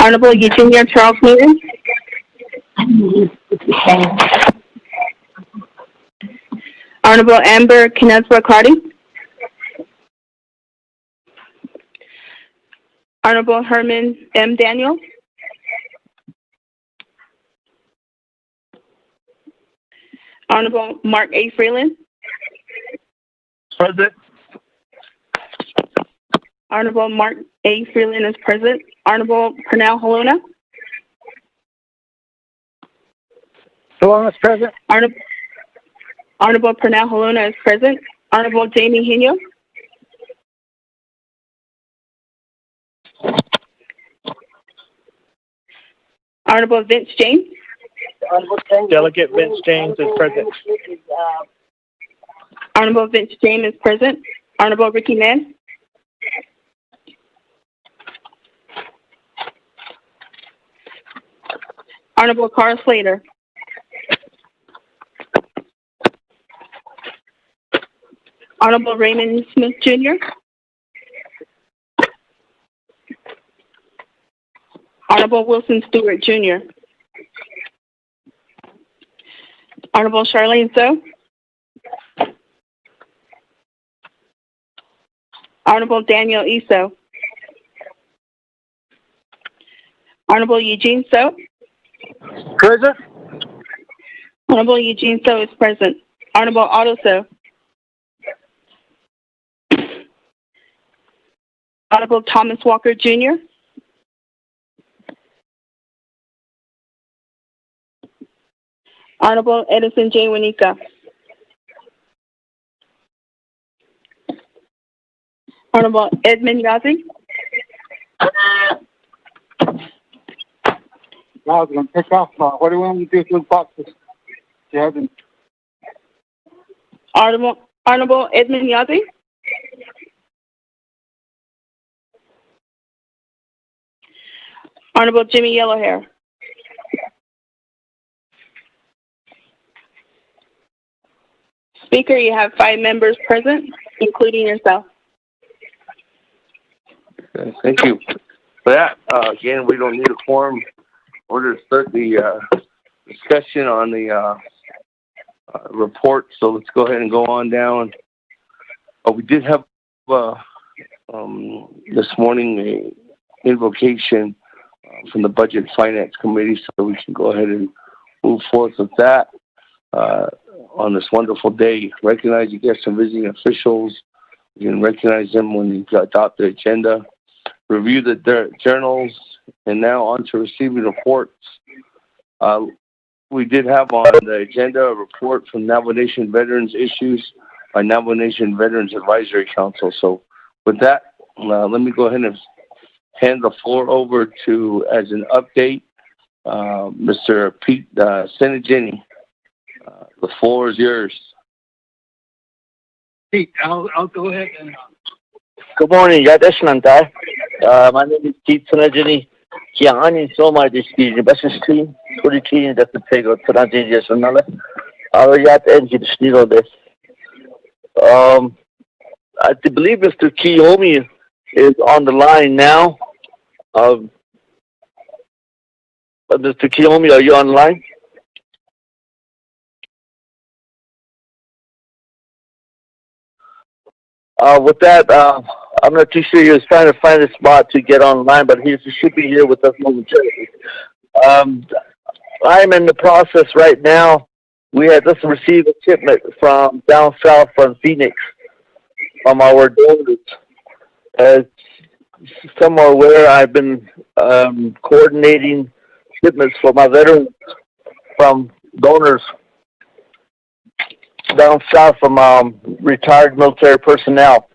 Honorable Eugenia Charles Newton. Honorable Amber Kineswa Cardi. Honorable Herman M. Daniel. Honorable Mark A. Freeland. Present. Honorable Mark A. Freeland is present. Honorable Pernell Haluna. Haluna is present. Honorable Pernell Haluna is present. Honorable Jamie Hino. Honorable Vince James. Delegate Vince James is present. Honorable Vince James is present. Honorable Ricky Mann. Honorable Carl Slater. Honorable Raymond Smith Jr. Honorable Wilson Stewart Jr. Honorable Charlene So. Honorable Daniel Iso. Honorable Eugene So. Present. Honorable Eugene So is present. Honorable Otto So. Honorable Thomas Walker Jr. Honorable Edison J. Winika. Honorable Edmund Yazi. I was going to pick off. What do you want me to do with those boxes? You haven't. Honorable Edmund Yazi. Honorable Jimmy Yellowhair. Speaker, you have 5 members present, including yourself. Okay, thank you. For that, again, we don't need a quorum in order to start the discussion on the report, so let's go ahead and go on down. We did have this morning a invocation from the Budget and Finance Committee, so we can go ahead and move forth with that on this wonderful day. Recognize your guests and visiting officials. You can recognize them when you adopt the agenda. Review the journals, and now on to receiving reports. We did have on the agenda a report from Navajo Nation Veterans Issues by Navajo Nation Veterans Advisory Council. So with that, let me go ahead and hand the floor over to, as an update, Mr. Pete Senegini. The floor is yours. Pete, I'll go ahead and. Good morning, Yadeshnanta. My name is Pete Senegini. Kiani Soma Diski, Basistin, Kurikin, that's the Tego Transi Sonala. Our Yat engine still this. I believe Mr. Kiyomi is on the line now. Mr. Kiyomi, are you on the line? With that, I'm not too sure he was trying to find a spot to get online, but he should be here with us momentarily. I'm in the process right now. We had just received a shipment from down south from Phoenix from our donors. As some are aware, I've been coordinating shipments for my veterans from donors down south from retired military personnel.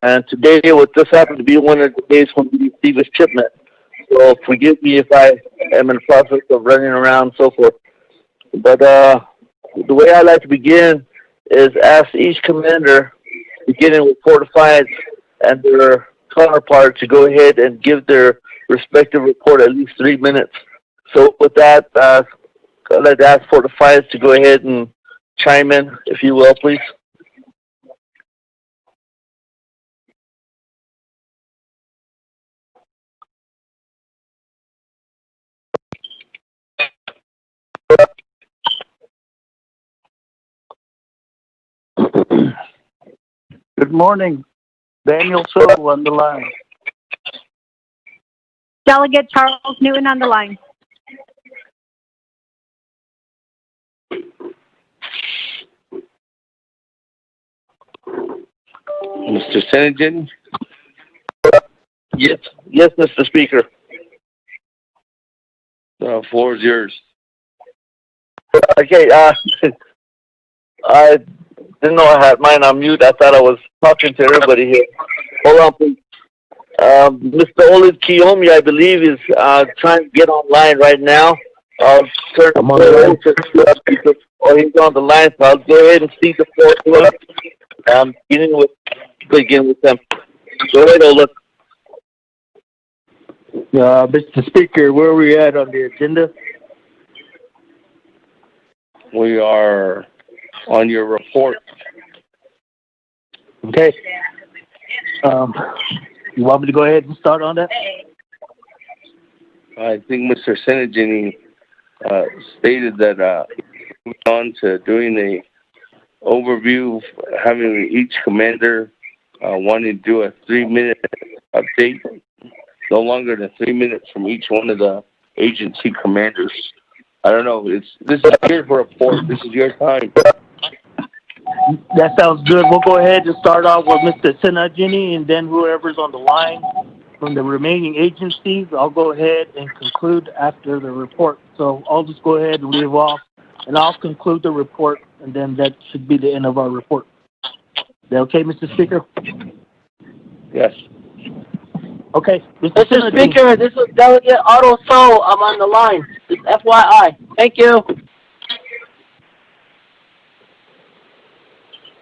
And today, what this happened to be one of the days when we received a shipment. So forgive me if I am in the process of running around and so forth. But the way I like to begin is ask each commander, beginning with Fortified and their counterpart, to go ahead and give their respective report at least 3 minutes. So with that, I'd like to ask Fortified to go ahead and chime in, if you will, please. Good morning. Daniel So on the line. Delegate Charles Newton on the line. Mr. Senators, Yes, Mr. Speaker. floor is yours. Okay, I didn't know I had mine on mute. I thought I was talking to everybody here. Hold on, please. Mr. Olin Kiyomi, I believe, is trying to get online right now. I'll turn I'm on the line. Oh, he's on the line, so I'll go ahead and cede the floor to him. Begin with them. Go ahead, Olin. Mr. Speaker, where are we at on the agenda? We are on your report. Okay. You want me to go ahead and start on that? I think Mr. Senators stated that moving on to doing the overview, having each commander wanting to do a 3-minute update, no longer than 3 minutes from each one of the agency commanders. I don't know. This is your report. This is your time. That sounds good. We'll go ahead and start off with Mr. Senajini, and then whoever's on the line from the remaining agencies, I'll go ahead and conclude after the report. So I'll just go ahead and leave off, and I'll conclude the report, and then that should be the end of our report. Is that okay, Mr. Speaker? Yes. Okay. Mr. Speaker, this is Delegate Otto So. I'm on the line. Just FYI. Thank you.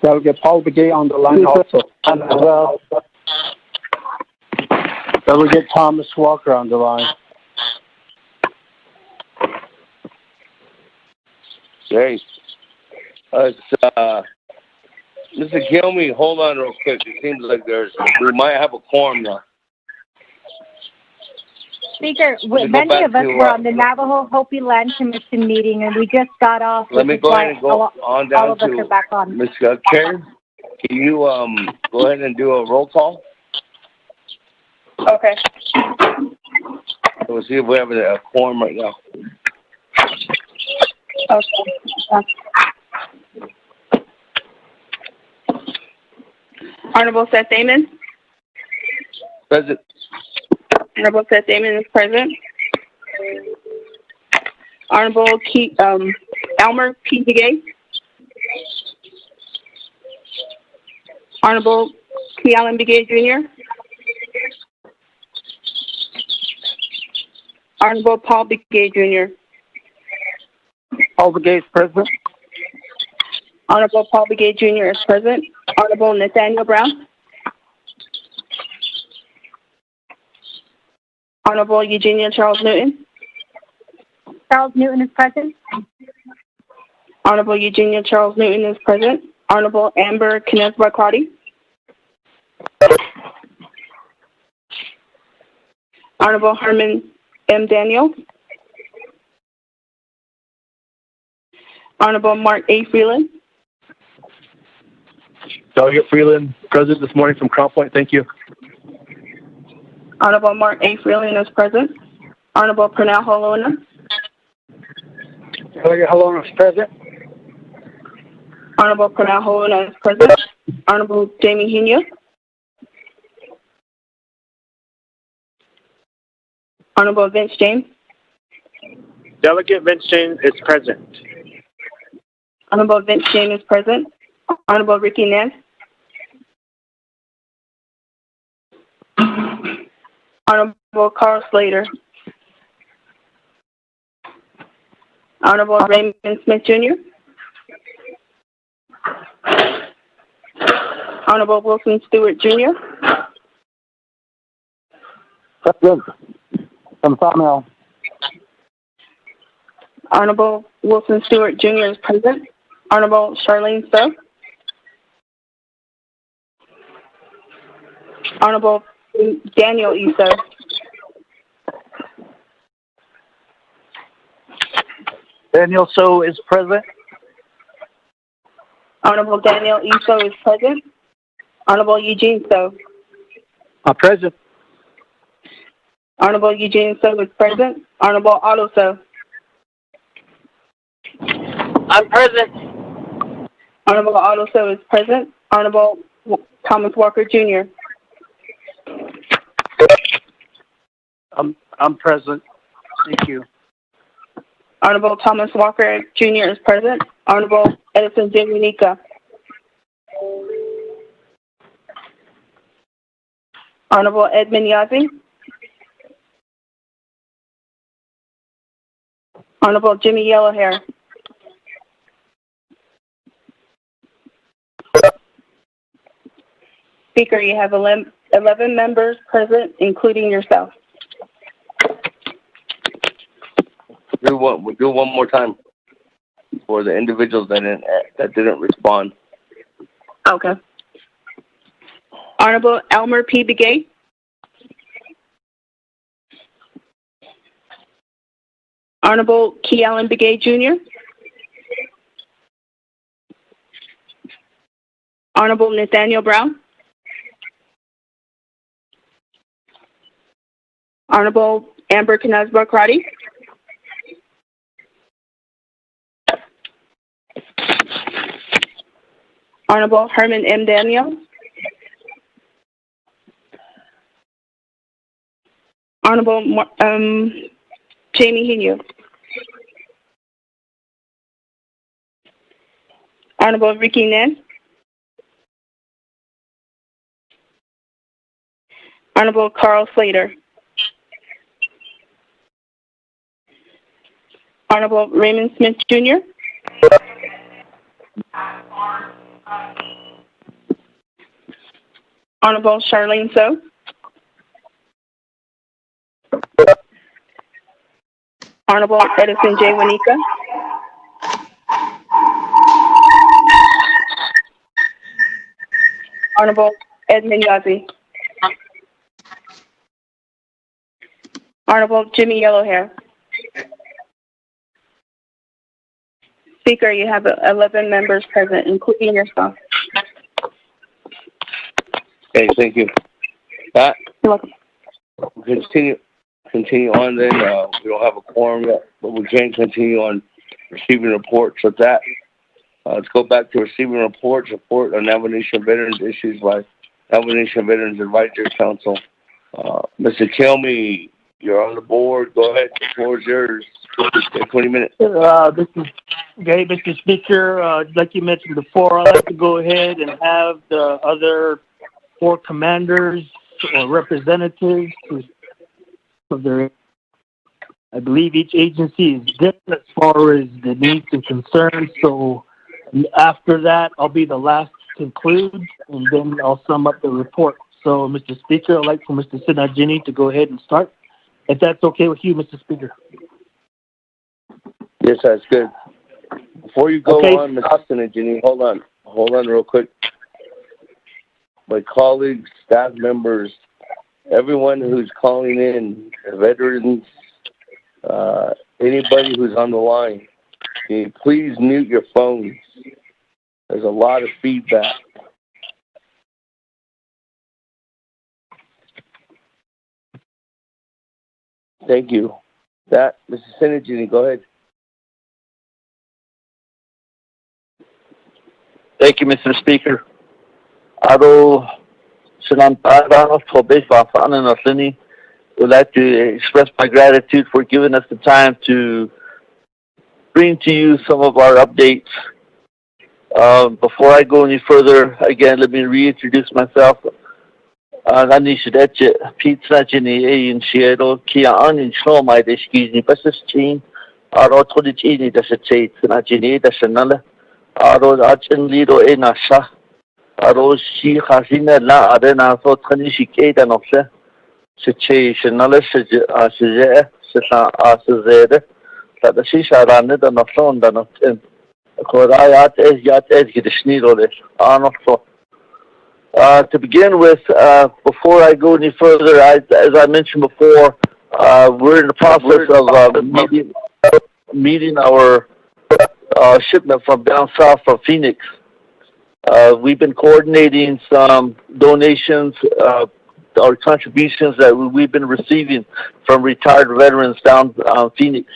Delegate Paul Begay on the line also. Delegate Thomas Walker on the line. Great. Mr. Kilme, hold on real quick. It seems like we might have a quorum now. Speaker, many of us were on the Navajo Hopi Land Commission meeting, and we just got off. Let me go ahead and go on down all of us are back on. Ms. Karen. Can you go ahead and do a roll call? Okay. We'll see if we have a quorum right now. Okay. Honorable Seth Damon. Present. Honorable Seth Damon is present. Honorable Elmer P. Begay. Honorable P. Allen Begay Jr. Honorable Paul Begay Jr. Paul Begay is present. Honorable Paul Begay Jr. is present. Honorable Nathaniel Brown. Honorable Eugenia Charles Newton. Charles Newton is present. Honorable Eugenia Charles Newton is present. Honorable Amber Knesba Claudia. Honorable Herman M. Daniel. Honorable Mark A. Freeland. Delegate Freeland, present this morning from Crown Point. Thank you. Honorable Mark A. Freeland is present. Honorable Pernell Holona. Delegate Halona is present. Honorable Pernell Holona is present. Honorable Jamie Hino. Honorable Vince James. Delegate Vince James is present. Honorable Vince James is present. Honorable Ricky Ness. Honorable Carl Slater. Honorable Raymond Smith Jr. Honorable Wilson Stewart Jr. Present. From Samuel. Honorable Wilson Stewart Jr. is present. Honorable Charlene Stowe. Honorable Daniel Issa. Daniel So is present. Honorable Daniel Issa is present. Honorable Eugene So. Present. Honorable Eugene So is present. Honorable Otto So. I'm present. Honorable Otto So is present. Honorable Thomas Walker Jr. I'm present. Thank you. Honorable Thomas Walker Jr. is present. Honorable Edison J. Unica. Honorable Edmund Yazzie. Honorable Jimmy Yellowhair. Speaker, you have 11 members present, including yourself. We'll do one more time for the individuals that didn't respond. Okay. Honorable Elmer P. Begay. Honorable Key Allen Begay Jr. Honorable Nathaniel Brown. Honorable Amber Knazba Crotty. Honorable Herman M. Daniel. Honorable Jamie Hinu. Honorable Ricky Nen. Honorable Carl Slater. Honorable Raymond Smith Jr. Honorable Charlene So. Honorable Edison J. Wanika. Honorable Edmund Yazzie. Honorable Jimmy Yellowhair. Speaker, you have 11 members present, including yourself. Okay, thank you. Pat, You're welcome. Continue on then. We don't have a quorum yet, but we can continue on receiving reports with that. Let's go back to receiving reports. Report on Navajo Nation Veterans issues by Navajo Nation Veterans Advisory Council. Mr. Kilme, you're on the board. Go ahead. The floor is yours. 20 minutes. Mr. Speaker, like you mentioned before, I'd like to go ahead and have the other 4 commanders or representatives of their, I believe each agency is different as far as the needs and concerns. So after that, I'll be the last to conclude, and then I'll sum up the report. So, Mr. Speaker, I'd like for Mr. Sinajini to go ahead and start, if that's okay with you, Mr. Speaker. Yes, that's good. Before you go Okay. on, Mr. Sinajini, hold on real quick. My colleagues, staff members, everyone who's calling in, veterans, anybody who's on the line, can you please mute your phones? There's a lot of feedback. Thank you. Mr. Sinajini, go ahead. Thank you, Mr. Speaker. Aro Shanantara Fafana would like to express my gratitude for giving us the time to bring to you some of our updates. Before I go any further, again, let me reintroduce myself. Gani Shidetche, Pizza Jenny, in Seattle, Kia Anin Shlomai, the Skizni, Bessus Chain, Aro Todicini, the State, Najini, the Shanala, Aro Archen Lido Enasha, Aro Shi Hasina La Arena, so Tanishike, and Ofse, Seche, Shanala, Shizeh, Sesa Asazed, that the Shisha ran it and of Son, than of Tim. Korayat is Yat Edgy, the Schneedolish, Arnold. To begin with, before I go any further, as I mentioned before, we're in the process of meeting our shipment from down south from Phoenix. We've been coordinating some donations, or contributions that we've been receiving from retired veterans down Phoenix.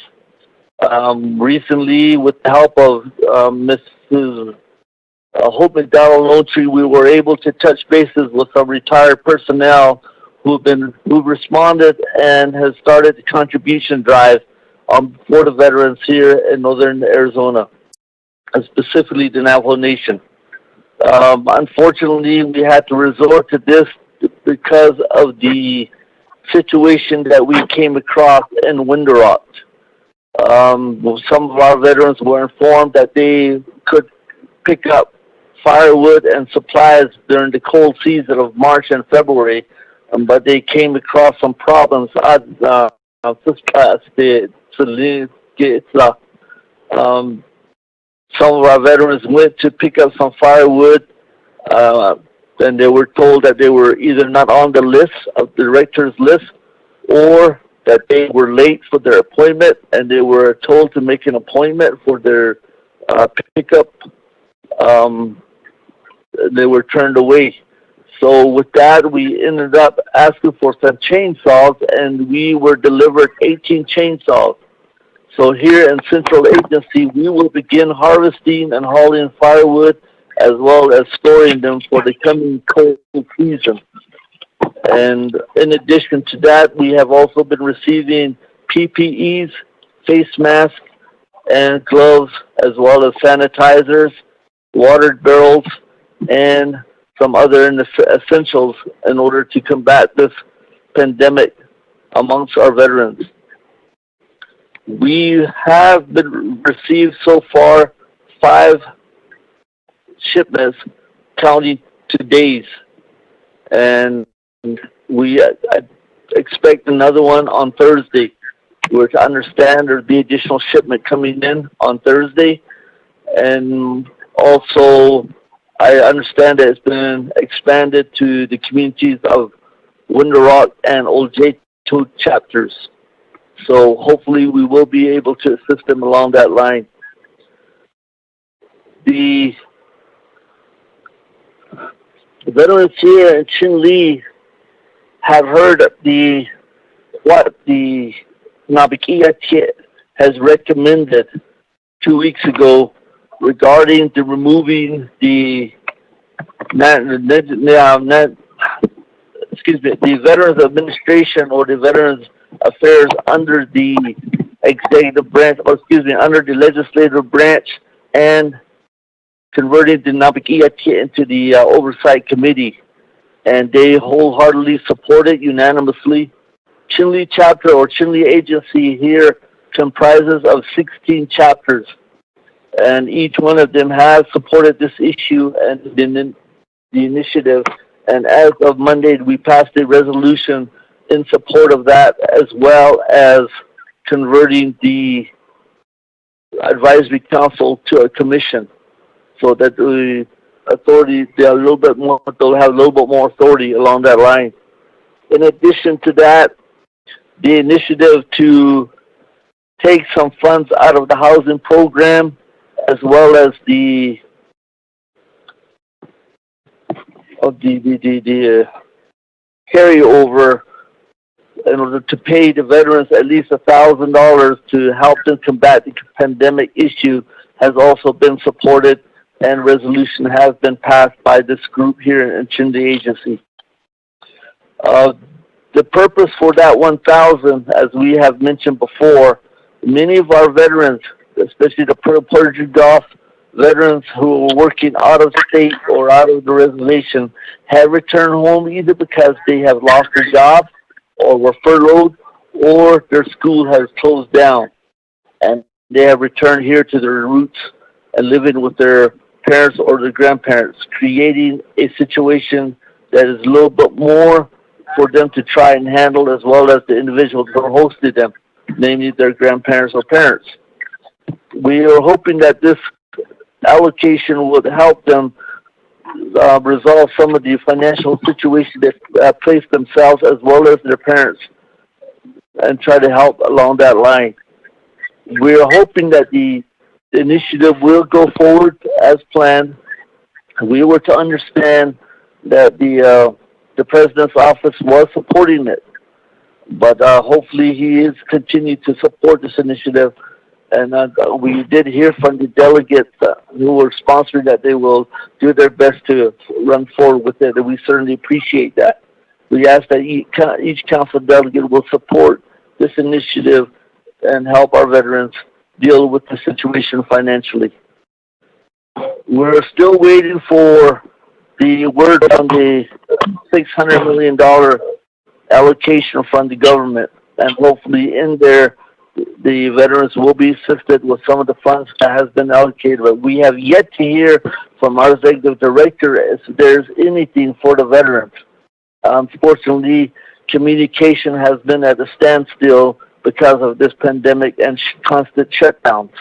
Recently, with the help of Mrs. Hope McDowell-Lone, we were able to touch bases with some retired personnel who've responded and has started the contribution drive for the veterans here in northern Arizona, and specifically the Navajo Nation. Unfortunately, we had to resort to this because of the situation that we came across in Window Rock. Some of our veterans were informed that they could pick up firewood and supplies during the cold season of March and February, but they came across some problems. Some of our veterans went to pick up some firewood, and they were told that they were either not on the list of the director's list, or that they were late for their appointment, and they were told to make an appointment for their pickup. They were turned away. So with that, we ended up asking for some chainsaws, and we were delivered 18 chainsaws. So here in Central Agency, we will begin harvesting and hauling firewood, as well as storing them for the coming cold season. And in addition to that, we have also been receiving PPEs, face masks, and gloves, as well as sanitizers, water barrels, and some other essentials in order to combat this pandemic amongst our veterans. We have received so far 5 shipments, counting today's, and we expect another one on Thursday. We're to understand there'll be additional shipment coming in on Thursday, and also I understand that it's been expanded to the communities of Window Rock and Old J2 chapters. So hopefully we will be able to assist them along that line. The veterans here in Chinle have heard what the Naabik'iyati has recommended 2 weeks ago regarding the removing the Veterans Administration or the Veterans Affairs under the executive branch, under the legislative branch, and converted the Naabik'iyati into the oversight committee, and they wholeheartedly support it unanimously. Chinle chapter or Chinle agency here comprises of 16 chapters, and each one of them has supported this issue and the initiative. And as of Monday, we passed a resolution in support of that, as well as converting the advisory council to a commission, so that the authority, they'll have a little bit more authority along that line. In addition to that, the initiative to take some funds out of the housing program, as well as the carryover in order to pay the veterans at least $1,000 to help them combat the pandemic issue, has also been supported, and resolution has been passed by this group here in Chinle agency. The purpose for that $1,000, as we have mentioned before, many of our veterans, especially the perjured off veterans who are working out of state or out of the reservation, have returned home either because they have lost their job or were furloughed, or their school has closed down, and they have returned here to their roots and living with their parents or their grandparents, creating a situation that is a little bit more for them to try and handle, as well as the individuals who hosted them, namely their grandparents or parents. We are hoping that this allocation would help them resolve some of the financial situation that place themselves as well as their parents, and try to help along that line. We are hoping that the initiative will go forward as planned, we were to understand that the president's office was supporting it, but hopefully he is continuing to support this initiative. And we did hear from the delegates who were sponsoring that they will do their best to run forward with it, and we certainly appreciate that. We ask that each council delegate will support this initiative and help our veterans deal with the situation financially. We're still waiting for the word on the $600 million allocation from the government, and hopefully in there the veterans will be assisted with some of the funds that has been allocated. But we have yet to hear from our executive director if there's anything for the veterans. Unfortunately, communication has been at a standstill because of this pandemic and constant shutdowns.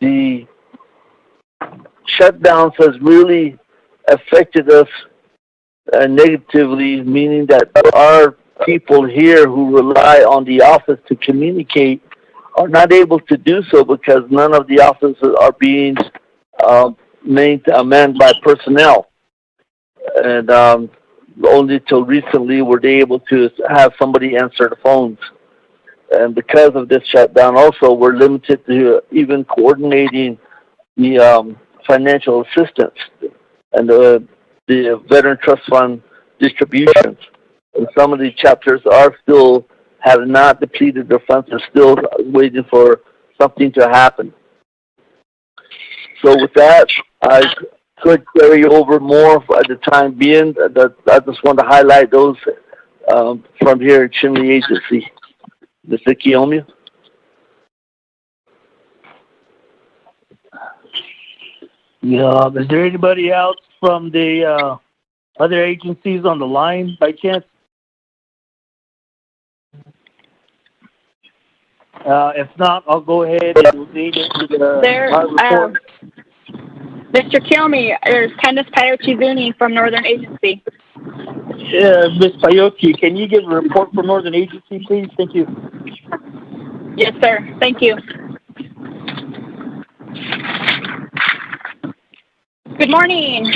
The shutdowns has really affected us negatively, meaning that our people here who rely on the office to communicate are not able to do so because none of the offices are being manned by personnel. And only till recently were they able to have somebody answer the phones. And because of this shutdown also, we're limited to even coordinating the financial assistance and the Veteran Trust Fund distributions. And some of the chapters have not depleted their funds. They're still waiting for something to happen. So with that, I could carry over more at the time being. I just want to highlight those from here at Chinle Agency. Mr. Kiyomi? Yeah, is there anybody else from the other agencies on the line by chance? If not, I'll go ahead and lead into my report. Mr. Kiyomi, there's Candace Piochi-Zuni from Northern Agency. Ms. Piochi, can you give a report for Northern Agency, please? Thank you. Yes, sir. Thank you. Good morning.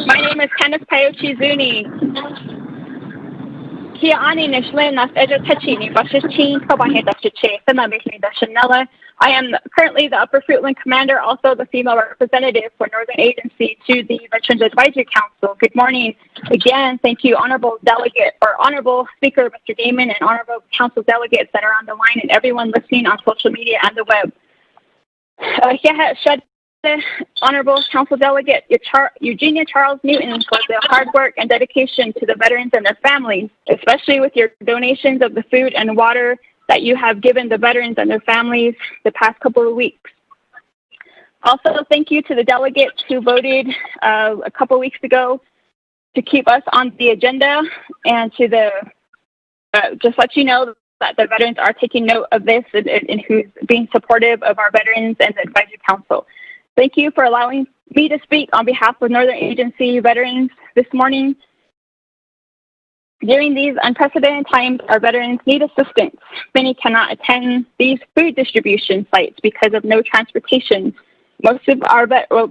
My name is Candace Piochi-Zuni. I am currently the Upper Fruitland Commander, also the female representative for Northern Agency to the Veterans Advisory Council. Good morning. Again, thank you, Honorable Delegate, or Honorable Speaker, Mr. Damon, and Honorable Council Delegates that are on the line, and everyone listening on social media and the web. Honorable Council Delegate Eugenia Charles Newton for the hard work and dedication to the veterans and their families, especially with your donations of the food and water that you have given the veterans and their families the past couple of weeks. Also, thank you to the delegates who voted a couple of weeks ago to keep us on the agenda, and to the just let you know that the veterans are taking note of this and who's being supportive of our veterans and the Advisory Council. Thank you for allowing me to speak on behalf of Northern Agency veterans this morning. During these unprecedented times, our veterans need assistance. Many cannot attend these food distribution sites because of no transportation.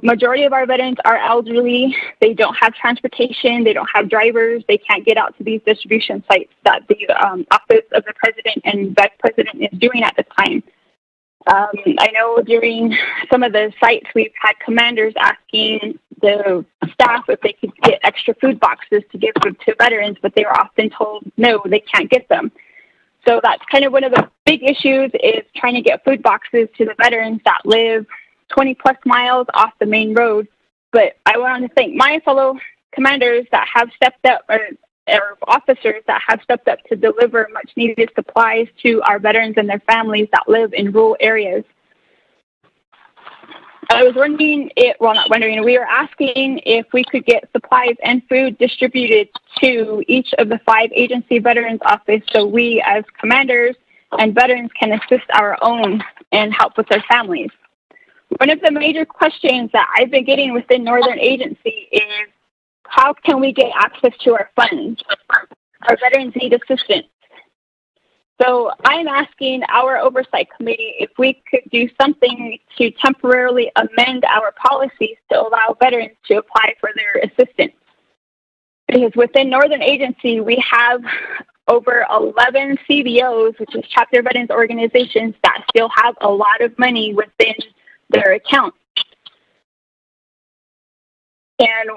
Majority of our veterans are elderly. They don't have transportation. They don't have drivers. They can't get out to these distribution sites that the Office of the President and Vice President is doing at this time. I know during some of the sites we've had commanders asking the staff if they could get extra food boxes to give to veterans, but they were often told no, they can't get them. So that's kind of one of the big issues, is trying to get food boxes to the veterans that live 20 plus miles off the main road. But I want to thank my fellow commanders that have stepped up, or officers that have stepped up to deliver much needed supplies to our veterans and their families that live in rural areas. I was wondering, we were asking if we could get supplies and food distributed to each of the 5 agency veterans office, so we as commanders and veterans can assist our own and help with their families. One of the major questions that I've been getting within Northern Agency is, how can we get access to our funds? Our veterans need assistance. So I'm asking our oversight committee if we could do something to temporarily amend our policies to allow veterans to apply for their assistance. Because within Northern Agency, we have over 11 CVOs, which is Chapter Veterans Organizations, that still have a lot of money within their account. And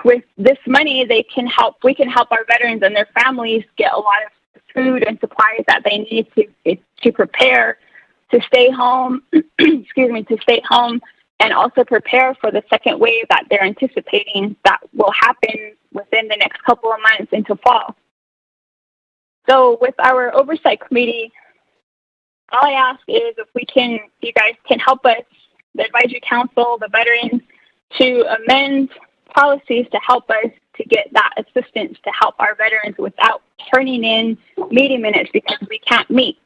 with this money, we can help our veterans and their families get a lot of food and supplies that they need to prepare to stay home, to stay home, and also prepare for the second wave that they're anticipating that will happen within the next couple of months into fall. So with our oversight committee, all I ask is if you guys can help us, the advisory council, the veterans, to amend policies to help us to get that assistance to help our veterans without turning in meeting minutes, because we can't meet.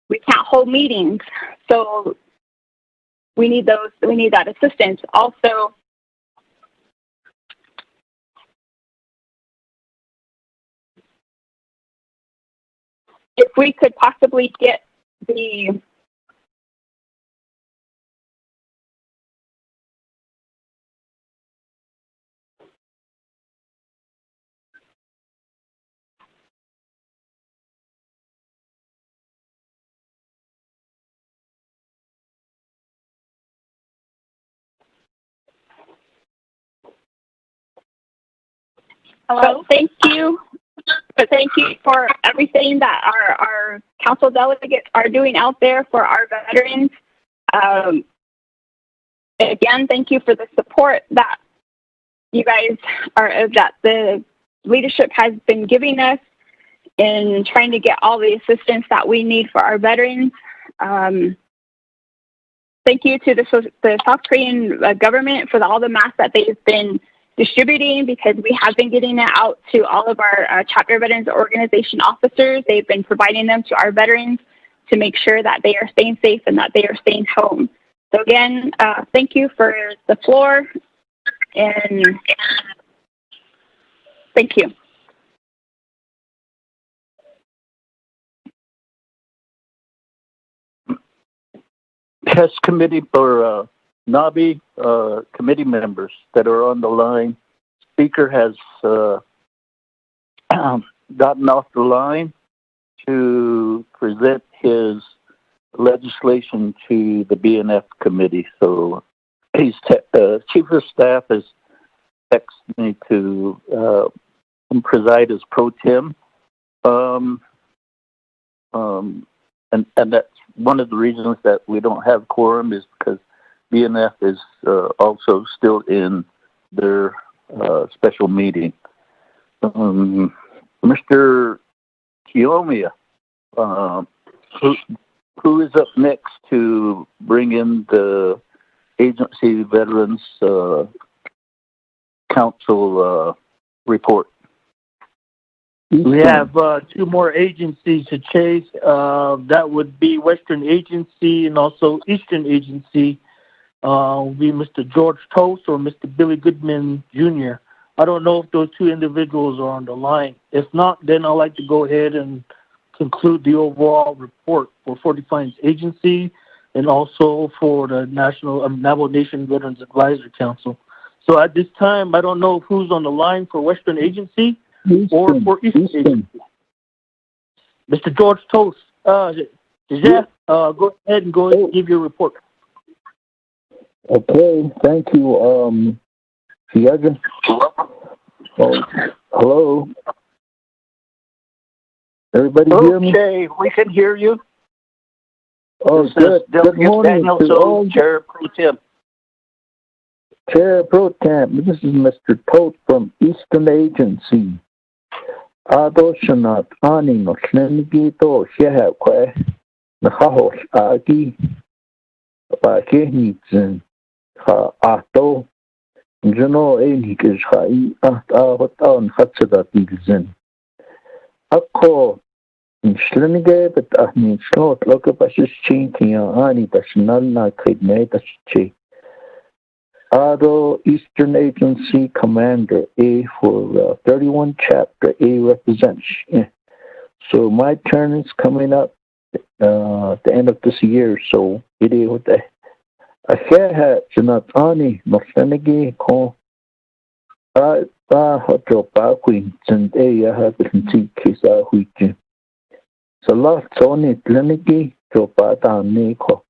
We can't hold meetings. So we need that assistance. Also, if we could possibly get the Hello. Thank you. But thank you for everything that our council delegates are doing out there for our veterans. Again, thank you for the support that you guys that the leadership has been giving us in trying to get all the assistance that we need for our veterans. Thank you to the South Korean government for all the masks that they've been distributing, because we have been getting it out to all of our Chapter Veterans Organization officers. They've been providing them to our veterans to make sure that they are staying safe and that they are staying home. So again, thank you for the floor, and thank you. Test committee for NABI committee members that are on the line. Speaker has gotten off the line to present his legislation to the BNF committee. So he's chief of staff has texted me to preside as pro tem. And that's one of the reasons that we don't have quorum, is because BNF is also still in their special meeting. Mr. Kiyomiya, who is up next to bring in the agency veterans council report? We have two more agencies to chase. That would be Western Agency and also Eastern Agency. Will be Mr. George Toast or Mr. Billy Goodman Jr. I don't know if those two individuals are on the line. If not, then I'd like to go ahead and conclude the overall report for Fort Defiance Agency and also for the Navajo Nation Veterans Advisory Council. So at this time, I don't know who's on the line for Western Agency or for Eastern Agency. Mr. George Toast, go ahead and give your report. Okay, thank you, Fiaga. Hello? Everybody hear me? Okay, we can hear you. Oh, good. Good morning to all. Chair Pro Tem. Chair Pro Tem, this is Mr. Tote from Eastern Agency. Adoshanat Ani no Slenigito Shehakwe, Nahahosh Agi, Bakenitzen, Ha Ato, Jano Enikish Hai, Ahtan Hatsadatizen. Ako, Slenige, but Ahni Slot, Lokapashis Chinking, Ani Tashnalna Kidnetashi. Ado Eastern Agency Commander A for 31 Chapter A represents So my turn is coming up at the end of this year. So it is what I had Jonathan Mofenegi call. I hot drop back when and I have been see case out with you. So last on it, Lenegi drop back down Nico.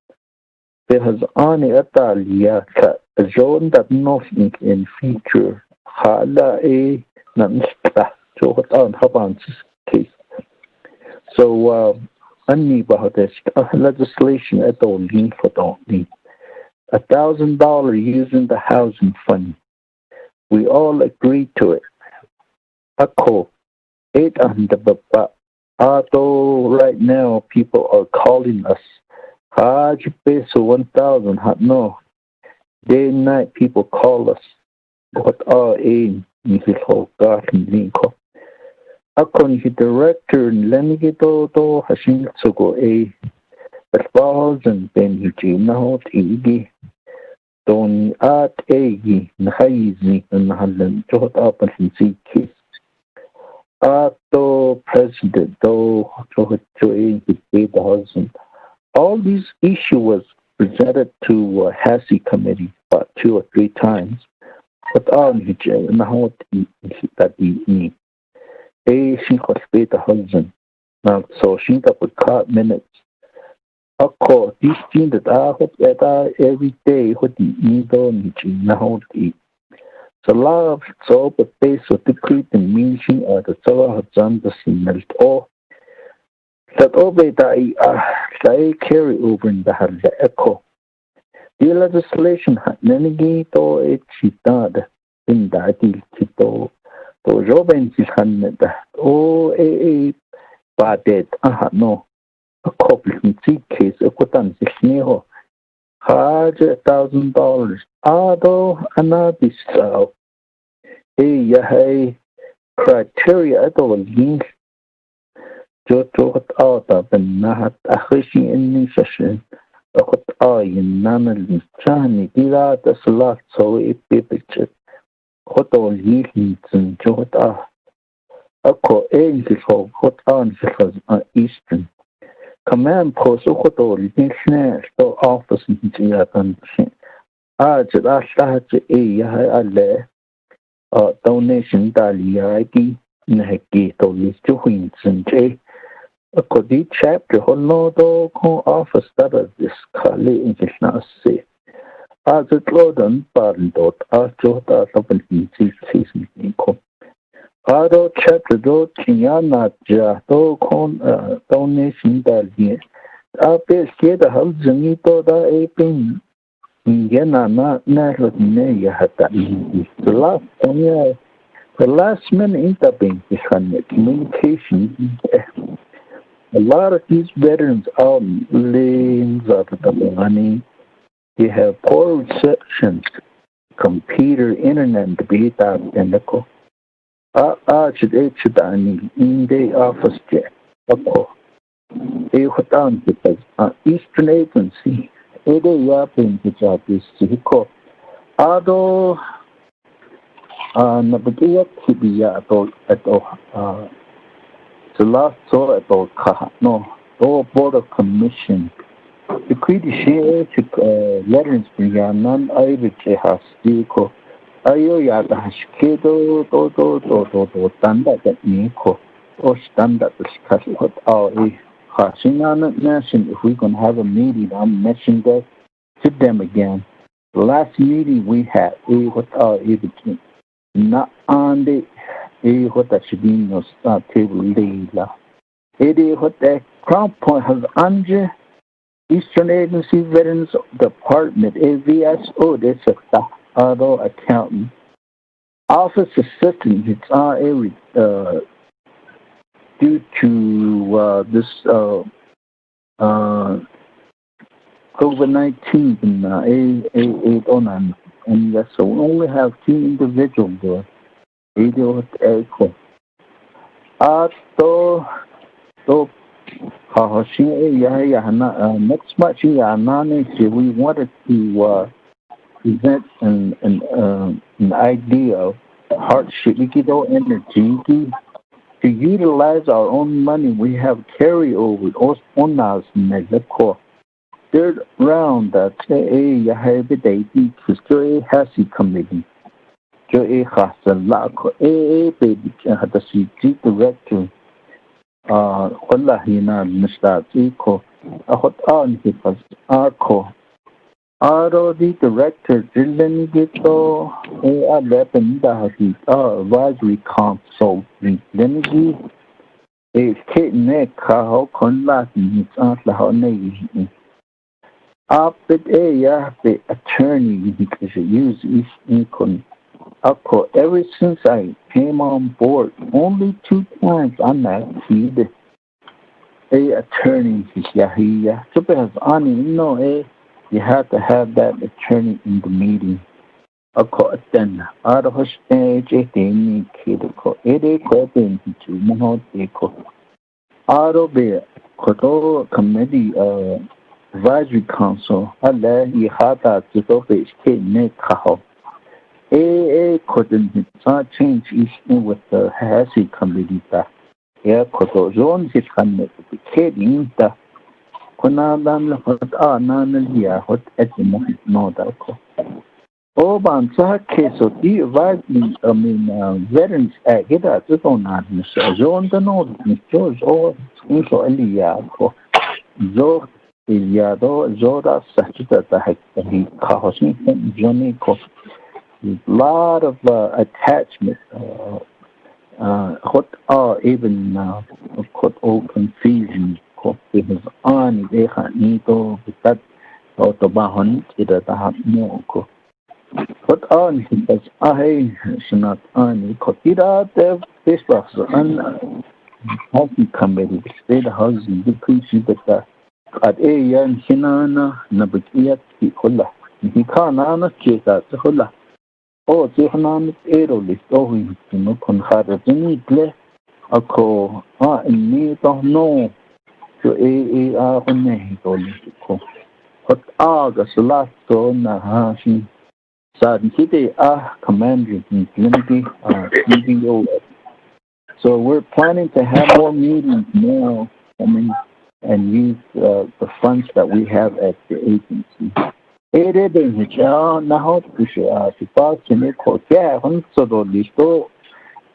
There has only a talia cat a zone that nothing in feature. Hala a nansta. So what on Haban's case. So, any about this legislation at all lean for don't need $1,000 using the housing fund. We all agreed to it. Ako, 800 but although right now people are calling us. How'd you pay so 1,000? No. Day and night people call us. What are aim? Mrs. Hogarth Lincoln. Ako ni director nilani to hasing sugo a thousand benji na hot igi don at egi na haizi na halan to up and see case. Ato president to a 8,000. All these issue was presented to HASI committee about 2 or 3 times. But on hijay na hot that need. She was paid $100. Now, so she got with card minutes. Of course, this thing that I hope that every day what the needle and now the so love so but base of the creep and meaning or the Sarah had done the signal or that over that I carry over in the echo. The legislation had many to it she did in that deal. So Robin is handed but that no a couple of case a quotan sneho $100,000 although another criteria at all link to out of the nahat a fishing in session a hot eye in nana chani dila the slot so a picture. Hot all years and Jota. A co angel for hot answers on Eastern. Command post hot all national office in Japan. Just after a donation Daliaki Naki to list to wins and J. A cody chapter Honodo office that this Kali English now say. As a London Barndot, as Jota open in season income. Other chapter do Chiana Jato con donation that I best get a house and you thought I aping. Yena not near had that. The last minute interbeing is communication. A lot of these veterans out lanes of the money. You have poor reception, computer, internet, the beta, and the co. Should in the office check. A down because Eastern Agency, a day yapping the job is Chico. Although Naabik'iyati be at all, the last saw at all, no, all board of commission. The critical letters bring non Irish has Dico. Ayo Yada Hashkedo do standard at Nico or standard discussion what our Hashinan nation if we're gonna have a meeting, I'm mentioning that to them again. The last meeting we had, what our everything. Not on the what that should be no start table leila. It is what the Crown Point has under Eastern Agency Veterans Department, AVSO, this is the auto accountant. Office assistant, it's our area due to this COVID-19 and A809. And yes, so we only have 2 individuals there. Echo. Next match we wanted to present an idea of hardship. We get all energy to utilize our own money. We have carryover on us medical. Third round that you have the dating to has a committee. Jo has a lack baby had the city director. Wala hina Mr. Eco. A hot on his arco. Aro the director didn't get a weapon that he advisory council. Then he a kid neck how con Latin his aunt la how navy. Up at the attorney he could use his income. Ever since I came on board, only 2 times I'm not feed a attorney his yahiya. So because you have to have that attorney in the meeting. Then out of stage, a thing kid, it open to Mohoteco. Out of the Koto committee, advisory council, you had that to go base kid Nick Kaho. Couldn't change his name with the Hasi committee. Yeah, Koto zone his committee, kid in the Kunadan hot Nanalia, hot at the moment, no doubt. Oh, but case of the advisory, veterans at Gita, the phone, Zone the North, Miss George, or Info Eliako, Zo Eliado, Zoda, such that he calls me, Johnny Cook. A lot of attachment, what are even all confusion. Because on they had Nito, that Autobahon, it at the hot milk. What on he says, I should not on Kotira, the face box, and healthy committee, state housing, decrease that at a young Hinana, Naabik'iyati, Hula. He can't chase at the Hula. Oh, Jehanan Aerolist, oh, you know, Conhada, the needle, a co, and me don't know. To a Mexico. What August last on Hashi Sad City commanding in Trinity CBO. So we're planning to have more meetings now and use the funds that we have at the agency. Now to pass in a court, so listo,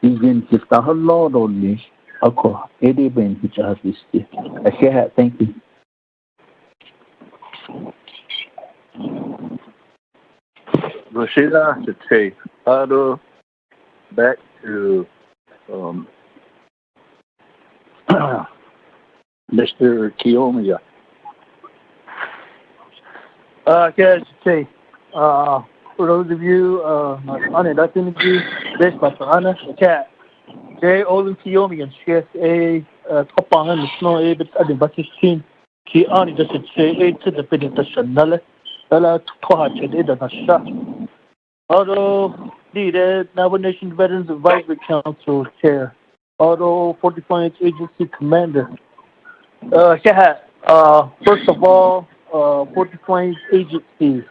even if the whole lot only. Thank you. Rashida to take Otto back to Mr. Kiyomiya. For those of you on it, that's interview based by Anna chat. Jay Olin Kiyomi and CSA Topahan the snow a bit at the Bakistin. Ki only just say to the Peditation Nala Toha Chedida Nasha. Although the Navajo Nation Veterans Advisory Council Chair, although 45th Agency Commander. First of all, 45th Agency.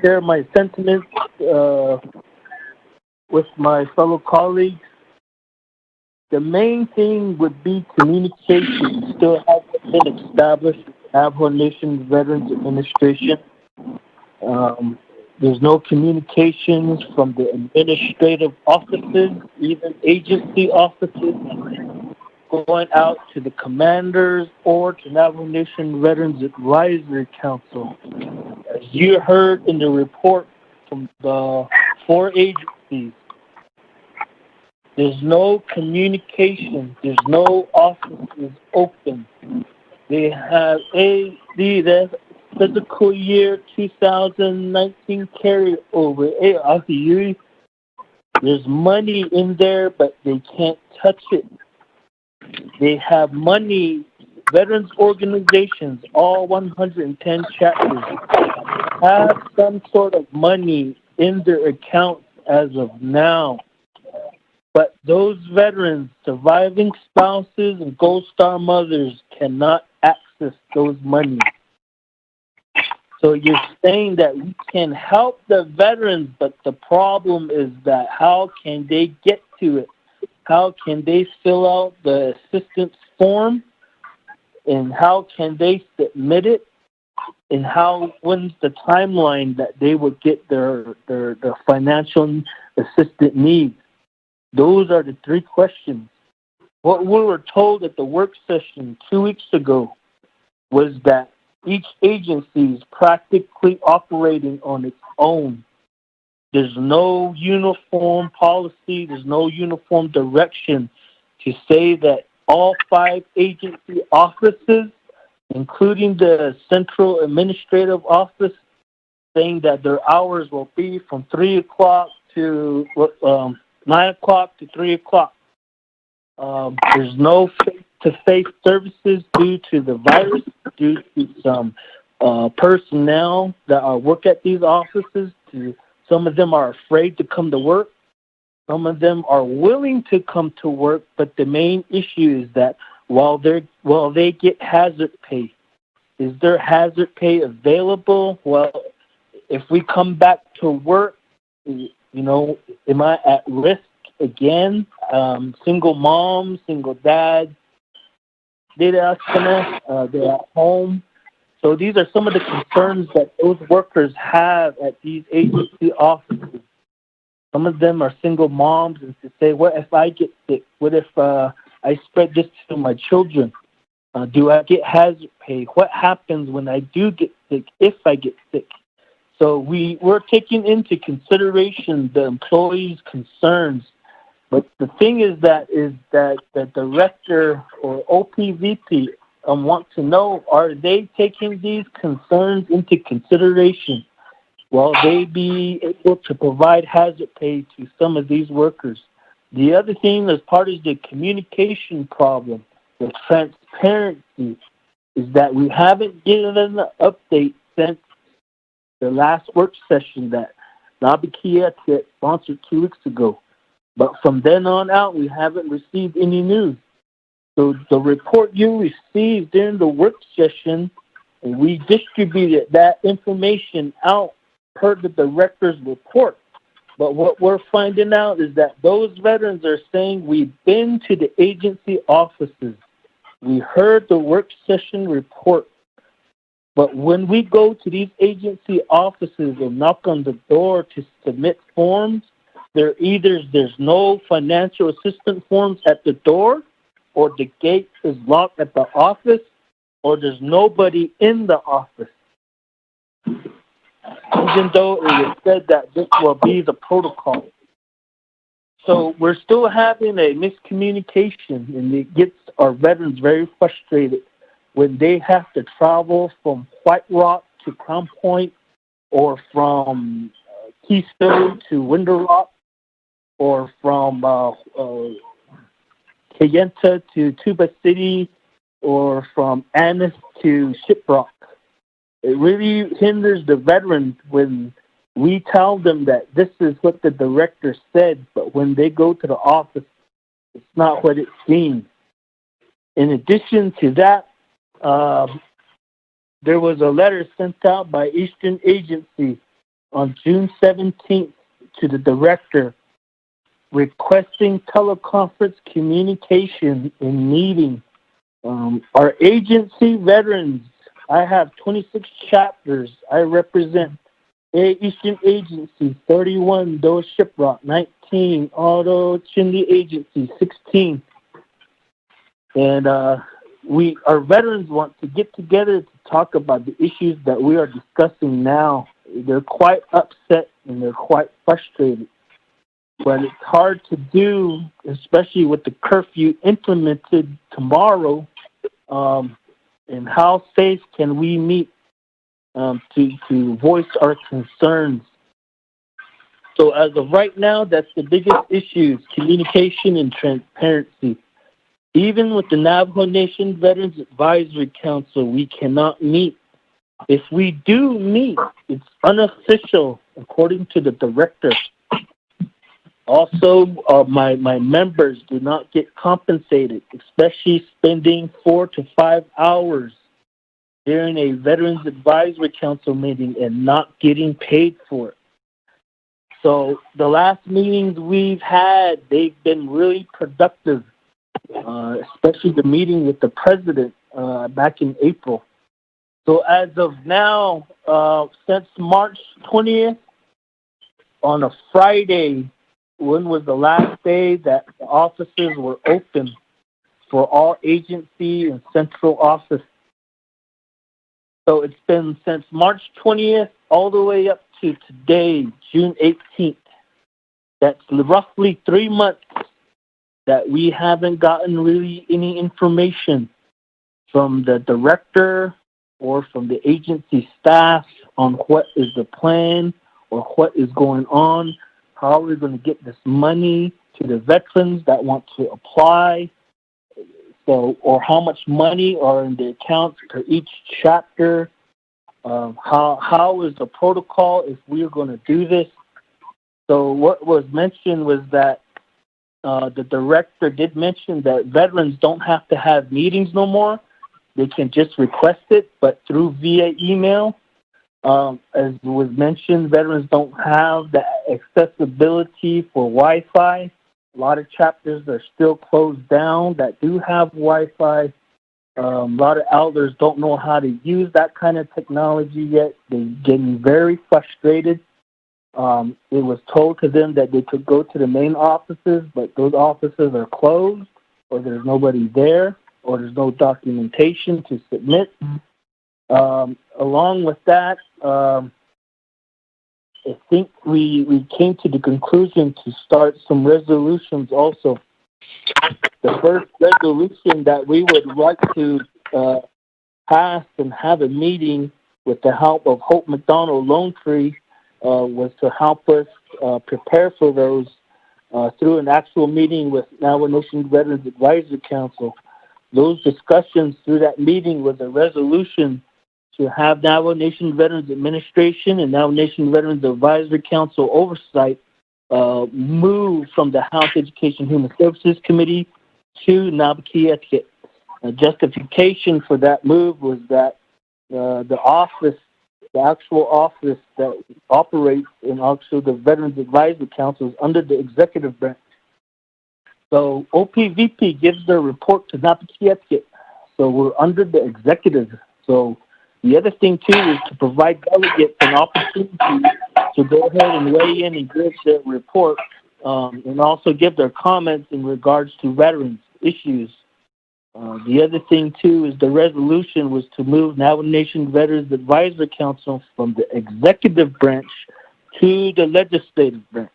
Share my sentiments with my fellow colleagues. The main thing would be communication still hasn't been established with Navajo Nation Veterans Administration. There's no communications from the administrative offices, even agency offices, going out to the commanders or to Navajo Nation Veterans Advisory Council. As you heard in the report from the 4 agencies, there's no communication. There's no offices open. They have the fiscal year 2019 carryover. There's money in there, but they can't touch it. They have money, veterans organizations, all 110 chapters, have some sort of money in their accounts as of now. But those veterans, surviving spouses, and Gold Star mothers cannot access those monies. So you're saying that we can help the veterans, but the problem is that how can they get to it? how can they fill out the assistance form, and how can they submit it, and when's the timeline that they would get their financial assistance needs. Those are the three questions. What we were told at the work session 2 weeks ago was that each agency is practically operating on its own. There's no uniform policy, there's no uniform direction to say that all 5 agency offices, including the Central Administrative Office, saying that their hours will be from 3 o'clock to 9 o'clock to 3 o'clock. There's no face-to-face services due to the virus, due to some personnel that work at these offices. Some of them are afraid to come to work. Some of them are willing to come to work, but the main issue is that while they get hazard pay, is there hazard pay available? Well, if we come back to work, am I at risk again? Single mom, single dad, they're at home. So these are some of the concerns that those workers have at these agency offices. Some of them are single moms, and to say, what if I get sick? What if I spread this to my children? Do I get hazard pay? What happens when I do get sick, if I get sick? So we're taking into consideration the employees' concerns. But the thing is that the director or OPVP want to know, are they taking these concerns into consideration? Will they be able to provide hazard pay to some of these workers? The other thing as part of the communication problem, the transparency, is that we haven't given an update since the last work session that Naabik'iyati sponsored 2 weeks ago. But from then on out, we haven't received any news. So the report you received during the work session, we distributed that information out per the director's report. But what we're finding out is that those veterans are saying, we've been to the agency offices. We heard the work session report. But when we go to these agency offices and knock on the door to submit forms, there's no financial assistance forms at the door, or the gate is locked at the office, or there's nobody in the office. Even though it was said that this will be the protocol. So we're still having a miscommunication, and it gets our veterans very frustrated when they have to travel from White Rock to Crown Point, or from Keystone to Window Rock, or from Kayenta to Tuba City, or from Annis to Shiprock. It really hinders the veterans when we tell them that this is what the director said, but when they go to the office, it's not what it seems. In addition to that, there was a letter sent out by Eastern Agency on June 17th to the director requesting teleconference communication in meeting. Our agency veterans, I have 26 chapters. I represent Eastern Agency 31, Doe Shiprock 19, Auto Chinle Agency 16. And our veterans want to get together to talk about the issues that we are discussing now. They're quite upset and they're quite frustrated. But it's hard to do, especially with the curfew implemented tomorrow. And how safe can we meet to voice our concerns? So as of right now, that's the biggest issue, communication and transparency. Even with the Navajo Nation Veterans Advisory Council, we cannot meet. If we do meet, it's unofficial, according to the director. Also, my members do not get compensated, especially spending 4 to 5 hours during a Veterans Advisory Council meeting and not getting paid for it. So the last meetings we've had, they've been really productive, especially the meeting with the president back in April. So as of now, since March 20th, on a Friday, when was the last day that the offices were open for all agency and central office. So it's been since March 20th all the way up to today, June 18th. That's roughly 3 months that we haven't gotten really any information from the director or from the agency staff on what is the plan or what is going on, how we're going to get this money to the veterans that want to apply, so or how much money are in the accounts for each chapter, how is the protocol if we're going to do this. So what was mentioned was that the director did mention that veterans don't have to have meetings no more. They can just request it, but through via email. As was mentioned, veterans don't have the accessibility for Wi-Fi. A lot of chapters are still closed down that do have Wi-Fi. A lot of elders don't know how to use that kind of technology yet. They're getting very frustrated. It was told to them that they could go to the main offices, but those offices are closed, or there's nobody there, or there's no documentation to submit. Along with that, I think we came to the conclusion to start some resolutions also. The first resolution that we would like to pass and have a meeting with the help of Hope McDonald Lone Tree was to help us prepare for those through an actual meeting with Navajo Nation Veterans Advisory Council. Those discussions through that meeting was a resolution to have Navajo Nation Veterans Administration and Navajo Nation Veterans Advisory Council oversight move from the House Education Human Services Committee to Naabik'iyati. Justification for that move was that the actual office that operates and also the Veterans Advisory Council is under the executive branch. So OPVP gives their report to Naabik'iyati. So we're under the executive. So the other thing, too, is to provide delegates an opportunity to go ahead and weigh in and give their report and also give their comments in regards to veterans issues. The other thing, too, is the resolution was to move Navajo Nation Veterans Advisory Council from the executive branch to the legislative branch.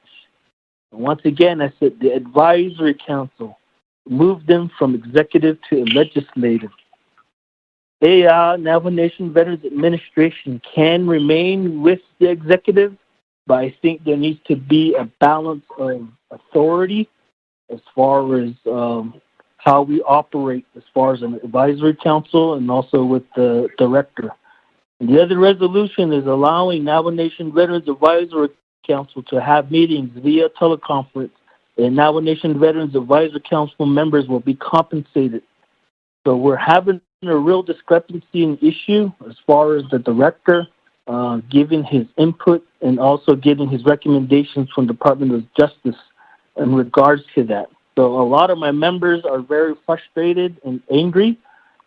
And once again, I said the advisory council, moved them from executive to legislative. Navajo Nation Veterans Administration can remain with the executive, but I think there needs to be a balance of authority as far as how we operate as far as an advisory council and also with the director. And the other resolution is allowing Navajo Nation Veterans Advisory Council to have meetings via teleconference, and Navajo Nation Veterans Advisory Council members will be compensated. So we're having a real discrepancy in issue as far as the director giving his input and also getting his recommendations from the Department of Justice in regards to that. So a lot of my members are very frustrated and angry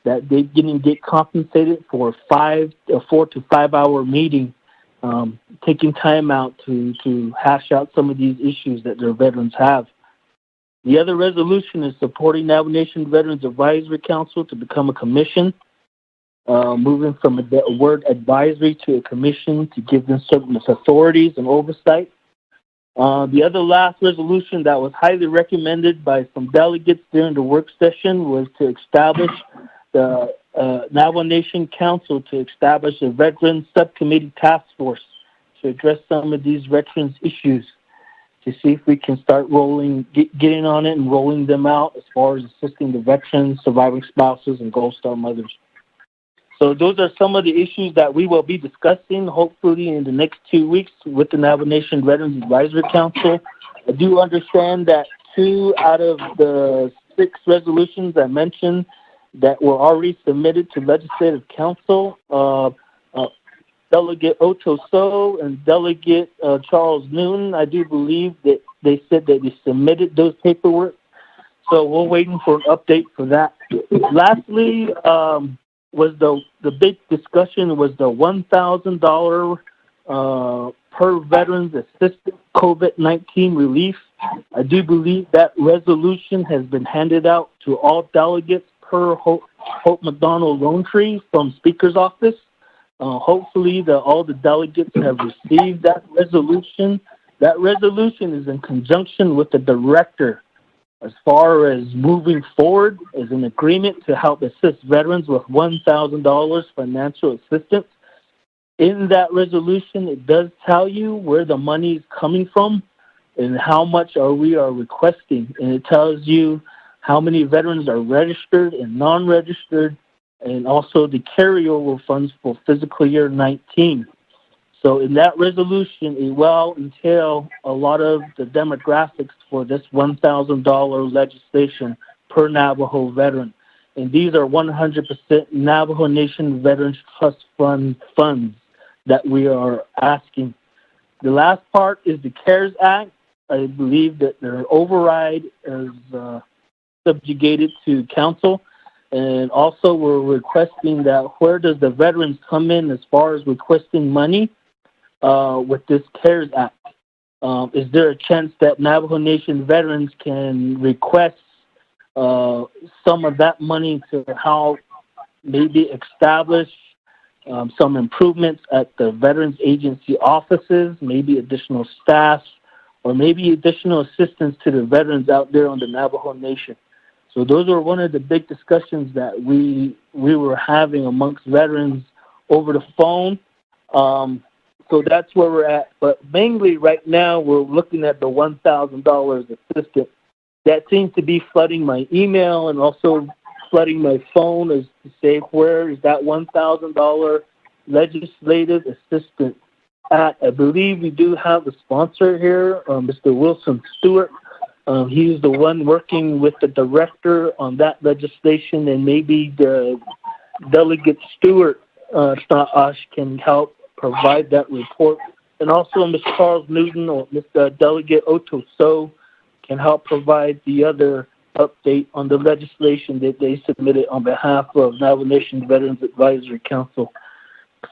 that they didn't get compensated for a 4 to 5 hour meeting, taking time out to hash out some of these issues that their veterans have. The other resolution is supporting Navajo Nation Veterans Advisory Council to become a commission, moving from a word advisory to a commission to give them certain authorities and oversight. The other last resolution that was highly recommended by some delegates during the work session was to establish the Navajo Nation Council to establish a Veterans Subcommittee Task Force to address some of these veterans issues, to see if we can start getting on it and rolling them out as far as assisting the veterans, surviving spouses, and Gold Star mothers. So those are some of the issues that we will be discussing, hopefully, in the next 2 weeks with the Navajo Nation Veterans Advisory Council. I do understand that 2 out of the 6 resolutions I mentioned that were already submitted to Legislative Council Delegate Otto So and Delegate Charles Newton. I do believe that they said that they submitted those paperwork. So we're waiting for an update for that. Lastly, was the big discussion was the $1,000 per veterans assistance COVID-19 relief. I do believe that resolution has been handed out to all delegates per Hope McDonald Ronetree from Speaker's office. Hopefully, all the delegates have received that resolution. That resolution is in conjunction with the director as far as moving forward as an agreement to help assist veterans with $1,000 financial assistance. In that resolution, it does tell you where the money is coming from and how much we are requesting. And it tells you how many veterans are registered and non-registered, and also the carryover funds for fiscal year 19. So in that resolution, it will entail a lot of the demographics for this $1,000 legislation per Navajo veteran. And these are 100% Navajo Nation Veterans Trust Fund funds that we are asking. The last part is the CARES Act. I believe that their override is subjugated to council. And also we're requesting that where does the veterans come in as far as requesting money with this CARES Act? Is there a chance that Navajo Nation veterans can request some of that money to help maybe establish some improvements at the Veterans Agency offices, maybe additional staff, or maybe additional assistance to the veterans out there on the Navajo Nation? So those are one of the big discussions that we were having amongst veterans over the phone. So that's where we're at. But mainly right now, we're looking at the $1,000 assistance. That seems to be flooding my email and also flooding my phone as to say, where is that $1,000 legislative assistance at? I believe we do have a sponsor here, Mr. Wilson Stewart. He's the one working with the director on that legislation, and maybe the Delegate Stewart can help provide that report. And also Mr. Charles Newton or Mr. Delegate Otto So can help provide the other update on the legislation that they submitted on behalf of Navajo Nation Veterans Advisory Council.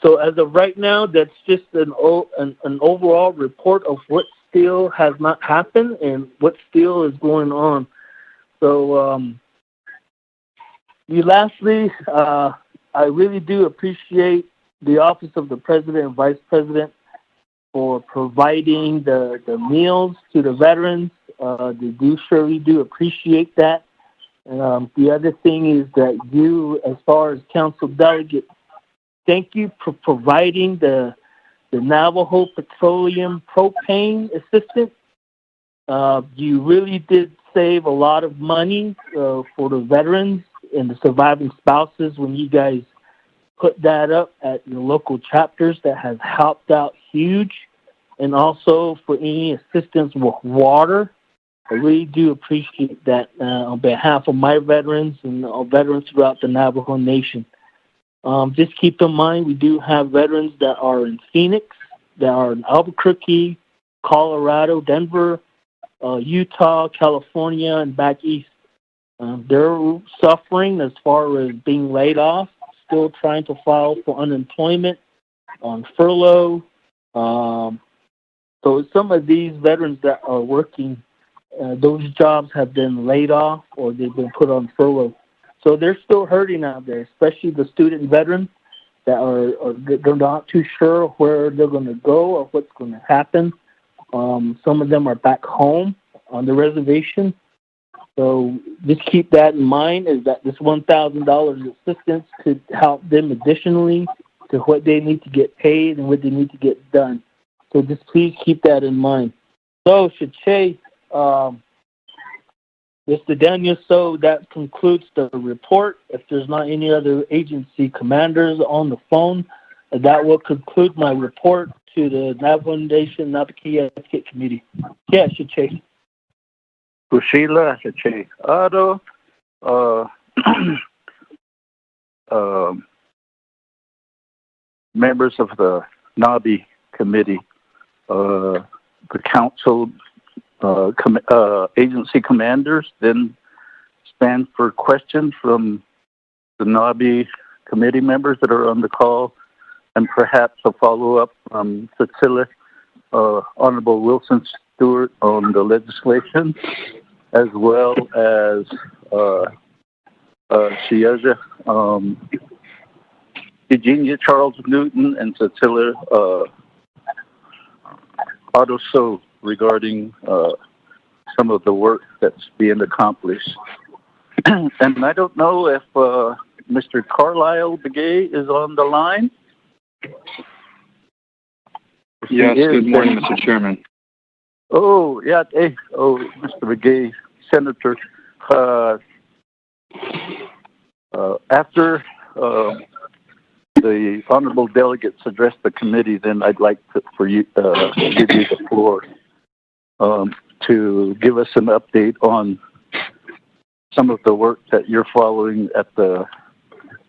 So as of right now, that's just an overall report of what still has not happened and what still is going on. So lastly, I really do appreciate the Office of the President and Vice President for providing the meals to the veterans. They surely do appreciate that. The other thing is that you, as far as council delegate, thank you for providing the Navajo Petroleum propane assistance. You really did save a lot of money for the veterans and the surviving spouses when you guys put that up at your local chapters. That has helped out huge. And also for any assistance with water. I really do appreciate that on behalf of my veterans and all veterans throughout the Navajo Nation. Just keep in mind, we do have veterans that are in Phoenix, that are in Albuquerque, Colorado, Denver, Utah, California, and back east. They're suffering as far as being laid off, still trying to file for unemployment, on furlough. So some of these veterans that are working, those jobs have been laid off or they've been put on furlough. So they're still hurting out there, especially the student veterans that they're not too sure where they're going to go or what's going to happen. Some of them are back home on the reservation. So just keep that in mind, is that this $1,000 assistance could help them additionally to what they need to get paid and what they need to get done. So just please keep that in mind. So, Shache, Mr. Daniel, so that concludes the report. If there's not any other agency commanders on the phone, that will conclude my report to the Navajo Nation Naabik'iyati Committee. Yeah, Shache. Kusila, Shache. Ado, members of the NABI committee, the council, agency commanders, then stand for questions from the NABI committee members that are on the call, and perhaps a follow-up from Cecilia, Honorable Wilson Stewart on the legislation, as well as Shiaja, Eugenia Charles Newton, and Cecilia Otto regarding some of the work that's being accomplished. And I don't know if Mr. Carlisle Begay is on the line. Yes, good morning, Mr. Chairman. Oh, yeah. Hey, Mr. Begay, Senator. After the honorable delegates address the committee, then I'd like for you to give you the floor to give us an update on some of the work that you're following at the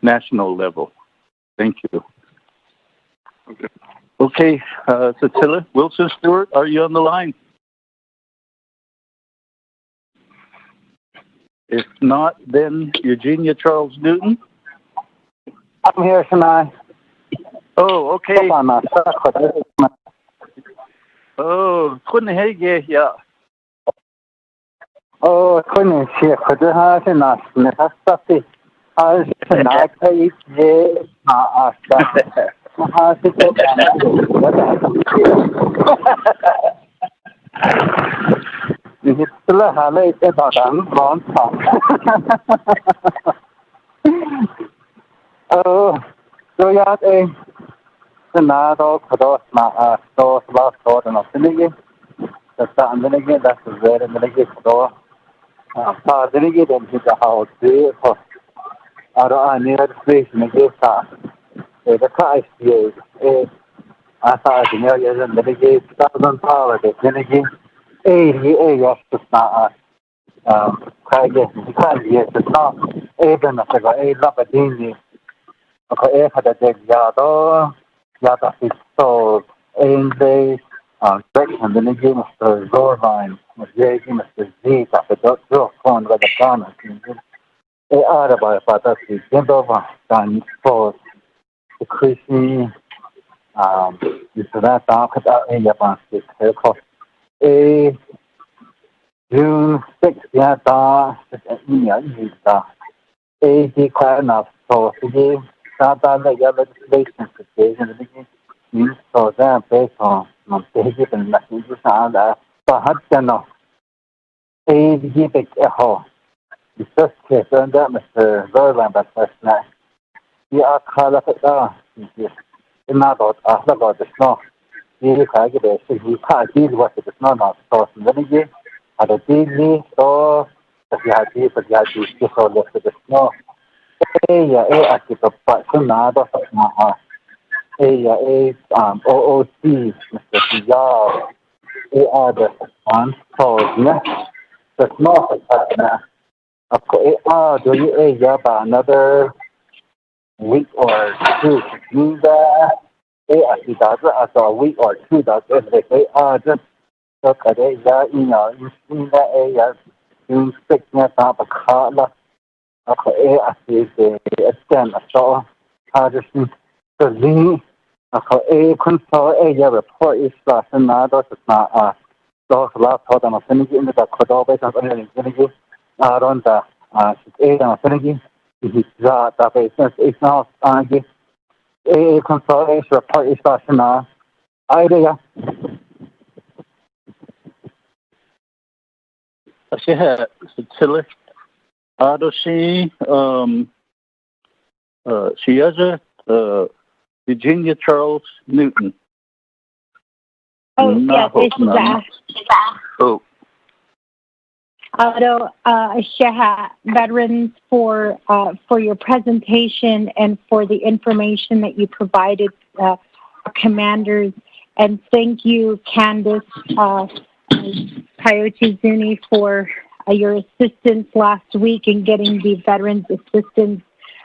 national level. Thank you. Okay, Cecilia Wilson Stewart, are you on the line? If not, then Eugenia Charles Newton. I'm here tonight. Oh, okay. Oh, couldn't hear you, yeah. Oh, couldn't hear you. I was not necessary. I was not paid. It's Halley about long Oh, so yeah, the Nado, Kados, Stores, Last Sword, and Affinity. That's the Aminigate, that's the very Minigate store. Pazinigate, and his house, I near the place in the gate. The car is I thought the area and Minigate, 1,000 power, the Minigate. Yes, it's not. You can't get it's not even if I got a lot of things. Okay, had a dead yard, yada is so in the section, then again, Mr. Zorvine, Mr. Z, the door phone with the corner. They are about that, the Gentova, and for the Christian, Mr. That, in Japan, June 6th, he kind of so he the legislation situation so that based on taking and messages and perhaps he picked a hole. The first case and that Mr. Verland but first night. He are color about the snow. He can't deal with the snow not so then at a daily so that you have to so left the snow. I keep a person out of my OOC, Mr. Yao, the one told me the snow of course, do you about another week or two? Means that he does it as a week or two does it. They say, just look at it, in that area, you stick me up a car. Okay, I see the extent of so how does the Z control area report is another not those last hold on affinity in the Kodo base of energy around the affinity. The base is now a control report is idea. Cecilia Adoshi, Shiaja, Eugenia Charles Newton. Oh, yeah, this is that. Oh. Auto Sheha, veterans, for your presentation and for the information that you provided, commanders, and thank you, Candace Coyote Zuni, for your assistance last week in getting the veterans assistance.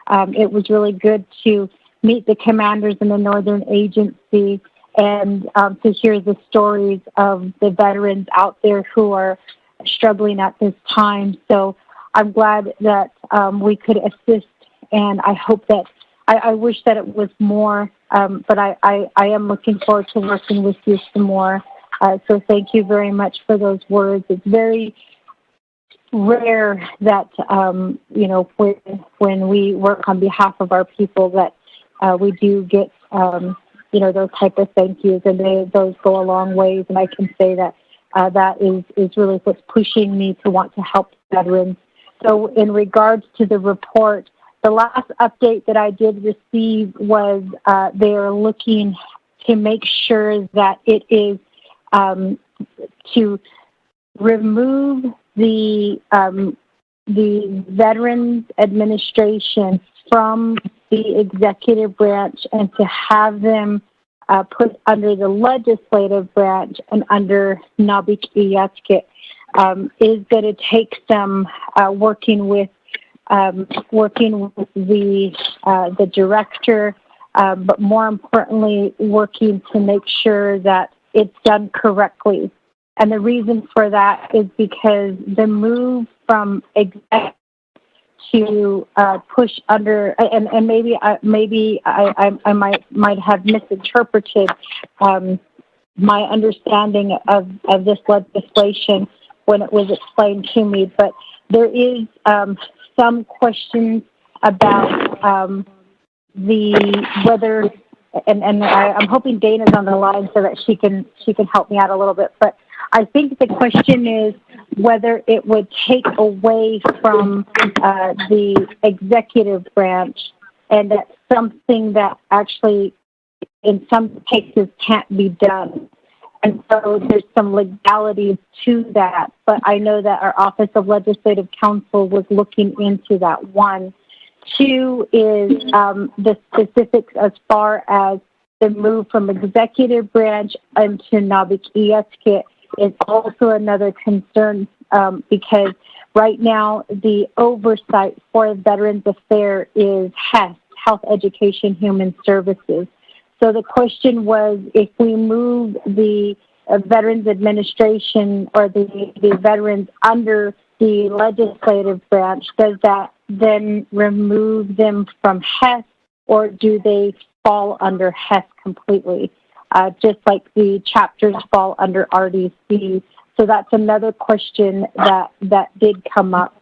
It was really good to meet the commanders in the Northern Agency and to hear the stories of the veterans out there who are struggling at this time. So I'm glad that we could assist, and I hope that I wish that it was more, but I am looking forward to working with you some more. So thank you very much for those words. It's very rare that, when we work on behalf of our people that we do get, those type of thank yous, and those go a long ways. And I can say that that is really what's pushing me to want to help veterans. So in regards to the report, the last update that I did receive was they are looking to make sure that it is to remove the Veterans Administration from the executive branch and to have them put under the legislative branch and under Naabik'iyati is going to take some working with the director, but more importantly, working to make sure that it's done correctly. And the reason for that is because the move from exec to push under, and maybe I might have misinterpreted my understanding of this legislation when it was explained to me, but there is some questions about whether, and I'm hoping Dana's on the line so that she can help me out a little bit. But I think the question is whether it would take away from the executive branch, and that's something that actually, in some cases, can't be done. And so there's some legalities to that. But I know that our Office of Legislative Counsel was looking into that. One. Two is the specifics as far as the move from executive branch into Naabik'iyati is also another concern because right now the oversight for Veterans Affairs is HES, Health, Education, Human Services. So the question was, if we move the Veterans Administration or the veterans under the legislative branch, does that then remove them from HES, or do they fall under HES completely, just like the chapters fall under RDC? So that's another question that did come up.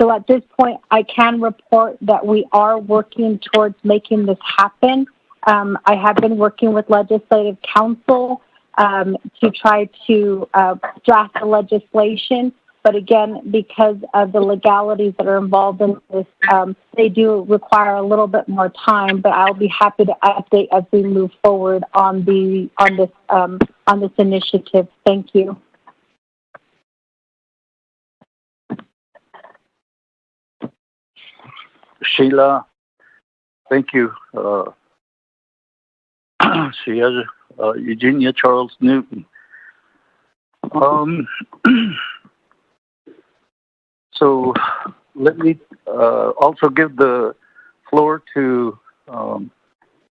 So at this point, I can report that we are working towards making this happen. I have been working with Legislative Counsel to try to draft the legislation. But again, because of the legalities that are involved in this, they do require a little bit more time. But I'll be happy to update as we move forward on this initiative. Thank you. Sheila, thank you. She has Eugenia Charles Newton. So let me also give the floor to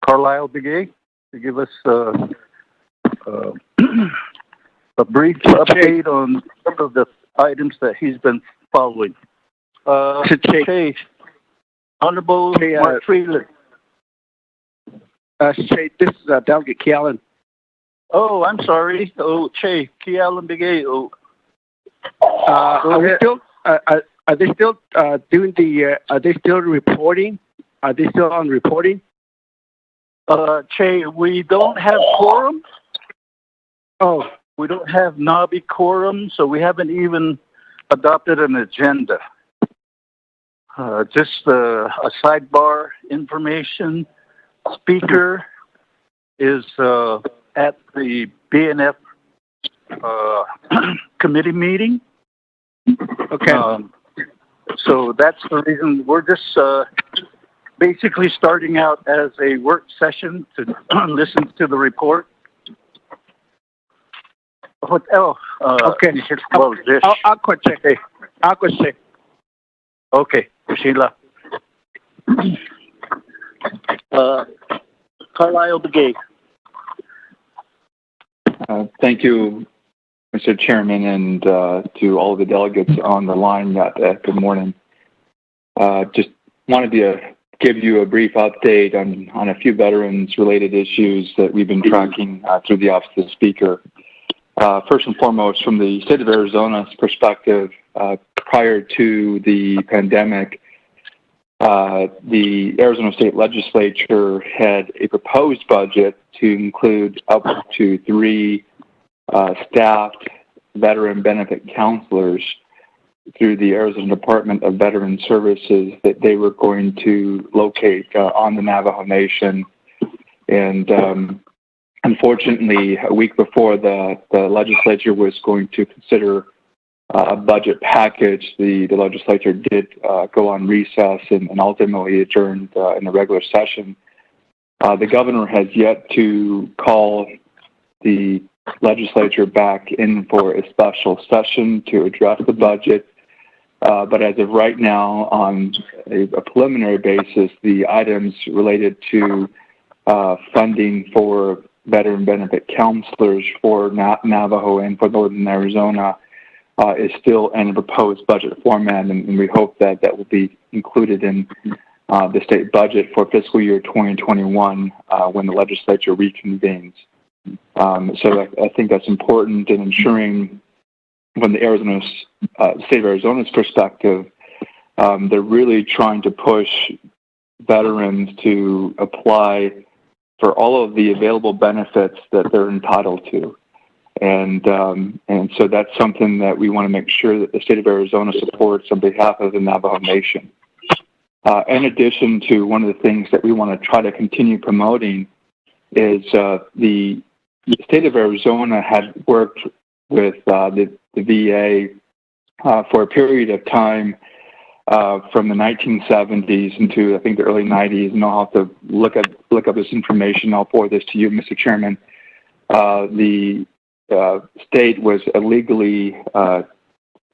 Carlisle Begay to give us a brief update on some of the items that he's been following. Che, Honorable Mark Freeland. Che, this is Delegate Key Allen. Oh, I'm sorry. Oh, Che, Key Allen Begay. Oh. Are they still doing the? Are they still reporting? Are they still on reporting? Che, we don't have quorum. Oh, we don't have Nabi quorum, so we haven't even adopted an agenda. Just a sidebar information. Speaker is at the BNF committee meeting. Okay. So that's the reason we're just basically starting out as a work session to listen to the report. Okay. I'll go check. I'll go check. Okay, Sheila. Carlisle Begay. Thank you, Mr. Chairman, and to all of the delegates on the line. Good morning. Just wanted to give you a brief update on a few veterans-related issues that we've been tracking through the Office of the Speaker. First and foremost, from the state of Arizona's perspective, prior to the pandemic, the Arizona State Legislature had a proposed budget to include up to 3 staffed veteran benefit counselors through the Arizona Department of Veteran Services that they were going to locate on the Navajo Nation. And unfortunately, a week before the legislature was going to consider a budget package, the legislature did go on recess and ultimately adjourned in the regular session. The governor has yet to call the legislature back in for a special session to address the budget. But as of right now, on a preliminary basis, the items related to funding for veteran benefit counselors for Navajo and for Northern Arizona is still in a proposed budget format, and we hope that that will be included in the state budget for fiscal year 2021 when the legislature reconvenes. So I think that's important in ensuring, from the state of Arizona's perspective, they're really trying to push veterans to apply for all of the available benefits that they're entitled to. And so that's something that we want to make sure that the state of Arizona supports on behalf of the Navajo Nation. In addition to, one of the things that we want to try to continue promoting is the state of Arizona had worked with the VA for a period of time from the 1970s into, I think, the early 90s, and I'll have to look up this information. I'll forward this to you, Mr. Chairman. The state was illegally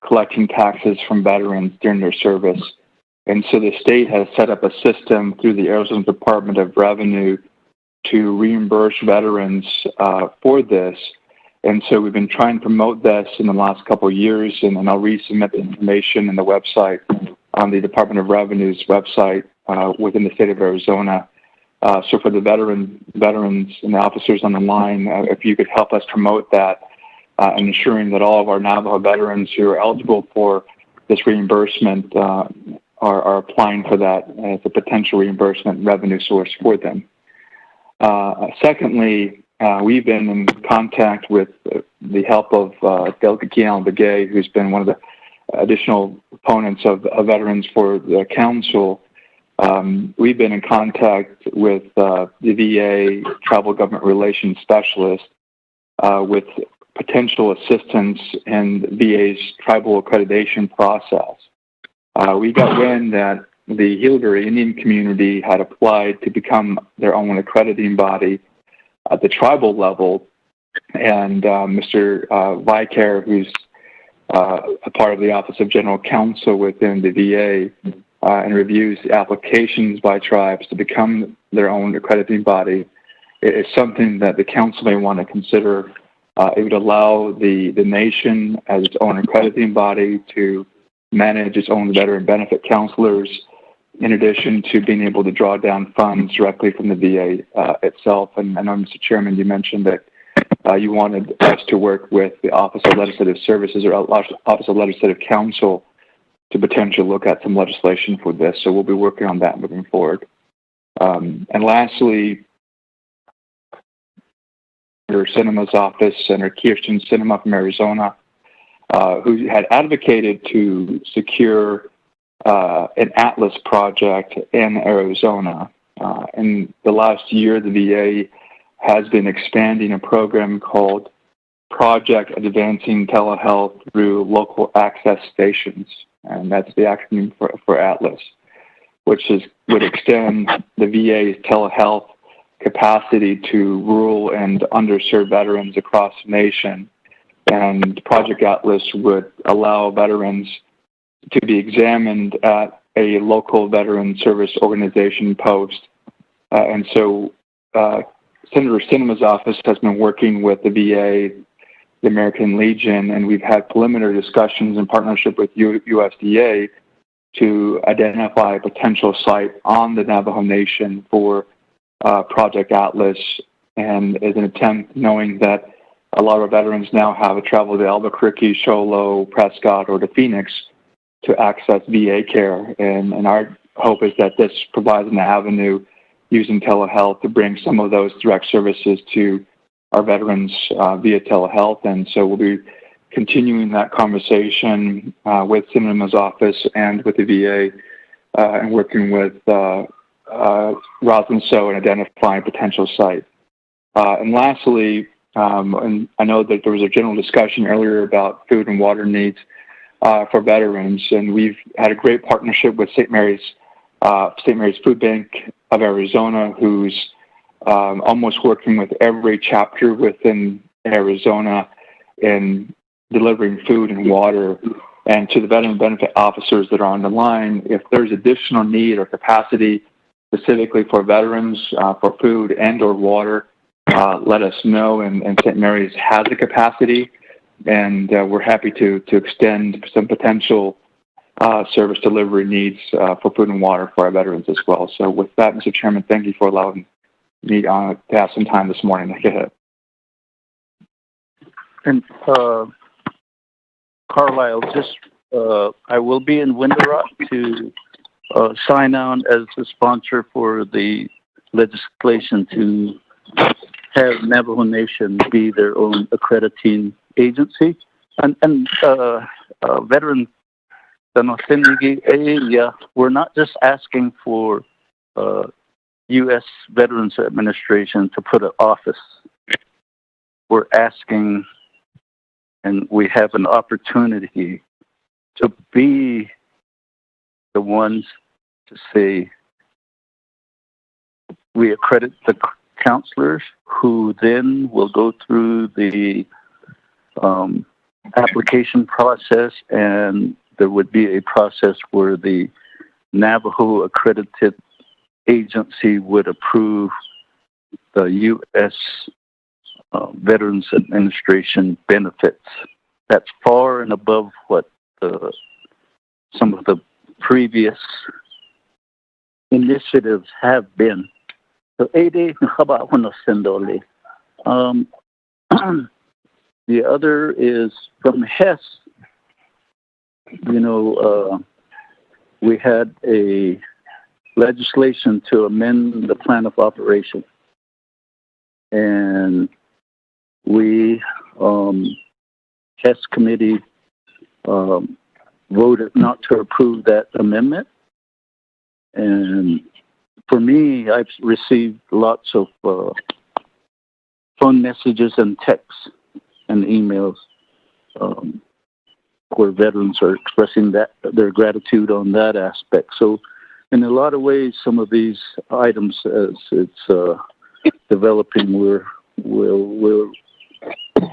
collecting taxes from veterans during their service, and so the state has set up a system through the Arizona Department of Revenue to reimburse veterans for this. And so we've been trying to promote this in the last couple of years, and I'll resubmit the information in the website on the Department of Revenue's website within the state of Arizona. So for the veterans and the officers on the line, if you could help us promote that, and ensuring that all of our Navajo veterans who are eligible for this reimbursement are applying for that as a potential reimbursement revenue source for them. Secondly, we've been in contact with the help of Delegate Begay, who's been one of the additional opponents of veterans for the council. We've been in contact with the VA Tribal Government Relations Specialist with potential assistance in VA's tribal accreditation process. We got wind that the Hillbury Indian community had applied to become their own accrediting body at the tribal level, and Mr. Vicar, who's a part of the Office of General Counsel within the VA, and reviews applications by tribes to become their own accrediting body, is something that the council may want to consider. It would allow the nation as its own accrediting body to manage its own veteran benefit counselors, in addition to being able to draw down funds directly from the VA itself. And I know, Mr. Chairman, you mentioned that you wanted us to work with the Office of Legislative Services or Office of Legislative Counsel to potentially look at some legislation for this. So we'll be working on that moving forward. And lastly, Senator Sinema's office, Senator Kirsten Sinema from Arizona, who had advocated to secure an Atlas project in Arizona. In the last year, the VA has been expanding a program called Project Advancing Telehealth Through Local Access Stations, and that's the acronym for Atlas, which would extend the VA's telehealth capacity to rural and underserved veterans across the nation. And Project Atlas would allow veterans to be examined at a local veteran service organization post And so Senator Sinema's office has been working with the VA, the American Legion, and we've had preliminary discussions in partnership with USDA to identify a potential site on the Navajo Nation for Project Atlas, and as an attempt, knowing that a lot of our veterans now have to travel to Albuquerque, Show Low, Prescott, or to Phoenix to access VA care. And our hope is that this provides an avenue using telehealth to bring some of those direct services to our veterans via telehealth. And so we'll be continuing that conversation with Sinema's office and with the VA and working with Roslyn So and identifying a potential site. And lastly, and I know that there was a general discussion earlier about food and water needs for veterans, and we've had a great partnership with St. Mary's Food Bank of Arizona, who's almost working with every chapter within Arizona in delivering food and water. And to the veteran benefit officers that are on the line, if there's additional need or capacity specifically for veterans for food and or water, let us know. And St. Mary's has the capacity, and we're happy to extend some potential service delivery needs for food and water for our veterans as well. So with that, Mr. Chairman, thank you for allowing me to have some time this morning. Go ahead. And Carlisle, I will be in Window Rock to sign on as the sponsor for the legislation to have Navajo Nation be their own accrediting agency. And veteran, we're not just asking for U.S. Veterans Administration to put an office. We're asking, and we have an opportunity to be the ones to say we accredit the counselors, who then will go through the application process, and there would be a process where the Navajo accredited agency would approve the U.S. Veterans Administration benefits. That's far and above what some of the previous initiatives have been. So, the other is from Hess. We had a legislation to amend the plan of operation, and we, Hess committee, voted not to approve that amendment. And for me, I've received lots of phone messages and texts and emails where veterans are expressing their gratitude on that aspect. So in a lot of ways, some of these items, as it's developing,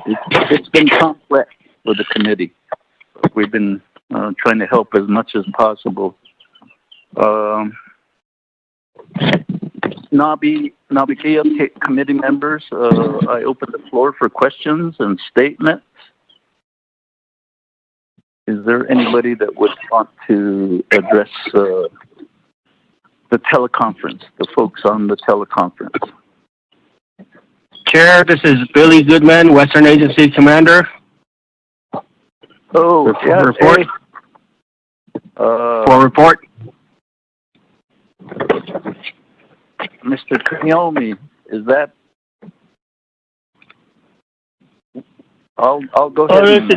it's been complex for the committee. We've been trying to help as much as possible. Naabik'iyati committee members, I open the floor for questions and statements. Is there anybody that would want to address the teleconference, the folks on the teleconference? Chair, this is Billy Goodman, Western Agency Commander. Oh, yeah. Report. Hey. For report. Mr. Kanyomi, is that? I'll go ahead.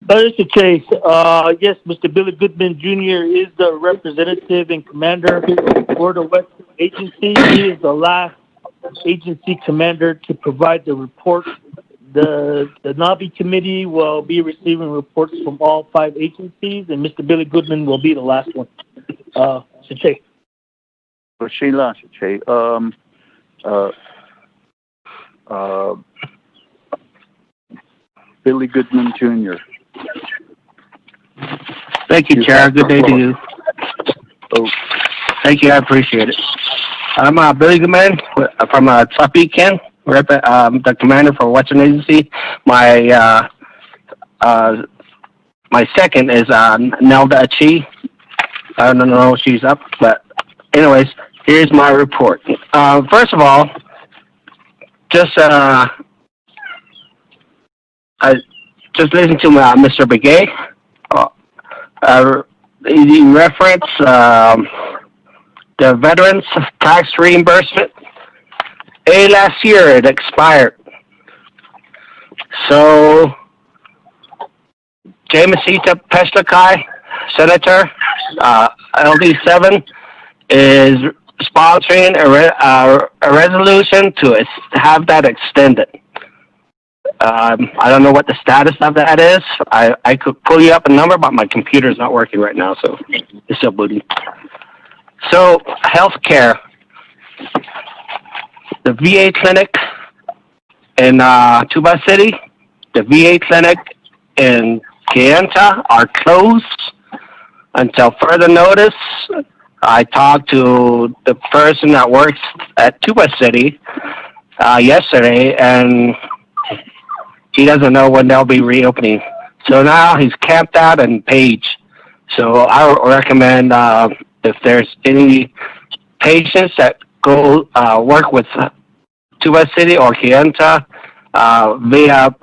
Mr. Chase, yes, Mr. Billy Goodman Jr. is the representative and commander for the Western Agency. He is the last agency commander to provide the report. The Nabi Committee will be receiving reports from all 5 agencies, and Mr. Billy Goodman will be the last one. Mr. Chase. Billy Goodman Jr. Thank you, Chair. Good day to you. Oh. Thank you. I appreciate it. I'm Billy Goodman from Naabik'iyati, the commander for Western Agency. My second is Naabik'iyati. I don't know if she's up, but anyways, here's my report. First of all, just I just listened to Mr. Begay. He referenced the veterans tax reimbursement. Last year it expired. So Jamasita Peslakai, Senator, LD7, is sponsoring a resolution to have that extended. I don't know what the status of that is. I could pull you up a number, but my computer's not working right now, so it's still booting. So, healthcare. The VA clinic in Tuba City, the VA clinic in Kayenta are closed until further notice. I talked to the person that works at Tuba City yesterday, and he doesn't know when they'll be reopening. So now he's camped out in Page. So I would recommend if there's any patients that go work with Tuba City or Kayenta via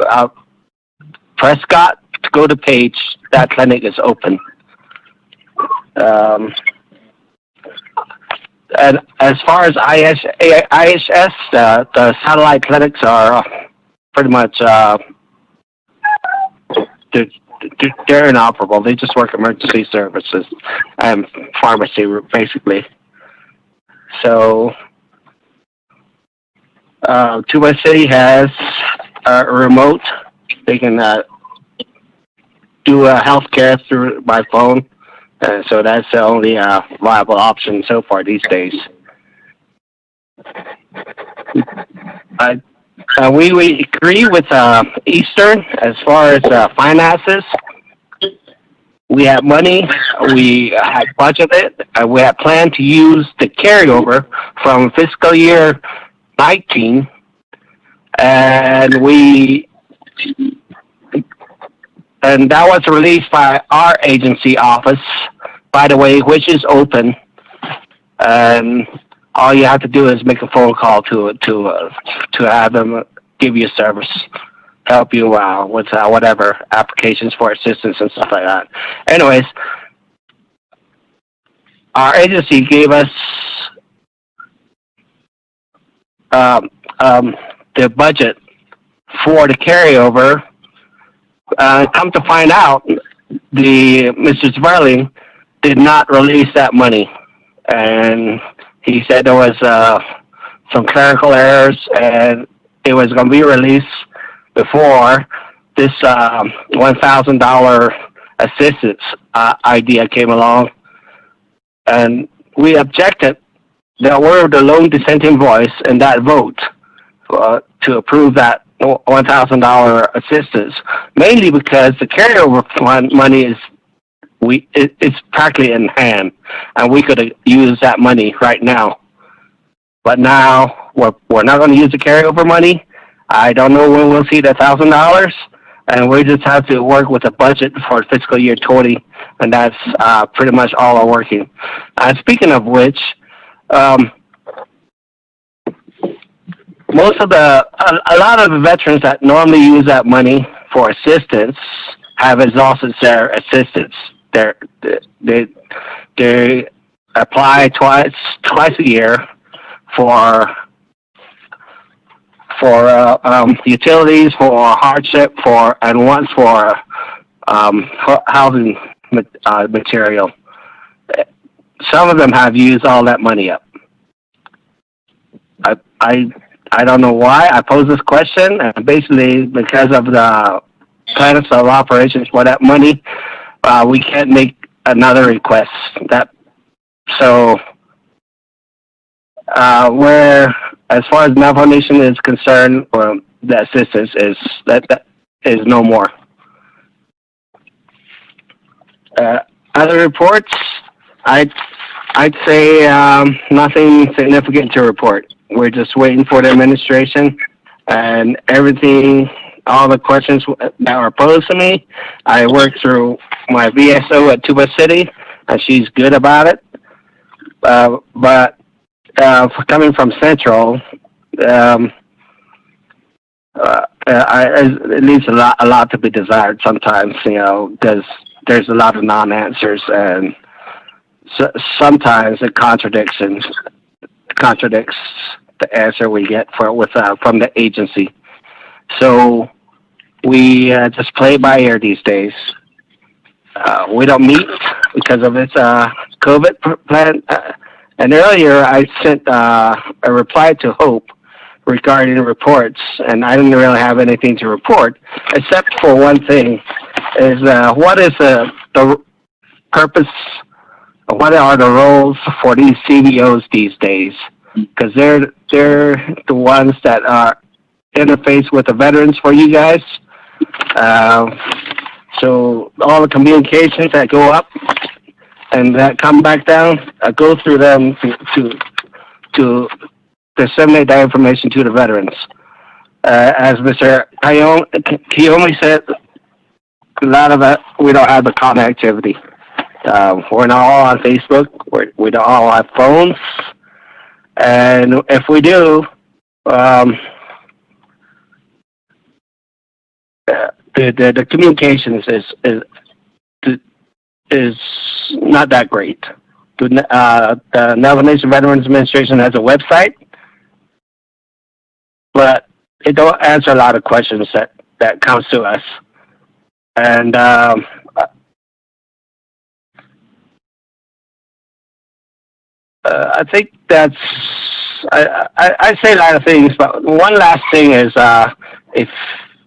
Prescott, to go to Page. That clinic is open. And as far as IHS, the satellite clinics are pretty much they're inoperable. They just work emergency services and pharmacy, basically. So Tuba City has a remote. They can do healthcare through by phone. So that's the only viable option so far these days. We agree with Eastern as far as finances. We have money. We had budgeted. We had planned to use the carryover from fiscal year 19, and that was released by our agency office, by the way, which is open. And all you have to do is make a phone call to have them give you service, help you with whatever applications for assistance and stuff like that. Anyways, our agency gave us the budget for the carryover. Come to find out, Mr. Sverling did not release that money, and he said there was some clerical errors, and it was going to be released before this $1,000 assistance idea came along, and we objected. There were the lone dissenting voice in that vote to approve that $1,000 assistance, mainly because the carryover fund money it's practically in hand, and we could use that money right now. But now we're not going to use the carryover money. I don't know when we'll see the $1,000, and we just have to work with a budget for fiscal year 20, and that's pretty much all we're working. Speaking of which, a lot of the veterans that normally use that money for assistance have exhausted their assistance. They apply twice a year for utilities, for hardship, and once for housing material. Some of them have used all that money up. I don't know why I pose this question, and basically because of the plans of operations for that money, we can't make another request. Where, as far as Navajo Nation is concerned, the assistance is no more. Other reports, I'd say nothing significant to report. We're just waiting for the administration and everything. All the questions that were posed to me, I worked through my VSO at Tuba City, and she's good about it. But coming from Central, it leaves a lot to be desired sometimes, because there's a lot of non-answers, and sometimes it contradicts the answer we get from the agency. So we just play by ear these days. We don't meet because of this COVID plan. And earlier I sent a reply to Hope regarding reports, and I didn't really have anything to report, except for one thing, is what is the purpose, what are the roles for these CBOs these days? Because they're the ones that are interface with the veterans for you guys. So all the communications that go up and that come back down, go through them to disseminate that information to the veterans. As Mr. Kiyomi said, a lot of it, we don't have the connectivity. We're not all on Facebook. We don't all have phones. And if we do, the communications is not that great. The Navajo Nation Veterans Administration has a website, but it don't answer a lot of questions that comes to us. And I think that's, I say a lot of things, but one last thing is, if,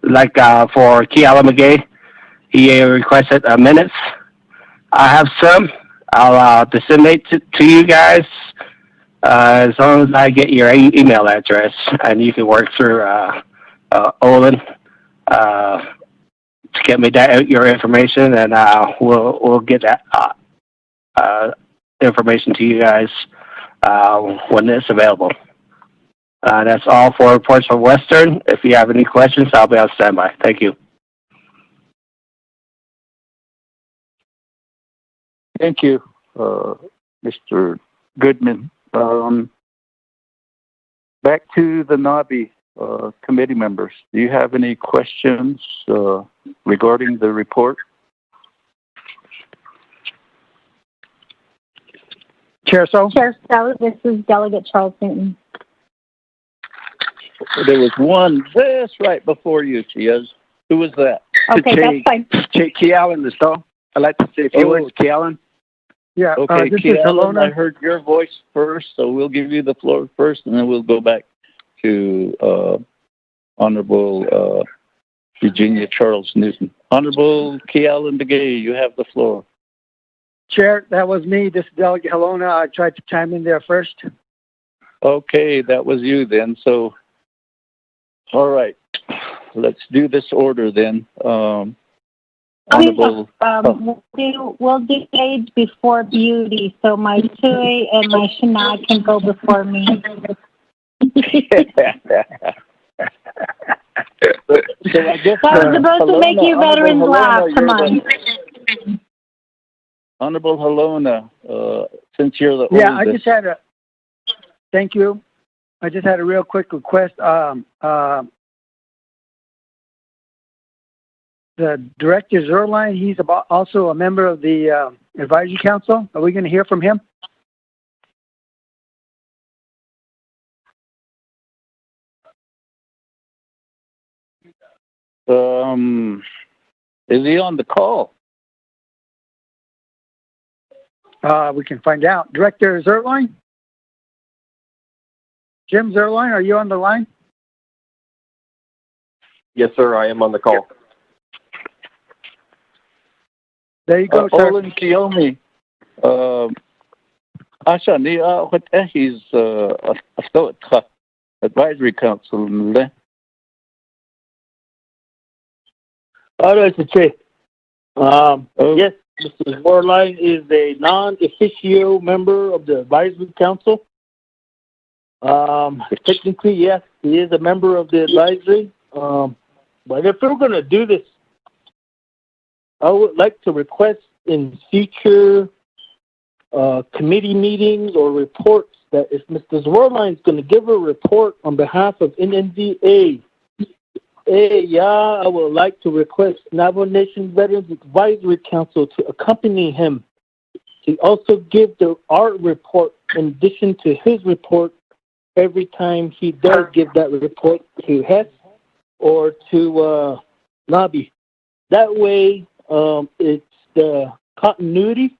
like, for Kealamagay, he requested minutes. I have some. I'll disseminate to you guys as long as I get your email address, and you can work through Olin to get me your information, and we'll get that information to you guys when it's available. That's all for reports from Western. If you have any questions, I'll be on standby. Thank you. Thank you, Mr. Goodman. Back to the NABI committee members. Do you have any questions regarding the report? Chair So? Chair So, this is Delegate Charles Newton. There was one just right before you, Chiaz. Who was that? Okay, that's fine. Kealan, is all. I'd like to say a few words, Kealan. Yeah, Okay, this Kealan, is Helona. I heard your voice first, so we'll give you the floor first, and then we'll go back to Honorable Virginia Charles Newton. Honorable Kealan Begay, you have the floor. Chair, that was me. This is Delegate Helona. I tried to chime in there first. Okay, that was you then. So, all right, let's do this order then. Honorable. We'll do age before beauty, so my Tui and my Shana can go before me. So I guess, that was supposed to make you veterans laugh. Come on. Honorable Helona, since you're the Yeah, oldest. I just had thank you. I just had a real quick request. The Director Zerline, he's also a member of the Advisory Council. Are we going to hear from him? Is he on the call? We can find out. Director Zerline? Jim Zerline, are you on the line? Yes, sir, I am on the call. There you go, sir. Olin Kiyomi. Asha ni what he's Advisory Council. All right, Che. Yes, Mr. Zwerlein is a non-officio member of the advisory council. Technically, yes, he is a member of the advisory. But if we're going to do this, I would like to request in future committee meetings or reports that if Mr. Zwerlein is going to give a report on behalf of NNVA, I would like to request Navajo Nation Veterans Advisory Council to accompany him to also give the art report in addition to his report every time he does give that report to Hess or to Nabi. That way, it's the continuity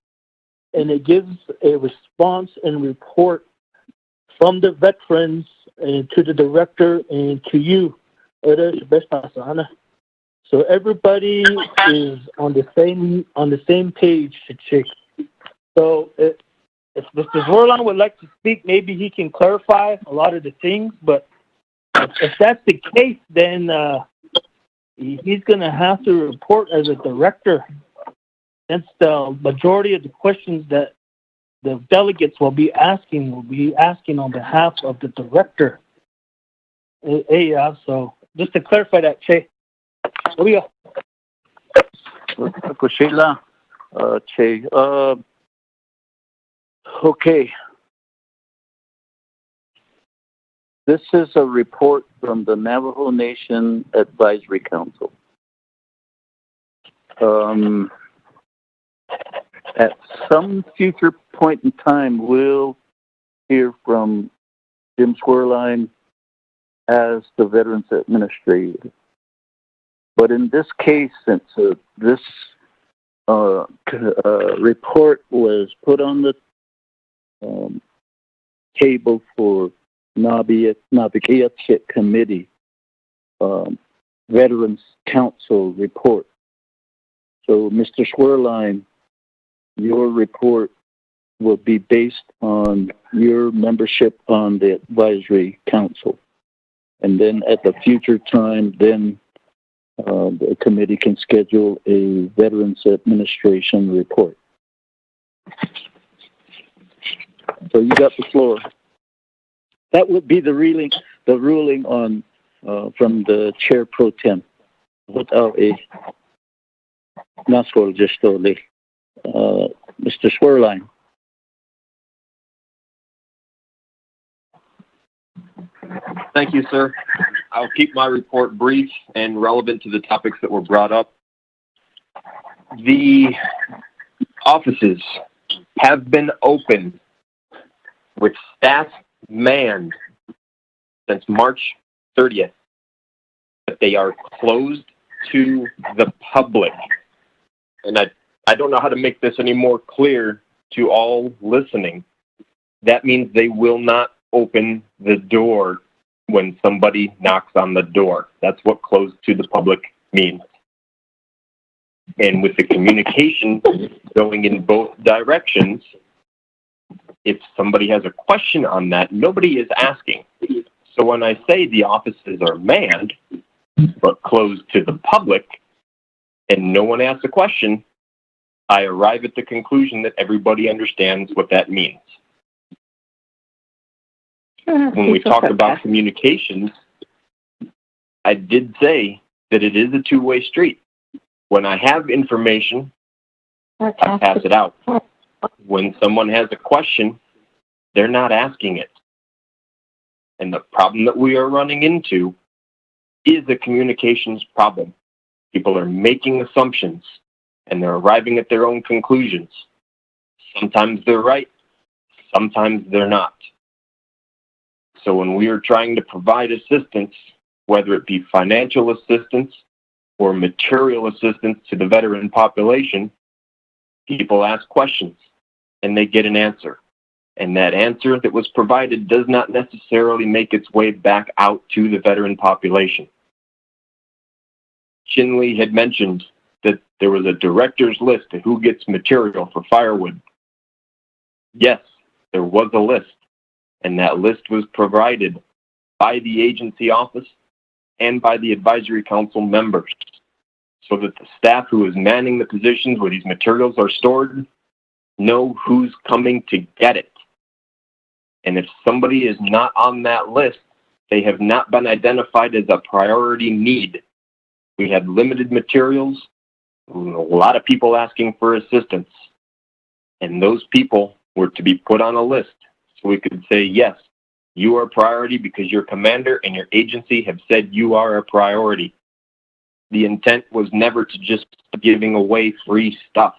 and it gives a response and report from the veterans and to the director and to you. So everybody is on the same page, Chick. So if Mr. Zwerlein would like to speak, maybe he can clarify a lot of the things. But if that's the case, then he's going to have to report as a director. Since the majority of the questions that the delegates will be asking on behalf of the director. So just to clarify that, Che. Here we go. Che. Okay. This is a report from the Navajo Nation Advisory Council. At some future point in time, we'll hear from Jim Zwerlein as the Veterans Administrator. But in this case, since this report was put on the table for Naabik'iyati Committee, Veterans Council report. So, Mr. Zwerlein, your report will be based on your membership on the advisory council. And then at a future time, then the committee can schedule a Veterans Administration report. So you got the floor. That would be the ruling on from the chair pro tem. Without a naskol gestole, Mr. Zwerlein. Thank you, sir. I'll keep my report brief and relevant to the topics that were brought up. The offices have been open with staff manned since March 30th, but they are closed to the public. And I don't know how to make this any more clear to all listening. That means they will not open the door when somebody knocks on the door. That's what closed to the public means. And with the communication going in both directions, if somebody has a question on that, nobody is asking. So when I say the offices are manned, but closed to the public, and no one asks a question, I arrive at the conclusion that everybody understands what that means. When we talk about communications, I did say that it is a two-way street. When I have information, I pass it out. When someone has a question, they're not asking it. And the problem that we are running into is a communications problem. People are making assumptions, and they're arriving at their own conclusions. Sometimes they're right, sometimes they're not. So when we are trying to provide assistance, whether it be financial assistance or material assistance to the veteran population, people ask questions and they get an answer. And that answer that was provided does not necessarily make its way back out to the veteran population. Chinley had mentioned that there was a director's list of who gets material for firewood. Yes, there was a list. And that list was provided by the agency office and by the advisory council members. so that the staff who is manning the positions where these materials are stored know who's coming to get it. And if somebody is not on that list, they have not been identified as a priority need. We had limited materials, a lot of people asking for assistance, and those people were to be put on a list so we could say, yes, you are a priority because your commander and your agency have said you are a priority. The intent was never to just giving away free stuff.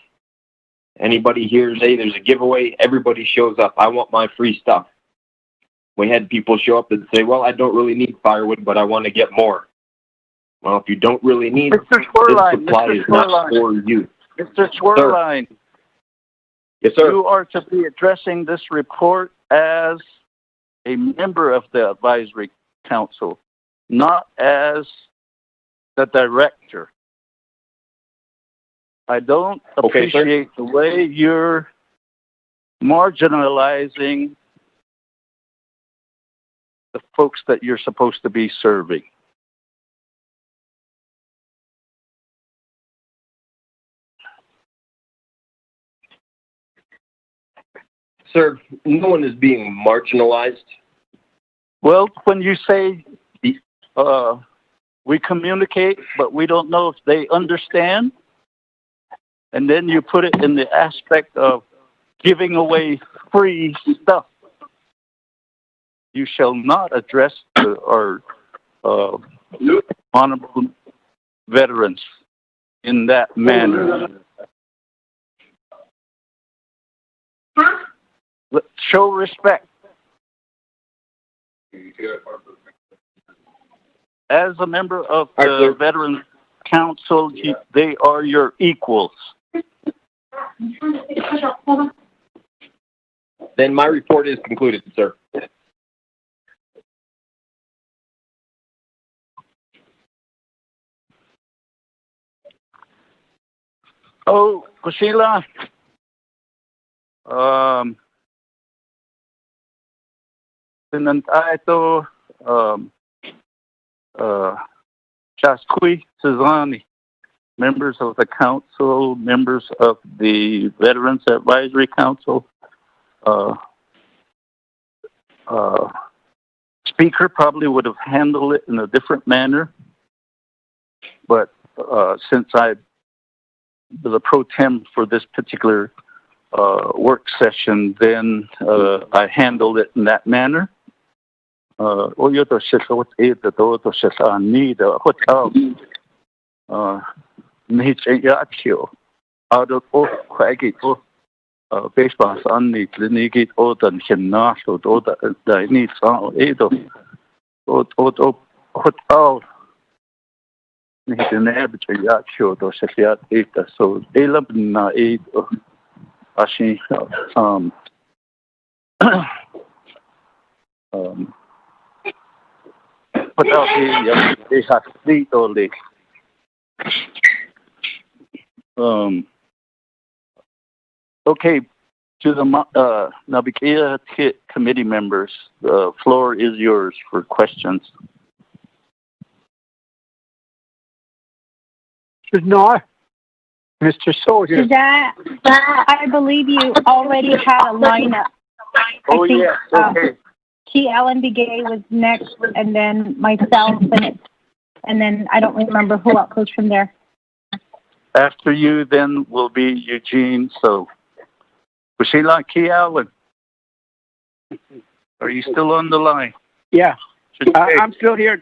Anybody here say there's a giveaway, everybody shows up, I want my free stuff. We had people show up and say, well, I don't really need firewood, but I want to get more. Well, if you don't really need it, this supply is not for you. Mr. Schwerlein. Yes, sir. You are to be addressing this report as a member of the advisory council, not as the director. I don't appreciate the way you're marginalizing the folks that you're supposed to be serving. Sir, no one is being marginalized. Well, when you say we communicate, but we don't know if they understand, and then you put it in the aspect of giving away free stuff, you shall not address our honorable veterans in that manner. Show respect. As a member of the Veterans Council, they are your equals. Then my report is concluded, sir. Oh, Kusila. Sinantaito Chaskui Suzani, members of the council, members of the Veterans Advisory Council. Speaker probably would have handled it in a different manner, but since I was a pro tem for this particular work session, then I handled it in that manner. Okay, to the Naabik'iyati committee members, the floor is yours for questions. No, Mr. Soldier. That I believe you already had a lineup. Oh, yes, okay. T. Ellen Begay was next, and then myself, and then I don't remember who else was from there. After you, then, will be Eugene. So, Sheila T. Allen, are you still on the line? Yeah, I'm still here.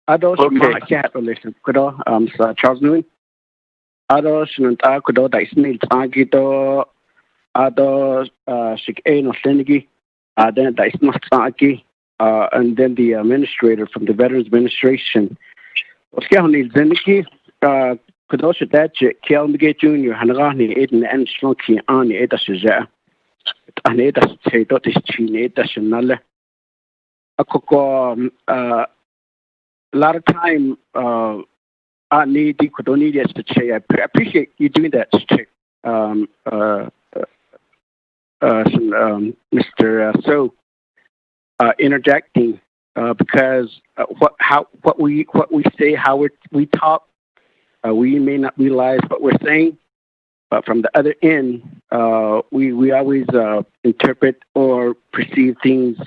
Ados ma cat relation kudo Charles Nguyen. Ados nanta kudo da Ismail Tagito. Ados Shik no Senegi. Then da Ismail Tagi. And then the administrator from the Veterans Administration. Oskehoni Zeniki. Kudo Shadache Kel Mige Junior Hanrani Eden and Slonki Ani Eda Suza. Aneda say dot is Chine Dationale. Akoko a lot of time, I need the Kodoni to say. I appreciate you doing that, Mr. Interjecting because what we say, how we talk We may not realize what we're saying, but from the other end, we always interpret or perceive things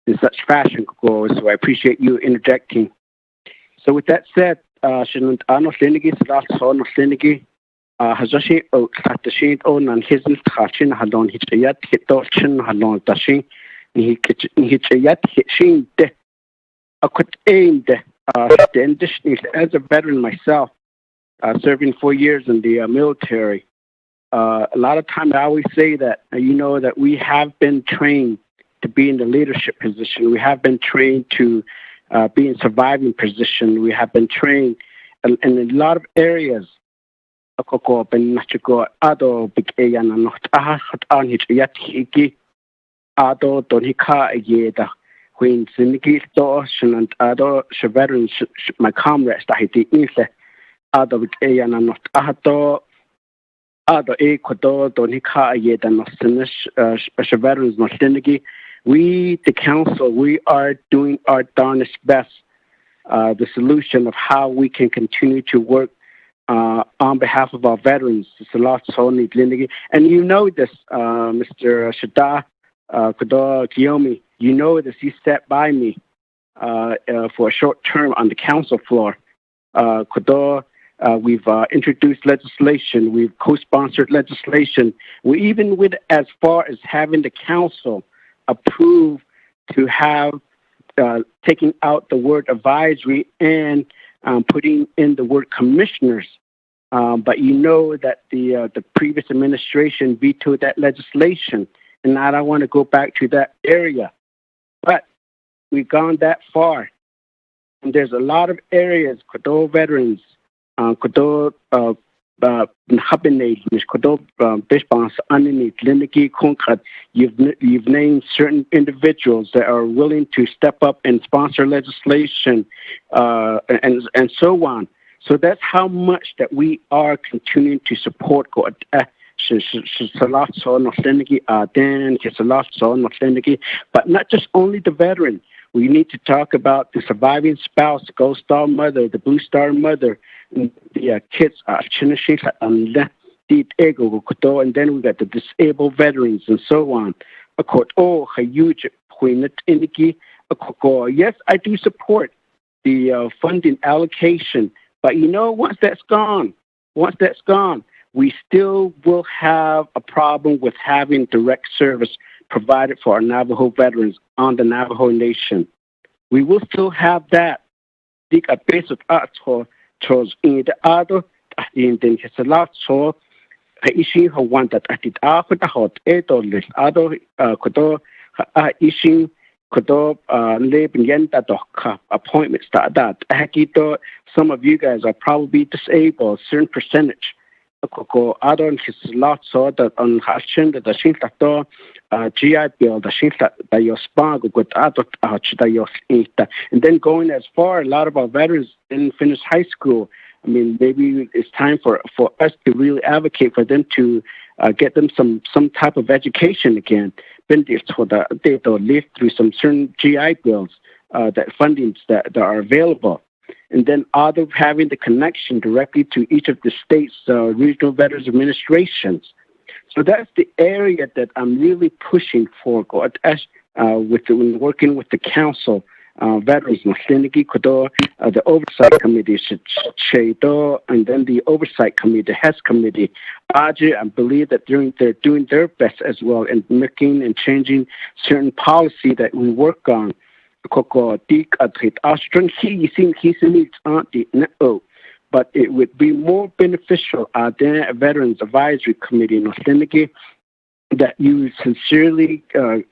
in such fashion. So I appreciate you interjecting. So with that said, Shinant Ano Slinigi, Sadat Son Slinigi, Hazashi O Satashin O Nan Hizn Tashin Hadon Hitayat Hitochin Hadon Tashin Hitayat Hishin De Akut Aim De as a veteran myself, serving 4 years in the military. A lot of times I always say that, that we have been trained to be in the leadership position. We have been trained to be in surviving position. We have been trained in a lot of areas. When Siniki Dawson and other veterans, my comrades, other not other Ecuador, Donika, Yedan, veterans, Nostinigi. We, the council, we are doing our darnest best. The solution of how we can continue to work on behalf of our veterans. It's a lot so neat, and you know this, Mr. Shada Kodor Kiyomi. You know this. You sat by me for a short term on the council floor. Kodor. We've introduced legislation. We've co-sponsored legislation. We even went as far as having the council approve to have taking out the word advisory and putting in the word commissioners. But you know that the previous administration vetoed that legislation, and I don't want to go back to that area. But we've gone that far, and there's a lot of areas, Kodo veterans, Kodo you've named certain individuals that are willing to step up and sponsor legislation, and so on. So that's how much that we are continuing to support. But not just only the veteran. We need to talk about the surviving spouse, the Gold Star mother, the Blue Star mother, the kids, and then we got the disabled veterans and so on. Yes, I do support the funding allocation, but once that's gone, we still will have a problem with having direct service provided for our Navajo veterans on the Navajo Nation. We will still have that. In the other, in the lot so issue who want that at it after the hot other issue appointments that some of you guys are probably disabled, certain percentage. Other his lot so that on Hashin the Shin GI Bill, the Shin that your spark with other and then going as far, a lot of our veterans didn't finish high school. I mean, maybe it's time for us to really advocate for them to get them some type of education again. Then they live through some certain GI bills, that fundings that are available. And then other having the connection directly to each of the states' regional veterans administrations. So that's the area that I'm really pushing for, when working with the council, veterans, the oversight committee, and then the oversight committee, the HES committee. I believe that they're doing their best as well in making and changing certain policy that we work on. But it would be more beneficial than a Veterans Advisory Committee that you sincerely, in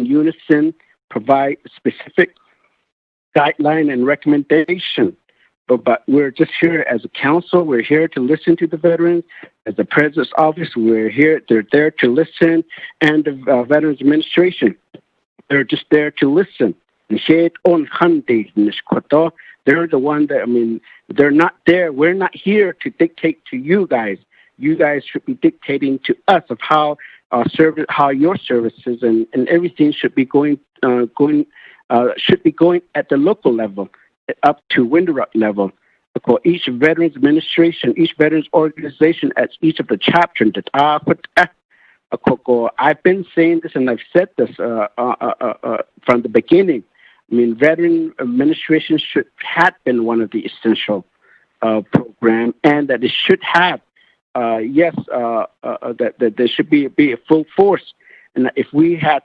unison, provide specific guideline and recommendation. But we're just here as a council. We're here to listen to the veterans. As the President's office, they're there to listen. And the Veterans Administration, they're just there to listen. They're the one that, they're not there. We're not here to dictate to you guys. You guys should be dictating to us of how our service, how your services and everything should be going at the local level, up to Winderup level. For each veterans administration, each veterans organization, at each of the chapters that I've been saying this and I've said this from the beginning. I mean, veteran administration should have been one of the essential program, and that it should have, that there should be a full force. And if we had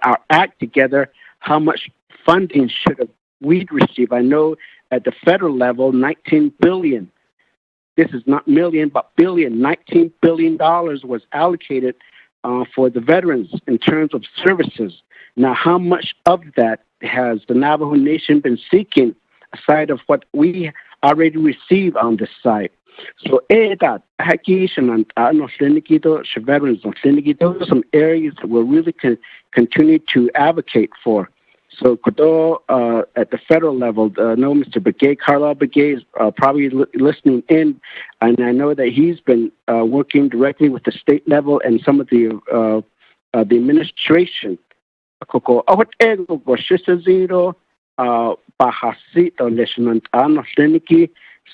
our act together, how much funding should have we receive? I know at the federal level, $19 billion. This is not million, but billion. $19 billion was allocated for the veterans in terms of services. Now, how much of that has the Navajo Nation been seeking aside of what we already receive on this side? So, those are some areas that we'll really continue to advocate for. So, at the federal level, I know Mr. Begay, Carlisle Begay, is probably listening in, and I know that he's been working directly with the state level and some of the administration.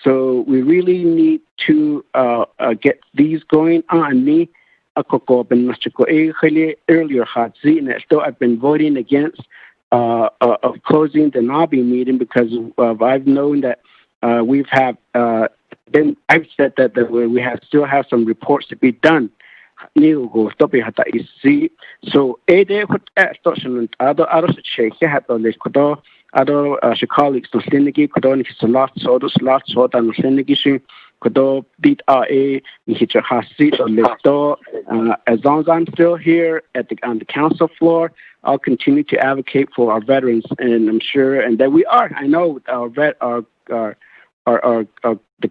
So we really need to get these going on. Earlier, I've been voting against of closing the Nabi meeting because I've known that I've said that we still have some reports to be done. So other colleagues to Slinigi, Kodonic Salat, Sodos, Lot, Sot, and Slinigi, Kodo, Beat RA, Nihicha Hasit, or Lifto. As long as I'm still here on the council floor, I'll continue to advocate for our veterans, and I'm sure, and that we are. I know the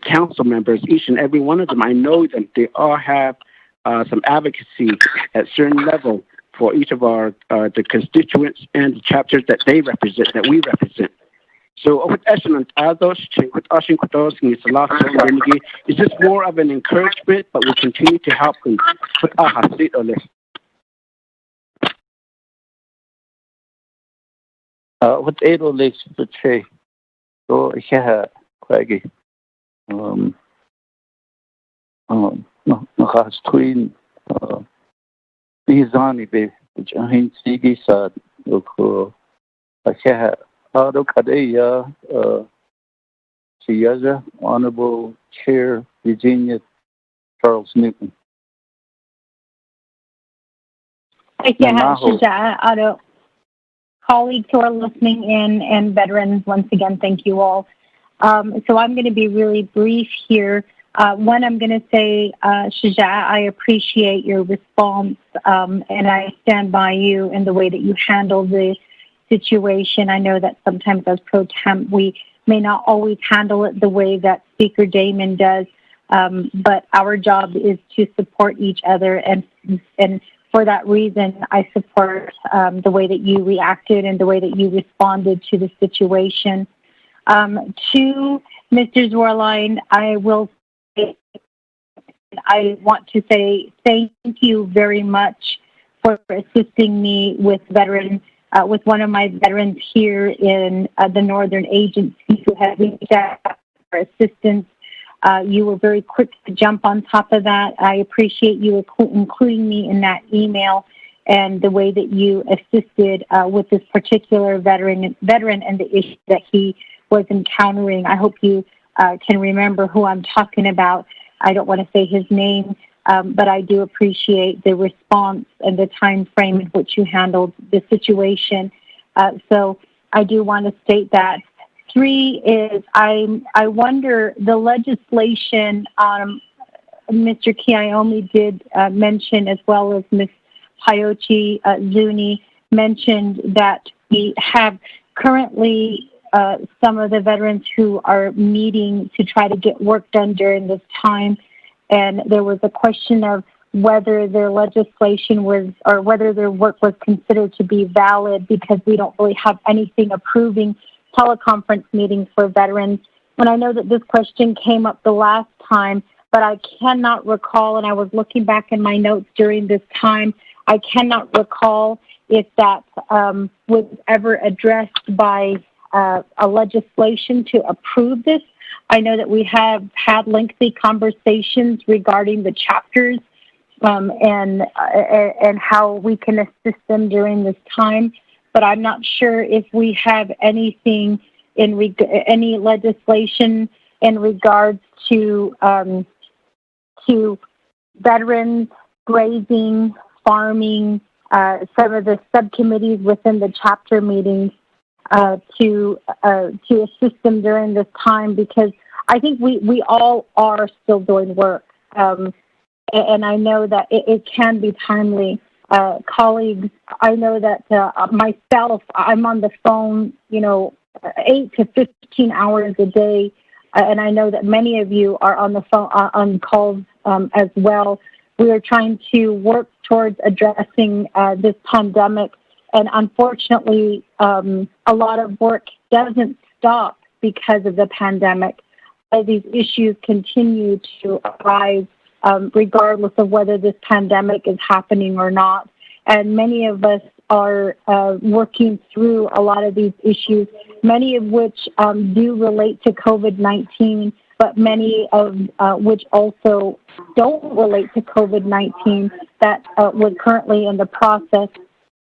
council members, each and every one of them, I know that they all have some advocacy at certain level for each of the constituents and the chapters that they represent, that we represent. So it's just more of an encouragement, but we continue to help them. What Edo Lakes to say, so yeah, Craigie. No, has twin. Bizani be which I see sad. Look, I have Kadeya, Chiaza, Honorable Chair Virginia Charles Newton. Thank you, Shuja. Colleagues who are listening in and veterans, once again, thank you all. So I'm going to be really brief here. One, I'm going to say, Shuja, I appreciate your response, and I stand by you in the way that you handle the situation. I know that sometimes as pro temp, we may not always handle it the way that Speaker Damon does, but our job is to support each other, and for that reason, I support the way that you reacted and the way that you responded to the situation. To Mr. Zwerlein, I want to say thank you very much for assisting me with with one of my veterans here in the Northern Agency who has reached out for assistance. You were very quick to jump on top of that. I appreciate you including me in that email and the way that you assisted with this particular veteran and the issue that he was encountering. I hope you can remember who I'm talking about. I don't want to say his name, but I do appreciate the response and the time frame in which you handled the situation. So I do want to state that. 3 is I wonder the legislation. Mr. Kiyomi did mention, as well as Ms. Hayochi Zuni mentioned, that we have currently some of the veterans who are meeting to try to get work done during this time. And there was a question of whether their legislation was, or whether their work was considered to be valid, because we don't really have anything approving teleconference meetings for veterans. And I know that this question came up the last time, but I cannot recall, and I was looking back in my notes during this time, I cannot recall if that was ever addressed by a legislation to approve this. I know that we have had lengthy conversations regarding the chapters and how we can assist them during this time, but I'm not sure if we have anything any legislation in regards to veterans, grazing, farming, some of the subcommittees within the chapter meetings to assist them during this time, because I think we all are still doing work. And I know that it can be timely. Colleagues, I know that myself, I'm on the phone, 8 to 15 hours a day. And I know that many of you are on the phone, on calls as well. We are trying to work towards addressing this pandemic. And unfortunately, a lot of work doesn't stop because of the pandemic. These issues continue to arise regardless of whether this pandemic is happening or not. And many of us are working through a lot of these issues, many of which do relate to COVID-19, but many of which also don't relate to COVID-19 that we're currently in the process.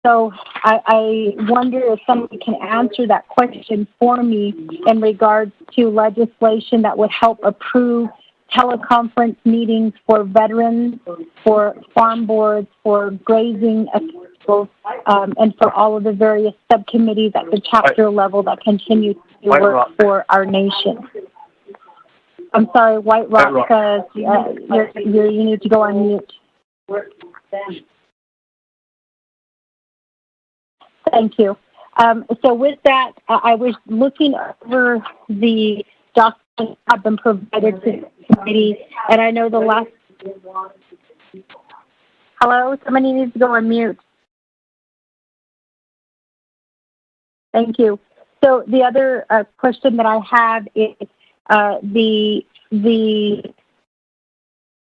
So I wonder if somebody can answer that question for me in regards to legislation that would help approve teleconference meetings for veterans, for farm boards, for grazing officials, and for all of the various subcommittees at the chapter level that continue to work for our nation. I'm sorry, White Rock, you need to go on mute. Thank you. So with that, I was looking over the documents that have been provided to the committee, and I know the last... Hello? Somebody needs to go on mute. Thank you. So the other question that I have is the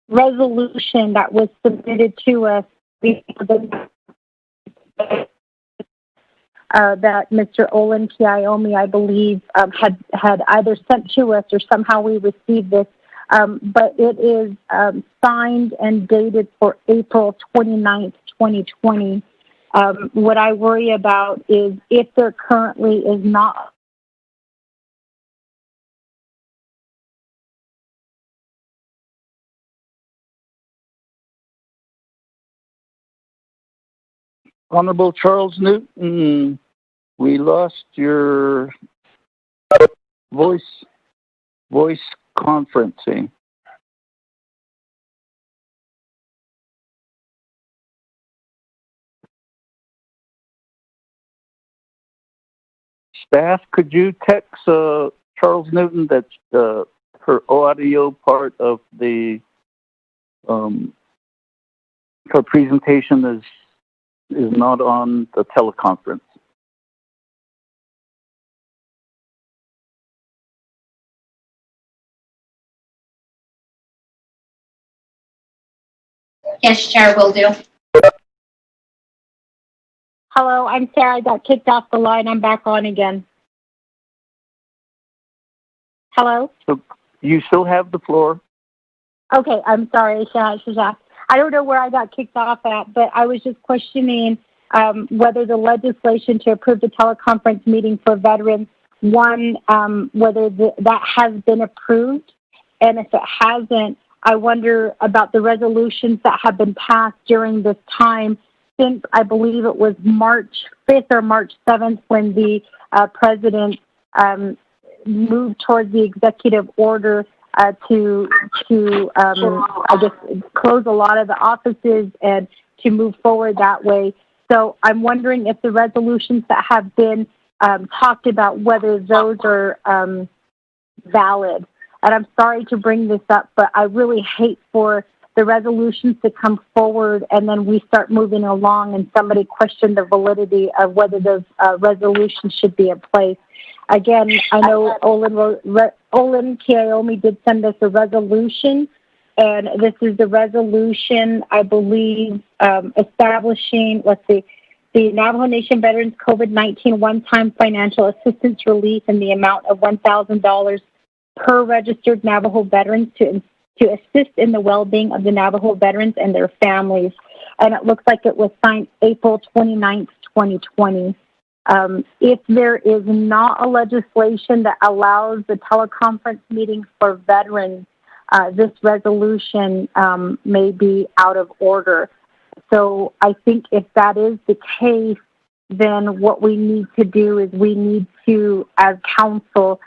resolution that was submitted to us that Mr. Olin Kiyomi, I believe, had either sent to us or somehow we received this, but it is signed and dated for April 29th, 2020. What I worry about is if there currently is not Honorable Charles Newton, we lost your voice conferencing. Staff, could you text Charles Newton that her audio part of the her presentation is not on the teleconference? Yes, Chair, will do. Hello, I'm Sarah. I got kicked off the line. I'm back on again. Hello? So you still have the floor. Okay, I'm sorry, Shazak. I don't know where I got kicked off at, but I was just questioning whether the legislation to approve the teleconference meeting for veterans, whether that has been approved, and if it hasn't, I wonder about the resolutions that have been passed during this time since I believe it was March 5th or March 7th when the president moved towards the executive order to I guess, close a lot of the offices and to move forward that way. So I'm wondering if the resolutions that have been talked about, whether those are valid. And I'm sorry to bring this up, but I really hate for the resolutions to come forward and then we start moving along and somebody question the validity of whether those resolutions should be in place. Again, I know Olin Kiyomi did send us a resolution, and this is the resolution, I believe, establishing, the Navajo Nation Veterans COVID-19 one-time financial assistance relief in the amount of $1,000 per registered Navajo veterans to assist in the well-being of the Navajo veterans and their families. And it looks like it was signed April 29th, 2020. If there is not a legislation that allows the teleconference meeting for veterans, this resolution may be out of order. So I think if that is the case, then what we need to do is we need to, as council,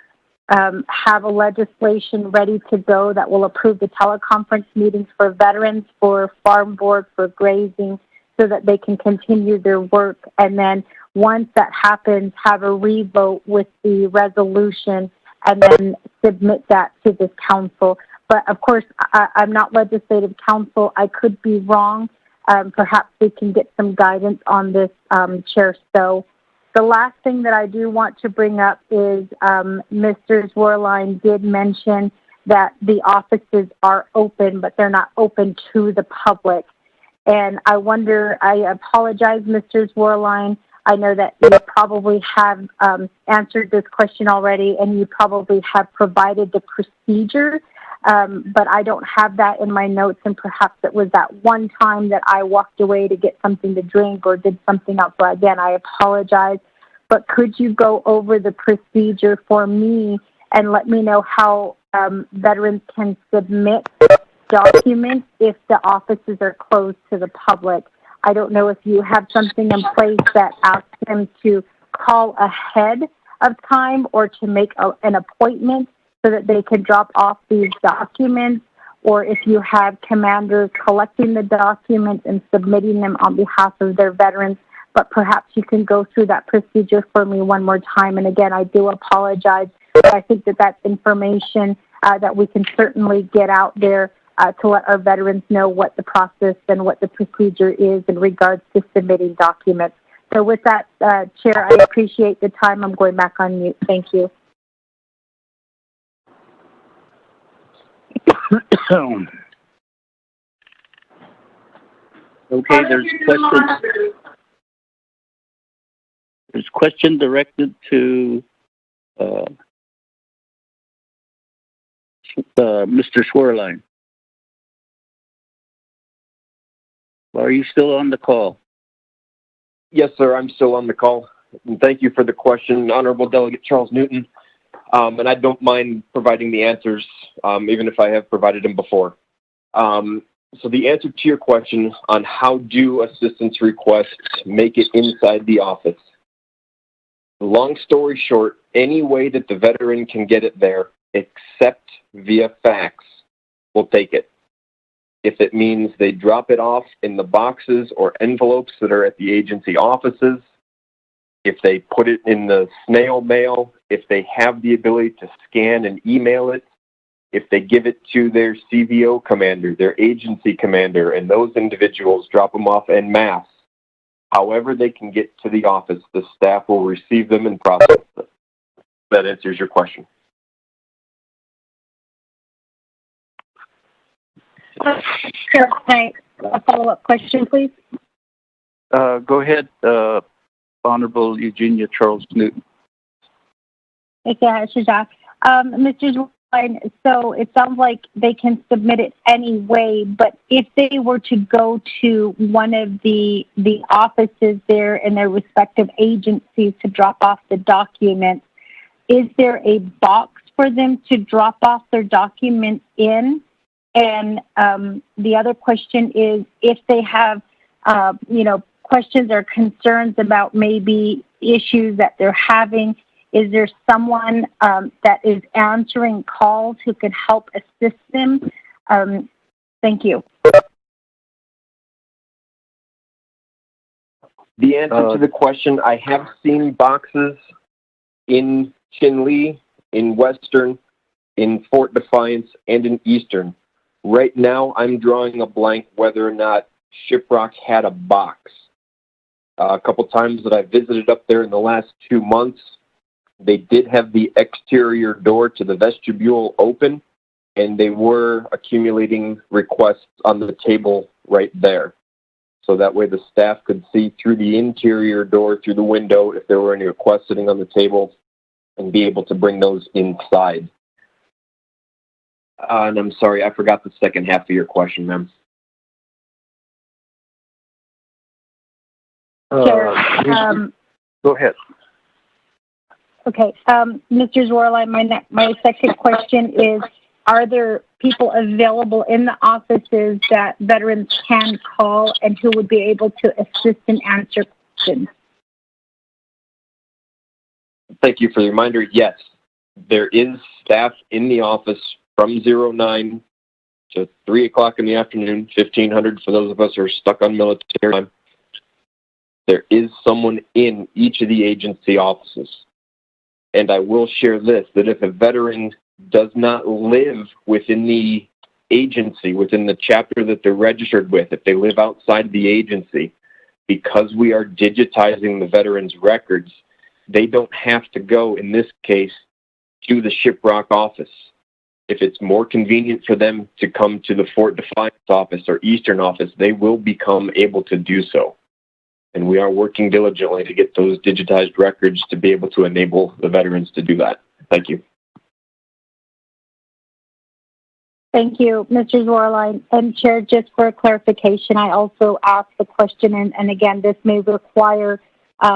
have a legislation ready to go that will approve the teleconference meetings for veterans, for farm board, for grazing, so that they can continue their work. And then once that happens, have a revote with the resolution and then submit that to this council. But of course, I'm not legislative counsel. I could be wrong. Perhaps we can get some guidance on this, Chair Stowe. The last thing that I do want to bring up is Mr. Zwerlein did mention that the offices are open, but they're not open to the public. And I wonder, I apologize, Mr. Zwerlein. I know that you probably have answered this question already, and you probably have provided the procedure, but I don't have that in my notes, and perhaps it was that one time that I walked away to get something to drink or did something else. So again, I apologize, but could you go over the procedure for me and let me know how veterans can submit documents if the offices are closed to the public? I don't know if you have something in place that asks them to call ahead of time or to make an appointment so that they can drop off these documents, or if you have commanders collecting the documents and submitting them on behalf of their veterans. But perhaps you can go through that procedure for me one more time. And again, I do apologize, but I think that that's information that we can certainly get out there to let our veterans know what the process and what the procedure is in regards to submitting documents. So with that, Chair, I appreciate the time. I'm going back on mute. Thank you. Okay, there's question directed to Mr. Zwerlein. Are you still on the call? Yes, sir, I'm still on the call. And thank you for the question, Honorable Delegate Charles Newton. And I don't mind providing the answers, even if I have provided them before. So the answer to your question on how do assistance requests make it inside the office. Long story short, any way that the veteran can get it there, except via fax, we'll take it. If it means they drop it off in the boxes or envelopes that are at the agency offices, if they put it in the snail mail, if they have the ability to scan and email it, if they give it to their CVO commander, their agency commander, and those individuals drop them off en masse, however they can get to the office, the staff will receive them and process them. That answers your question. Sure. Thanks. A follow-up question, please. Go ahead, Honorable Eugenia Charles Newton. Okay, Mr. Zwerlein, so it sounds like they can submit it anyway, but if they were to go to one of the offices there in their respective agencies to drop off the documents, is there a box for them to drop off their documents in? And the other question is, if they have, questions or concerns about maybe issues that they're having, is there someone that is answering calls who could help assist them? Thank you. The answer to the question, I have seen boxes in Chinle, in Western, in Fort Defiance, and in Eastern. Right now, I'm drawing a blank whether or not Shiprock had a box. A couple times that I visited up there in the last 2 months, they did have the exterior door to the vestibule open, and they were accumulating requests on the table right there. so that way the staff could see through the interior door, through the window, if there were any requests sitting on the table, and be able to bring those inside. And I'm sorry, I forgot the second half of your question, ma'am. Sure. Go ahead. Okay, Mr. Zwerlein, my second question is, are there people available in the offices that veterans can call and who would be able to assist and answer questions? Thank you for the reminder. Yes, there is staff in the office from 09 to 3 o'clock in the afternoon, 1500 for those of us who are stuck on military time. There is someone in each of the agency offices. And I will share this, that if a veteran does not live within the agency, within the chapter that they're registered with, if they live outside the agency, because we are digitizing the veterans' records, they don't have to go, in this case, to the Shiprock office. If it's more convenient for them to come to the Fort Defiance office or Eastern office, they will become able to do so. And we are working diligently to get those digitized records to be able to enable the veterans to do that. Thank you. Thank you, Mr. Zwerlein. And Chair, just for clarification, I also asked the question, and again, this may require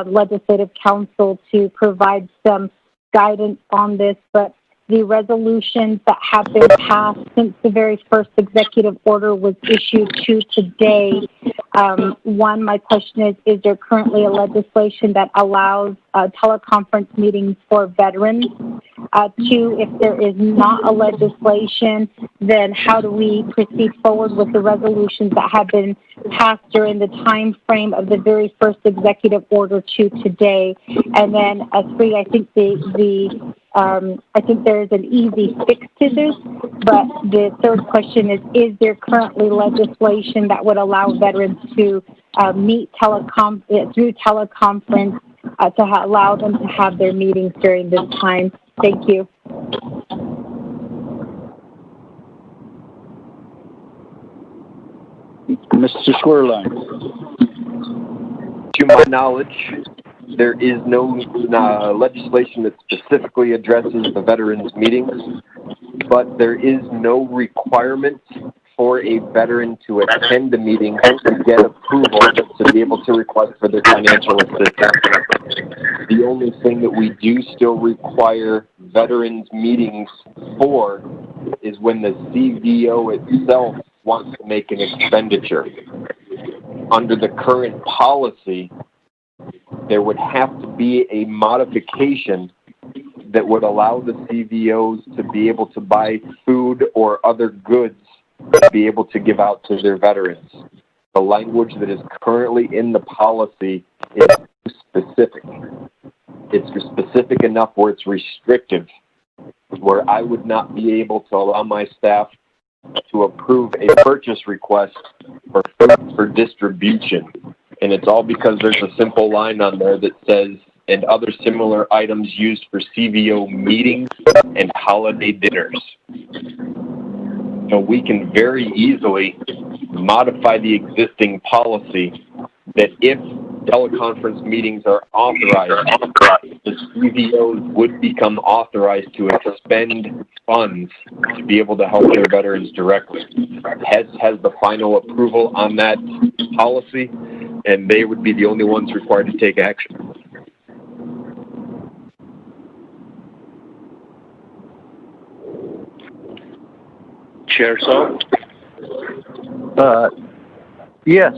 Legislative Council to provide some guidance on this, but the resolutions that have been passed since the very first executive order was issued to today. One, my question is there currently a legislation that allows teleconference meetings for veterans? Two, if there is not a legislation, then how do we proceed forward with the resolutions that have been passed during the time frame of the very first executive order to today? And then, three, I think I think there's an easy fix to this, but the third question is there currently legislation that would allow veterans to meet through teleconference to allow them to have their meetings during this time? Thank you. Mr. Zwerlein. To my knowledge, there is no legislation that specifically addresses the veterans' meetings, but there is no requirement for a veteran to attend the meeting to get approval to be able to request for their financial assistance. The only thing that we do still require veterans' meetings for is when the CVO itself wants to make an expenditure. Under the current policy, there would have to be a modification that would allow the CVOs to be able to buy food or other goods to be able to give out to their veterans. The language that is currently in the policy is specific. It's specific enough where it's restrictive, where I would not be able to allow my staff to approve a purchase request for food for distribution. And it's all because there's a simple line on there that says, and other similar items used for CVO meetings and holiday dinners. So we can very easily modify the existing policy that if teleconference meetings are authorized, the CVOs would become authorized to expend funds to be able to help their veterans directly. HES has the final approval on that policy, and they would be the only ones required to take action. Chair So? Yes.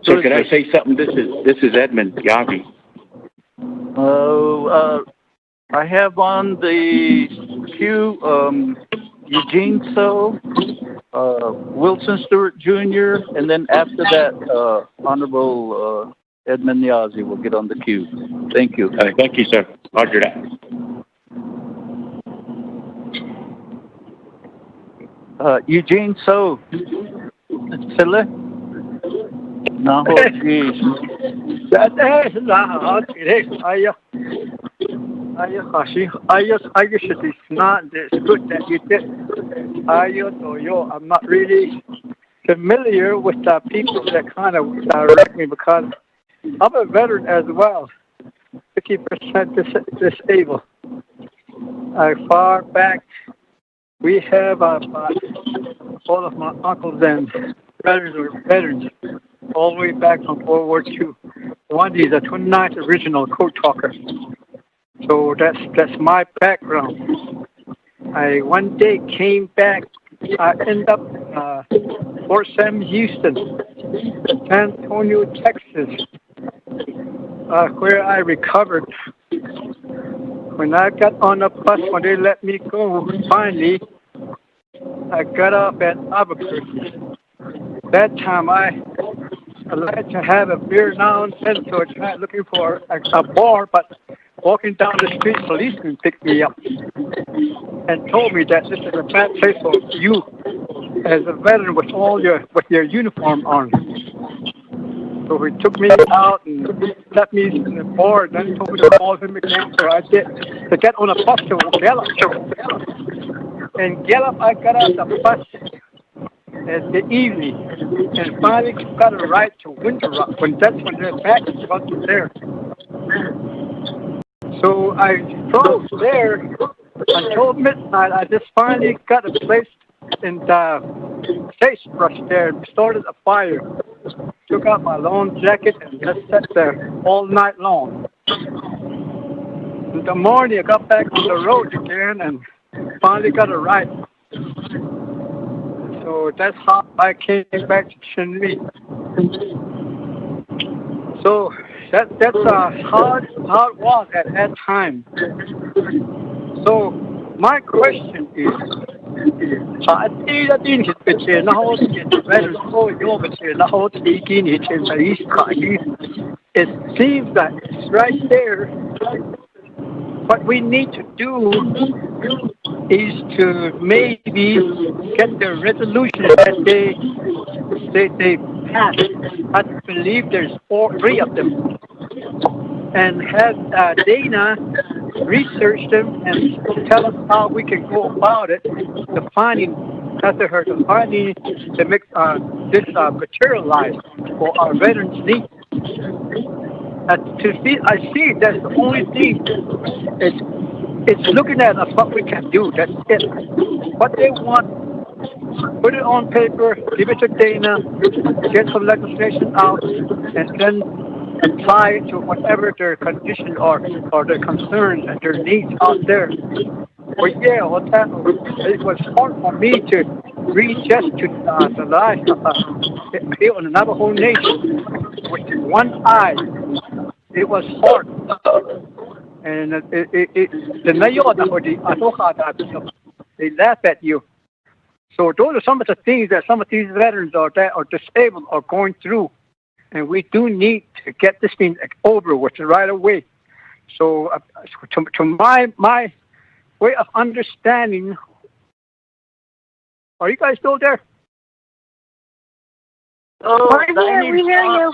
So can I say something? This is Edmund Yavi. I have on the queue Eugene So, Wilson Stewart Jr., and then after that, Honorable Edmund Yazi will get on the queue. Thank you. Thank you, sir. Roger that. Eugene So, Sille? No, geez. That is not. It is. I guess it's not. It's good that you did. I'm not really familiar with the people that kind of direct me because I'm a veteran as well, 50% disabled. Far back, we have all of my uncles and brothers were veterans, all the way back from World War II. One is a 29th original code talker. So that's my background. I one day came back. I ended up Fort Sam Houston, San Antonio, Texas, where I recovered. When I got on the bus, when they let me go, finally, I got off at Albuquerque. That time I like to have a beer now and then, so I tried looking for a bar, but walking down the street, policeman picked me up and told me that this is a bad place for you as a veteran with your uniform on. So he took me out and left me in the bar, and then told me to call him again. So I did to get on a bus to Gallup. And Gallup, I got out the bus in the evening and finally got a ride to Winter Rock. When the package wasn't there. So I drove there until midnight. I just finally got a place in the sagebrush there and started a fire. Took out my long jacket and just sat there all night long. In the morning, I got back on the road again and finally got a ride. So that's how I came back to Chinle. So that's how it was at that time. So my question is, it seems that it's right there. What we need to do is to maybe get the resolution that they passed. I believe there's three of them, and have Dana research them and tell us how we can go about it. The finding, after her, the finding to make this materialize for our veterans' needs. I see that's the only thing. It's looking at us what we can do. That's it. What they want, put it on paper, give it to Dana, get some legislation out, and then apply it to whatever their condition or their concerns and their needs out there. But yeah, it was hard for me to reach just to the life here on the Navajo Nation with one eye. It was hard. And they laugh at you. So those are some of the things that some of these veterans that are disabled are going through. And we do need to get this thing over with right away. So to my way of understanding, are you guys still there? We're here, we hear you.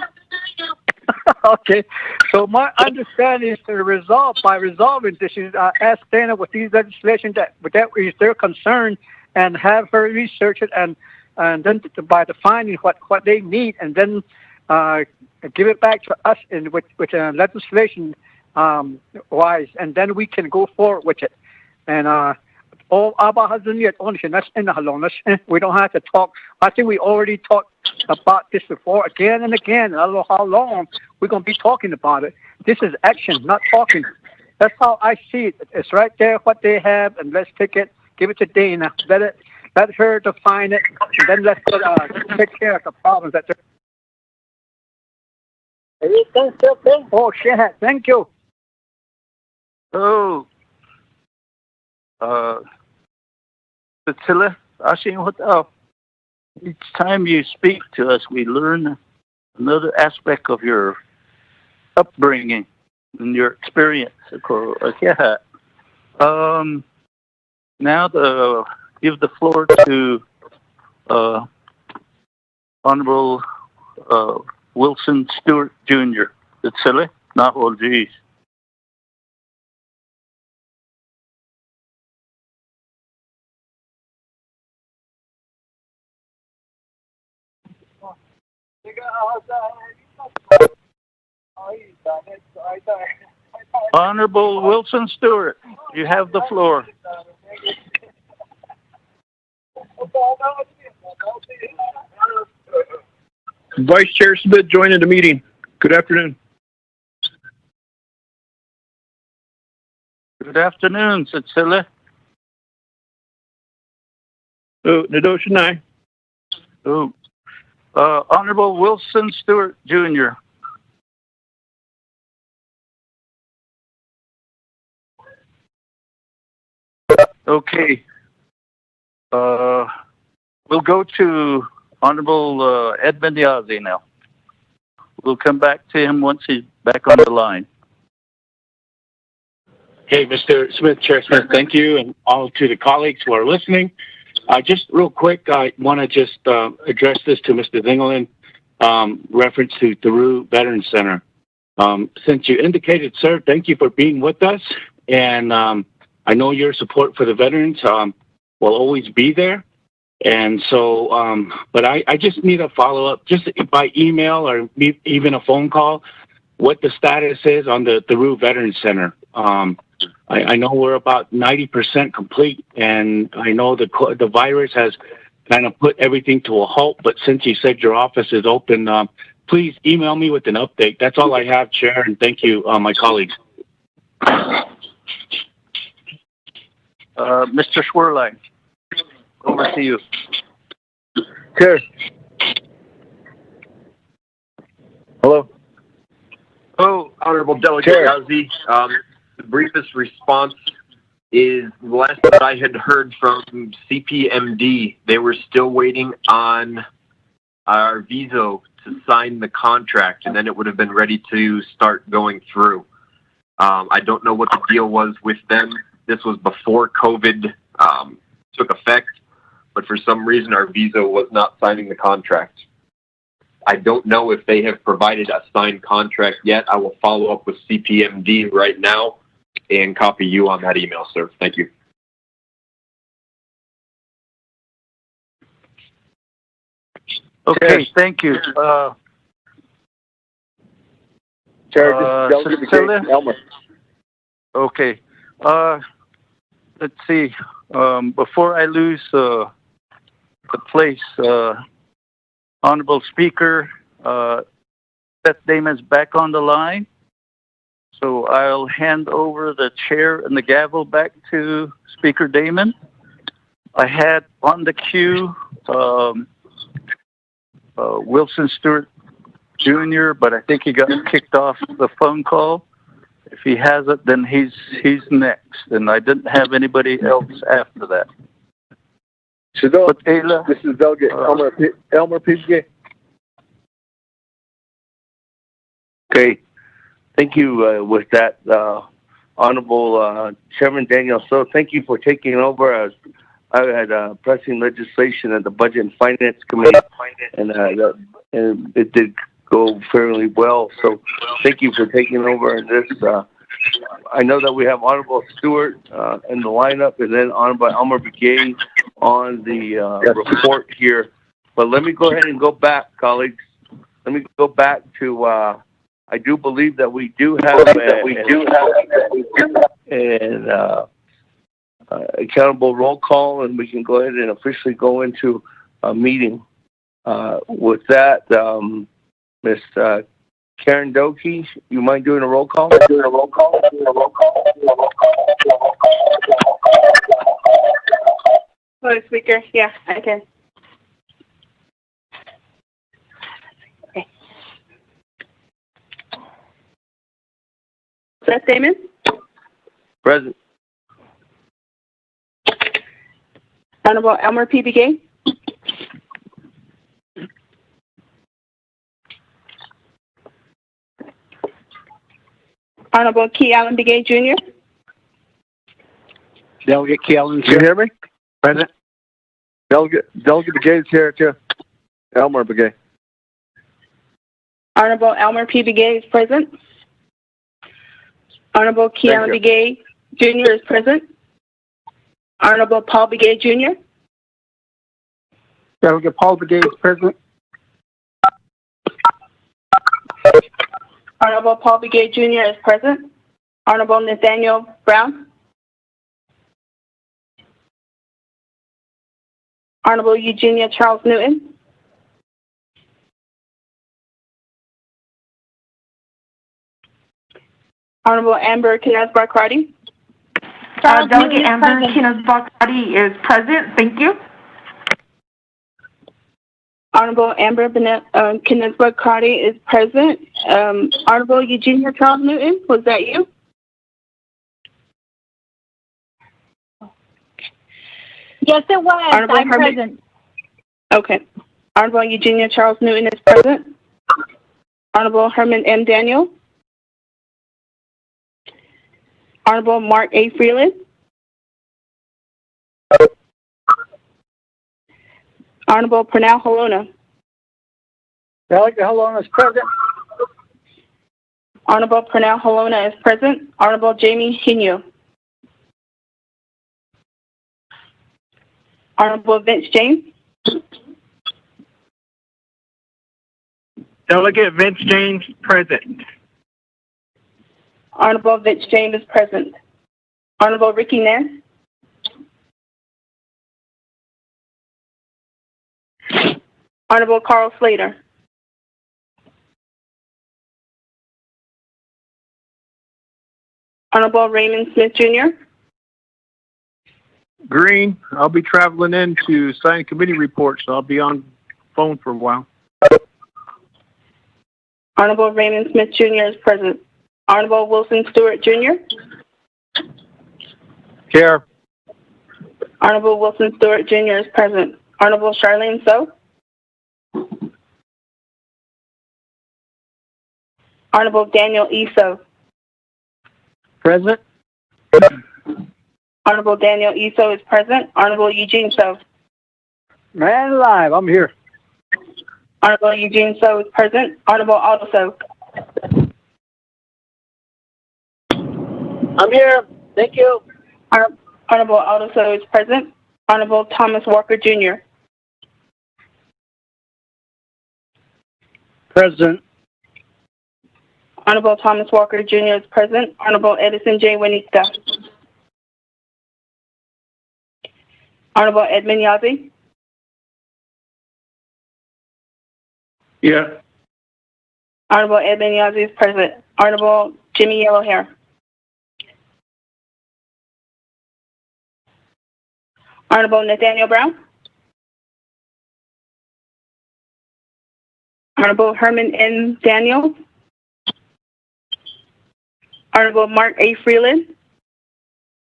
Okay, so my understanding is to resolving this is ask Dana with these legislation that is their concern and have her research it and then by defining what they need and then give it back to us with legislation wise, and then we can go forward with it. And we don't have to talk. I think we already talked about this before again and again. I don't know how long we're going to be talking about it. This is action, not talking. That's how I see it. It's right there what they have, and let's take it, give it to Dana, let her define it, and then let's take care of the problems that they're. Oh shit! Thank you. Oh, Priscilla, each time you speak to us, we learn another aspect of your upbringing and your experience. Now give the floor to Honorable Wilson Stewart Jr. Priscilla, not geez. Honorable Wilson Stewart, you have the floor. Vice Chair Smith joining the meeting. Good afternoon. Good afternoon, Cecilia. Oh, Nadoshanai. Oh, Honorable Wilson Stewart, Jr. Okay. We'll go to Honorable Edmund Yazzie now. We'll come back to him once he's back on the line. Hey, Mr. Smith, Chair Smith, thank you, and all to the colleagues who are listening. Just real quick, I want to just address this to Mr. Dingelin, reference to Theroux Veterans Center. Since you indicated, sir, thank you for being with us, and I know your support for the veterans will always be there. And so, but I just need a follow-up, just by email or even a phone call, what the status is on the Theroux Veterans Center. I know we're about 90% complete, and I know the virus has kind of put everything to a halt, but since you said your office is open, please email me with an update. That's all I have, Chair, and thank you, my colleagues. Mr. Schwerlein, over to you. Chair. Hello. Oh, Honorable Delegate Yazzie, the briefest response is the last that I had heard from CPMD, they were still waiting on our Viso to sign the contract, and then it would have been ready to start going through. I don't know what the deal was with them. This was before COVID took effect, but for some reason our Viso was not signing the contract. I don't know if they have provided a signed contract yet. I will follow up with CPMD right now and copy you on that email, sir. Thank you. Okay, thank you. Chair, this is Cecilia? Elmer. Okay. Let's see. Before I lose the place, Honorable Speaker, Seth Damon's back on the line. So I'll hand over the chair and the gavel back to Speaker Damon. I had on the queue Wilson Stewart Jr., but I think he got kicked off the phone call. If he hasn't, then he's next, and I didn't have anybody else after that. This is Delegate Elmer P. Okay, thank you. With that, Honorable Chairman Daniel, so thank you for taking over. As I had pressing legislation at the Budget and Finance Committee, and it did go fairly well. So thank you for taking over in this. I know that we have Honorable Stewart in the lineup, and then Honorable Elmer Begay on the report here. But let me go ahead and go back, colleagues. Let me go back to. I do believe that we do have an accountable roll call, and we can go ahead and officially go into a meeting. With that, Ms. Karen Doki, you mind doing a roll call? Hello, Speaker. Yeah, I can. Okay. Seth Damon? Present. Honorable Elmer P. Begay? Honorable Key Allen Begay, Jr. Delegate Key Allen, Can you hear me? Present. Delegate Begay is here too. Elmer Begay. Honorable Elmer P. Begay is present. Honorable Key Allen Begay, Jr. is present. Honorable Paul Begay, Jr. Delegate Paul Begay is present. Honorable Paul Begay Jr. is present. Honorable Nathaniel Brown. Honorable Eugenia Charles Newton. Honorable Amber Kinez Barkrati. Delegate Amber Kinez Barkrati is present. Thank you. Honorable Amber Kinez Barkrati is present. Honorable Eugenia Charles Newton, was that you? Yes, it was. Honorable I'm present. Okay. Honorable Eugenia Charles Newton is present. Honorable Herman M. Daniel. Honorable Mark A. Freeland. Honorable Pernell Halona. Delegate Halona is present. Honorable Pernell Halona is present. Honorable Jamie Hinu. Honorable Vince James. Delegate Vince James, present. Honorable Vince James is present. Honorable Ricky Ness. Honorable Carl Slater. Honorable Raymond Smith Jr. Green, I'll be traveling in to sign committee reports, so I'll be on phone for a while. Honorable Raymond Smith Jr. is present. Honorable Wilson Stewart Jr. Here. Honorable Wilson Stewart Jr. is present. Honorable Charlene So. Honorable Daniel E. So. Present. Honorable Daniel E. So is present. Honorable Eugene So. Man alive, I'm here. Honorable Eugene So is present. Honorable Aldo So. I'm here. Thank you. Honorable Aldo So is present. Honorable Thomas Walker Jr. Present. Honorable Thomas Walker Jr. is present. Honorable Edison J. Winita. Honorable Edmund Yazzie. Yeah. Honorable Edmund Yazzie is present. Honorable Jimmy Yellowhair. Honorable Nathaniel Brown. Honorable Herman N. Daniels. Honorable Mark A. Freeland.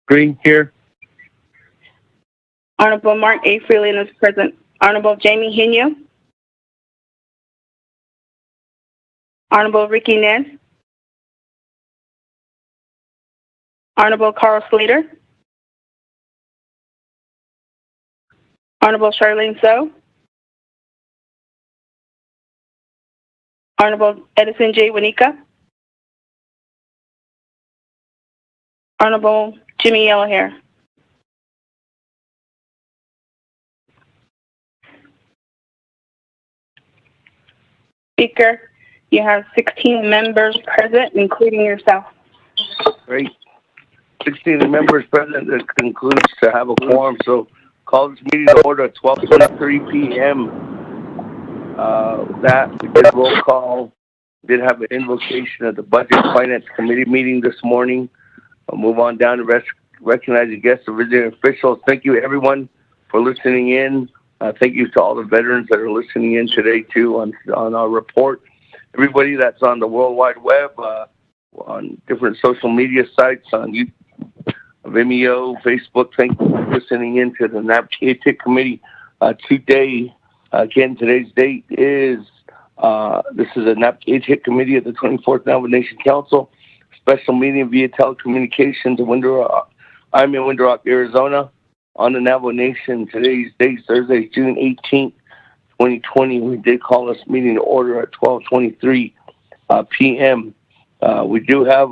Green, here. Honorable Mark A. Freeland is present. Honorable Jamie Hinu. Honorable Ricky Ness. Honorable Carl Slater. Honorable Charlene So. Honorable Edison J. Winika. Honorable Jimmy Yellowhair. Speaker, you have 16 members present, including yourself. Great. 16 members present. That concludes to have a quorum. So call this meeting to order at 12:23 p.m. That we did roll call. Did have an invocation at the Budget Finance Committee meeting this morning. I'll move on down to recognize the guests and visiting officials. Thank you, everyone, for listening in. Thank you to all the veterans that are listening in today, too, on our report. Everybody that's on the World Wide Web, on different social media sites, on YouTube, Vimeo, Facebook, thank you for listening in to the Naabik'iyati Committee. Today, again, today's date is, this is a Naabik'iyati Committee of the 24th Navajo Nation Council, special meeting via telecommunications in Window Rock. I'm in Window Rock, Arizona, on the Navajo Nation. Today's date, Thursday, June 18th, 2020. We did call this meeting to order at 12:23 p.m. We do have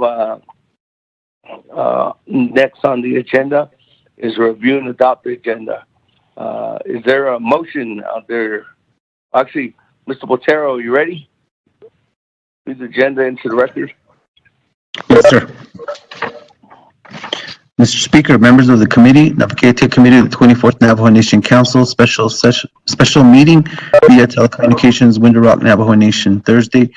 next on the agenda is review and adopt the agenda. Is there a motion out there? Actually, Mr. Botero, you ready? read the agenda into the record? Yes, sir. Mr. Speaker, members of the committee, Naabik'iyati Committee of the 24th Navajo Nation Council special meeting via telecommunications, Window Rock, Navajo Nation, Thursday,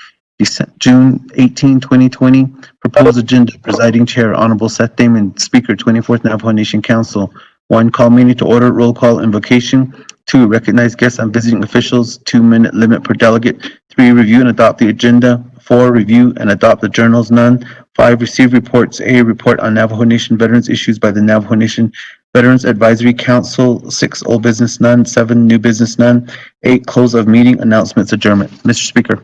June 18, 2020. Proposed agenda, presiding chair, Honorable Seth Damon, Speaker, 24th Navajo Nation Council. 1, call meeting to order, roll call, invocation. 2, recognize guests and visiting officials, 2-minute limit per delegate. 3, review and adopt the agenda. 4, review and adopt the journals, none. 5, receive reports. A, report on Navajo Nation veterans issues by the Navajo Nation Veterans Advisory Council. 6, old business, none. 7, new business, none. 8, close of meeting, announcements, adjournment. Mr. Speaker.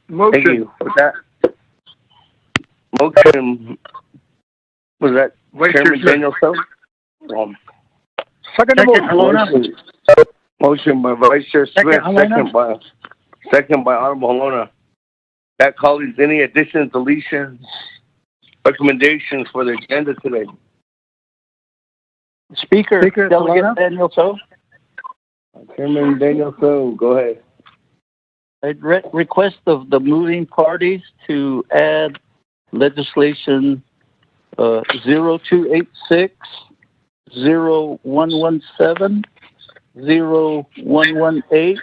Thank you. Was that motion? Was that Chairman Daniel So? Motion by Vice Chair Smith, second by Honorable Halona. That colleagues, any additions, deletions, recommendations for the agenda today? Speaker Delegate Daniel So. Chairman Daniel So, go ahead. I'd request of the moving parties to add legislation 0286, 0117, 0118,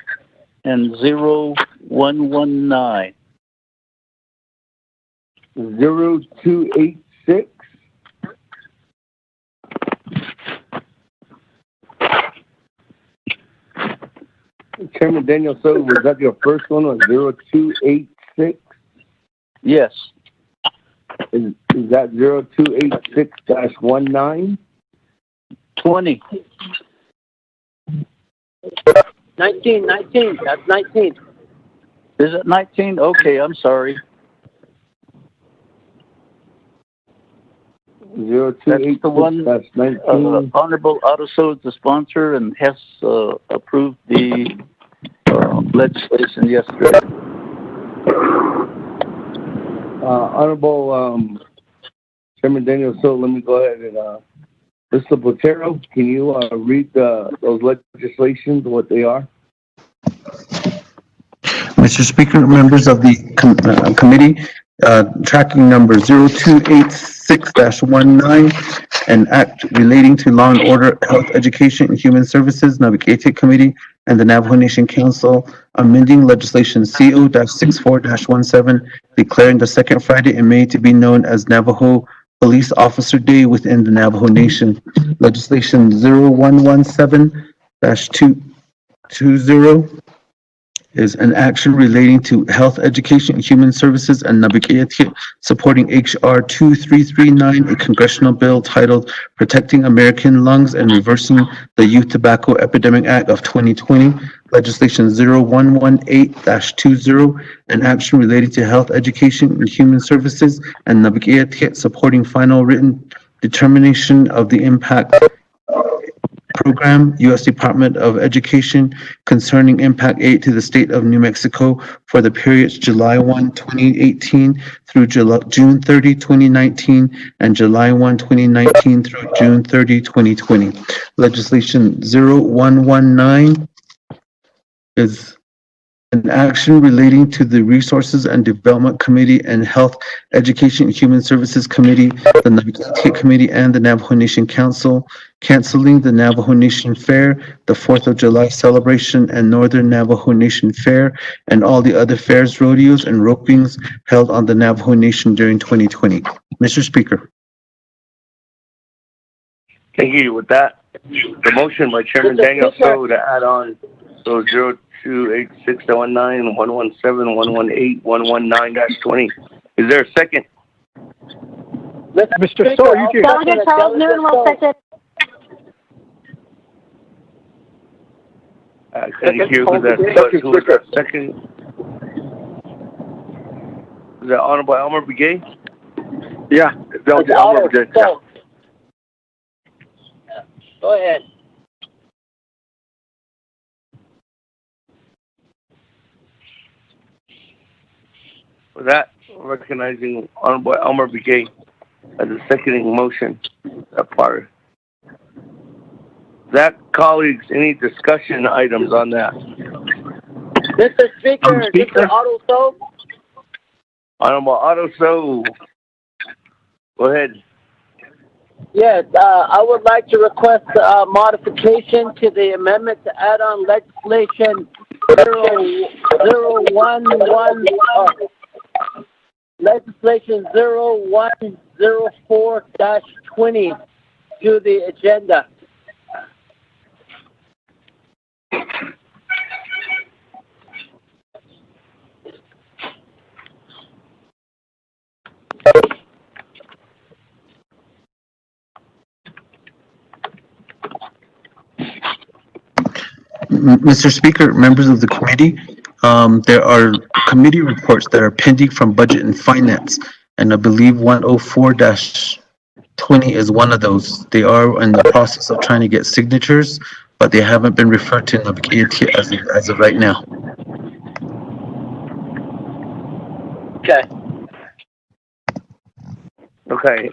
and 0119. 0286. Chairman Daniel So, was that your first one, or 0286? Yes. Is that 0286-19? 20. 19. That's 19. Is it 19? Okay, I'm sorry. 0286, that's the one. That's 19. Honorable Autoso is the sponsor and has approved the legislation yesterday. Honorable Chairman Daniel So, let me go ahead and Mr. Botero, can you read those legislations, what they are? Mr. Speaker, members of the committee, tracking number 0286-19, an act relating to law and order, health, education, and human services, Naabik'iyati Committee, and the Navajo Nation Council, amending legislation CO-64-17, declaring the second Friday in May to be known as Navajo Police Officer Day within the Navajo Nation. Legislation 0117-220 is an action relating to health, education, and human services, and Naabik'iyati supporting H.R. 2339, a congressional bill titled Protecting American Lungs and Reversing the Youth Tobacco Epidemic Act of 2020. Legislation 0118-20, an action relating to health, education, and human services, and Naabik'iyati supporting final written determination of the impact program, U.S. Department of Education, concerning Impact 8 to the state of New Mexico for the periods July 1, 2018 through June 30, 2019, and July 1, 2019 through June 30, 2020. Legislation 0119 is an action relating to the Resources and Development Committee and Health, Education, and Human Services Committee, the Naabik'iyati Committee, and the Navajo Nation Council, canceling the Navajo Nation Fair, the 4th of July celebration, and Northern Navajo Nation Fair, and all the other fairs, rodeos, and ropings held on the Navajo Nation during 2020. Mr. Speaker. Thank you. With that, the motion by Chairman Daniel So to add on those 0286-19, 117, 118, 119-20. Is there a second? Mr. So, you can. Delegate Charles Noon will second. Can you hear who that second? Is that Honorable Elmer Begay? Yeah, Delegate Elmer Begay. Yeah. Go ahead. For that, recognizing Honorable Elmer Begay as a seconding motion, that part. That, colleagues, any discussion items on that? Mr. Speaker, this is Otto So. Honorable Otto So. Go ahead. Yes, I would like to request a modification to the amendment to add on legislation 0104-20 to the agenda. Mr. Speaker, members of the committee, there are committee reports that are pending from Budget and Finance, and I believe 104-20 is one of those. They are in the process of trying to get signatures, but they haven't been referred to Naabik'iyati as of right now. Okay. Okay.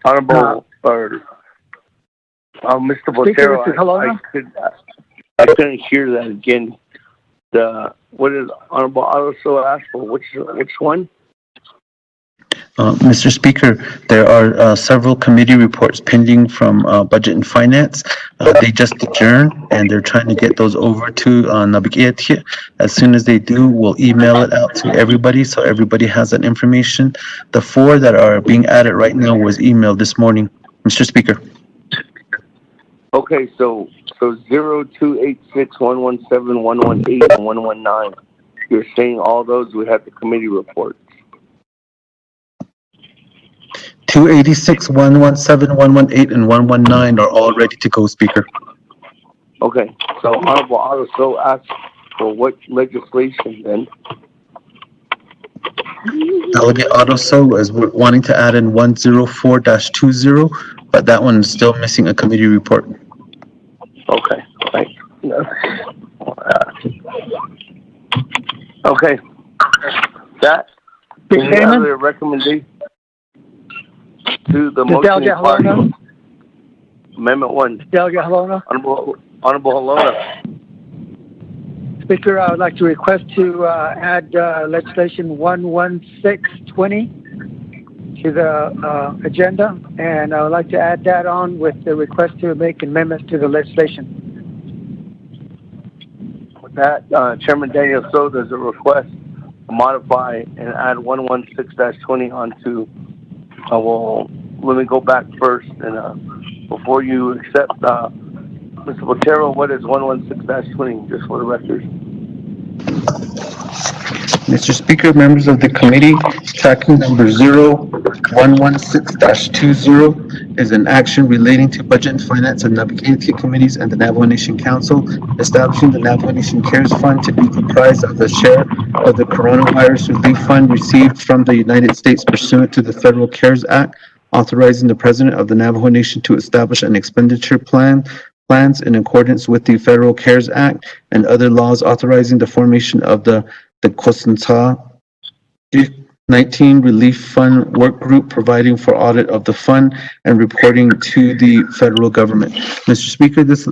Honorable Mr. Botero, I couldn't hear that again. What is Honorable Otto So asked for? Which one? Mr. Speaker, there are several committee reports pending from Budget and Finance. They just adjourned, and they're trying to get those over to Naabik'iyati. As soon as they do, we'll email it out to everybody so everybody has that information. The 4 that are being added right now was emailed this morning, Mr. Speaker. Okay, so 0286-117-118 and 119. You're saying all those we have the committee reports. 286, 117, 118, and 119 are all ready to go, Speaker. Okay, so Honorable Otto So asked for what legislation then? Delegate Otto So is wanting to add in 104-20, but that one is still missing a committee report. Okay, right. Okay. That any other recommendation to the motion? Amendment 1. Delegate Halona. Honorable Halona. Speaker, I would like to request to add legislation 11620 to the agenda, and I would like to add that on with the request to make amendments to the legislation. With that, Chairman Daniel So, there's a request to modify and add 116-20 onto. Let me go back first, and before you accept, Mr. Botero, what is 116-20, just for the record? Mr. Speaker, members of the committee, tracking number 0116-20 is an action relating to Budget and Finance and Naabik'iyati committees and the Navajo Nation Council, establishing the Navajo Nation Cares Fund to be comprised of the share of the Coronavirus Relief Fund received from the United States pursuant to the Federal CARES Act, authorizing the President of the Navajo Nation to establish an expenditure plans in accordance with the Federal CARES Act and other laws authorizing the formation of the Kosanta 19 Relief Fund Work Group, providing for audit of the fund and reporting to the federal government. Mr. Speaker, this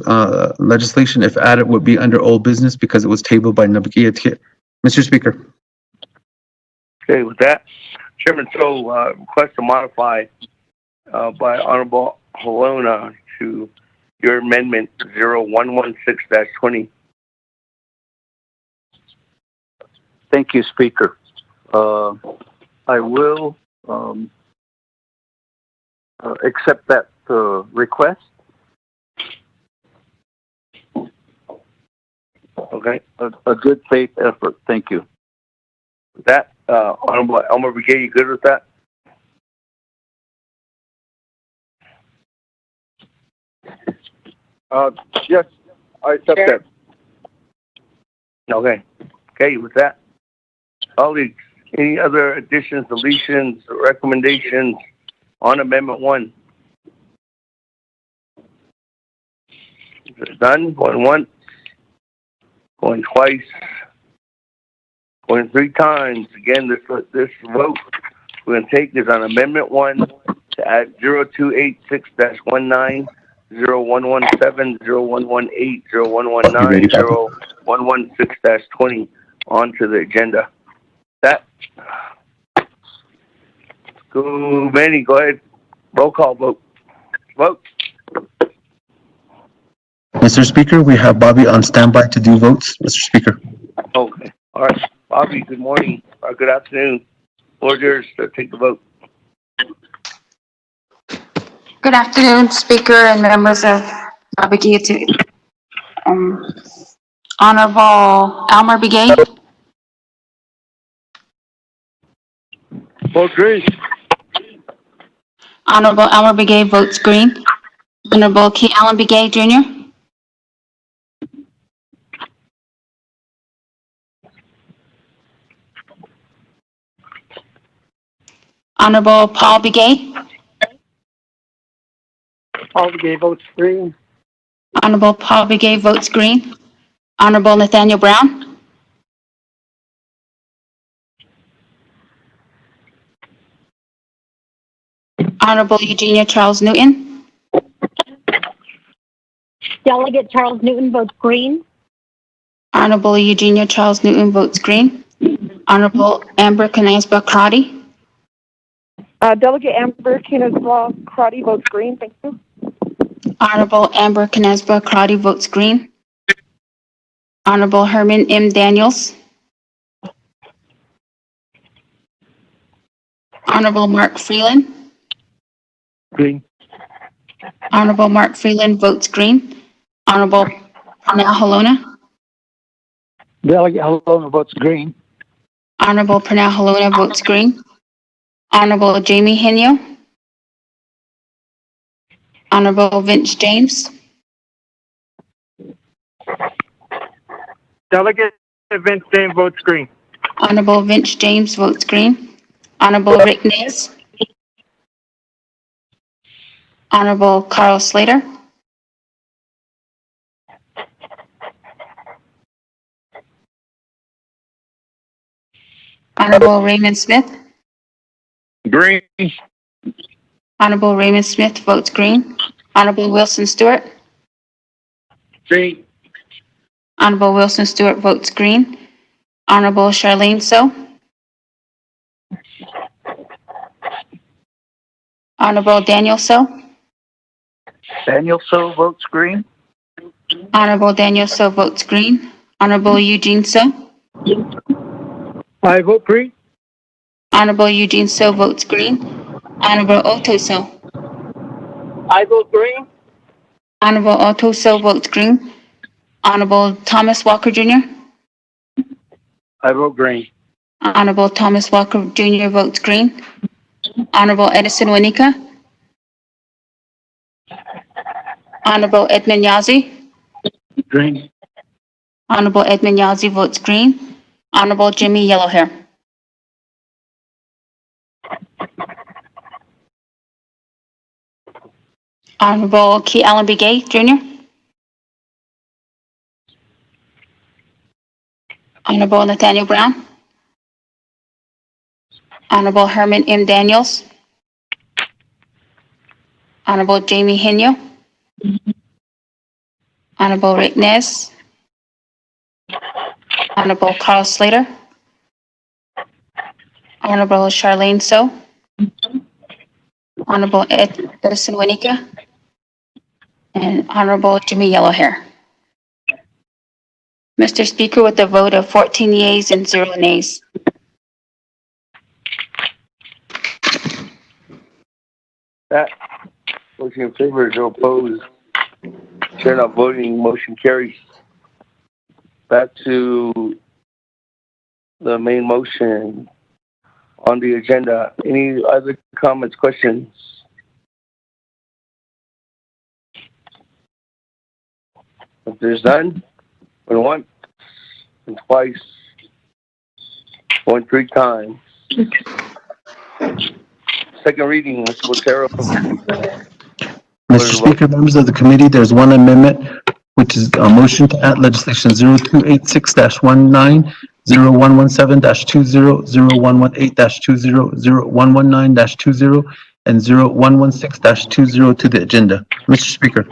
legislation, if added, would be under old business because it was tabled by Naabik'iyati. Mr. Speaker. Okay, with that, Chairman So, request to modify by Honorable Halona to your amendment 0116-20. Thank you, Speaker. I will accept that request. Okay. A good faith effort. Thank you. With that, Honorable Elmer Brigade, you good with that? Yes, I accept that. Okay. Okay, with that, colleagues, any other additions, deletions, recommendations on Amendment 1? Done. Going once, going twice, going 3 times. Again, this vote we're going to take is on Amendment 1 to add 0286-19, 0117, 0118, 0119, 0116-20 onto the agenda. That. Go, Manny, go ahead. Roll call vote. Vote. Mr. Speaker, we have Bobby on standby to do votes. Mr. Speaker. Okay. All right. Bobby, good morning or good afternoon. Floor is yours to take the vote. Good afternoon, Speaker and members of Naabik'iyati. Honorable Elmer Begay. Vote green. Honorable Elmer Begay votes green. Honorable Key Allen Begay Jr. Honorable Paul Begay. Paul Begay votes green. Honorable Paul Begay votes green. Honorable Nathaniel Brown. Honorable Eugenia Charles Newton. Delegate Charles Newton votes green. Honorable Eugenia Charles Newton votes green. Honorable Amber Canasba Crotty. Delegate Amber Canasba Crotty votes green. Thank you. Honorable Amber Canasba Crotty votes green. Honorable Herman M. Daniels. Honorable Mark Freeland. Green. Honorable Mark Freeland votes green. Honorable Pernell Halona. Delegate Halona votes green. Honorable Pernell Halona votes green. Honorable Jamie Henio. Honorable Vince James. Delegate Vince James votes green. Honorable Vince James votes green. Honorable Rick Nez. Honorable Carl Slater. Honorable Raymond Smith. Green. Honorable Raymond Smith votes green. Honorable Wilson Stewart. Green. Honorable Wilson Stewart votes green. Honorable Charlene So. Honorable Daniel So. Daniel So votes green. Honorable Daniel So votes green. Honorable Eugene So. I vote green. Honorable Eugene So votes green. Honorable Otto So. I vote green. Honorable Otto So votes green. Honorable Thomas Walker Jr. I vote green. Honorable Thomas Walker Jr. votes green. Honorable Edison Wanika. Honorable Edmund Yazi. Green. Honorable Edmund Yazi votes green. Honorable Jimmy Yellowhair. Honorable Key Allen Begay Jr. Honorable Nathaniel Brown. Honorable Herman M. Daniels. Honorable Jamie Henio. Honorable Rick Nez. Honorable Carl Slater. Honorable Charlene So. Honorable Edison Wanika. And Honorable Jimmy Yellowhair. Mr. Speaker, with a vote of 14 yeas and 0 nays. That motion in favor, 0 opposed. Chair not voting, motion carries. Back to the main motion on the agenda. Any other comments, questions? If there's none, going once, and twice, going 3 times. Second reading, Mr. Botero. Mr. Speaker, members of the committee, there's one amendment, which is a motion to add legislation 0286-19, 0117-20, 0118-20, 0119-20, and 0116-20 to the agenda. Mr. Speaker.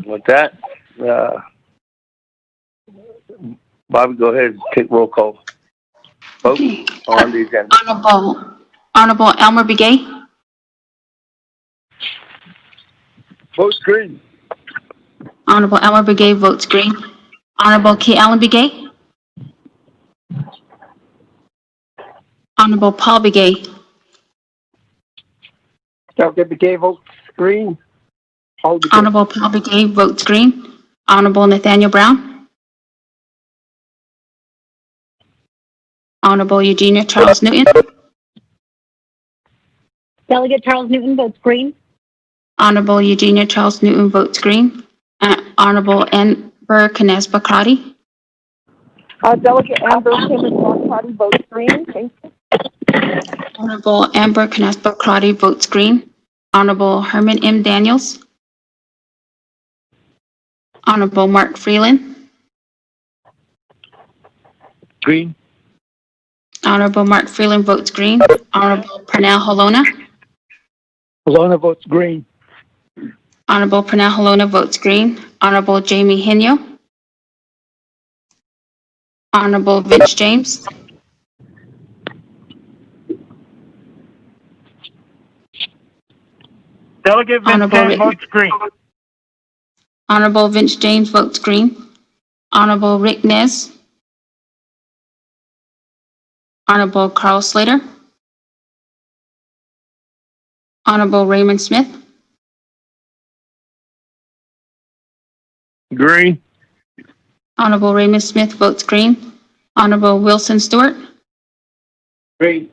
With that, Bobby, go ahead and take roll call. Vote on the agenda. Honorable Elmer Begay. Votes green. Honorable Elmer Begay votes green. Honorable K. Allen Begay. Honorable Paul Begay. Delegate Begay votes green. Honorable Paul Begay votes green. Honorable Nathaniel Brown. Honorable Eugenia Charles Newton. Delegate Charles Newton votes green. Honorable Eugenia Charles Newton votes green. Honorable Amber Canespa Crotty. Delegate Amber Canespa votes green. Thank you. Honorable Amber Canespa Crotty votes green. Honorable Herman M. Daniels. Honorable Mark Freeland. Green. Honorable Mark Freeland votes green. Honorable Pernell Holona. Holona votes green. Honorable Pernell Holona votes green. Honorable Jamie Henyo. Honorable Vince James. Delegate Vince James votes green. Honorable Vince James votes green. Honorable Rick Nez. Honorable Carl Slater. Honorable Raymond Smith. Green. Honorable Raymond Smith votes green. Honorable Wilson Stewart. Green.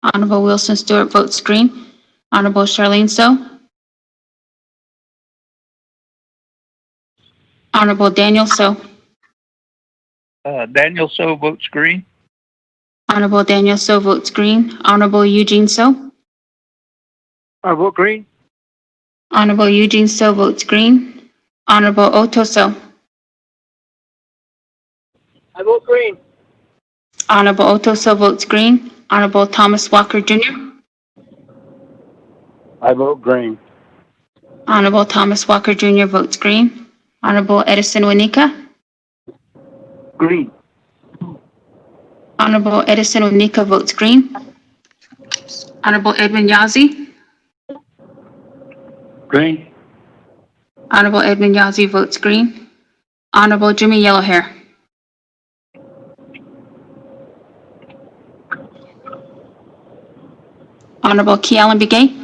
Honorable Wilson Stewart votes green. Honorable Charlene So. Honorable Daniel So. Daniel So votes green. Honorable Daniel So votes green. Honorable Eugene So. I vote green. Honorable Eugene So votes green. Honorable Otto So. I vote green. Honorable Otto So votes green. Honorable Thomas Walker Jr. I vote green. Honorable Thomas Walker Jr. votes green. Honorable Edison Wanika. Green. Honorable Edison Wanika votes green. Honorable Edwin Yazzie. Green. Honorable Edwin Yazzie votes green. Honorable Jimmy Yellowhair. Honorable Key Allen Begay.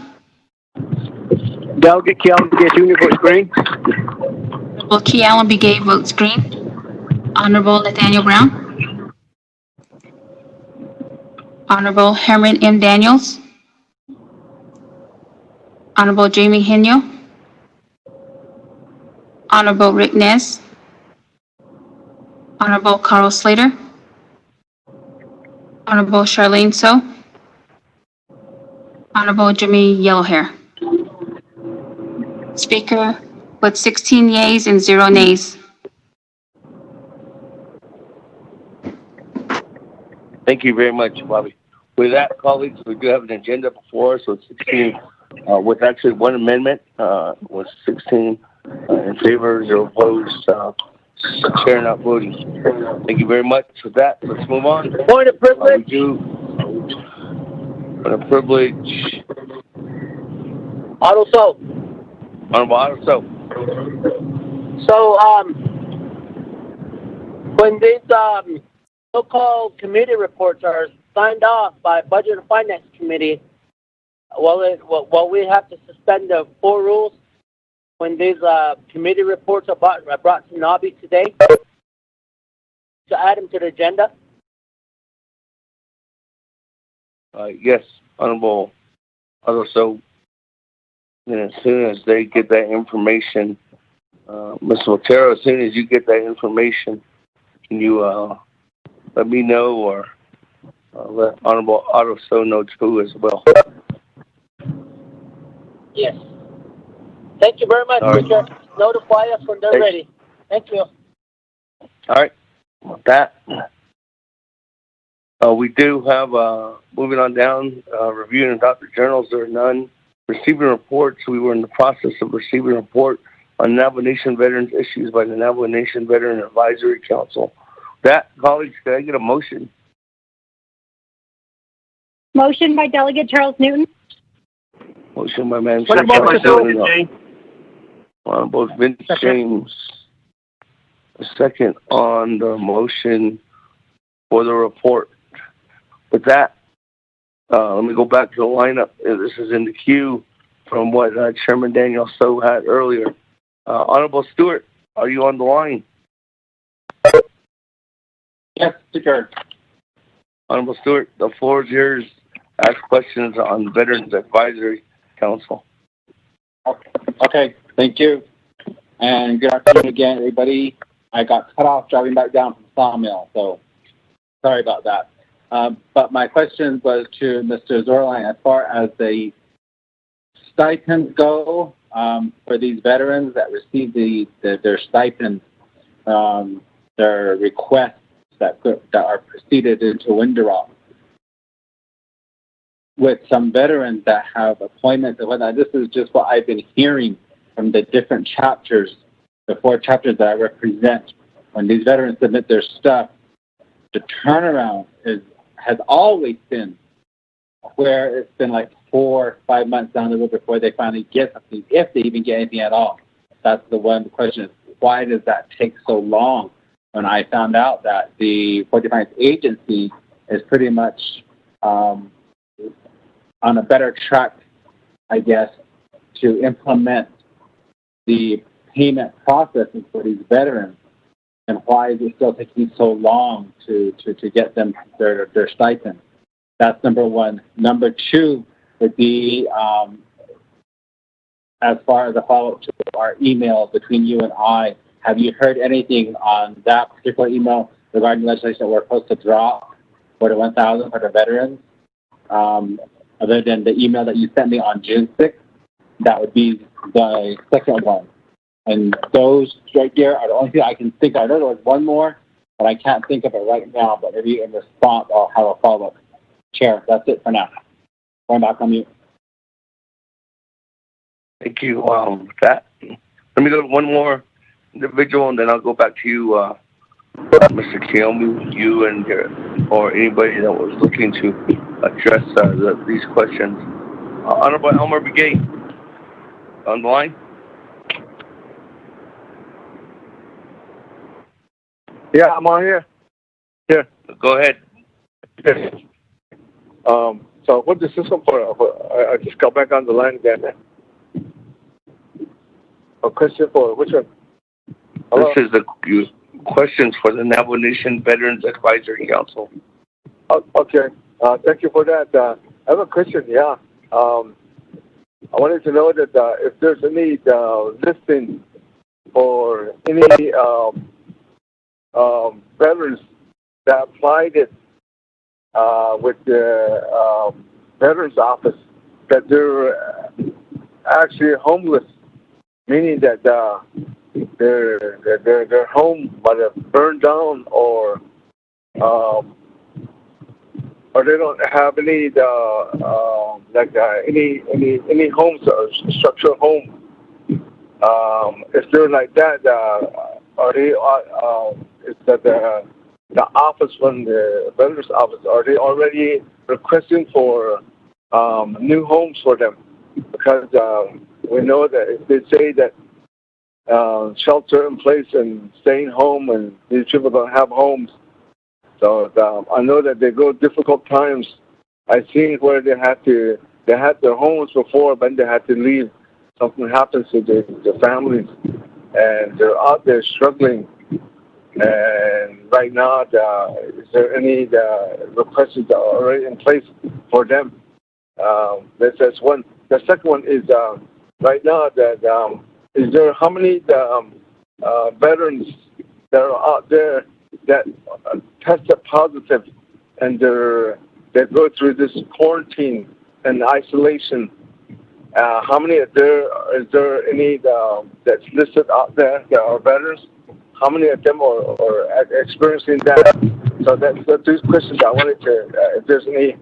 Delegate Kealan Begay Jr. votes green. Honorable Key Allen Begay votes green. Honorable Nathaniel Brown. Honorable Herman M. Daniels. Honorable Jamie Henyo. Honorable Rick Nez. Honorable Carl Slater. Honorable Charlene So. Honorable Jimmy Yellowhair. Speaker with 16 yeas and 0 nays. Thank you very much, Bobby. With that, colleagues, we do have an agenda before us with 16, with actually one amendment, with 16 in favor, 0 opposed, chair not voting. Thank you very much for that. Let's move on. Point of privilege. Point of privilege. Otto So. Honorable Otto So. So, when these so-called committee reports are signed off by Budget and Finance Committee, well, we have to suspend the 4 rules when these committee reports are brought to Nabi today to add them to the agenda. Yes, Honorable Otto So. And as soon as they get that information, Mr. Otero, as soon as you get that information, can you let me know or let Honorable Otto So know too as well? Yes. Thank you very much, Richard. Notify us when they're ready. Thank you. All right. With that, We do have, moving on down, reviewing and adopt the journals. There are none. Receiving reports. We were in the process of receiving a report on Navajo Nation veterans issues by the Navajo Nation Veteran Advisory Council. That, colleagues, can I get a motion? Motion by Delegate Charles Newton. Motion by Madam Chair. Both Vince James. A second on the motion for the report. With that, let me go back to the lineup. This is in the queue from what Chairman Daniel So had earlier. Honorable Stewart, are you on the line? Yes, Speaker. Honorable Stewart, the floor is yours. Ask questions on Veterans Advisory Council. Okay, thank you. And good afternoon again, everybody. I got cut off driving back down from Sawmill, so sorry about that. But my question was to Mr. Zorline as far as the stipends go for these veterans that receive their stipends, their requests that are proceeded into Window. With some veterans that have appointments and whatnot, this is just what I've been hearing from the different chapters, the 4 chapters that I represent. When these veterans submit their stuff, the turnaround has always been where it's been like 4 or 5 months down the road before they finally get something, if they even get anything at all. That's the one question is, why does that take so long? When I found out that the 49th agency is pretty much on a better track, I guess, to implement the payment processes for these veterans, and why is it still taking so long to get them their stipend? That's number one. Number 2 would be as far as a follow-up to our email between you and I. Have you heard anything on that particular email regarding legislation that we're supposed to drop for the 1,000 for the veterans? Other than the email that you sent me on June 6th, that would be the second one. And those right there are the only thing I can think of. I know there was one more, but I can't think of it right now. But maybe in response, I'll have a follow-up. Chair, that's it for now. Going back on mute. Thank you. With that, let me go to one more individual, and then I'll go back to you, Mr. Kiyomi, you and or anybody that was looking to address these questions. Honorable Elmer Begay, on the line. Yeah, I'm on here. Yeah. Go ahead. Yes. So what's the system for? I just got back on the line again. A question for which one? Hello? This is the questions for the Navajo Nation Veterans Advisory Council. Okay. Thank you for that. I have a question. Yeah. I wanted to know that if there's any listing for any veterans that applied it with the Veterans Office, that they're actually homeless, meaning that their home might have burned down, or they don't have any any homes or structural home. If they're like that, are they? Is that the office from the Veterans Office? Are they already requesting for new homes for them? Because we know that if they say that shelter in place and staying home, and these people don't have homes. So I know that they go difficult times. I've seen where they had their homes before, but they had to leave. Something happens to their families, and they're out there struggling. And right now, is there any requests that are already in place for them? That's one. The second one is right now that is there how many veterans that are out there that tested positive, and they go through this quarantine and isolation? How many is there any that's listed out there that are veterans? How many of them are experiencing that So that's the two questions I wanted to, if there's any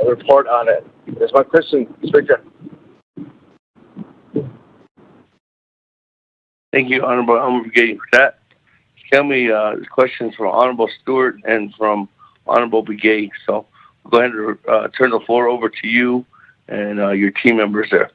report on it. That's my question, Speaker. Thank you, Honorable Elmer Begay, for that. Tell me questions from Honorable Stewart and from Honorable Begay. So go ahead and turn the floor over to you and your team members there.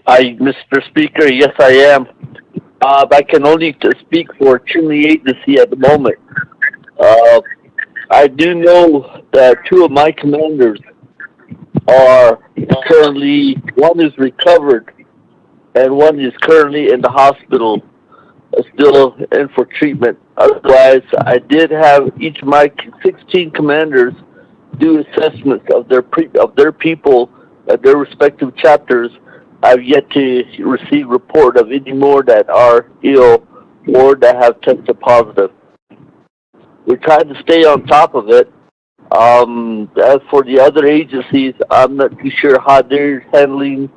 Mr. Speaker, yes, I am. I can only speak for Chinle Agency at the moment. I do know that two of my commanders are currently, one is recovered and one is currently in the hospital, still in for treatment. Otherwise, I did have each of my 16 commanders do assessments of their people at their respective chapters. I've yet to receive report of any more that are ill or that have tested positive. We're trying to stay on top of it. As for the other agencies, I'm not too sure how they're handling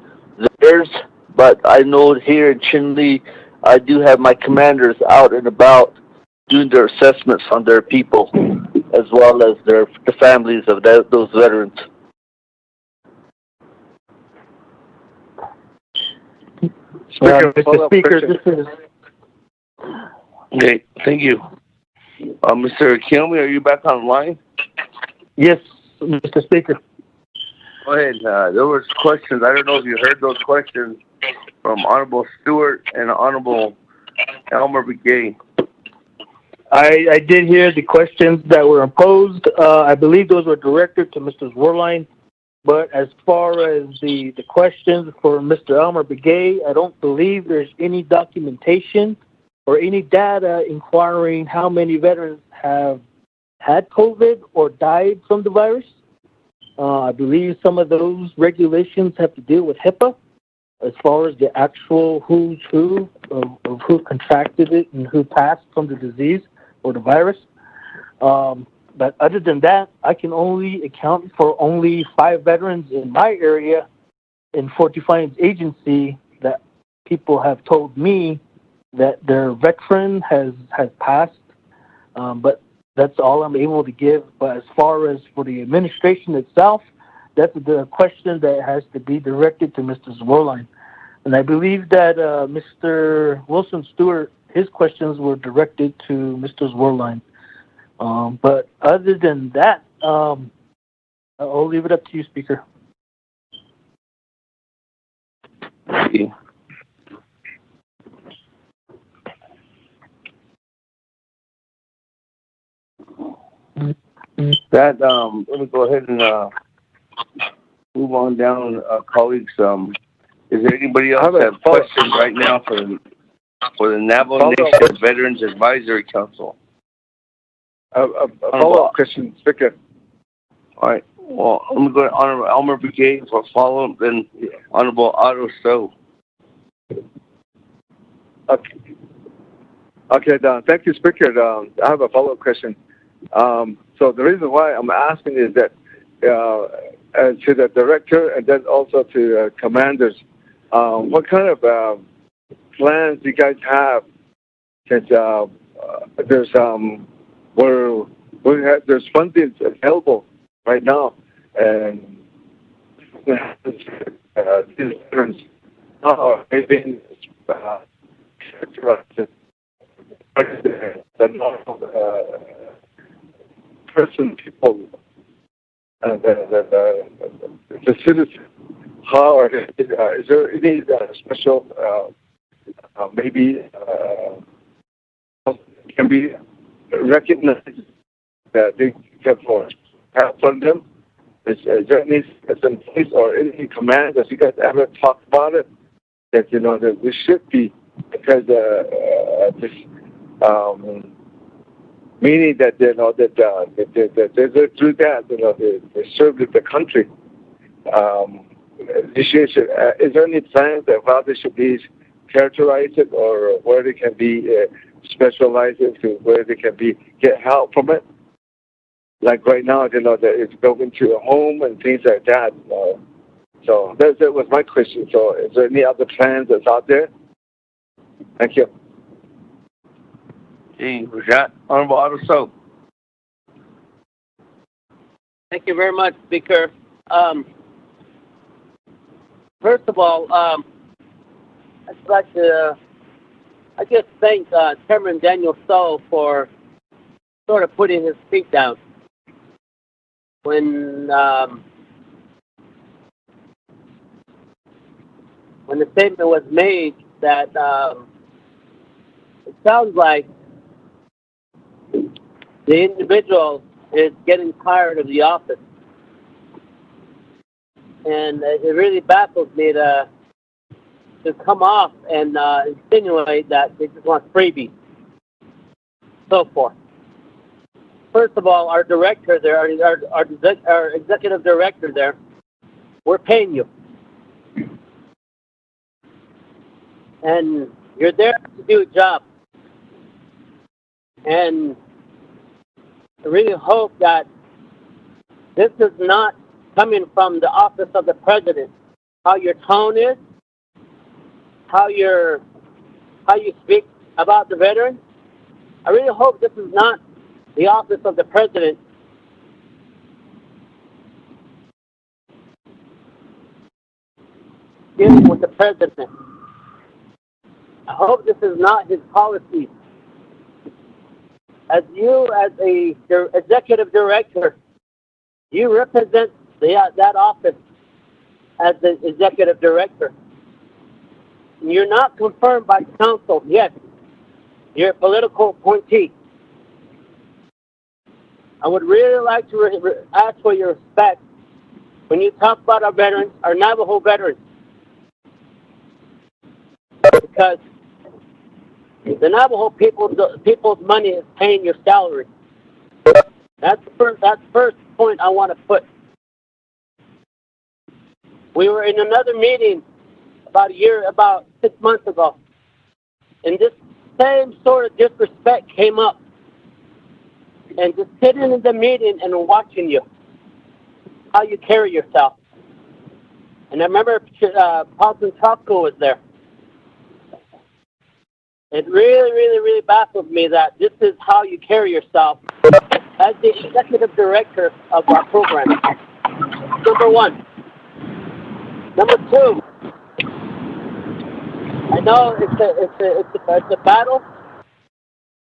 theirs, but I know here in Chinle, I do have my commanders out and about doing their assessments on their people, as well as the families of those veterans. Mr. Speaker, this is... Okay, thank you. Mr. Kilme, are you back online? Yes, Mr. Speaker. Go ahead. There was questions. I don't know if you heard those questions from Honorable Stewart and Honorable Elmer Begay. I did hear the questions that were imposed. I believe those were directed to Mr. Zwerlein. But as far as the questions for Mr. Elmer Begay, I don't believe there's any documentation or any data inquiring how many veterans have had COVID or died from the virus. I believe some of those regulations have to deal with HIPAA as far as the actual who's who of who contracted it and who passed from the disease or the virus. But other than that, I can only account for only 5 veterans in my area in Fort Defiance Agency that people have told me that their veteran has passed. But that's all I'm able to give. But as far as for the administration itself, that's the question that has to be directed to Mr. Zwerlein. And I believe that Mr. Wilson Stewart, his questions were directed to Mr. Zwerlein. But other than that, I'll leave it up to you, Speaker. Thank you. That let me go ahead and move on down, colleagues. Is there anybody else that have questions right now for the Navajo Nation Veterans Advisory Council? A follow-up question, Speaker. All right. Well, I'm going to go to Honorable Elmer Begay for follow-up, then Honorable Otto Stowe. Okay, thank you, Speaker. I have a follow-up question. So the reason why I'm asking is that to the director and then also to commanders, what kind of plans do you guys have? Since there's there's funding available right now, and these veterans are being characterized the normal person, people, the citizens. How are they, is there any special maybe can be recognized that they get for help from them? Is there any in place or any command that you guys ever talked about it? That that we should be, because this meaning that that through that they serve the country. initiation, is there any plans that how they should be characterized or where they can be specialized into, where they can be get help from it? Like right now, you know, that it's going to a home and things like that. So that was my question. So is there any other plans that's out there? Thank you. Gee, Rajat, Honorable Otto Soap. Thank you very much, Speaker. First of all, I'd like to, thank Chairman Daniel So for sort of putting his feet down when the statement was made that it sounds like the individual is getting tired of the office. And it really baffles me to come off and insinuate that they just want freebies, so forth. First of all, our director there, our executive director there, we're paying you. And you're there to do a job. And I really hope that this is not coming from the office of the president. How your tone is, how you speak about the veterans. I really hope this is not the office of the president dealing with the president. I hope this is not his policy. As you, as a executive director, you represent that office as the executive director. You're not confirmed by council. Yes, you're a political appointee. I would really like to ask for your respect when you talk about our veterans, our Navajo veterans, because the Navajo people's money is paying your salary. That's the first point I want to put. We were in another meeting about 6 months ago, and this same sort of disrespect came up. And just sitting in the meeting and watching you, how you carry yourself. And I remember Paulson Chocko was there. It really, really, really baffled me that this is how you carry yourself as the executive director of our program. Number one. Number two, I know it's a battle,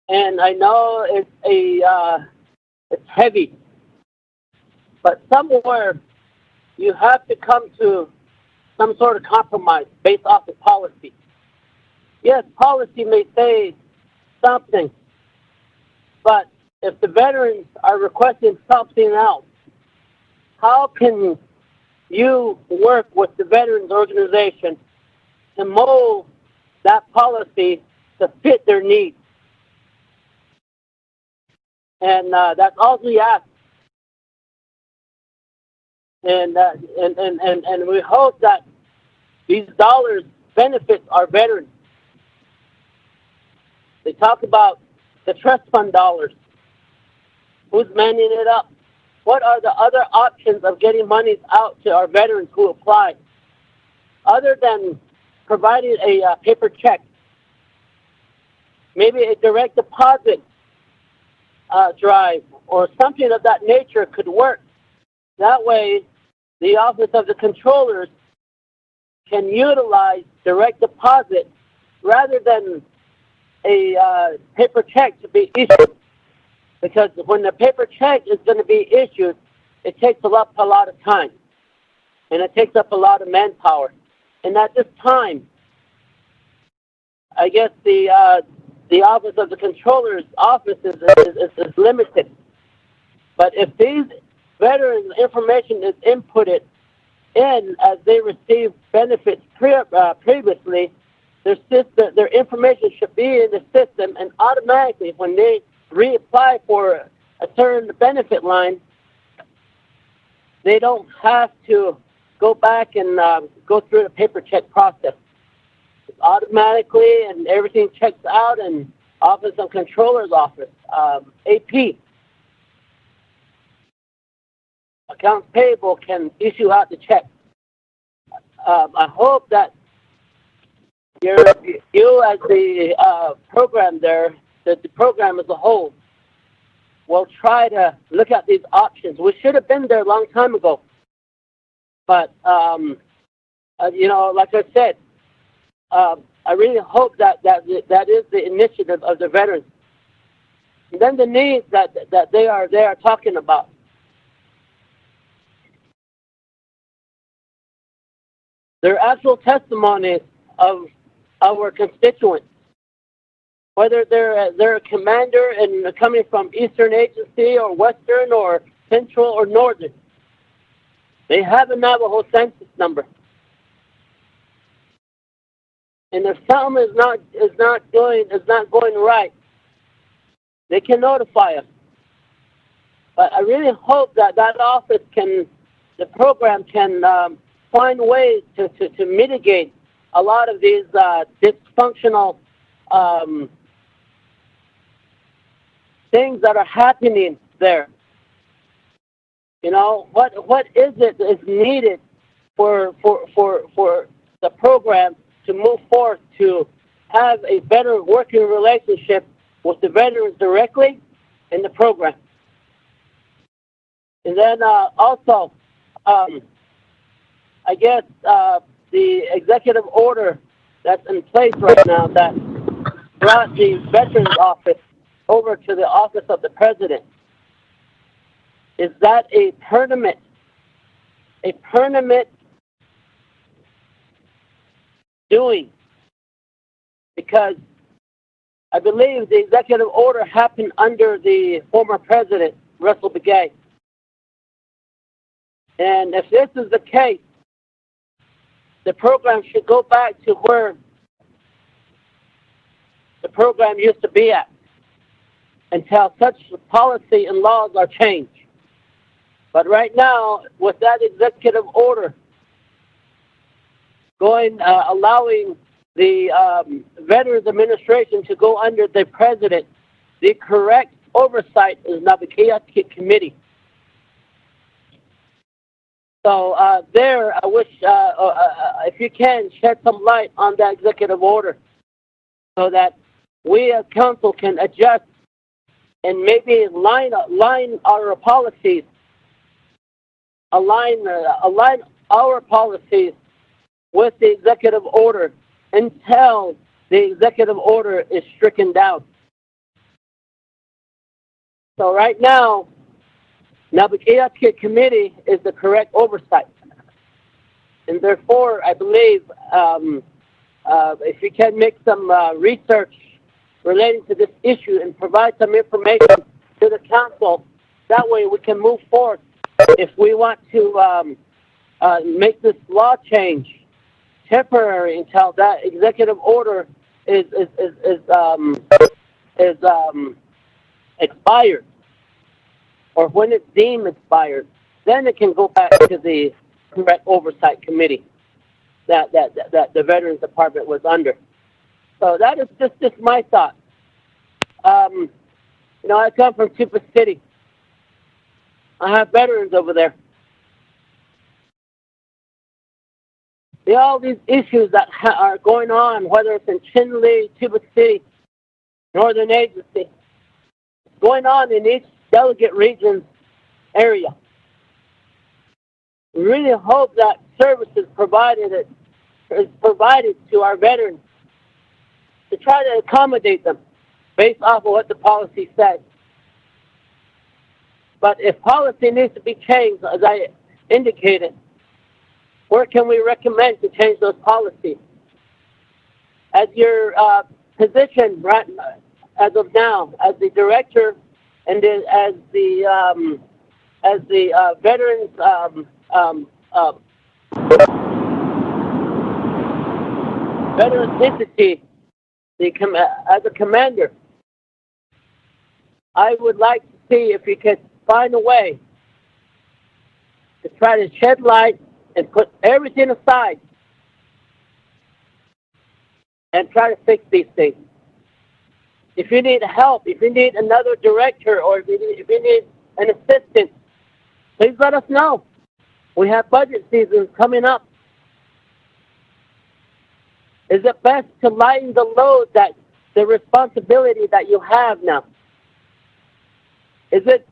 and I know it's heavy, but somewhere you have to come to some sort of compromise based off of policy. Yes, policy may say something, but if the veterans are requesting something else, how can you work with the veterans organization to mold that policy to fit their needs? And that's all we ask. And we hope that these dollars benefit our veterans. They talk about the trust fund dollars. Who's manning it up? What are the other options of getting monies out to our veterans who apply, other than providing a paper check? Maybe a direct deposit drive or something of that nature could work. That way, the Office of the Controllers can utilize direct deposit rather than a paper check to be issued. Because when the paper check is going to be issued, it takes up a lot of time. And it takes up a lot of manpower. And at this time, I guess the Office of the Controller's office is limited. But if these veterans' information is inputted in as they receive benefits previously, their information should be in the system, and automatically when they reapply for a certain benefit line, they don't have to go back and go through the paper check process. It's automatically, and everything checks out, and Office of Controller's Office, AP, Accounts Payable can issue out the check. I hope that you as the program there, that the program as a whole, will try to look at these options. We should have been there a long time ago. But, you know, like I said, I really hope that is the initiative of the veterans. And then the needs that they are talking about. They're actual testimonies of our constituents, whether they're a commander and coming from Eastern Agency or Western or Central or Northern. They have a Navajo census number, and if something is not going right, they can notify us. But I really hope that office the program can find ways to mitigate a lot of these dysfunctional things that are happening there. You know, what is it that is needed for the program to move forward to have a better working relationship with the veterans directly in the program? And then also, I guess the executive order that's in place right now that brought the Veterans Office over to the Office of the President. Is that a permanent doing? Because I believe the executive order happened under the former president, Russell Begay. And if this is the case, the program should go back to where the program used to be at until such policy and laws are changed. But right now, with that executive order allowing the Veterans Administration to go under the president, the correct oversight is Naabik'iyati Committee. So I wish if you can shed some light on that executive order, so that we as council can adjust and maybe line our policies, align our policies with the executive order until the executive order is stricken down. So right now, Naabik'iyati Committee is the correct oversight. And therefore, I believe if you can make some research relating to this issue and provide some information to the council, that way we can move forward. If we want to make this law change temporary until that executive order is expired, or when it's deemed expired, then it can go back to the correct oversight committee that the Veterans Department was under. So that is just my thought. You know, I come from Tuba City. I have veterans over there. All these issues that are going on, whether it's in Chinle, Tuba City, Northern Agency, going on in each delegate region's area. We really hope that services is provided to our veterans to try to accommodate them based off of what the policy says. But if policy needs to be changed, as I indicated, where can we recommend to change those policies? As your position right as of now, as the director and as the veterans veterans entity, as a commander, I would like to see if you could find a way to try to shed light and put everything aside and try to fix these things. If you need help, if you need another director, or if you need an assistant, please let us know. We have budget seasons coming up. Is it best to lighten the load, that the responsibility that you have now? Is it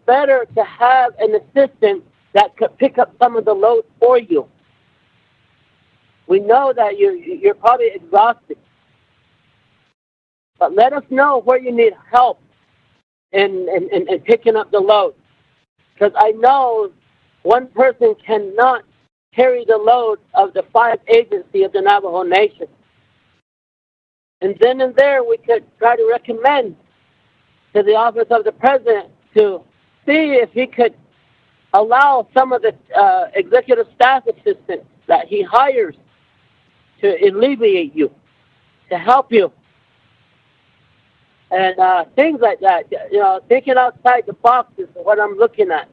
better to have an assistant that could pick up some of the load for you? We know that you're probably exhausted, but let us know where you need help in picking up the load. Because I know one person cannot carry the load of the 5 agencies of the Navajo Nation. And then and there, we could try to recommend to the office of the president to see if he could allow some of the executive staff assistants that he hires to alleviate you, to help you. And things like that, thinking outside the box is what I'm looking at.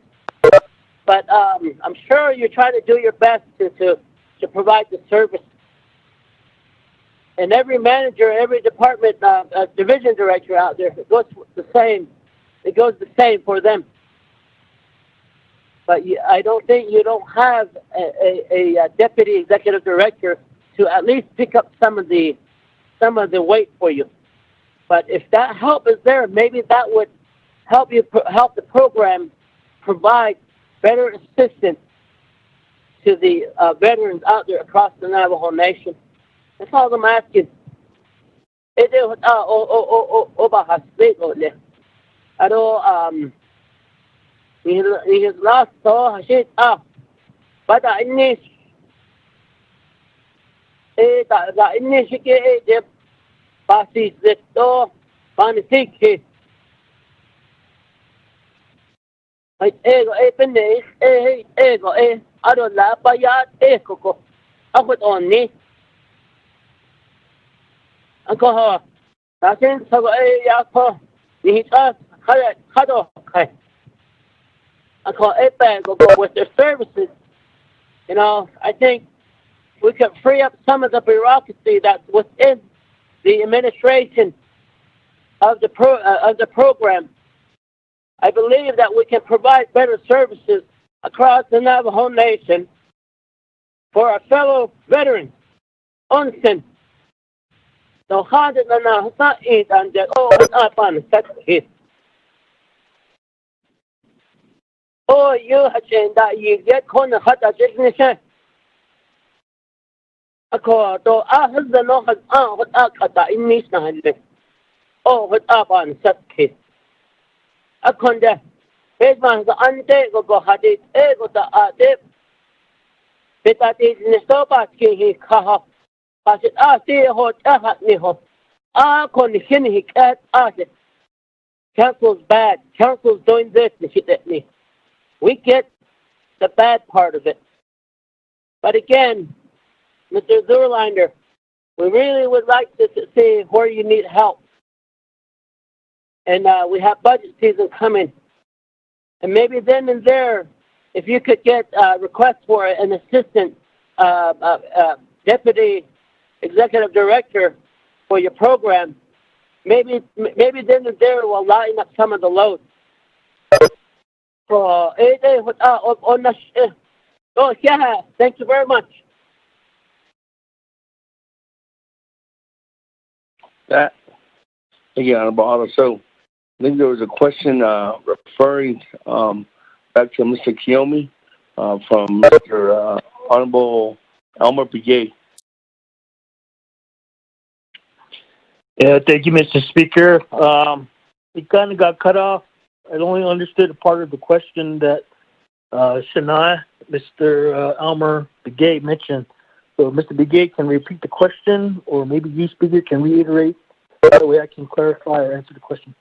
But I'm sure you're trying to do your best to provide the service. And every manager, every department, division director out there, it goes the same. It goes the same for them. But I don't think you don't have a deputy executive director to at least pick up some of the weight for you. But if that help is there, maybe that would help the program provide better assistance to the veterans out there across the Navajo Nation. That's all I'm asking. His last saw shit but I need that initiative Basi Zito Panisiki. Ego Epene, Ego, Adola Bayat, Ekoko. I put on me. Uncle, I think so. Yako, Nihita, Hado, Uncle Epe go with their services. I think we could free up some of the bureaucracy that's within the administration of the program. I believe that we can provide better services across the Navajo Nation for our fellow veterans. Onsen. So hard na na sa it and the upon such it. Oh, you have that you get corner hot at ignition. Ako to has the no has what at in this hand. Oh, what upon such it. Akonda. Head man the ante go had it ego the ade. That is in the stop asking he kaha. But see hot hat ni ho. Condition he can't ask it. Council's bad. Council's doing this and shit at me. We get the bad part of it. But again, Mr. Zurlander, we really would like to see where you need help. And we have budget season coming. And maybe then and there, if you could get requests for an assistant deputy executive director for your program, maybe then and there will line up some of the load. Oh yeah, thank you very much. That, thank you, Honorable Otto. So I think there was a question referring back to Mr. Kiyomi from Mr. Honorable Elmer Begay. Yeah, thank you, Mr. Speaker. It kind of got cut off. I only understood a part of the question that Shania, Mr. Elmer Begay mentioned. So Mr. Begay can repeat the question, or maybe you, Speaker, can reiterate. That way I can clarify or answer the question.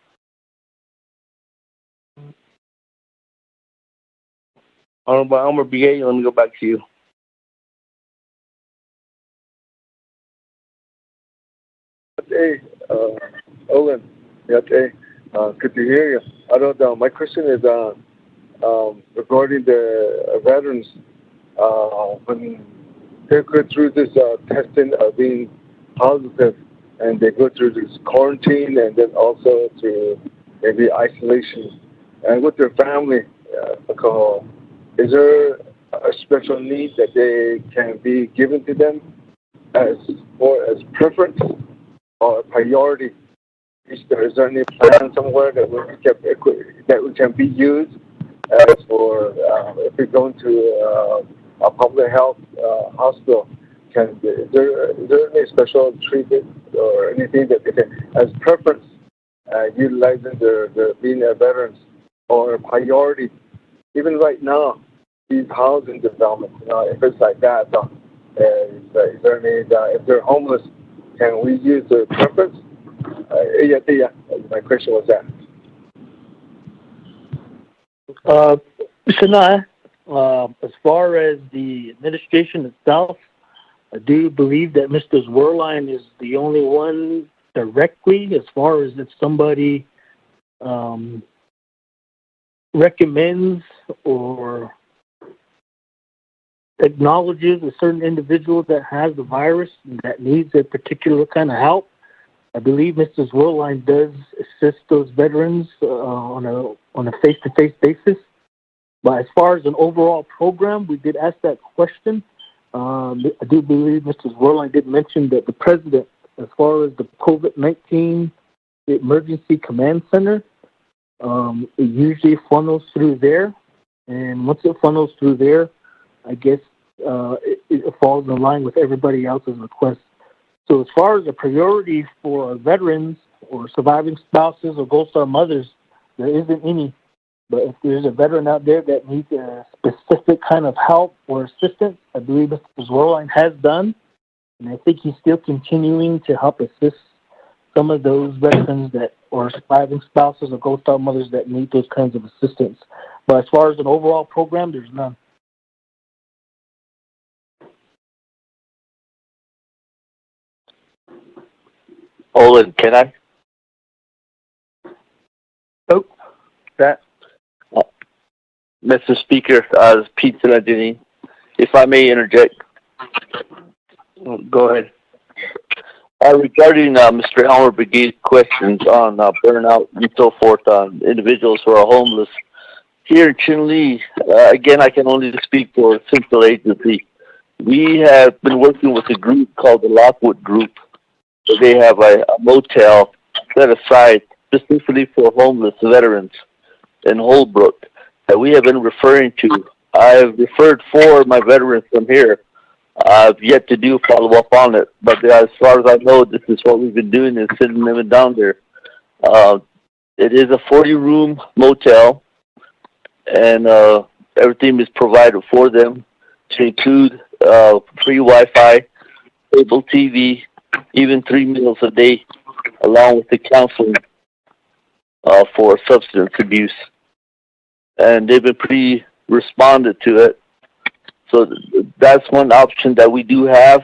Honorable Elmer Begay, let me go back to you. Hey, Owen. Yeah, hey, good to hear you. I don't know. My question is regarding the veterans when they go through this testing of being positive, and they go through this quarantine, and then also through maybe isolation, and with their family, is there a special need that they can be given to them as preference or priority? Is there any plan somewhere that we can be used as for if we go into a public health hospital? Is there any special treatment or anything that they can, as preference, utilizing their being a veterans or priority? Even right now, these housing developments, if it's like that, is there any, if they're homeless, can we use their preference? Yeah, my question was that. Shana, as far as the administration itself, I do believe that Mr. Zwerline is the only one directly, as far as if somebody recommends or acknowledges a certain individual that has the virus and that needs a particular kind of help. I believe Mr. Zwerline does assist those veterans on a face-to-face basis. But as far as an overall program, we did ask that question. I do believe Mr. Zwerline did mention that the president, as far as the COVID-19 Emergency Command Center, it usually funnels through there. And once it funnels through there, I guess it falls in line with everybody else's requests. So as far as a priority for veterans or surviving spouses or Gold Star mothers, there isn't any. But if there's a veteran out there that needs a specific kind of help or assistance, I believe Mr. Zwerline has done. And I think he's still continuing to help assist some of those veterans that or surviving spouses or Gold Star mothers that need those kinds of assistance. But as far as an overall program, there's none. Olin, can I? Oh, that. Mr. Speaker, Pete Saladini, if I may interject. Go ahead. Regarding Mr. Elmer Brigade's questions on burnout and so forth on individuals who are homeless, here in Chinle, again, I can only speak for a central agency. We have been working with a group called the Lockwood Group. They have a motel set aside specifically for homeless veterans in Holbrook that we have been referring to. I've referred 4 of my veterans from here. I've yet to do follow-up on it, but as far as I know, this is what we've been doing is sending them down there. It is a 40-room motel, and everything is provided for them to include free Wi-Fi, cable TV, even 3 meals a day, along with the counseling for substance abuse. And they've been pretty responded to it. So that's one option that we do have.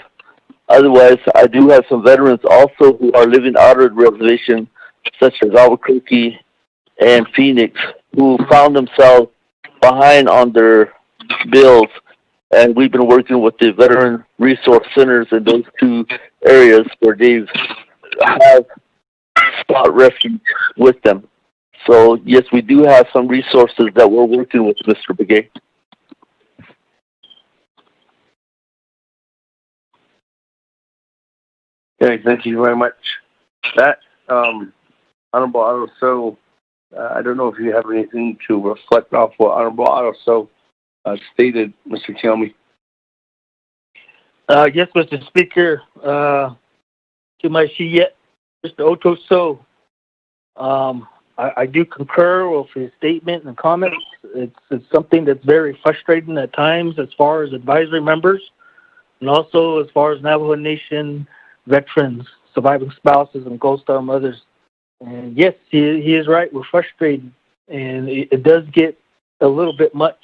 Otherwise, I do have some veterans also who are living out of the reservation, such as Albuquerque and Phoenix, who found themselves behind on their bills. And we've been working with the Veteran Resource Centers in those 2 areas where they have sought refuge with them. So, yes, we do have some resources that we're working with, Mr. Brigade. Okay, thank you very much. That, Honorable Otto So, I don't know if you have anything to reflect off what Honorable Otto So stated, Mr. Kiyomi. Yes, Mr. Speaker, to my Mr. Oto So, I do concur with his statement and comments. It's something that's very frustrating at times as far as advisory members and also as far as Navajo Nation veterans, surviving spouses, and Gold Star mothers. And yes, he is right. We're frustrated, and it does get a little bit much.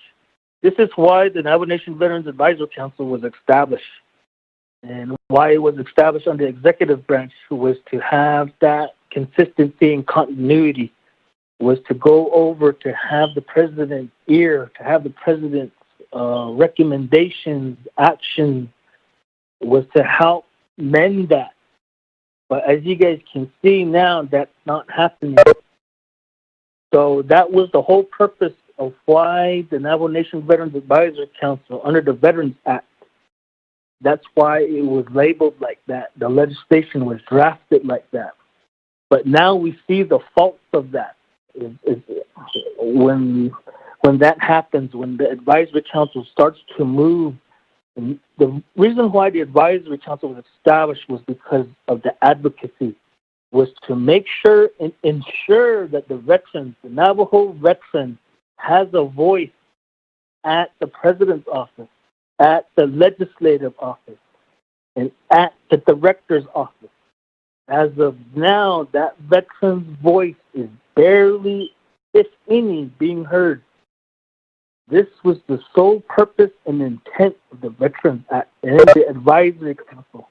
This is why the Navajo Nation Veterans Advisory Council was established, and why it was established on the executive branch was to have that consistency and continuity, was to go over to have the president's ear, to have the president's recommendations, actions was to help mend that. But as you guys can see now, that's not happening. So that was the whole purpose of why the Navajo Nation Veterans Advisory Council, under the Veterans Act, that's why it was labeled like that. The legislation was drafted like that. But now we see the faults of that. When that happens, when the Advisory Council starts to move, and the reason why the Advisory Council was established was because of the advocacy, was to make sure and ensure that the veterans, the Navajo veteran, has a voice at the President's office, at the legislative office, and at the director's office. As of now, that veteran's voice is barely, if any, being heard. This was the sole purpose and intent of the Veterans Act and the Advisory Council,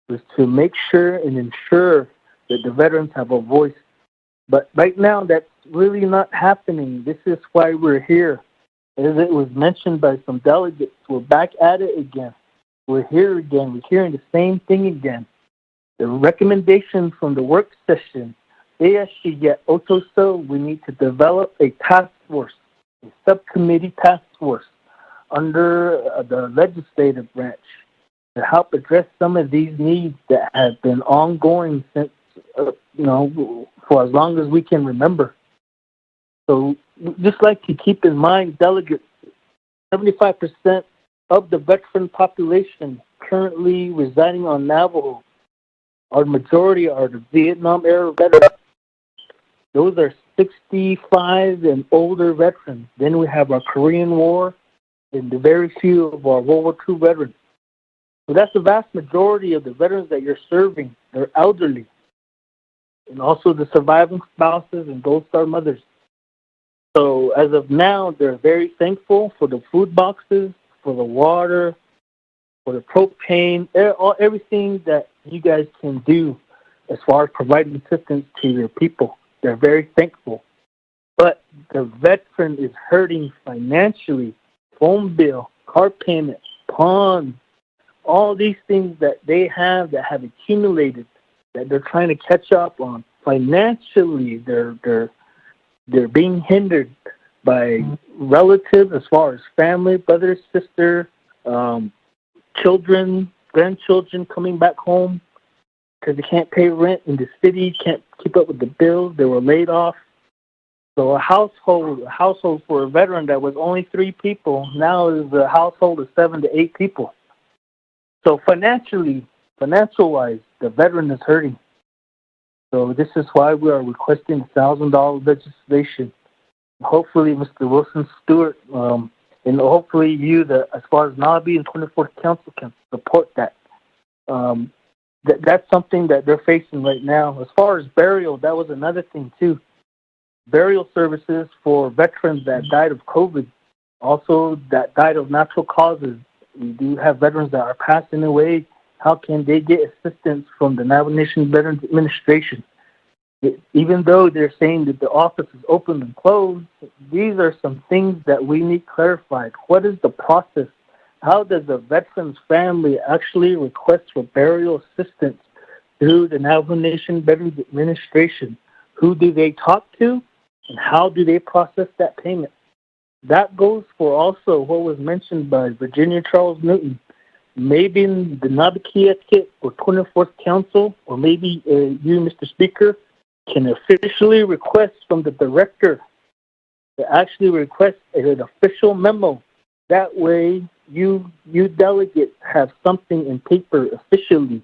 was to make sure and ensure that the veterans have a voice. But right now, that's really not happening. This is why we're here. As it was mentioned by some delegates, we're back at it again. We're here again. We're hearing the same thing again. The recommendation from the work session, we need to develop a task force, a subcommittee task force under the legislative branch to help address some of these needs that have been ongoing since, for as long as we can remember. So just like to keep in mind, delegates, 75% of the veteran population currently residing on Navajo, our majority are the Vietnam-era veterans. Those are 65 and older veterans. Then we have our Korean War and the very few of our World War II veterans. So that's the vast majority of the veterans that you're serving. They're elderly. And also the surviving spouses and Gold Star mothers. So as of now, they're very thankful for the food boxes, for the water, for the propane, everything that you guys can do as far as providing assistance to your people. They're very thankful. But the veteran is hurting financially. Phone bill, car payment, ponds, all these things that they have that have accumulated that they're trying to catch up on. Financially, they're being hindered by relatives as far as family, brother, sister, children, grandchildren coming back home because they can't pay rent in the city, can't keep up with the bills, they were laid off. So a household for a veteran that was only 3 people now is a household of 7 to 8 people. So financial-wise, the veteran is hurting. So this is why we are requesting $1,000 legislation. Hopefully, Mr. Wilson Stewart, and hopefully you, as far as NABI and 24th Council, can support that. That's something that they're facing right now. As far as burial, that was another thing too. Burial services for veterans that died of COVID, also that died of natural causes. We do have veterans that are passing away. How can they get assistance from the Navajo Nation Veterans Administration? Even though they're saying that the office is open and closed, these are some things that we need clarified. What is the process? How does a veteran's family actually request for burial assistance through the Navajo Nation Veterans Administration? Who do they talk to, and how do they process that payment? That goes for also what was mentioned by Virginia Charles Newton. Maybe in the Naabik'iyati or 24th Council, or maybe you, Mr. Speaker, can officially request from the director to actually request an official memo. That way, you delegates have something in paper officially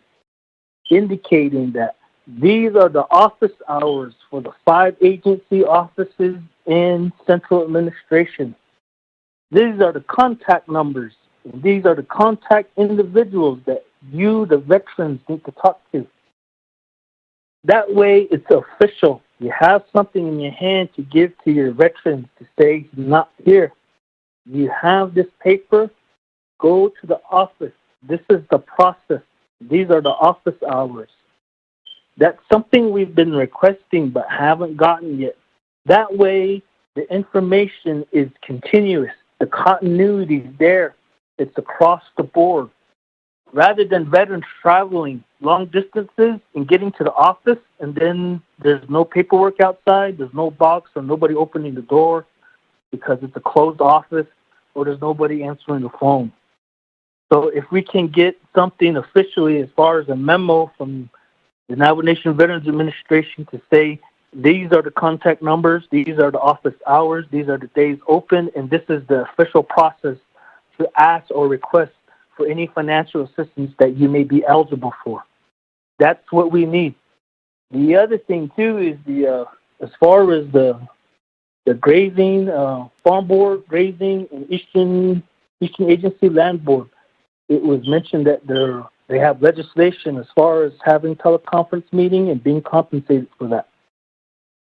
indicating that these are the office hours for the 5 agency offices in central administration. These are the contact numbers. And these are the contact individuals that you, the veterans, need to talk to. That way, it's official. You have something in your hand to give to your veterans to say, he's not here. You have this paper, go to the office. This is the process. These are the office hours. That's something we've been requesting but haven't gotten yet. That way, the information is continuous. The continuity is there. It's across the board. Rather than veterans traveling long distances and getting to the office, and then there's no paperwork outside, there's no box or nobody opening the door because it's a closed office, or there's nobody answering the phone. So if we can get something officially as far as a memo from the Navajo Nation Veterans Administration to say, these are the contact numbers, these are the office hours, these are the days open, and this is the official process to ask or request for any financial assistance that you may be eligible for. That's what we need. The other thing too is as far as the grazing, farm board, grazing, and Eastern Agency Land Board. It was mentioned that they have legislation as far as having teleconference meeting and being compensated for that.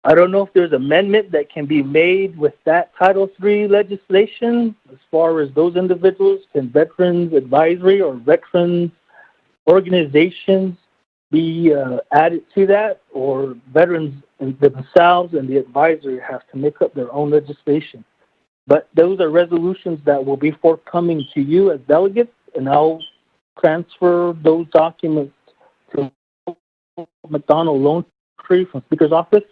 I don't know if there's amendment that can be made with that Title III legislation as far as those individuals. Can Veterans Advisory or Veterans organizations be added to that, or veterans themselves and the advisory have to make up their own legislation? But those are resolutions that will be forthcoming to you as delegates, and I'll transfer those documents to McDonald Lone-Tree from Speaker's office.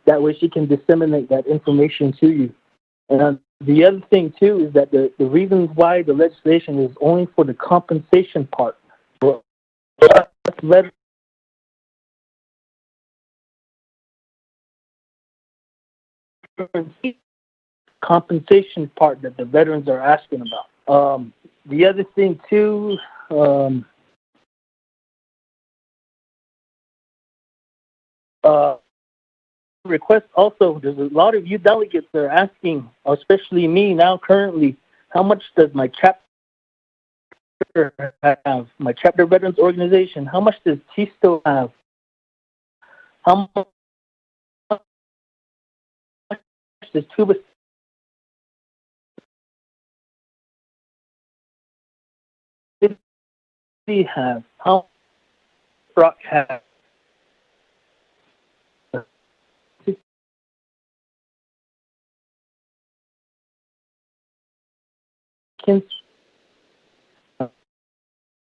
That way she can disseminate that information to you. And the other thing, too, is that the reasons why the legislation is only for the compensation part. For veterans, compensation part that the veterans are asking about. The other thing, too, request also, there's a lot of you delegates that are asking, especially me now currently, how much does my chapter have, my chapter veterans organization, how much does TISTO have? How much does Tuba City have? How much Rock have?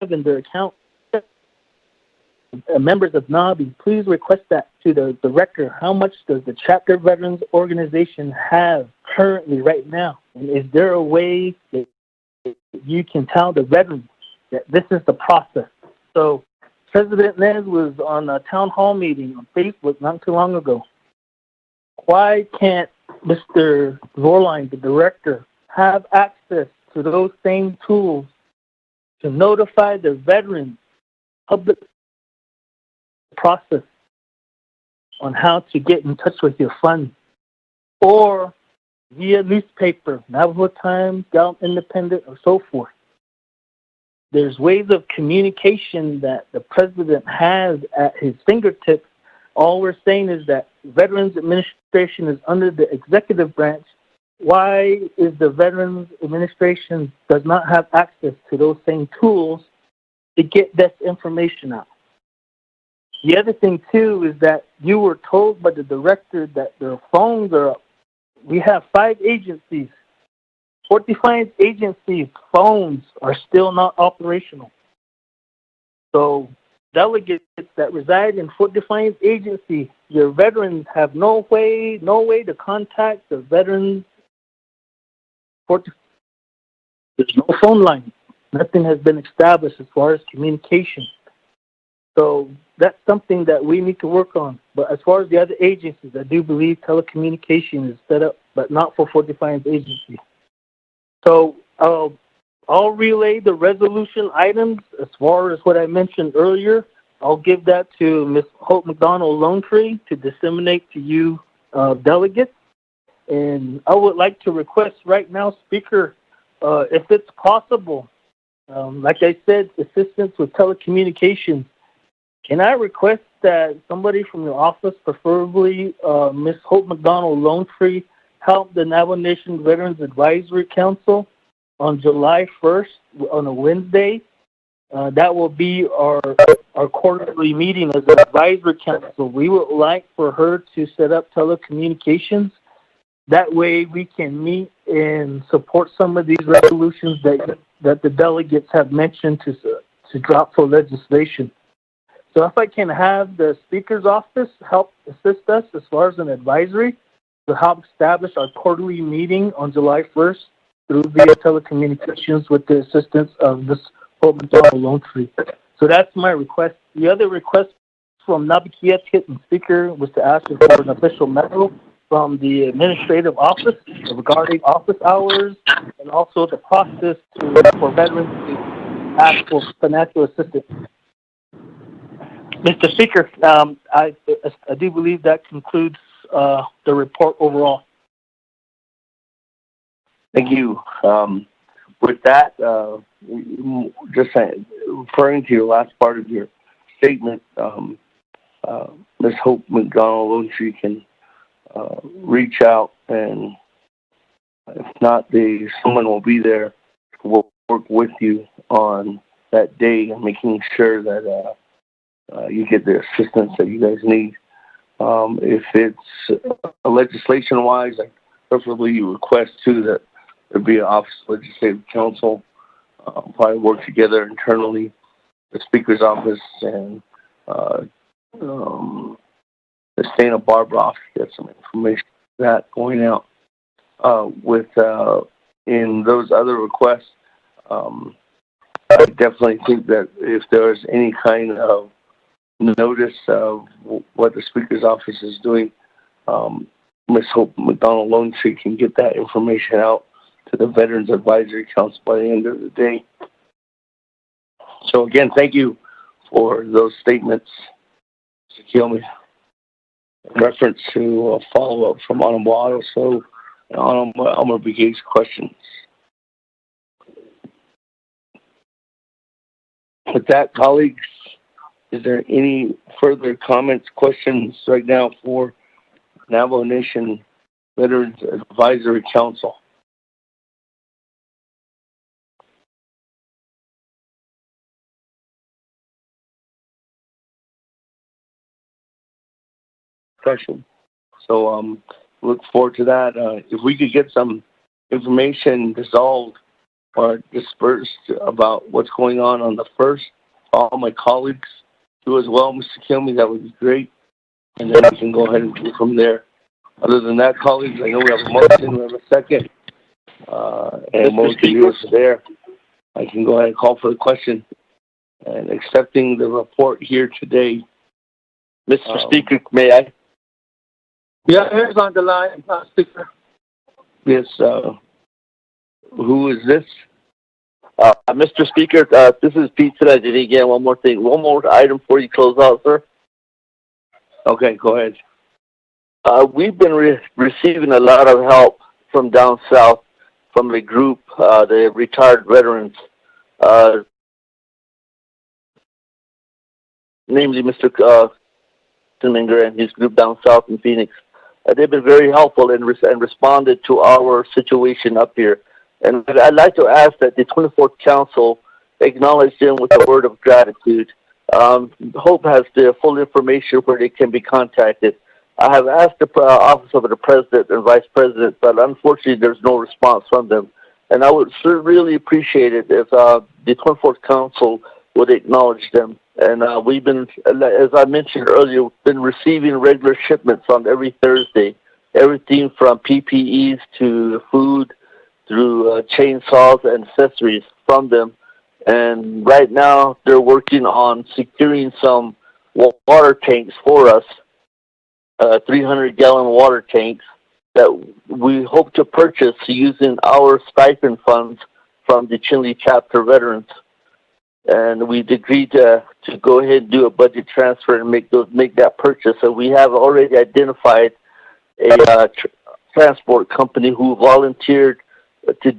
In their account, members of NABI, please request that to the director. How much does the chapter veterans organization have currently right now? And is there a way that you can tell the veterans that this is the process? So President Nez was on a town hall meeting on Facebook not too long ago. Why can't Mr. Vorline, the director, have access to those same tools to notify the veterans public process on how to get in touch with your funds, or via newspaper, Navajo Times, Gallup Independent, or so forth? There's ways of communication that the president has at his fingertips. All we're saying is that Veterans Administration is under the executive branch. Why is the Veterans Administration does not have access to those same tools to get this information out? The other thing, too, is that you were told by the director that their phones are up. We have 5 agencies. Fort Defiance agencies' phones are still not operational. So delegates that reside in Fort Defiance agency, your veterans have no way to contact the veterans. There's no phone line. Nothing has been established as far as communication. So that's something that we need to work on. But as far as the other agencies, I do believe telecommunication is set up, but not for Fort Defiance agency. So I'll relay the resolution items as far as what I mentioned earlier. I'll give that to Ms. Hope McDonald Lone-Tree to disseminate to you delegates. And I would like to request right now, Speaker, if it's possible, like I said, assistance with telecommunications. Can I request that somebody from your office, preferably Ms. Hope McDonald Lone-Tree, help the Navajo Nation Veterans Advisory Council on July 1st on a Wednesday? That will be our quarterly meeting as an advisory council. We would like for her to set up telecommunications. That way we can meet and support some of these resolutions that the delegates have mentioned to drop for legislation. So if I can have the Speaker's office help assist us as far as an advisory to help establish our quarterly meeting on July 1st through via telecommunications with the assistance of this Hope McDonald Lone Tree. So that's my request. The other request from Naabik'iyati and Speaker was to ask for an official memo from the administrative office regarding office hours and also the process for veterans to ask for financial assistance. Mr. Speaker, I do believe that concludes the report overall. Thank you. With that, just referring to your last part of your statement, Ms. Hope McDonald Lone Tree can reach out, and if not, someone will be there to work with you on that day and making sure that you get the assistance that you guys need. If it's legislation-wise, I preferably request too that there be an Office of Legislative Counsel, probably work together internally, the Speaker's office and the Santa Barbara office, get some information on that going out. In those other requests, I definitely think that if there's any kind of notice of what the Speaker's office is doing, Ms. Hope McDonald Lone Tree can get that information out to the Veterans Advisory Council by the end of the day. So again, thank you for those statements, Mr. Kilme. In reference to a follow-up from Honorable Otto, so Honorable Brigade's questions. With that, colleagues, is there any further comments, questions right now for Navajo Nation Veterans Advisory Council? Session. So look forward to that. If we could get some information dissolved or dispersed about what's going on the first, all my colleagues do as well, Mr. Kilme, that would be great. And then we can go ahead and go from there. Other than that, colleagues, I know we have a motion, we have a second, and motion is there. I can go ahead and call for the question. And accepting the report here today. Mr. Speaker, may I? Yeah, here's on the line, Speaker. Yes, who is this? Mr. Speaker, this is Pete Tragedy again. One more thing. One more item before you close out, sir. Okay, go ahead. We've been receiving a lot of help from down south from the group, the retired veterans, namely Mr. Seminger and his group down south in Phoenix. They've been very helpful and responded to our situation up here. And I'd like to ask that the 24th Council acknowledge them with a word of gratitude. Hope has the full information where they can be contacted. I have asked the Office of the President and Vice President, but unfortunately there's no response from them. And I would really appreciate it if the 24th Council would acknowledge them. And we've been, as I mentioned earlier, been receiving regular shipments on every Thursday. Everything from PPEs to food through chainsaws and accessories from them. And right now they're working on securing some water tanks for us, 300-gallon water tanks that we hope to purchase using our stipend funds from the Chinle chapter veterans. And we agreed to go ahead and do a budget transfer and make that purchase. So we have already identified a transport company who volunteered to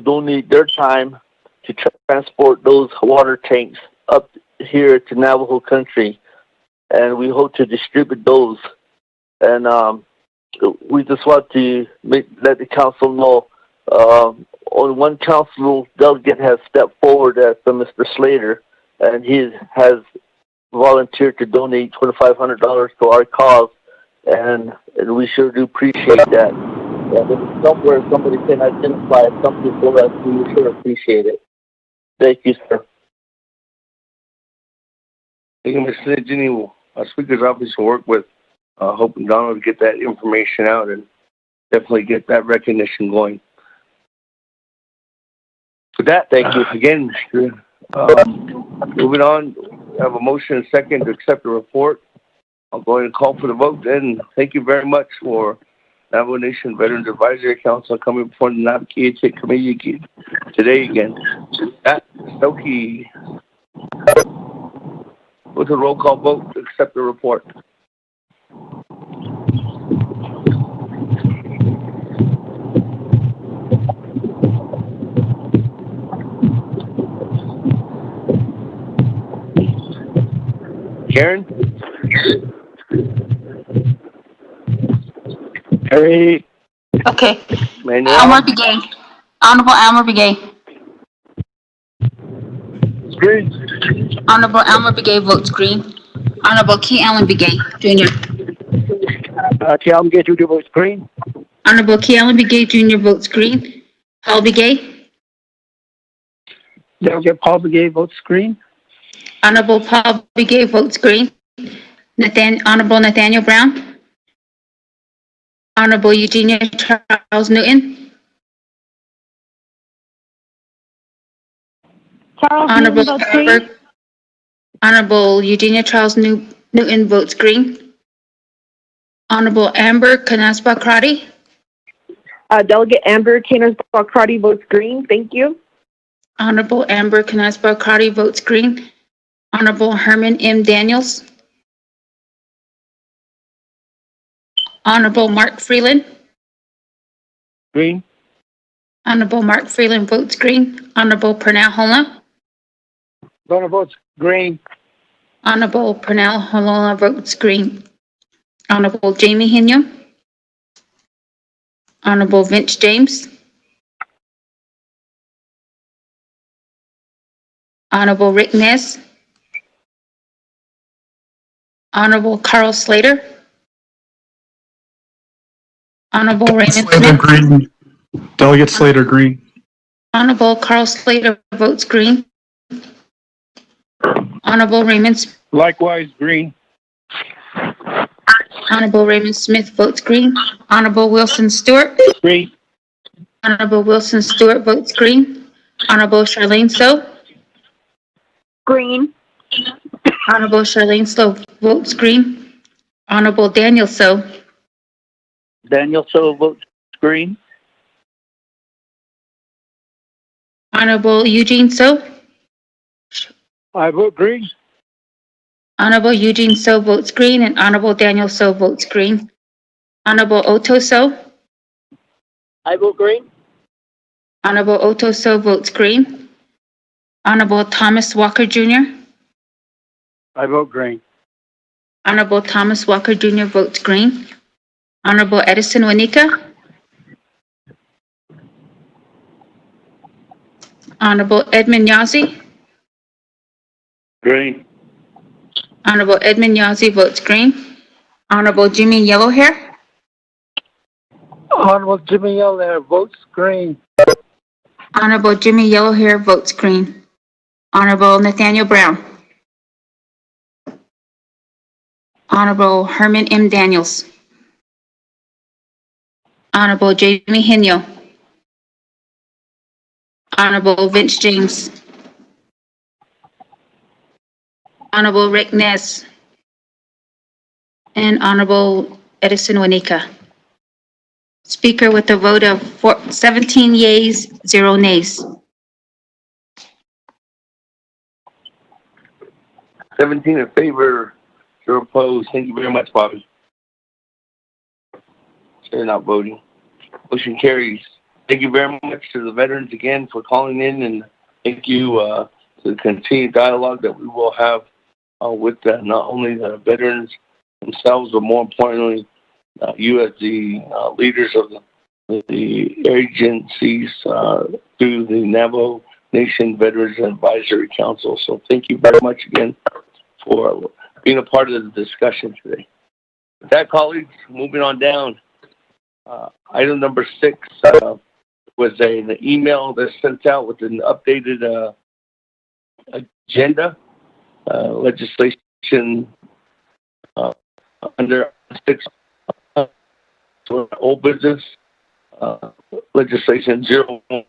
donate their time to transport those water tanks up here to Navajo country, and we hope to distribute those. And we just want to let the council know. Only one council delegate has stepped forward, Mr. Slater, and he has volunteered to donate $2,500 to our cause, and we sure do appreciate that. And if it's somewhere somebody can identify some people that we sure appreciate it. Thank you, sir. Thank you, Mr. Ginny. Our speaker's office will work with Hope and Donald to get that information out and definitely get that recognition going. With that, thank you again. Moving on, we have a motion and second to accept the report. I'll go ahead and call for the vote then. Thank you very much for Navajo Nation Veterans Advisory Council coming before the Naabik'iyati Committee today again. Stokie, with a roll call vote to accept the report. Karen? Harry? Okay. Manuel? Elmer Begay. Honorable Elmer Begay. Green. Honorable Elmer Begay votes green. Honorable Key Allen Begay, Jr. Key Allen Begay, Jr. votes green. Honorable Key Allen Begay, Jr. votes green. Paul Begay. Delegate Paul Begay votes green. Honorable Paul Begay votes green. Honorable Nathaniel Brown. Honorable Eugenia Charles Newton. Honorable Honorable Eugenia Charles Newton votes green. Honorable Amber Canaspa Crotty. Delegate Amber Canaspa Crotty votes green. Thank you. Honorable Amber Canaspa Crotty votes green. Honorable Herman M. Daniels. Honorable Mark Freeland. Green. Honorable Mark Freeland votes green. Honorable Pernell Holna. Donald votes green. Honorable Pernell Holna votes green. Honorable Jamie Hinyam. Honorable Vince James. Honorable Rick Ness. Honorable Carl Slater. Honorable Raymond Slater Smith. Green. Delegate Slater Green. Honorable Carl Slater votes green. Honorable Raymond. Likewise green. Honorable Raymond Smith votes green. Honorable Wilson Stewart. Green. Honorable Wilson Stewart votes green. Honorable Charlene Stowe. Green. Honorable Charlene Stowe votes green. Honorable Daniel Stowe. Daniel Stowe votes green. Honorable Eugene Stowe. I vote green. Honorable Eugene Stowe votes green, and Honorable Daniel Stowe votes green. Honorable Otto Stowe. I vote green. Honorable Otto Stowe votes green. Honorable Thomas Walker Jr. I vote green. Honorable Thomas Walker Jr. votes green. Honorable Edison Wanika. Honorable Edmund Yazzie. Green. Honorable Edmund Yazzie votes green. Honorable Jimmy Yellowhair. Honorable Jimmy Yellowhair votes green. Honorable Jimmy Yellowhair votes green. Honorable Nathaniel Brown. Honorable Herman M. Daniels. Honorable Jamie Hinyo. Honorable Vince James. Honorable Rick Ness. And Honorable Edison Wanika. Speaker with a vote of 17 yeas, 0 nays. 17 in favor, 0 opposed. Thank you very much, Bobby. They're not voting. Motion carries. Thank you very much to the veterans again for calling in, and thank you to the continued dialogue that we will have with not only the veterans themselves, but more importantly, you as the leaders of the agencies through the Navajo Nation Veterans Advisory Council. So thank you very much again for being a part of the discussion today. With that, colleagues, moving on down. Item number 6 was an email that's sent out with an updated agenda. Legislation under 6 old business. Legislation 010.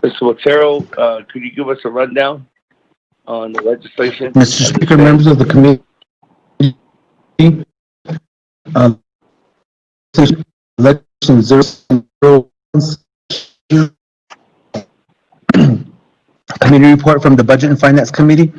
Mr. Otero, could you give us a rundown on the legislation? Mr. Speaker, members of the committee, legislation 001. Committee report from the Budget and Finance Committee.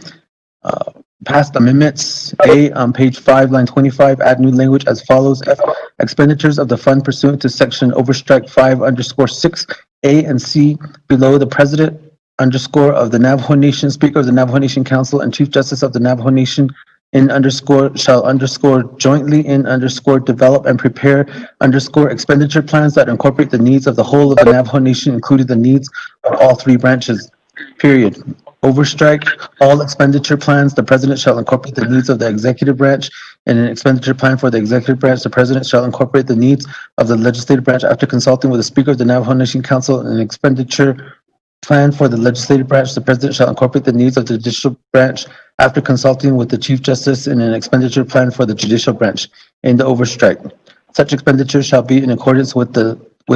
Passed amendments. A, on page 5, line 25, add new language as follows. F, expenditures of the fund pursuant to section overstrike 5_6, A and C, below the president underscore of the Navajo Nation, Speaker of the Navajo Nation Council, and Chief Justice of the Navajo Nation in underscore shall underscore jointly in underscore develop and prepare underscore expenditure plans that incorporate the needs of the whole of the Navajo Nation, including the needs of all 3 branches. Period. Overstrike all expenditure plans. The president shall incorporate the needs of the executive branch. In an expenditure plan for the executive branch, the president shall incorporate the needs of the legislative branch after consulting with the Speaker of the Navajo Nation Council. In an expenditure plan for the legislative branch, the president shall incorporate the needs of the judicial branch after consulting with the Chief Justice. In an expenditure plan for the judicial branch. In the overstrike, such expenditures shall be in accordance with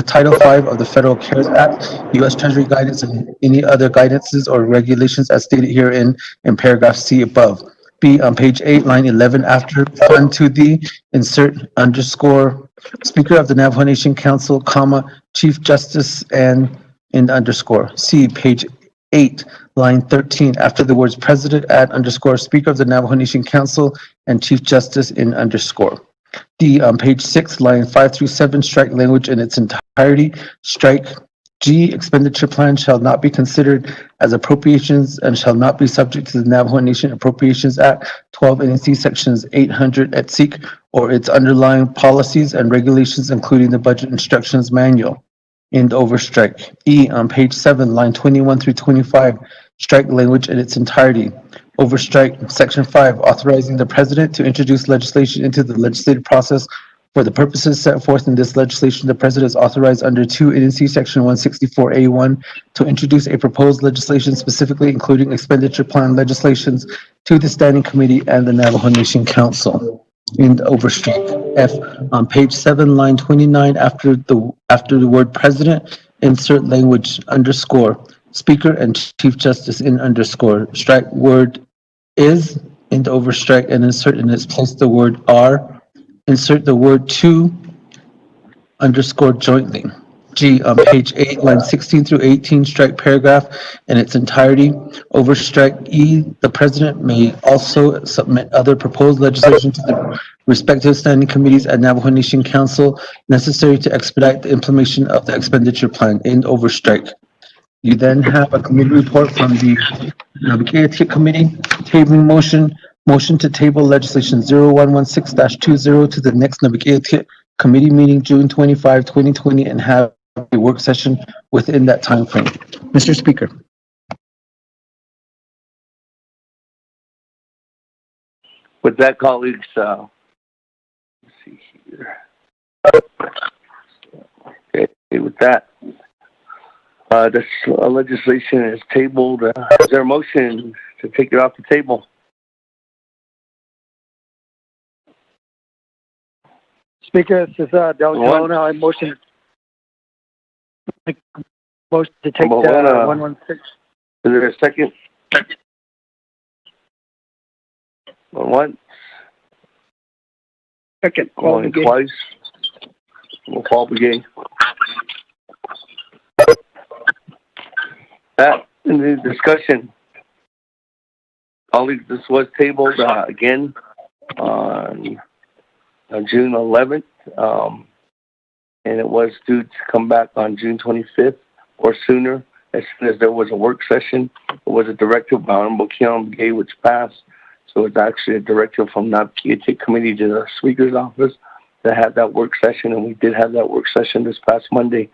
Title V of the Federal CARES Act, U.S. Treasury guidance, and any other guidances or regulations as stated herein in paragraph C above. B, on page 8, line 11, after Fund 2D, insert underscore Speaker of the Navajo Nation Council, comma, Chief Justice, and in underscore. C, page 8, line 13, after the words President, add underscore Speaker of the Navajo Nation Council and Chief Justice in underscore. D, on page 6, line 5 through 7, strike language in its entirety. Strike G, expenditure plan shall not be considered as appropriations and shall not be subject to the Navajo Nation Appropriations Act 12 NC sections 800 et seq. Or its underlying policies and regulations, including the Budget Instructions Manual. In the overstrike. E, on page 7, line 21 through 25, strike language in its entirety. Overstrike section 5, authorizing the president to introduce legislation into the legislative process for the purposes set forth in this legislation. The president is authorized under 2 NC section 164A1 to introduce a proposed legislation, specifically including expenditure plan legislations, to the standing committee and the Navajo Nation Council. In the overstrike. F, on page 7, line 29, after the word president, insert language underscore Speaker and Chief Justice in underscore. Strike word is in the overstrike and insert in its place the word are. Insert the word to underscore jointly. G, on page 8, line 16 through 18, strike paragraph in its entirety. Overstrike E, the president may also submit other proposed legislation to the respective standing committees at Navajo Nation Council necessary to expedite the implementation of the expenditure plan. In overstrike. You then have a committee report from the Naabik'iyati Committee, tabling motion to table legislation 0116-20 to the next Naabik'iyati Committee meeting June 25, 2020, and have a work session within that time frame. Mr. Speaker. With that, colleagues, let's see here. Okay, with that, this legislation is tabled. Is there a motion to take it off the table? Speaker, this is Del Colonna. I motion to take 116. Is there a second? One. Second. Going twice. We'll call again. That in the discussion, colleagues, this was tabled again on June 11th, and it was due to come back on June 25th or sooner, as soon as there was a work session. It was a directive by Honorable Keon Gay, which passed. So it's actually a directive from Naabik'iyati Committee to the Speaker's office to have that work session, and we did have that work session this past Monday,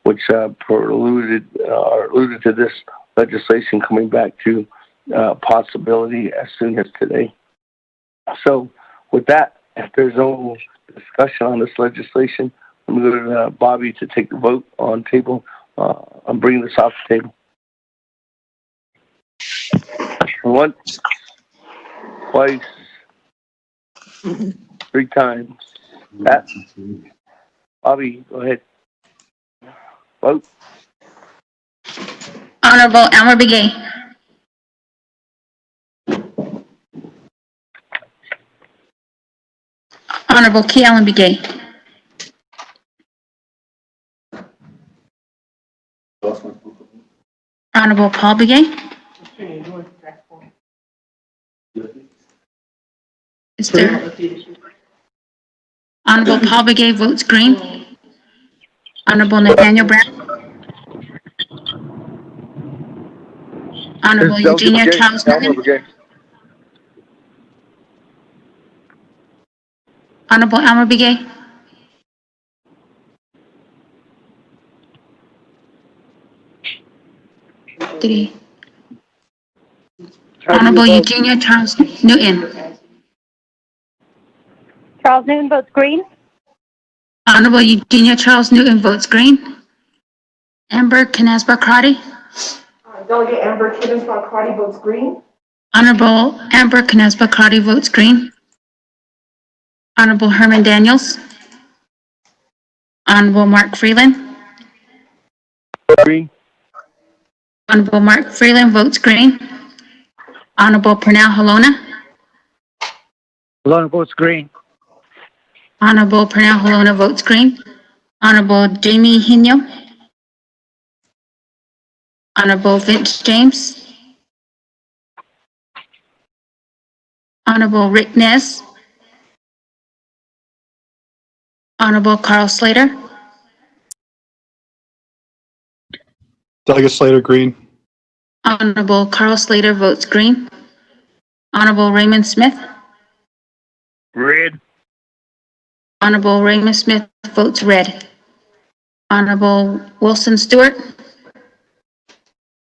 which alluded to this legislation coming back to possibility as soon as today. So with that, If there's no discussion on this legislation, I'm going to Bobby to take the vote on table. I'm bringing this off the table. Once, twice, 3 times. Pat? Bobby, go ahead. Vote. Honorable Elmer Begay. Honorable Key Allen Begay. Honorable Paul Begay. Is there? Honorable Paul Begay votes green. Honorable Nathaniel Brown. Honorable Eugenia Charles Newton. Honorable Elmer Begay. Did he? Honorable Eugenia Charles Newton. Charles Newton votes green. Honorable Eugenia Charles Newton votes green. Amber Knazba-Crotty. Delegate Amber Knazba-Crotty votes green. Honorable Amber Knazba-Crotty votes green. Honorable Herman Daniels. Honorable Mark Freeland. Green. Honorable Mark Freeland votes green. Honorable Pernell Halona. Halona votes green. Honorable Pernell Halona votes green. Honorable Jamie Hino. Honorable Vince James. Honorable Rick Nez. Honorable Carl Slater. Delegate Slater, green. Honorable Carl Slater votes green. Honorable Raymond Smith. Red. Honorable Raymond Smith votes red. Honorable Wilson Stewart.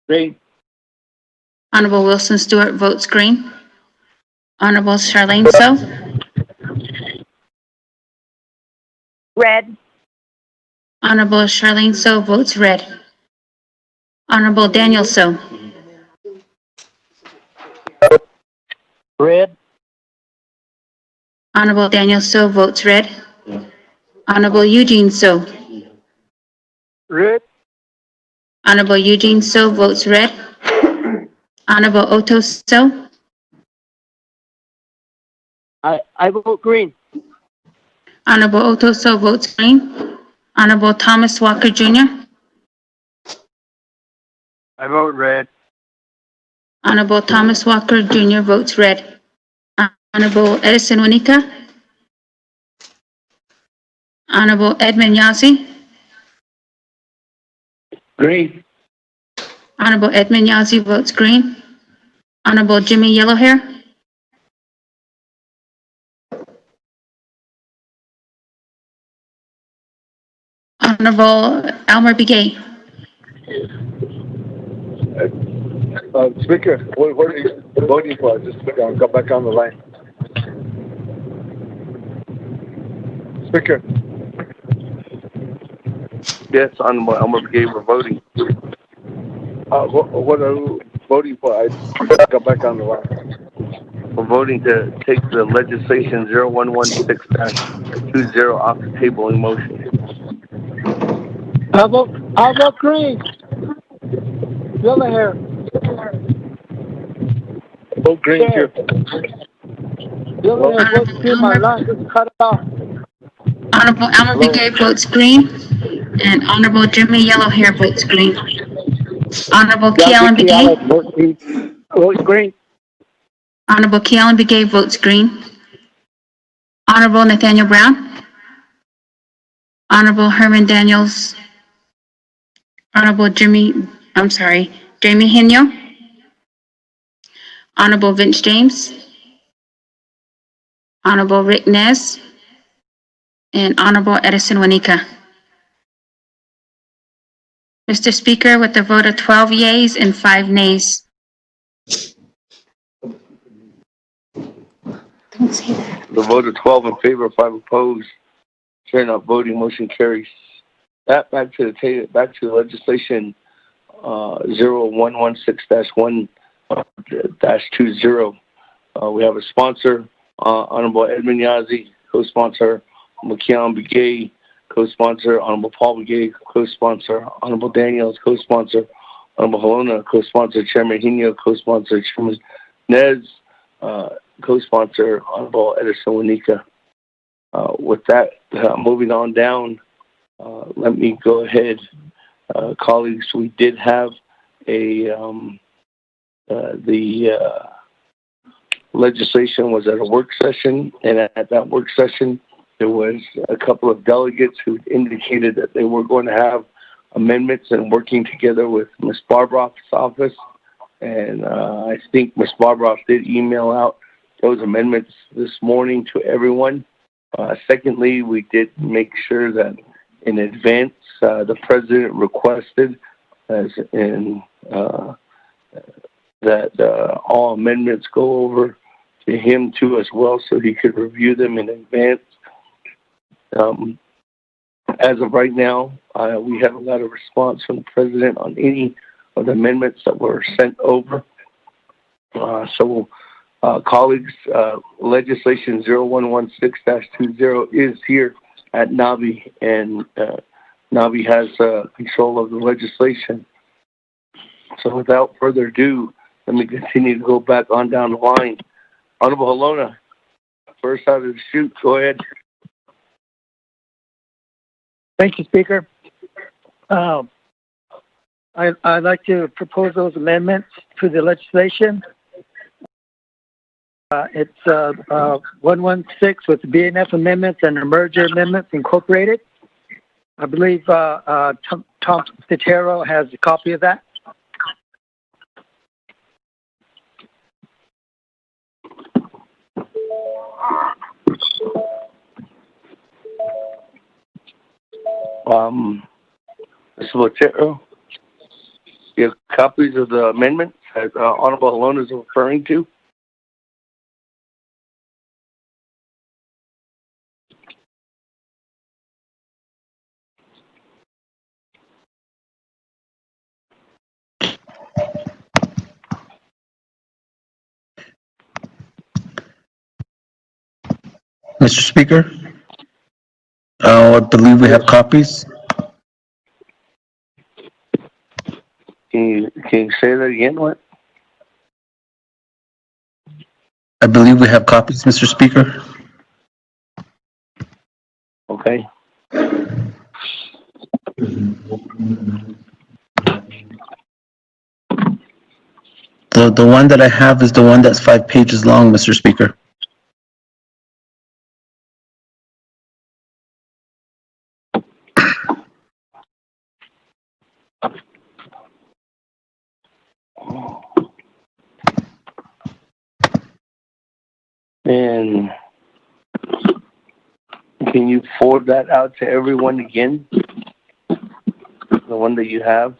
Green. Honorable Wilson Stewart votes green. Honorable Charlene So. Red. Honorable Charlene So votes red. Honorable Daniel So. Red. Honorable Daniel So votes red. Honorable Eugene So. Red. Honorable Eugene So votes red. Honorable Otto So. I vote green. Honorable Otto So votes green. Honorable Thomas Walker Jr. I vote red. Honorable Thomas Walker Jr. votes red. Honorable Edison Wanika. Honorable Edmund Yazzie. Green. Honorable Edmund Yazzie votes green. Honorable Jimmy Yellowhair. Honorable Elmer Begay. Speaker, what are you voting for? Just go back on the line. Speaker. Yes, Honorable Elmer Begay, we're voting. What are you voting for? I got back on the line. We're voting to take the legislation 0116-20 off the table in motion. I vote green. Yellowhair. Vote green too. Yellowhair votes green. My line just cut it off. Honorable Elmer Begay votes green. And Honorable Jimmy Yellowhair votes green. Honorable Kealan Begay. Votes green. Honorable Kealan Begay votes green. Honorable Nathaniel Brown. Honorable Herman Daniels. Honorable Jamie Hino. Honorable Vince James. Honorable Rick Nez. And Honorable Edison Wanika. Mr. Speaker, with a vote of 12 yeas and 5 nays. Don't say that. The vote of 12 in favor, 5 opposed. Chair not voting, motion carries. That back to the legislation 0116-1-20. We have a sponsor, Honorable Edmund Yazzie, co-sponsor, Kian Begay, co-sponsor, Honorable Paul Begay, co-sponsor, Honorable Daniels, co-sponsor, Honorable Halona, co-sponsor, Chairman Hino, co-sponsor, Chairman Nez, co-sponsor, Honorable Edison Wanika. With that, moving on down, let me go ahead. Colleagues, we did have the legislation was at a work session, and at that work session, there was a couple of delegates who indicated that they were going to have amendments and working together with Ms. Barbroff's office. And I think Ms. Barbroff did email out those amendments this morning to everyone. Secondly, we did make sure that in advance, the president requested that all amendments go over to him too as well, so he could review them in advance. As of right now, we haven't got a response from the president on any of the amendments that were sent over. Colleagues, legislation 0116-20 is here at NABI, and NABI has control of the legislation. So without further ado, let me continue to go back on down the line. Honorable Halona, first out of the chute, go ahead. Thank you, Speaker. I'd like to propose those amendments to the legislation. It's 116 with the BNF amendments and the merger amendments incorporated. I believe Tom Citero has a copy of that. Mr. Citero, you have copies of the amendments that Honorable Halona is referring to? Mr. Speaker, I believe we have copies. Can you say that again? What? I believe we have copies, Mr. Speaker. Okay. The one that I have is the one that's 5 pages long, Mr. Speaker. And can you forward that out to everyone again? The one that you have?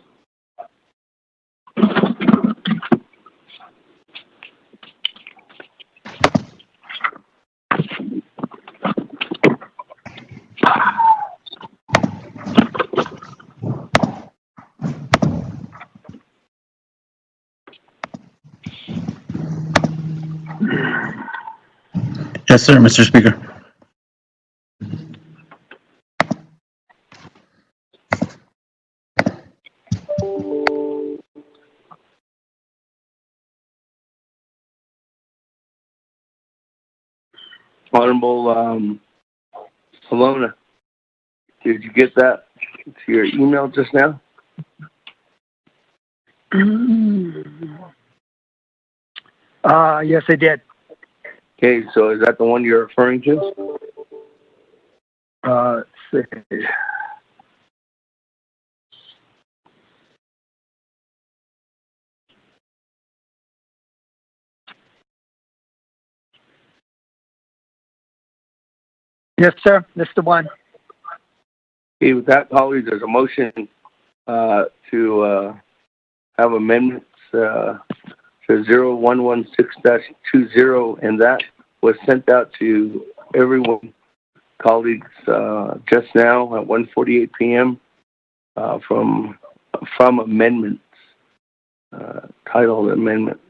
Yes, sir, Mr. Speaker. Honorable Halona, did you get that to your email just now? Yes, I did. Okay, so is that the one you're referring to? Let's see. Yes, sir. That's the one. Okay, with that, colleagues, there's a motion to have amendments to 0116-20 and that was sent out to everyone, colleagues, just now at 1:48 p.m. From amendments, titled amendments.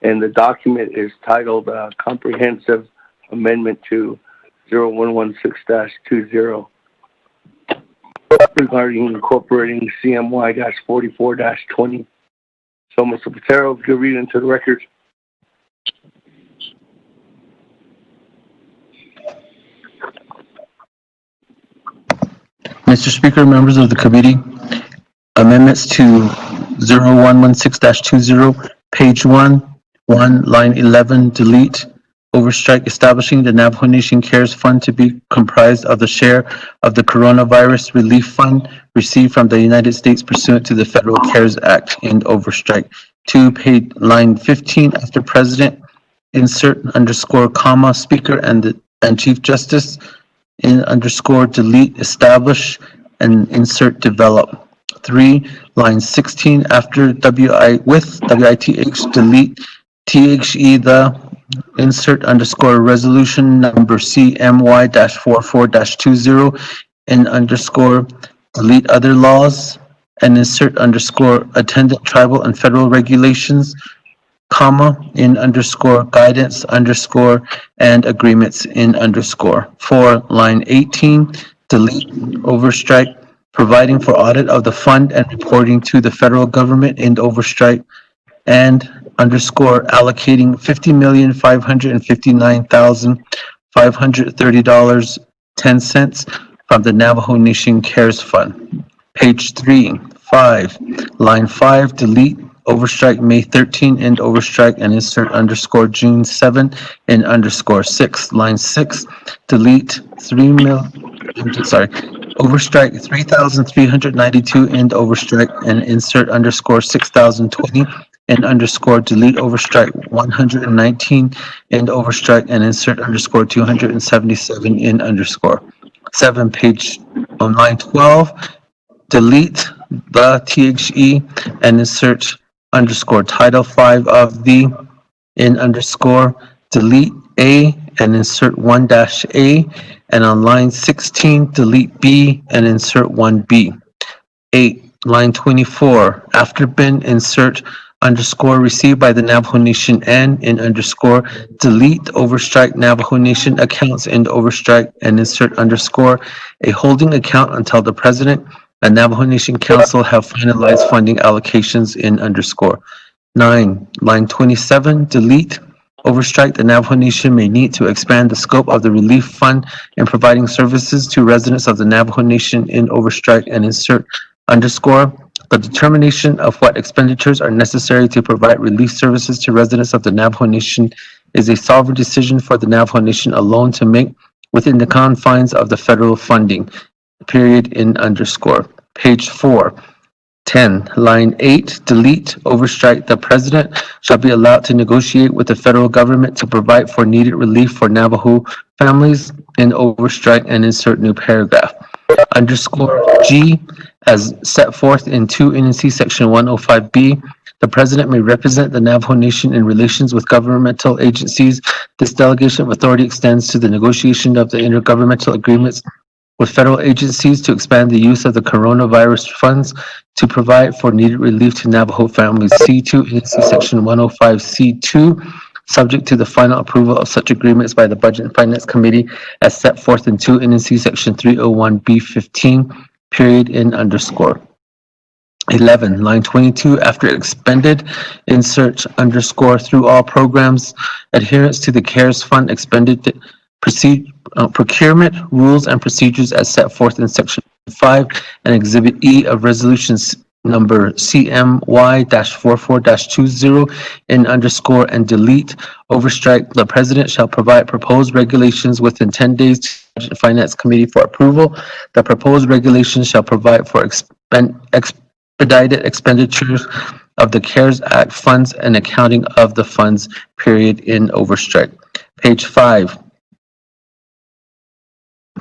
And the document is titled Comprehensive Amendment to 0116-20 regarding incorporating CMY-44-20. So, Mr. Patero, if you could read into the record. Mr. Speaker, members of the committee, amendments to 0116-20, page 1, line 11, delete, overstrike, establishing the Navajo Nation Cares Fund to be comprised of the share of the Coronavirus Relief Fund received from the United States pursuant to the Federal CARES Act, and overstrike. 2, page line 15, after President, insert _ comma, Speaker and Chief Justice, in _ delete, establish, and insert develop. 3, line 16, after WITH, delete, THE, the, insert _ resolution number CMY-44-20, and _ delete other laws, and insert _ attendant tribal and federal regulations, comma, in _ guidance _ and agreements in _ 4, line 18, delete, overstrike, providing for audit of the fund and reporting to the federal government, in overstrike, and _ allocating $50,559,530.10 from the Navajo Nation Cares Fund. Page 3, 5, line 5, delete, overstrike May 13, and overstrike, and insert _ June 7, and _ 6, line 6, delete overstrike 3,392, and overstrike, and insert _ 6,020, and _ delete overstrike 119, and overstrike, and insert _ 277, in _ 7, page line 12, delete the THE, and insert _ title 5 of the, in _ delete A, and insert 1-A, and on line 16, delete B, and insert 1B. 8, line 24, after bin, insert _ received by the Navajo Nation, and in _ delete, overstrike Navajo Nation accounts, and overstrike, and insert _ a holding account until the President and Navajo Nation Council have finalized funding allocations, in _ 9, line 27, delete, overstrike, the Navajo Nation may need to expand the scope of the relief fund in providing services to residents of the Navajo Nation, in overstrike, and insert _ the determination of what expenditures are necessary to provide relief services to residents of the Navajo Nation is a sovereign decision for the Navajo Nation alone to make within the confines of the federal funding, period, in _ Page 4, 10, line 8, delete, overstrike, the President shall be allowed to negotiate with the federal government to provide for needed relief for Navajo families, in overstrike, and insert new paragraph. _ G, as set forth in 2 NC Section 105B, the President may represent the Navajo Nation in relations with governmental agencies. This delegation of authority extends to the negotiation of the intergovernmental agreements with federal agencies to expand the use of the coronavirus funds to provide for needed relief to Navajo families. C2 NC Section 105C2, subject to the final approval of such agreements by the Budget and Finance Committee as set forth in 2 NC Section 301B15, period, in _ 11, line 22, after expended, insert _ through all programs, adherence to the CARES Fund expended, procurement rules and procedures as set forth in Section 5 and Exhibit E of Resolutions number CMY-44-20, in _ and delete, overstrike, the President shall provide proposed regulations within 10 days to the Budget and Finance Committee for approval. The proposed regulations shall provide for expedited expenditures of the CARES Act funds and accounting of the funds, period, in overstrike. Page 5,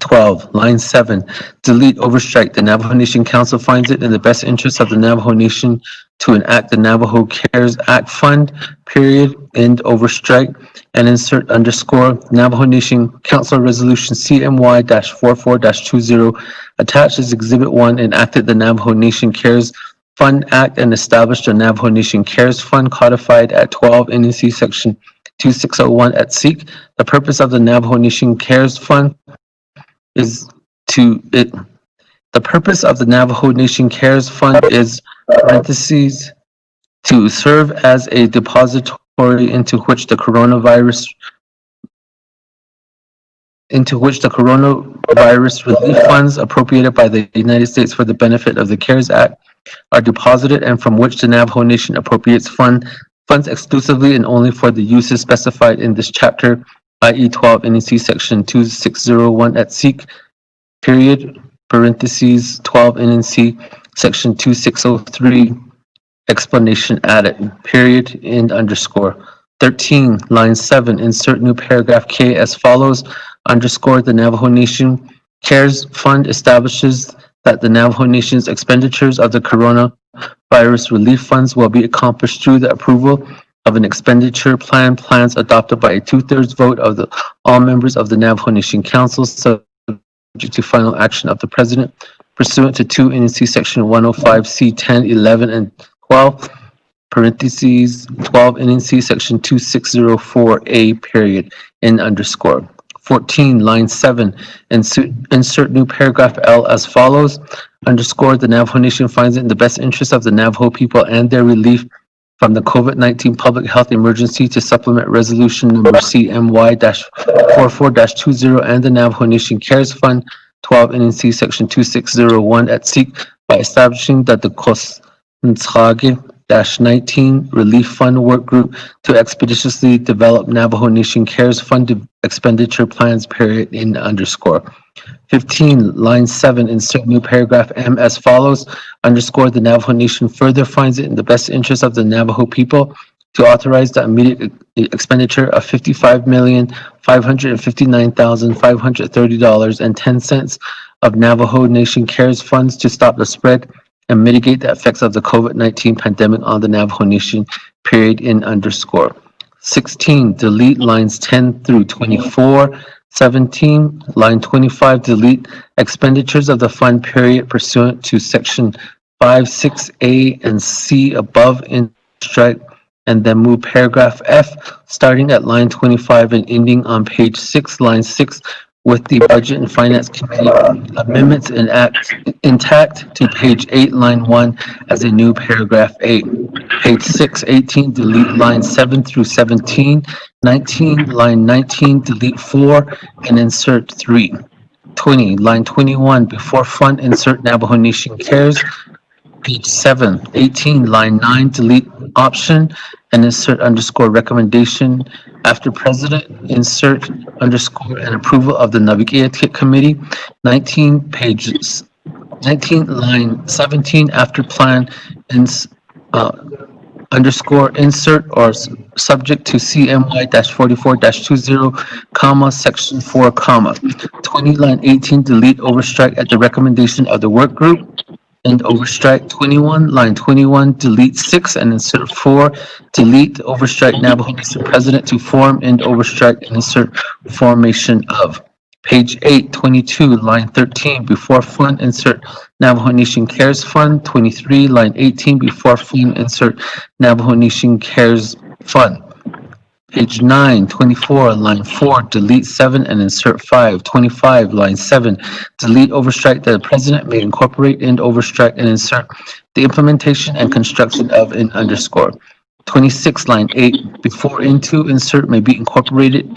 12, line 7, delete, overstrike, the Navajo Nation Council finds it in the best interest of the Navajo Nation to enact the Navajo CARES Act Fund, period, end overstrike, and insert underscore Navajo Nation Council Resolution CMY-44-20 attached as Exhibit 1 enacted the Navajo Nation CARES Fund Act and established the Navajo Nation CARES Fund codified at 12 NEC Section 2601 at SEEK. The purpose of the Navajo Nation CARES Fund is the purpose of the Navajo Nation CARES Fund is parentheses to serve as a depository into which the coronavirus relief funds appropriated by the United States for the benefit of the CARES Act are deposited and from which the Navajo Nation appropriates funds exclusively and only for the uses specified in this chapter, i.e. 12 NEC Section 2601 at SEEK, period, parentheses, 12 NNC Section 2603, explanation added, period, end underscore. 13, line 7, insert new paragraph K as follows, underscore the Navajo Nation CARES Fund establishes that the Navajo Nation's expenditures of the coronavirus relief funds will be accomplished through the approval of an expenditure plan, plans adopted by a 2/3 vote of all members of the Navajo Nation Council, subject to final action of the President, pursuant to 2 NC Section 105C 10, 11, and 12, parentheses, 12 NC Section 2604A, period, end underscore. 14, line 7, insert new paragraph L as follows, underscore the Navajo Nation finds it in the best interest of the Navajo people and their relief from the COVID-19 public health emergency to supplement resolution number CMY-44-20 and the Navajo Nation CARES Fund 12 NNC Section 2601 at SEEK by establishing that the Kosntzage-19 Relief Fund Work Group to expeditiously develop Navajo Nation CARES Fund expenditure plans, period, end underscore. 15, line 7, insert new paragraph M as follows, underscore the Navajo Nation further finds it in the best interest of the Navajo people to authorize the immediate expenditure of $55,559,530.10 of Navajo Nation CARES funds to stop the spread and mitigate the effects of the COVID-19 pandemic on the Navajo Nation, period, end underscore. 16, delete lines 10 through 24. 17, line 25, delete expenditures of the fund, period, pursuant to section 5, 6A and C above in strike, and then move paragraph F, starting at line 25 and ending on page 6, line 6, with the Budget and Finance Committee amendments intact to page 8, line 1 as a new paragraph 8. Page 6, 18, delete line 7 through 17. 19, line 19, delete 4 and insert 3. 20, line 21, before fund, insert Navajo Nation CARES. Page 7, 18, line 9, delete option and insert underscore recommendation. After President, insert underscore and approval of the Naabik'iyati Committee. 19, pages 19, line 17, after plan, underscore insert or subject to CMY-44-20, comma, section 4, comma. 20, line 18, delete overstrike at the recommendation of the work group. And overstrike 21, line 21, delete 6 and insert 4, delete overstrike Navajo Nation President to form and overstrike and insert formation of. Page 8, 22, line 13, before fund, insert Navajo Nation CARES Fund. 23, line 18, before fund, insert Navajo Nation CARES Fund. Page 9, 24, line 4, delete 7 and insert 5. 25, line 7, delete overstrike that the President may incorporate and overstrike and insert the implementation and construction of an underscore. 26, line 8, before into, insert may be incorporated.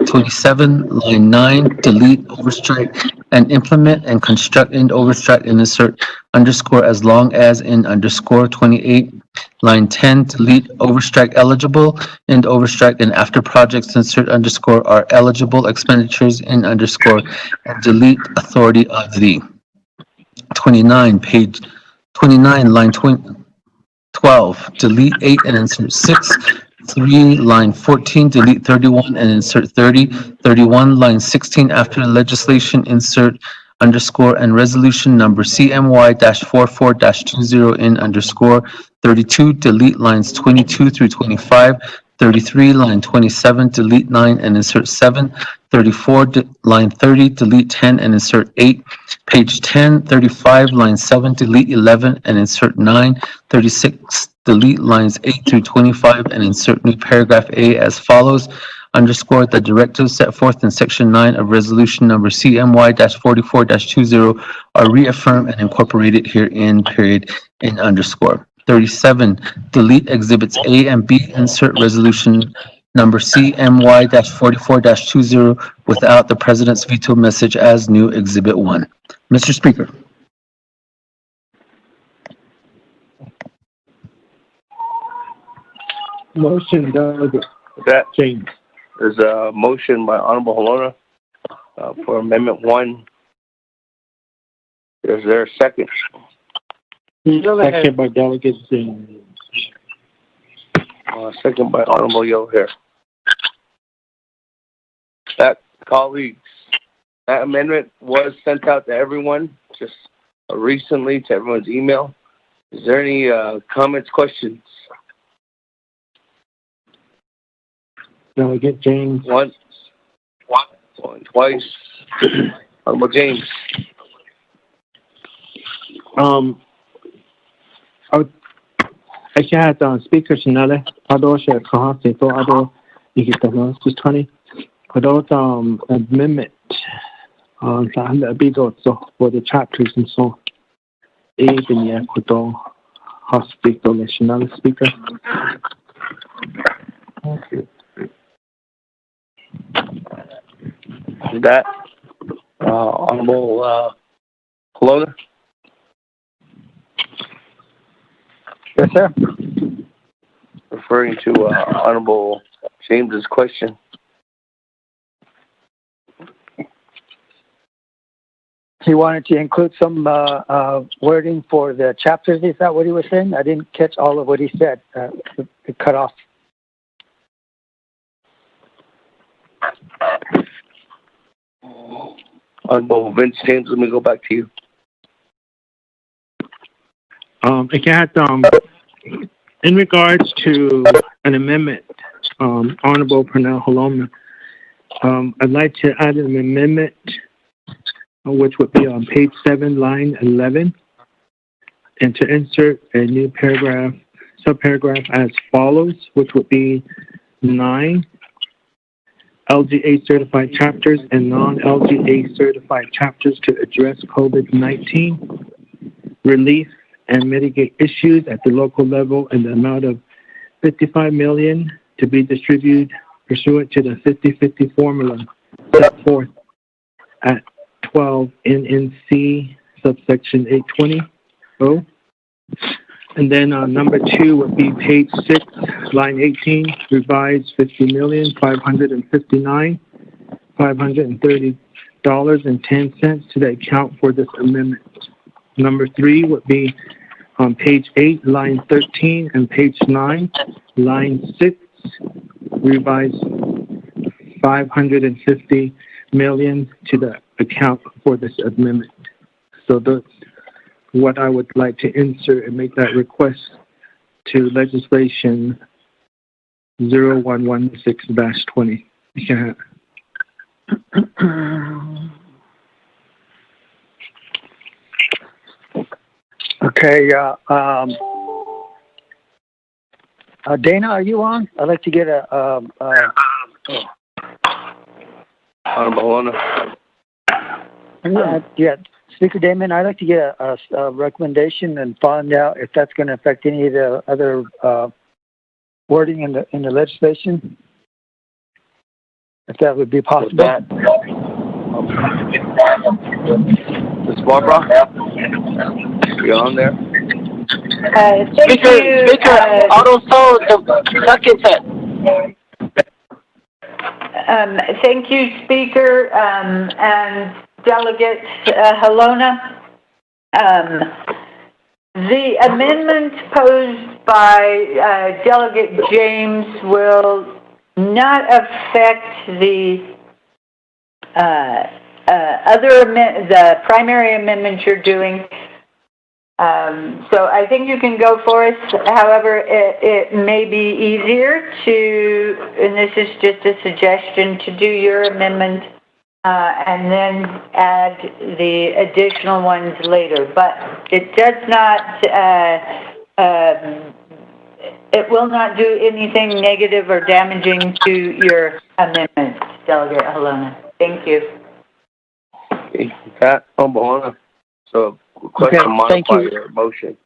27, line 9, delete overstrike and implement and construct and overstrike and insert underscore as long as in underscore. 28, line 10, delete overstrike eligible and overstrike and after projects insert underscore are eligible expenditures in underscore and delete authority of the. 29, page 29, line 12, delete 8 and insert 6. 3, line 14, delete 31 and insert 30. 31, line 16, after legislation, insert and resolution number CMY-44-20 in underscore 32, delete lines 22 through 25, 33, line 27, delete 9 and insert 7, 34, line 30, delete 10 and insert 8, page 10, 35, line 7, delete 11 and insert 9, 36, delete lines 8 through 25 and insert new paragraph A as follows. Underscore the directives set forth in section 9 of resolution number CMY-44-20 are reaffirmed and incorporated herein, period, in underscore. 37, delete exhibits A and B, insert resolution number CMY-44-20 without the president's veto message as new exhibit 1. Mr. Speaker. Motion, Delegate That James. There's a motion by Honorable Halona for Amendment 1. Is there a second? Second by Delegate James. Second by Honorable Yellow Hair. That, colleagues, that amendment was sent out to everyone just recently to everyone's email. Is there any comments, questions? Delegate James. Once, twice. Honorable James. I had speakers in Nale, Adosha, Kahasi, Ado, Ikitanos, just 20. Without amendment on the bigo for the chapters and so even yet could hospital national speaker. That Honorable Halona. Yes, sir. Referring to Honorable James's question. He wanted to include some wording for the chapters. Is that what he was saying? I didn't catch all of what he said. It cut off. Honorable Vince James, let me go back to you. I had in regards to an amendment, Honorable Pernell Haloma, I'd like to add an amendment which would be on page 7, line 11, and to insert a new paragraph, subparagraph as follows, which would be 9 LGA certified chapters and non-LGA certified chapters to address COVID-19 relief and mitigate issues at the local level in the amount of $55 million to be distributed pursuant to the 50-50 formula set forth at 12 NNC subsection 820. And then number 2 would be page 6, line 18, revised $50,530,530.10 to the account for this amendment. Number 3 would be on page 8, line 13, and page 9, line 6, revised $550 million to the account for this amendment. So that's what I would like to insert and make that request to legislation 0116-20. Okay, Dana, are you on? I'd like to get yeah, Speaker Damon, I'd like to get a recommendation and find out if that's going to affect any of the other wording in the legislation. If that would be possible. Ms. Barbara, you on there? Speaker, also the second set. Thank you, Speaker, and Delegate Halona. The amendment posed by Delegate James will not affect the the primary amendment you're doing. So I think you can go for it. However, it may be easier to, and this is just a suggestion, to do your amendment and then add the additional ones later. But it does not, it will not do anything negative or damaging to your amendment, Delegate Halona. Thank you. Okay, Pat, so request to modify your motion.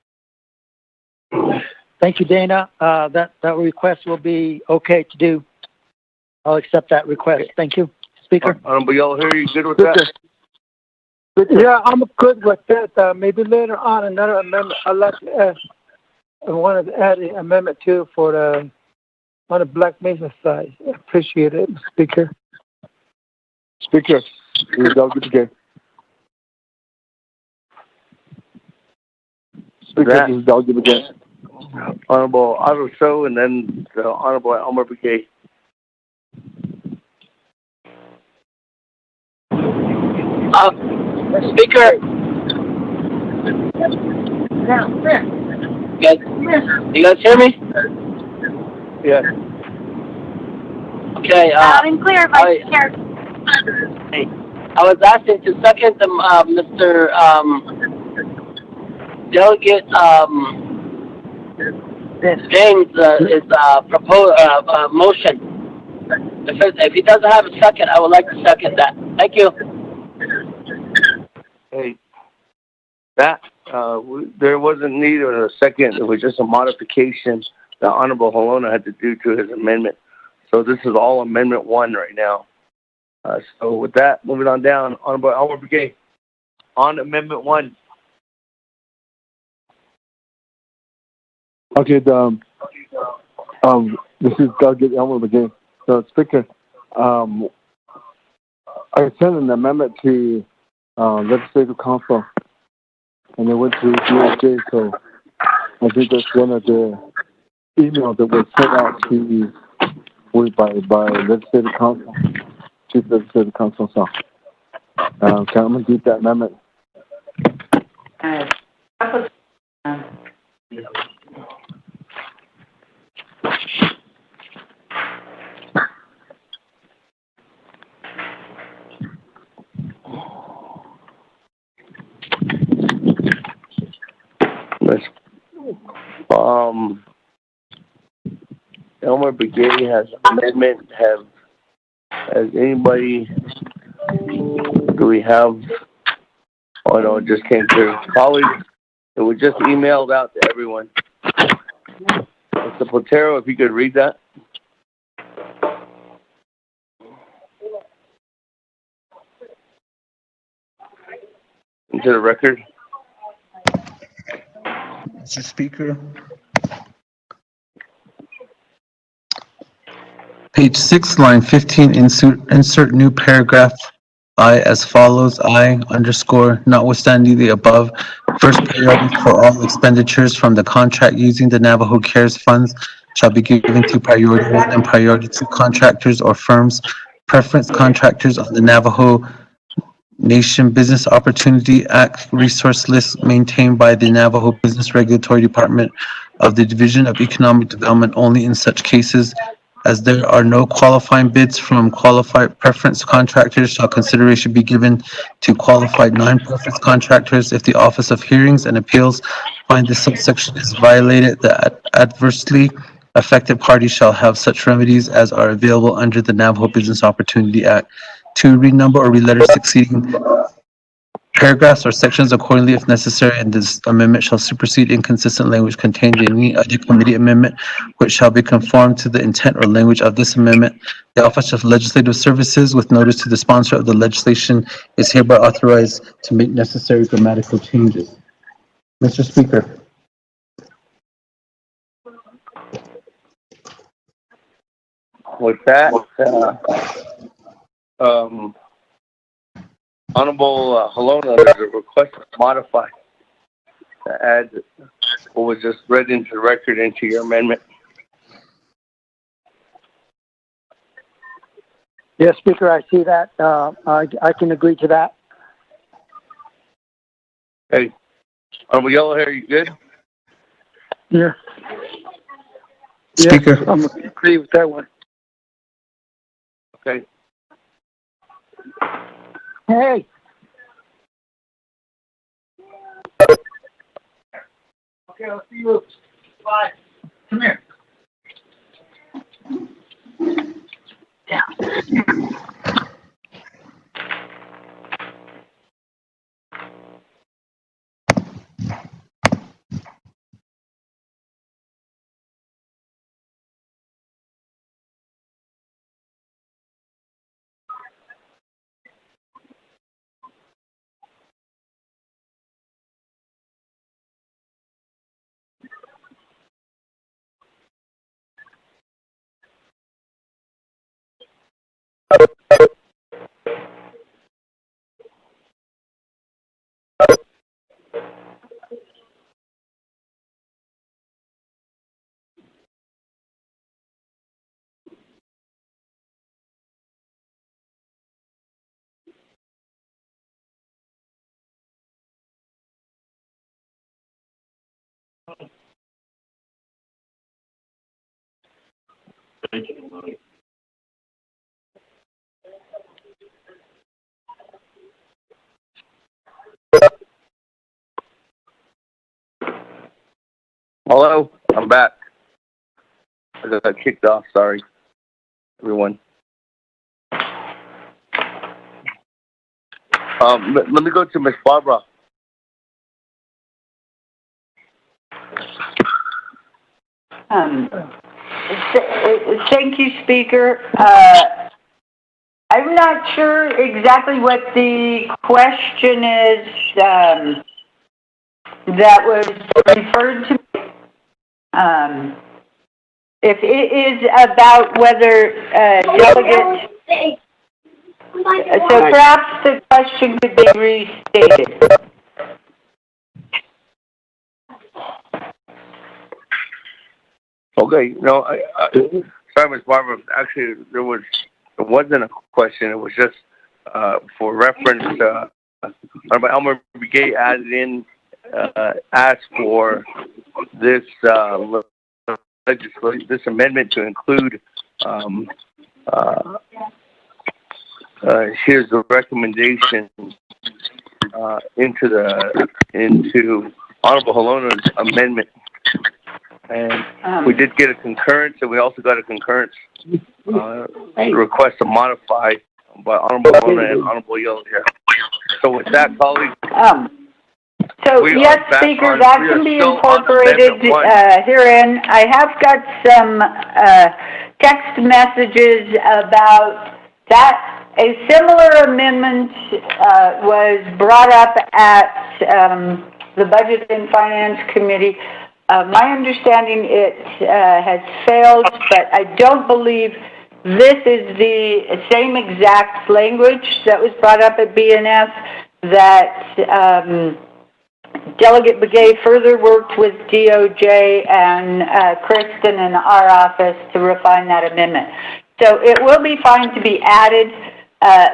Thank you, Dana. That request will be okay to do. I'll accept that request. Thank you, Speaker. Honorable Yellow Hair, you good with that? Yeah, I'm good with that. Maybe later on another amendment. I wanted to add an amendment too for on the Black Mesa side. I appreciate it, Speaker. Speaker, this is Delegate again. Speaker, this is Delegate again. Honorable Otto Show, and then the Honorable Elmer Brigade. Speaker. You guys hear me? Yeah. Okay. Loud and clear, Vice Chair. Hey, I was asking to second the Mr. Delegate James' motion. If he doesn't have a second, I would like to second that. Thank you. Hey, that there wasn't need of a second. It was just a modification that Honorable Halona had to do to his amendment. So this is all Amendment 1 right now. So with that, moving on down, Honorable Elmer Brigade, on Amendment 1. Okay, this is Delegate Elmer again. So, Speaker, I sent an amendment to Legislative Council, and it went to DOJ. So, I think that's one of the emails that was sent out to by Legislative Council, Chief Legislative Council. So, I'm going to do that amendment. Elmer Brigade has an amendment. Has anybody? Do we have? Oh no, it just came through. Colleagues, it was just emailed out to everyone. Mr. Platero, if you could read that. Into the record. Mr. Speaker. Page 6, line 15, insert new paragraph I as follows. I _, notwithstanding the above, first priority for all expenditures from the contract using the Navajo CARES funds shall be given to priority 1 and priority 2 contractors or firms, preference contractors on the Navajo Nation Business Opportunity Act resource list maintained by the Navajo Business Regulatory Department of the Division of Economic Development only in such cases as there are no qualifying bids from qualified preference contractors, shall consideration be given to qualified non-preference contractors. If the Office of Hearings and Appeals find this subsection is violated, the adversely affected party shall have such remedies as are available under the Navajo Business Opportunity Act. 2, renumber or reletter succeeding paragraphs or sections accordingly if necessary, and this amendment shall supersede inconsistent language contained in any other committee amendment which shall be conformed to the intent or language of this amendment. The Office of Legislative Services, with notice to the sponsor of the legislation, is hereby authorized to make necessary grammatical changes. Mr. Speaker. With that, Honorable Halona, there's a request to modify, to add what was just read into the record into your amendment. Yes, Speaker, I see that. I can agree to that. Hey, Honorable Yellow Hair, you good? Yeah. Speaker. Yeah, I'm agree with that one. Okay. Hey. Okay, I'll see you. Bye. Come here. Yeah. Hello, I'm back. I got kicked off. Sorry, everyone. Let me go to Miss Barbara. Thank you, Speaker. I'm not sure exactly what the question is that was referred to. If it is about whether delegates, so perhaps the question could be restated. Okay, no, sorry, Ms. Barbara. Actually, it wasn't a question. It was just for reference. Elmer Brigade added in, asked for this this amendment to include. Here's the recommendation into Honorable Holona's amendment. And we did get a concurrence, and we also got a concurrence request to modify by Honorable Holona and Honorable Yellow Hair. So with that, colleagues. So yes, Speaker, that can be incorporated herein. I have got some text messages about that. A similar amendment was brought up at the Budget and Finance Committee. My understanding it has failed, but I don't believe this is the same exact language that was brought up at BNF, that Delegate Begay further worked with DOJ and Kristen in our office to refine that amendment. So it will be fine to be added.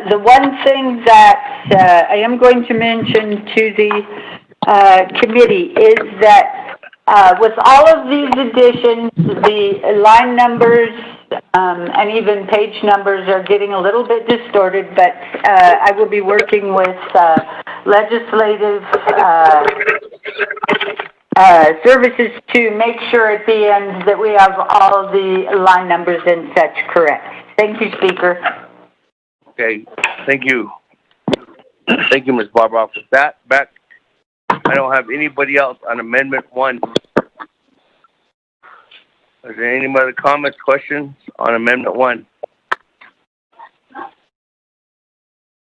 The one thing that I am going to mention to the committee is that with all of these additions, the line numbers and even page numbers are getting a little bit distorted, but I will be working with legislative services to make sure at the end that we have all the line numbers and such correct. Thank you, Speaker. Okay, thank you. Thank you, Ms. Barbara. For that, back. I don't have anybody else on Amendment 1. Is there any other comments, questions on Amendment 1?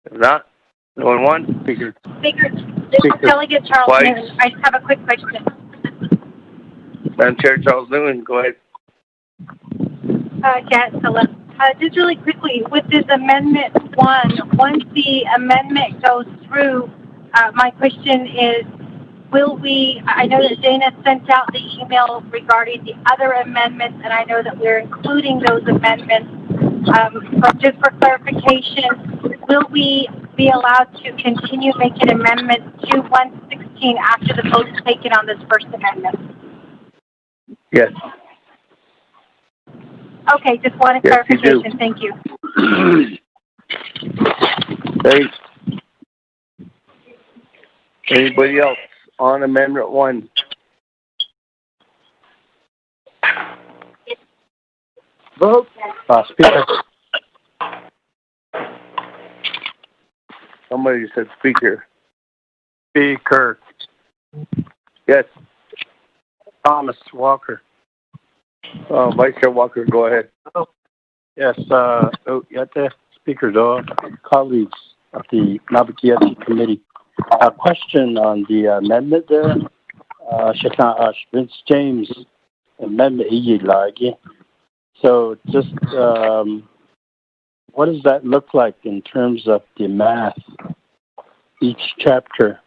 If not, no one wants? Speaker, Delegate Charles Newman, I just have a quick question. Madam Chair, Charles Newman, go ahead. Yes, hello. Just really quickly, with this Amendment 1, once the amendment goes through, my question is, will we, I know that Dana sent out the email regarding the other amendments, and I know that we're including those amendments But just for clarification, will we be allowed to continue making amendments to 116 after the vote is taken on this first amendment? Yes. Okay, just wanted clarification. Thank you. Thanks. Anybody else on Amendment 1? Vote. Speaker. Somebody said speaker. Speaker. Yes. Thomas Walker. Vice Chair Walker, go ahead. Yes, Speaker, colleagues of the Naabik'iyati Committee. A question on the amendment there. Vince James amendment. So just what does that look like in terms of the math? Each chapter,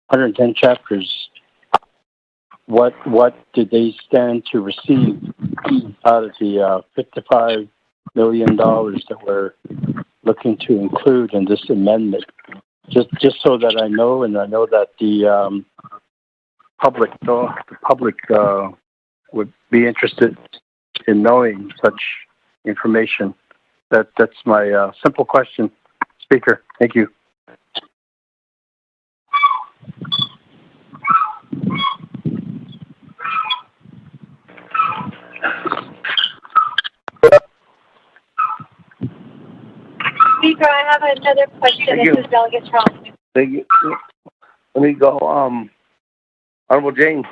110 chapters, what do they stand to receive out of the $55 million that we're looking to include in this amendment? Just so that I know, and I know that the public would be interested in knowing such information. That's my simple question, Speaker. Thank you. Speaker, I have another question. This is Delegate Charles. Thank you. Let me go. Honorable James.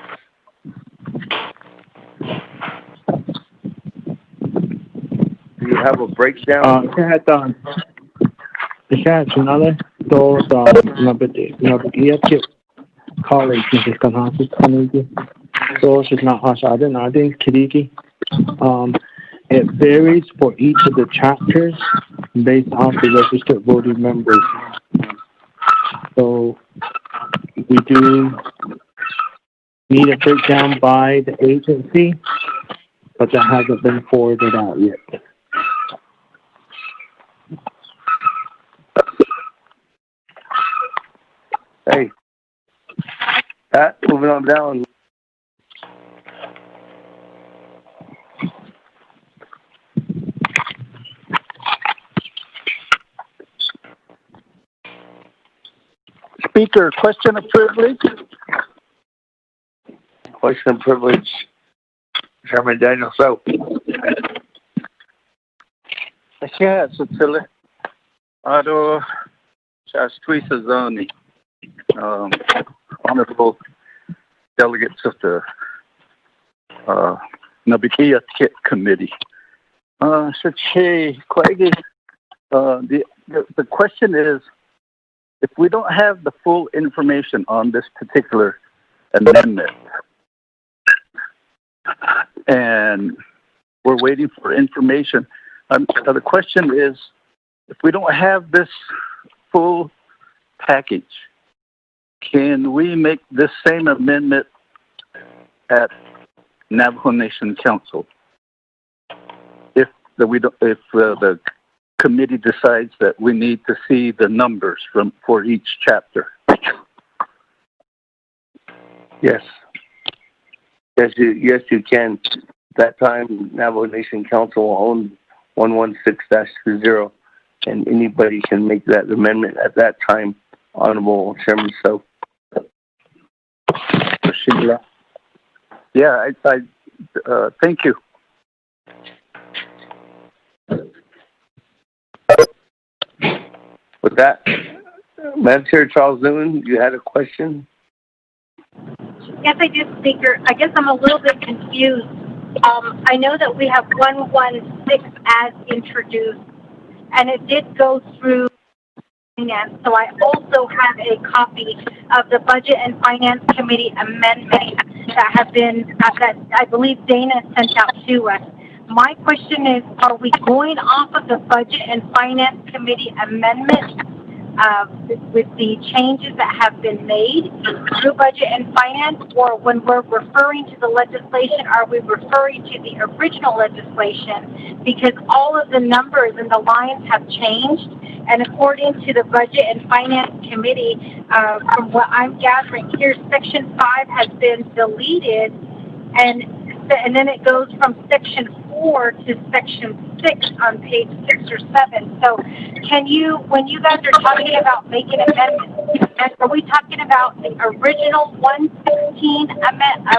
Do you have a breakdown? It varies for each of the chapters based off the registered voting members. So we do need a breakdown by the agency, but that hasn't been forwarded out yet. Hey, Pat, moving on down. Speaker, question of privilege. Question of privilege. Chairman Daniel So. Yeah, so honorable delegates of the Naabik'iyati Committee. The question is, if we don't have the full information on this particular amendment, and we're waiting for information, the question is, if we don't have this full package, can we make this same amendment at Navajo Nation Council? If the committee decides that we need to see the numbers for each chapter. Yes. Yes, you can. That time, Navajo Nation Council will own 116-20, and anybody can make that amendment at that time, Honorable Chairman So. Yeah, I thank you. With that, Madam Chair Charles Newman, you had a question? Yes, I did, Speaker. I guess I'm a little bit confused. I know that we have 116 as introduced, and it did go through finance. So I also have a copy of the Budget and Finance Committee amendment that have been, that I believe Dana sent out to us. My question is, are we going off of the Budget and Finance Committee amendment with the changes that have been made through budget and finance, or when we're referring to the legislation, are we referring to the original legislation? Because all of the numbers and the lines have changed, and according to the Budget and Finance Committee, from what I'm gathering here, Section 5 has been deleted, and then it goes from Section 4 to Section 6 on page 6 or 7. So can you, when you guys are talking about making amendments, are we talking about the original 116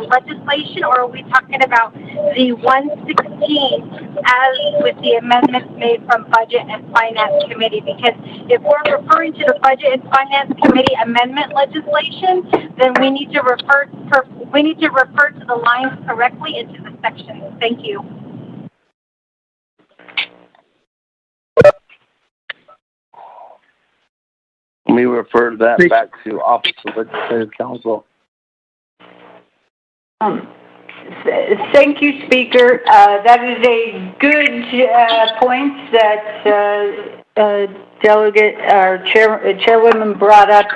legislation, or are we talking about the 116 as with the amendments made from Budget and Finance Committee? Because if we're referring to the Budget and Finance Committee amendment legislation, then we need to refer to the lines correctly into the sections. Thank you. Let me refer that back to Office of Legislative Counsel. Thank you, Speaker. That is a good point that Delegate or Chairwoman brought up.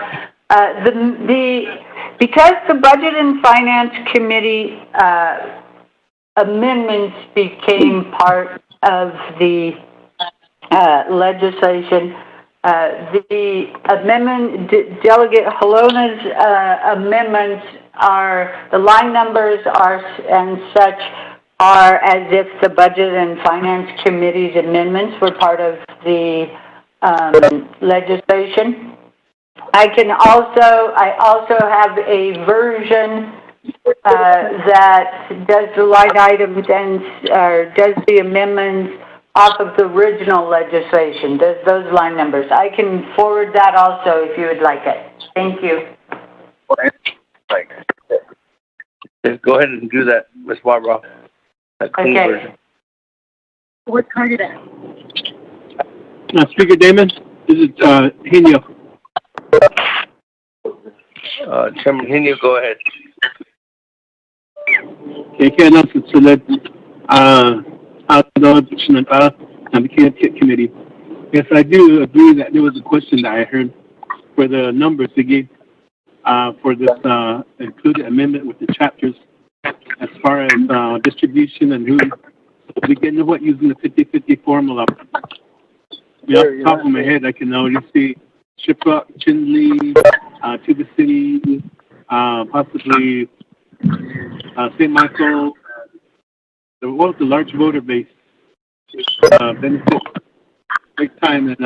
Because the Budget and Finance Committee amendments became part of the legislation, the amendment, Delegate Halona's amendments are, the line numbers are and such are as if the Budget and Finance Committee's amendments were part of the legislation. I also have a version that does the line items and does the amendments off of the original legislation, does those line numbers. I can forward that also if you would like it. Thank you. Go ahead and do that, Ms. Barbara. That clean version. What target at? Speaker Damon, this is Henio. Chairman Henio, go ahead. Okay, announcement select Naabik'iyati Committee. Yes, I do agree that there was a question that I heard for the numbers they gave for this included amendment with the chapters as far as distribution and who we get what using the 50-50 formula. Yeah, off the top of my head, I can already see Shiprock, Chinley, Tuba City, possibly St. Michael. The large voter base benefit big time. And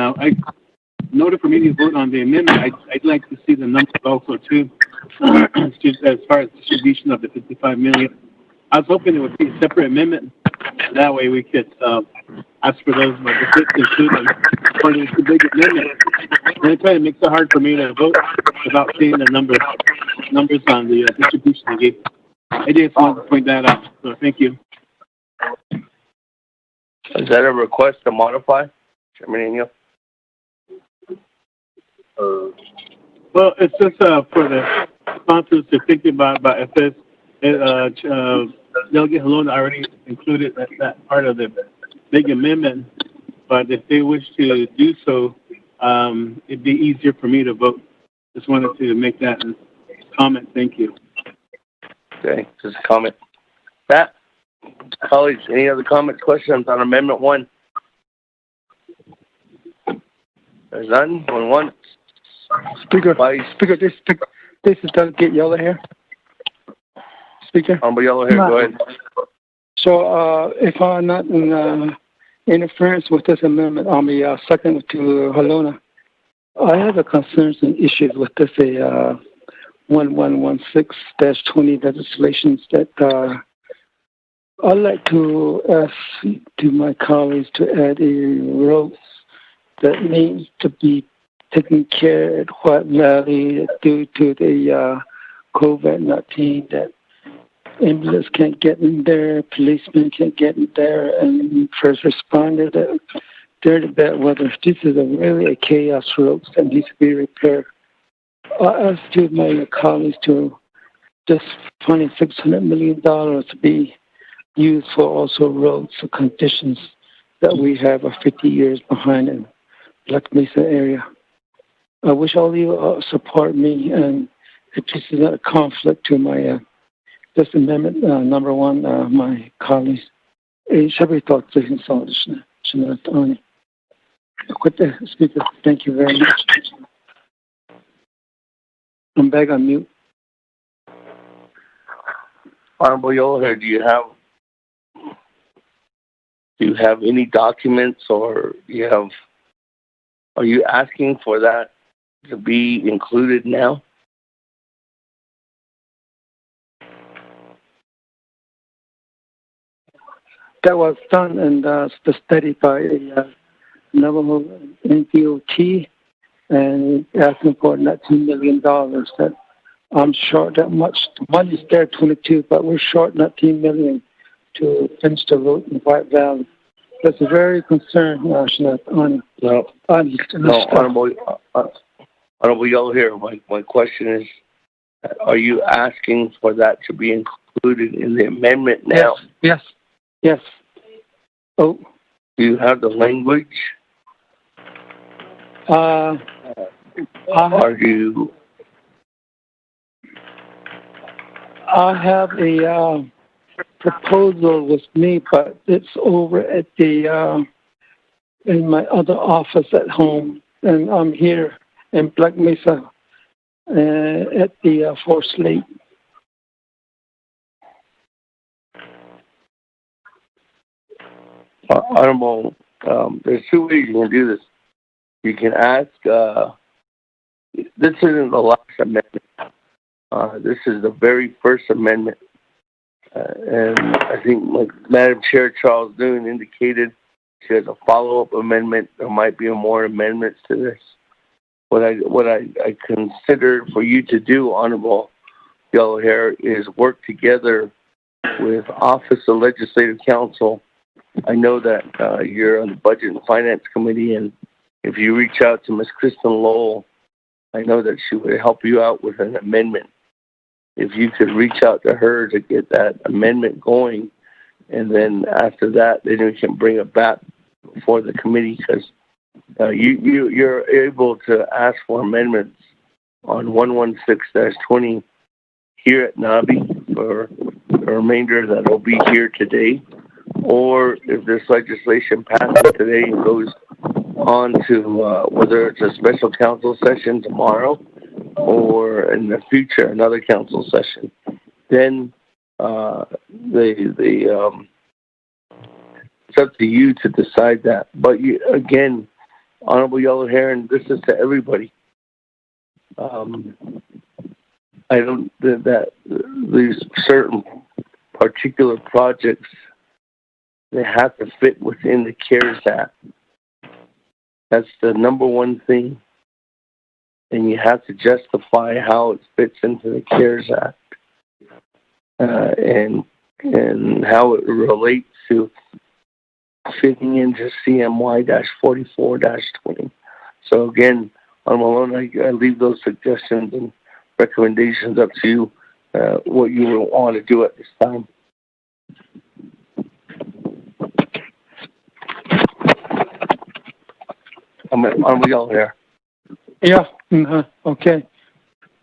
in order for me to vote on the amendment, I'd like to see the numbers also too, as far as distribution of the $55 million. I was hoping it would be a separate amendment. That way we could ask for those, but if it's included, or it's a big amendment, then it kind of makes it hard for me to vote without seeing the numbers on the distribution they gave. I just wanted to point that out. So thank you. Is that a request to modify, Chairman Inyo? Well, it's just for the sponsors to think about if Delegate Halona already included that part of the big amendment, but if they wish to do so, it'd be easier for me to vote. Just wanted to make that comment. Thank you. Okay, just a comment. Pat, colleagues, any other comments, questions on Amendment 1? There's none. One. Speaker, this is Delegate Yellow here. Speaker. Yellow here, go ahead. So, if I'm not in interference with this amendment, I'll be second to Halona. I have a concerns and issues with this 1116-20 legislations that I'd like to ask to my colleagues to add a roads that needs to be taken care at White Valley due to the COVID-19, that ambulance can't get in there, policemen can't get in there, and first responders, they're the bad weather. This is really a chaos road that needs to be repaired. I asked to my colleagues to just find $600 million to be used for also roads or conditions that we have 50 years behind in Black Mesa area. I wish all of you support me, and it just is not a conflict to my this amendment number one. My colleagues, Shabby thought quit the speaker. Thank you very much. I'm back on mute. Honorable Yellowhair, do you have any documents, or are you asking for that to be included now? That was done in the study by Navajo NPOT, and asking for not $2 million. That I'm short that much. The money's there, 22, but we're short not $10 million to finish the road in White Valley. That's a very concern, Honorable Yellowhair, my question is, are you asking for that to be included in the amendment now? Yes. Oh. Do you have the language? I have a proposal with me, but it's over at the in my other office at home, and I'm here in Black Mesa at the Forest Lake. Honorable, there's two ways you can do this. You can ask, this isn't the last amendment. This is the very first amendment. And I think, like Madam Chair Charles Noon indicated, she has a follow-up amendment. There might be more amendments to this. What I consider for you to do, Honorable Yellowhair, is work together with Office of Legislative Counsel. I know that you're on the Budget and Finance Committee, and if you reach out to Ms. Kristen Lowell, I know that she would help you out with an amendment. If you could reach out to her to get that amendment going, and then after that, then we can bring it back before the committee, because you're able to ask for amendments on 116-20 here at Nabi for the remainder that will be here today. Or if this legislation passes today and goes on to whether it's a special council session tomorrow or in the future another council session, then it's up to you to decide that. But again, Honorable Yellowhair, and this is to everybody. I don't that these certain particular projects, they have to fit within the CARES Act. That's the number one thing. And you have to justify how it fits into the CARES Act and how it relates to fitting into CMY-44-20. So again, on Malone, I leave those suggestions and recommendations up to you, what you will want to do at this time. I'm all here. Yeah. Okay.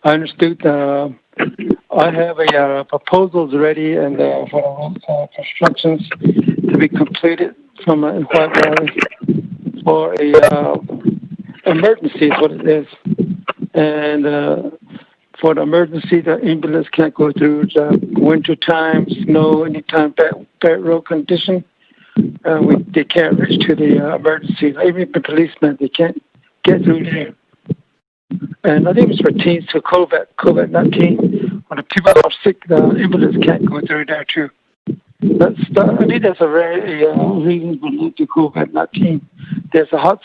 I understood. I have a proposals ready and for constructions to be completed from White Valley for a emergency is what it is. And for the emergency, the ambulance can't go through the winter time, snow, anytime bad road condition. They can't reach to the emergency. Even the policemen, they can't get through there. And I think it's pertains to COVID-19. When the people are sick, the ambulance can't go through there too. I think that's a very reason to COVID-19. There's a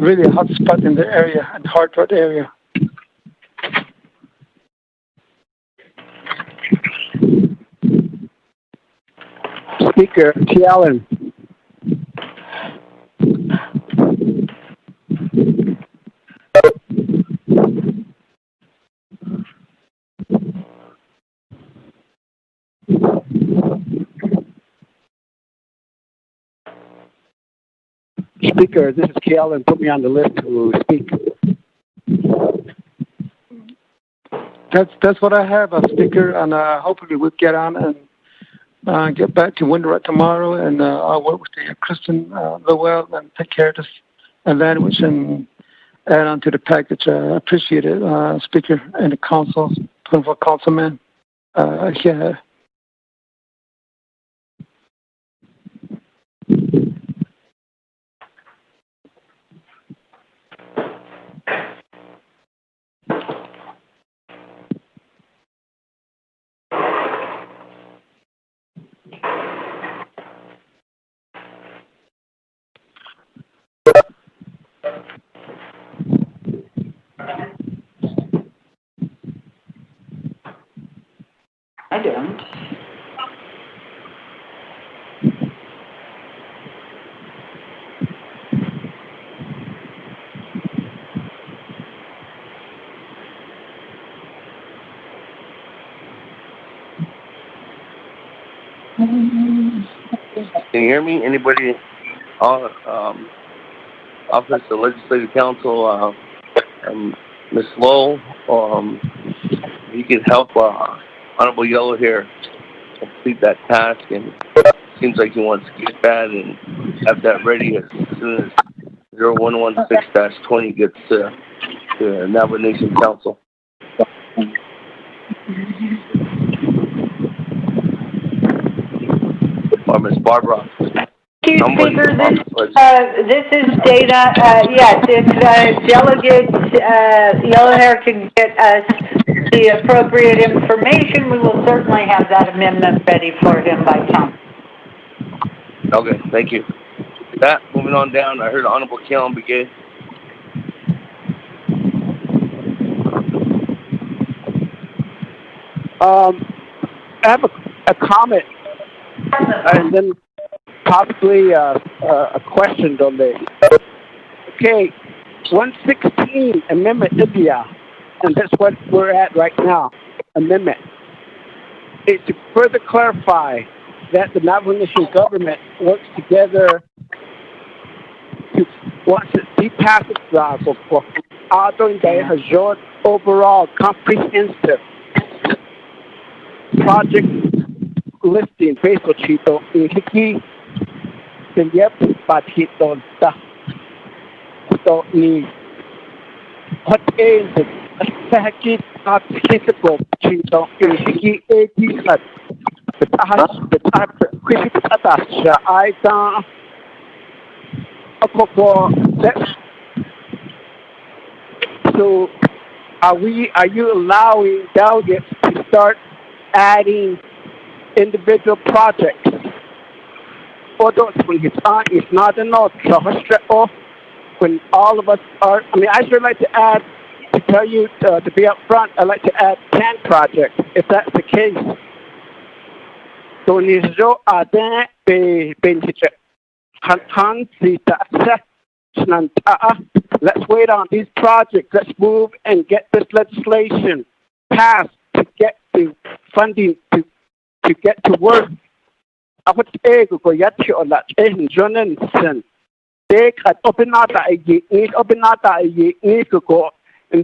really hot spot in the area, in Hartford area. Speaker, T. Allen. Speaker, this is K. Allen. Put me on the list to speak. that's what I have, Speaker, and hopefully we'll get on and get back to Windward tomorrow, and I'll work with Kristen Lowell and take care of this language and add on to the package. I appreciate it, Speaker, and the council, for councilman. Yeah. I don't. Can you hear me? Anybody? Office of Legislative Council, Ms. Lowell, you can help Honorable Yellow here complete that task, and seems like he wants to get that and have that ready as soon as 0116-20 gets to the Navajo Nation Council. Or Ms. Barbara. Thank you, Speaker. This is data. Yes, if Delegate Yellowhair can get us the appropriate information, we will certainly have that amendment ready for him by time. Okay, thank you. With that, moving on down, I heard Honorable Keon Begay. I have a comment, and then possibly a question on this. Okay, 116 Amendment India, and that's what we're at right now, amendment, is to further clarify that the Navajo Nation government works together to, once it depasses for our overall comprehensive project listing based on Chito Hiki Yep Patito Da Ni what is it? Sahaki Physical Chito Hiki Kat Atasha Aita so are you allowing delegates to start adding individual projects? Although it's not enough when all of us are, I should like to add, to tell you, to be up front, I'd like to add 10 projects, if that's the case. So, let's wait on these projects. Let's move and get this legislation passed to get the funding to get to work. And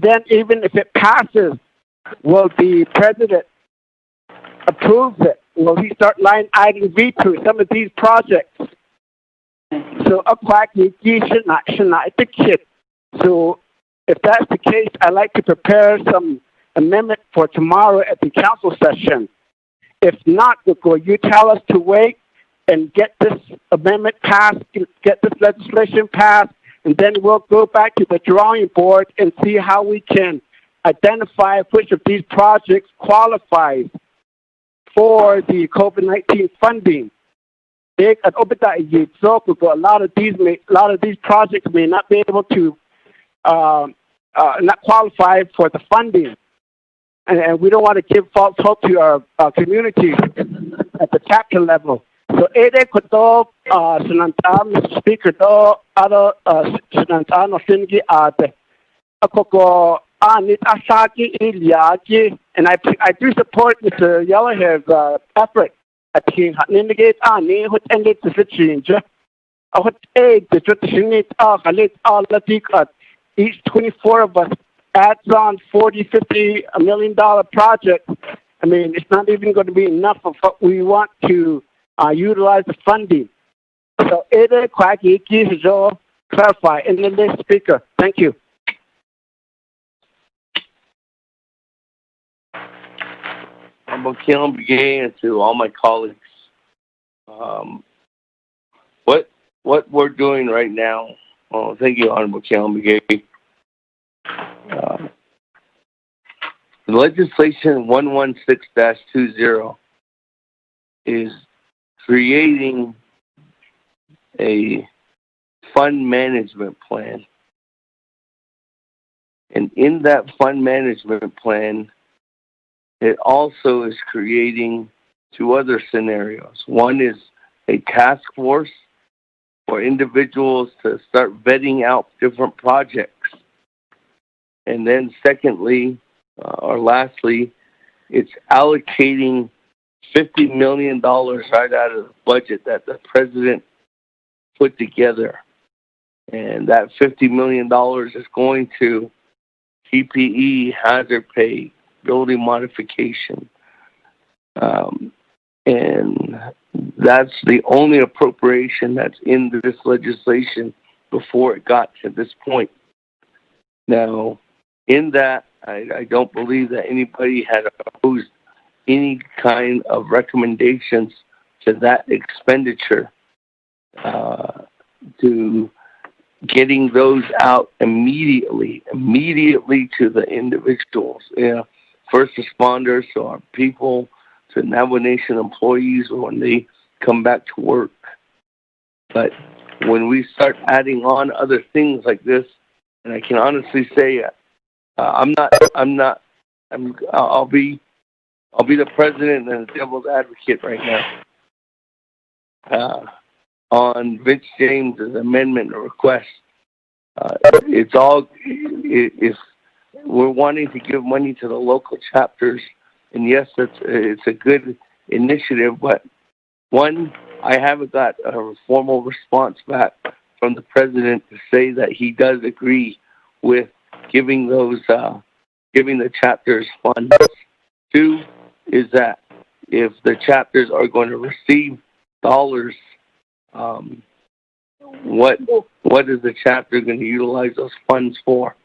then even if it passes, will the president approve it? Will he start line item veto some of these projects? So so if that's the case, I'd like to prepare some amendment for tomorrow at the council session. If not, you tell us to wait and get this amendment passed, get this legislation passed, and then we'll go back to the drawing board and see how we can identify which of these projects qualifies for the COVID-19 funding. A lot of these projects may not be able to not qualify for the funding, and we don't want to give false hope to our community at the chapter level. So, Mr. Speaker, and I do support Mr. Yellowhair's effort. Each 24 of us adds on $40, $50 million project, I mean, it's not even going to be enough of what we want to utilize the funding. So, clarify. And then the speaker. Thank you. Honorable Keelan Begay, and to all my colleagues. What we're doing right now, thank you, Honorable Keelan Begay. The legislation 116-20 is creating a fund management plan. And in that fund management plan, it also is creating two other scenarios. One is a task force for individuals to start vetting out different projects. And then secondly, or lastly, it's allocating $50 million right out of the budget that the president put together. And that $50 million is going to PPE, hazard pay, building modification. And that's the only appropriation that's in this legislation before it got to this point. Now, in that, I don't believe that anybody had opposed any kind of recommendations to that expenditure, to getting those out immediately to the individuals, first responders, to our people, to Navajo Nation employees when they come back to work. But when we start adding on other things like this, and I can honestly say, I'll be the president and the devil's advocate right now on Vince James's amendment or request. If we're wanting to give money to the local chapters, and yes, it's a good initiative, but one, I haven't got a formal response back from the president to say that he does agree with giving the chapters funds. Two is that if the chapters are going to receive dollars, what is the chapter going to utilize those funds for?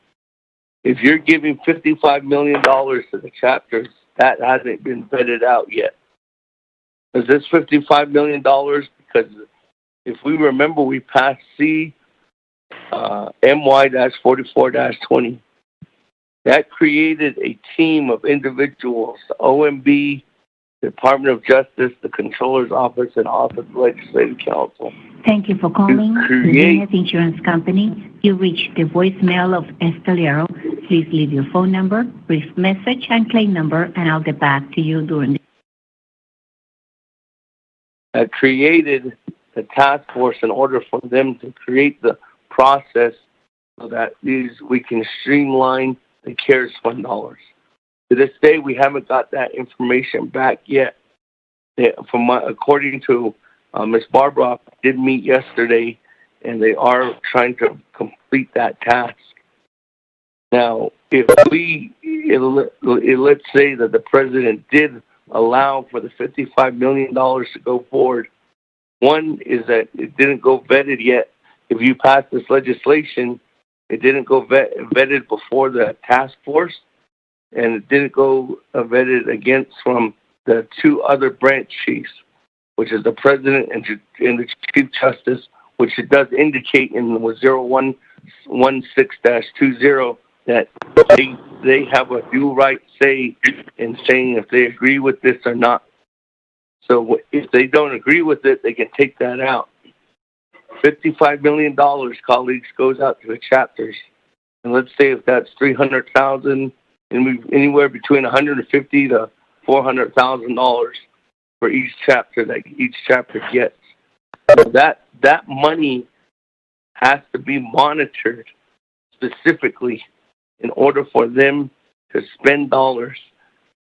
If you're giving $55 million to the chapters, that hasn't been vetted out yet. Is this $55 million? Because if we remember, we passed MY-44-20. That created a team of individuals, the OMB, the Department of Justice, the Controller's Office, and Office of Legislative Counsel. Thank you for calling the Insurance Company. You reached the voicemail of Estelero. Please leave your phone number, brief message, and claim number, and I'll get back to you during the... Created the task force in order for them to create the process so that we can streamline the CARES Fund dollars. To this day, we haven't got that information back yet. According to Ms. Barbara, did meet yesterday, and they are trying to complete that task. Now, let's say that the president did allow for the $55 million to go forward. One is that it didn't go vetted yet. If you pass this legislation, it didn't go vetted before the task force, and it didn't go vetted against from the two other branch chiefs, which is the president and the chief justice, which it does indicate in the 0116-20 that they have a due right say in saying if they agree with this or not. So if they don't agree with it, they can take that out. $55 million, colleagues, goes out to the chapters. And let's say if that's $300,000, anywhere between $150,000 to $400,000 for each chapter that each chapter gets. So that money has to be monitored specifically in order for them to spend dollars.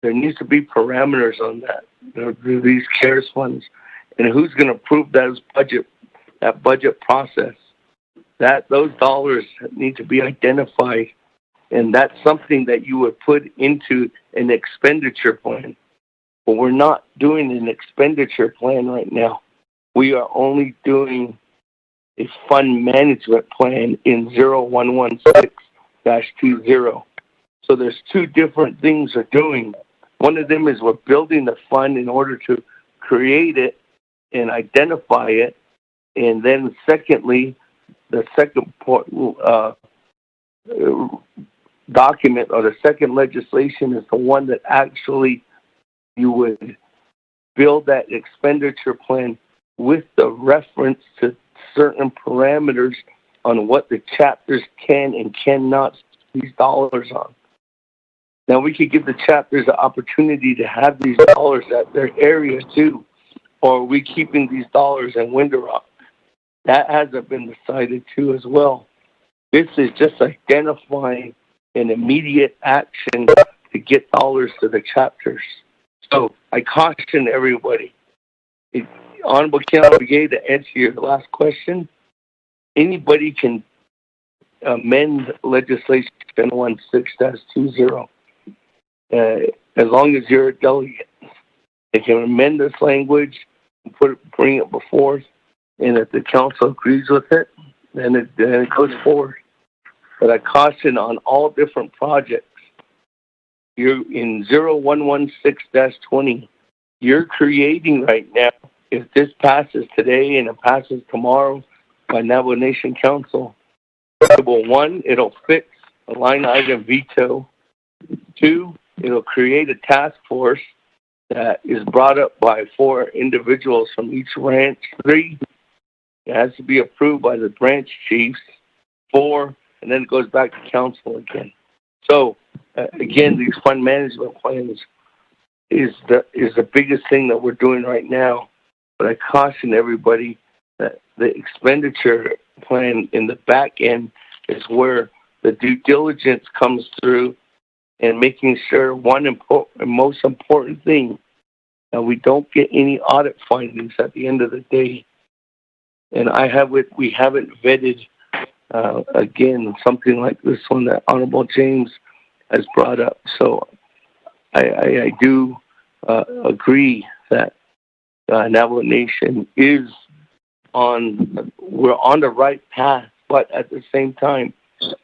There needs to be parameters on that. These CARES funds, and who's going to approve that budget process? Those dollars need to be identified And that's something that you would put into an expenditure plan. But we're not doing an expenditure plan right now. We are only doing a fund management plan in 0116-20. So there's two different things we're doing. One of them is we're building the fund in order to create it and identify it. And then secondly, the second document or the second legislation is the one that actually you would build that expenditure plan with the reference to certain parameters on what the chapters can and cannot spend these dollars on. Now, we could give the chapters the opportunity to have these dollars at their area too, or are we keeping these dollars in Window Rock? That hasn't been decided too as well. This is just identifying an immediate action to get dollars to the chapters. So I caution everybody. Honorable County Brigade, to answer your last question, anybody can amend legislation 16-20 as long as you're a delegate. They can amend this language and bring it before, and if the council agrees with it, then it goes forward. But I caution on all different projects. You're in 0116-20. You're creating right now, if this passes today and it passes tomorrow by Navajo Nation Council, one, it'll fix a line item veto. Two, it'll create a task force that is brought up by 4 individuals from each ranch. 3, it has to be approved by the branch chiefs. 4, and then it goes back to council again. So, again, these fund management plans is the biggest thing that we're doing right now. But I caution everybody that the expenditure plan in the back end is where the due diligence comes through, and making sure most important thing, that we don't get any audit findings at the end of the day. And we haven't vetted, again, something like this one that Honorable James has brought up. So I do agree that Navajo Nation we're on the right path, but at the same time,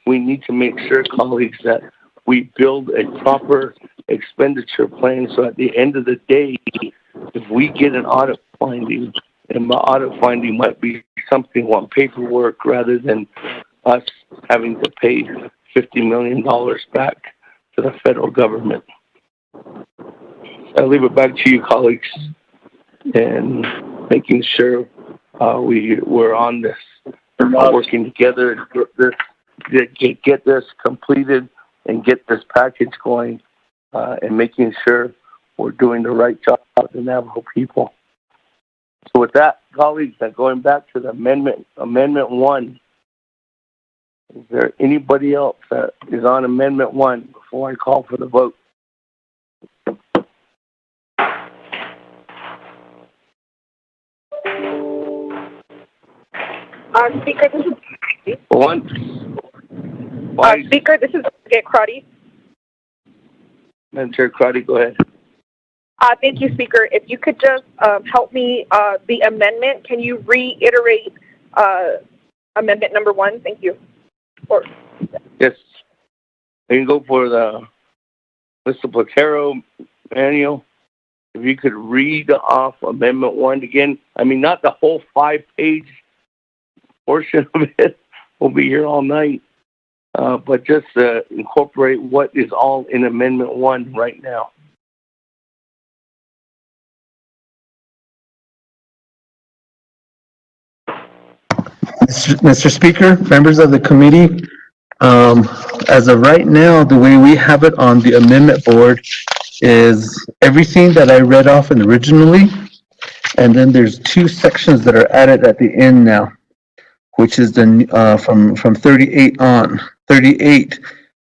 we need to make sure, colleagues, that we build a proper expenditure plan, so at the end of the day, if we get an audit finding, and my audit finding might be something on paperwork rather than us having to pay $50 million back to the federal government. I'll leave it back to you, colleagues, and making sure we're on this, working together to get this completed and get this package going, and making sure we're doing the right job for the Navajo people. So with that, colleagues, going back to the Amendment 1, is there anybody else that is on Amendment 1 before I call for the vote? Speaker, this is Speaker, this is Crotty. Madam Chair Crotty, go ahead. Thank you, Speaker. If you could just help me, the amendment, can you reiterate amendment number 1? Thank you. Yes. I can go for the Mr. Platero manual. If you could read off Amendment 1 again. I mean, not the whole 5-page portion of it. We'll be here all night. But just incorporate what is all in Amendment 1 right now. Mr. Speaker, members of the committee, as of right now, the way we have it on the amendment board is everything that I read off originally, and then there's 2 sections that are added at the end now, which is the from 38 on. 38,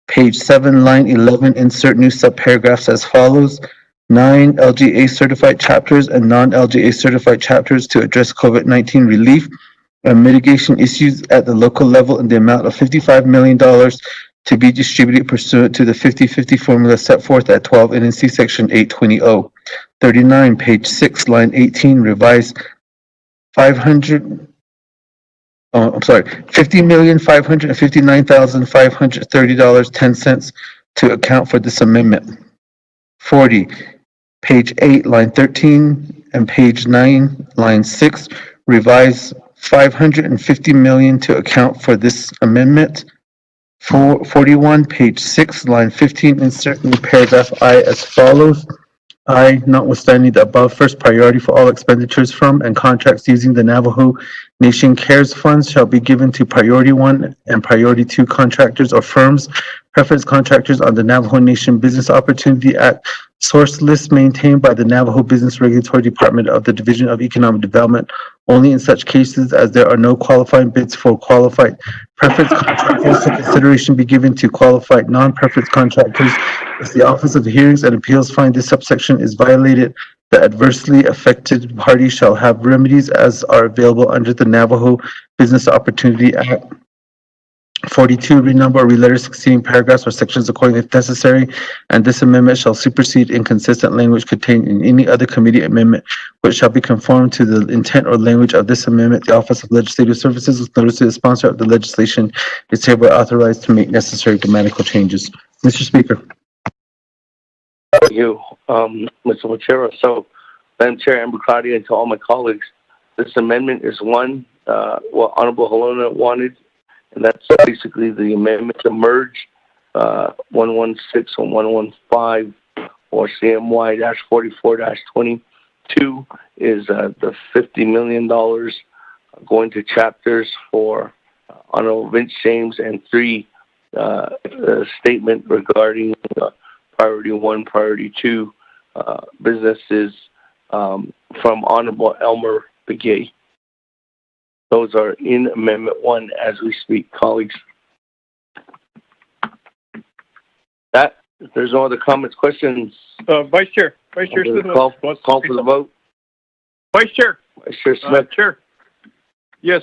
page 7, line 11, insert new subparagraphs as follows. 9 LGA certified chapters and non-LGA certified chapters to address COVID-19 relief and mitigation issues at the local level in the amount of $55 million to be distributed pursuant to the 50/50 formula set forth at 12 NNC Section 820. 39, page 6, line 18, revised 50,559,530.10 to account for this amendment. 40, page 8, line 13, and page 9, line 6, revise 550 million to account for this amendment. 41, page 6, line 15, insert new paragraph I as follows. I, notwithstanding the above, first priority for all expenditures from and contracts using the Navajo Nation CARES funds shall be given to Priority 1 and Priority 2 contractors or firms, preference contractors on the Navajo Nation Business Opportunity Act source list maintained by the Navajo Business Regulatory Department of the Division of Economic Development, only in such cases as there are no qualifying bids for qualified preference contractors. To consideration be given to qualified non-preference contractors. If the Office of Hearings and Appeals find this subsection is violated, the adversely affected party shall have remedies as are available under the Navajo Business Opportunity Act. 42, renumber or reletter succeeding paragraphs or sections according if necessary, and this amendment shall supersede inconsistent language contained in any other committee amendment which shall be conformed to the intent or language of this amendment. The Office of Legislative Services, with notice to the sponsor of the legislation, is hereby authorized to make necessary grammatical changes. Mr. Speaker. Thank you, Mr. Ochero. So, Madam Chair Naabik'iyati, and to all my colleagues, this amendment is one, what Honorable Halona wanted, and that's basically the amendment to merge 116 and 115 or CMY-44-22 is the $50 million going to chapters for Honorable Vince James, and 3 statement regarding Priority 1, Priority 2 businesses from Honorable Elmer Begay. Those are in Amendment 1 as we speak, colleagues. That, if there's no other comments, questions. Vice Chair Smith. Call for the vote. Vice Chair. Vice Chair Smith. Chair. Yes,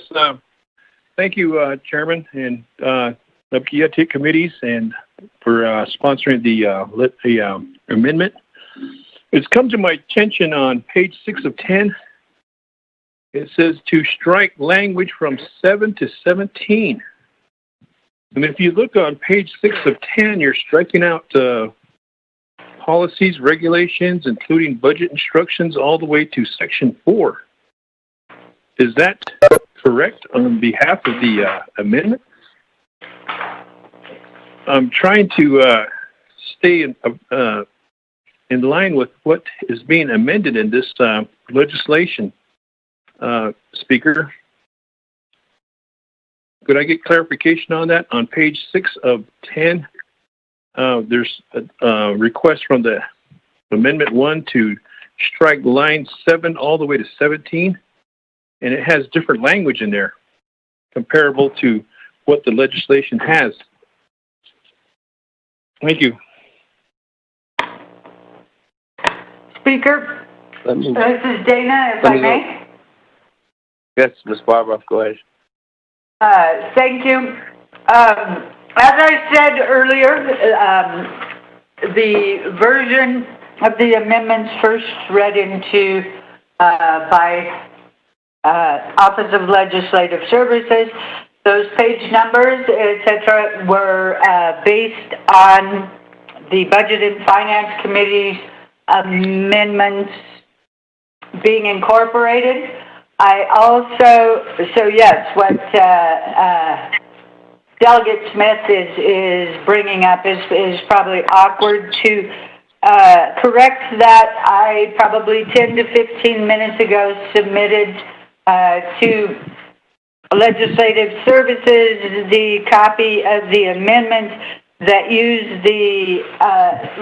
thank you, Chairman, and Naabik'iyati committees, and for sponsoring the amendment. It's come to my attention on page 6 of 10. It says to strike language from 7 to 17. And if you look on page 6 of 10, you're striking out policies, regulations, including budget instructions, all the way to section 4. Is that correct on behalf of the amendment? I'm trying to stay in line with what is being amended in this legislation. Speaker, could I get clarification on that? On page 6 of 10, there's a request from the Amendment 1 to strike line 7 all the way to 17, and it has different language in there comparable to what the legislation has. Thank you. Speaker, this is Dana, if I may. Yes, Ms. Barbara, go ahead. Thank you. As I said earlier, the version of the amendments first read into by Office of Legislative Services, those page numbers, etc., were based on the Budget and Finance Committee's amendments being incorporated. I also, so yes, what Delegate Smith is bringing up is probably awkward. To correct that, I probably 10 to 15 minutes ago submitted to Legislative Services the copy of the amendments that use the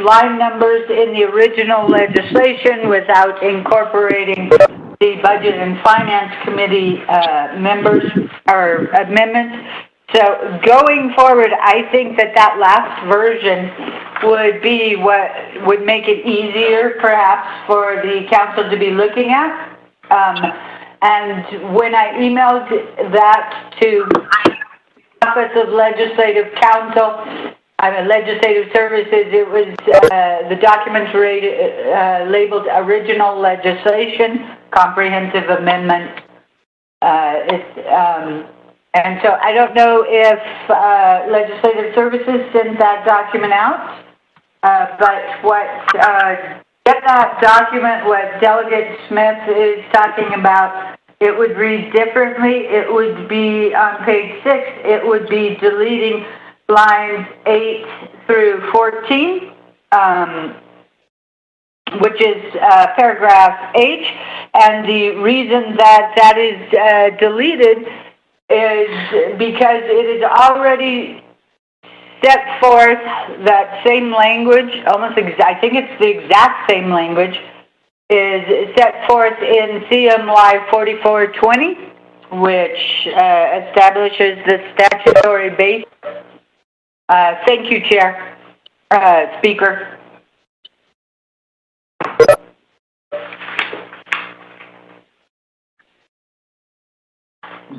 line numbers in the original legislation without incorporating the Budget and Finance Committee members or amendments. So going forward, I think that last version would be what would make it easier perhaps for the council to be looking at. And when I emailed that to Office of Legislative Counsel, Legislative Services, it was, the documents labeled original legislation, comprehensive amendment. And so I don't know if Legislative Services sent that document out, but get that document, what Delegate Smith is talking about, it would read differently. It would be on page 6, it would be deleting lines 8 through 14, which is paragraph H. And the reason that is deleted is because it is already set forth that same language, I think it's the exact same language, is set forth in CMY 4420, which establishes the statutory base. Thank you, Chair, Speaker.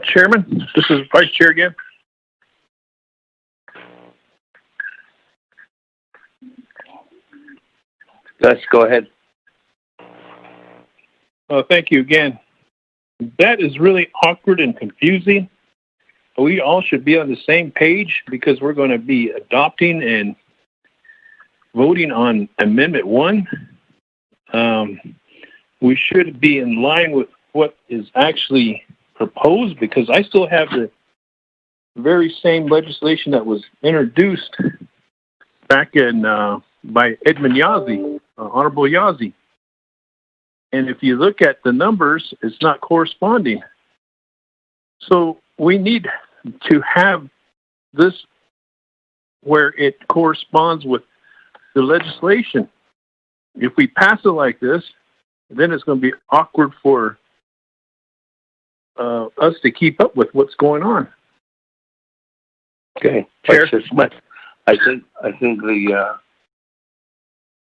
Chairman, this is Vice Chair again. Let's go ahead. Thank you again. That is really awkward and confusing. We all should be on the same page because we're going to be adopting and voting on Amendment 1. We should be in line with what is actually proposed, because I still have the very same legislation that was introduced back in by Edmund Yazzie, Honorable Yazzie. And if you look at the numbers, it's not corresponding. So we need to have this where it corresponds with the legislation. If we pass it like this, then it's going to be awkward for us to keep up with what's going on. Okay, Chair. I think the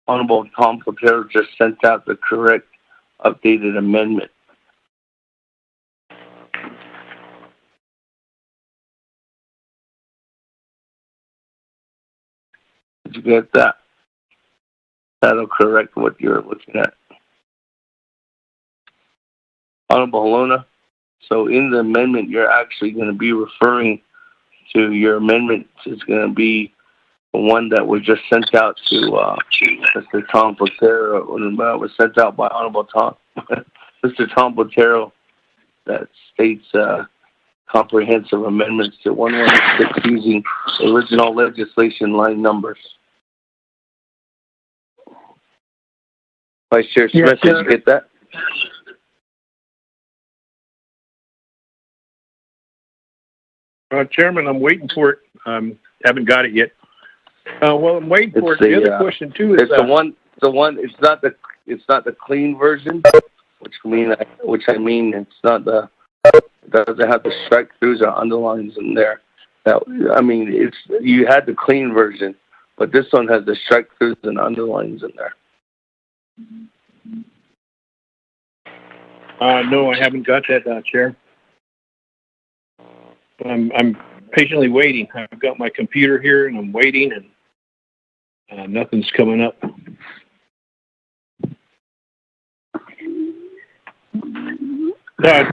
Honorable Tom Platero just sent out the correct updated amendment. Did you get that? That'll correct what you're looking at. Honorable Halona, so in the amendment, you're actually going to be referring to your amendment. It's going to be the one that was just sent out to Mr. Tom Platero, was sent out by Honorable Tom, Mr. Tom Platero, that states comprehensive amendments to 116 using original legislation line numbers. Vice Chair Smith, did you get that? Chairman, I'm waiting for it. Haven't got it yet. Well, I'm waiting for it. The other question too is it's the one. It's not the clean version, which I mean it's not the. It doesn't have the strike throughs or underlines in there. Now, I mean, you had the clean version, but this one has the strike throughs and underlines in there. No, I haven't got that, Chair. I'm patiently waiting. I've got my computer here, and I'm waiting, and nothing's coming up.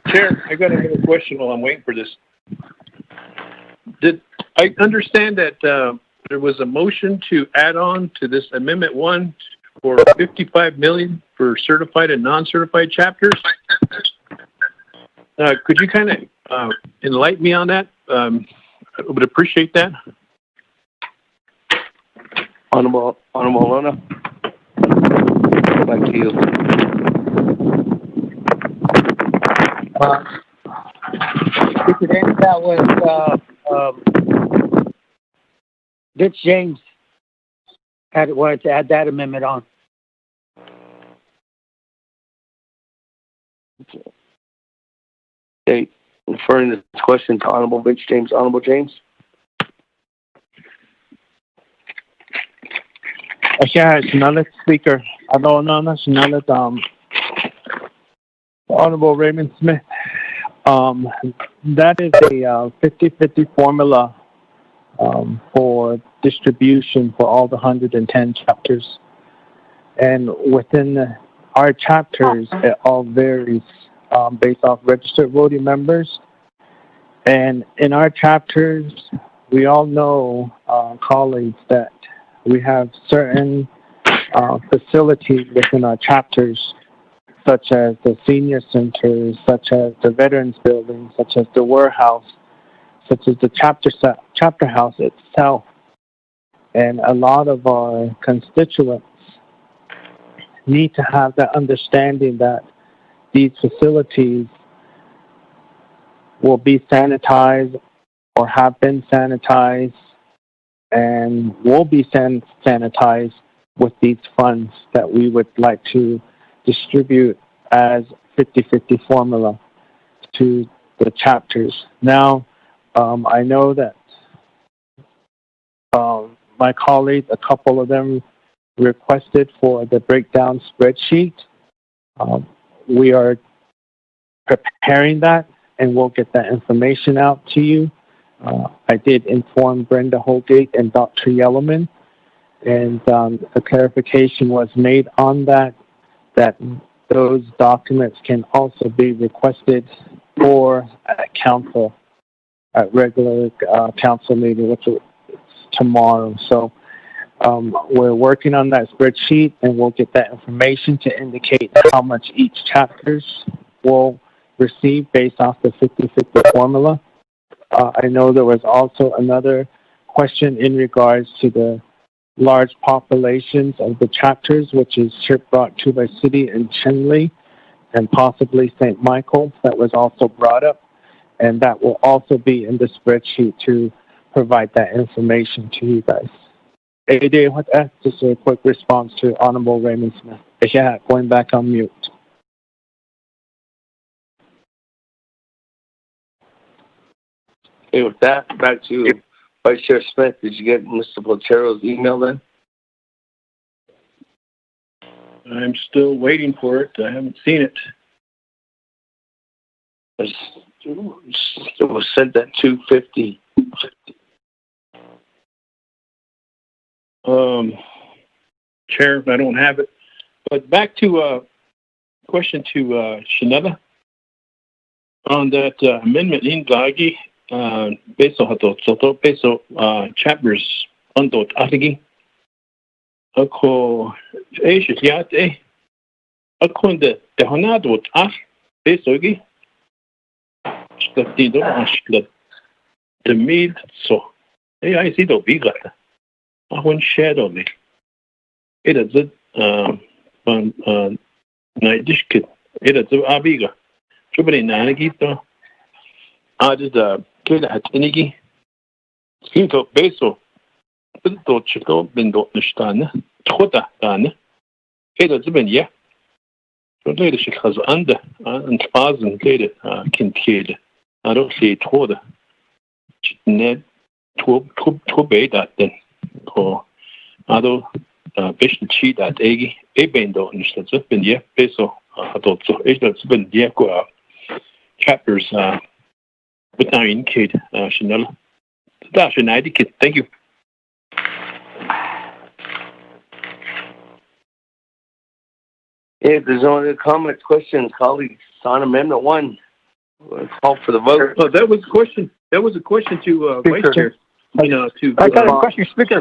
Chair, I got another question while I'm waiting for this. Did I understand that there was a motion to add on to this Amendment 1 for $55 million for certified and non-certified chapters? Could you kind of enlighten me on that? I would appreciate that. Honorable Lona, back to you. That was Rich James wanted to add that amendment on. Okay, referring this question to Honorable Rich James. Honorable James. Speaker, Honorable Raymond Smith. That is a 50-50 formula for distribution for all the 110 chapters. And within our chapters, it all varies based off registered voting members. And in our chapters, we all know, colleagues, that we have certain facilities within our chapters, such as the senior centers, such as the veterans building, such as the warehouse, such as the chapter house itself. And a lot of our constituents need to have that understanding that these facilities will be sanitized or have been sanitized and will be sanitized with these funds that we would like to distribute as 50-50 formula to the chapters. Now, I know that my colleagues, a couple of them requested for the breakdown spreadsheet. We are preparing that, and we'll get that information out to you. I did inform Brenda Holgate and Dr. Yellowman, and a clarification was made on that those documents can also be requested for council at regular council meeting, which is tomorrow. So we're working on that spreadsheet, and we'll get that information to indicate how much each chapters will receive based off the 50-50 formula. I know there was also another question in regards to the large populations of the chapters, which is Shiprock, Tuba City, and Chinle, and possibly St. Michael. That was also brought up, and that will also be in the spreadsheet to provide that information to you guys. AD, with that, just a quick response to Honorable Raymond Smith. Yeah, going back on mute. Okay, with that, back to Vice Chair Smith. Did you get Mr. Pochero's email then? I'm still waiting for it. I haven't seen it. It was sent at 2:50. Chair, I don't have it. But back to question to Shanetta on that amendment in Lagi, based on chapters on the Atigi. Ako Asia Yate Akonda the Honado Ah Besogi Statido Ashlet the meal so I see the big I won't shadow me. It is night dish kid. It is Abiga. Trouble in Anagito. I did a kid at Inigi. Into Beso. Bindo Chico, Bindo Nishtana, Trota Dana. It has been, yeah. So later she has under and thousand later Kincaid. I don't see Troda. Ned to bay that then. Or other fish to cheat at Eggy, a bendo instead of been, yeah, Beso. I thought so. It's been, yeah, go out. Chapters with our in kid, Chanel. That's an ID kid. Thank you. If there's no other comments, questions, colleagues, on Amendment 1, we'll call for the vote. Oh, that was a question. That was a question to Vice Chair. I got a question, Speaker.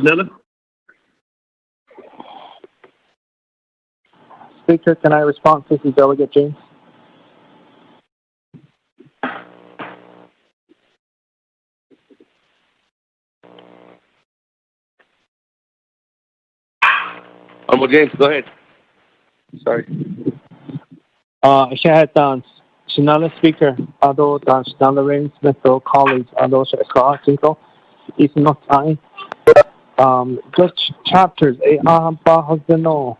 Speaker, can I respond? This is Delegate James. Honorable James, go ahead. Sorry. Siya dan sinala speaker ado dan sinala rin Smith colleagues ado sa ikaw is not time. Just chapters bahagano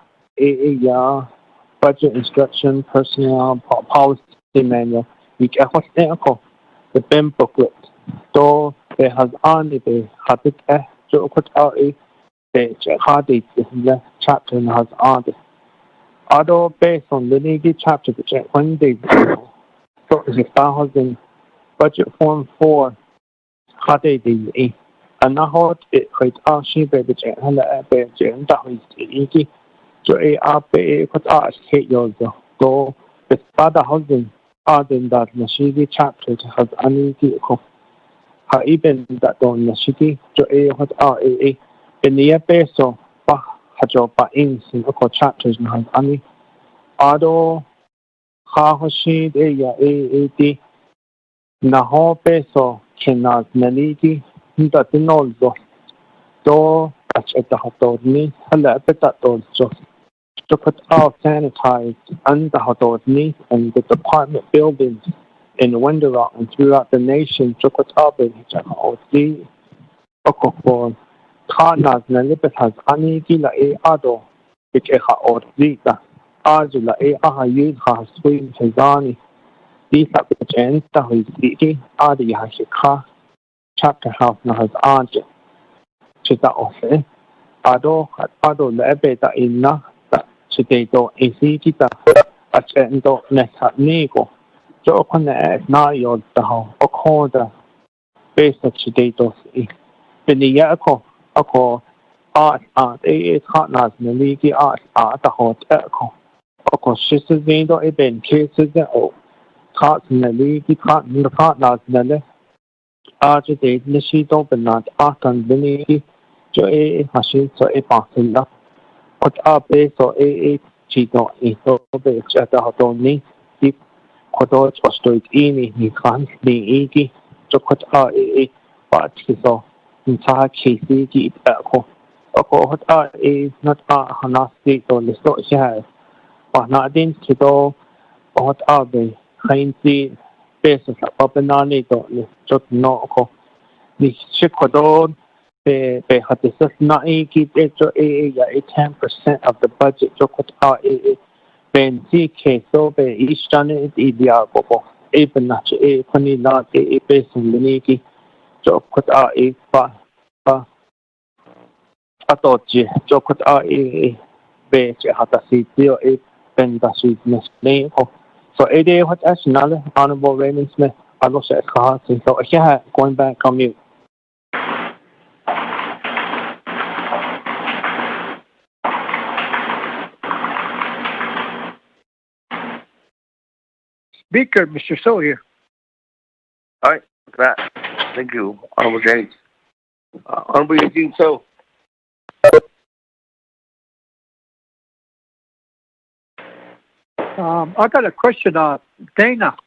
budget instruction personnel policy manual. We get what the BIM booklet. Do they has on it they have it so put out a hard chapter and has on it. Although based on the Navy chapter, which one day so 2000 Budget Form 4 HDDE Anahot it quite ashi baby hala baby da iki so a up a put us hate yozo to the father housing Arden that Nashidi chapter has aniti ko ha even that don Nashidi so a hot a in the peso pa hajo pa in sin ko chapters na has ani ado ha hoshi de ya a na ho peso cannot naniti hinta tinoldo to at the hotodni hala petato to put out sanitized and the hotodni and the department buildings in Window and throughout the nation to put up in the Okofon Kanas Nalipet has ani gila e ado which e ha ordita Azula e aha yid ha swing Hezani these are the enta who is the Adi Hashika chapter house na has anje chita ofe ado lebe da inna da chiteto isi kita achendo nesa nego jo kone na yo da ho okoda besa chiteto si biniya ako e khatnas naligi da ho ako shisindo e ben cases o khat naligi khatnas nale Today, Nishito Bernard Arkan Vinny, Jo A. Hashi, so a Pasilla. What are base or A. Chito, a so base at the Hotoni, Deep Kodoch or Stoit Ini, Nikan, the Igi, Jokot are A. But he saw entire Casey, Echo. Oko, what are A. Not a Hanasti or the Sort Share. But not in Kido, or what are they? Kainzi. Basis of Banani don't just no the Chicodo they had this not a keep it to a 10% of the budget to put out a Benzi so be each done it ideal even not a funny not a base in the Niki to put out a I thought you to put out a base had a seat a Bendasi name so it is what national Honorable Raymond Smith. I lost at class, and so yeah, going back on mute. Speaker, Mr. Sawyer. All right, that. Thank you, Honorable James. Honorable Eugene So. I got a question, Dana.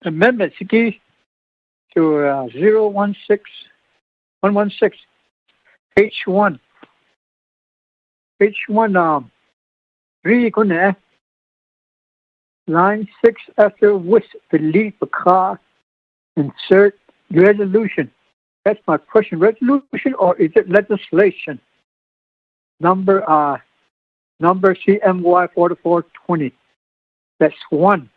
Amendment to 116, H1. H1, really line 6 after which delete the car, insert resolution. That's my question. Resolution or is it legislation? Number CMY 4420. That's one.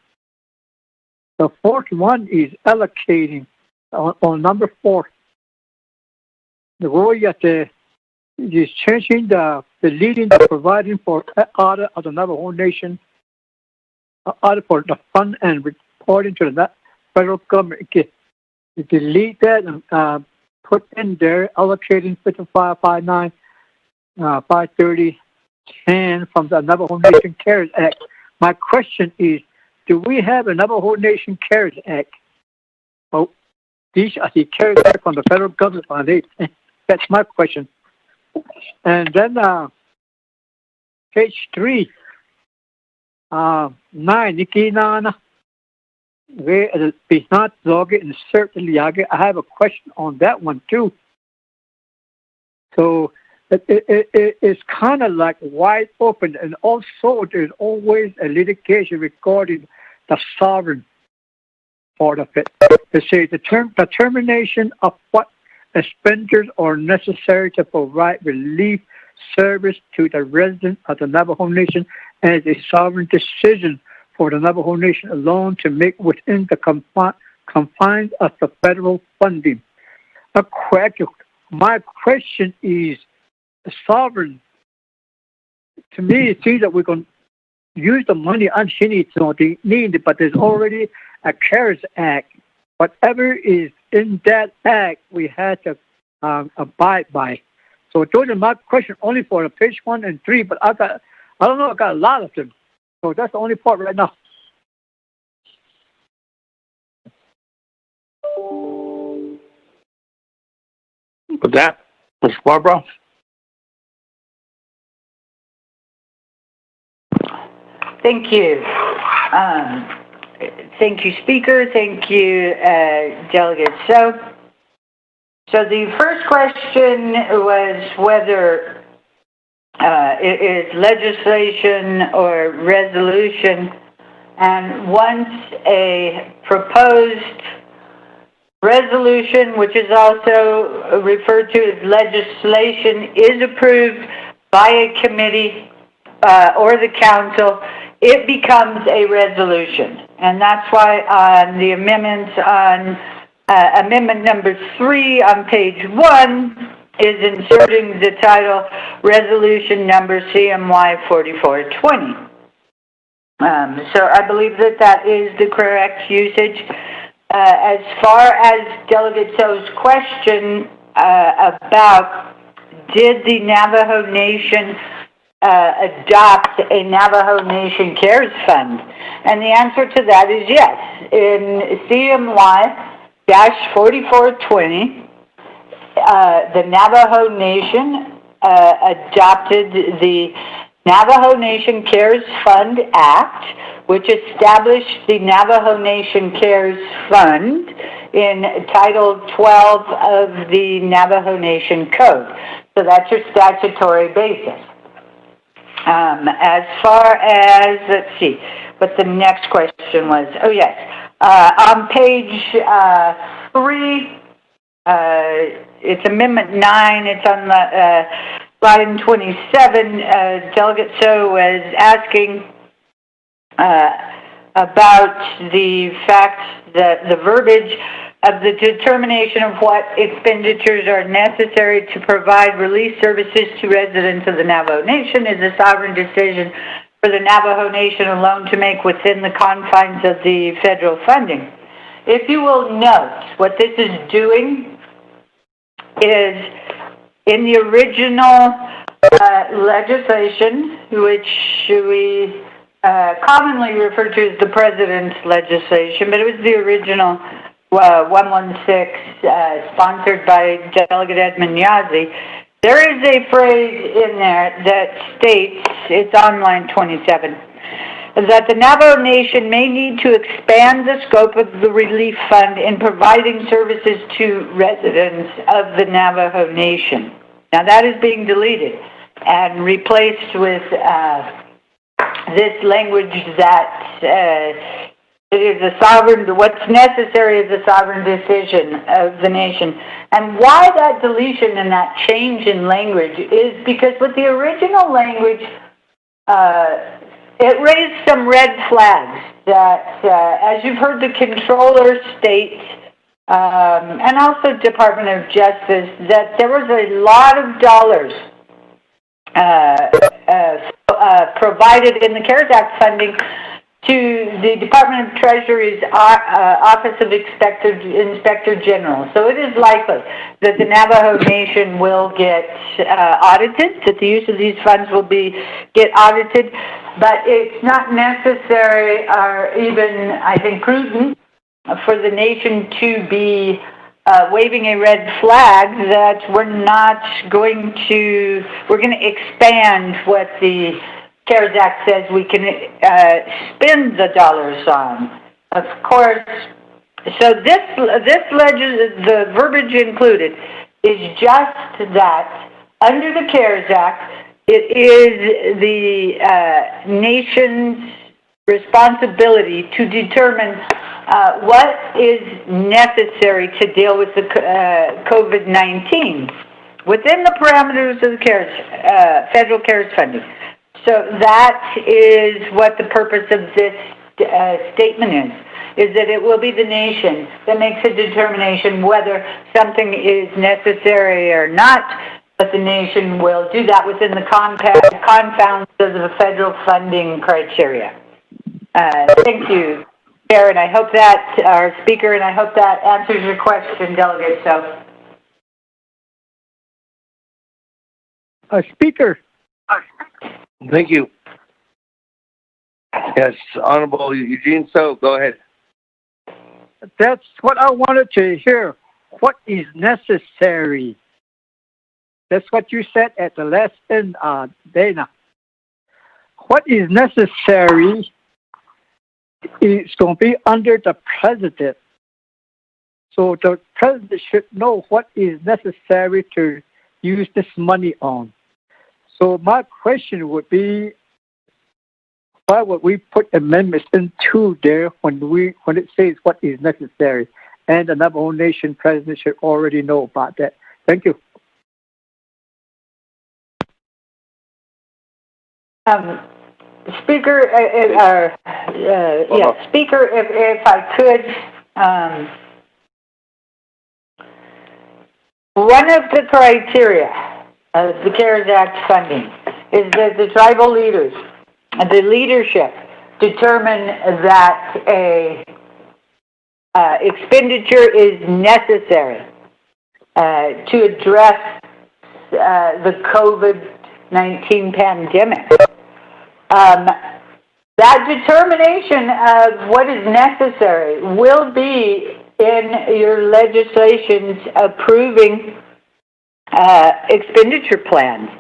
The fourth one is allocating on number 4. The way that is changing the leading the providing for order of the Navajo Nation, order for the fund and reporting to the federal government. Delete that and put in there allocating 5559. 530-10 from the Navajo Nation CARES Act. My question is, do we have a Navajo Nation CARES Act? Oh, these are the CARES Act from the federal government. That's my question. And then page 3, 9, Nikinana, where it is not login and certainly I have a question on that one too. So it's kind of like wide open, and also there's always a litigation regarding the sovereign part of it. They say the determination of what expenditures are necessary to provide relief service to the residents of the Navajo Nation as a sovereign decision for the Navajo Nation alone to make within the confines of the federal funding. My question is, sovereign, to me, it seems that we're going use the money on Shini something need, but there's already a CARES Act. Whatever is in that act, we had to abide by. So those are my questions only for page 1 and 3, but I got a lot of them. So that's the only part right now. With that, Ms. Barbara. Thank you. Thank you, Speaker. Thank you, Delegate. So the first question was whether it is legislation or resolution, and once a proposed resolution, which is also referred to as legislation, is approved by a committee or the council, it becomes a resolution. And that's why on the amendments on amendment number 3 on page 1 is inserting the title Resolution number CMY 4420. So I believe that is the correct usage. As far as Delegate So's question about did the Navajo Nation adopt a Navajo Nation CARES Fund? And the answer to that is yes. In CMY-4420, the Navajo Nation adopted the Navajo Nation CARES Fund Act, which established the Navajo Nation CARES Fund in Title 12 of the Navajo Nation Code. So that's your statutory basis. As far as, let's see, what the next question was. Oh, yes. On page 3, it's Amendment 9. It's on the line 27. Delegate So was asking about the fact that the verbiage of the determination of what expenditures are necessary to provide relief services to residents of the Navajo Nation is a sovereign decision for the Navajo Nation alone to make within the confines of the federal funding. If you will note, what this is doing is in the original legislation, which we commonly refer to as the President's legislation, but it was the original 116 sponsored by Delegate Edmund Yazzie. There is a phrase in there that states, it's on line 27, that the Navajo Nation may need to expand the scope of the relief fund in providing services to residents of the Navajo Nation. Now that is being deleted and replaced with this language that it is a sovereign, what's necessary is a sovereign decision of the nation. And why that deletion and that change in language is because with the original language, it raised some red flags that, as you've heard the controller state, and also Department of Justice, that there was a lot of dollars provided in the CARES Act funding to the Department of Treasury's Office of Inspector General. So it is likely that the Navajo Nation will get audited, that the use of these funds will get audited, but it's not necessary or even, I think, prudent for the nation to be waving a red flag that we're going to expand what the CARES Act says we can spend the dollars on. Of course, so the verbiage included is just that under the CARES Act, it is the nation's responsibility to determine what is necessary to deal with the COVID-19 within the parameters of the federal CARES funding. So that is what the purpose of this statement is that it will be the nation that makes a determination whether something is necessary or not but the nation will do that within the confounds of the federal funding criteria. Thank you, Chair, and I hope that, our speaker, and I hope that answers your question, Delegate. So, Speaker. Thank you. Yes, Honorable Eugene So, go ahead. That's what I wanted to hear. What is necessary? That's what you said at the last end, Dana. What is necessary is going to be under the president. So the president should know what is necessary to use this money on. So my question would be, why would we put amendments into there when it says what is necessary? And the Navajo Nation president should already know about that. Thank you. Speaker, Speaker, if I could, one of the criteria of the CARES Act funding is that the tribal leaders, the leadership, determine that a expenditure is necessary to address the COVID-19 pandemic. That determination of what is necessary will be in your legislation's approving expenditure plans.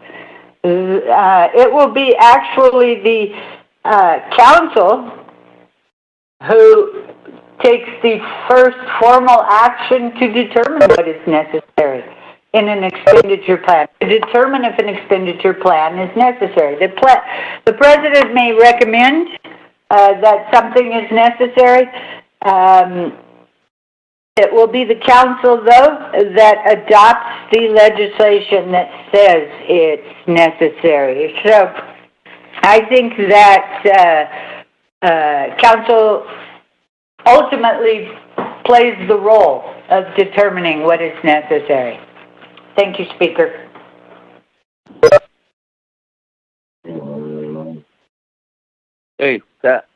It will be actually the council who takes the first formal action to determine what is necessary in an expenditure plan, to determine if an expenditure plan is necessary. The president may recommend that something is necessary. It will be the council, though, that adopts the legislation that says it's necessary. So I think that council ultimately plays the role of determining what is necessary. Thank you, Speaker. Hey, that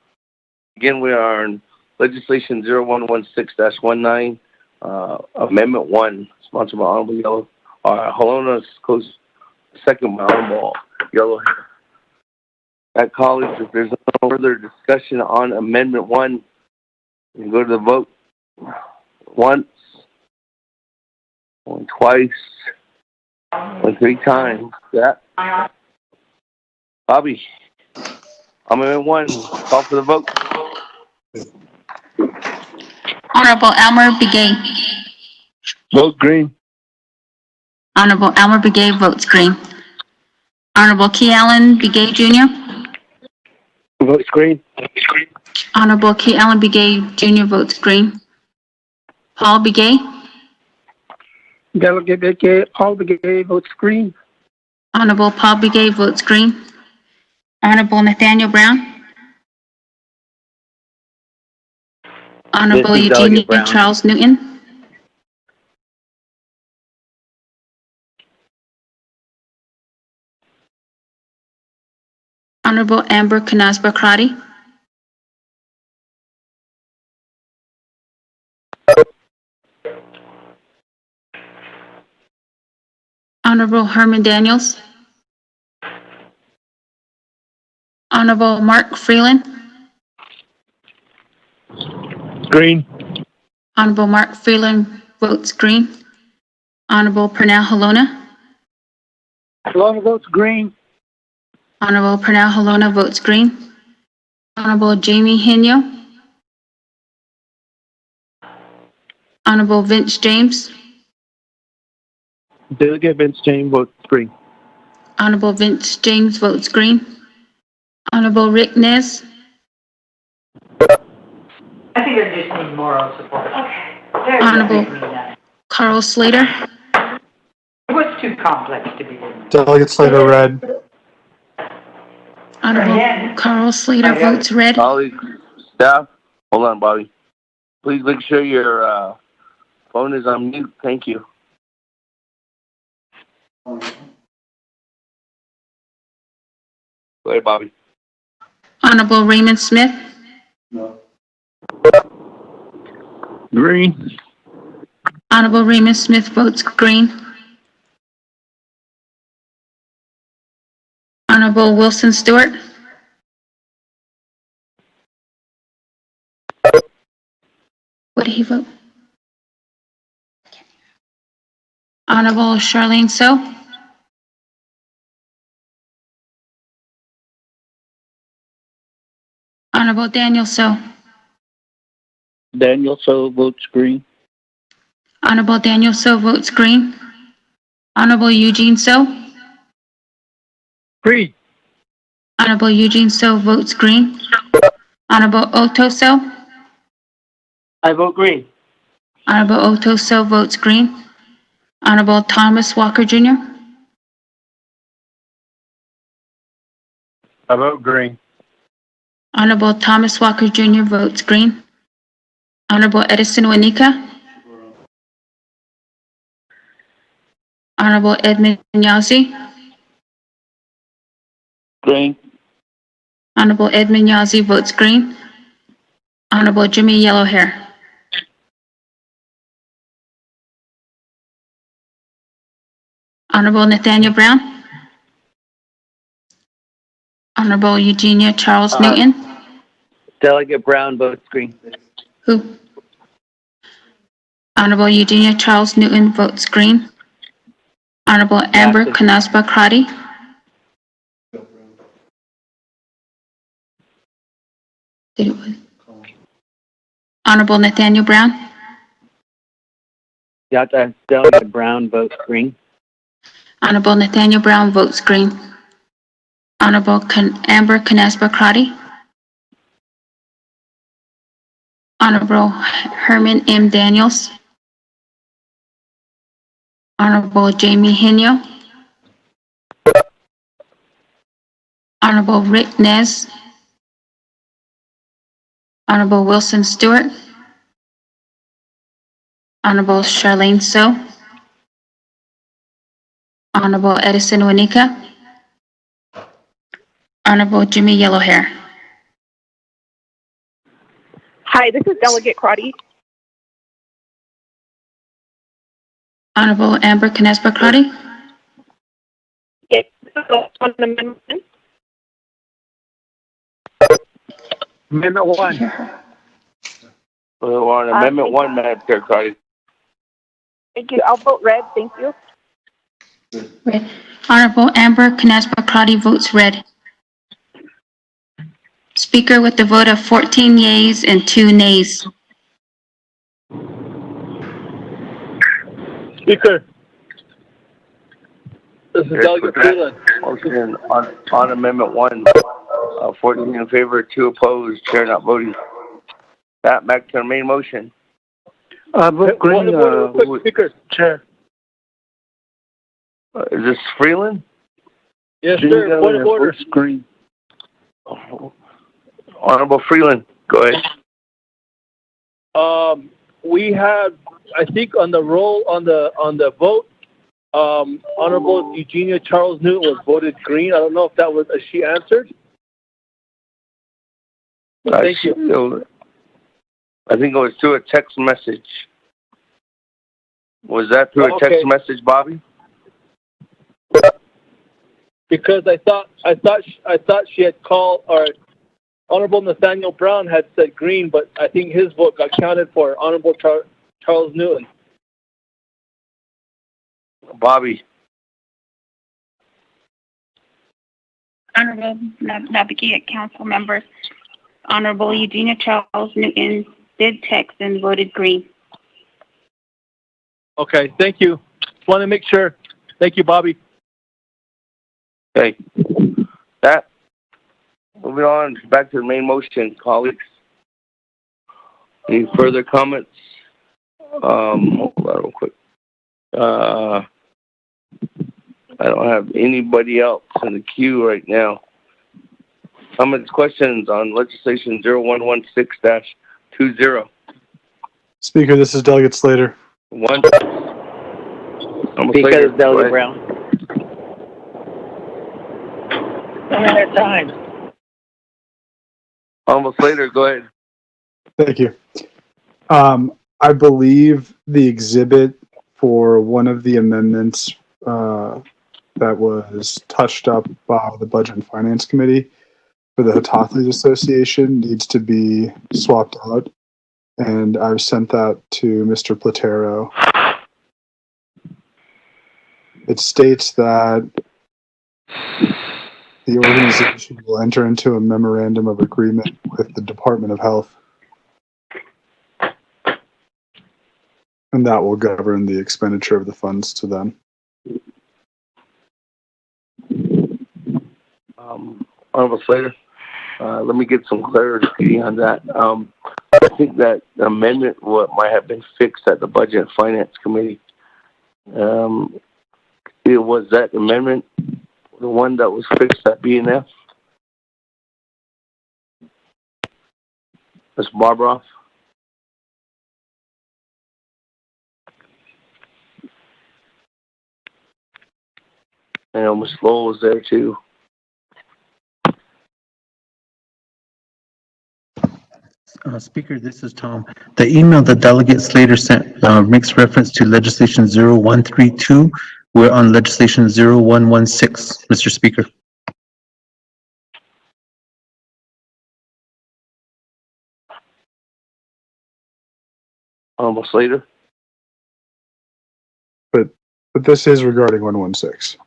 again, we are on legislation 0116-19, Amendment 1, sponsored by Honorable Yellow. Holona's goes second by Honorable Yellow. That colleagues, if there's no further discussion on Amendment 1, you can go to the vote once, going twice, and 3 times. That. Bobby, Amendment 1, call for the vote. Honorable Elmer Begay. Vote green. Honorable Elmer Begay votes green. Honorable Key Allen Begay Jr. Votes green. Honorable Key Allen Begay Jr. votes green. Paul Begay. Delegate Begay, Paul Begay votes green. Honorable Paul Begay votes green. Honorable Nathaniel Brown. Honorable Eugenia Charles Newton. Honorable Amber Kanasba Crotty. Honorable Herman Daniels. Honorable Mark Freeland. Green. Honorable Mark Freeland votes green. Honorable Pernell Halona. Halona votes green. Honorable Pernell Halona votes green. Honorable Jamie Henyo. Honorable Vince James. Delegate Vince James votes green. Honorable Vince James votes green. Honorable Rick Nez. I think I just need moral support. Okay. Honorable Carl Slater. It was too complex to be written. Delegate Slater, red. Honorable Carl Slater votes red. Colleagues, staff, hold on, Bobby. Please make sure your phone is on mute. Thank you. Go ahead, Bobby. Honorable Raymond Smith. Green. Honorable Raymond Smith votes green. Honorable Wilson Stewart. What did he vote? Honorable Charlene So. Honorable Daniel So. Daniel So votes green. Honorable Daniel So votes green. Honorable Eugene So. Green. Honorable Eugene So votes green. Honorable Otto So. I vote green. Honorable Otto So votes green. Honorable Thomas Walker Jr. I vote green. Honorable Thomas Walker Jr. votes green. Honorable Edison Wanika. Honorable Edmund Yazzie. Green. Honorable Edmund Yazzie votes green. Honorable Jimmy Yellowhair. Honorable Nathaniel Brown. Honorable Eugenia Charles Newton. Delegate Brown votes green. Who? Honorable Eugenia Charles Newton votes green. Honorable Amber Kanasba Crotty. Honorable Nathaniel Brown. Delegate Brown votes green. Honorable Nathaniel Brown votes green. Honorable Amber Kanasba Crotty. Honorable Herman M. Daniels. Honorable Jamie Henyo. Honorable Rick Nez. Honorable Wilson Stewart. Honorable Charlene So. Honorable Edison Wanika. Honorable Jimmy Yellowhair. Hi, this is Delegate Crotty. Honorable Amber Canespa Crotty. Yes, on amendment. Amendment 1. We're on Amendment 1, Madam Chair, Cardi. Thank you. I'll vote red. Thank you. Red. Honorable Amber Canespa Crotty votes red. Speaker with the vote of 14 yeas and 2 nays. Speaker. This is Delegate Freeland. Motion on Amendment 1. 14 in favor, 2 opposed, Chair not voting. That back to the main motion. Vote green. Speaker. Chair. Is this Freeland? Yes, sir. Point of order. Green. Honorable Freeland, go ahead. We have, I think, on the roll on the vote, Honorable Eugenia Charles Newton was voted green. I don't know if that was she answered. Thank you. I think it was through a text message. Was that through a text message, Bobby? Because I thought she had called, or Honorable Nathaniel Brown had said green, but I think his vote got counted for Honorable Charles Newton. Bobby. Honorable Naabik'iyati Council members, Honorable Eugenia Charles Newton did text and voted green. Okay, thank you. Just want to make sure. Thank you, Bobby. Okay. That. Moving on, back to the main motion, colleagues. Any further comments? Hold on real quick. I don't have anybody else in the queue right now. Comments, questions on legislation 0116-20. Speaker, this is Delegate Slater. One. Speaker, Delegate Brown. one at a time. Almost later, go ahead. Thank you. I believe the exhibit for one of the amendments that was touched up by the Budget and Finance Committee for the Hatathlis Association needs to be swapped out, and I've sent that to Mr. Platero. It states that the organization will enter into a memorandum of agreement with the Department of Health, and that will govern the expenditure of the funds to them. Almost later. Let me get some clarity on that. I think that amendment might have been fixed at the Budget and Finance Committee. It was that amendment the one that was fixed at BNF? Ms. Barbara? I know Ms. Lowell was there too. Speaker, this is Tom. The email that Delegate Slater sent makes reference to legislation 0132. We're on legislation 0116, Mr. Speaker. Almost later. But this is regarding 116.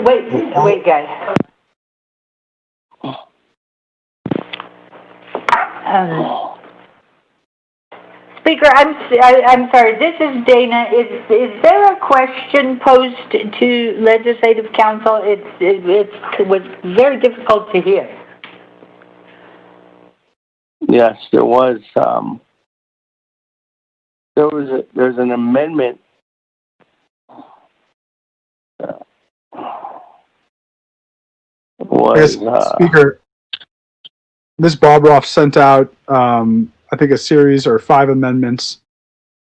Wait, guys. Speaker, I'm sorry. This is Dana. Is there a question posed to Legislative Council? It was very difficult to hear. Yes, there was. There's an amendment. Speaker, Ms. Bobroff sent out, I think, a series or 5 amendments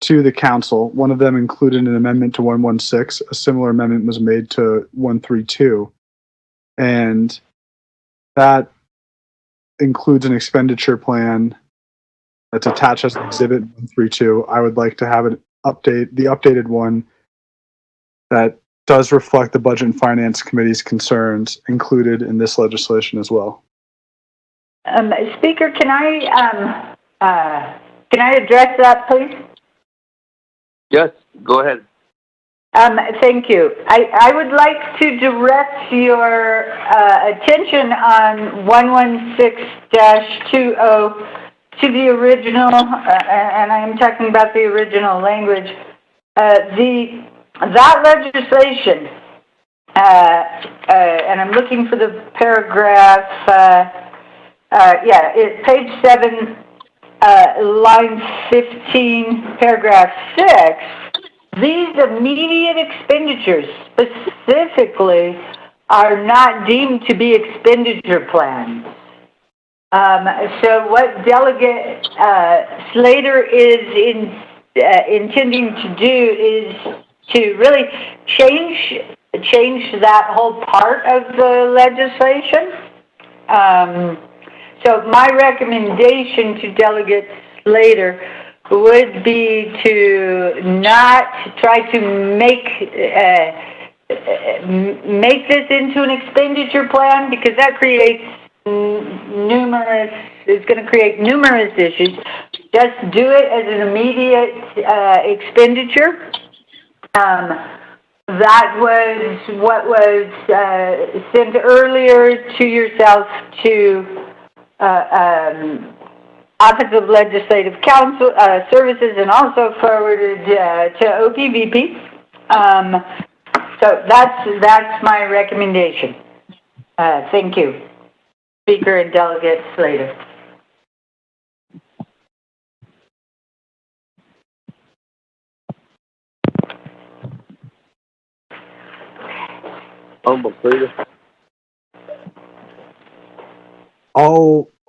to the council. One of them included an amendment to 116. A similar amendment was made to 132. And that includes an expenditure plan that's attached as an exhibit 132. I would like to have the updated one that does reflect the Budget and Finance Committee's concerns included in this legislation as well. Speaker, can I address that, please? Yes, go ahead. Thank you. I would like to direct your attention on 116-20 to the original, and I am talking about the original language. That legislation, and I'm looking for the paragraph. It's page 7, line 15, paragraph 6. These immediate expenditures specifically are not deemed to be expenditure plans. So what Delegate Slater is intending to do is to really change that whole part of the legislation. So my recommendation to Delegate Slater would be to not try to make this into an expenditure plan, because that creates is going to create numerous issues. Just do it as an immediate expenditure. That was what was sent earlier to yourself to Office of Legislative Council Services, and also forwarded to OPVP. So that's my recommendation. Thank you, Speaker and Delegate Slater.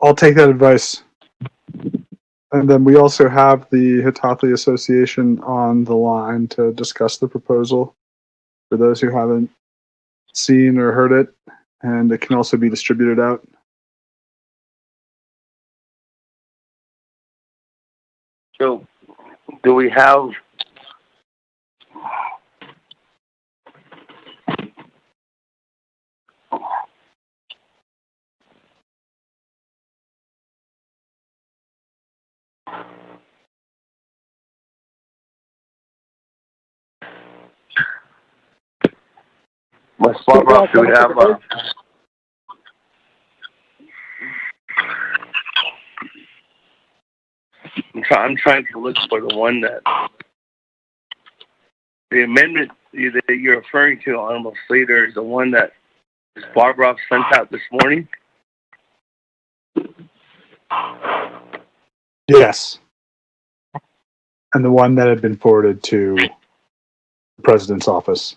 I'll take that advice. And then we also have the Hitachi Association on the line to discuss the proposal for those who haven't seen or heard it, and it can also be distributed out. So, do we have my spot rock? Do we have I'm trying to look for the one that the amendment that you're referring to, Honorable Slater, is the one that Barbara sent out this morning. Yes. And the one that had been forwarded to the president's office.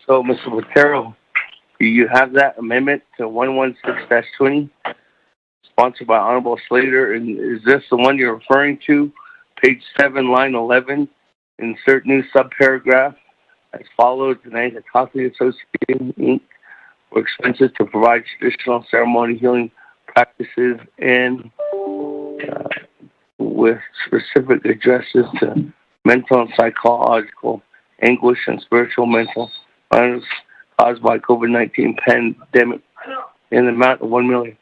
So, Mr. Botero, do you have that amendment to 116-20, sponsored by Honorable Slater? And is this the one you're referring to? Page 7, line 11, insert new subparagraph as follows: the Naabik'iyati Association, Inc., for expenses to provide traditional ceremony healing practices and with specific addresses to mental and psychological anguish and spiritual mental violence caused by COVID-19 pandemic in the amount of $1 million.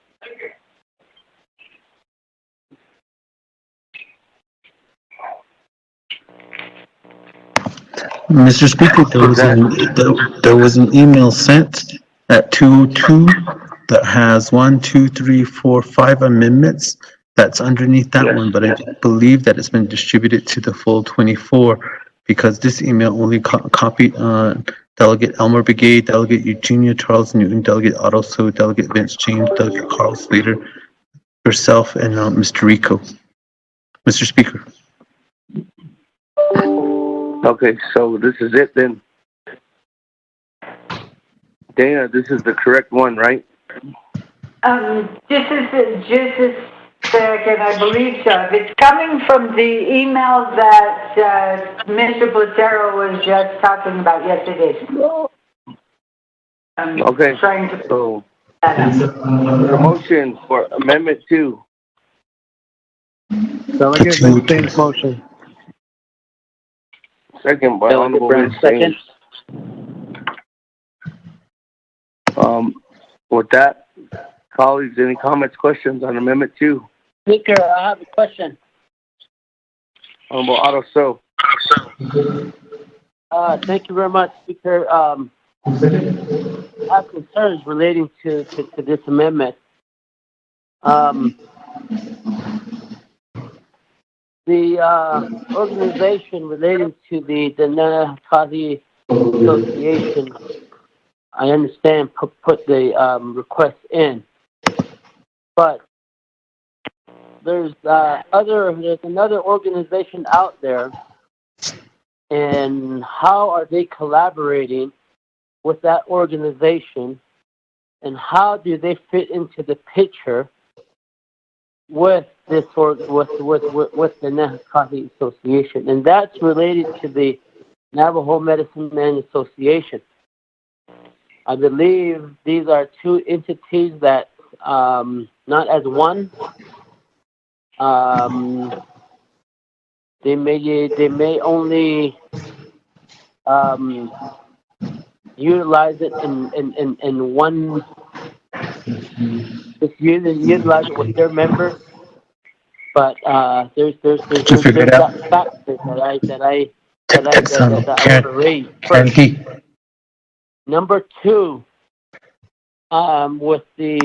Mr. Speaker, there was an email sent at 2:02 that has 1, 2, 3, 4, 5 amendments. That's underneath that one, but I believe that it's been distributed to the full 24 because this email only copied Delegate Elmer Begay, Delegate Eugenia Charles Newton, Delegate Otto So, Delegate Vince James, Delegate Carl Slater, yourself, and Mr. Rico. Mr. Speaker. Okay, so this is it then. Dana, this is the correct one, right? Just a second, I believe so. If it's coming from the email that Mr. Botero was just talking about, yes, it is. Okay, so the motion for Amendment 2. Delegate Vince James motion. Second by Honorable Vince James. With that, colleagues, any comments, questions on Amendment 2? Speaker, I have a question. Honorable Otto So. Thank you very much, Speaker. I have concerns relating to this amendment. The organization relating to the Naabik'iyati Association, I understand, put the request in, but there's another organization out there, and how are they collaborating with that organization, and how do they fit into the picture with this with the Naabik'iyati Association? And that's related to the Navajo Medicine Man Association. I believe these are two entities that, not as one, they may only utilize it in one. Just utilize it with their members, but there's that factor that I want to raise first. Number two, with the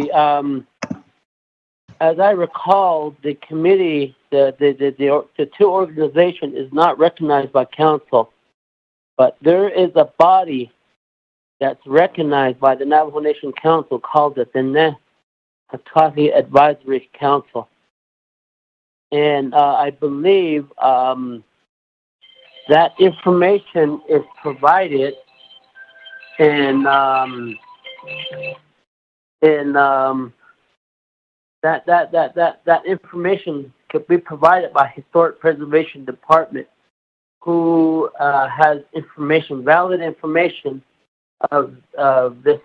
as I recall, the committee, the two organization is not recognized by council, but there is a body that's recognized by the Navajo Nation Council called the Naabik'iyati Advisory Council. And I believe that information is provided and that information could be provided by Historic Preservation Department, who has information, valid information of this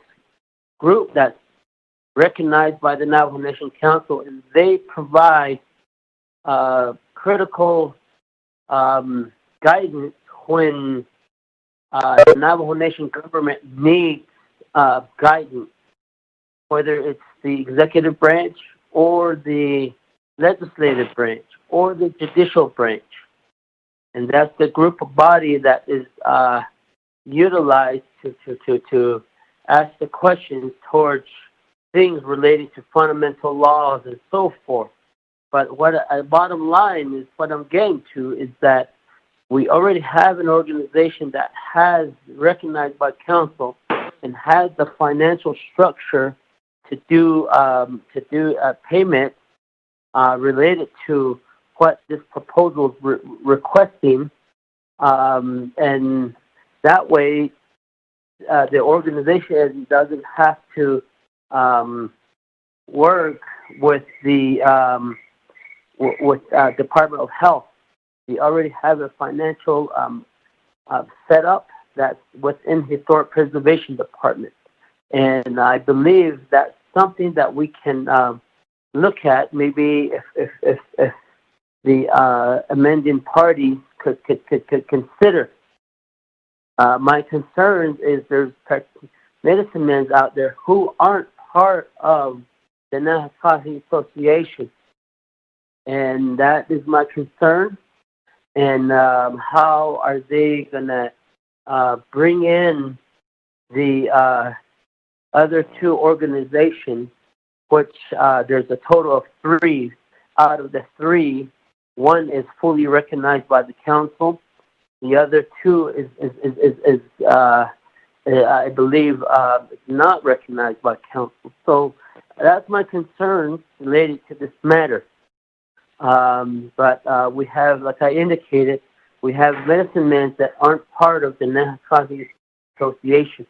group that's recognized by the Navajo Nation Council, and they provide critical guidance when the Navajo Nation government needs guidance, whether it's the executive branch or the legislative branch or the judicial branch. And that's the group of body that is utilized to ask the questions towards things related to fundamental laws and so forth. But what bottom line is, what I'm getting to is that we already have an organization that has recognized by council and has the financial structure to do payment related to what this proposal is requesting, and that way the organization doesn't have to work with the Department of Health. We already have a financial setup that's within Historic Preservation Department, and I believe that's something that we can look at. Maybe if the amending parties could consider. My concern is there's medicine men out there who aren't part of the Naabik'iyati Association, and that is my concern. And how are they going to bring in the other two organizations, which there's a total of 3. Out of the 3, 1 is fully recognized by the council. The other 2 is I believe, not recognized by council. So that's my concern related to this matter. But we have, like I indicated, we have medicine men that aren't part of the Naabik'iyati Association,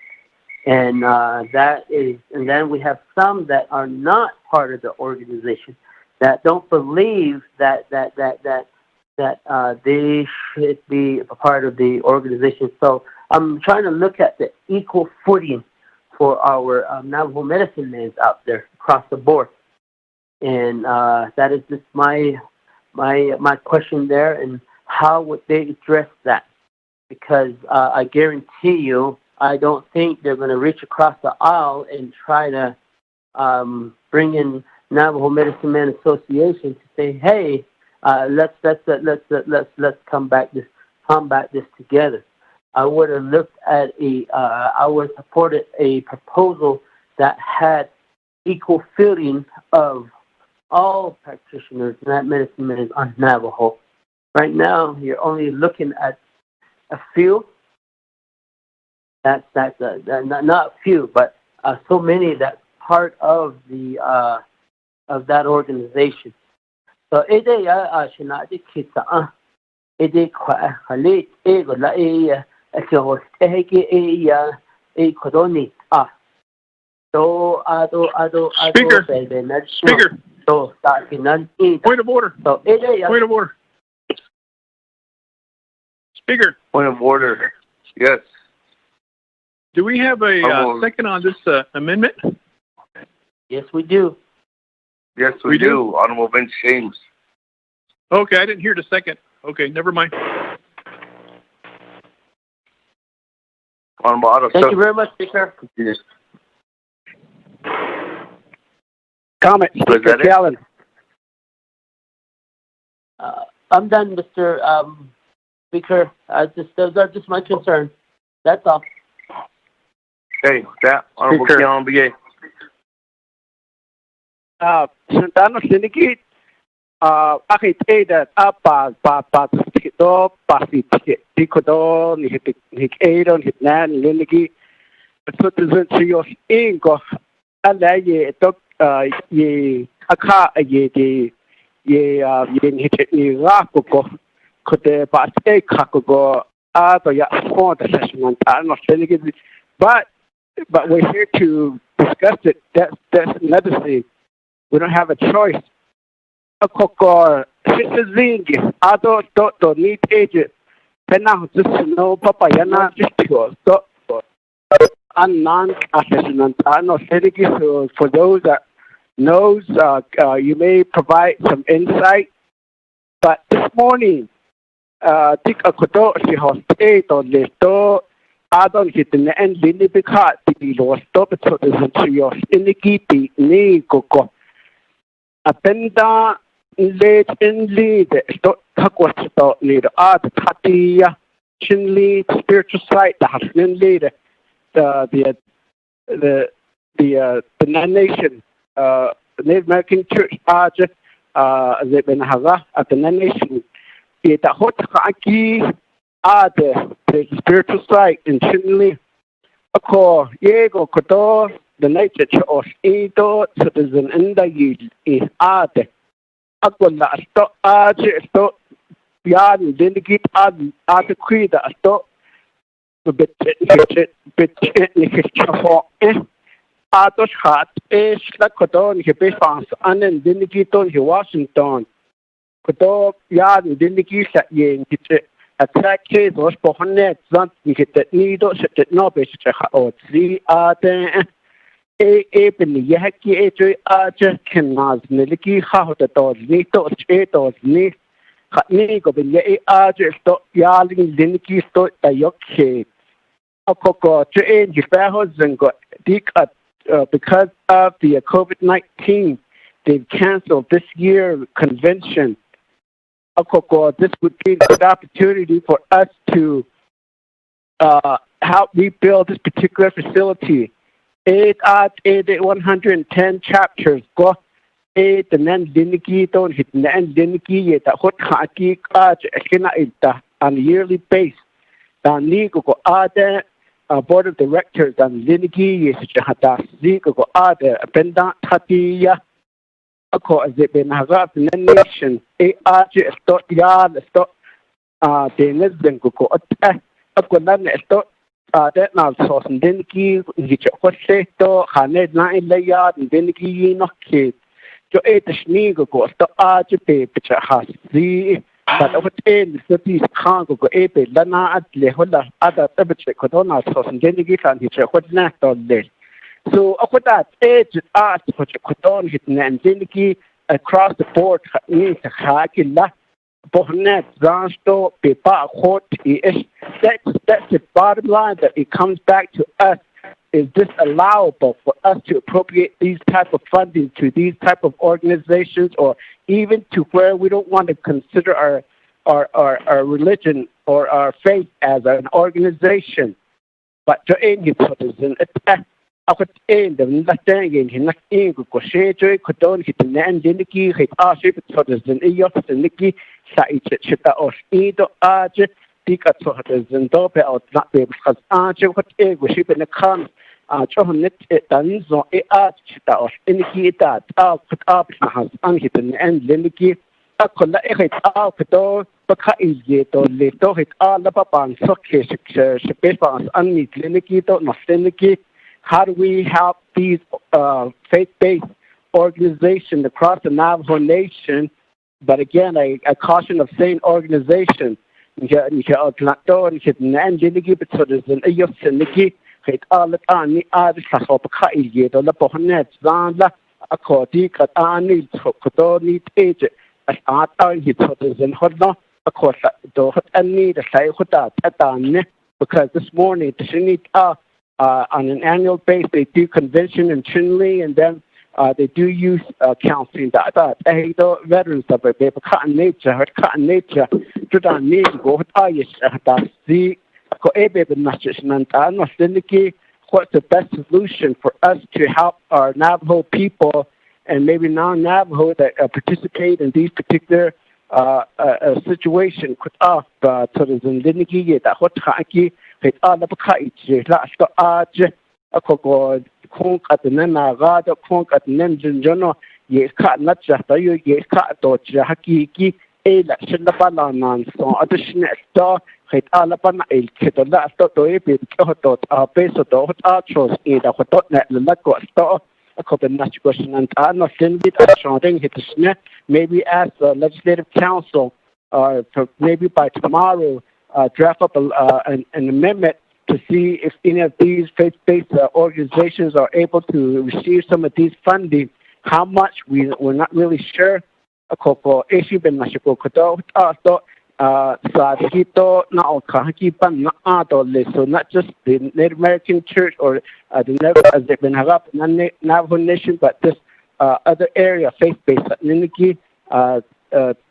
and and then we have some that are not part of the organization that don't believe that they should be a part of the organization. So I'm trying to look at the equal footing for our Navajo medicine men out there across the board. And that is just my question there, and how would they address that? Because I guarantee you, I don't think they're going to reach across the aisle and try to bring in Navajo Medicine Men Association to say, hey, let's combat this together. I would have looked at I would have supported a proposal that had equal footing of all practitioners, not medicine men on Navajo. Right now, you're only looking at a few. That's not a few, but so many that's part of the of that organization. So Speaker. Point of order. Point of order. Speaker. Point of order. Yes. Do we have a second on this amendment? Yes, we do. Yes, we do. Honorable Vince James. Okay, I didn't hear the second. Okay, never mind. Thank you very much, Speaker. Yes. Comment, Speaker Callen. I'm done, Mr. Speaker. Those are just my concerns. That's all. Okay, with that, Honorable Callen, Santano Siniki, Akita, pa Tito, Pasi Ticodo, Nick Adon, Hit Nan, Liniki, but so to your ingo, Alaye, ye, Aka, ye, ye, Rakuko, could the Bate Kakugo, ya for the session on time of Siniki, but we're here to discuss it. That's another thing. We don't have a choice. A coco, citizen, other don't need agent. Penang just no papa yana just to stop non assessment. I know so for those that knows, you may provide some insight. But this morning, tik a koto she has eight on the store. I don't hit the end lini because the lost stop it so there's your iniki ni coco. Apenda late in lead stop takwas lead art tatia chinly spiritual side the husband lead the nation Native American Church Arch the Benahaga at the nation it a hot kaki the spiritual side in chinly a core yego koto the nature of Edo citizen in the yield is art. Aquila stop arch stop yard and delegate art creed a stop bit Artos hat is like Codon, he based and then delegate on Washington. Kodo yard and delegate at Yen attack case was for 100 not get that needle set no basic or 3 there. Eben Yaki Archer cannot Miliki how the doors need to straight or need Nico bin Ye Archer stop yarding Linky stop a yoke. A coco train Jifahos and got dick because of the COVID-19. They've canceled this year convention. A coco, this would be a good opportunity for us to help rebuild this particular facility. 110 chapters go 8 and then Diniki don't hit and Diniki the hot haki on a yearly basis. Nigo go other board of directors and Diniki is Zigo go other Pendant Tatia a course it been a nation stop yard stop the Nesden go a stop that now so some dinky which what say to Hanet 9 layer and dinky no kid to 8 the sneaker go to arch picture has the but what in the piece can't go ape lana at lehola other temperature corona so some dinky and which what next on this so what that age art which could hit and dinky across the board is a hakilla Bohnet, Zansto, Pepa, Hot, that's the bottom line that it comes back to us. Is this allowable for us to appropriate these type of funding to these type of organizations or even to where we don't want to consider our religion or our faith as an organization? But to any citizen, Akut in the Latin in Nakin, Koshe, Kodon, hit an end, Diniki, hit Arship, citizen, Eos, and Niki, Sai Chita or Edo Arch, Tika citizen, Dope, or not be because Arch, what a ship in the can, Johannet, Danzo, a Arch, or Niki, that out put up has unhitten and Liniki, a collect out the door, Baka is yet or little hit all the papan, so case, Shepans, unneat Liniki, not Liniki. How do we help these faith-based organizations across the Navajo Nation? But again, I caution of saying organization. Because this morning, on an annual basis, they do convention in Chinle, and then they do youth counseling. Veterans of it, cotton nature, to done need to go with the what's the best solution for us to help our Navajo people and maybe non-Navajo that participate in these particular situation. Could to the Zindinigi that hot haki, hit all the Kai, last to Arch, a coco, Kong at the Nanaga, the Kong at Nenjano, ye cut not just a ye cut to Haki, a election the bananas, so additional star, hit all upon a kid, the last to a bit, base of the hot archers in the hot net, the Lago store. A couple of question and I'm not limited maybe ask the legislative council maybe by tomorrow draft up an amendment to see if any of these faith-based organizations are able to receive some of these funding. How much we're not really sure. A couple issue been so not just the Native American Church or the Navajo Nation, but this other area, faith-based, the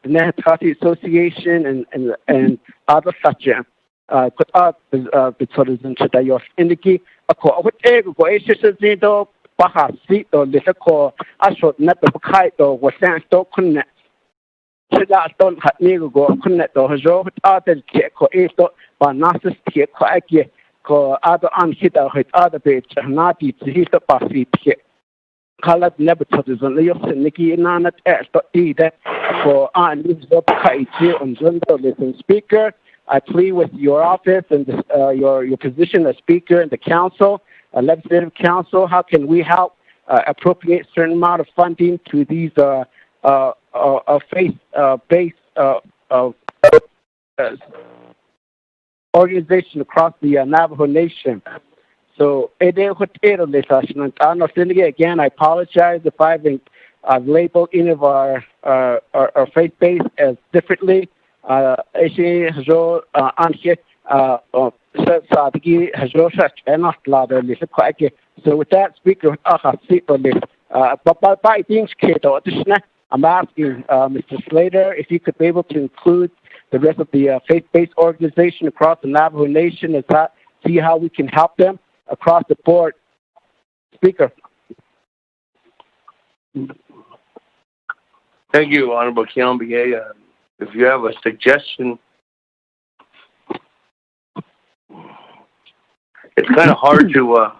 Naabik'iyati Association and other such. Could between the indicate a co Bahasi or Little I should never kite or was sent to connect. Sila don't have near go connect or Joe other kick or eight or Nassus kick or other unhit or hit other bits and not eat to hit the Bahasi kick. Colored never touches on the Nikki Nana either for unusable kite on Zunda listen speaker. I plead with your office and your position as speaker in the council, legislative council. How can we help appropriate certain amount of funding to these faith-based organizations across the Navajo Nation? So, again, I apologize if I've labeled any of our faith-based as differently. So with that, Speaker, I'm asking Mr. Slater if you could be able to include the rest of the faith-based organization across the Navajo Nation and see how we can help them across the board. Speaker. Thank you, Honorable Kiambiye. If you have a suggestion, it's kind of hard to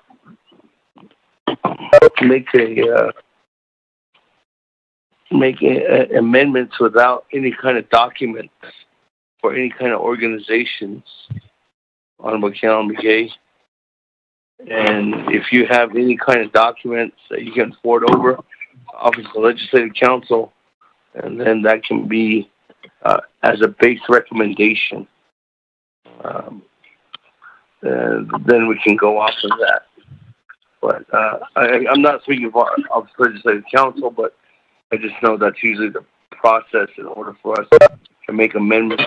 make amendments without any kind of documents for any kind of organizations, Honorable Kiambiye. And if you have any kind of documents that you can forward over, Office of the Legislative Council, and then that can be as a base recommendation. Then we can go off of that. But I'm not speaking for Office of the Legislative Council, but I just know that's usually the process in order for us to make amendments.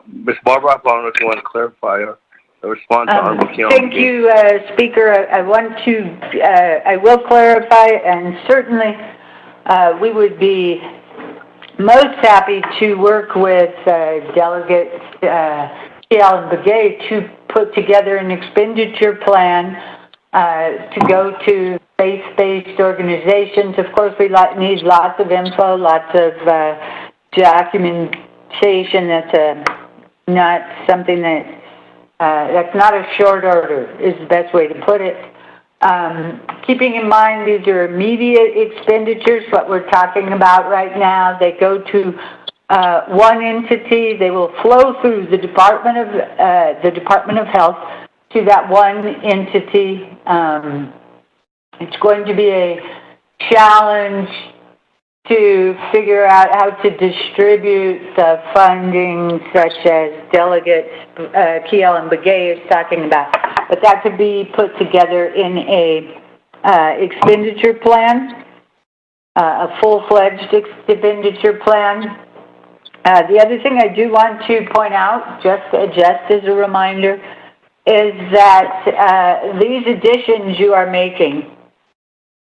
Ms. Barbara, I don't know if you want to clarify or response to Honorable Kiambiye. Thank you, Speaker. I will clarify, and certainly we would be most happy to work with Delegate T.L. Begay to put together an expenditure plan to go to faith-based organizations. Of course, we need lots of info, lots of documentation. That's not something that's not a short order, is the best way to put it. Keeping in mind these are immediate expenditures, what we're talking about right now. They go to one entity. They will flow through the Department of Health to that one entity. It's going to be a challenge to figure out how to distribute the funding, such as Delegate Kiel and Begay is talking about. But that could be put together in a expenditure plan, a full-fledged expenditure plan. The other thing I do want to point out, just as a reminder, is that these additions you are making,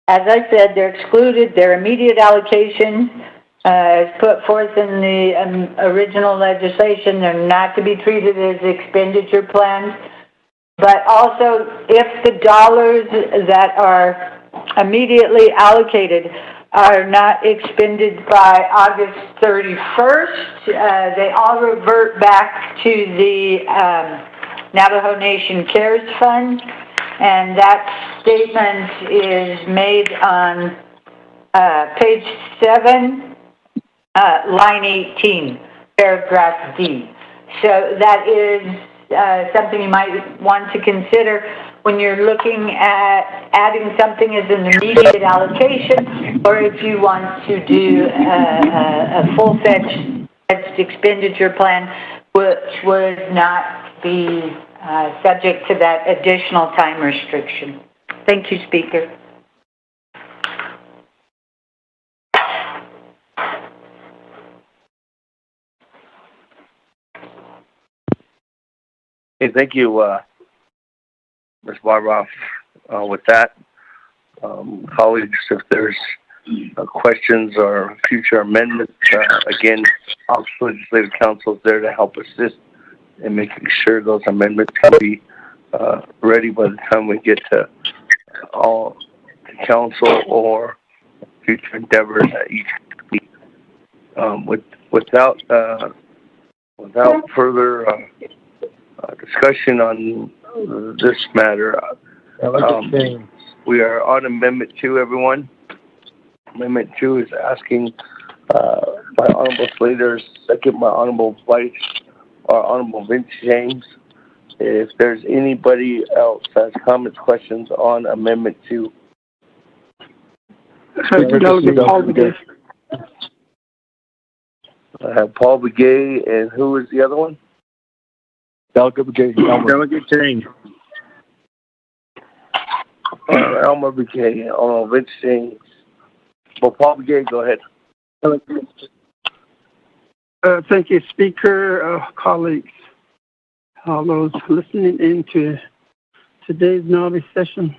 as I said, they're excluded. Their immediate allocation as put forth in the original legislation. They're not to be treated as expenditure plans. But also, if the dollars that are immediately allocated are not expended by August 31st. They all revert back to the Navajo Nation Cares Fund, and that statement is made on page 7, line 18, paragraph D. So that is something you might want to consider when you're looking at adding something as an immediate allocation, or if you want to do a full-fledged expenditure plan, which would not be subject to that additional time restriction. Thank you, Speaker. Hey, thank you, Ms. Barbara. With that, colleagues, if there's questions or future amendments, again, Office of Legislative Counsel is there to help assist in making sure those amendments can be ready by the time we get to all the council or future endeavors at each week. Without further discussion on this matter, we are on Amendment 2, everyone. Amendment 2 is asking my Honorable Slater, second my Honorable Vice, or Honorable Vince James, if there's anybody else that has comments, questions on Amendment 2. Delegate Paul Begay. I have Paul Begay, and who is the other one? Delegate Begay. Delegate James. Elmer Begay, Vince James. Well, Paul Begay, go ahead. Thank you, Speaker, colleagues, all those listening in to today's NABI session.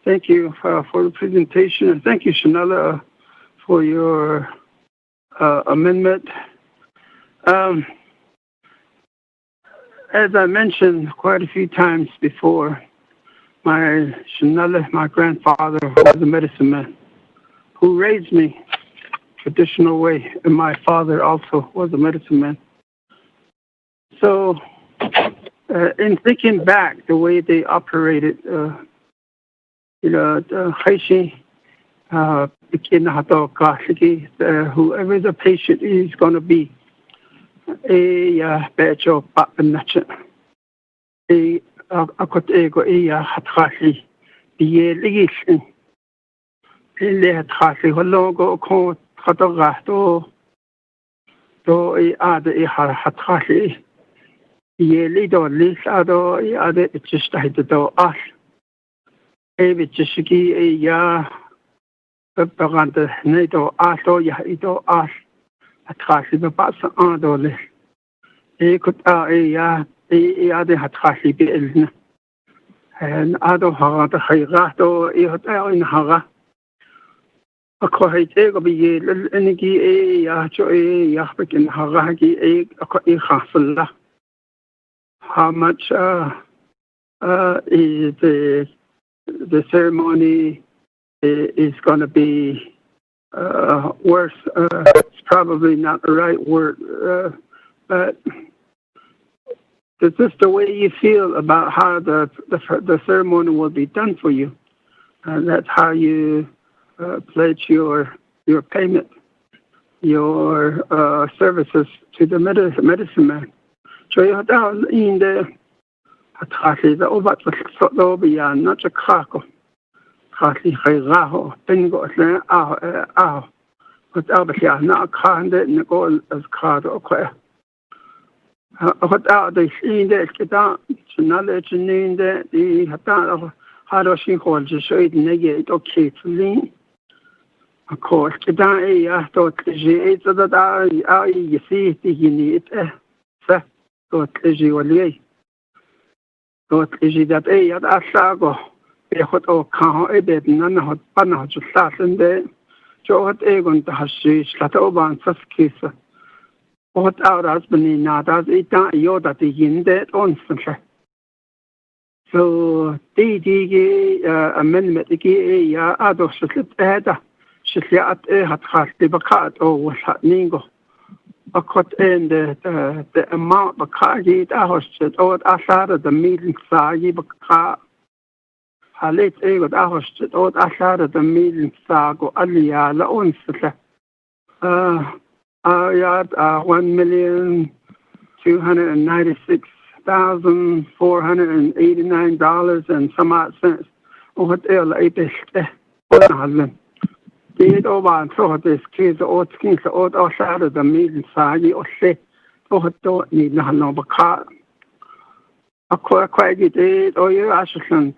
Thank you for the presentation, and thank you, Shanella, for your amendment. As I mentioned quite a few times before, my grandfather was a medicine man who raised me traditional way, and my father also was a medicine man. So, in thinking back the way they operated, whoever the patient is going to be, and ado hara the khayra to ihota in hara akohite go bi enigi ya cho ya bekin hara gi khasla. How much is the ceremony is going to be worse? It's probably not the right word, but it's just the way you feel about how the ceremony will be done for you, and that's how you pledge your payment, your services to the medicine man. So you have in the Hatasi the Obat Sobia, not a Kako, Hasi Hayraho, Pingo, Aho, but Albania, not a car and the goal as card or queer. What out they see the Skidan, knowledge in the Hatan of Hadoshi Hall, just so it negate or keep lean. Of course, Skidan, I thought she ate that you see the unit, so Tiji Wally. So Tiji that at Asago, a hot or cow, a bed, none of Panna to start in there. So what Egon to Hashi, Slatoban, Saskisa. What out has been not as it Yoda the in that instantly. So the amendment, the Ado Slip Ada, shliat hat khasti bakat o wasat ningo. Akot in the amount bakagi ahostet o asara the meeting sagi bakat. Halit ego ahostet o asara the meeting sago alia la onsle. Ayat $1,296,489 and some odd cents. What el episte Holland. Did over so this case or skins or outside the meeting sagi or say or don't need no bakat. A quite did or your assistant.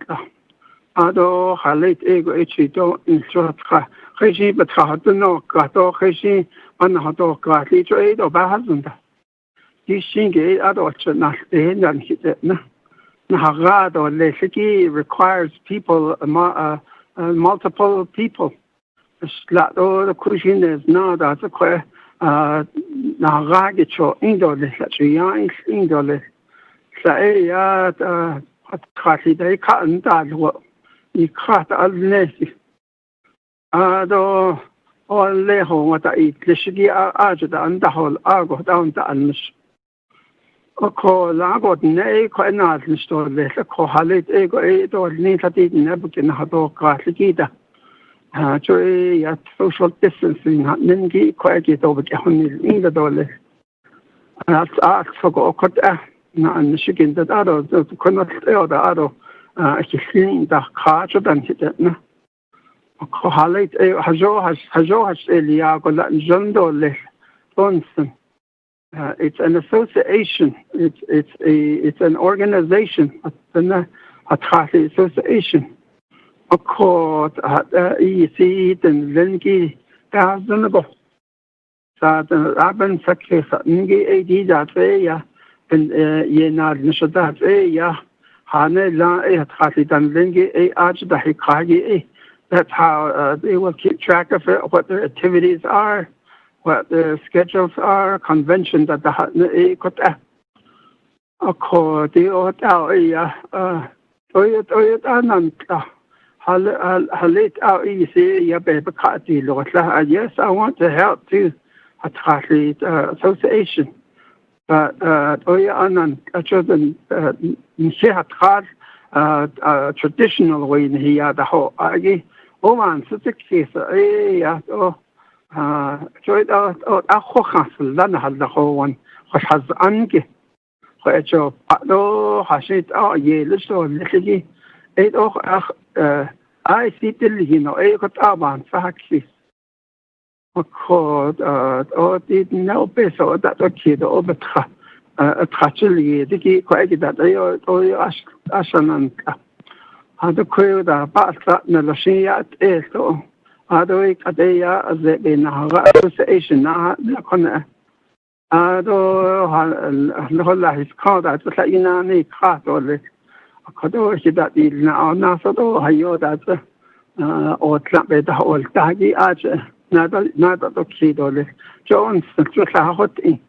Ado halit ego echido in Suratka. Heshi but no gato heshi one hoto gati trade or bahazunda. This shingy adults not staying and hit it. Nahagad or Lesiki requires people, multiple people. Slat or the cushion is not as a queer Nahagacho indole, such a young indole. Say, at Kati, they can't that what you cut all nesi. Ado all leho what I eat, Lishigi Ajada and the whole Argo down the Anish. Oko lagot ne ko enal store le ko halit ego e do ni tati ne bukin hado ka ligida joy at social distancing ningi ko ege do bukin honi inga dole at so go ko na an shigin da ado ko no e da ado kishin da ka jo dan hit na ko halit e hajo has elia ko la jondo le onsen. It's an association. It's an organization. An association. A court EC and Lengi Gazanago. That Aben Sakri Ngi AD that way, and Yenad Nishadat way, Hane La Hati Dan Lengi A Aj the Hikagi. That's how they will keep track of it, what their activities are. What the schedules are, convention that the hatne got accord the otao ananta halit out easy ya baby kati lotla. Yes, I want to help too athlete association. But oya anant children nishat traditional way in here the whole agi oman such a case joy out Ahohasl, Lanahal the whole one, what has Ange, which of no Hashit, Yelish or Little, 8 I see till you know, 8 Aban, Faxis. What called, did no best or that kid over a tragedy, the key quite that they are Ashananka. Had the queer the Basta Nalashia at Ado Kadeya as the association, Nakona. Ado Hola is called at the Inani Kat or the Kodoshi that is now Nasado, Hayo that or Trapped the whole Tagi Archer, not the kid or the Jones, Hoti.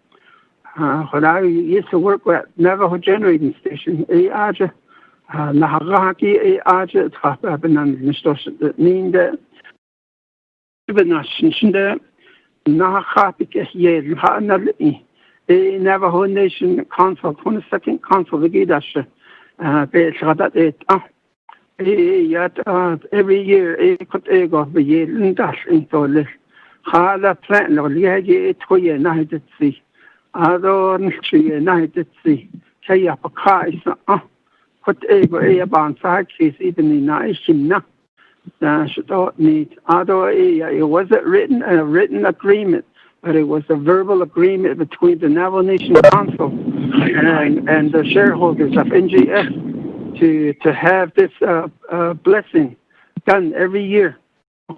When I used to work with Navajo generating station, A Archer, Nahagaki, A Archer, Trappen and Mr. Mean that. Nashinde Nahabik'iyati Hanali the Navajo Nation Council 22nd Council the Gidash yet every year a could ego the year dash into this Hala plan or Liagi to United Sea Adon United Sea Kayapaka could ego a bound side case even in Naishina. Should need although it wasn't a written agreement, but it was a verbal agreement between the Navajo Nation Council and the shareholders of NGS to have this blessing done every year. The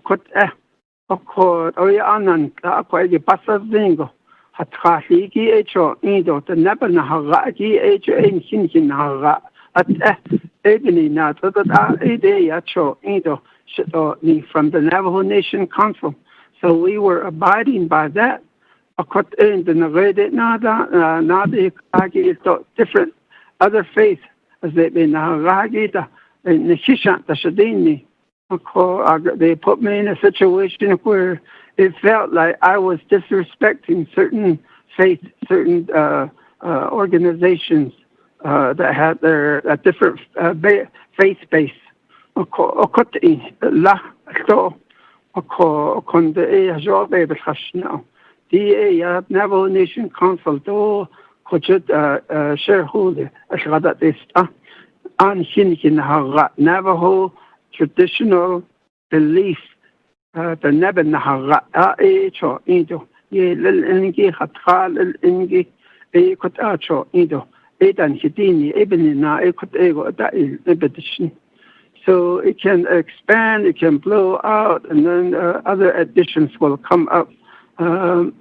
from the Navajo Nation Council. So we were abiding by that. Different other faiths as they been Nahagita and Nishant Shadini. They put me in a situation where it felt like I was disrespecting certain faith, certain organizations that had their different faith base. The Navajo Nation Council do shareholder Navajo traditional belief the Neben Cho Indo ye lil ingi hatral ingi kot acho Indo edan hidini ebinina ekot ego that is repetition. So it can expand, it can blow out, and then other additions will come up. And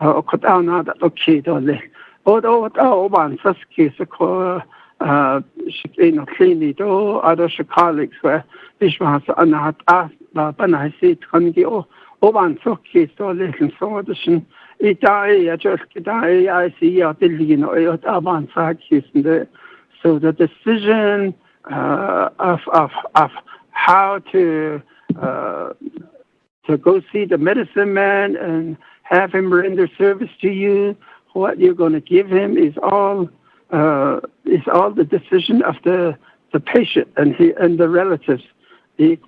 kot ana that okay dole. Although one first case cleanly do other colleagues where this was another Banasi Tangi or one so case or listen so addition. I see a billion or Aban case in there. So the decision of how to go see the medicine man and have him render service to you, what you're going to give him is all the decision of the patient and the relatives. And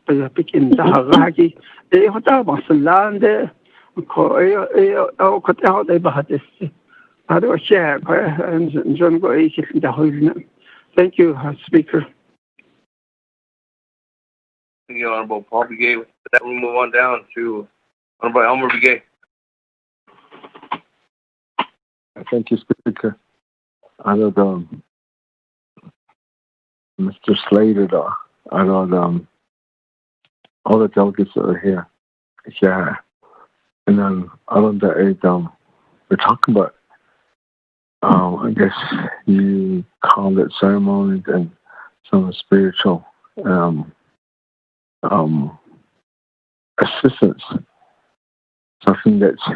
thank you, Speaker. Thank you, Honorable Paul Begay. With that, we'll move on down to Honorable Elmer Begay. Thank you, Speaker. I know Mr. Slater, I know all the delegates that are here. Yeah. And then I know that we're talking about, I guess you call it ceremonies and some spiritual assistance, something that's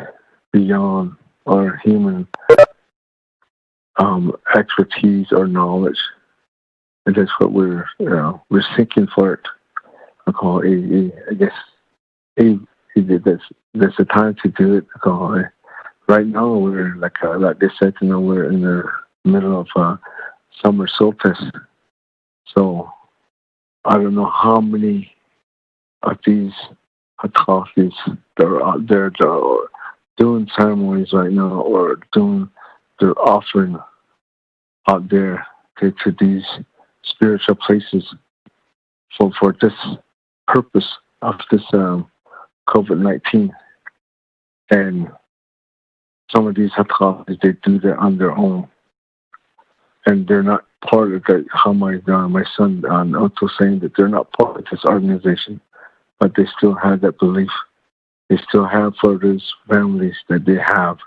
beyond our human expertise or knowledge, and that's what we're seeking for it. I call I guess that's the time to do it. Right now we're like they said, we're in the middle of summer solstice, so I don't know how many of these atrocities that are out there that are doing ceremonies right now or doing their offering out there to these spiritual places for this purpose of this COVID-19. And some of these atrocities, they do that on their own. And they're not part of that. How my son also saying that they're not part of this organization, but they still have that belief. They still have for those families that they have,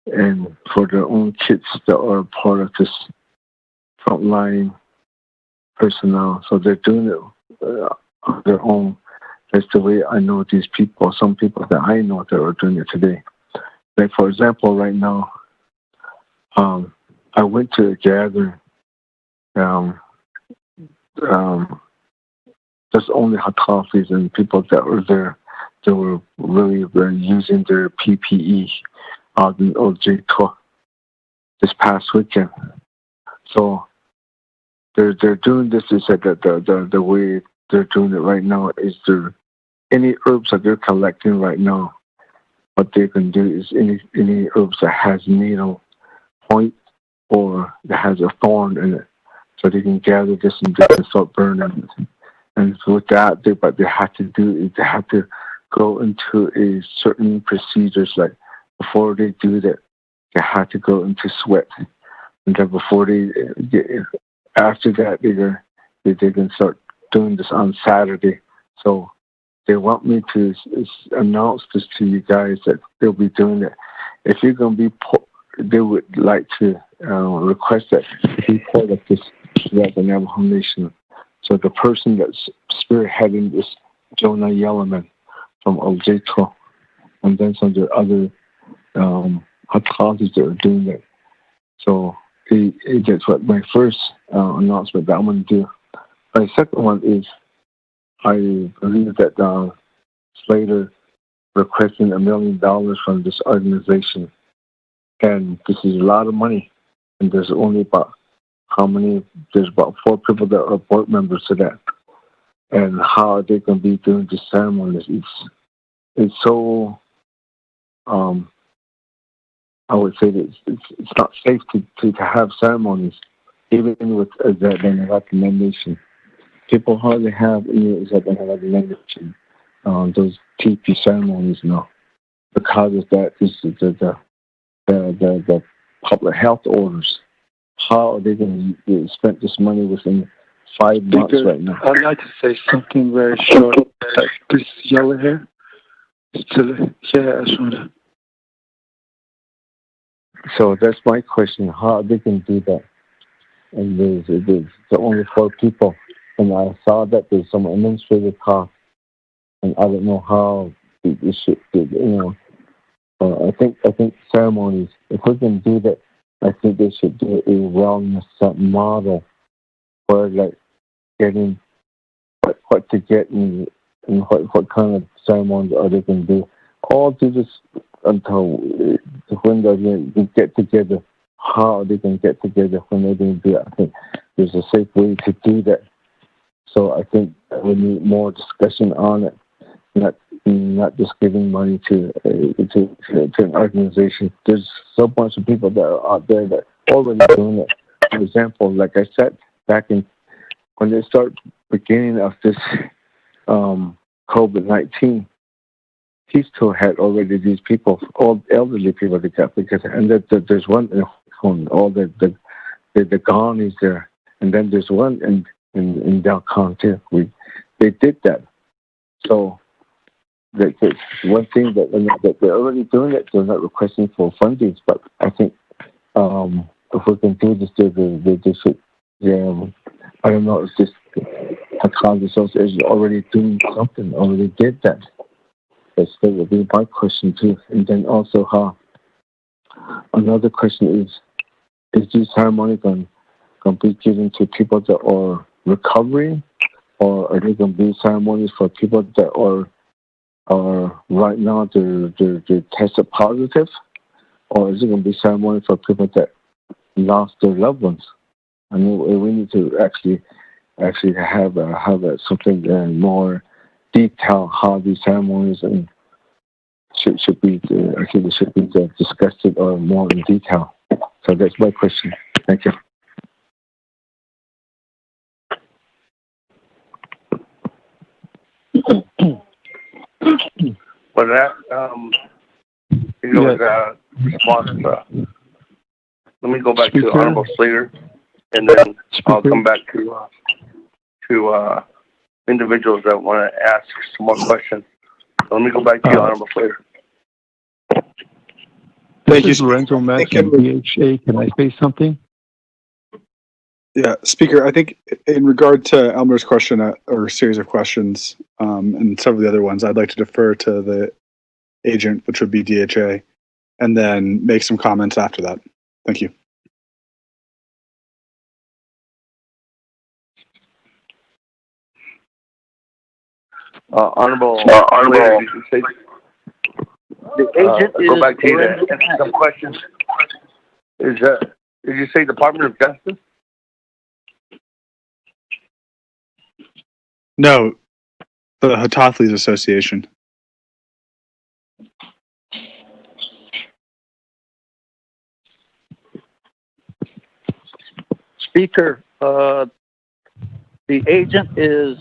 and for their own kids that are part of this frontline personnel. So they're doing it on their own. That's the way I know these people. Some people that I know that are doing it today. Like for example, right now, I went to a gathering. Just only hot coffees and people that were there. They were really using their PPE out in OJ this past weekend. So they're doing this. Is that the way they're doing it right now is any herbs that they're collecting right now. What they can do is any herbs that has needle point or that has a thorn in it, so they can gather this and they can start burning it. And so with that, what they have to do is they have to go into a certain procedures. Like before they do that, they have to go into sweat, and then before after that, they can start doing this on Saturday. So they want me to announce this to you guys that they'll be doing it. If you're going to be, they would like to request that you be part of this throughout the Navajo Nation. So the person that's spearheading this, Jonah Yellowman from Ojeto, and then some of the other hot causes that are doing it. So that's what my first announcement that I'm going to do. My second one is I believe that Slater requesting $1 million from this organization, and this is a lot of money. And there's only about there's about 4 people that are board members to that. And how they can be doing this ceremonies, it's so, I would say that it's not safe to have ceremonies, even with the recommendation. People hardly have any recommendation on those TP ceremonies now, because of that. This is the public health orders. How are they going to spend this money within 5 months right now? I'd like to say something very short. This yellow hair. So that's my question. How they can do that? And there's only 4 people, and I saw that there's some administrative costs, and I don't know how it should. I think ceremonies. If we can do that, I think they should do a wellness model for like getting what to get and what kind of ceremonies are they going to do. All to just until when they get together, how they can get together when they're going to do it. I think there's a safe way to do that. So I think we need more discussion on it, not just giving money to an organization. There's so much of people that are out there that are already doing it. For example, like I said, back in when they start beginning of this COVID-19, he still had already these people, all elderly people that got because, and there's one all the Ghani's there, and then there's one in downtown too. They did that. So that's one thing that they're already doing it. They're not requesting for funding, but I think if we can do this, they should. Yeah, I don't know. It's just the Congress is already doing something. Already did that. That would be my question too. And then also, another question is this ceremony going to be given to people that are recovering, or are they going to be ceremonies for people that are right now they're tested positive, or is it going to be ceremony for people that lost their loved ones? I mean, we need to actually have something more detail how these ceremonies and should be. I think it should be discussed or more in detail. So that's my question. Thank you. For that, response. Let me go back to Honorable Slater, and then I'll come back to individuals that want to ask some more questions. So let me go back to you, Honorable Slater. Thank you, Lorenzo Max from DHA. Can I say something? Yeah, Speaker, I think in regard to Elmer's question or series of questions and several of the other ones, I'd like to defer to the agent, which would be DHA, and then make some comments after that. Thank you. Honorable, did you say? The agent go back to you to answer some questions. Did you say Department of Justice? No, the Hatathlis Association. Speaker, the agent is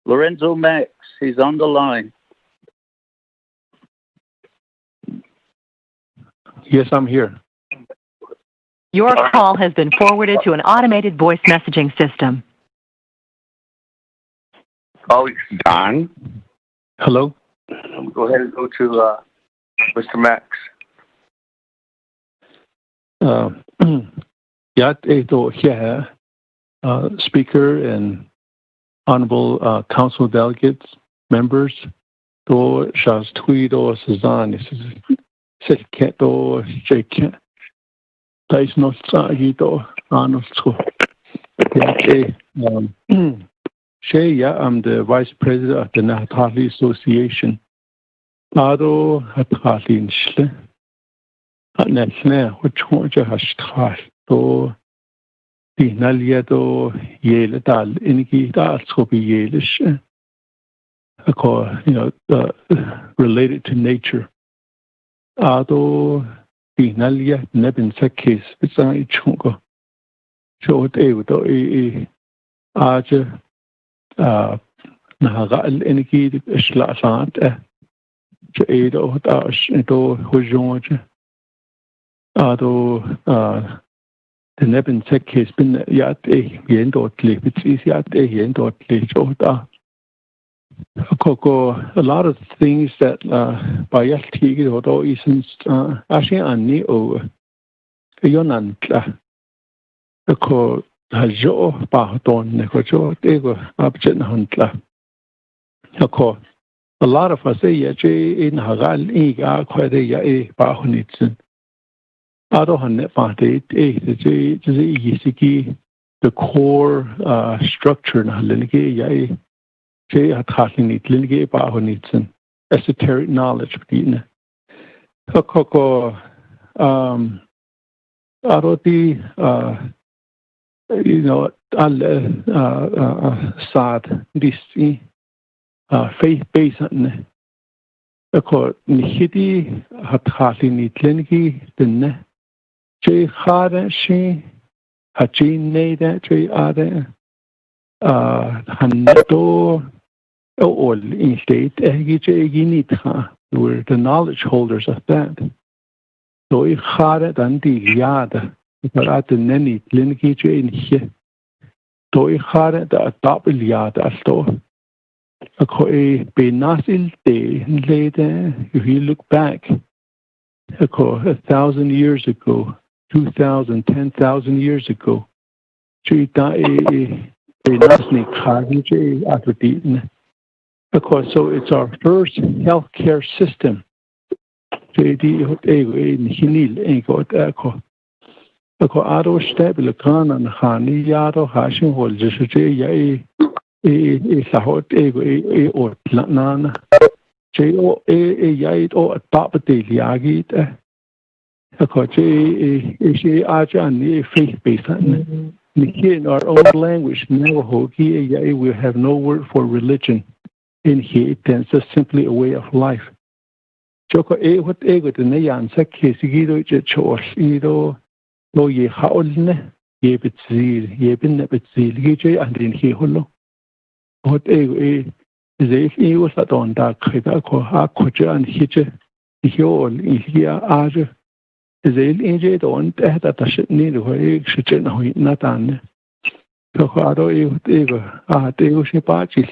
Lorenzo Max. He's on the line. Yes, I'm here. Your call has been forwarded to an automated voice messaging system. Colleagues, Don. Hello. Go ahead and go to Mr. Max. Speaker and honorable council delegates, members, do shas tweedo Suzanne Seket do Jake Dice no Sagito Anosco. Shea, I'm the vice president of the Nahatali Association. Ado Hatali Shle. Atnelne, which one you has to Dinalia do Yale dal, Iniki dal, so be Yalish. Related to nature. Ado Dinalia Nebin Sekis, it's a chungo. So it would Aja Nahagal Iniki Slasant. Edo Dash Edo Hujonge Ado the Nebin Sek has been yet a yendotly, it's easy at a yendotly Joda. A lot of things that by Yalti or isn't actually Anni o Yonantla. A co Hajo Bahton Nekojo, Ego Abject Huntla. A lot of us say, in Hagal, Ega, quite a Bahunitson. Adohan Fate, the core structure in Halinge, Yay, Jay Hatinit, Linge Bahunitson, esoteric knowledge. A coco, Aroti, sad, this. Faith-based Nihidi Hatali Nitlingi, the Ne J. Hada she Haji Nada J. Ada Hanedo all in state Egi were the knowledge holders of that. So if Hada and the Yada, but at the Neni Lingi J in here. So if Hada the double Yada store. A Benasil day later, if you look back, 1,000 years ago, 2,000, 10,000 years ago, so it's our first healthcare system. Lahot or Latnana, J.O. Yait or Tapati Yagit, a coach a faith based. Here in our own language, Navajo, here we have no word for religion. In here, it's just simply a way of life. Joko what ego the Nayan Saki Sigido Chos, Edo, no ye haulne, ye bitzil, ye bin bitzil, ye and in here holo. What is if he was at on that Hakoja and Hitche, Hiol, Ihia Aja, is a injured on that I should need where egg should not done. So, Hado Ego, Deo Shipachi,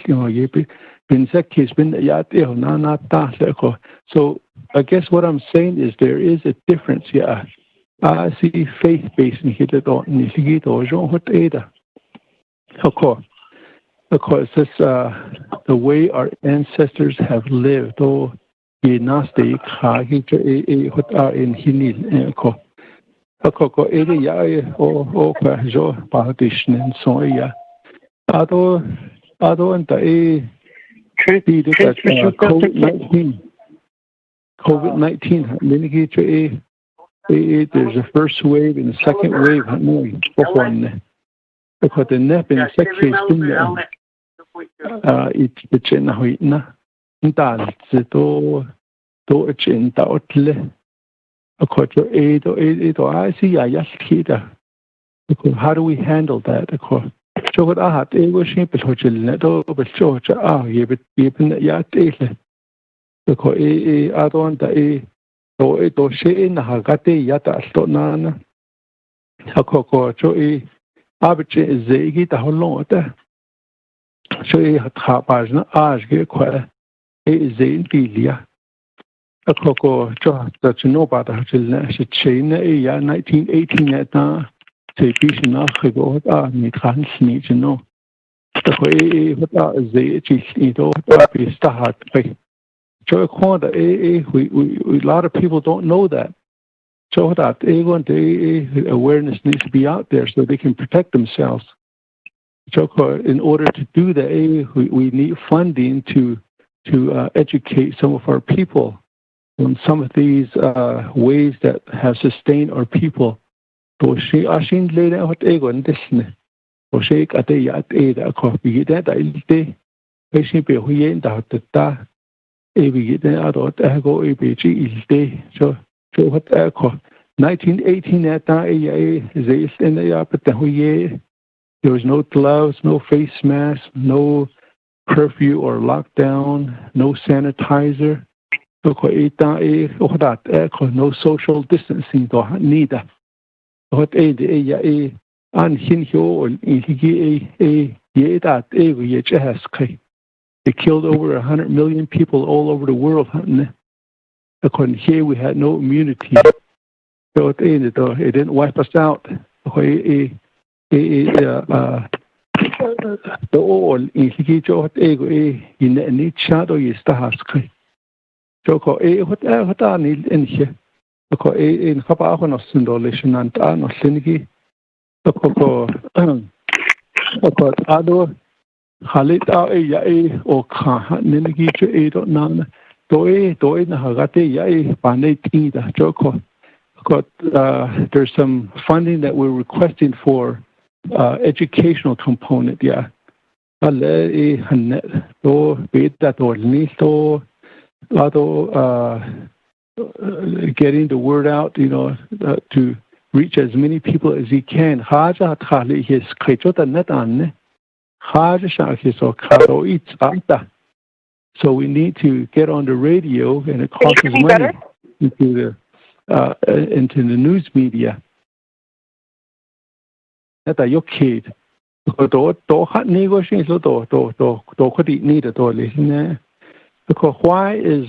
been Sekis, been Yateo, Nana Taseko. So, I guess what I'm saying is there is a difference here. I see faith based in Hitler, Nishigito, Jean Hoteda. Of course. Because this the way our ancestors have lived, oh, ye naste what are in Hinil, Coco Elia or Jo partition and so yeah. Ado and the COVID-19, there's a first wave and a second wave, because the nep in the second it's in Huitna, Dalzito, Dochin, Dautle, a quarter eight or I see a yaskita. How do we handle that? So what I had, it was simple, which is not over George. You but even yet, because I don't so it was saying Hagati Yata Stonana. A cocoa, so Abbott is the whole long there. So he had Hapazna Asge quite a Zain Bilia. A cocoa, that you know about the chain, 1918 at now. Say, Bishina, Higo, me can't sneak, you know. The way what are they, it's start. So, a lot of people don't know that. So, that awareness needs to be out there so they can protect themselves. In order to do that, we need funding to educate some of our people on some of these ways that have sustained our people. So she asking later what egon this ne. So she ate a coffee that I day. She be who ain't out the ta. We get out go ABG day. So what echo 1918 at is in the but there was no gloves, no face mask, no curfew or lockdown, no sanitizer. No social distancing. Neither. What an hinho they killed over 100 million people all over the world. According here, we had no immunity. So it didn't wipe us out. The all in Hijo ego in any shadow is the house. Joko what I need in here. In Kabahono Sindolation and Anno Sinigi. Ado Halita or Kha Ninigi to 8 Doi Nahagate Yai Bane Tida Joko. There's some funding that we're requesting for educational component, yeah. Getting the word out, to reach as many people as he can. So we need to get on the radio, and it costs money into the news media. That are your kid. Because why is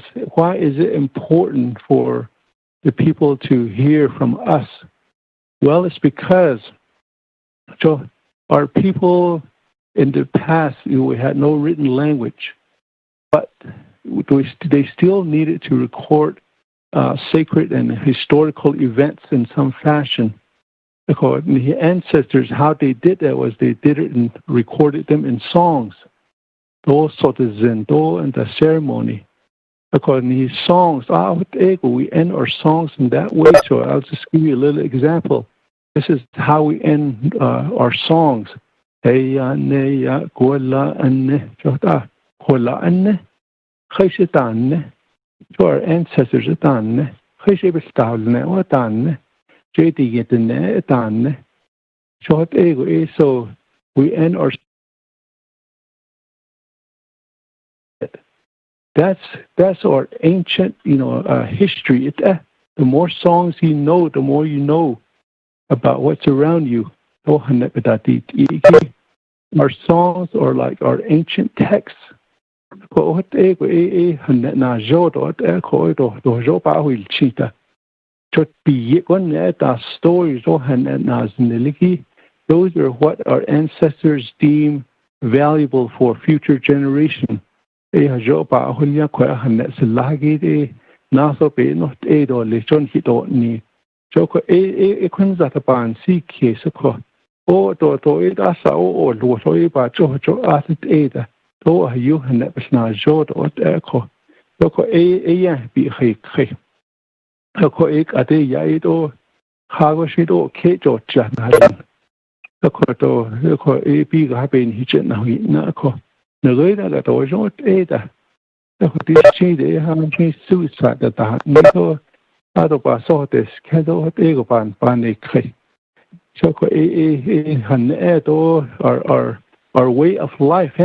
it important for the people to hear from us? Well, it's because our people in the past, we had no written language, but they still needed to record sacred and historical events in some fashion. According to the ancestors, how they did that was they did it and recorded them in songs. Those sort of zendo and the ceremony. According to his songs, we end our songs in that way. So I'll just give you a little example. This is how we end our songs. Hey ne ya kola anne chota kola anne khayshatan. So our ancestors atan khayshebistalne watan. So we end our. That's our ancient, history. The more songs you know, the more you know about what's around you. Our songs are like our ancient texts. Stories, those are what our ancestors deem valuable for future generation. Our way of life,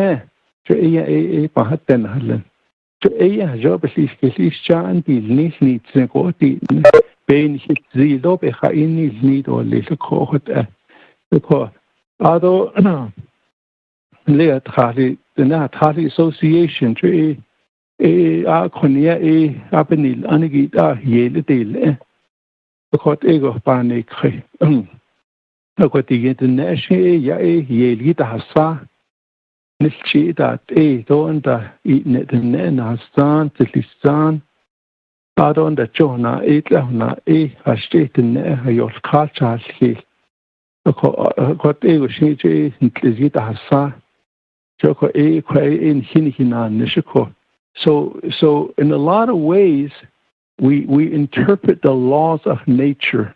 So job is chan need pain hit zido be need or little cohort because although let the association to konya apenil anigita yele del because ego panic the national yele hasa Nischi that don't eat net and stand to listen. I don't the Jonah eat na has state in your culture. What ego she is it hasa. Joko e in hinihina nishiko. So in a lot of ways, we interpret the laws of nature.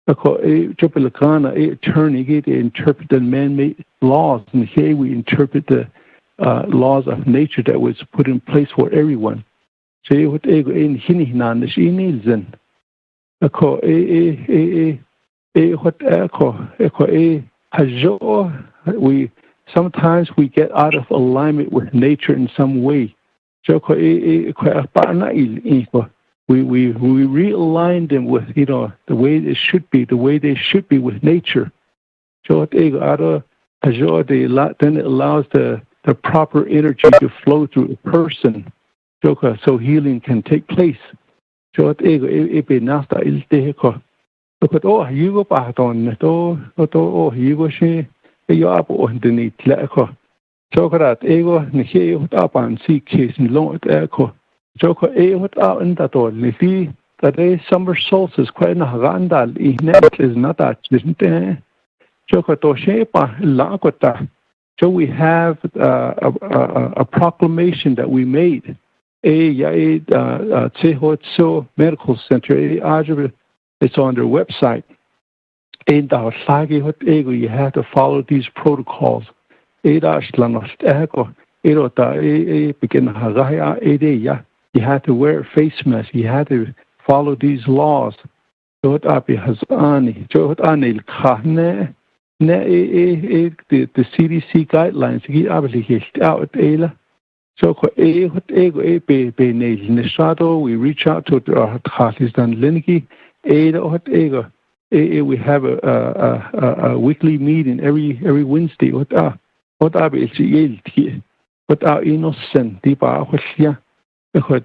Attorney interpret the man-made laws, and here we interpret the laws of nature that was put in place for everyone. So what ego in hinihina nishinilzen. We sometimes we get out of alignment with nature in some way. We realign them with the way it should be, the way they should be with nature. Then it allows the proper energy to flow through a person, so healing can take place. Ego ego tapan see case in long echo. Joko what out in that all. Lifi that day summer solstice quite na randal is not that isn't there. Joko to shepa lakota. So we have a proclamation that we made. Tseho Medical Center. It's on their website. In the sagi what ego you have to follow these protocols. You have to wear a face mask. You have to follow these laws. The CDC guidelines. We reach out to our we have a weekly meeting every Wednesday. What are innocent?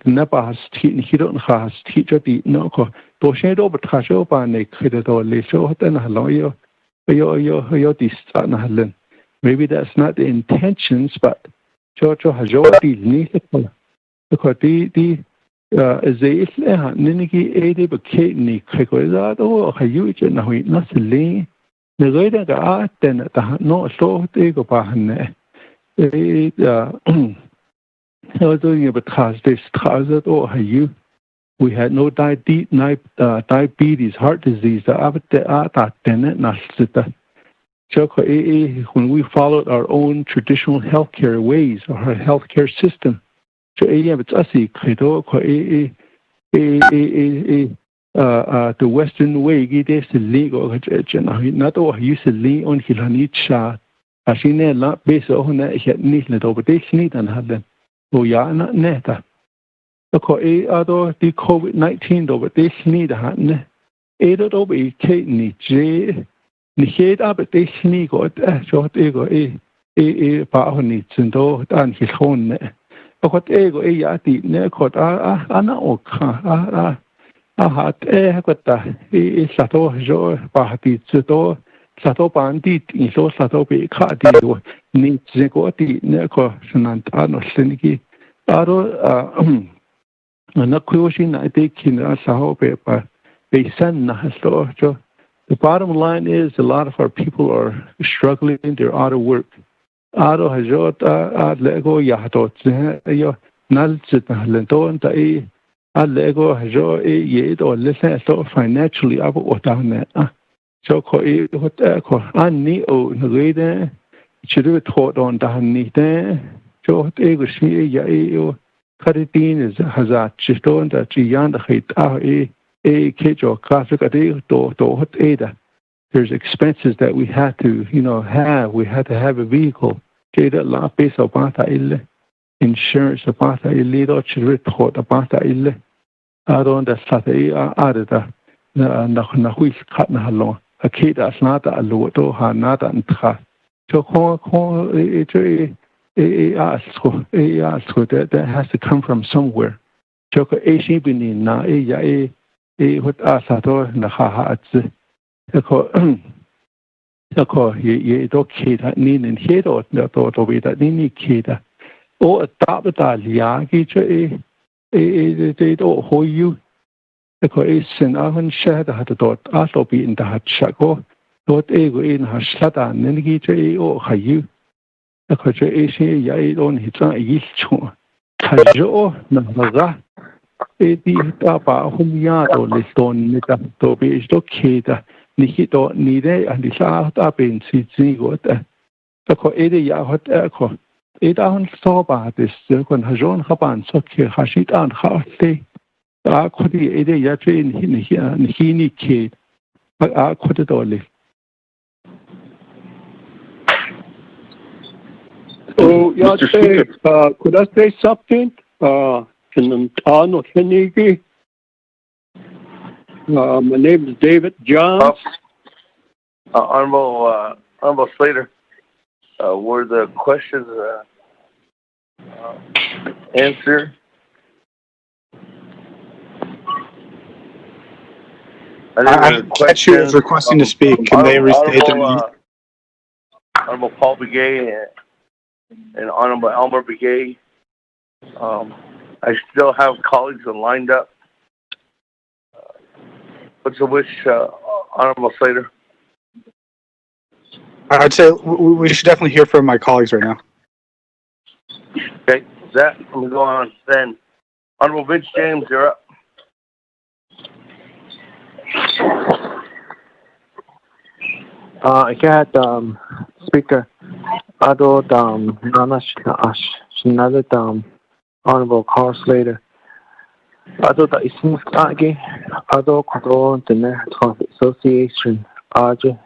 Never has he don't has teacher the no to shade over Tasho by Nick maybe that's not the intentions, but Jojo has already needed because the Niniki Ade Bakatni Kikoizado, Hayuja, now we not lean. The later the art then at the no so they go behind doing because this thousand or you we had no diabetes, heart disease, the art when we followed our own traditional healthcare ways or our healthcare system. So it's us the Western way it is legal not all use a lea on Hilanitsha. I seen a lot based on that he had needed over this need and had them. Oh yeah, not neta. The COVID-19 over this need hadn't. Aided over a Kate need J. Nihade up at this need got a short ego a power needs and do and his own net. But what ego a yati ne caught Anna Oka. Hat got a sato jo party to sato bandit in so sato be cardi needs the goti neko sanantano siniki. Aro not question I take in a saho paper. They send so the bottom line is a lot of our people are struggling, they're out of work. Aro hajot lego yato yo nalzit lenton ta Lego hajo yet or listen so financially about down there. So what Annie o Nagade should have taught on Dani there. So ego see ya Caritin is Hazard Chiston that Gian the hate a cage or classic a day to what ada. There's expenses that we had to, have. We had to have a vehicle. Jada la base of Bata ille. Insurance of Bata ille or should taught about ille. I don't Saturday added Nahuis cut Nahalo. A kid as not a loto, not and tra. So that has to come from somewhere. Choco a shibini na what asato Naha ye do kid at Nin and head or the thought of it that Nini kid. Or a tapata liagi they don't hold you. The coalition often shared had thought also be in the Hatchako. What ego in Hashata, Nengi or Hayu, a culture Asia Yai on his own Yicho, Tajo, Namaga, Edi Tapa, Humiato, Liston, Nita, Tobi, Stokita, Nikito, Nide, and the South up in Sizigot, the Co Edi Yahot Echo. It on soba this second Hajon Haban, Soki Hashit and Harte. I could be a yatri in Hini Kate, but I could it only. Oh, yes, could I say something? Can Tano Kenigi? My name is David Johns. Honorable Slater, were the questions answered? I catch you as requesting to speak. Can they restate their name? Honorable Paul Begay and Honorable Elmer Begay. I still have colleagues lined up. What's the wish, Honorable Slater? I'd say we should definitely hear from my colleagues right now. Okay, let me go on then. Honorable Vince James, you're up. I got speaker. Ado Nana Shinada Honorable Carl Slater. Ado the Ismus Agi. Ado Kodo the Net Association. Aje.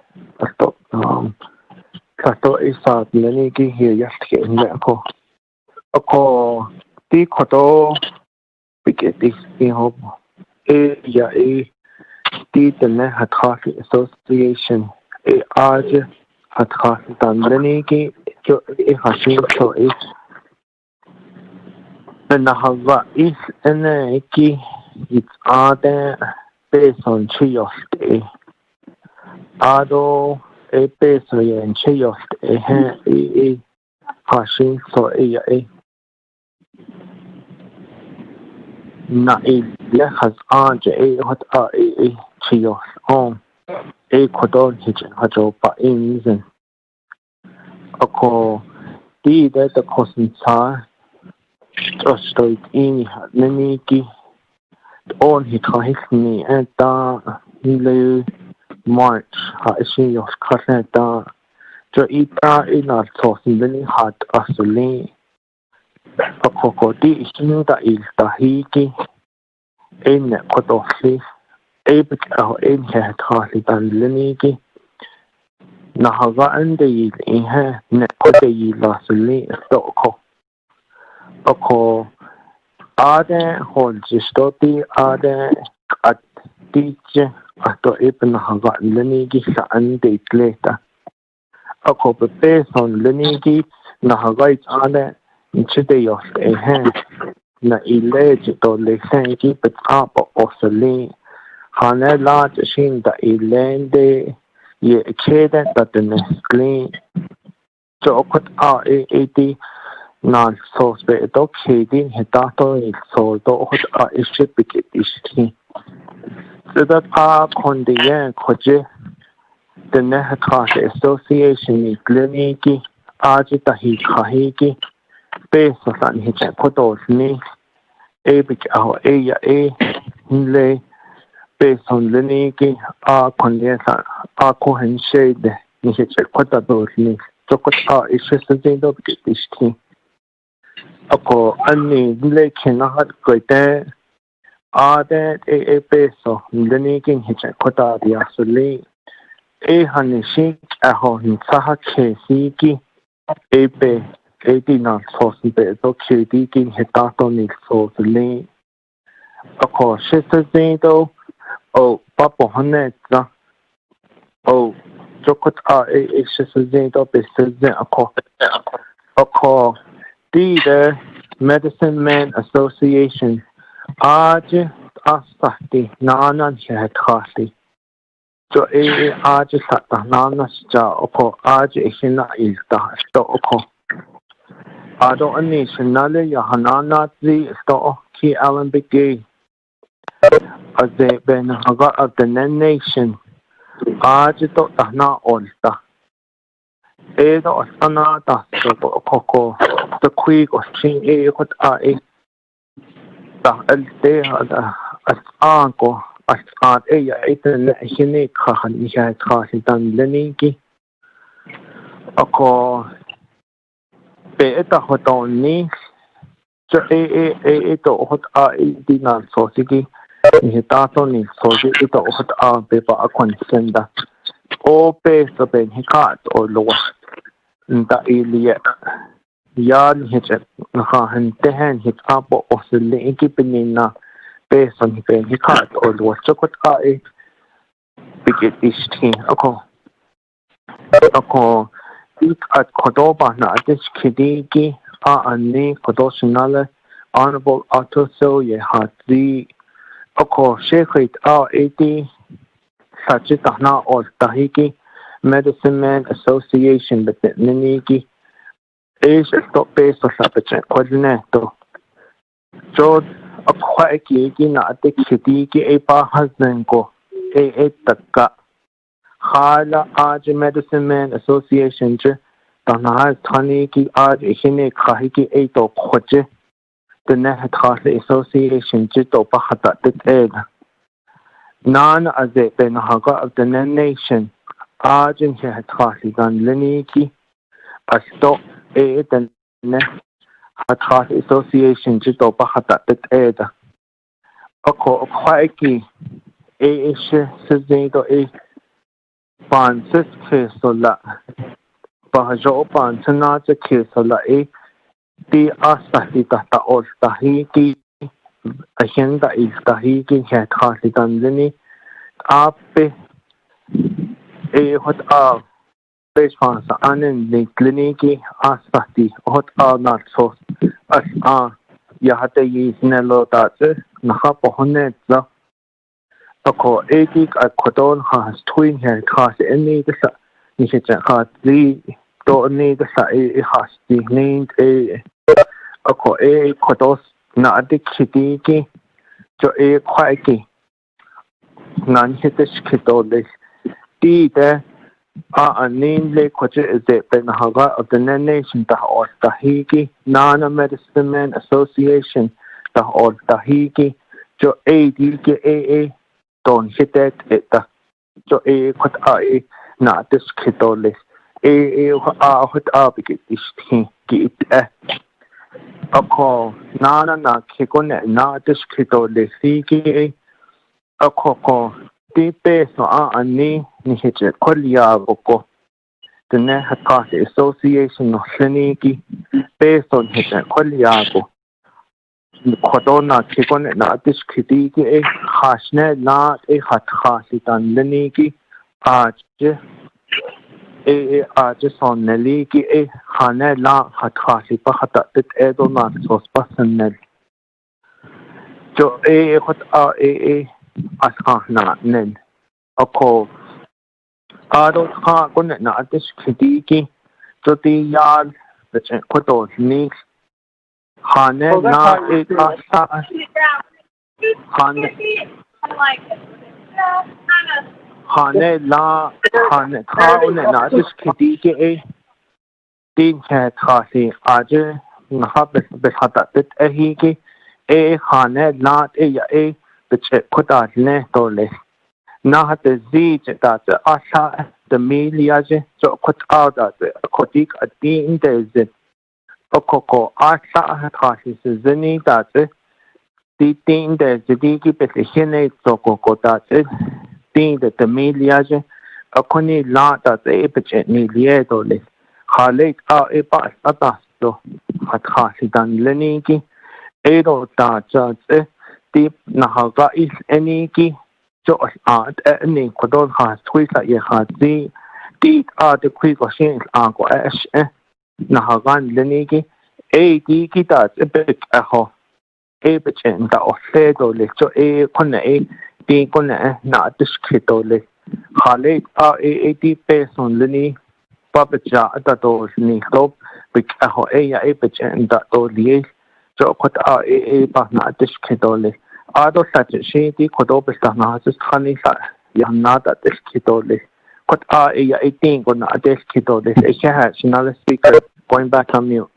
Kato Isa Lenigi here yesterday in Mexico. Ako Di Kodo Bigeti in Hope. Ya Di the Net Association. Aje Hatasi Dan Lenigi Jo Hashim So is Nahava is Eneki. It's Ade based on Chios Day. Ado a peso and Chios a Hashim So a Na Lehas Anje a hot a Chios on a Kodon Hitchin Hajo by a reason. Ako Di that the Cosinsa just to it in Neniki on his Hisni and the March, Hashim of Kaseta, to eat in our sauce in the hot Asuli. A cocodi is new that is the Hiki in Kotofi, able in her Kasi than Leniki. Nahaga and the in her Nekoti Lasuli, Stoko. Ako Ade holds Stoti Ade at teacher. Ato even Haga Lenigi and date later. A copy based on Lenigi, Nahaga Ade, in Chide of a hand. Na illegit or Lesangi, but up or Sali. Hana large shin the Elende, ye a cadent that the next clean. So put R80 non sauce bed dog shading, Hitato is sold out a ship is tea. So that on the Yan Koje, the Nehakata Association is Gleniki, Ajitahi Kahiki, based on his Kotos me, Abik our A, Hile, based on Leniki, Condensa, Kohen Shade, Nihich Kotabos me, Chokota is just a thing of this team. Ako, Annie, Lake cannot go there. That a peso, Leniki hitch a Kota the Asuli, a Hanishik, a Hohin Saha Kesiki, a be, a dinner sauce bezo, Kidiki, Hitato Nick sauce lane. A course, Shizado, oh, Papa Honeta, oh, Jokot a Shizado, Besides a call, the Medicine Man Association. Aj Asati Nana Hatati. So Aj Sata Nana Sta Oko Aj Ishina is the Stoko. Ado Anishinale Yahanana Z Sto Ki Alan Begay. As they been Haga of the Nen Nation. to tahna olta. Edo sanata so koko the quick or ching what I ta elte as anko as at iten hine kahan iha kasitan leniki. Ako pe eta hotoni so to hot dinan sosiki ni tato ni sosi ito hot pe pa akon senda o pe so pe hikat o lowa nta ilia yan hit ha henten hit apo o sele ikipinina pe so ni pe hikat o lowa chokot piket isti ako ik at kodoba na atis kidiki ani kodosinale honorable autoso ye hatri ako shekrit eti sachitahna or tahiki medicine man association but niniki is stop base or sapache coordinator so akwa ki na atik kidiki e pa husband ko taka Hala आज medicine man association च तनाज थाने की आज इन्हें खाही की एक तो खोजे तो न खासे association च तो पहता तक नान अज़े पे नहागा of the nation आज इन्हें खासी गान लेने की अस्तो तन न खासे association च तो पहता तक अको खाई की इश सज़े तो Pansis Kesola Bajo Pansana Kesola Di Asahita or Tahiti Agenda is Tahiti had Hasitan Lini Ape what are base fans and the Kliniki Asati what are not so as Yahate is Nello Tate Nahapohonetza Ako etik at kodon has twin hair cast any the Nisha had the don't need the has the named Ako kodos not the kitty to quacky none hit the skitole. The name lake which is the Benahaga of the nation or Tahiki, Nana Medicine Man Association, the or Tahiki, to ADKA. Don't hit that so what I not this kidole what get this get a call nana na kikone not this kidole siki a coco deep base no ani ni hit kolia boko the net association of Sheniki based on hit kolia Kodona Kikon not this kitty hashne not a hat hasitan leniki arch just on Neliki hane la hat hasipa hatat edonat sos personal. So what are asana nen a call adult ha gon not this kitty so the yard the kotos needs Hane na Hane la Hane Kaune na this kitty ke तीन है खासी आज नहा बेहता ही कि खाने लाट या बच्चे खुदा ने तो ले ना हते जी दाते आशा द मिलिया जे जो खुद आदाते खुदी अति इंटेज ओको आशा खासी से जनी दाते तीन दे जदी की पेशेने तो को दाते तीन द मिलिया जे अकोनी लाट दाते बच्चे मिलिया तो ले Khalid pas atasto hat khasidan leniki edo ta chate tip nahaga is eniki jo at eni kodol has twisa ye khati tit at quick shin anko ash nahagan leniki ti kitat epek aho ebechen da osedo le jo kone ti kone na diskito le Khalid ti person leni Papacha atatos ni top big aho ya epichen da oli so kota pa na disketole ado such she di kodo besta na has khani sa Yahanada Deskitole. What are a 18 on a Deskitole? A catch, another speaker going back on mute.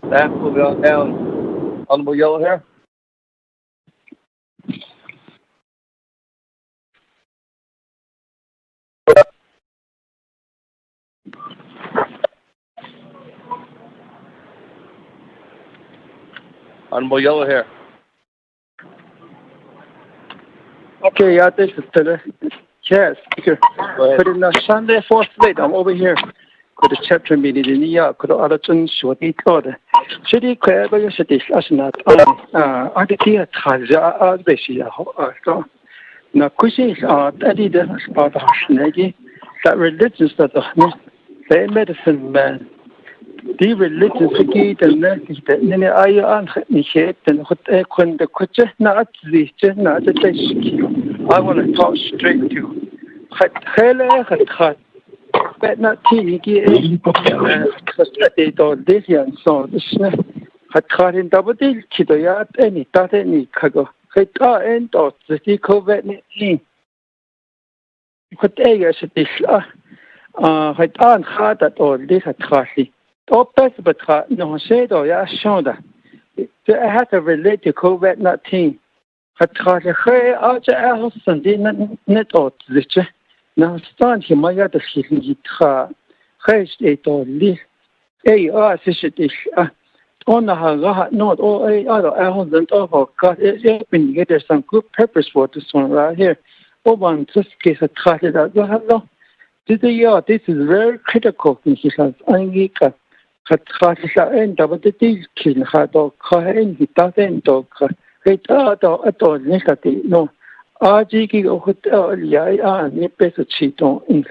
Staff, moving on down. Honorable Yellow Hair. Honorable Yellow Hair. Okay, yeah, this is the chair speaker. But in the Sunday fourth late, I'm over here. Could the chapter meeting in the year could other things short detailed. Should he quite by cities as not I did here as basically so. Now, questions are that it is about the Hashnagi that religions that the medicine man. The religious gate and then I initiate and what when the question not the not the I want to talk straight to but not teeny because they don't this and so this had caught in double deal kidayat any that any kago end of the COVID 19 what they are this had on hard at all this had caught Opus, but no said or ya shown that I had to relate to COVID 19. Had caught a hair out the house and didn't net out the now stand him my other season guitar. Haste it or this. Is on the Haga, not all other hours and over. God, it's been getting some good purpose for this one right here. Oh, one just case a cut it out. This is very critical in his Angika. Had caught his end of the deal kill had or Kain, he doesn't dog. It at all negative. No, RG or hotel, ya, nippers a cheat on.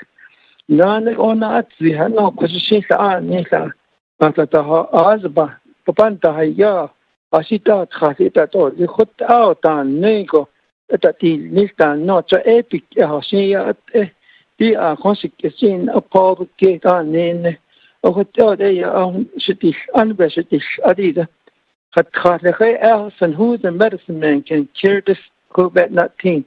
None on that, we had no position. Nisa, but at the Azba, Papanta, ya, Asita, Hasit at all. You put out on Nego at the Nista, not so epic, Hasia at the consequence of Paul Gate on in. Hotel they should be unrestricted Adida had caught a high else and who the medicine man can cure this COVID 19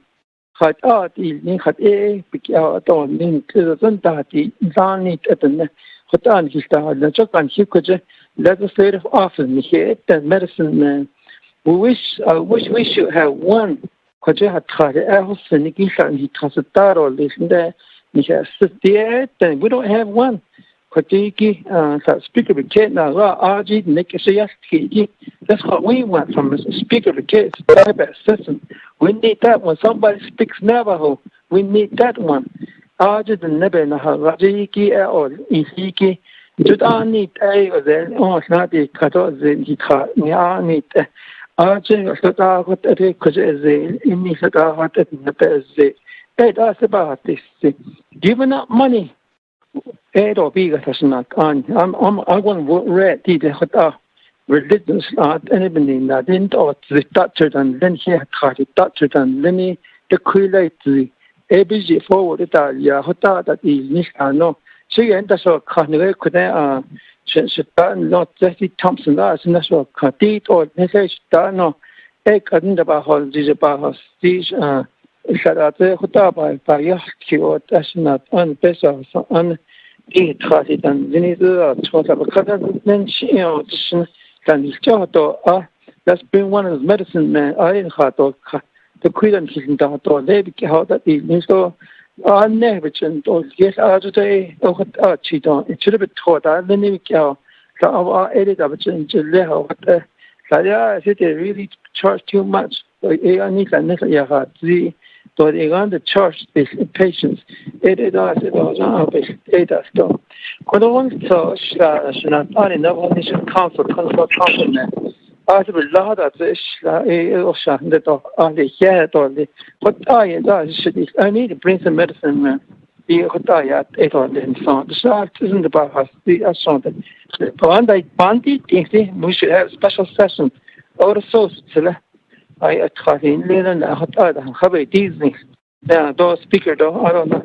had evening had a pick out on link to the Zantati Zanit at the Hotan his star the Japan he could legislative often here the medicine man we wish we should have one because had caught a else and he has a taro listen there he has there then we don't have one. Kotiki, speaker of kid now, RG, Nick, that's what we want from a speaker of kids, type system. We need that one. Somebody speaks Navajo. We need that one. RG, the Nebenaha, Rajiki, or Isiki. You don't need a or then, oh, it's not the Kato, then he can't need RG, or Sota, what they could say, in me, Sota, what it never say. Hey, that's about this. Giving up money. Or big as not on. I want to read the religions art anything that didn't or the doctor and then he had caught it doctor and then he the create the ABG forward Italia Hota that is Nishano. So you end up so carnival could not Jesse Thompson that's not so cut or message no egg and about how this about these Shadate Hota by Yaki or that's not on better on he tried it and then it's a then she can still that's been one of the medicine men I didn't have to the queen he's in the they how that is so I never or yes I today or cheat on it should have been taught I then we go our edit of it in the I said they really charge too much I need the so they want to charge these patients. It does. It does. So, when I want to not only Navajo Nation Council, I have a lot of this. That on the head or the what I need to bring some medicine, man. The Hotayat, it on the so the shot isn't about us. The assaulted. Bandit, we should have a special session. Also, I tried in Leland. I have a Disney. Those speaker, though, I don't know.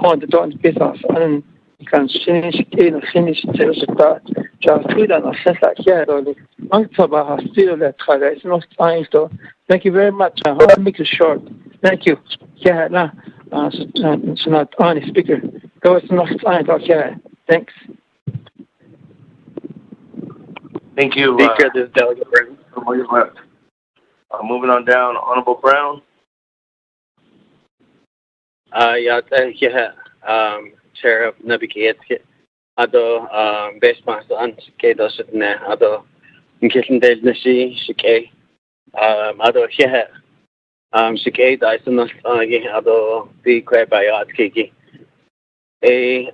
On the don't business and kan finish in finish the just we don't sense that here on top of still that it's not time so thank you very much. I'll make it short. Thank you. Yeah, no, it's not on speaker. Go it's not time okay. Thanks. Thank you. Speaker, this is Delegate Brown. From your left. Moving on down, Honorable Brown. Yeah, thank you, Chair of Naabik'iyati. Ado, best master on Kedo Sitne, Ado, Nkishin Del Nashi, Shike, Ado, here, Shike, Dyson, Ado, the Crab by Art Kiki. A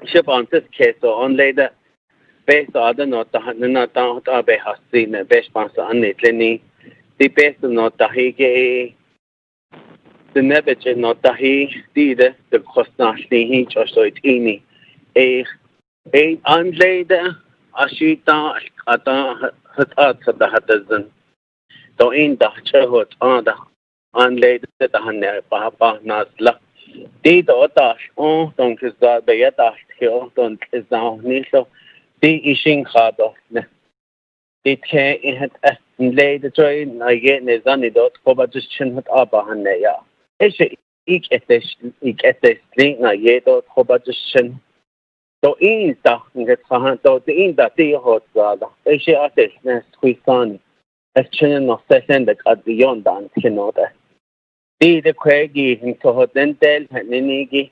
ship on this case, so on later, based on the note, not down to Abe has seen the best master on it, Lenny, the best note that he gave. The nebet not that he did the cost nationally he just so it any a unlaid ashita ata hat the hatazan to in the chehot on the unlaid the hanne papa nasla did otash on don't is that the yata hill don't is now niso the ishing hado the can in hat laid the train I get nezanidot koba just chin hat abahanne ya ik etes na yedo hobajishin to inta nget sahan to inta ti hot gada eshe ates nes kwisan es chen no sesen de adion dan kinoda ti de kwegi into hotentel nenigi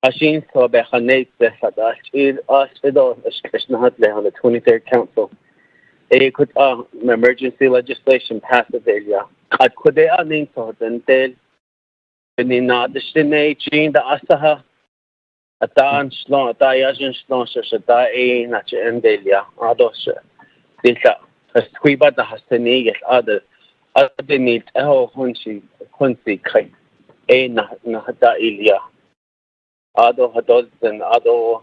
ashin so be khanet be sada il asfido eshnat le on the 23rd council could emergency legislation passed there ya could they anin so hotentel Nina the Shine Chin the Asaha Atan Slon Tayajan Slon Shata A Nacha Endelia Ados Disa Squiba the Hastani get other need oh Hunsi Kai A Nahata Ilia Ado Hados and Ado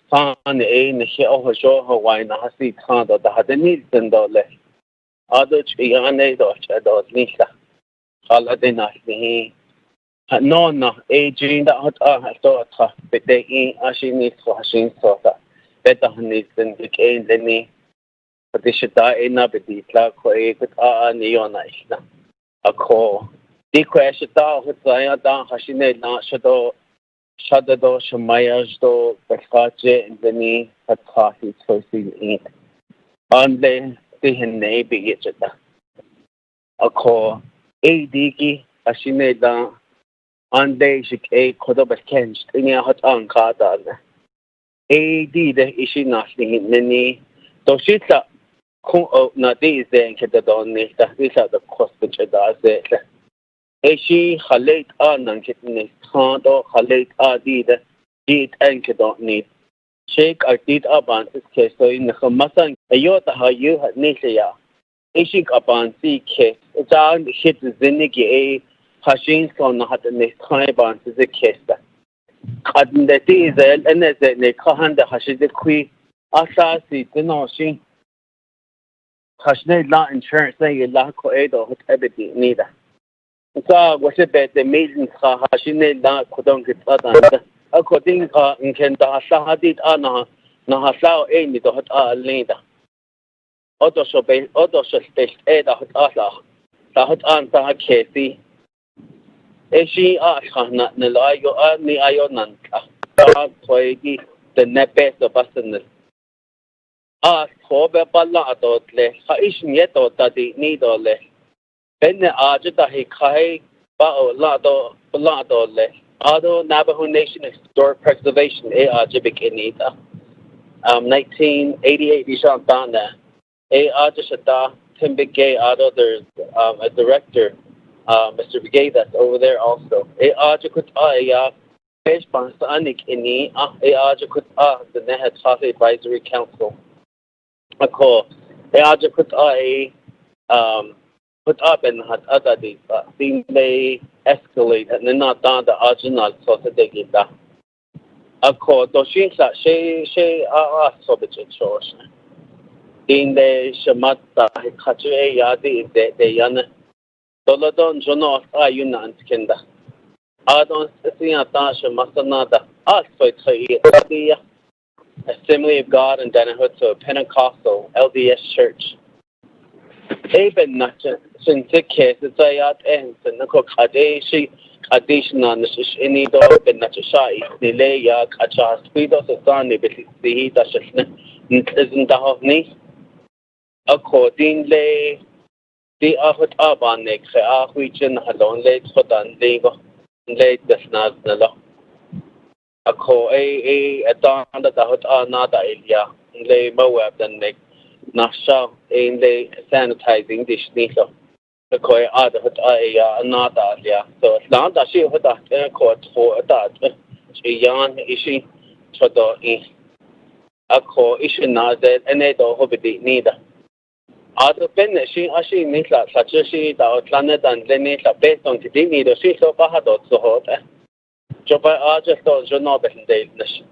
San A Nishi Oho Hawaii Nahasi Kanda the Hadanid and Dole Ado Chiane Doch Ados Nisa Aladinasni no, a dream that I thought, but they ain't actually need for Hashin Sota. Better needs than the cane than me. But they should die in Nabidi, Clark, or a good neon a call. The question down with Zion down Hashine, not Shadow, Shadow, Shamayas, do, Baskaje, and the knee, a coffee, so see eat. On the Navy, it's a call. A diggy, Hashine down. On day a Kodobas Kench, in your hot on Kata. A D the issue nothing, Nini. So she's a cool not these then get the don these are the cost which does it. A she halate on and kitten can't or halate are did it and don't need. Shake I did up on this case so in the Hamasan, a yota how you had Nisaya. A shake upon sea case, it's on the hit the Zinigi a. Hashin son had the next time on to the case. And the diesel and the Kahan the Hashid the Queen Asasi, the notion Hashne la insurance saying La Coedo, whatever neither. So, was it that the maiden Hashine la couldn't get other? According to in Kenda Sahadid Anna, Nahasao Amy the hot leader. Otto shall be Ada hot Asa, the hot answer Casey. She Ashana Nelayo Ni Ionanta, Toigi, the Nepes of Basenel. Ask Hobe Balladole, Haishin Yeto Tadi Nidole. Then the Ajita Hikai Bao Lado Bladole, Ado Navajo Nation Historic Preservation, Ajibik Inita. 1988 Ishan Banda, Ajishata, Timbigay Ado, there's a director. Mr. Brigade that's over there also. Ajakut Peshpan Sanik Ini, Ajakut the Nehat Safi Advisory Council. A call. Ajakut put up and had other things, things they escalate and then not down the original so that they get that. A call. Doshin she Sobich Chorsh. In the Shamata Hachue Yadi, the Yana. Doladon Jono Ayuna and Kenda. Adon Sina Tasha Masanada, Assembly of God in Danahood, Pentecostal LDS Church. Eben nacha since it's ayat ends and nako kadeshi additional ini do ben nacha shai nile ya kacha spido sani bisi da shne isn't the accordingly the ahut aban nek se ahwichin halon late sodan lego late desnaz nalo ako a adan da hut anada ilia le mawab dan nek nasha in the sanitizing dish nito the koi ada hut anada ilia so now that she hut court for that she yan ishi chodo in ako ishi na that enedo hobidi nida other pen she ashi nitla such she da planet and lenita based on the nido she so bahado so hot joba aja so jono bende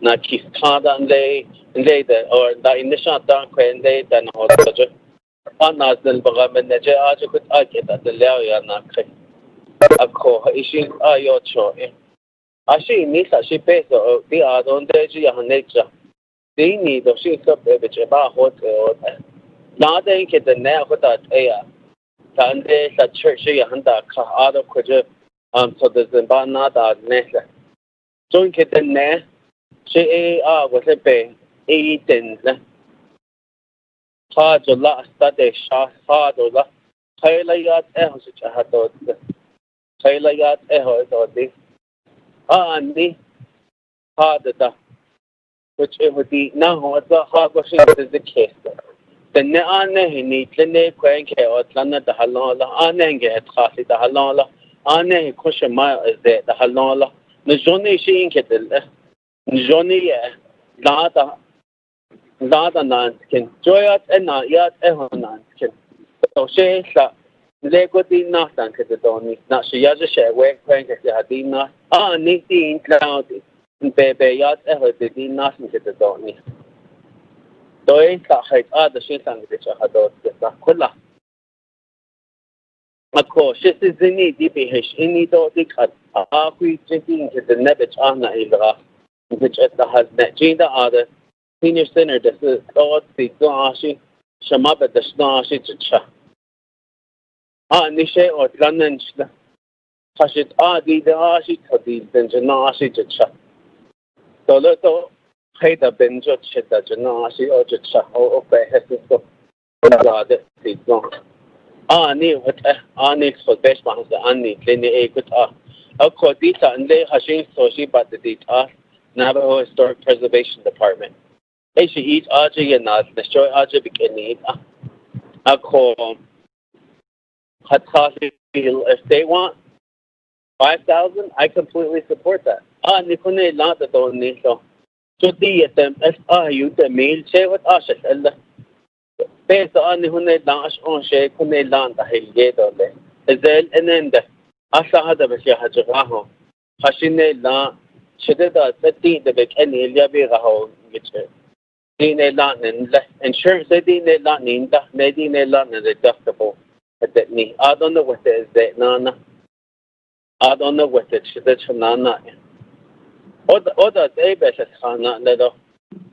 na kis kada le the or da initial da when they then hot so anaz del baga je aja kut ake da le ya na kre ako ishi ayo cho ashi nitla she based on the adon de ji ya nature they need the she so be ba hot now they get the now with that Sunday the church handa ka other kuja so the zimbana da nesa so get the ne she was a be den ha jo la study sha ha do la khaylayat ho se ha do khaylayat ho do di ani ha da which it would be now it's a hard question is the case the ne ane ni tlene kwenke o tlana da halala ane nge khasi da halala ane khoshe ma is the halala ne joni shi inke del ne joni ya da nan ken joyat ena yat ehonan ken so she sa le go din na tan ke doni na she ya je she we kwenke ya din na ni din cloudy bebe yat eho din na ke doni doy ka khayt ada shin sang de cha hadot ta kulla ako shis zini di bihish ini do dikat akwi jinking ke the nebich ana ilra which at the has net jinda ada senior center this is thought the ashi shamaba the snashi cha nishe or lanen shla khashit adi the ashi thadi den janashi cha to Heda benjo cheta jana si o cha o pe heso da de no ni what ni so best man the ni lene e good ko dita and le hashin so she but the dita Navajo Historic Preservation Department she eat aja ya na the show aja bikini ko hatasi if they want 5,000 I completely support that ni kone la da do ni so so the you the mail say what ashes Allah based on the dash on shay kune land the hilge dole ezel enende asa hada bashya hajaho hashine la shedda tati the bek en ilya bi gaho giche dine la la insurance dine la ninda medine la the deductible that me I don't know what is that nana I don't know what it should nana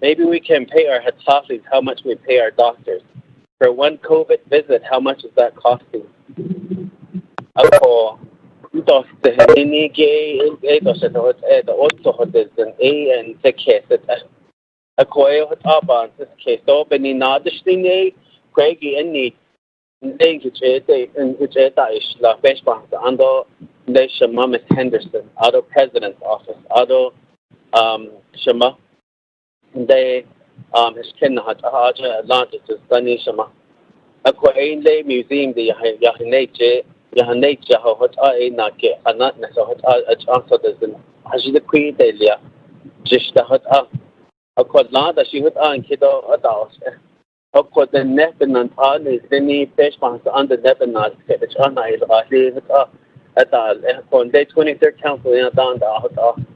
maybe we can pay our Hatzafis how much we pay our doctors. For one COVID visit, how much is that costing? Ako, dos the hini gay, dos the also is an A and the case that ako hot aban this case. So beni nadishting Craigie and need they and which is la beshbang ando they shama Miss Henderson, out of President's office, out of Shama, they his kin had Haja Atlantis to Sunny Shama. A Quainlay Museum, the Yahanate Hot A Nake, and not Nesahot a chance of the Haji Queen Delia, Jishta Hot A Quadlanda, she would on Kiddo adults. A quad the Nebenant on is any beshbang under Nebenat, which on I leave it up at on day 23rd Council in Adanda.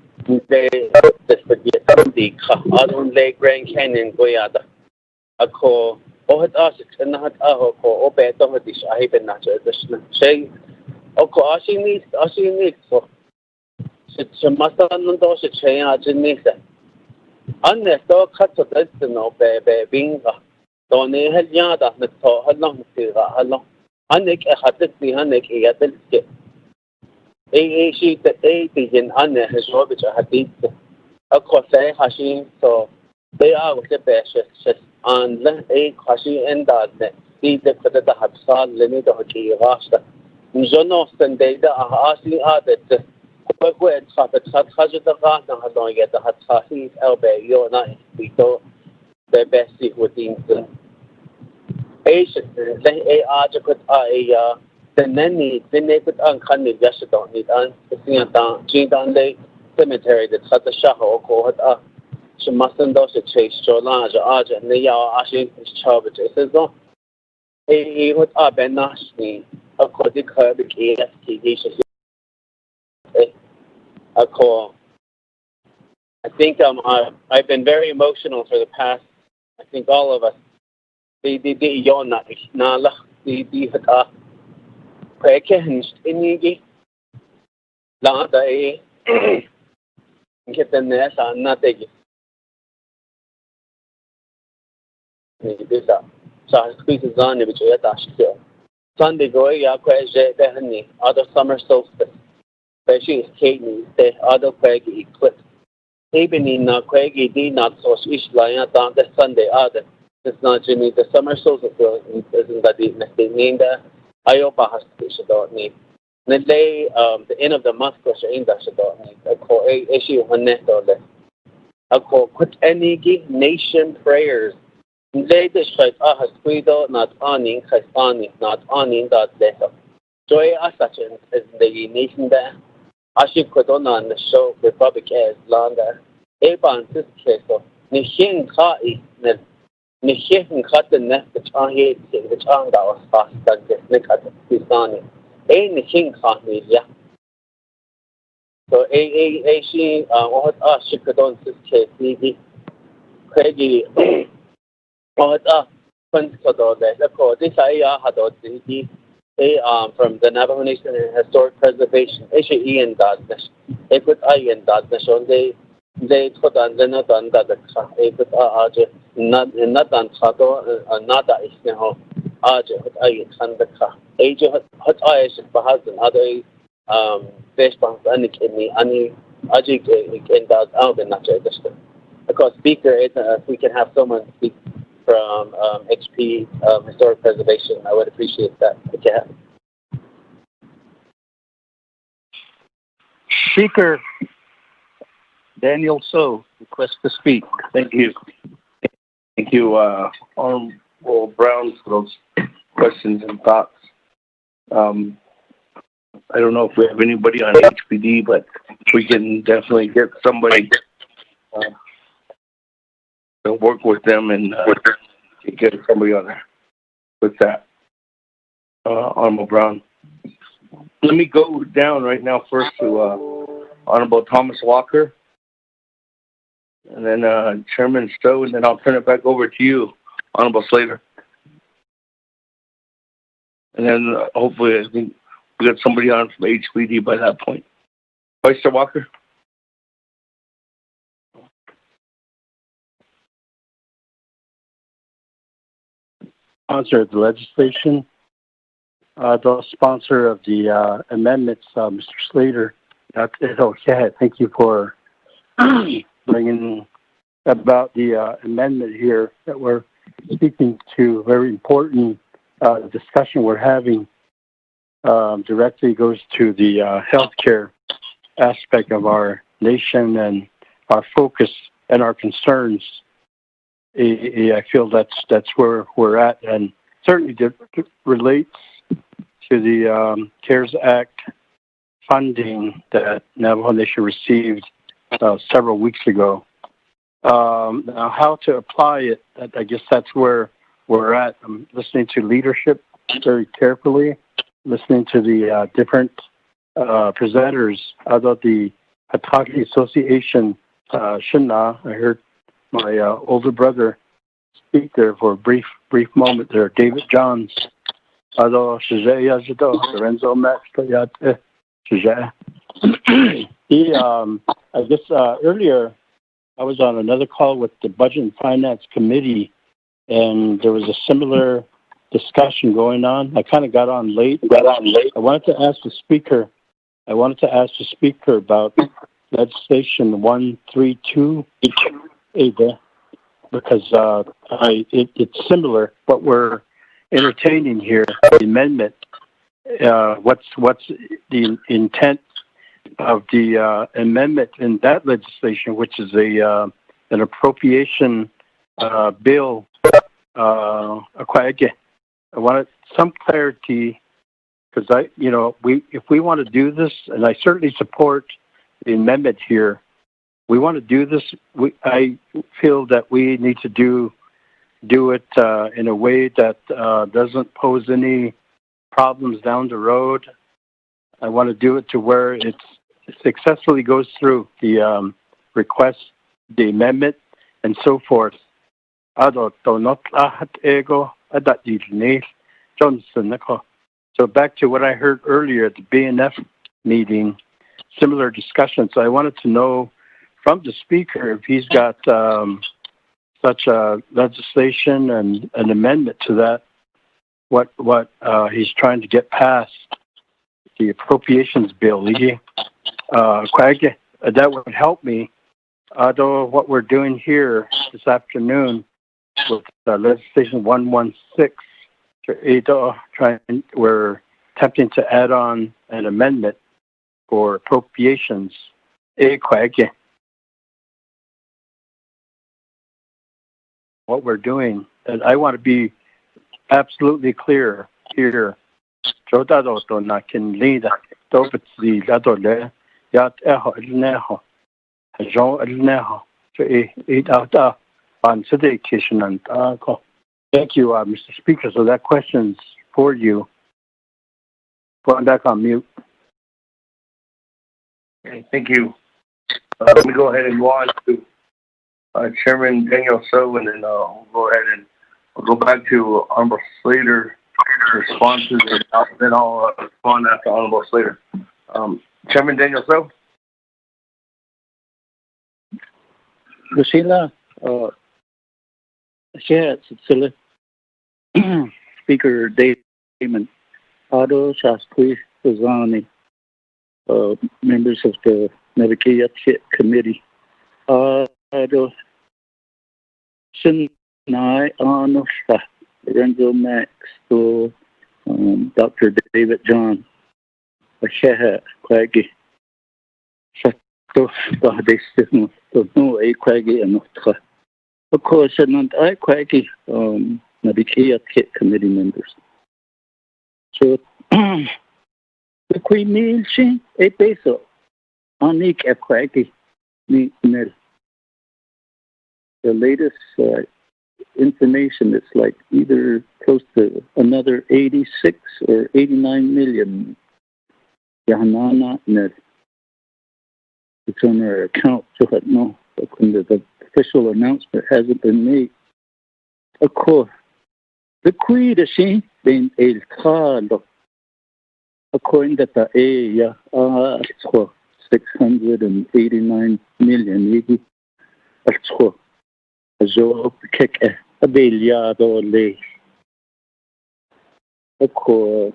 They this would be the Adon Lake Grand Canyon Goyada. A call oh it asks and not aho ko obe to hadish ahiben nacha adishna. Shay Oko ashi needs so shamasan do shi chaya jinisa anne to khatso no be binga do ne halya da na to halong tira halong anne ke khatit ni anne ke yatel ke shi te tin anne so be hadit akko sai hashi so they are with the best on the hashi and that the the hafsal limit of the rasta njono sunday da asi adet ko khat khajat da na hadon ya da hathi elbe yo na bito the best within the asian the ajakut a the nani the nekut an khan ni just don't need an singa jindan le cemetery that khat shaho ko hat she mustn't do the chase so large aja and the ashi chabit it says no what ben nashni according to the case I call I think I've been very emotional for the past I think all of us the yona nala the hata kweke hinst inigi la da get the nessa not take bisa sa squeeze on which ya dash Sunday go ya kwaje the honey other summer solstice especially Kate the other kwegi eclipse even in kwegi di not so ish la down the Sunday other it's not Jimmy the summer solstice isn't that the name the Iopa has to don't need the end of the month was in that don't need a call a issue on net or less a call put any nation prayers Later straight has Guido not owning has owning not owning that letter. Joy as such as the nation there. Ashi Kodona on the show Republic as longer. Eban this case of Nishin Kai Nishin cut the nest which on here which on that was fast than this Nick at the Pisani. A Nishin Kanilia. So a she what Ashi Kodon this case Craigie this from the Navajo Nation and Historic Preservation. Ian Dadnish. It put Ian Dadnish on they put on the not on that it put not on Sato not that is now Aja put Ian Sandaka. Age hot eyes for husband other fish banks any Ajik in that Alvin not just because speaker is we can have someone speak from HP Historic Preservation. I would appreciate that. Okay. Speaker Daniel So request to speak. Thank you. Thank you, Honorable Brown, for those questions and thoughts. I don't know if we have anybody on HPD, but we can definitely get somebody to work with them and get somebody on there with that. Honorable Brown. Let me go down right now first to Honorable Thomas Walker, and then Chairman Stowe, and then I'll turn it back over to you, Honorable Slater. And then hopefully I think we got somebody on from HPD by that point. Vice Chair Walker. Sponsor of the legislation, the sponsor of the amendments, Mr. Slater. Thank you for bringing about the amendment here that we're speaking to. Very important discussion we're having directly goes to the healthcare aspect of our nation and our focus and our concerns. I feel that's where we're at, and certainly relates to the CARES Act funding that Navajo Nation received several weeks ago. Now, how to apply it, I guess that's where we're at. I'm listening to leadership very carefully, listening to the different presenters. I thought the Pataki Association, Shina, I heard my older brother speak there for a brief moment there. David Johns. Lorenzo Max. I guess earlier I was on another call with the Budget and Finance Committee, and there was a similar discussion going on. I kind of got on late. I wanted to ask the speaker. About legislation 132 Ada, because it's similar. What we're entertaining here, the amendment. What's the intent of the amendment in that legislation, which is an appropriation bill? I wanted some clarity, because if we want to do this, and I certainly support the amendment here, we want to do this. I feel that we need to do it in a way that doesn't pose any problems down the road. I want to do it to where it successfully goes through the request, the amendment, and so forth. So back to what I heard earlier at the BNF meeting, similar discussion. So I wanted to know from the speaker if he's got such a legislation and an amendment to that, what he's trying to get past the appropriations bill. That would help me. Although what we're doing here this afternoon with legislation 116, we're attempting to add on an amendment for appropriations. What we're doing, and I want to be absolutely clear here. Thank you, Mr. Speaker. So that question's for you. Going back on mute. Okay, thank you. Let me go ahead and go on to Chairman Daniel So, and then we'll go ahead and we'll go back to Honorable Slater responses, and then I'll respond after Honorable Slater. Chairman Daniel So. Lucila, Speaker Damon, Otto Shaskwi Fazani, members of the Naabik'iyati Committee, Otto Sinai Anusta, Lorenzo Max, Dr. David John, Sheha Quaggy, Sato Bahdestin, no a Quaggy and Notra. Of course, and I Quaggy, Naabik'iyati Committee members. So, the Queen means she a peso, Anik a Quaggy, me nil. The latest information, it's like either close to another 86 or 89 million. Yahanana net. It's on our account, so that no, the official announcement hasn't been made. Of course, the Queen is she been el Carlo. According to the area, 689 million. So, kick a billiard le. Of course,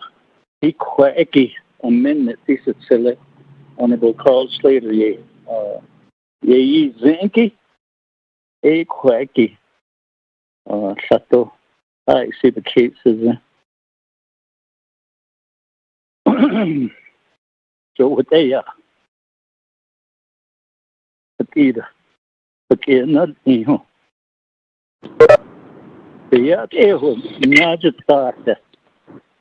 he quacky a minute. This is select Honorable Carl Slater. Ye zinky, a quacky. Sato, I see the cases. So, what they are. But either. But not me. يا تيهو ناجت طاعته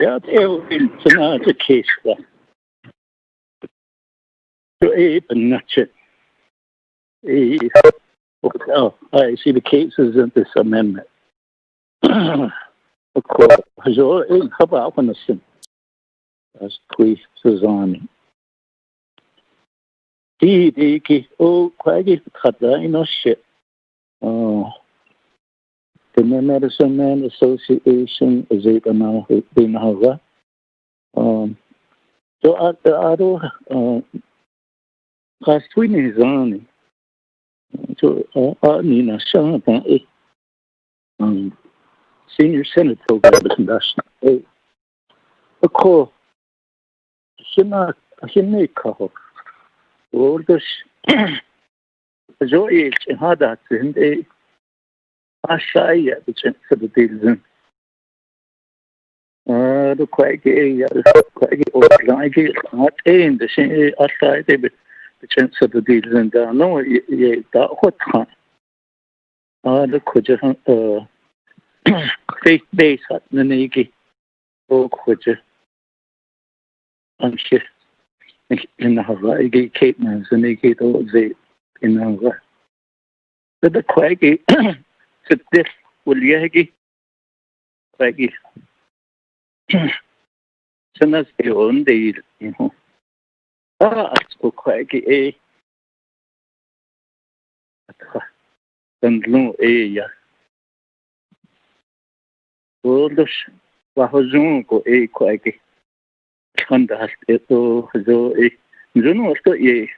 يا تيهو التناجة كيسة تو ايه بالنتشة ايه I see the cases in this amendment. Of course, so in خبر عفوا السن as Queen Suzanne ديكي او كواجي خداينو الشيء the Medicine Man Association is a Binaha. So I do Kastwini Zani. So, Nina Shantan, Senior Senate program national. A call. Hineka. Orders. Joy had that in a Ashaya, the chance for the deals. The quaggy, or like it, not in the same outside, the chance of the deals and no, that what time. The Kuja faith base at Nanigi, or Kuja. I'm sure in the Hawaii Cape Mans and they get all the in our. The quaggy, to this will yagi, quaggy. So that's the only, you know. It's so quaggy, and no, yeah. All the Wahozun go quaggy. Condas it so no, so ye.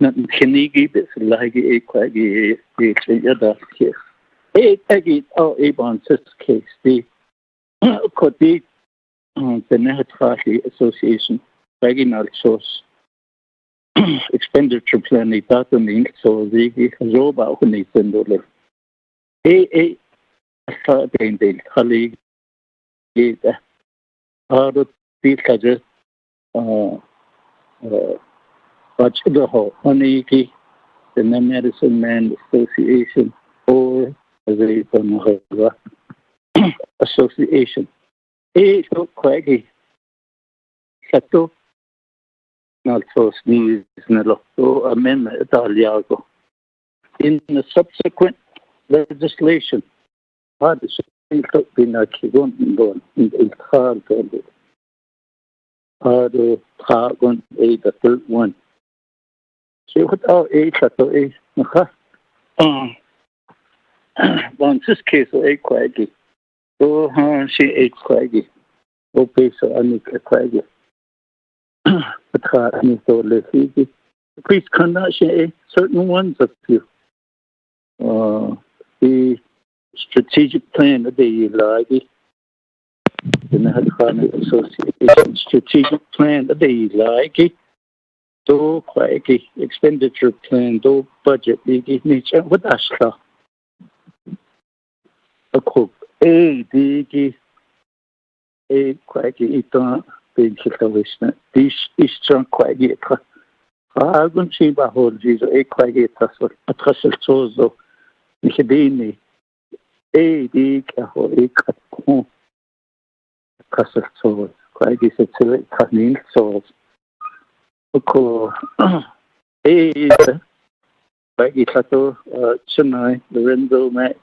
Not Kenigi, but like a quaggy, a other case. Agate, a bonus case, the could be the Naabik'iyati Association, Vaginal Source Expenditure Plan, a pattern, so the Zoba when they send over. A Saturday, colleague, out of these cadres, watch the whole, Oniki, the Medicine Man Association, or the Association. So quaggy. Sato not so sneeze nelo amendment Italiago. In the subsequent legislation, hard to be not given in the card hard to carbon a the third one. So without a sato a once this case a quaggy. Oh, she ate quaggy. Okay, so I need a quaggy. Please conduct certain ones of you. The strategic plan that they like, the Naabik'iyati Association strategic plan that they like, do quaggy expenditure plan, do budget, they give me what that's a cook. A quaggy eaton. This is strong quaggy. I don't see about whole Jesus, a quaggy tassel, a tassel sozo, Michedini, a big, a whole a tassel soul, quaggy said to Kanin souls. Okay, a quaggy tato, Chennai, Lorenzo Max,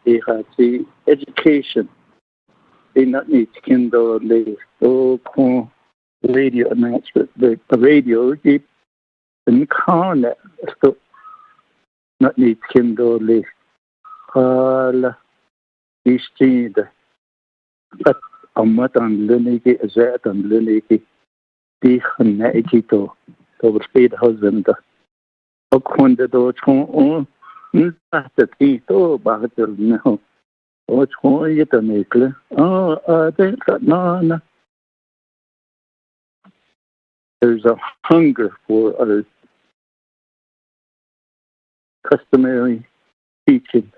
he has the education. They not need to kindle the radio announcement, the radio keep in the car that so not need to kindle the east but amat and Luniki is that and Luniki the Naikito over speed husband. A quando on not the Tito Bahatil now. What's going you to make? I think that no. There's a hunger for our customary teaching.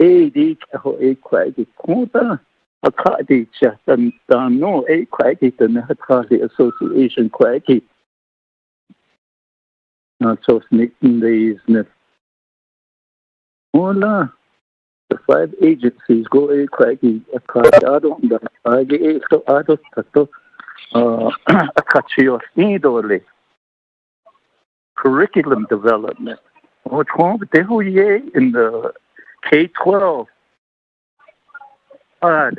A quaggy quota, a quaggy chat, and no a quaggy the Naabik'iyati Association quaggy. Not so sneaking these. Hola. The 5 agencies go a quaggy, a don't know. I get so I don't a catchio idole. Curriculum development. What's wrong with the who ye in the K-12? And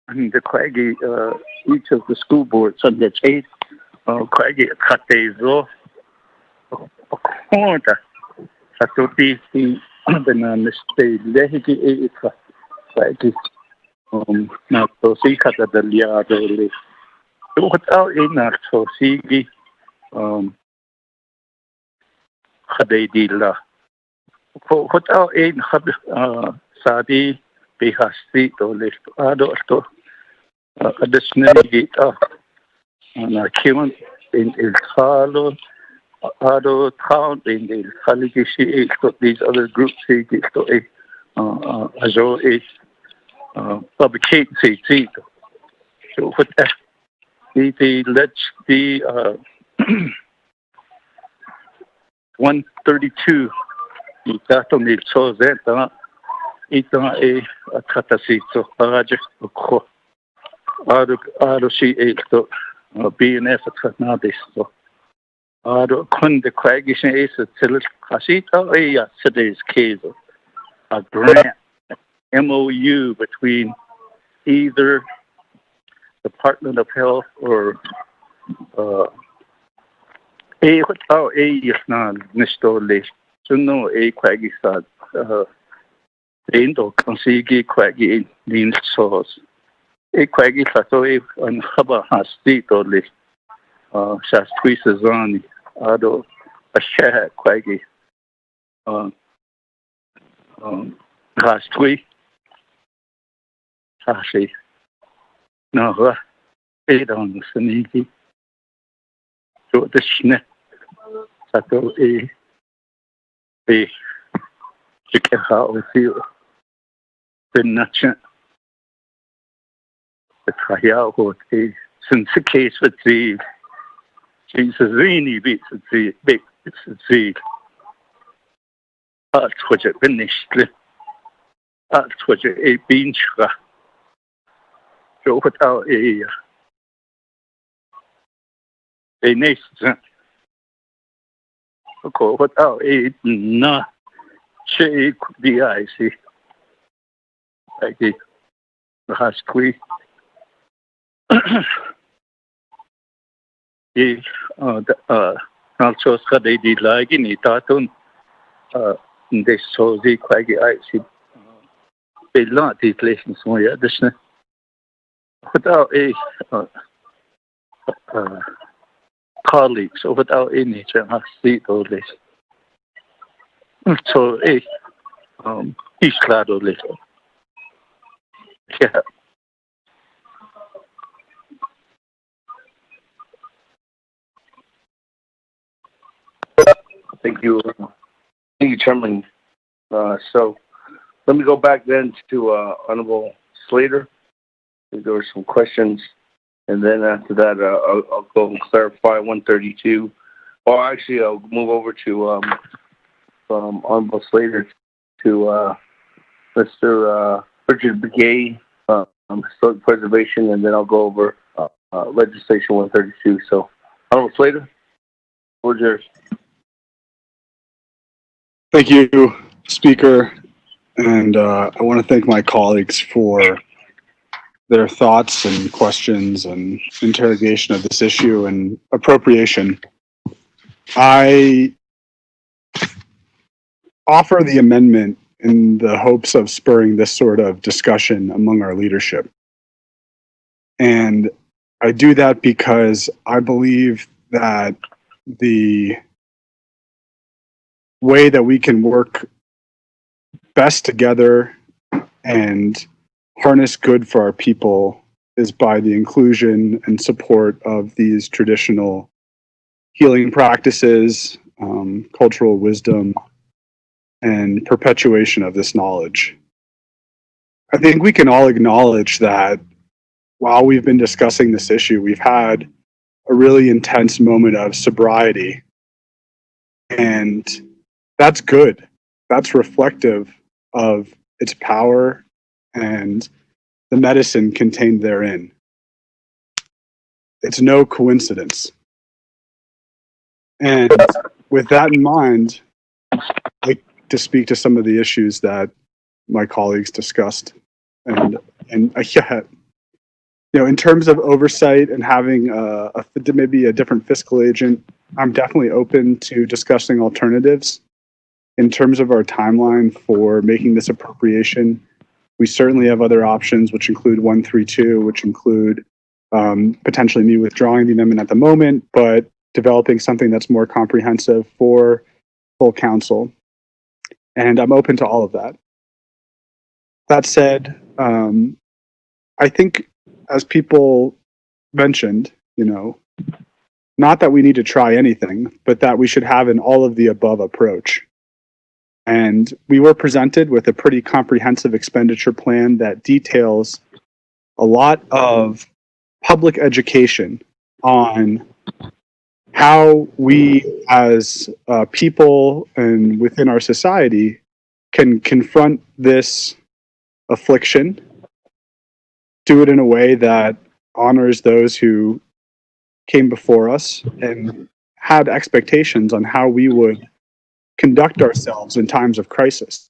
the quaggy, each of the school boards on the 8, quaggy cut days off. A quarter. So these banana stay lehigi quaggy. Not so see cut the liado. Without in our so see خديديلا خد أو إن خد سادي بيهستي توليش أدو أدسني جيت أنا كمان in الخالو أدو town in الخليجي شيء these other groups شيء تو أجو publicate شيء شو خد the let's the 132 itato nel sozenta ita katasito paraje ko aro si eto BNF atnadisto aro kunde kwagishn esa til kasita ya today's case a grant MOU between either Department of Health or yasnan nistole suno kwagisa indo consigi kwagi din sos kwagisa to an khaba hasti tole shas twisazani ado asha kwagi hastwi hashi no don snigi so dishne sato شكلها وفي بالنتشة بتخيال هو تي سنسكيس بتزيد جيسزيني بتزيد بتزيد أتوجه بالنشلة أتوجه بينشرة شوفت أو نيسزن كوفت أو نا شيء بيعيسي أكيد هاسكوي also خديدي لاجي نيتاتون ده سوزي كواجي عيسي بلا تيتليشن سويا دشنا without colleagues or without any chance to do this. So, he's glad of little. Yeah. Thank you, Chairman. So, let me go back then to Honorable Slater. There were some questions, and then after that, I'll go and clarify 132. Or actually, I'll move over to from Honorable Slater to Mr. Richard Begay, Historic Preservation, and then I'll go over Legislation 132. So, Honorable Slater, where's yours? Thank you, Speaker, and I want to thank my colleagues for their thoughts and questions and interrogation of this issue and appropriation. I offer the amendment in the hopes of spurring this sort of discussion among our leadership. And I do that because I believe that the way that we can work best together and harness good for our people is by the inclusion and support of these traditional healing practices, cultural wisdom, and perpetuation of this knowledge. I think we can all acknowledge that while we've been discussing this issue, we've had a really intense moment of sobriety, and that's good. That's reflective of its power and the medicine contained therein. It's no coincidence. And with that in mind, I'd like to speak to some of the issues that my colleagues discussed. And yeah, you know, in terms of oversight and having maybe a different fiscal agent, I'm definitely open to discussing alternatives. In terms of our timeline for making this appropriation, we certainly have other options, which include 132, which include potentially me withdrawing the amendment at the moment, but developing something that's more comprehensive for full council. And I'm open to all of that. That said, I think, as people mentioned, not that we need to try anything, but that we should have an all of the above approach. And we were presented with a pretty comprehensive expenditure plan that details a lot of public education on how we as people and within our society can confront this affliction, do it in a way that honors those who came before us and had expectations on how we would conduct ourselves in times of crisis.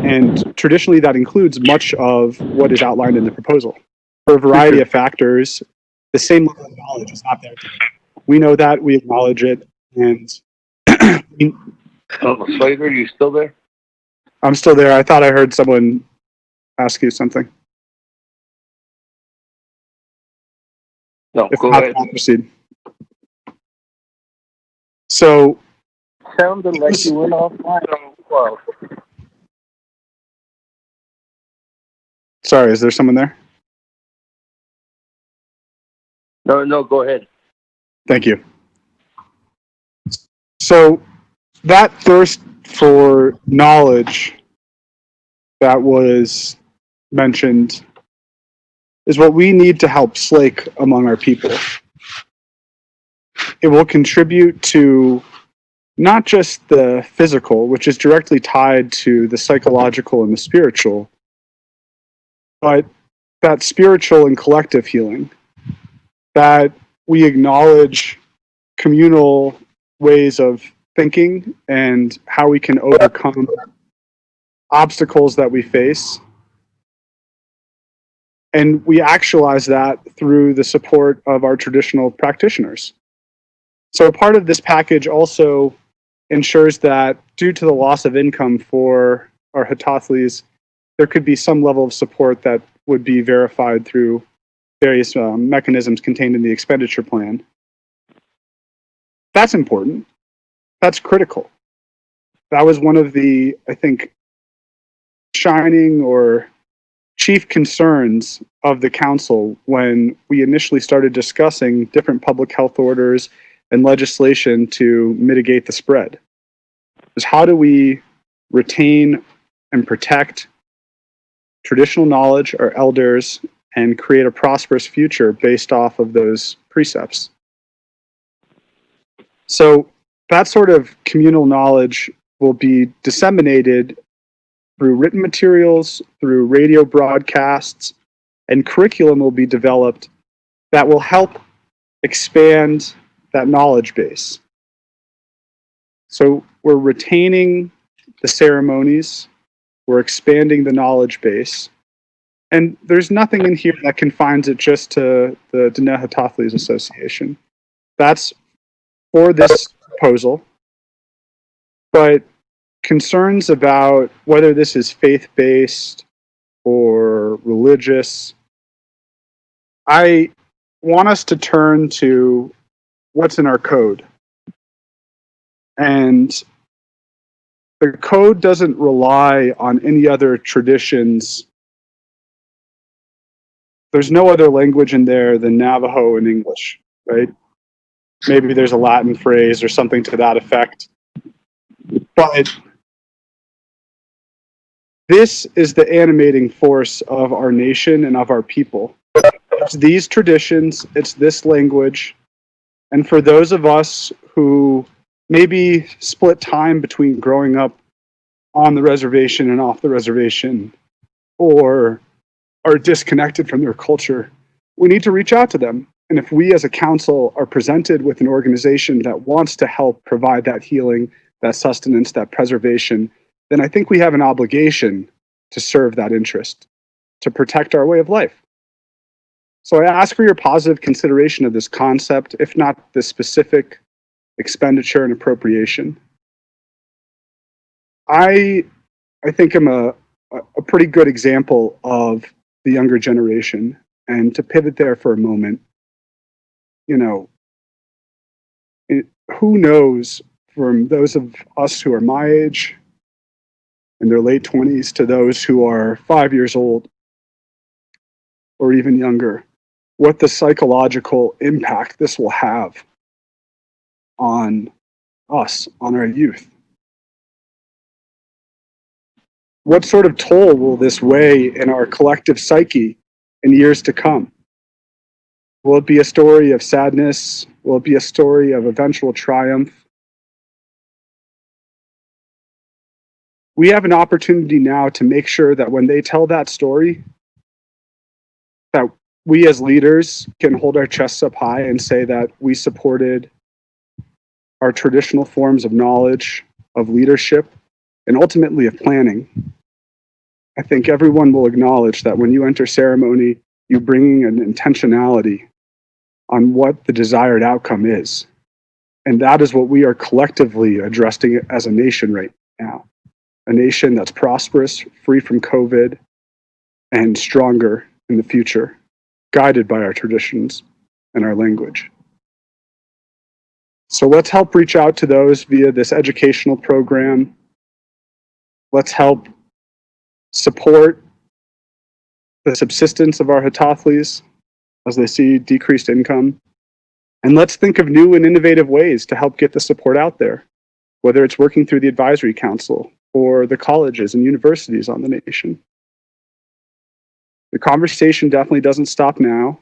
And traditionally, that includes much of what is outlined in the proposal. For a variety of factors, the same level of knowledge is not there today. We know that, we acknowledge it, and Slater, you still there? I'm still there. I thought I heard someone ask you something. No, if go not, ahead. I'll proceed. So, Sounded like you went offline. Well, sorry, is there someone there? No, go ahead. Thank you. So, that thirst for knowledge that was mentioned is what we need to help slake among our people. It will contribute to not just the physical, which is directly tied to the psychological and the spiritual, but that spiritual and collective healing, that we acknowledge communal ways of thinking and how we can overcome obstacles that we face. And we actualize that through the support of our traditional practitioners. So part of this package also ensures that due to the loss of income for our Hatathlis, there could be some level of support that would be verified through various mechanisms contained in the expenditure plan. That's important. That's critical. That was one of the, I think, shining or chief concerns of the council when we initially started discussing different public health orders and legislation to mitigate the spread. Is how do we retain and protect traditional knowledge, our elders, and create a prosperous future based off of those precepts? So that sort of communal knowledge will be disseminated through written materials, through radio broadcasts, and curriculum will be developed that will help expand that knowledge base. So we're retaining the ceremonies, we're expanding the knowledge base, and there's nothing in here that confines it just to the Diné Hatathlis Association. That's for this proposal, but concerns about whether this is faith-based or religious, I want us to turn to what's in our code. And the code doesn't rely on any other traditions. There's no other language in there than Navajo and English, right? Maybe there's a Latin phrase or something to that effect. But this is the animating force of our nation and of our people. It's these traditions, it's this language, and for those of us who maybe split time between growing up on the reservation and off the reservation, or are disconnected from their culture, we need to reach out to them. And if we as a council are presented with an organization that wants to help provide that healing, that sustenance, that preservation, then I think we have an obligation to serve that interest, to protect our way of life. So I ask for your positive consideration of this concept, if not the specific expenditure and appropriation. I think I'm a pretty good example of the younger generation. And to pivot there for a moment, you know, who knows, from those of us who are my age in their late 20s to those who are 5 years old or even younger, what the psychological impact this will have on us, on our youth. What sort of toll will this weigh in our collective psyche in years to come? Will it be a story of sadness? Will it be a story of eventual triumph? We have an opportunity now to make sure that when they tell that story, that we as leaders can hold our chests up high and say that we supported our traditional forms of knowledge, of leadership, and ultimately of planning. I think everyone will acknowledge that when you enter ceremony, you're bringing an intentionality on what the desired outcome is. And that is what we are collectively addressing as a nation right now. A nation that's prosperous, free from COVID, and stronger in the future, guided by our traditions and our language. So let's help reach out to those via this educational program. Let's help support the subsistence of our Hatathlis as they see decreased income. And let's think of new and innovative ways to help get the support out there, whether it's working through the advisory council or the colleges and universities on the nation. The conversation definitely doesn't stop now,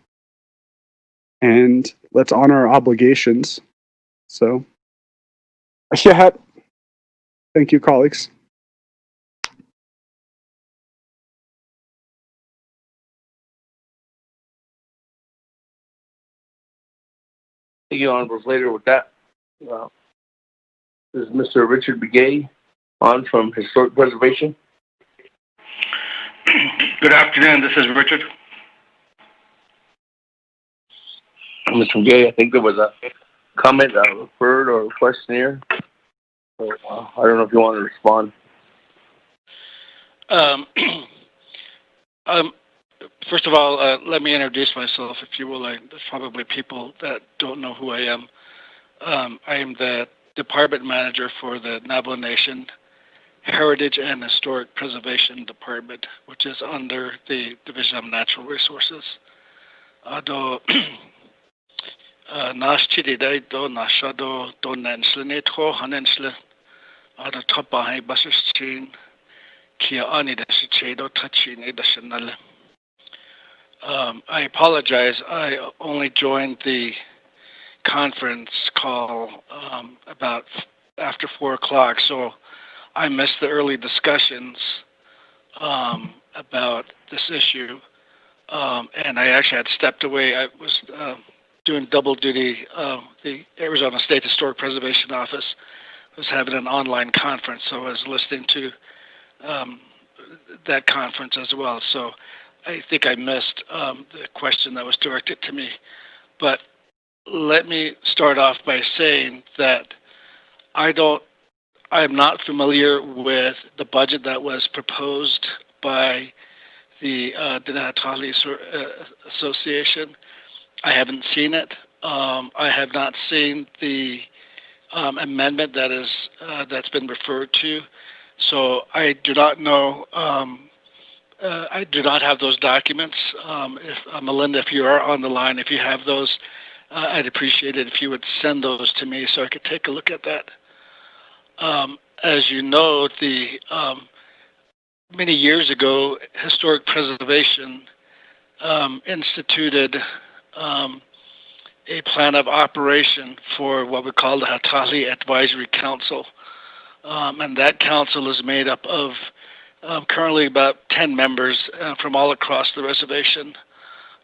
and let's honor our obligations. So, Ashihat. Thank you, colleagues. Thank you, Honorables. Later with that, this is Mr. Richard Begay on from Historic Preservation. Good afternoon. This is Richard. Mr. Begay, I think there was a comment referred or a question here. So, I don't know if you want to respond. First of all, let me introduce myself, if you will. There's probably people that don't know who I am. I am the department manager for the Navajo Nation Heritage and Historic Preservation Department, which is under the Division of Natural Resources. Do nas chididai do nashado do nansle to hanensle ada topa hai basistin kia ani desichedo tachine desinale. I apologize. I only joined the conference call about after 4 o'clock, so I missed the early discussions about this issue, and I actually had stepped away. I was doing double duty. The Arizona State Historic Preservation Office was having an online conference, so I was listening to that conference as well. So I think I missed the question that was directed to me. But let me start off by saying that I am not familiar with the budget that was proposed by the Nahtali Association. I haven't seen it. I have not seen the amendment that's been referred to. So I do not know. I do not have those documents. Melinda, if you are on the line, if you have those, I'd appreciate it if you would send those to me so I could take a look at that. As you know, many years ago, Historic Preservation instituted a plan of operation for what we call the Hatali Advisory Council. And that council is made up of currently about 10 members from all across the reservation.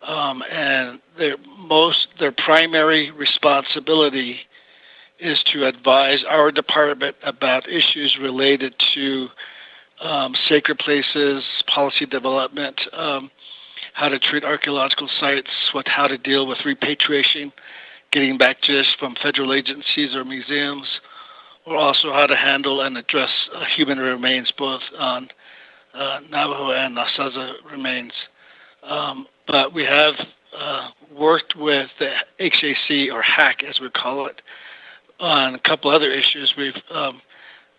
And their primary responsibility is to advise our department about issues related to sacred places, policy development, how to treat archaeological sites, how to deal with repatriation, getting back to us from federal agencies or museums, or also how to handle and address human remains, both on Navajo and Nasaza remains. But we have worked with the HAC, or HAC as we call it, on a couple other issues. We've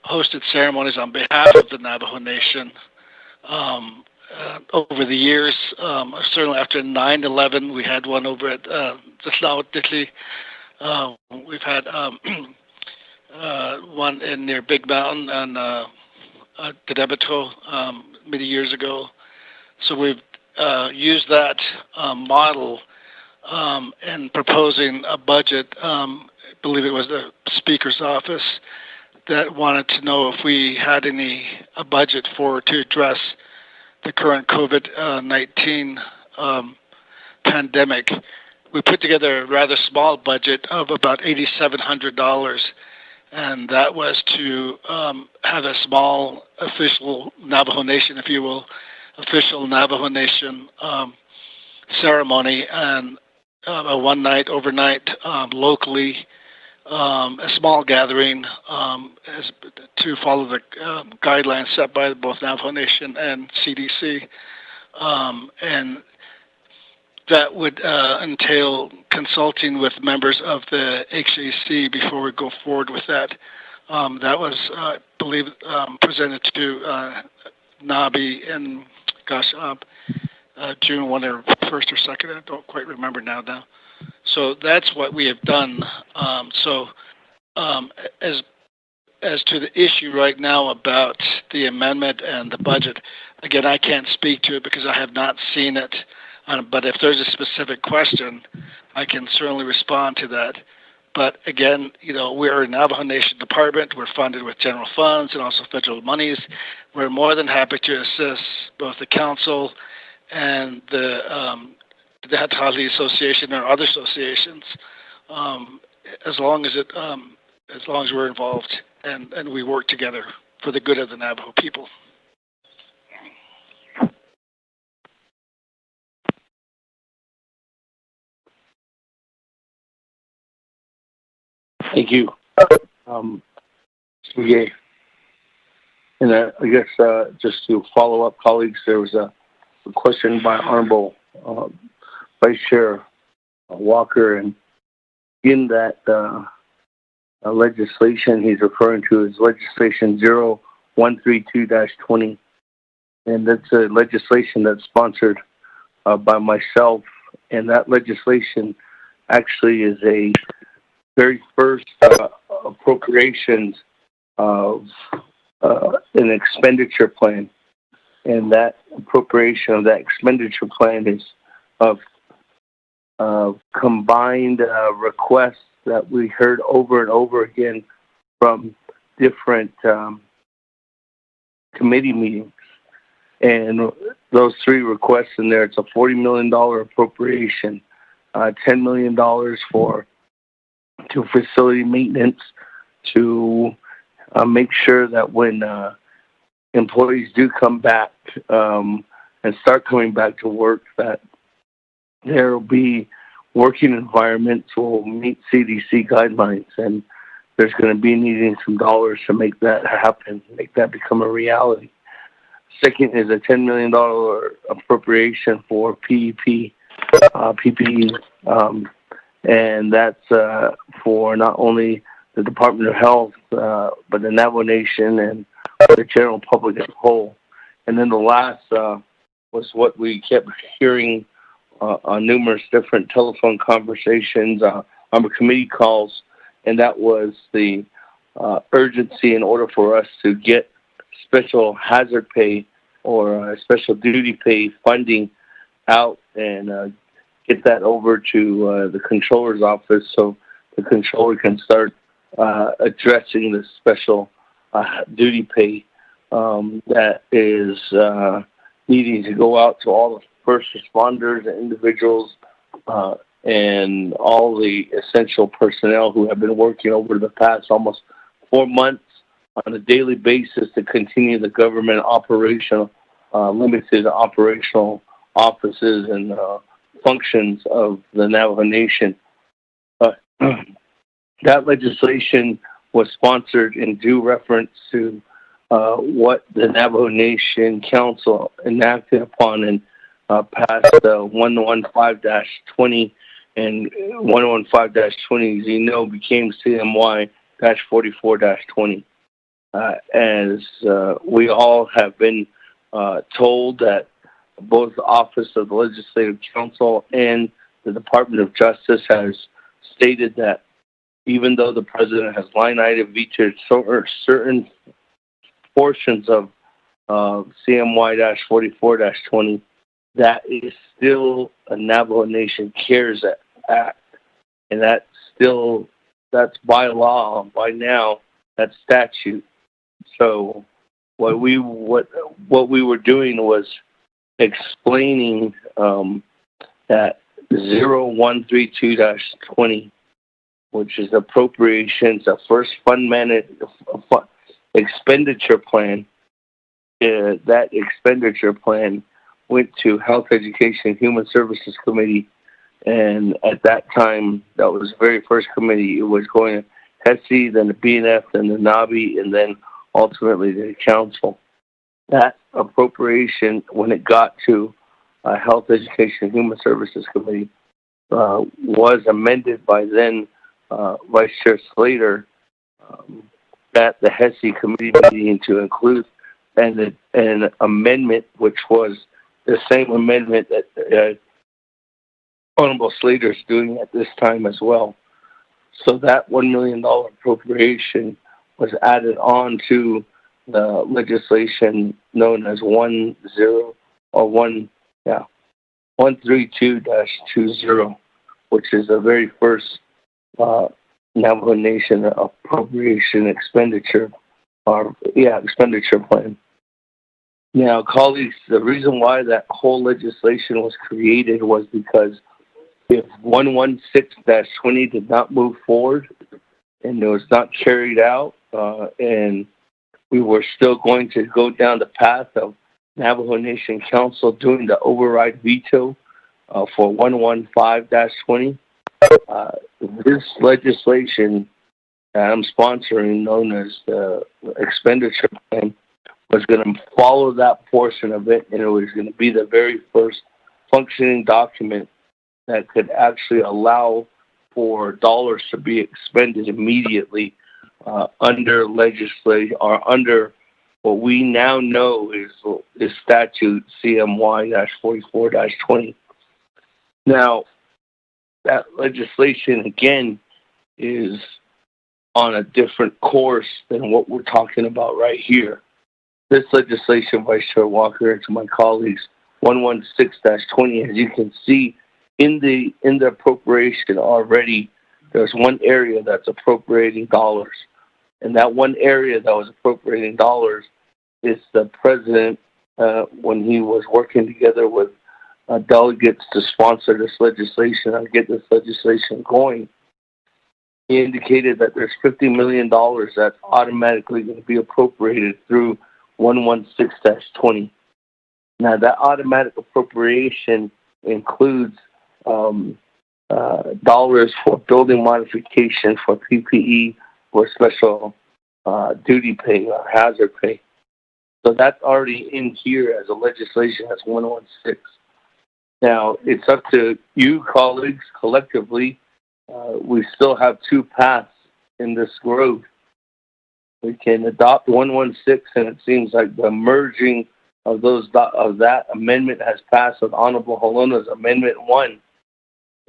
hosted ceremonies on behalf of the Navajo Nation over the years. Certainly after 9/11, we had one over at Naabik'iyati. We've had one in near Big Mountain and Dedebato many years ago. So we've used that model in proposing a budget. I believe it was the Speaker's office that wanted to know if we had a budget to address the current COVID-19 pandemic. We put together a rather small budget of about $8,700, and that was to have a small official Navajo Nation, if you will, official Navajo Nation ceremony, and a one-night, overnight, locally, a small gathering to follow the guidelines set by both Navajo Nation and CDC. And that would entail consulting with members of the HAC before we go forward with that. That was, I believe, presented to Nabi in, June 1 or 1st or 2nd. I don't quite remember now. So that's what we have done. As to the issue right now about the amendment and the budget, again, I can't speak to it because I have not seen it. But if there's a specific question, I can certainly respond to that. But again, we're a Navajo Nation department. We're funded with general funds and also federal monies. We're more than happy to assist both the council and the Hatali Association or other associations, as long as we're involved and we work together for the good of the Navajo people. Thank you. Okay. And I guess just to follow up, colleagues, there was a question by Honorable Vice Chair Walker, and in that legislation he's referring to is legislation 0132-20, and that's a legislation that's sponsored by myself, and that legislation actually is a very first appropriations of an expenditure plan, and that appropriation of that expenditure plan is of combined requests that we heard over and over again from different committee meetings. And those three requests in there, it's a $40 million appropriation, $10 million to facility maintenance, to make sure that when employees do come back and start coming back to work, that there will be working environments will meet CDC guidelines, and there's going to be needing some dollars to make that happen, make that become a reality. Second is a $10 million appropriation for PPE, and that's for not only the Department of Health, but the Navajo Nation and the general public as a whole. And then the last was what we kept hearing on numerous different telephone conversations, on committee calls, and that was the urgency in order for us to get special hazard pay or special duty pay funding out and get that over to the controller's office so the controller can start addressing the special duty pay that is needing to go out to all the first responders and individuals and all the essential personnel who have been working over the past almost 4 months on a daily basis to continue the government operational, limited operational offices and functions of the Navajo Nation. That legislation was sponsored in due reference to what the Navajo Nation Council enacted upon and passed 115-20, and 115-20, as you know, became CMY-44-20. As we all have been told that both the Office of the Legislative Council and the Department of Justice has stated that even though the President has line item vetoed certain portions of CMY-44-20, that is still a Navajo Nation CARES Act, and that's by law, by now, that's statute. So what we were doing was explaining that 0132-20, which is appropriations, a first expenditure plan. That expenditure plan went to Health, Education, Human Services Committee, and at that time, that was the very first committee. It was going to HESI, then the BNF, then the NABI, and then ultimately the council. That appropriation, when it got to Health, Education, Human Services Committee, was amended by then Vice Chair Slater at the HESI committee meeting to include an amendment, which was the same amendment that Honorable Slater is doing at this time as well. So that $1 million appropriation was added on to the legislation known as 132-20, which is the very first Navajo Nation appropriation expenditure plan. Now, colleagues, the reason why that whole legislation was created was because if 116-20 did not move forward and it was not carried out, and we were still going to go down the path of Navajo Nation Council doing the override veto for 115-20, this legislation that I'm sponsoring, known as the expenditure plan, was going to follow that portion of it, and it was going to be the very first functioning document that could actually allow for dollars to be expended immediately under legislation or under what we now know is statute CMY-44-20. Now, that legislation again is on a different course than what we're talking about right here. This legislation, Vice Chair Walker, and to my colleagues, 116-20, as you can see in the appropriation already, there's one area that's appropriating dollars. And that one area that was appropriating dollars is the President, when he was working together with delegates to sponsor this legislation and get this legislation going. He indicated that there's $50 million that's automatically going to be appropriated through 116-20. Now, that automatic appropriation includes dollars for building modification, for PPE, for special duty pay or hazard pay. So that's already in here as a legislation as 116. Now, it's up to you, colleagues, collectively. We still have two paths in this road. We can adopt 116, and it seems like the merging of that amendment has passed with Honorable Holona's Amendment 1,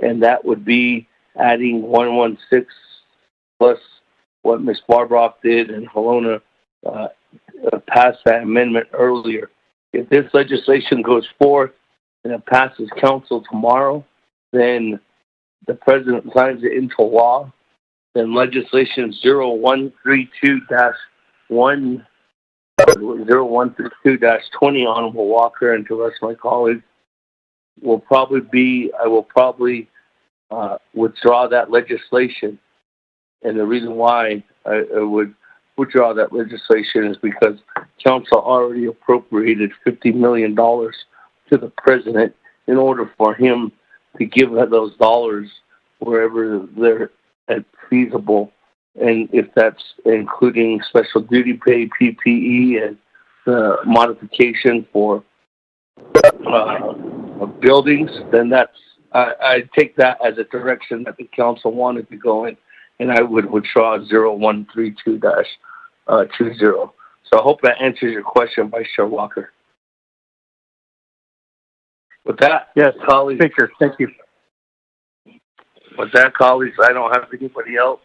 and that would be adding 116 plus what Ms. Barbroff did, and Holona passed that amendment earlier. If this legislation goes forth and it passes council tomorrow, then the President signs it into law. Then legislation 0132-20, Honorable Walker, and to the rest of my colleagues, I will probably withdraw that legislation. And the reason why I would withdraw that legislation is because council already appropriated $50 million to the President in order for him to give those dollars wherever they're feasible, and if that's including special duty pay, PPE, and the modification for buildings, then that's I take that as a direction that the council wanted to go in, and I would withdraw 0132-20. So I hope that answers your question, Vice Chair Walker. With that, yes, colleagues. Speaker, thank you. With that, colleagues, I don't have anybody else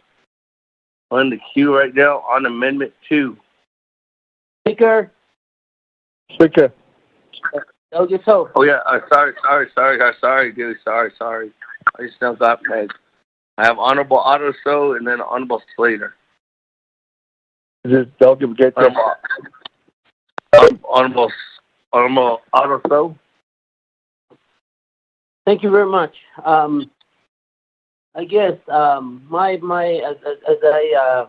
on the queue right now on Amendment 2. Speaker. Oh, yeah, sorry, dude. Sorry. I just now got mad. I have Honorable Otto So and then Honorable Slater. Honorable Otto So. Thank you very much. I guess as I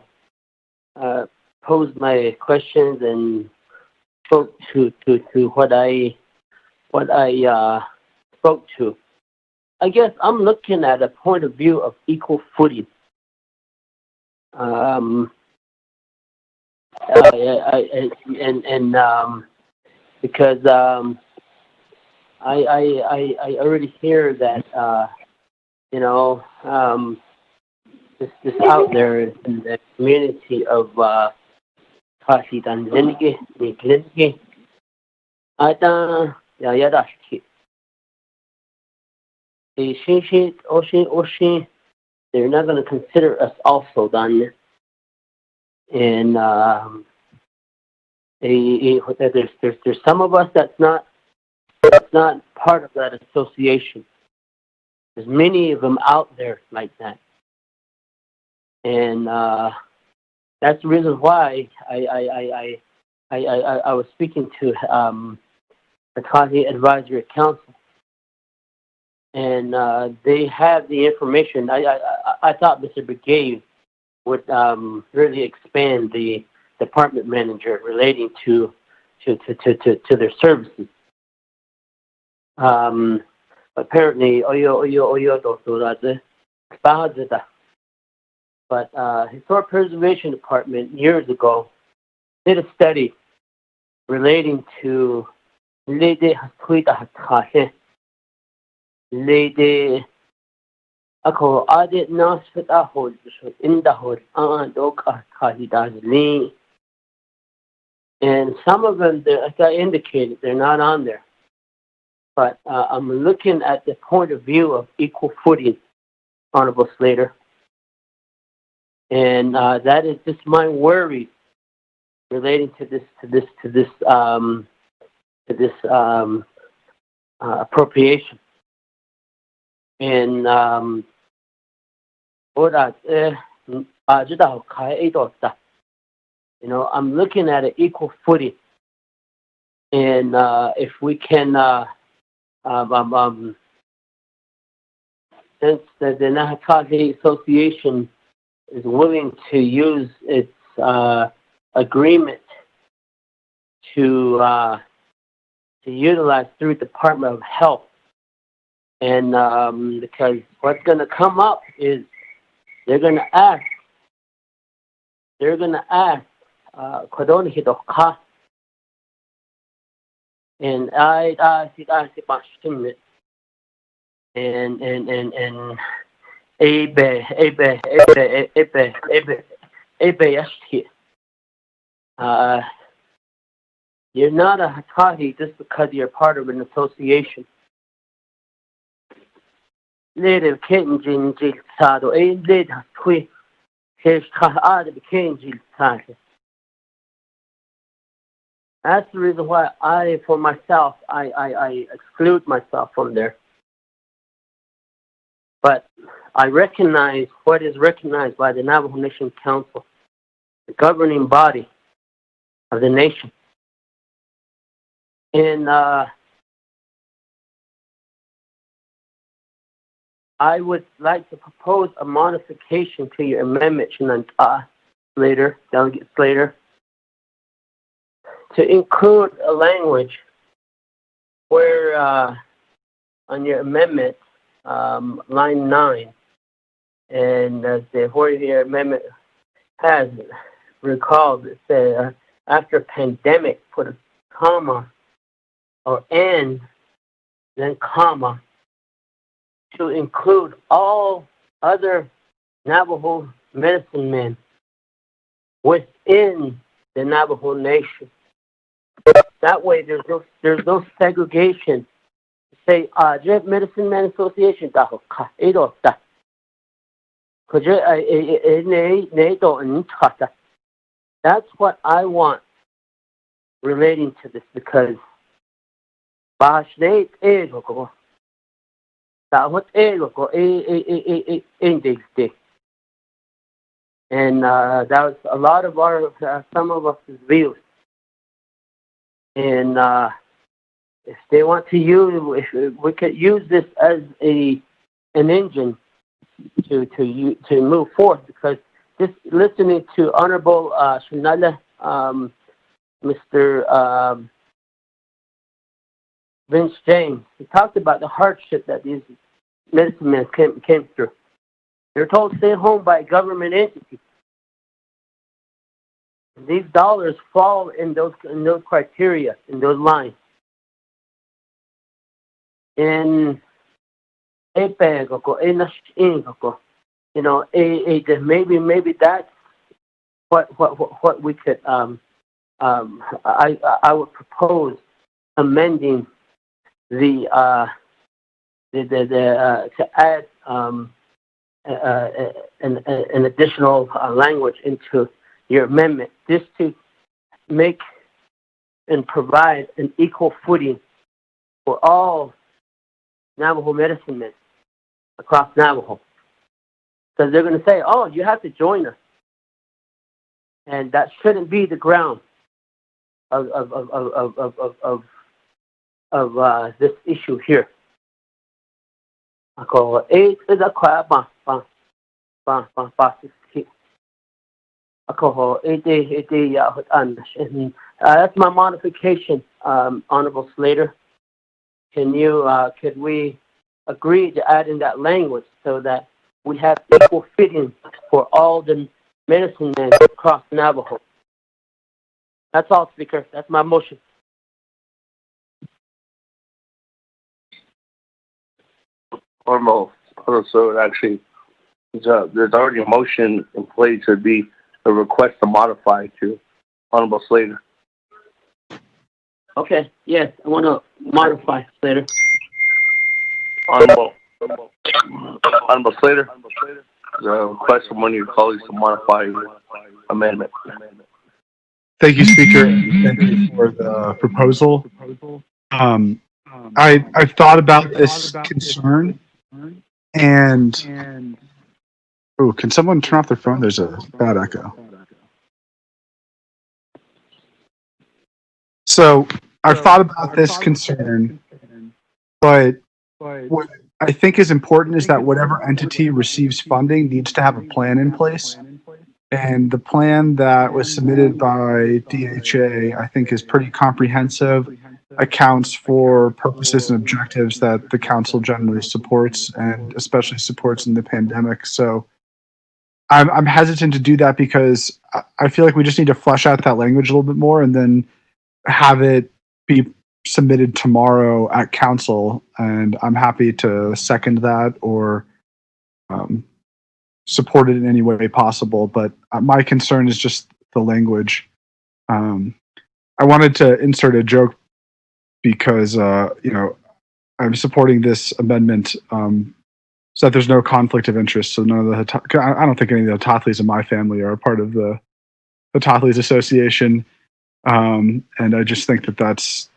posed my questions and spoke to what I spoke to, I guess I'm looking at a point of view of equal footing. Because I already hear that this out there in the community of Kasi Tanzaniki, Nikliniki, Ada Yayadashki. Oshin, they're not going to consider us also done. And there's some of us that's not part of that association. There's many of them out there like that, and that's the reason why I was speaking to the County Advisory Council, and they have the information. I thought Mr. Begay would really expand the department manager relating to their services. Apparently, but Historic Preservation Department years ago did a study relating to Lady Ako audit nas fitahol in the hole and some of them, as I indicated, they're not on there. But I'm looking at the point of view of equal footing, Honorable Slater, and that is just my worry relating to this appropriation. And I'm looking at an equal footing, and if we can. Since the Naabik'iyati Association is willing to use its agreement to utilize through Department of Health, and because what's going to come up is they're going to ask and I you're not a Hatahi just because you're part of an association. Later came Jinjil Sado, a later tweet, his Kahad became Jil Sado. That's the reason why for myself, I exclude myself from there. But I recognize what is recognized by the Navajo Nation Council, the governing body of the nation. And I would like to propose a modification to your amendment, Delegate Slater, to include a language where on your amendment, line 9. And as the Warrior Amendment has recalled, it said, after pandemic, put a comma or and, then comma, to include all other Navajo medicine men within the Navajo Nation. That way, there's no segregation. Say, Medicine Man Association, that's what I want relating to this, because and that was a lot of our some of us views. And if they want to use, if we could use this as an engine to move forward, because just listening to Honorable Shinala, Mr. Vince James, he talked about the hardship that these medicine men came through. They're told to stay home by a government entity. These dollars fall in those criteria, in those lines. And you know, maybe that's what we could I would propose amending the to add an additional language into your amendment, just to make and provide an equal footing for all Navajo medicine men across Navajo. Because they're going to say, oh, you have to join us. And that shouldn't be the ground of this issue here. That's my modification, Honorable Slater. Could we agree to add in that language so that we have equal fitting for all the medicine men across Navajo? That's all, Speaker. That's my motion. Honorable, so actually, there's already a motion in place. It'd be a request to modify to Honorable Slater. Okay, yes, I want to modify Slater. Honorable Slater, there's a request from one of your colleagues to modify your amendment. Thank you, Speaker. Thank you for the proposal. I've thought about this concern, and oh, can someone turn off their phone? There's a bad echo. So I've thought about this concern, but what I think is important is that whatever entity receives funding needs to have a plan in place. And the plan that was submitted by DHA, I think, is pretty comprehensive, accounts for purposes and objectives that the council generally supports, and especially supports in the pandemic. So I'm hesitant to do that because I feel like we just need to flesh out that language a little bit more and then have it be submitted tomorrow at council. And I'm happy to second that or support it in any way possible, but my concern is just the language. I wanted to insert a joke because I'm supporting this amendment so that there's no conflict of interest. So none of the I don't think any of the Hototlis in my family are a part of the Hototlis Association, and I just think that that's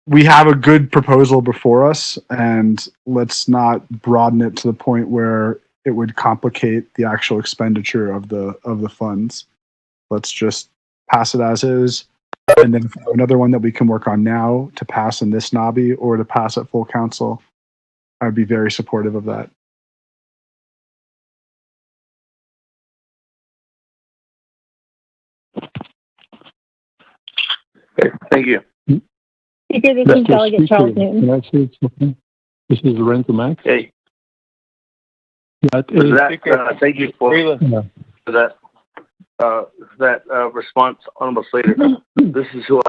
we have a good proposal before us, and let's not broaden it to the point where it would complicate the actual expenditure of the funds. Let's just pass it as is, and then if we have another one that we can work on now to pass in this NABI or to pass at full council, I'd be very supportive of that. Okay, thank you. Speaker, this is Delegate Charles Newton. Can I say something? This is Lorenzo Max. Hey. Yeah, thank you for that response, Honorable Slater. This is who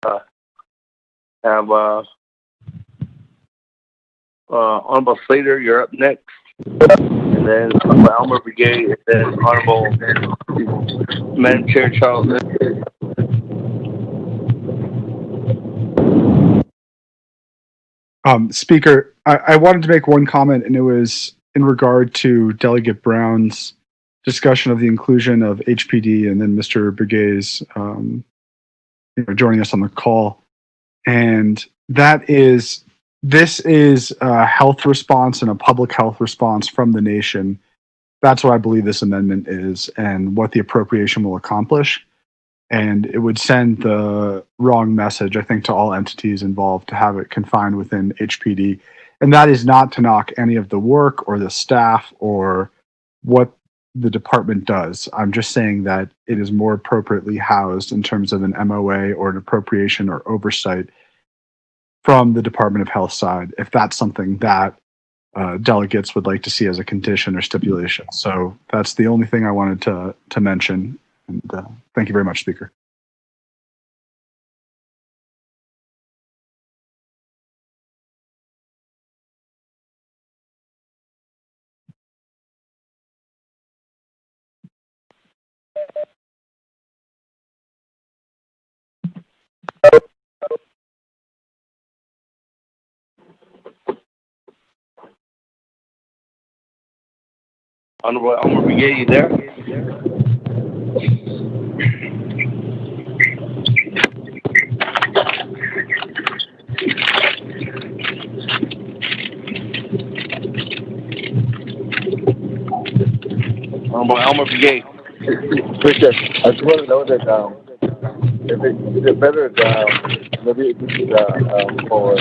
I have. Honorable Slater, you're up next. And then Elmer Brigade, and then Honorable Madam Chair Charles Newton. Speaker, I wanted to make one comment, and it was in regard to Delegate Brown's discussion of the inclusion of HPD and then Mr. Begay's joining us on the call. And this is a health response and a public health response from the nation. That's what I believe this amendment is and what the appropriation will accomplish. And it would send the wrong message, I think, to all entities involved to have it confined within HPD. And that is not to knock any of the work or the staff or what the department does. I'm just saying that it is more appropriately housed in terms of an MOA or an appropriation or oversight from the Department of Health side, if that's something that delegates would like to see as a condition or stipulation. So that's the only thing I wanted to mention. And thank you very much, Speaker. Honorable Elmer Brigade, you there? Honorable Elmer Brigade. Richard, I just want to know that is it better maybe this is for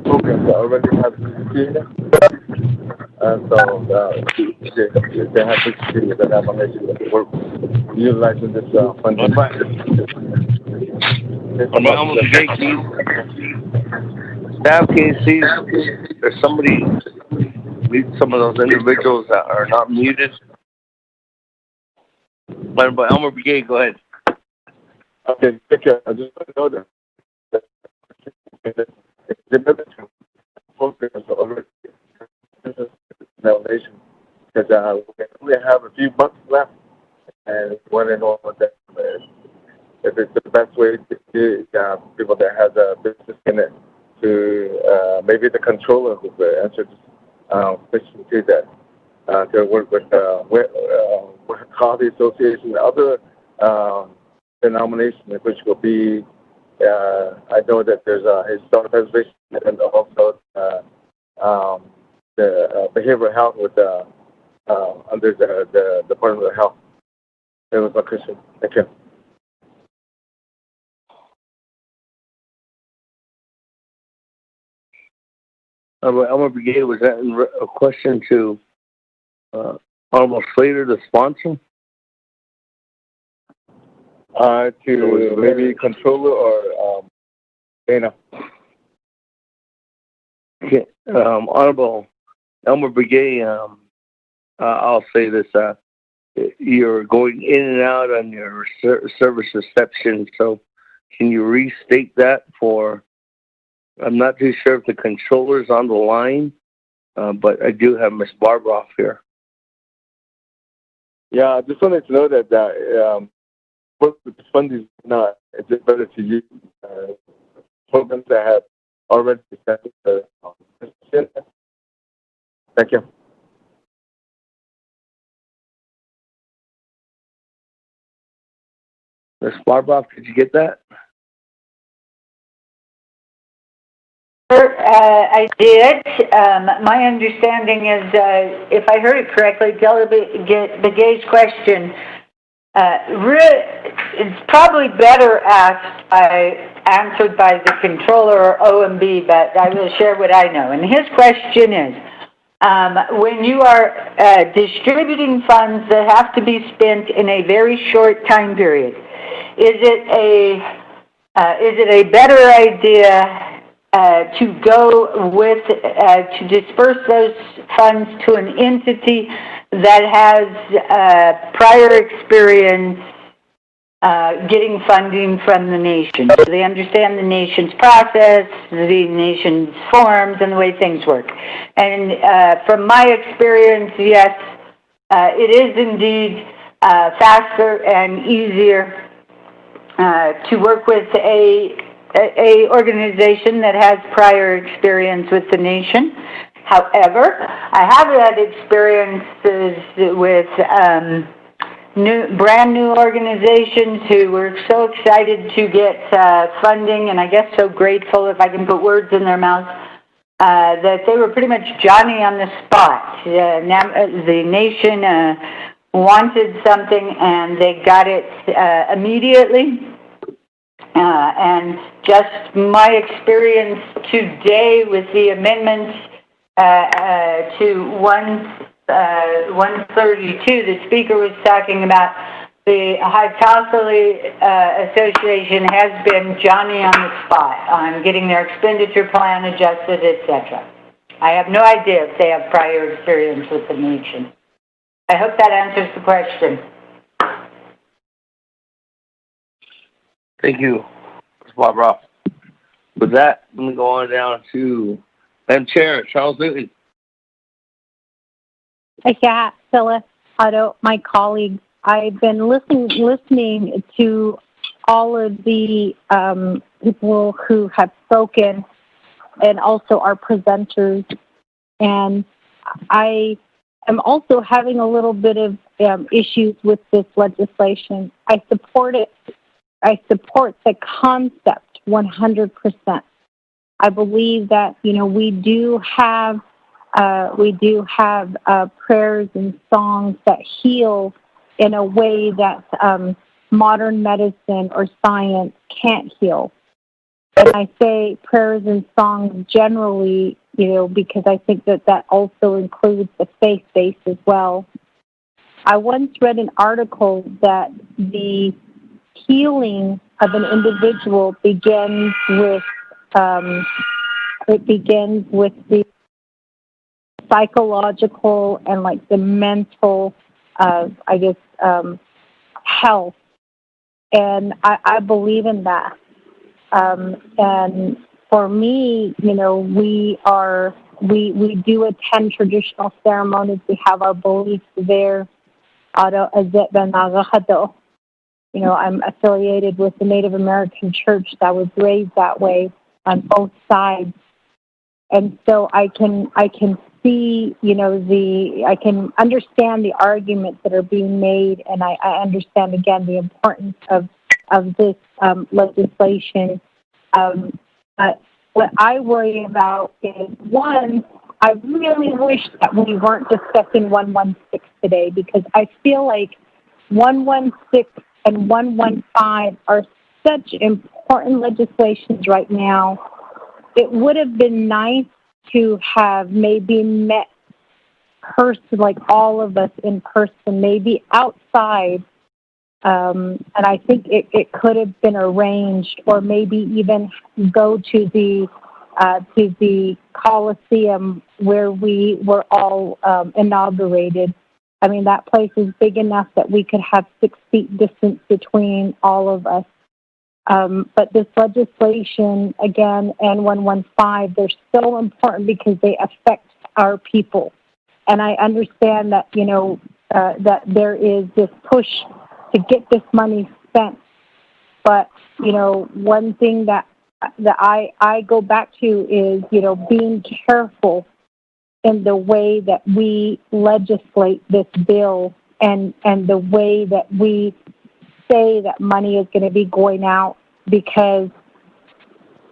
programs that already have CCTV, and so they have CCTV that have we're utilizing this funding. Elmer Brigade, staff cases, there's somebody, some of those individuals that are not muted. But Elmer Brigade, go ahead. Okay, take care. I just want to know that the military programs are already nation because we only have a few months left, and want to know that if it's the best way to get people that have a business in it to maybe the controller who will answer this question to that to work with Coffee Association and other denominations, which will be I know that there's a historic preservation and also the behavioral health with under the Department of Health. That was my question. Thank you. Elmer Brigade, was that a question to Honorable Slater, the sponsor? To maybe controller or Dana. Okay. Honorable Elmer Brigade, I'll say this, you're going in and out on your service reception, so can you restate that for, I'm not too sure if the controller's on the line, but I do have Miss Barbara off here. Yeah, I just wanted to know that what the funding is not, is it better to use programs that have already set the Thank you. Miss Barbara, did you get that? I did. My understanding is, if I heard it correctly, Delegate Begay's question, it's probably better answered by the controller or OMB, but I will share what I know. And his question is, when you are distributing funds that have to be spent in a very short time period, is it a better idea to go with to disperse those funds to an entity that has prior experience getting funding from the nation? So they understand the nation's process, the nation's forms, and the way things work. And from my experience, yes, it is indeed faster and easier to work with a organization that has prior experience with the nation. However, I have had experiences with brand new organizations who were so excited to get funding, and I guess so grateful, if I can put words in their mouth, that they were pretty much Johnny on the spot. The nation wanted something, and they got it immediately. And just my experience today with the amendments to 132, the speaker was talking about the Hydrology Association has been Johnny on the spot on getting their expenditure plan adjusted, etc. I have no idea if they have prior experience with the nation. I hope that answers the question. Thank you, Barbara. With that, let me go on down to Madam Chair, Charles Newton. Yeah, Phyllis, Otto, my colleagues, I've been listening to all of the people who have spoken and also our presenters. And I am also having a little bit of issues with this legislation. I support it. I support the concept 100%. I believe that, we do have prayers and songs that heal in a way that modern medicine or science can't heal. And I say prayers and songs generally, because I think that also includes the faith base as well. I once read an article that the healing of an individual begins with the psychological and the mental, health. And I believe in that. And for me, we do attend traditional ceremonies. We have our beliefs there. I'm affiliated with the Native American church that was raised that way on both sides. And so I can see, I can understand the arguments that are being made, and I understand, again, the importance of this legislation. But what I worry about is, one, I really wish that we weren't discussing 116 today, because I feel like 116 and 115 are such important legislations right now. It would have been nice to have maybe met person, like all of us in person, maybe outside. And I think it could have been arranged, or maybe even go to the Coliseum where we were all inaugurated. I mean, that place is big enough that we could have 6 feet distance between all of us. But this legislation, again, and 115, they're so important because they affect our people. And I understand that, that there is this push to get this money spent. But, one thing that I go back to is, being careful in the way that we legislate this bill, and the way that we say that money is going to be going out, because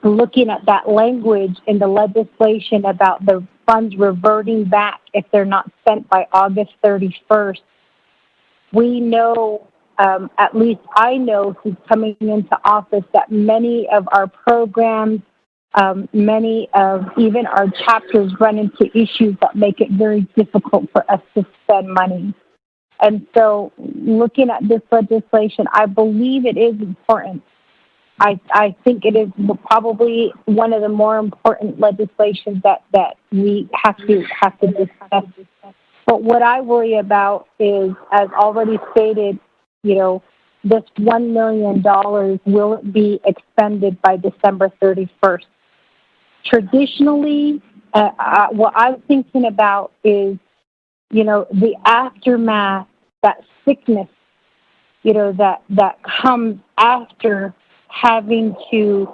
looking at that language in the legislation about the funds reverting back if they're not spent by August 31st, we know, at least I know who's coming into office, that many of our programs many of even our chapters run into issues that make it very difficult for us to spend money. And so looking at this legislation, I believe it is important. I think it is probably one of the more important legislations that we have to discuss. But what I worry about is, as already stated, this $1 million, will it be expended by December 31st? Traditionally, what I'm thinking about is, the aftermath, that sickness, that comes after having to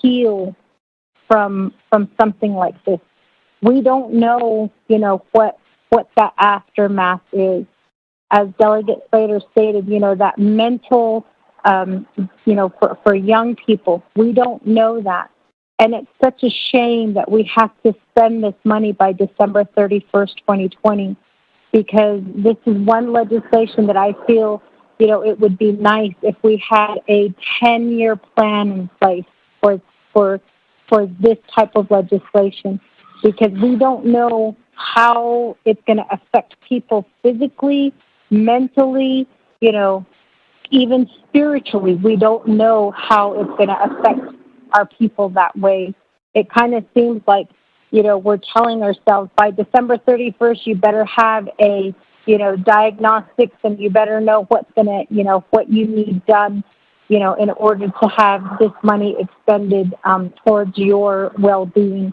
heal from something like this. We don't know, what that aftermath is. As Delegate Slater stated, that mental, for young people, we don't know that. And it's such a shame that we have to spend this money by December 31st, 2020, because this is one legislation that I feel, it would be nice if we had a 10-year plan in place for this type of legislation, because we don't know how it's going to affect people physically, mentally, even spiritually. We don't know how it's going to affect our people that way. It kind of seems like, we're telling ourselves by December 31st, you better have a, diagnostics, and you better know what's going to, what you need done, in order to have this money expended towards your well-being.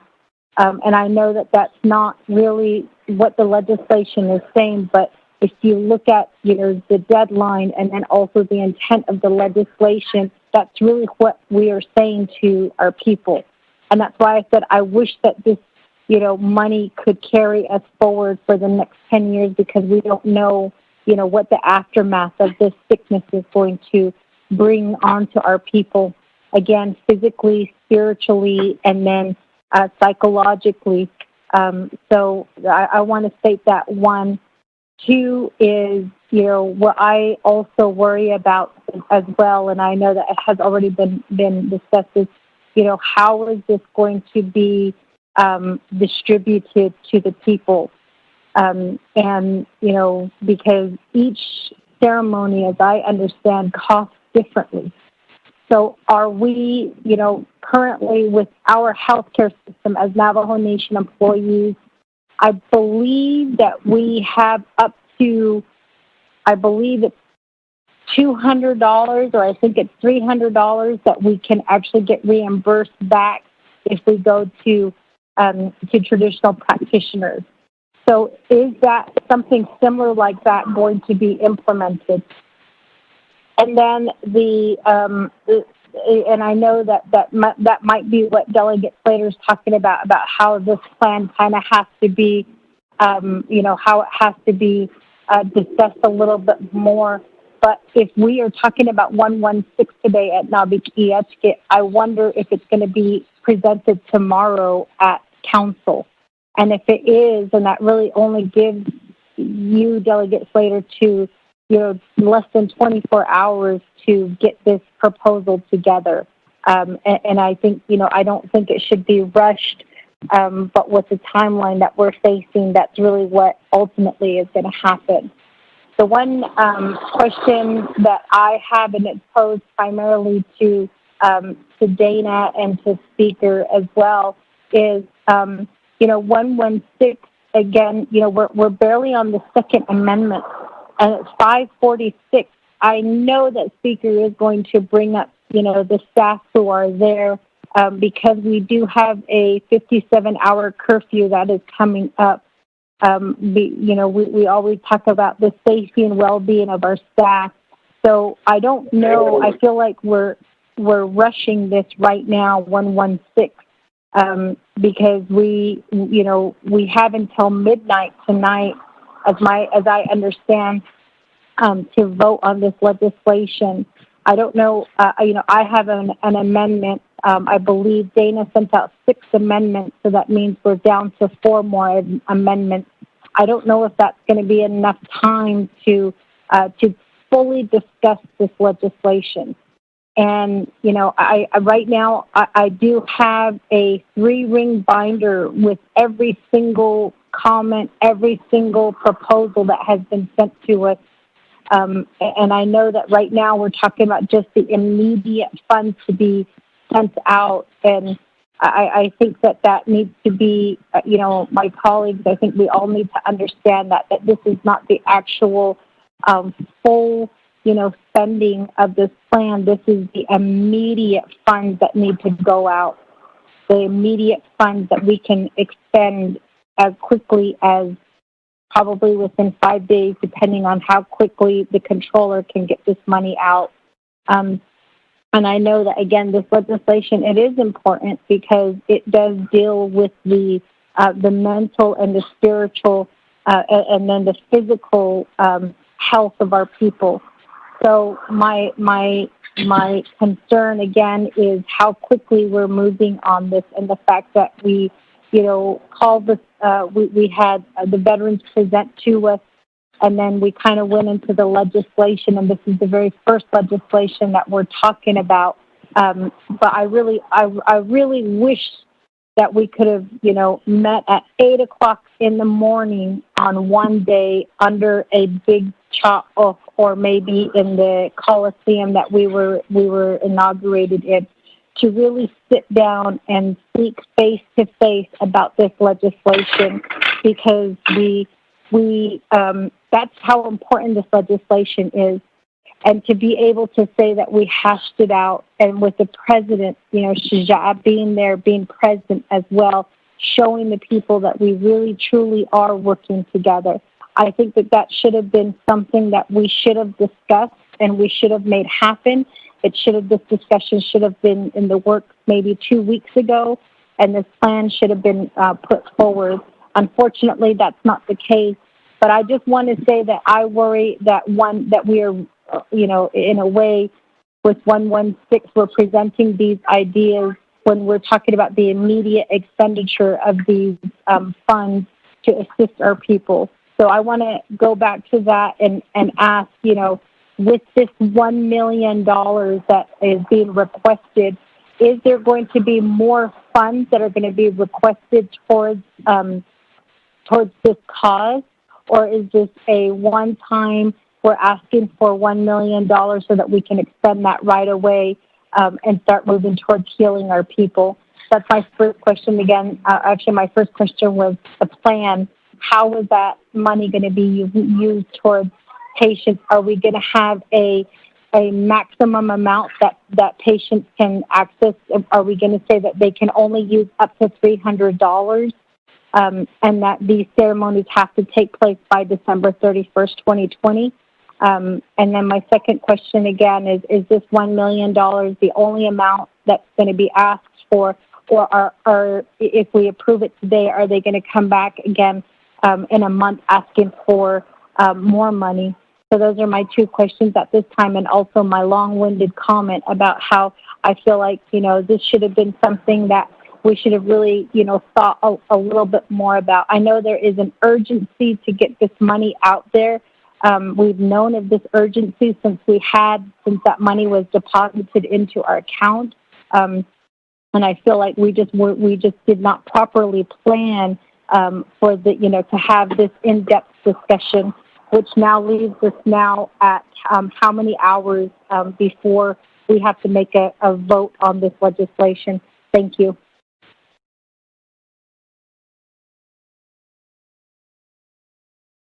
And I know that that's not really what the legislation is saying, but if you look at, the deadline and then also the intent of the legislation, that's really what we are saying to our people. And that's why I said I wish that this, money could carry us forward for the next 10 years, because we don't know, what the aftermath of this sickness is going to bring onto our people, again, physically, spiritually, and then psychologically. So I want to state that. One. Two is, what I also worry about as well, and I know that it has already been discussed, is, how is this going to be distributed to the people? And, because each ceremony, as I understand, costs differently. So are we, currently with our healthcare system as Navajo Nation employees, I believe that we have up to, I believe it's $200, or I think it's $300 that we can actually get reimbursed back if we go to traditional practitioners. So is that something similar like that going to be implemented? And then and I know that might be what Delegate Slater's talking about how this plan kind of has to be, how it has to be discussed a little bit more. But if we are talking about 116 today at Naabik'iyati, I wonder if it's going to be presented tomorrow at council. And if it is, then that really only gives you, Delegate Slater, to less than 24 hours to get this proposal together. And I think, I don't think it should be rushed, but with the timeline that we're facing, that's really what ultimately is going to happen. The one question that I have, and it's posed primarily to Dana and to Speaker as well, is, 116, again, we're barely on the Second Amendment, and it's 546. I know that Speaker is going to bring up, the staff who are there, because we do have a 57-hour curfew that is coming up. We always talk about the safety and well-being of our staff. So I don't know. I feel like we're rushing this right now, 116, because we have until midnight tonight, as I understand, to vote on this legislation. I don't know. I have an amendment. I believe Dana sent out 6 amendments, so that means we're down to 4 more amendments. I don't know if that's going to be enough time to fully discuss this legislation. And, you know, I right now, I do have a 3-ring binder with every single comment, every single proposal that has been sent to us. And I know that right now we're talking about just the immediate funds to be sent out. And I think that needs to be, you know, my colleagues, I think we all need to understand that this is not the actual full, you know, spending of this plan. This is the immediate funds that need to go out, the immediate funds that we can expend as quickly as probably within 5 days, depending on how quickly the controller can get this money out. And I know that, again, this legislation, it is important because it does deal with the mental and the spiritual and then the physical health of our people. So my concern, again, is how quickly we're moving on this, and the fact that we, you know, called this, we had the veterans present to us, and then we kind of went into the legislation, and this is the very first legislation that we're talking about. But I really wish that we could have, you know, met at 8 o'clock in the morning on one day under a big chop off, or maybe in the Coliseum that we were inaugurated in, to really sit down and speak face to face about this legislation, because that's how important this legislation is. And to be able to say that we hashed it out, and with the president, you know, Shaja being there, being present as well, showing the people that we really truly are working together. I think that should have been something that we should have discussed and we should have made happen. This discussion should have been in the works maybe 2 weeks ago, and this plan should have been put forward. Unfortunately, that's not the case. But I just want to say that I worry that we are, you know, in a way, with 116, we're presenting these ideas when we're talking about the immediate expenditure of these funds to assist our people. So I want to go back to that and ask, you know, with this $1 million that is being requested, is there going to be more funds that are going to be requested towards this cause? Or is this a one-time, we're asking for $1 million so that we can expend that right away and start moving towards healing our people? That's my first question. Again, actually, my first question was the plan. How is that money going to be used towards patients? Are we going to have a maximum amount that patients can access? Are we going to say that they can only use up to $300? And that these ceremonies have to take place by December 31st, 2020. And then my second question again is this $1 million the only amount that's going to be asked for, or are if we approve it today, are they going to come back again in a month asking for more money? So those are my two questions at this time, and also my long-winded comment about how I feel like, you know, this should have been something that we should have really, you know, thought a little bit more about. I know there is an urgency to get this money out there. We've known of this urgency since that money was deposited into our account. And I feel like we just did not properly plan for the, you know, to have this in-depth discussion, which now leaves us now at how many hours before we have to make a vote on this legislation. Thank you.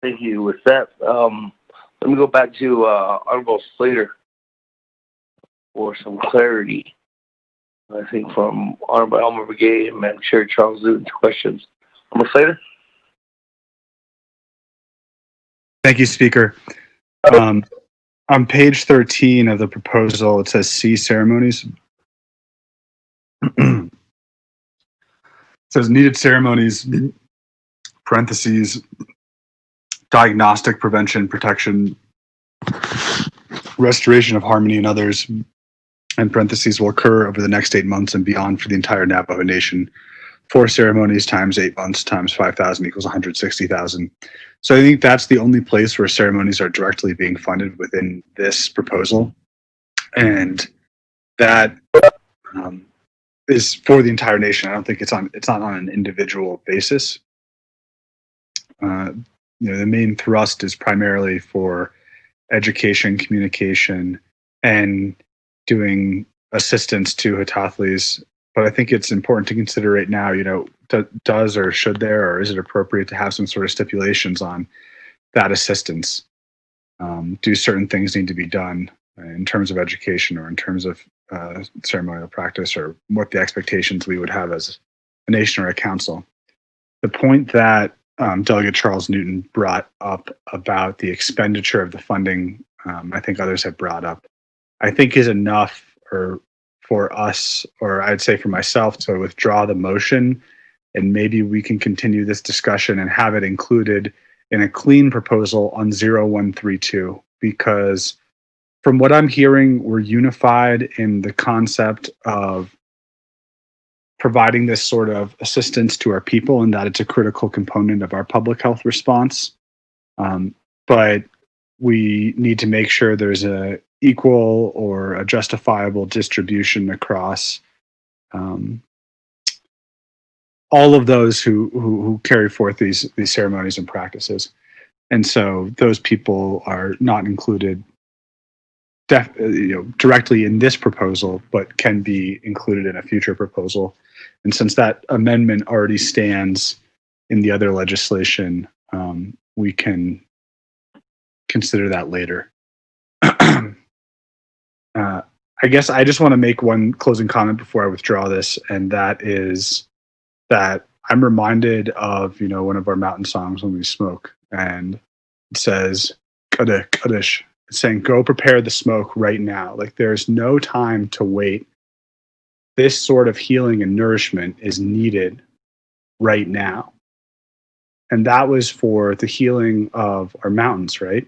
Thank you. With that, let me go back to Honorable Slater for some clarity. I think from Honorable Elmer Begay and Madam Chair Charles Newton's questions. Honorable Slater? Thank you, Speaker. On page 13 of the proposal, it says C, ceremonies. It says needed ceremonies, parentheses, diagnostic, prevention, protection, restoration of harmony and others, and parentheses, will occur over the next 8 months and beyond for the entire Navajo Nation. 4 ceremonies times 8 months times 5,000 equals 160,000. So I think that's the only place where ceremonies are directly being funded within this proposal. And that is for the entire nation. I don't think it's not on an individual basis. The main thrust is primarily for education, communication, and doing assistance to Hatathlis. But I think it's important to consider right now, does or should there, or is it appropriate to have some sort of stipulations on that assistance? Do certain things need to be done in terms of education or in terms of ceremonial practice, or what the expectations we would have as a nation or a council? The point that Delegate Charles Newton brought up about the expenditure of the funding, I think others have brought up, I think is enough for us, or I'd say for myself, to withdraw the motion, and maybe we can continue this discussion and have it included in a clean proposal on 0132, because from what I'm hearing, we're unified in the concept of providing this sort of assistance to our people, and that it's a critical component of our public health response. But we need to make sure there's a equal or a justifiable distribution across all of those who carry forth these ceremonies and practices. And so those people are not included directly in this proposal, but can be included in a future proposal. And since that amendment already stands in the other legislation, we can consider that later. I guess I just want to make one closing comment before I withdraw this, and that is that I'm reminded of, one of our mountain songs when we smoke, and it says, Kaddish. It's saying, go prepare the smoke right now. Like, there's no time to wait. This sort of healing and nourishment is needed right now. And that was for the healing of our mountains, right?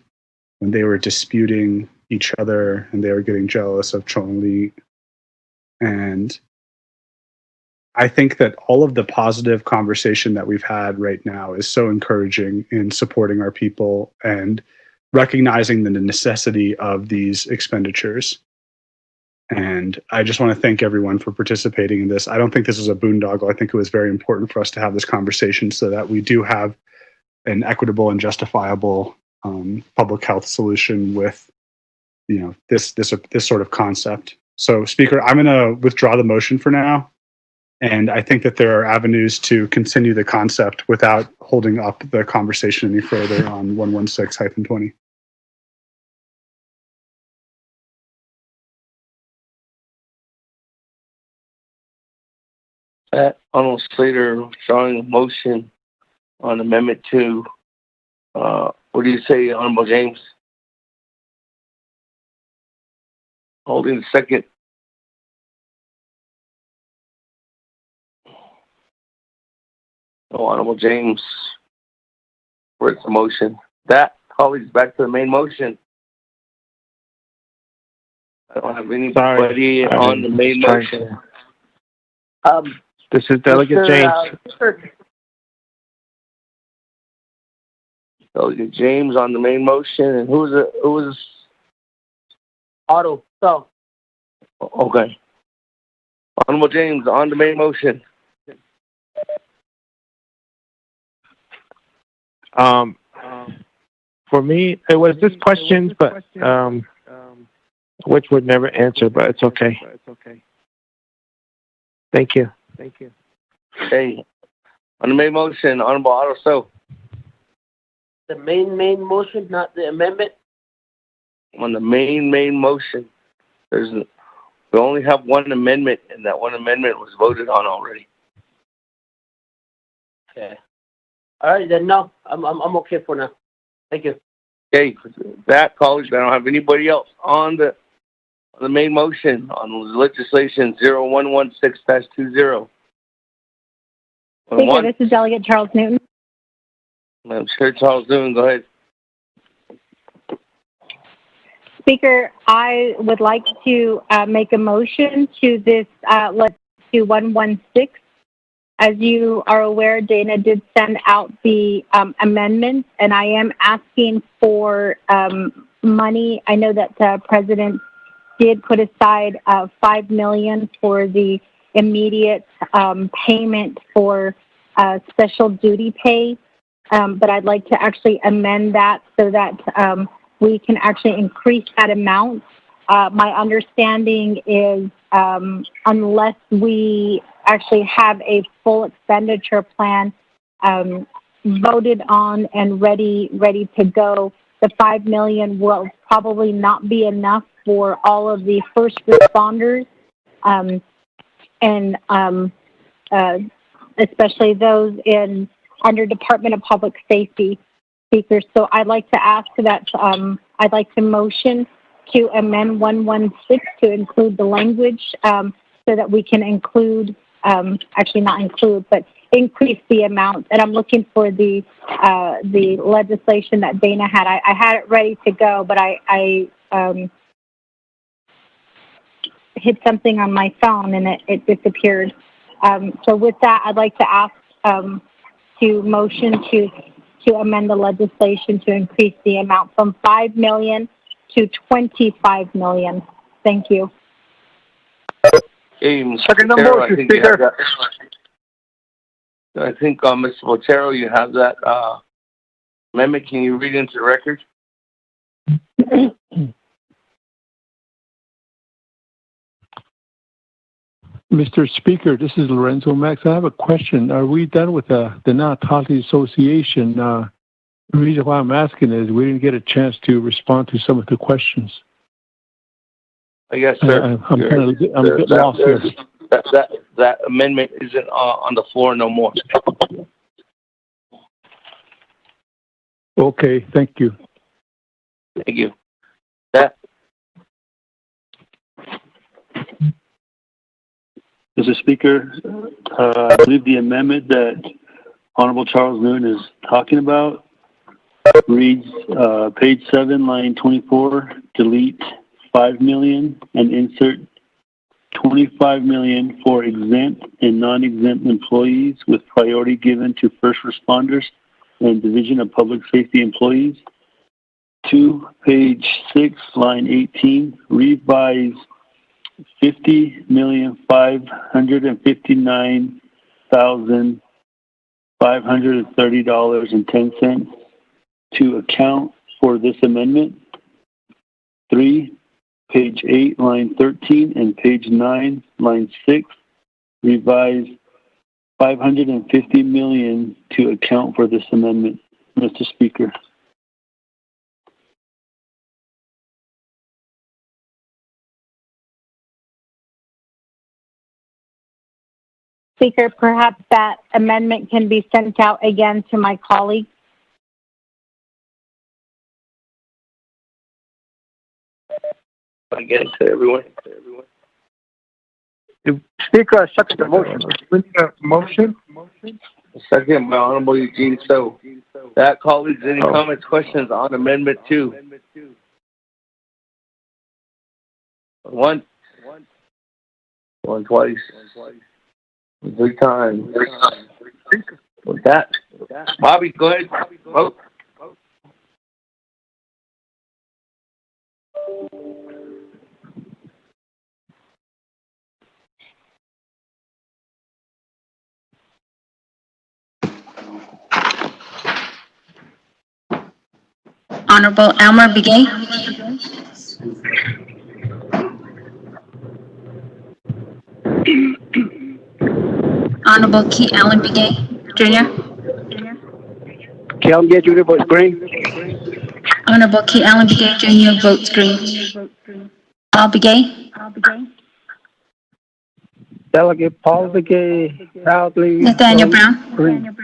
When they were disputing each other and they were getting jealous of Chongli. And I think that all of the positive conversation that we've had right now is so encouraging in supporting our people and recognizing the necessity of these expenditures. And I just want to thank everyone for participating in this. I don't think this is a boondoggle. I think it was very important for us to have this conversation so that we do have an equitable and justifiable public health solution with, this sort of concept. So, Speaker, I'm going to withdraw the motion for now. And I think that there are avenues to continue the concept without holding up the conversation any further on 116-20. Arnold Slater drawing a motion on Amendment 2. What do you say, Honorable James? Holding the second. Honorable James, where's the motion? That, colleagues, back to the main motion. I don't have anybody on the main motion. This is Delegate James. Delegate James on the main motion, and who was Otto. So. Okay. Honorable James on the main motion. For me, it was this question, but which would never answer, but it's okay. Thank you. Okay. On the main motion, Honorable Otto. So. The main motion, not the amendment? On the main motion, we only have one amendment, and that one amendment was voted on already. Okay. All right, then no, I'm okay for now. Thank you. Okay, that, colleagues, I don't have anybody else on the main motion on legislation 0116-20. Speaker, this is Delegate Charles Newton. I'm sure Charles Newton, go ahead. Speaker, I would like to make a motion to this, let's do 116. As you are aware, Dana did send out the amendments, and I am asking for money. I know that President did put aside $5 million for the immediate payment for special duty pay, but I'd like to actually amend that so that we can actually increase that amount. My understanding is unless we actually have a full expenditure plan voted on and ready to go, the $5 million will probably not be enough for all of the first responders, and especially those under Department of Public Safety speakers. So I'd like to ask that I'd like to motion to amend 116 to include the language so that we can include, actually not include, but increase the amount. And I'm looking for the legislation that Dana had. I had it ready to go, but I hit something on my phone and it disappeared. So with that, I'd like to ask to motion to amend the legislation to increase the amount from $5 million to $25 million. Thank you. Second motion, Speaker. I think, Mr. Botero, you have that amendment. Can you read into the record? Mr. Speaker, this is Lorenzo Max. I have a question. Are we done with the Naabik'iyati Association? The reason why I'm asking is we didn't get a chance to respond to some of the questions. I guess, sir. I'm a bit lost here. That amendment isn't on the floor no more. Okay, thank you. Thank you. That. Mr. Speaker, I believe the amendment that Honorable Charles Newton is talking about reads page 7, line 24, delete $5 million and insert $25 million for exempt and non-exempt employees with priority given to first responders and Division of Public Safety employees. 2, page 6, line 18, revise $50,559,530.10 to account for this amendment. 3, page 8, line 13, and page 9, line 6, revise $550 million to account for this amendment, Mr. Speaker. Speaker, perhaps that amendment can be sent out again to my colleagues. Again to everyone. Speaker, I second the motion. Motion. Second by Honorable Eugene. So, that colleagues, any comments, questions on Amendment 2? Once, twice, 3 times. With that, Bobby, go ahead. Vote. Honorable Elmer Begay. Honorable Keith Allen Begay, Jr. Keith Allen Begay, Jr. votes green. Honorable Keith Allen Begay, Jr. votes green. Paul Begay. Delegate Paul Begay, proudly Nathaniel Brown. Green.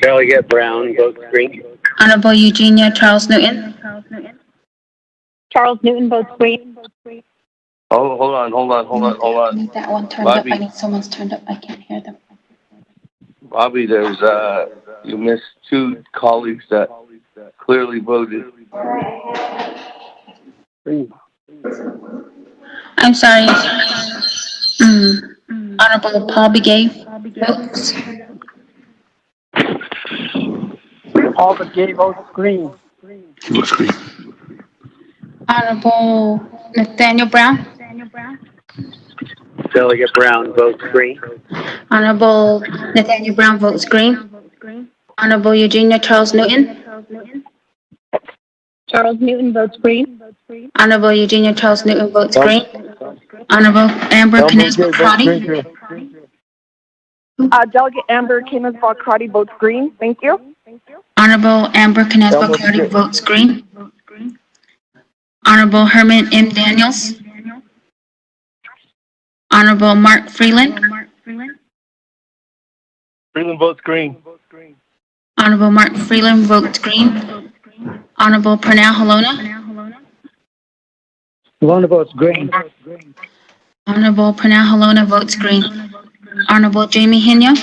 Delegate Brown votes green. Honorable Eugenia Charles Newton. Charles Newton votes green. Oh, hold on. I need that one turned Bobby. up. I need someone's turned up. I can't hear them. Bobby, there's you missed 2 colleagues that clearly voted. I'm sorry. Honorable Paul Begay votes. Paul Begay votes green. He votes green. Honorable Nathaniel Brown. Delegate Brown votes green. Honorable Nathaniel Brown votes green. Honorable Eugenia Charles Newton. Charles Newton votes green. Honorable Eugenia Charles Newton votes green. Honorable Amber Knizia-Crotty. Delegate Amber Knizia-Crotty votes green. Thank you. Honorable Amber Knizia-Crotty votes green. Honorable Herman M. Daniels. Honorable Mark Freeland. Freeland votes green. Honorable Mark Freeland votes green. Honorable Pernell Halona. Halona votes green. Honorable Pernell Halona votes green. Honorable Jamie Henya.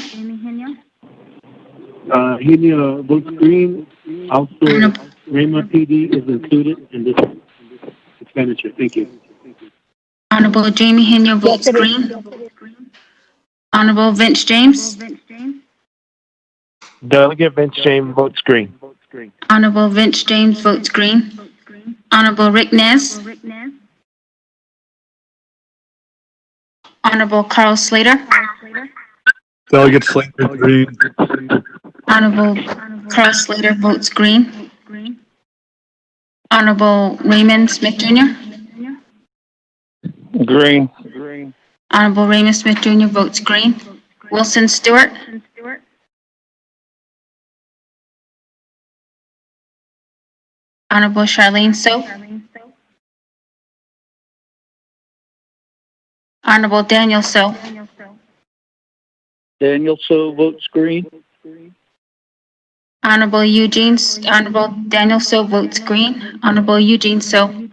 Henia votes green. Also, Raymond PD is included in this expenditure. Thank you. Honorable Jamie Henya votes green. Honorable Vince James. Delegate Vince James votes green. Honorable Vince James votes green. Honorable Rick Nez. Honorable Carl Slater. Delegate Slater, green. Honorable Carl Slater votes green. Honorable Raymond Smith Jr. Green. Honorable Raymond Smith Jr. votes green. Wilson Stewart. Honorable Charlene So. Honorable Daniel So. Daniel So votes green. Honorable Daniel So votes green. Honorable Eugene So.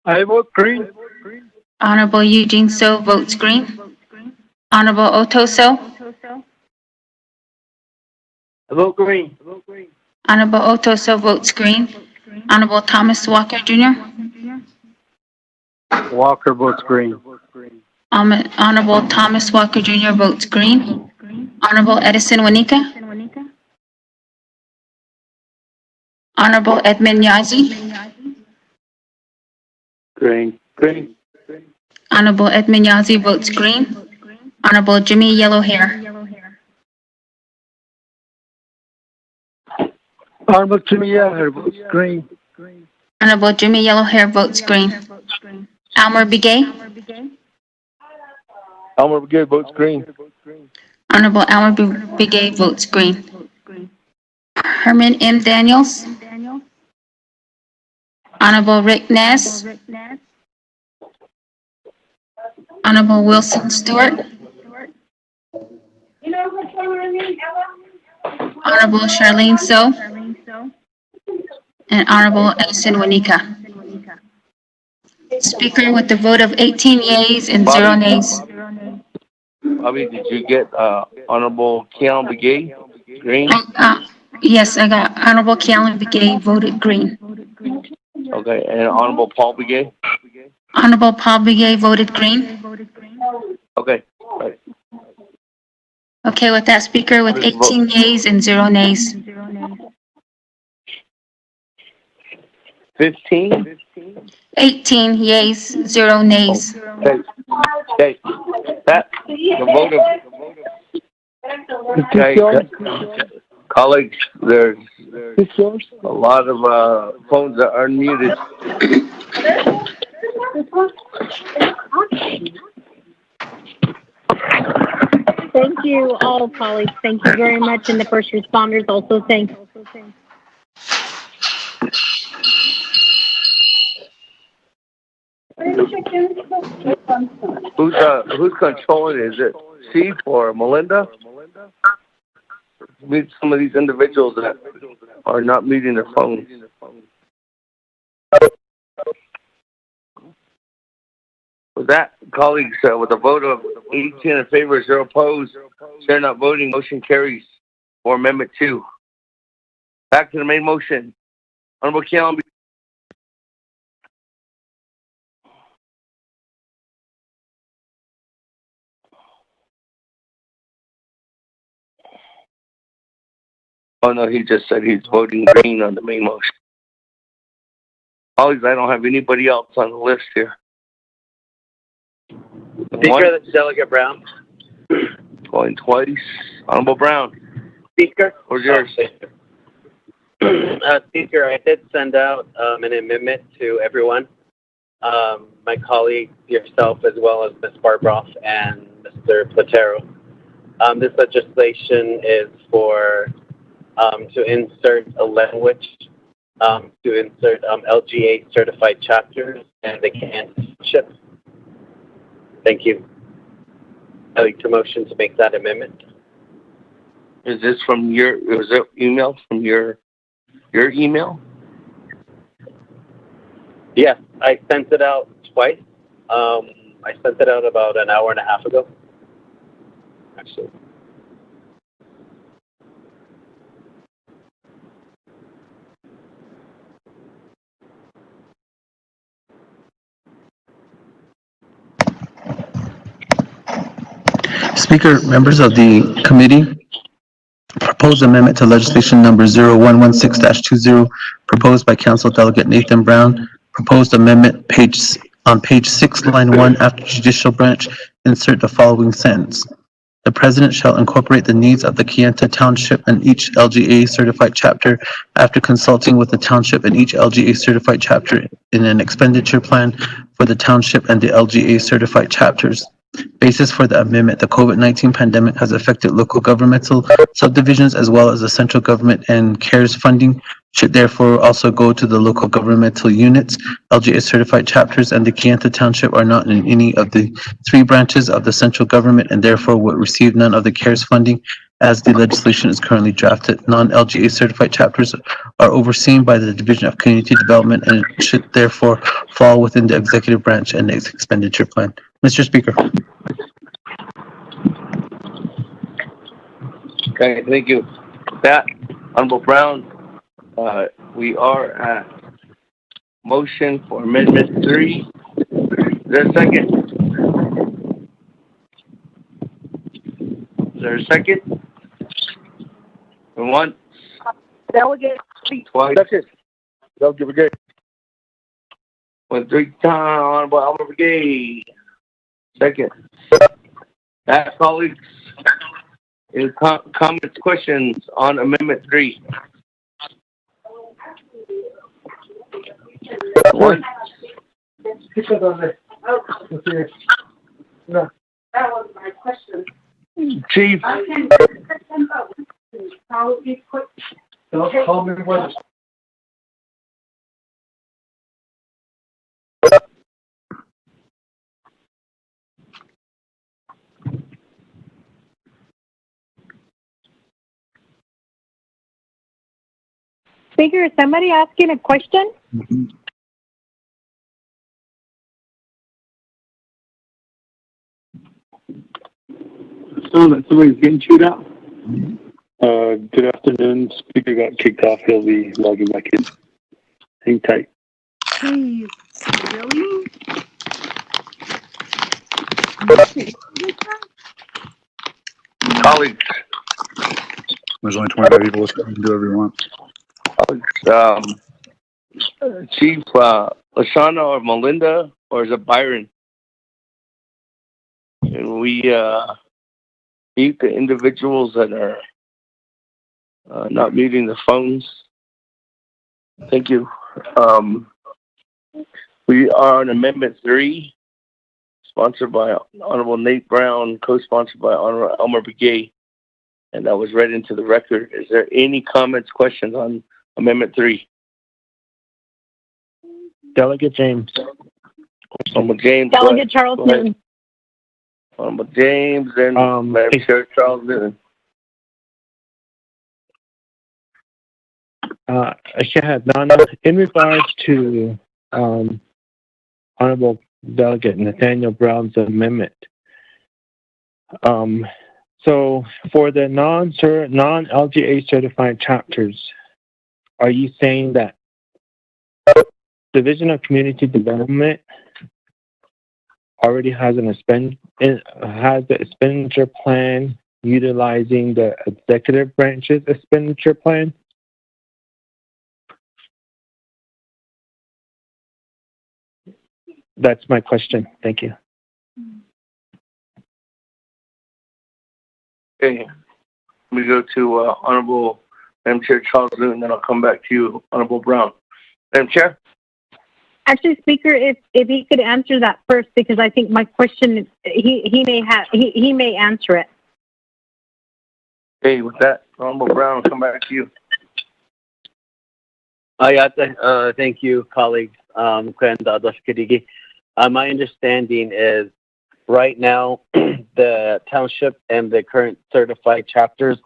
I vote green. Honorable Eugene So votes green. Honorable Otto So. I vote green. Honorable Otto So votes green. Honorable Thomas Walker Jr. Walker votes green. Honorable Thomas Walker Jr. votes green. Honorable Edison Wanika. Honorable Edmund Yazi. Green. Honorable Edmund Yazi votes green. Honorable Jimmy Yellowhair. Honorable Jimmy Yellowhair votes green. Honorable Jimmy Yellowhair votes green. Elmer Begay. Elmer Begay votes green. Honorable Elmer Begay votes green. Herman M. Daniels. Honorable Rick Ness. Honorable Wilson Stewart. Honorable Charlene So. And Honorable Edison Wanika. Speaker with the vote of 18 yeas and 0 nays. Bobby, did you get Honorable Keon Begay? Green? Yes, I got Honorable Keon Begay voted green. Okay, and Honorable Paul Begay? Honorable Paul Begay voted green. Okay, right. Okay, with that, Speaker, with 18 yeas and 0 nays. 15? 18 yeas, 0 nays. Okay. That, the vote of... Okay, colleagues, there's a lot of phones that are unmuted. Thank you, all colleagues. Thank you very much, and the first responders also thank. Who's controlling it? Is it Steve or Melinda? Meet some of these individuals that are not meeting their phones. With that, colleagues, with a vote of 18 in favor, 0 opposed, chair not voting, motion carries for Amendment 2. Back to the main motion. Honorable Keon. Oh no, he just said he's voting green on the main motion. Colleagues, I don't have anybody else on the list here. Speaker, that's Delegate Brown. Going twice. Honorable Brown. Speaker. Where's yours? Speaker, I did send out an amendment to everyone. My colleague, yourself, as well as Ms. Barbroff and Mr. Platero. This legislation is for to insert a language to insert LGA certified chapters and the Kansas ship. Thank you. I'd like to motion to make that amendment. Is this from is it email from your email? Yes, I sent it out twice. I sent it out about an hour and a half ago. Actually. Speaker, members of the committee, proposed amendment to legislation number 0116-20, proposed by Council Delegate Nathan Brown. Proposed amendment on page 6, line 1, after judicial branch, insert the following sentence. The President shall incorporate the needs of the Kayenta Township and each LGA certified chapter after consulting with the township and each LGA certified chapter in an expenditure plan for the township and the LGA certified chapters. Basis for the amendment: the COVID-19 pandemic has affected local governmental subdivisions as well as the central government, and CARES funding should therefore also go to the local governmental units. LGA certified chapters and the Kayenta Township are not in any of the 3 branches of the central government and therefore would receive none of the CARES funding as the legislation is currently drafted. Non-LGA certified chapters are overseen by the Division of Community Development and should therefore fall within the executive branch and its expenditure plan. Mr. Speaker. Okay, thank you. With that, Honorable Brown, we are at motion for Amendment 3. Is there a second? Is there a second? And once. Delegate. Twice. Second. Delegate Brigade. One, 3 times, Honorable Albert Brigade. Second. That, colleagues. Any comments, questions on Amendment 3? One. No. That was my question. Chief. Don't call me when. Speaker, is somebody asking a question? Sounds like somebody's getting chewed out. Good afternoon. Speaker got kicked off. He'll be logging back in. Hang tight. Please, really? Colleagues. There's only 25 people listening. You can do whatever you want. Chief Lashana or Melinda, or is it Byron? And we mute the individuals that are not muting the phones. Thank you. We are on Amendment 3, sponsored by Honorable Nate Brown, co-sponsored by Honorable Elmer Begay, and that was read into the record. Is there any comments, questions on Amendment 3? Delegate James. Honorable James. Delegate Charles Newton. Honorable James and Madam Chair Charles Newton. Donna, in regards to Honorable Delegate Nathaniel Brown's amendment, so for the non-LGA certified chapters, are you saying that Division of Community Development already has the expenditure plan utilizing the executive branch's expenditure plan? That's my question. Thank you. Okay. We go to Honorable Madam Chair Charles Newton, then I'll come back to you, Honorable Brown. Madam Chair? Actually, Speaker, if he could answer that first, because I think my question, he may answer it. Okay, with that, Honorable Brown, I'll come back to you. Thank you, colleagues. My understanding is right now the township and the current certified chapters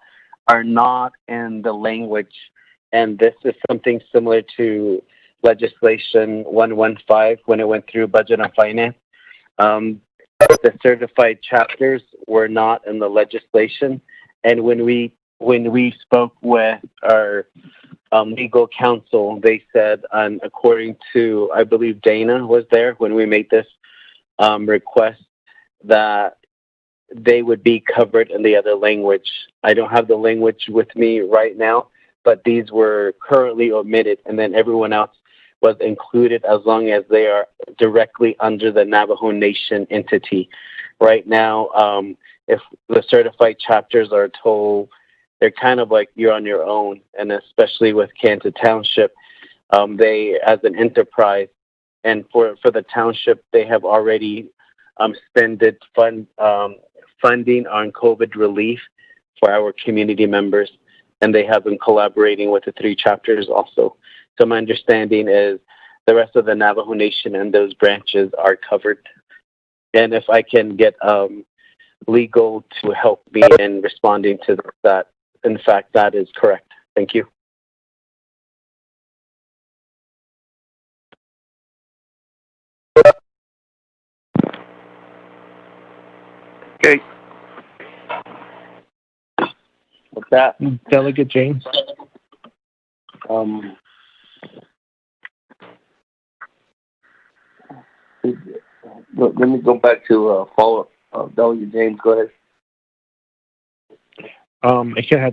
are not in the language, and this is something similar to legislation 115 when it went through budget and finance. The certified chapters were not in the legislation, and when we spoke with our legal counsel, they said, according to, I believe Dana was there when we made this request, that they would be covered in the other language. I don't have the language with me right now, but these were currently omitted, and then everyone else was included as long as they are directly under the Navajo Nation entity. Right now, if the certified chapters are told, they're kind of like you're on your own, and especially with Kansas Township, they, as an enterprise, and for the township, they have already spended funding on COVID relief for our community members, and they have been collaborating with the 3 chapters also. So my understanding is the rest of the Navajo Nation and those branches are covered. And if I can get legal to help me in responding to that, in fact, that is correct. Thank you. Okay. With that, Delegate James. Let me go back to follow up. Delegate James, go ahead.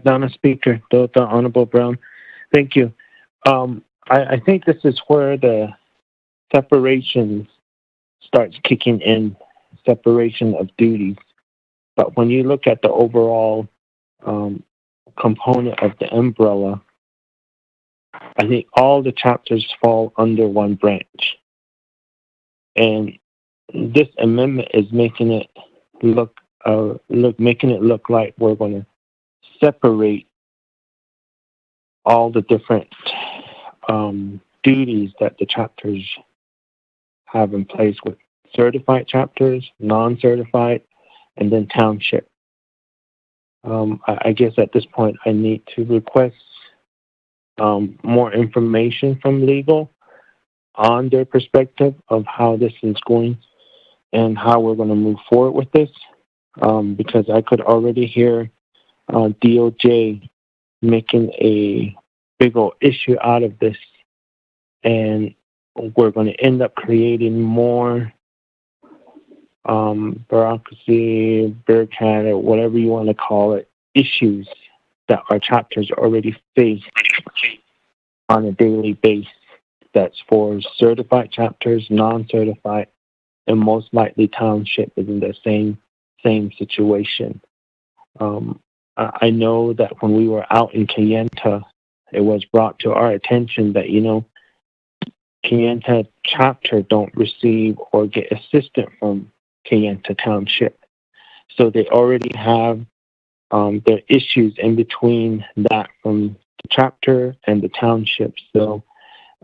Donna Speaker, Dota Honorable Brown. Thank you. I think this is where the separation starts kicking in, separation of duties. But when you look at the overall component of the umbrella, I think all the chapters fall under one branch. And this amendment is making it look like we're going to separate all the different duties that the chapters have in place, with certified chapters, non-certified, and then township. I guess at this point I need to request more information from legal on their perspective of how this is going and how we're going to move forward with this, because I could already hear DOJ making a big old issue out of this, and we're going to end up creating more bureaucracy, bureaucrat, or whatever you want to call it, issues that our chapters already face on a daily basis. That's for certified chapters, non-certified, and most likely township is in the same situation. I know that when we were out in Kayenta, it was brought to our attention that, Kayenta chapter don't receive or get assistance from Kayenta Township. So they already have their issues in between that from the chapter and the township. So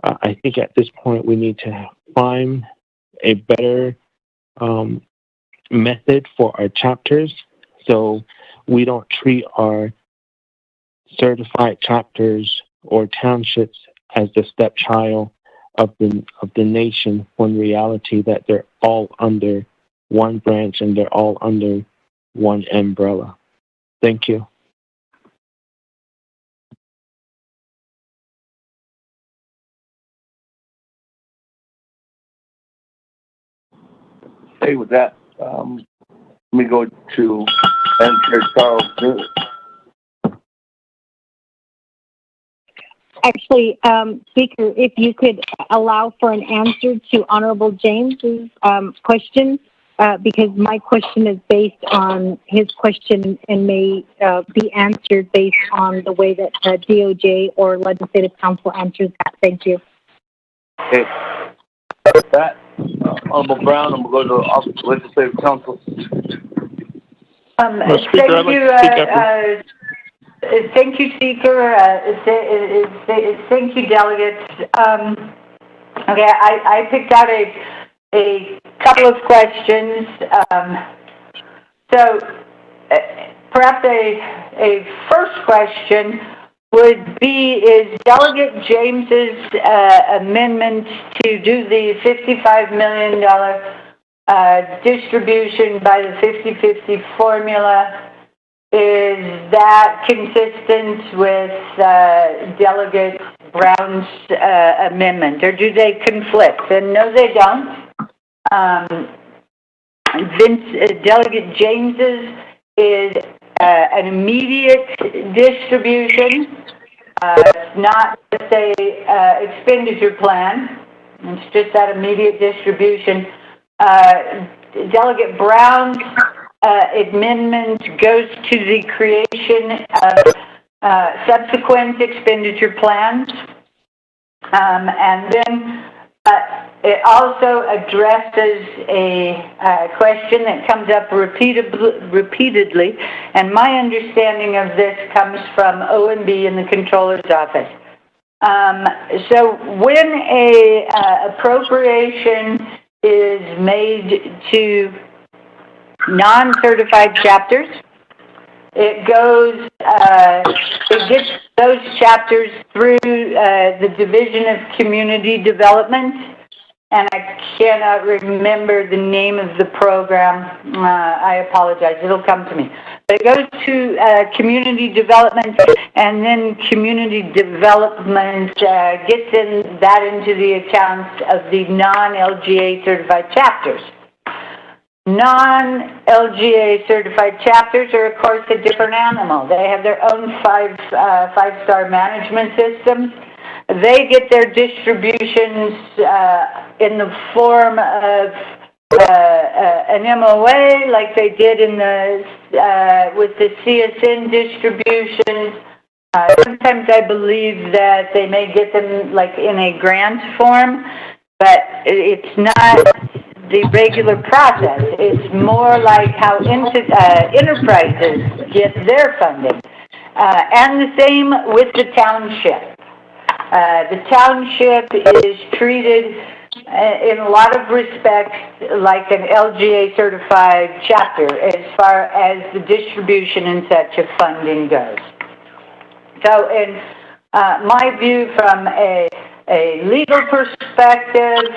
I think at this point we need to find a better method for our chapters, so we don't treat our certified chapters or townships as the stepchild of the nation, when in reality that they're all under one branch and they're all under one umbrella. Thank you. Hey, with that, let me go to Madam Chair Charles. Actually, Speaker, if you could allow for an answer to Honorable James's question, because my question is based on his question and may be answered based on the way that DOJ or Legislative Council answers that. Thank you. Okay. With that, Honorable Brown, and we'll go to the Office of Legislative Council. Speaker, thank you, Speaker. Thank you, delegates. Okay, I picked out a couple of questions. So perhaps a first question would be, is Delegate James's amendment to do the $55 million distribution by the 50-50 formula, is that consistent with Delegate Brown's amendment, or do they conflict? And no, they don't. Delegate James's is an immediate distribution, not just a expenditure plan. It's just that immediate distribution. Delegate Brown's amendment goes to the creation of subsequent expenditure plans, and then it also addresses a question that comes up repeatedly, and my understanding of this comes from O&B in the Controller's Office. So when a appropriation is made to non-certified chapters, it gets those chapters through the Division of Community Development, and I cannot remember the name of the program. I apologize. It'll come to me. But it goes to Community Development, and then Community Development gets that into the accounts of the non-LGA certified chapters. Non-LGA certified chapters are, of course, a different animal. They have their own five-star management systems. They get their distributions in the form of an MOA, like they did in with the CSN distributions. Sometimes I believe that they may get them like in a grant form, but it's not the regular process. It's more like how enterprises get their funding. And the same with the township. The township is treated in a lot of respects like an LGA certified chapter as far as the distribution and such of funding goes. So in my view, from a legal perspective,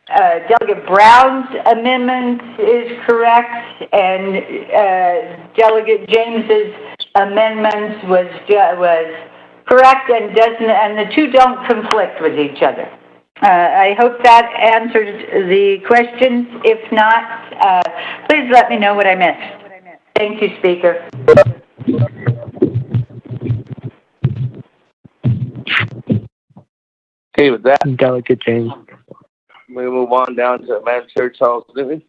Delegate Brown's amendment is correct, and Delegate James's amendment was correct and the two don't conflict with each other. I hope that answers the questions. If not, please let me know what I missed. Thank you, Speaker. Okay, with that, Delegate James. We move on down to Madam Chair Charles Newman.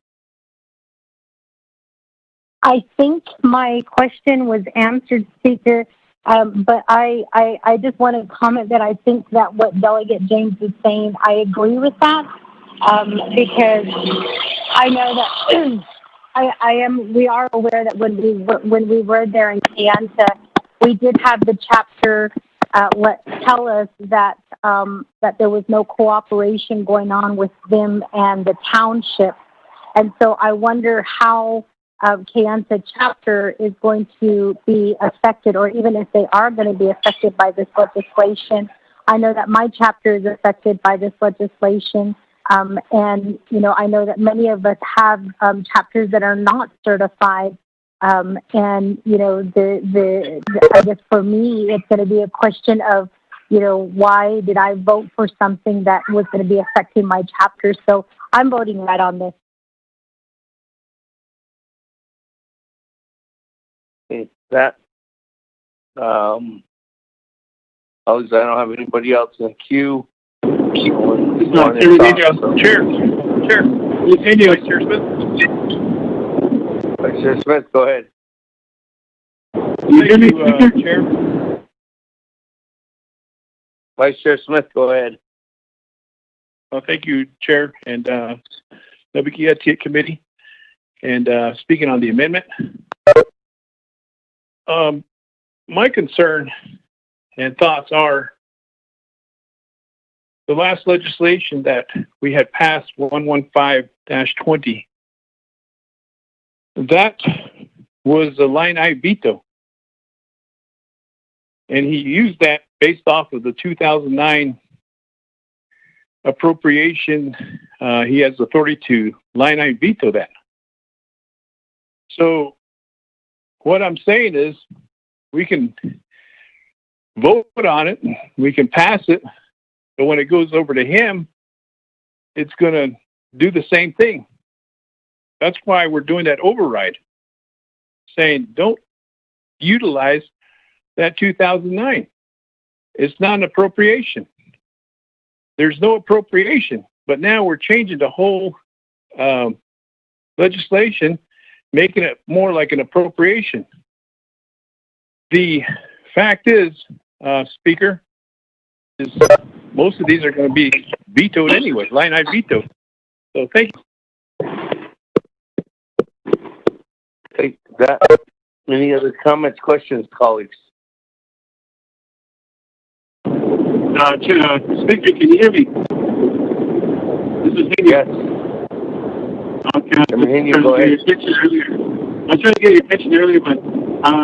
I think my question was answered, Speaker, but I just want to comment that I think that what Delegate James is saying, I agree with that, because I know that we are aware that when we were there in Kayenta, we did have the chapter tell us that that there was no cooperation going on with them and the township, and so I wonder how Kayenta chapter is going to be affected, or even if they are going to be affected by this legislation. I know that my chapter is affected by this legislation, and I know that many of us have chapters that are not certified. And I guess for me, it's going to be a question of, why did I vote for something that was going to be affecting my chapter? So I'm voting right on this. Okay, that Colleagues, I don't have anybody else in the queue. Chair. Vice Chair Smith. Vice Chair Smith, go ahead. Thank you, Chair. Vice Chair Smith, go ahead. Well, thank you, Chair, and Naabik'iyati Committee. And speaking on the amendment, my concern and thoughts are the last legislation that we had passed, 115-20, that was a line item veto. And he used that based off of the 2009 appropriation. He has authority to line item veto that. So what I'm saying is we can vote on it, we can pass it, but when it goes over to him, it's going to do the same thing. That's why we're doing that override, saying don't utilize that 2009. It's not an appropriation. There's no appropriation, but now we're changing the whole legislation, making it more like an appropriation. The fact is, Speaker, is most of these are going to be vetoed anyway, line item veto. So thank you. Take that. Any other comments, questions, colleagues? Speaker, can you hear me? This is Haney. Yes. Okay. Haney, go ahead. I was trying to get your attention earlier, but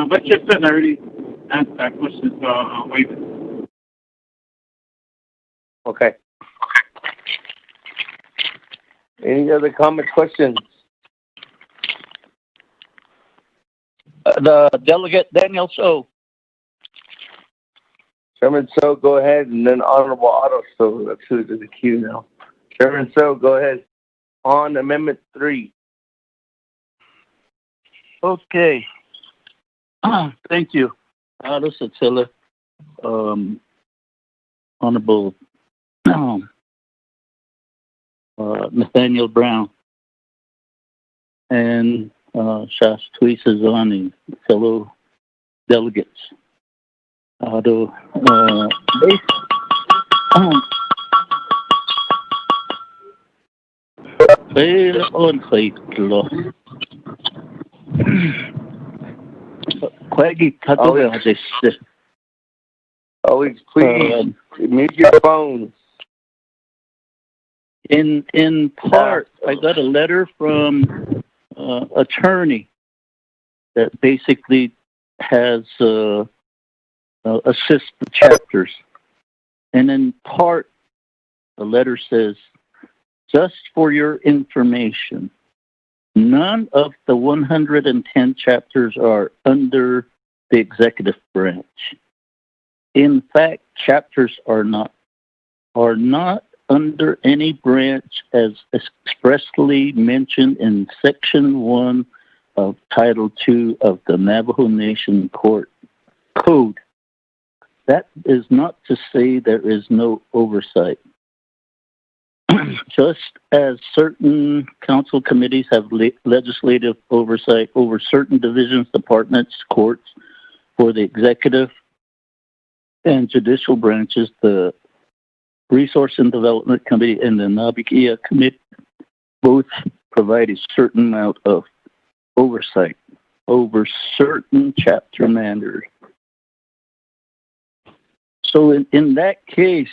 Vice Chair Smith already asked that question, so I'll waive it. Okay. Any other comments, questions? The Delegate Daniel So. Chairman So, go ahead, and then Honorable Otto So. That's who's in the queue now. Chairman So, go ahead. On Amendment 3. Okay. Thank you. Otto Satilla, Honorable Nathaniel Brown, and Shas Tuisazani, fellow delegates. Otto, Colleagues, please mute your phones. In part, I got a letter from attorney that basically has assist the chapters, and in part, the letter says, "Just for your information, none of the 110 chapters are under the executive branch. In fact, chapters are not under any branch as expressly mentioned in Section 1 of Title 2 of the Navajo Nation Court Code. That is not to say there is no oversight. Just as certain council committees have legislative oversight over certain divisions, departments, courts, for the executive and judicial branches, the Resource and Development Committee and the Naabik'iyati Committee both provide a certain amount of oversight over certain chapter matters. So in that case,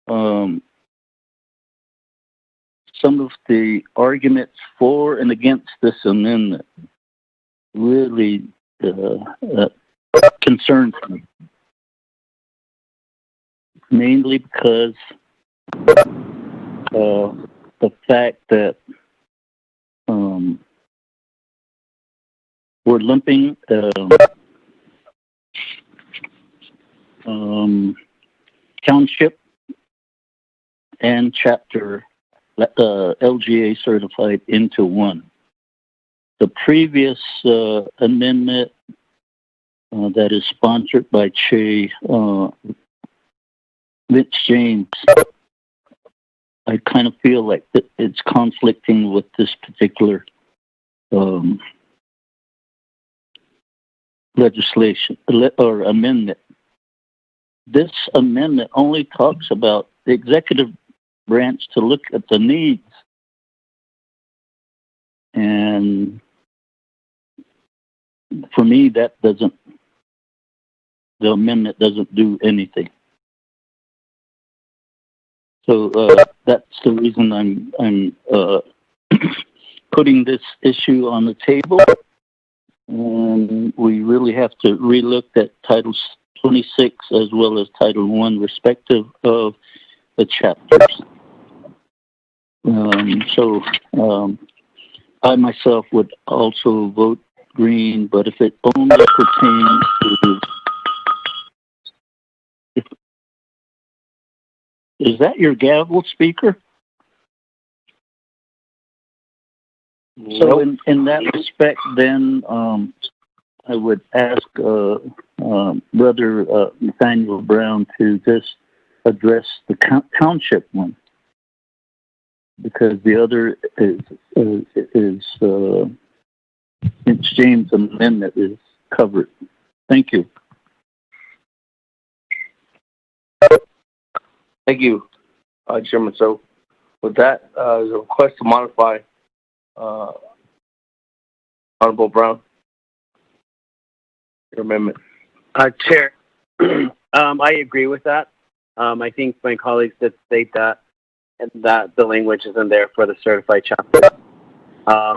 some of the arguments for and against this amendment really concerns me. Mainly because the fact that we're lumping township and chapter LGA certified into one. The previous amendment that is sponsored by Vince James. I kind of feel like it's conflicting with this particular legislation or amendment. This amendment only talks about the executive branch to look at the needs, and for me, the amendment doesn't do anything. So that's the reason I'm putting this issue on the table, and we really have to relook at Title 26 as well as Title 1, respective of the chapters. I myself would also vote green, but if it only pertains to... Is that your gavel, Speaker? So in that respect, then I would ask Brother Nathaniel Brown to just address the township one, because the other is Vince James' amendment is covered. Thank you. Thank you, Chairman. So with that, there's a request to modify Honorable Brown, your amendment. Chair, I agree with that. I think my colleagues did state that, and that the language isn't there for the certified chapter.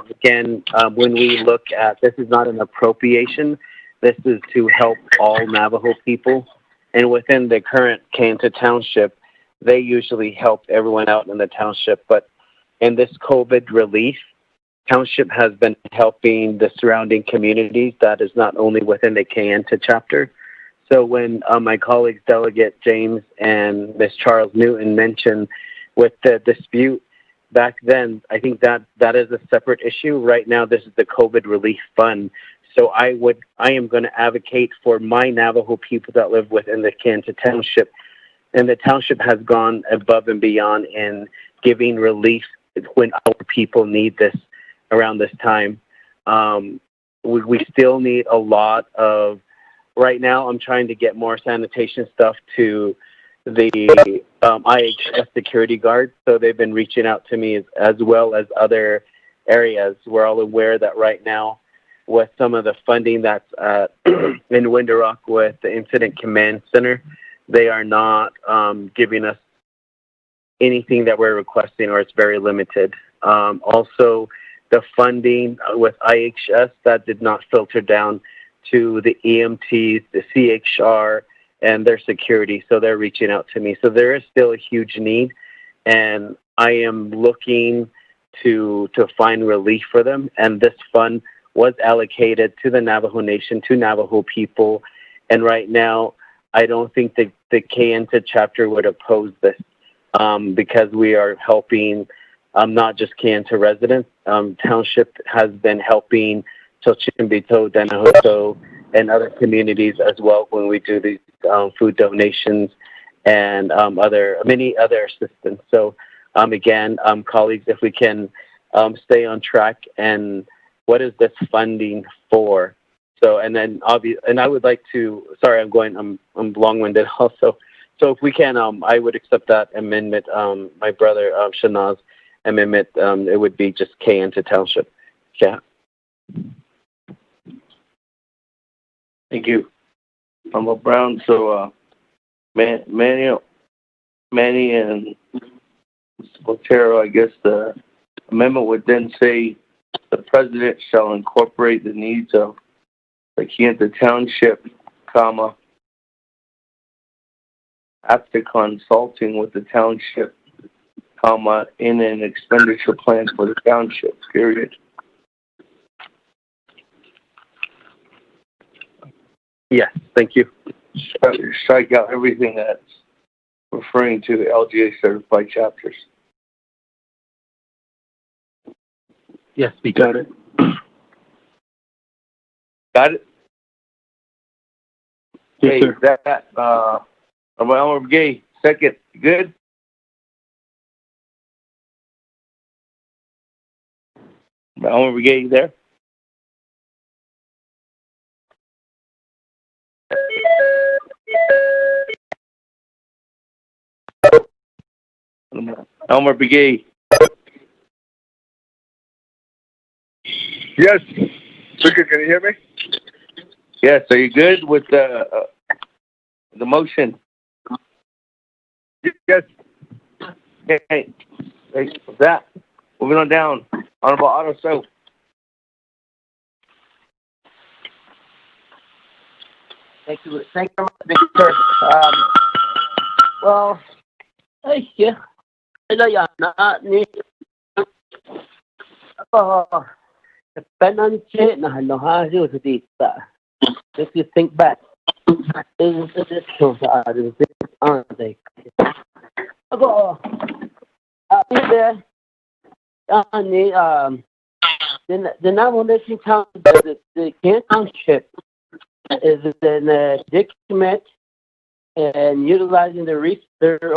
Again, when we look at, this is not an appropriation. This is to help all Navajo people. And within the current Kayenta Township, they usually help everyone out in the township. But in this COVID relief, Township has been helping the surrounding communities. That is not only within the Kayenta chapter. So when my colleagues, Delegate James and Ms. Charles Newton, mentioned with the dispute back then, I think that is a separate issue. Right now, this is the COVID relief fund. So I am going to advocate for my Navajo people that live within the Kayenta Township. And the township has gone above and beyond in giving relief when our people need this around this time. We still need a lot of, right now I'm trying to get more sanitation stuff to the IHS security guards. So they've been reaching out to me as well as other areas. We're all aware that right now with some of the funding that's in Window Rock with the Incident Command Center, they are not giving us anything that we're requesting, or it's very limited. Also, the funding with IHS, that did not filter down to the EMTs, the CHR, and their security. So they're reaching out to me. So there is still a huge need, and I am looking to find relief for them. And this fund was allocated to the Navajo Nation, to Navajo people. And right now, I don't think the Kayenta chapter would oppose this because we are helping not just Kayenta residents. Township has been helping Xochimbito, Danahoto, and other communities as well when we do these food donations and many other assistance. So again, colleagues, if we can stay on track, and what is this funding for? So, and then and I would like to, sorry, I'm long-winded also. So if we can, I would accept that amendment, my brother Shanaz's amendment. It would be just Kayenta Township. Yeah. Thank you, Honorable Brown. So, Manny and Mr. Botero, I guess the amendment would then say the president shall incorporate the needs of the Kayenta Township, after consulting with the township, in an expenditure plan for the township, period. Yes, thank you. Strike out everything that's referring to LGA certified chapters. Yes, we got it. Got it? Okay, sir. that, Elmer Gay, second. Good? Elmer Gay, you there? Elmer Begay. Yes. Chicken, can you hear me? Yes, are you good with the motion? Yes. Okay. Thanks for that. Moving on down. Honorable Otto Soap. Thank you very much, Victor. Well, yeah. If you think back, is this aren't they? The Navajo Nation Township, the Kent Township is in a predicament and utilizing their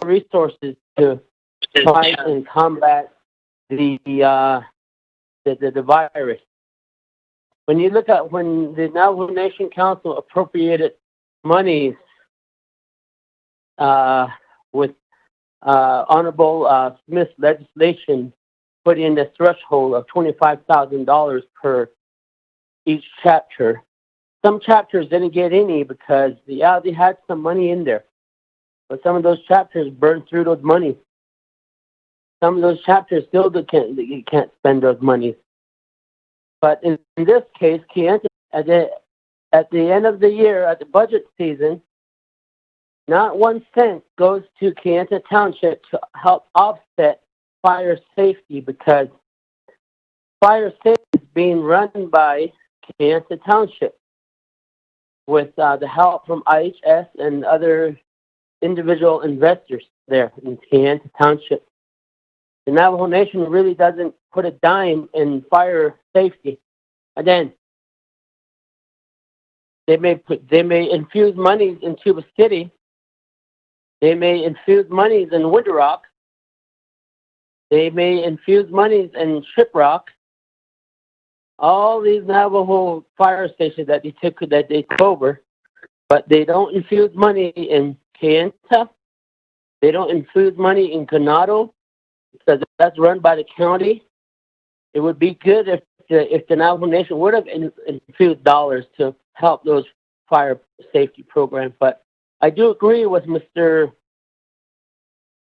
resources to fight and combat the virus. When you look at when the Navajo Nation Council appropriated monies with Honorable Smith's legislation, put in the threshold of $25,000 per each chapter. Some chapters didn't get any because they had some money in there, but some of those chapters burned through those money. Some of those chapters still can't spend those monies. But in this case, Kayenta, at the end of the year, at the budget season, not 1 cent goes to Kayenta Township to help offset fire safety, because fire safety is being run by Kayenta Township with the help from IHS and other individual investors there in Kayenta Township. The Navajo Nation really doesn't put a dime in fire safety. And then they may infuse monies in Tuba City. They may infuse monies in Winter Rock. They may infuse monies in Shiprock. All these Navajo fire stations that they took over, but they don't infuse money in Kayenta. They don't infuse money in Ganado, because that's run by the county. It would be good if the Navajo Nation would have infused dollars to help those fire safety programs. But I do agree with Mr.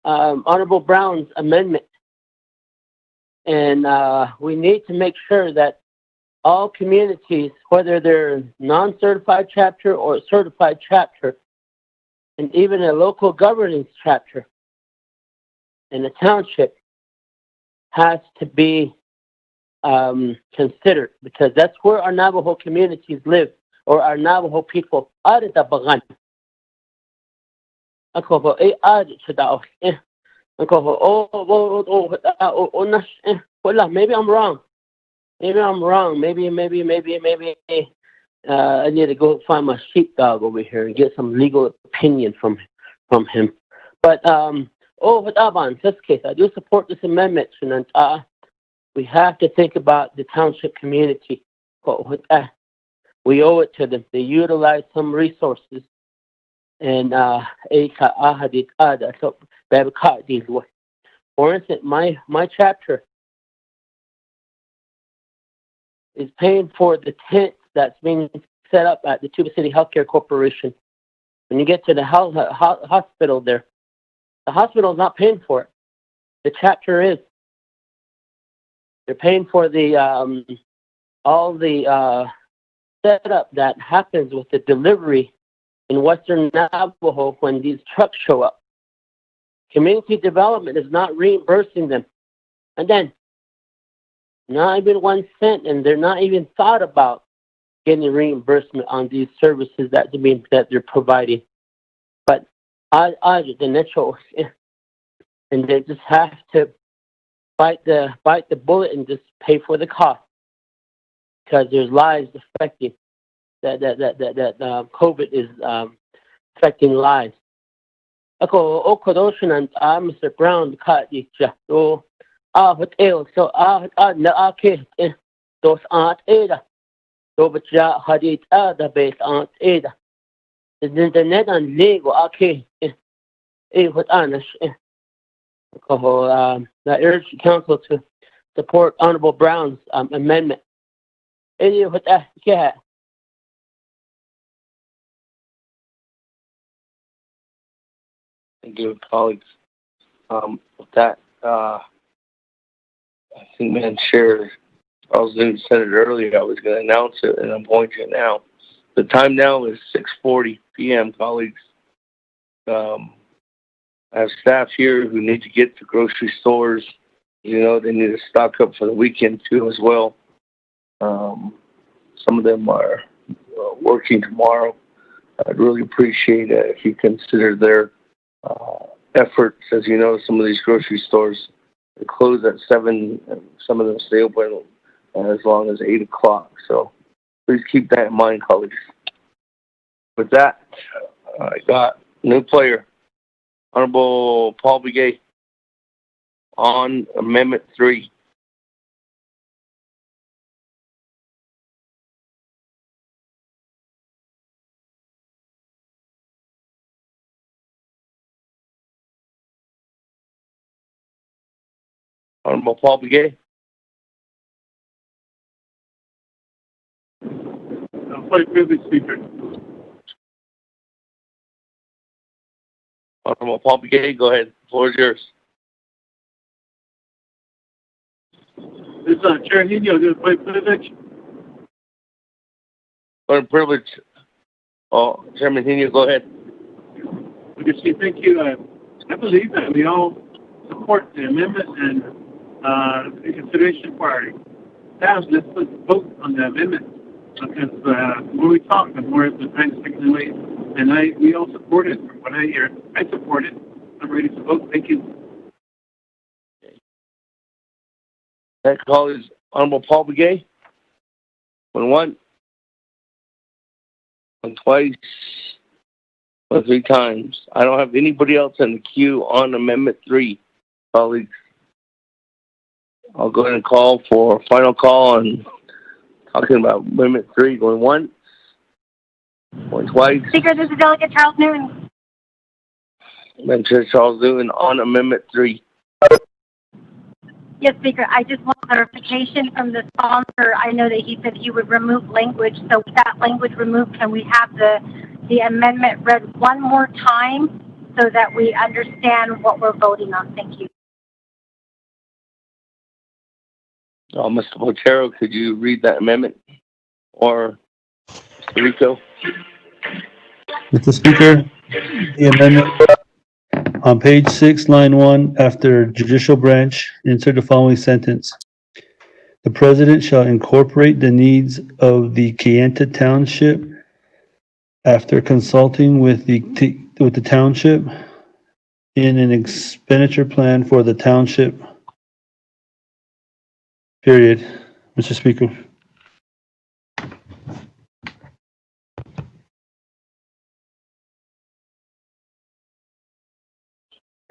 Honorable Brown's amendment, and we need to make sure that all communities, whether they're non-certified chapter or certified chapter, and even a local governance chapter in a township, has to be considered, because that's where our Navajo communities live, or our Navajo people. Maybe I'm wrong. Maybe I need to go find my sheepdog over here and get some legal opinion from him. But in this case, I do support this amendment, and we have to think about the township community. We owe it to them. They utilize some resources, and for instance, my chapter is paying for the tent that's being set up at the Tuba City Healthcare Corporation. When you get to the hospital there, the hospital is not paying for it. The chapter is. They're paying for the all the setup that happens with the delivery in Western Navajo when these trucks show up. Community development is not reimbursing them. And then, not even 1 cent, and they're not even thought about getting reimbursement on these services that they're providing. But the natural, and they just have to bite the bullet and just pay for the cost, because there's lives affected that COVID is affecting lives. Ako okodoshin and Mr. Brown cut each so what else so na ake those aren't ada so but ya hadit the base aren't ada the net and lego ake what anish I urge the council to support Honorable Brown's amendment. What yeah. Thank you, colleagues. With that, I think man shared. I was going to said it earlier. I was going to announce it, and I'm going to now. The time now is 6:40 p.m., colleagues. I have staff here who need to get to grocery stores. You know, they need to stock up for the weekend, too, as well. Some of them are working tomorrow. I'd really appreciate it if you consider their efforts. As you know, some of these grocery stores they close at 7, and some of them stay open as long as 8 o'clock. So please keep that in mind, colleagues. With that, I got new player, Honorable Paul Begay, on Amendment 3. Honorable Paul Begay. Quite privileged speaker. Honorable Paul Begay, go ahead. The floor is yours. This Chair Nino, this is quite privilege. Privilege. Oh, Chairman Hino, go ahead. Okay, see, thank you. I believe that we all support the amendment and in consideration for our staff. Let's vote on the amendment because the more we talk, the more the time's taken away. And we all support it. From what I hear, I support it. I'm ready to vote. Thank you. That call is Honorable Paul Begay. One, twice, 3 times. I don't have anybody else in the queue on Amendment 3, colleagues. I'll go ahead and call for a final call on talking about Amendment 3. Going once, going twice. Speaker, this is Delegate Charles Newton. Madam Chair Charles Newton on Amendment 3. Yes, Speaker, I just want clarification from the sponsor. I know that he said he would remove language. So with that language removed, can we have the amendment read one more time so that we understand what we're voting on? Thank you. Mr. Botero, could you read that amendment? Or Mr. Rico? Mr. Speaker, the amendment on page 6, line 1, after judicial branch, insert the following sentence. The president shall incorporate the needs of the Kayenta Township after consulting with the township in an expenditure plan for the township. Period. Mr. Speaker.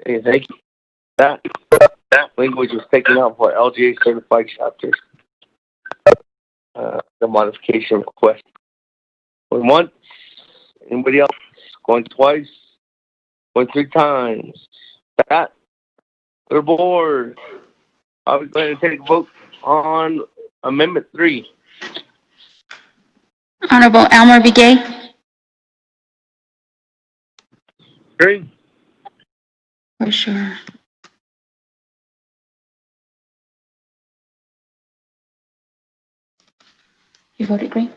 Okay, thank you. That language was taken out for LGA certified chapters. The modification request. Going once. Anybody else? Going twice. Going 3 times. That. Good board. I was going to take a vote on Amendment 3. Honorable Elmer Begay. Green. For sure. You voted green?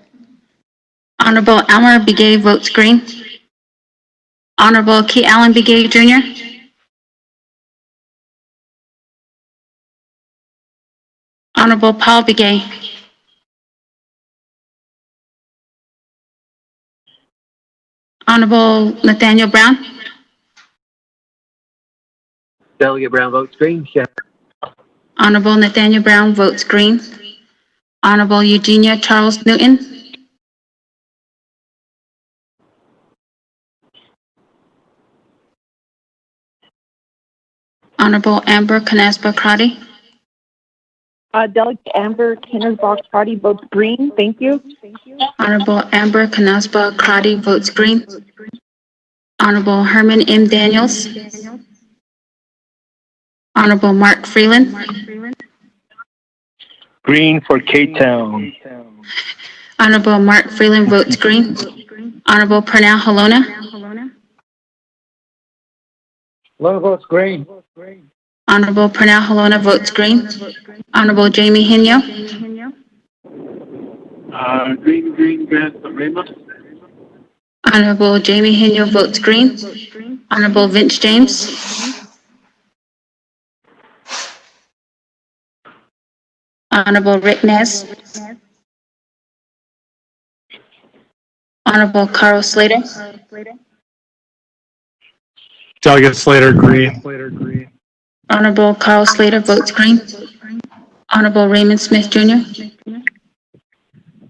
Honorable Elmer Begay votes green. Honorable Key Allen Begay Jr. Honorable Paul Begay. Honorable Nathaniel Brown. Delegate Brown votes green. Yeah. Honorable Nathaniel Brown votes green. Honorable Eugenia Charles Newton. Honorable Amber Canaspa Crotty. Delegate Amber Canasbaugh-Crotty votes green. Thank you. Honorable Amber Canaspa Crotty votes green. Honorable Herman M. Daniels. Honorable Mark Freeland. Green for K-Town. Honorable Mark Freeland votes green. Honorable Pernell Halona. Lone votes green. Honorable Pernell Halona votes green. Honorable Jamie Hino. Green, Ramos. Honorable Jamie Hino votes green. Honorable Vince James. Honorable Rick Nez. Honorable Carl Slater. Delegate Slater, green. Honorable Carl Slater votes green. Honorable Raymond Smith Jr.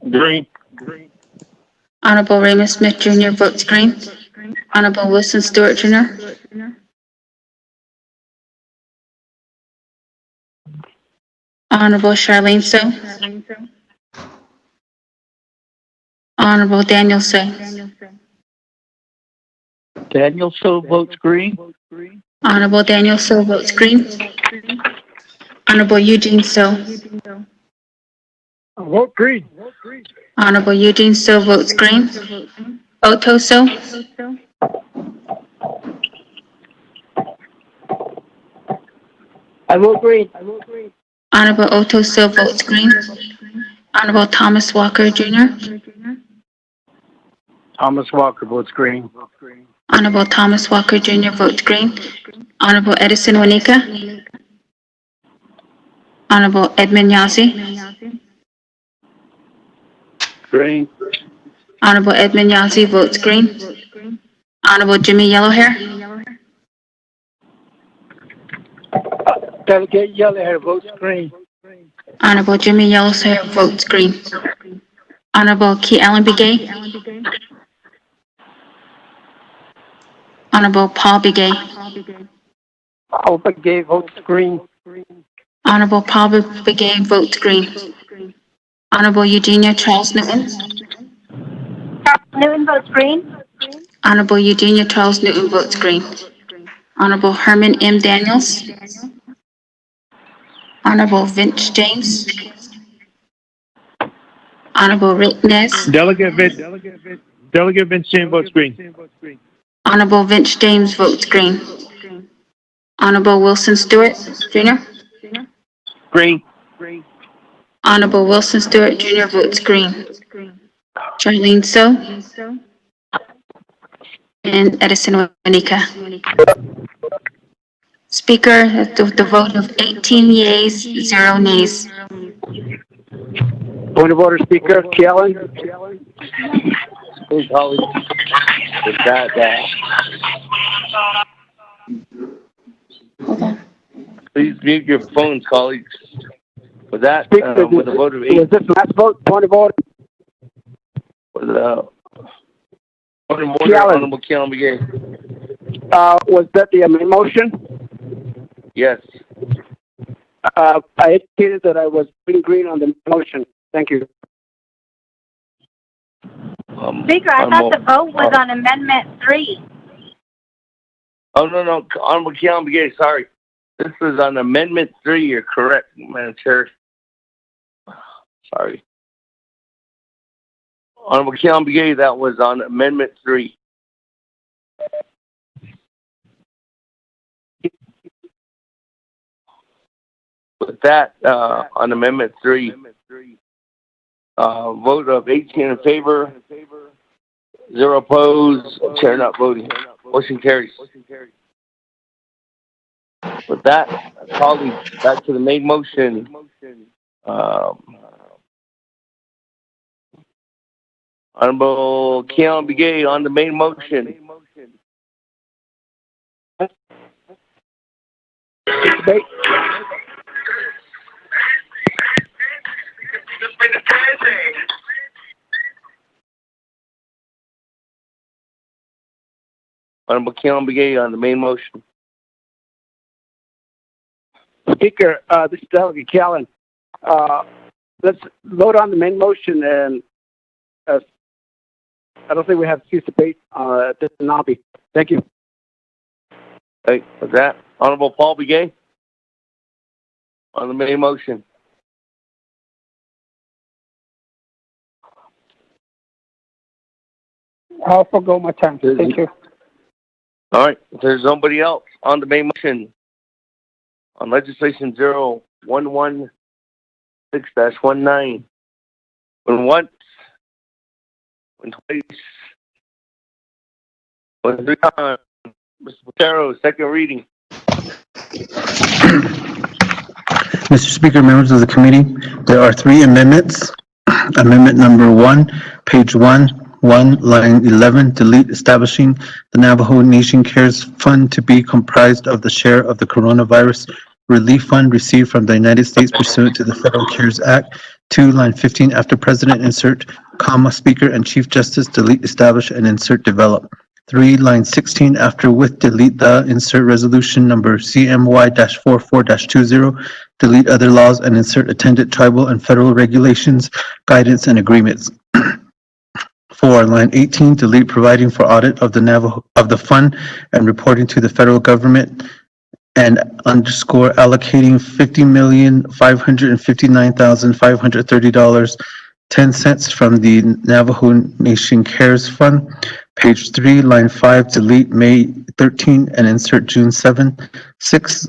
Green. Honorable Raymond Smith Jr. votes green. Honorable Wilson Stewart Jr. Honorable Charlene So. Honorable Daniel So. Daniel So votes green. Honorable Daniel So votes green. Honorable Eugene So. Vote green. Honorable Eugene So votes green. Otto So. I vote green. Honorable Otto So votes green. Honorable Thomas Walker Jr. Thomas Walker votes green. Honorable Thomas Walker Jr. votes green. Honorable Edison Wanika. Honorable Edmund Yazzie. Green. Honorable Edmund Yazzie votes green. Honorable Jimmy Yellowhair. Delegate Yellowhair votes green. Honorable Jimmy Yellowhair votes green. Honorable Key Allen Begay. Honorable Paul Begay. Paul Begay votes green. Honorable Paul Begay votes green. Honorable Eugenia Charles Newton. Newton votes green. Honorable Eugenia Charles Newton votes green. Honorable Herman M. Daniels. Honorable Vince James. Honorable Rick Nez. Delegate Vince James votes green. Honorable Vince James votes green. Honorable Wilson Stewart Jr. Green. Honorable Wilson Stewart Jr. votes green. Charlene So. And Edison Wanika. Speaker, the vote of 18 yeas, 0 nays. Point of order, Speaker. Kellen. Hey, colleagues. With that, Hold on. please mute your phones, colleagues. With that, Speaker, with a vote of 8, was this last vote? Point of order. with a point of order, Honorable Keon Begay. Was that the motion? Yes. I indicated that I was green on the motion. Thank you. Speaker, I thought the vote was on Amendment 3. Oh, no, Honorable Keon Begay, sorry. This is on Amendment 3, you're correct, Madam Chair. Sorry. Honorable Keon Begay, that was on Amendment 3. With that, on Amendment 3, vote of 18 in favor, 0 opposed, chair not voting. Motion carries. With that, colleagues, back to the main motion. Honorable Keon Begay on the main motion. Debate. Honorable Keon Begay on the main motion. Speaker, this is Delegate Callen. Let's vote on the main motion, and I don't think we have to cease debate this Nabi. Thank you. Hey, with that, Honorable Paul Begay on the main motion. I'll forgo my time. Thank you. All right. If there's nobody else on the main motion on legislation 0116-19, when once, when twice, when three times, Mr. Potero, second reading. Mr. Speaker, members of the committee, there are three amendments. Amendment number 1, page 1, line 11, delete establishing the Navajo Nation Cares Fund to be comprised of the share of the coronavirus relief fund received from the United States pursuant to the Federal CARES Act. 2, line 15, after President, insert, comma, Speaker and Chief Justice, delete establish and insert develop. 3, line 16, after with, delete the, insert resolution number CMY-44-20, delete other laws and insert attendant tribal and federal regulations, guidance, and agreements. 4, line 18, delete providing for audit of the Navajo of the fund and reporting to the federal government, and underscore allocating $50,559,530.10 from the Navajo Nation Cares Fund. Page 3, line 5, delete May 13 and insert June 7. 6,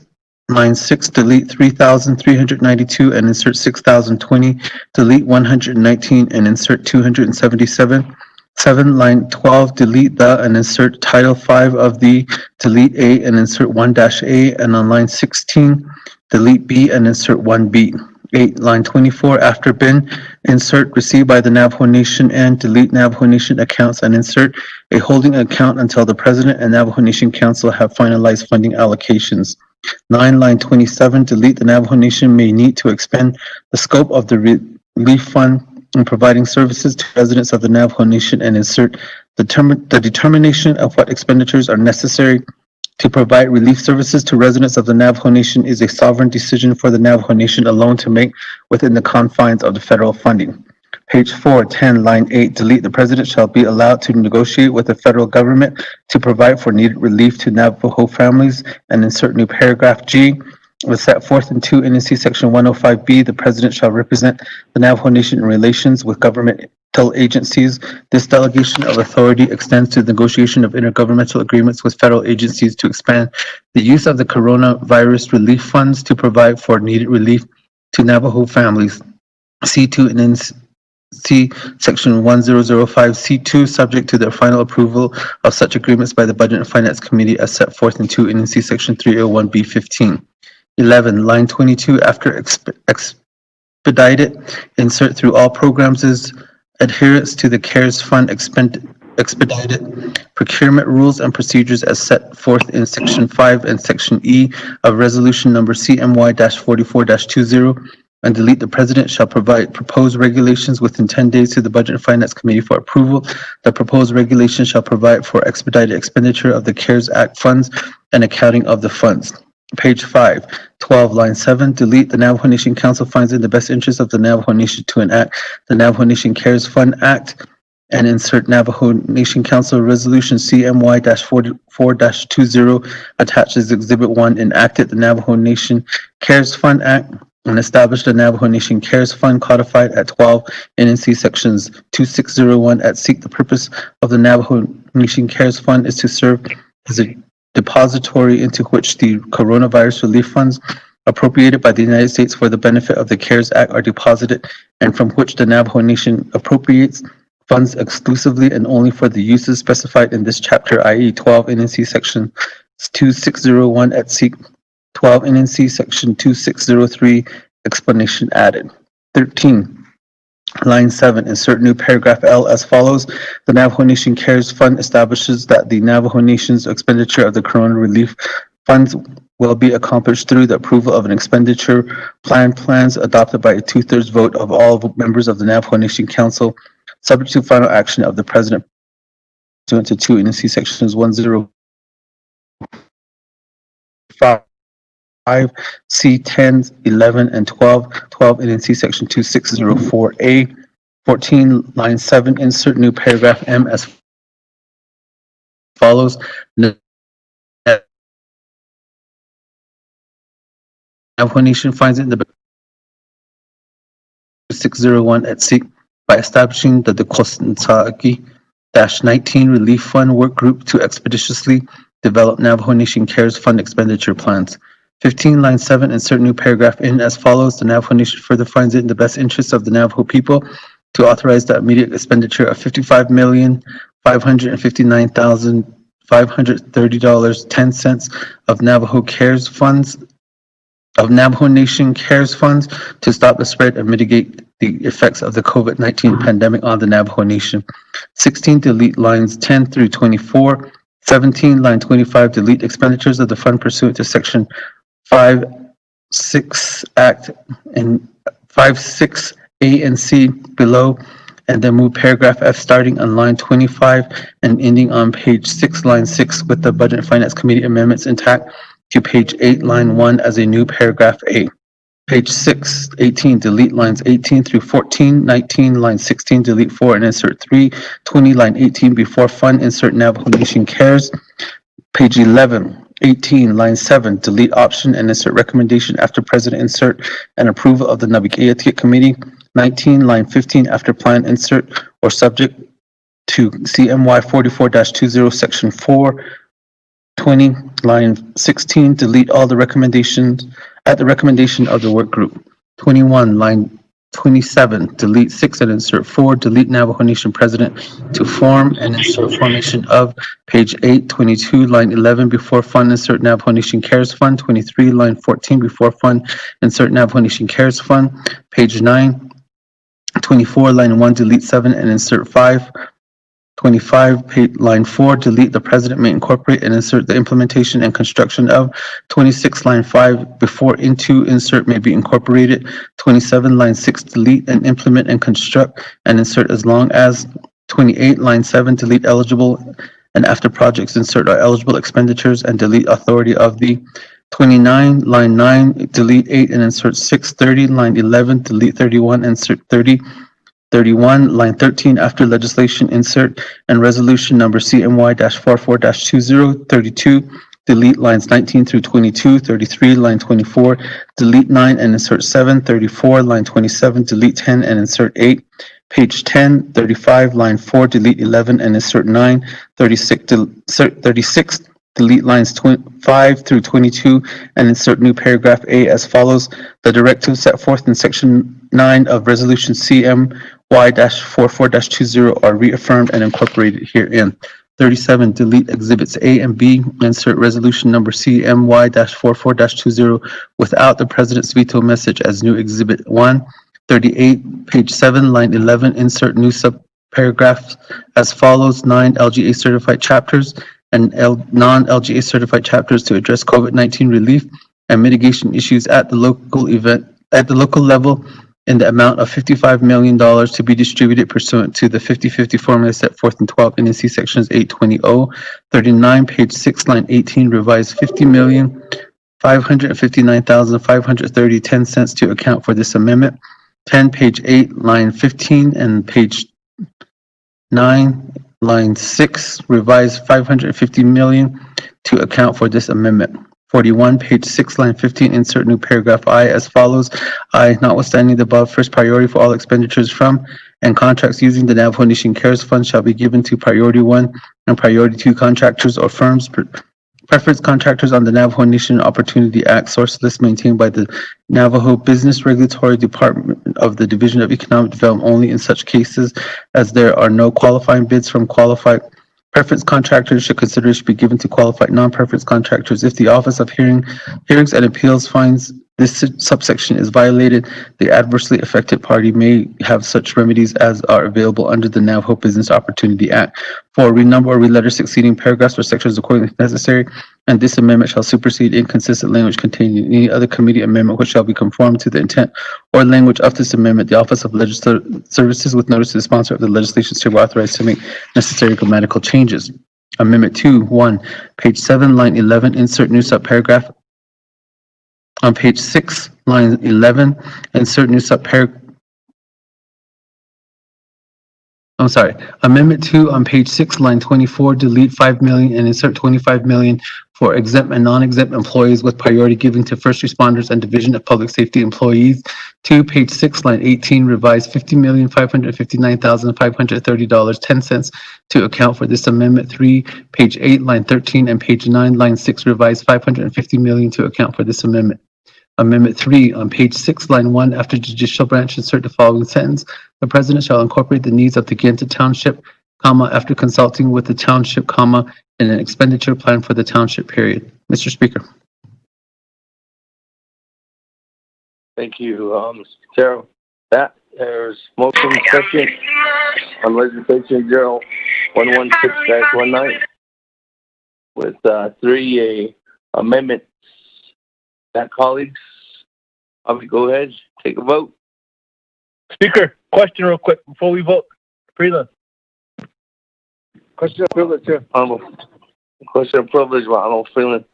line 6, delete 3,392 and insert 6,020. Delete 119 and insert 277. 7, line 12, delete the and insert Title 5 of the, delete A and insert 1-A, and on line 16, delete B and insert 1B. 8, line 24, after bin, insert received by the Navajo Nation and delete Navajo Nation accounts and insert a holding account until the President and Navajo Nation Council have finalized funding allocations. 9, line 27, delete the Navajo Nation may need to expand the scope of the relief fund in providing services to residents of the Navajo Nation and insert the determination of what expenditures are necessary to provide relief services to residents of the Navajo Nation is a sovereign decision for the Navajo Nation alone to make within the confines of the federal funding. Page 4, 10, line 8, delete the President shall be allowed to negotiate with the federal government to provide for needed relief to Navajo families and insert new paragraph G. Was set forth in 2 NC Section 105B, the President shall represent the Navajo Nation in relations with governmental agencies. This delegation of authority extends to the negotiation of intergovernmental agreements with federal agencies to expand the use of the coronavirus relief funds to provide for needed relief to Navajo families. C2 and NC Section 1005C2, subject to the final approval of such agreements by the Budget and Finance Committee as set forth in 2 NC Section 301B15. 11, line 22, after expedited, insert through all programs is adherence to the CARES Fund expedited procurement rules and procedures as set forth in Section 5 and Section E of Resolution number CMY-44-20, and delete the President shall provide proposed regulations within 10 days to the Budget and Finance Committee for approval. The proposed regulation shall provide for expedited expenditure of the CARES Act funds and accounting of the funds. Page 5, 12, line 7, delete the Navajo Nation Council finds in the best interest of the Navajo Nation to enact the Navajo Nation Cares Fund Act and insert Navajo Nation Council Resolution CMY-44-20 attached as Exhibit 1, enacted the Navajo Nation Cares Fund Act and established the Navajo Nation Cares Fund codified at 12 NNC Sections 2601 at seek the purpose of the Navajo Nation Cares Fund is to serve as a depository into which the coronavirus relief funds appropriated by the United States for the benefit of the CARES Act are deposited, and from which the Navajo Nation appropriates funds exclusively and only for the uses specified in this chapter, i.e. 12 NNC Section 2601 at seek 12 NNC Section 2603 explanation added. 13. Line 7, insert new paragraph L as follows. The Navajo Nation Cares Fund establishes that the Navajo Nation's expenditure of the Corona Relief Funds will be accomplished through the approval of an expenditure plans adopted by a 2/3 vote of all members of the Navajo Nation Council, subject to final action of the President pursuant to 2 NC Sections 105 C 10, 11, and 12, 12 NNC Section 2604A. 14, line 7, insert new paragraph M as follows. Navajo Nation finds it in the 601 at SEEK by establishing the Decostansagi-19 Relief Fund Work Group to expeditiously develop Navajo Nation Cares Fund expenditure plans. 15, line 7, insert new paragraph in as follows. The Navajo Nation further finds it in the best interest of the Navajo people to authorize the immediate expenditure of $55,559,530.10 of Navajo Cares Funds of Navajo Nation Cares Funds to stop the spread and mitigate the effects of the COVID-19 pandemic on the Navajo Nation. 16, delete lines 10 through 24. 17, line 25, delete expenditures of the fund pursuant to Section 5.6 Act and 5.6 A and C below, and then move paragraph F starting on line 25 and ending on page 6, line 6 with the Budget and Finance Committee amendments intact to page 8, line 1 as a new paragraph A. Page 6, 18, delete lines 18 through 14, 19, line 16, delete 4 and insert 3, 20, line 18, before fund, insert Navajo Nation Cares. Page 11, 18, line 7, delete option and insert recommendation after president, insert and approval of the Naabik'iyati committee. 19, line 15, after plan, insert or subject to CMY 44-20, section 4. 20, line 16, delete all the recommendations at the recommendation of the work group. 21, line 27, delete 6 and insert 4, delete Navajo Nation president to form and insert formation of. Page 8, 22, line 11, before fund, insert Navajo Nation Cares Fund. 23, line 14, before fund, insert Navajo Nation Cares Fund. Page 9, 24, line 1, delete 7 and insert 5. 25, line 4, delete the president may incorporate and insert the implementation and construction of. 26, line 5, before into, insert may be incorporated. 27, line 6, delete and implement and construct and insert as long as. 28, line 7, delete eligible and after projects, insert are eligible expenditures and delete authority of the. 29, line 9, delete 8 and insert 6. 30, line 11, delete 31, insert 30. 31, line 13, after legislation, insert and resolution number CMY-44-20. 32, delete lines 19 through 22. 33, line 24, delete 9 and insert 7. 34, line 27, delete 10 and insert 8. Page 10, 35, line 4, delete 11 and insert 9. 36, delete lines 5 through 22 and insert new paragraph A as follows. The directives set forth in section 9 of resolution CMY-44-20 are reaffirmed and incorporated herein. 37, delete exhibits A and B, insert resolution number CMY-44-20 without the president's veto message as new exhibit 1. 38, page 7, line 11, insert new subparagraphs as follows. 9, LGA certified chapters and non-LGA certified chapters to address COVID-19 relief and mitigation issues at the local level in the amount of $55 million to be distributed pursuant to the 50-50 formula set forth in 12 NNC sections 820. 39, page 6, line 18, revised $50,559,530.10 to account for this amendment. 10, page 8, line 15, and page 9, line 6, revised $550 million to account for this amendment. 41, page 6, line 15, insert new paragraph I as follows. I, notwithstanding the above, first priority for all expenditures from and contracts using the Navajo Nation Cares Fund shall be given to priority 1 and priority 2 contractors or firms. Preference contractors on the Navajo Nation Opportunity Act source list maintained by the Navajo Business Regulatory Department of the Division of Economic Development only in such cases as there are no qualifying bids from qualified preference contractors. Should consideration be given to qualified non-preference contractors if the Office of Hearings and Appeals finds this subsection is violated? The adversely affected party may have such remedies as are available under the Navajo Business Opportunity Act. 4, renumber or reletter succeeding paragraphs or sections according as necessary, and this amendment shall supersede inconsistent language contained in any other committee amendment which shall be conformed to the intent or language of this amendment. The Office of Legislative Services, with notice to the sponsor of the legislation, is hereby authorized to make necessary grammatical changes. Amendment 2, 1, page 7, line 11, insert new subparagraph on page 6, line 11, insert new subparagraph. I'm sorry. Amendment 2 on page 6, line 24, delete 5 million and insert 25 million for exempt and non-exempt employees with priority giving to first responders and Division of Public Safety employees. 2, page 6, line 18, revise $50,559,530.10 to account for this amendment. 3, page 8, line 13, and page 9, line 6, revise $550 million to account for this amendment. Amendment 3, on page 6, line 1, after judicial branch, insert the following sentence. The president shall incorporate the needs of the Ganta Township, comma, after consulting with the township, comma, in an expenditure plan for the township, period. Mr. Speaker. Thank you, Mr. Terrell. There's motion second on legislation 0116-19 with 3 amendments. Colleagues, go ahead, take a vote. Speaker, question real quick before we vote. Freeland. Question of privilege, sir. Question of privilege, Ronald Freeland.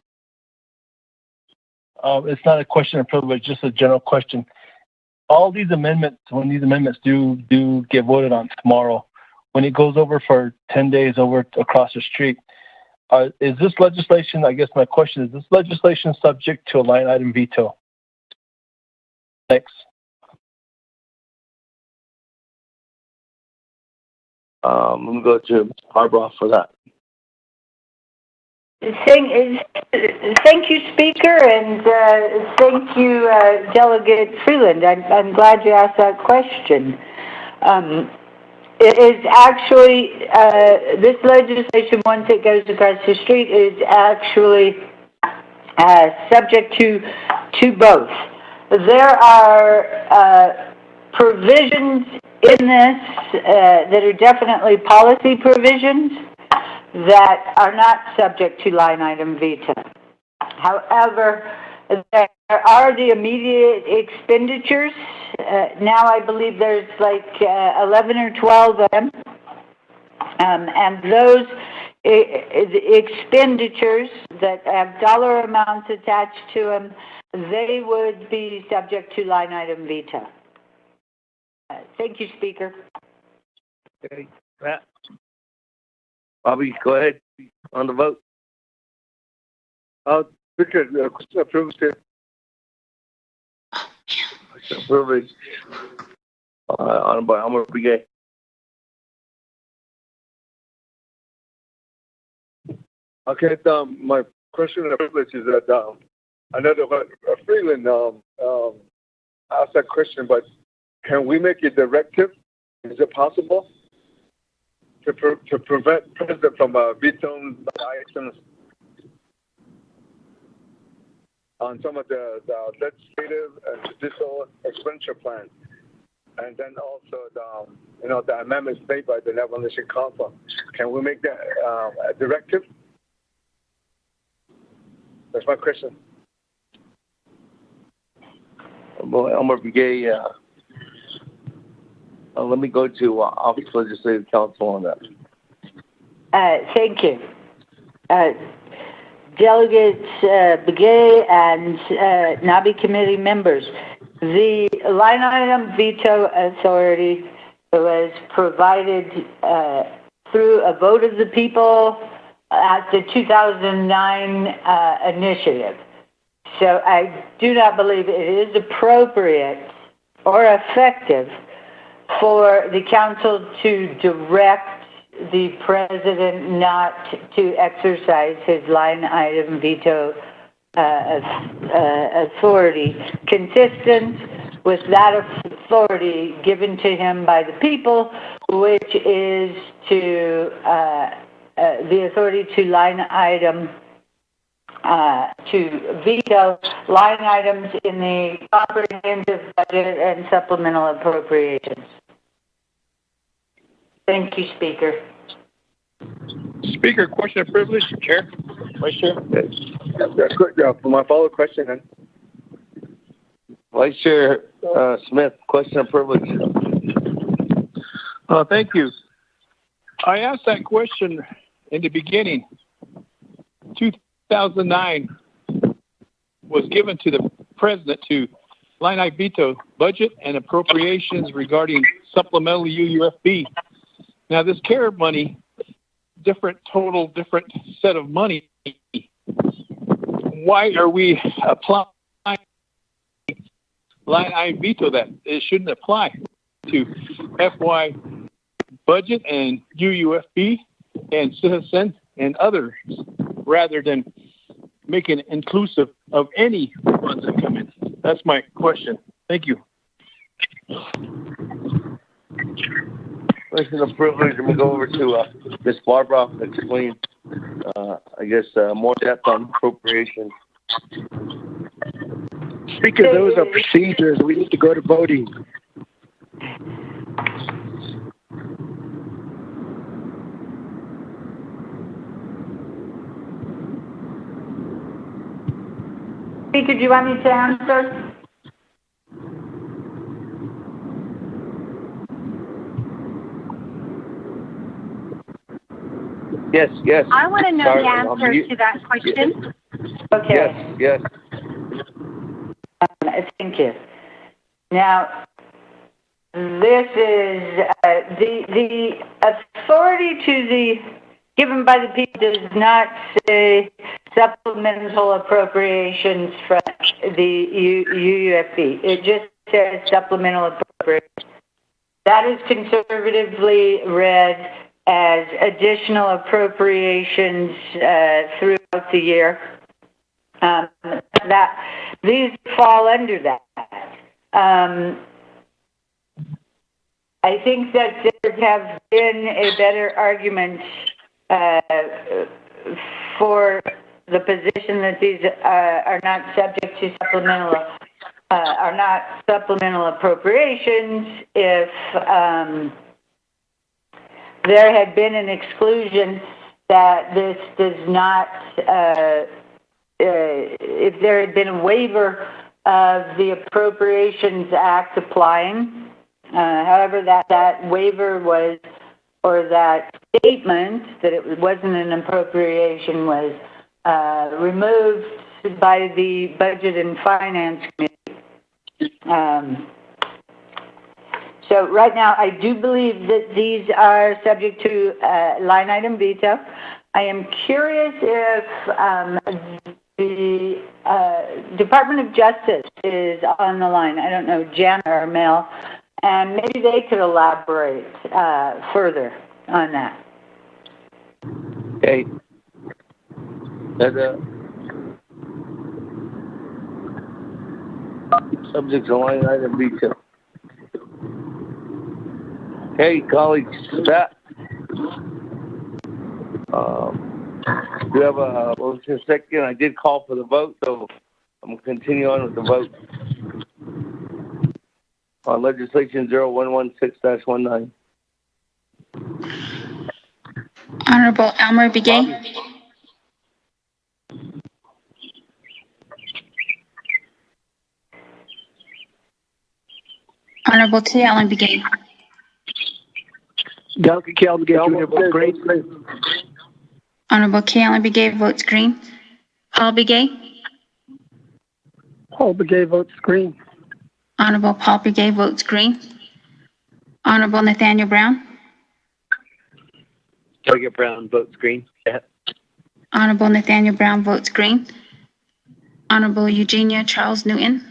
It's not a question of privilege, just a general question. All these amendments, when these amendments do get voted on tomorrow, when it goes over for 10 days over across the street, is this legislation, I guess my question is this legislation subject to a line item veto? Thanks. I'm going to go to Harborough for that. Thank you, Speaker, and thank you, Delegate Freeland. I'm glad you asked that question. It is actually, this legislation, once it goes across the street, is actually subject to both. There are provisions in this that are definitely policy provisions that are not subject to line item veto. However, there are the immediate expenditures. Now I believe there's like 11 or 12 of them. And those expenditures that have dollar amounts attached to them, they would be subject to line item veto. Thank you, Speaker. Okay, Matt. Bobby, go ahead on the vote. Speaker, question of privilege, sir. Question of privilege. Honorable Elmer Brigay. Okay, my question of privilege is that I know that Freeland asked that question, but can we make a directive? Is it possible to prevent President from vetoing items on some of the legislative and judicial expenditure plan, and then also the amendments made by the Navajo Nation Council? Can we make that a directive? That's my question. Well, Elmer Brigay, let me go to Office of Legislative Counsel on that. Thank you. Delegates Begay and NABI committee members, the line item veto authority was provided through a vote of the people at the 2009 initiative. So I do not believe it is appropriate or effective for the council to direct the president not to exercise his line item veto authority, consistent with that authority given to him by the people, which is to the authority to line item to veto line items in the comprehensive budget and supplemental appropriations. Thank you, Speaker. Speaker, question of privilege, Chair, Vice Chair. For my follow-up question, then. Vice Chair Smith, question of privilege. Thank you. I asked that question in the beginning. 2009 was given to the President to line item veto budget and appropriations regarding supplemental UUFB. Now, this CARE money, different set of money. Why are we applying line item veto that? It shouldn't apply to FY budget and UUFB and citizen and others, rather than making it inclusive of any funds that come in. That's my question. Thank you. Question of privilege. I'm going to go over to Ms. Barbara to explain, more depth on appropriations. Speaker, those are procedures. We need to go to voting. Speaker, do you want me to answer? Yes. I want to know the answer to that question. Okay. Yes. Thank you. Now, this is the authority given by the people does not say supplemental appropriations from the UUFB. It just says supplemental appropriations. That is conservatively read as additional appropriations throughout the year. That these fall under that. I think that there have been a better argument for the position that these are not subject to supplemental appropriations if there had been an exclusion that this does not, if there had been a waiver of the Appropriations Act applying. However, that waiver was, or that statement that it wasn't an appropriation was removed by the Budget and Finance Committee. So right now, I do believe that these are subject to line item veto. I am curious if the Department of Justice is on the line. I don't know, Jan or Mel, and maybe they could elaborate further on that. Okay. Subject to line item veto. Hey, colleagues, that do you have a motion second? I did call for the vote, so I'm going to continue on with the vote on legislation 0116-19. Honorable Elmer Begay. Honorable T. Allen Begay. Delegate K. Allen Begay Jr. votes green. Honorable K. Allen Begay votes green. Paul Begay. Paul Begay votes green. Honorable Paul Begay votes green. Honorable Nathaniel Brown. Delegate Brown votes green. Yeah. Honorable Nathaniel Brown votes green. Honorable Eugenia Charles Newton.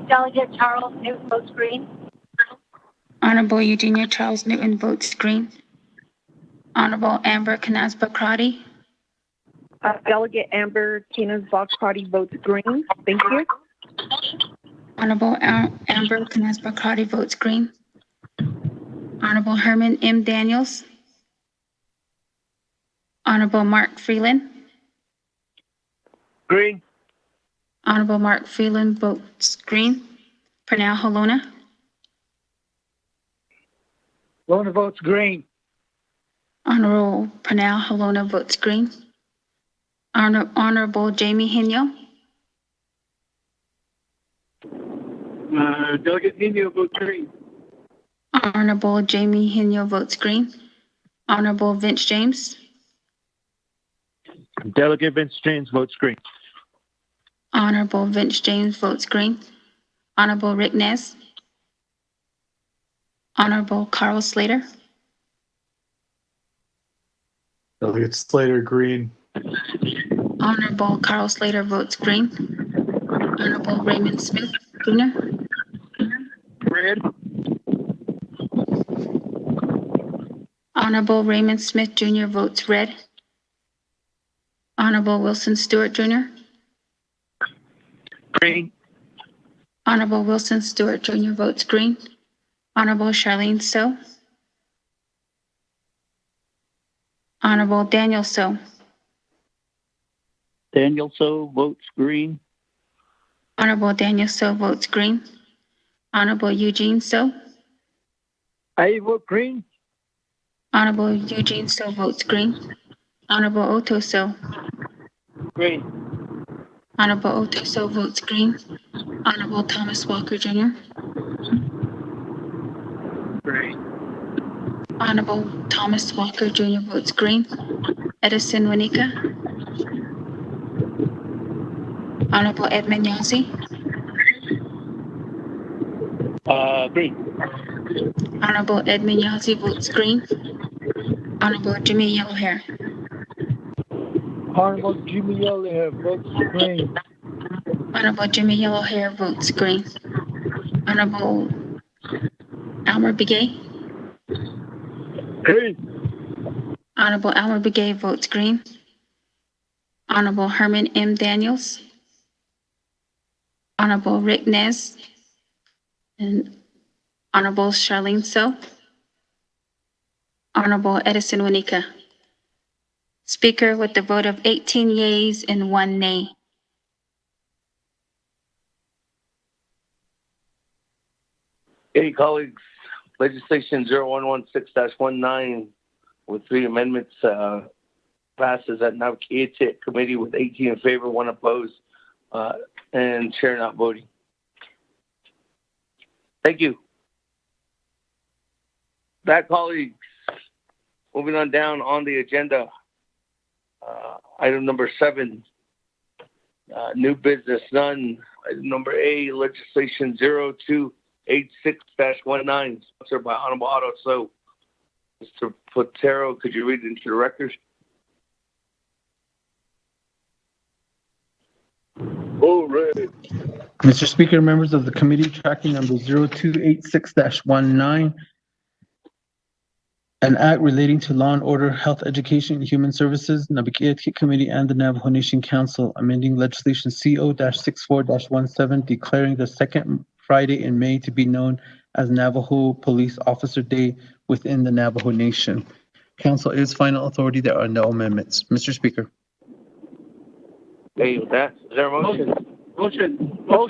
Delegate Charles Newton votes green. Honorable Eugenia Charles Newton votes green. Honorable Amber Canasba Crotty. Delegate Amber Canasba-Crotty votes green. Thank you. Honorable Amber Canasba Crotty votes green. Honorable Herman M. Daniels. Honorable Mark Freeland. Green. Honorable Mark Freeland votes green. Pernell Halona. Halona votes green. Honorable Pernell Halona votes green. Honorable Jamie Hino. Delegate Hino votes green. Honorable Jamie Hino votes green. Honorable Vince James. Delegate Vince James votes green. Honorable Vince James votes green. Honorable Rick Nez. Honorable Carl Slater. Delegate Slater, green. Honorable Carl Slater votes green. Honorable Raymond Smith Jr. Red. Honorable Raymond Smith Jr. votes red. Honorable Wilson Stewart Jr. Green. Honorable Wilson Stewart Jr. votes green. Honorable Charlene So. Honorable Daniel So. Daniel So votes green. Honorable Daniel So votes green. Honorable Eugene So. I vote green. Honorable Eugene So votes green. Honorable Otto So. Green. Honorable Otto So votes green. Honorable Thomas Walker Jr. Green. Honorable Thomas Walker Jr. votes green. Edison Wanika. Honorable Edmund Yazzie. Green. Honorable Edmund Yazzie votes green. Honorable Jimmy Yellowhair. Honorable Jimmy Yellowhair votes green. Honorable Jimmy Yellowhair votes green. Honorable Almer Begay. Green. Honorable Almer Begay votes green. Honorable Herman M. Daniels. Honorable Rick Nez. And Honorable Charlene So. Honorable Edison Wanika. Speaker with the vote of 18 yeas and 1 nay. Hey, colleagues, legislation 0116-19 with 3 amendments passes at Naabik'iyati committee with 18 in favor, 1 opposed, and chair not voting. Thank you. That, colleagues, moving on down on the agenda, item number 7, new business, none. Item number A, legislation 0286-19, sponsored by Honorable Otto So. Mr. Potero, could you read it into the record? All right. Mr. Speaker, members of the committee, tracking number 0286-19, an act relating to law and order, health, education, and human services, Naabik'iyati Committee and the Navajo Nation Council, amending legislation CO-64-17, declaring the second Friday in May to be known as Navajo Police Officer Day within the Navajo Nation. Council is final authority. There are no amendments. Mr. Speaker. Hey, with that, is there a motion? Motion. All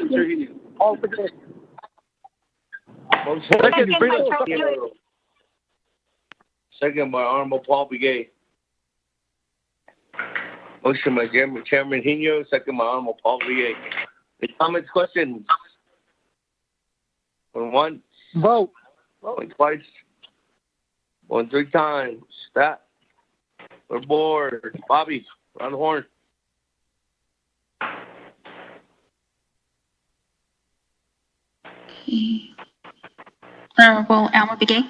for this. Motion. Second by Charles Hewitt. Second by Honorable Paul Begay. Motion by Chairman Hino, second by Honorable Paul Begay. Any comments, questions? Going once. Vote. Going twice. Going 3 times. That. We're bored. Bobby, round the horn. Honorable Almer Begay.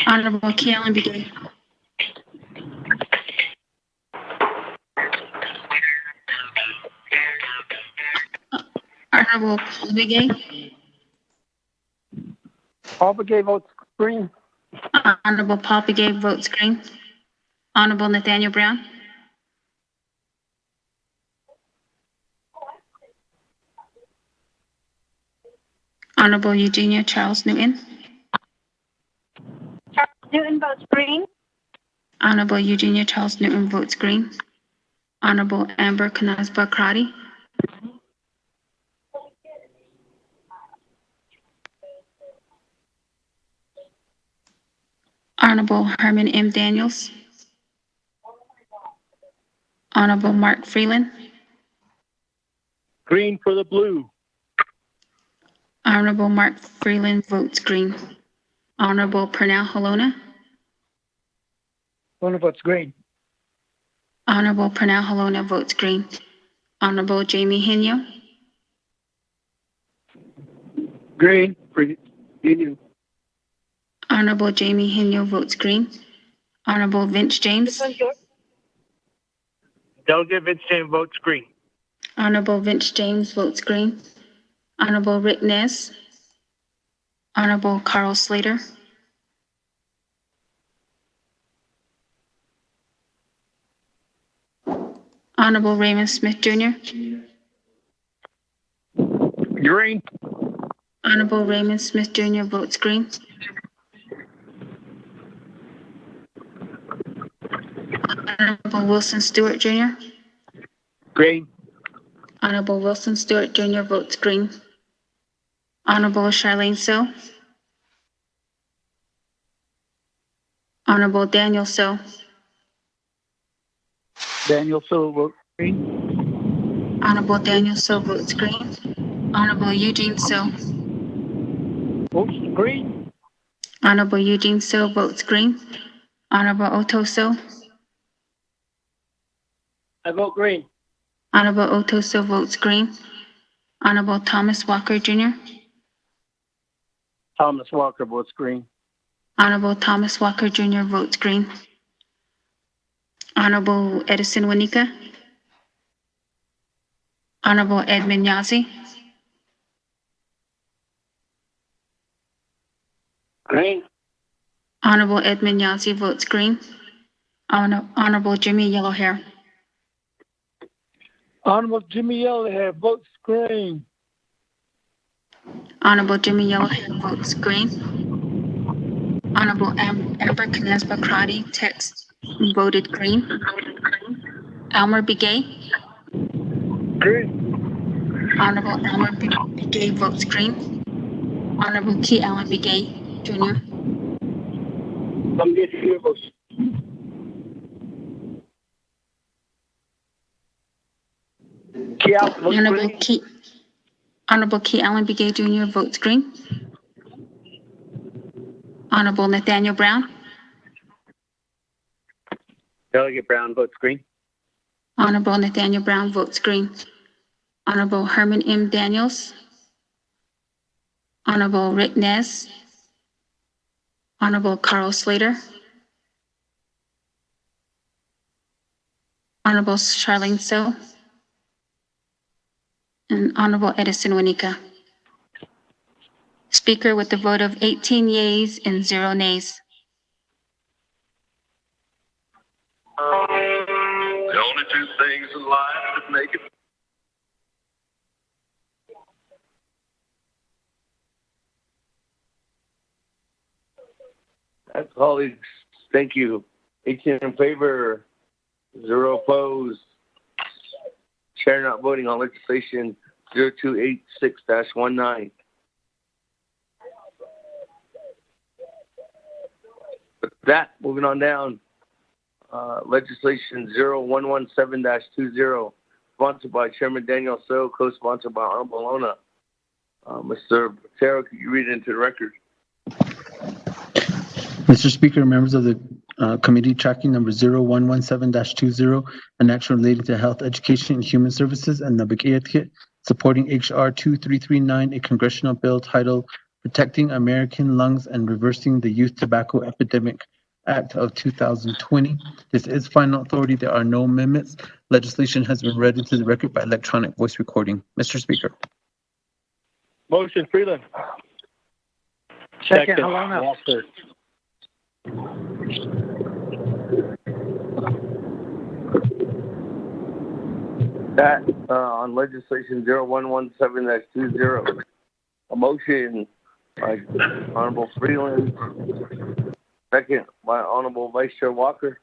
Honorable Keelan Begay. Honorable Paul Begay. Paul Begay votes green. Honorable Paul Begay votes green. Honorable Nathaniel Brown. Honorable Eugenia Charles Newton. Charles Newton votes green. Honorable Eugenia Charles Newton votes green. Honorable Amber Canasba Crotty. Honorable Herman M. Daniels. Honorable Mark Freeland. Green for the blue. Honorable Mark Freeland votes green. Honorable Pernell Halona. Halona votes green. Honorable Pernell Halona votes green. Honorable Jamie Henyo. Green. Green. Honorable Jamie Henyo votes green. Honorable Vince James. Delegate Vince James votes green. Honorable Vince James votes green. Honorable Rick Nez. Honorable Carl Slater. Honorable Raymond Smith Jr. Green. Honorable Raymond Smith Jr. votes green. Honorable Wilson Stewart Jr. Green. Honorable Wilson Stewart Jr. votes green. Honorable Charlene So. Honorable Daniel So. Daniel So votes green. Honorable Daniel So votes green. Honorable Eugene So. Votes green. Honorable Eugene So votes green. Honorable Otto So. I vote green. Honorable Otto So votes green. Honorable Thomas Walker Jr. Thomas Walker votes green. Honorable Thomas Walker Jr. votes green. Honorable Edison Wanika. Honorable Edmund Yazi. Green. Honorable Edmund Yazi votes green. Honorable Jimmy Yellowhair. Honorable Jimmy Yellowhair votes green. Honorable Jimmy Yellowhair votes green. Honorable Amber Knezba Crotty text voted green. Elmer Begay. Green. Honorable Elmer Begay votes green. Honorable Key Allen Begay Jr. Honorable Key Allen Begay Jr. votes green. Honorable Nathaniel Brown. Delegate Brown votes green. Honorable Nathaniel Brown votes green. Honorable Herman M. Daniels. Honorable Rick Nez. Honorable Carl Slater. Honorable Charlene So. And Honorable Edison Wanika. Speaker with a vote of 18 yeas and 0 nays. The only two things in life that make it. Colleagues, thank you. 18 in favor, 0 opposed. Chair not voting on legislation 0286-19. With that, moving on down, legislation 0117-20, sponsored by Chairman Daniel So, co-sponsored by Honorable Lona. Mr. Patero, could you read it into the record? Mr. Speaker, members of the committee, tracking number 0117-20, an action relating to health, education, and human services, and Naabik'iyati, supporting HR 2339, a congressional bill titled Protecting American Lungs and Reversing the Youth Tobacco Epidemic Act of 2020. This is final authority. There are no amendments. Legislation has been read into the record by electronic voice recording. Mr. Speaker. Motion Freeland. Second, Halona. Walker. That on legislation 0117-20, a motion by Honorable Freeland, second by Honorable Vice Chair Walker.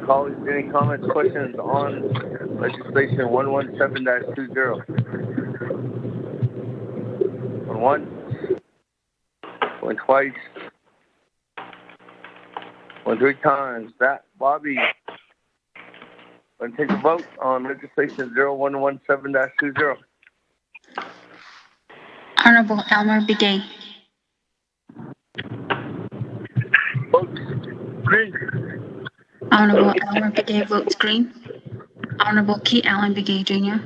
Colleagues, any comments, questions on legislation 117-20? Going once, going twice, going 3 times. That, Bobby, going to take a vote on legislation 0117-20. Honorable Elmer Begay. Green. Honorable Elmer Begay votes green. Honorable Key Allen Begay Jr.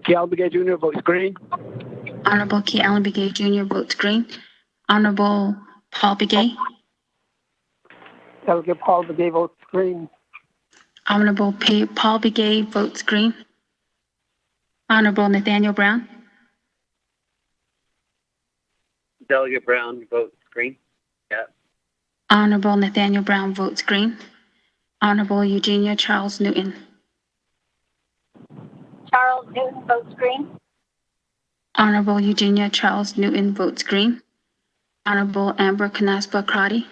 Key Allen Begay Jr. votes green. Honorable Key Allen Begay Jr. votes green. Honorable Paul Begay. Delegate Paul Begay votes green. Honorable Paul Begay votes green. Honorable Nathaniel Brown. Delegate Brown votes green. Yeah. Honorable Nathaniel Brown votes green. Honorable Eugenia Charles Newton. Charles Newton votes green. Honorable Eugenia Charles Newton votes green. Honorable Amber Canaspa Crotty.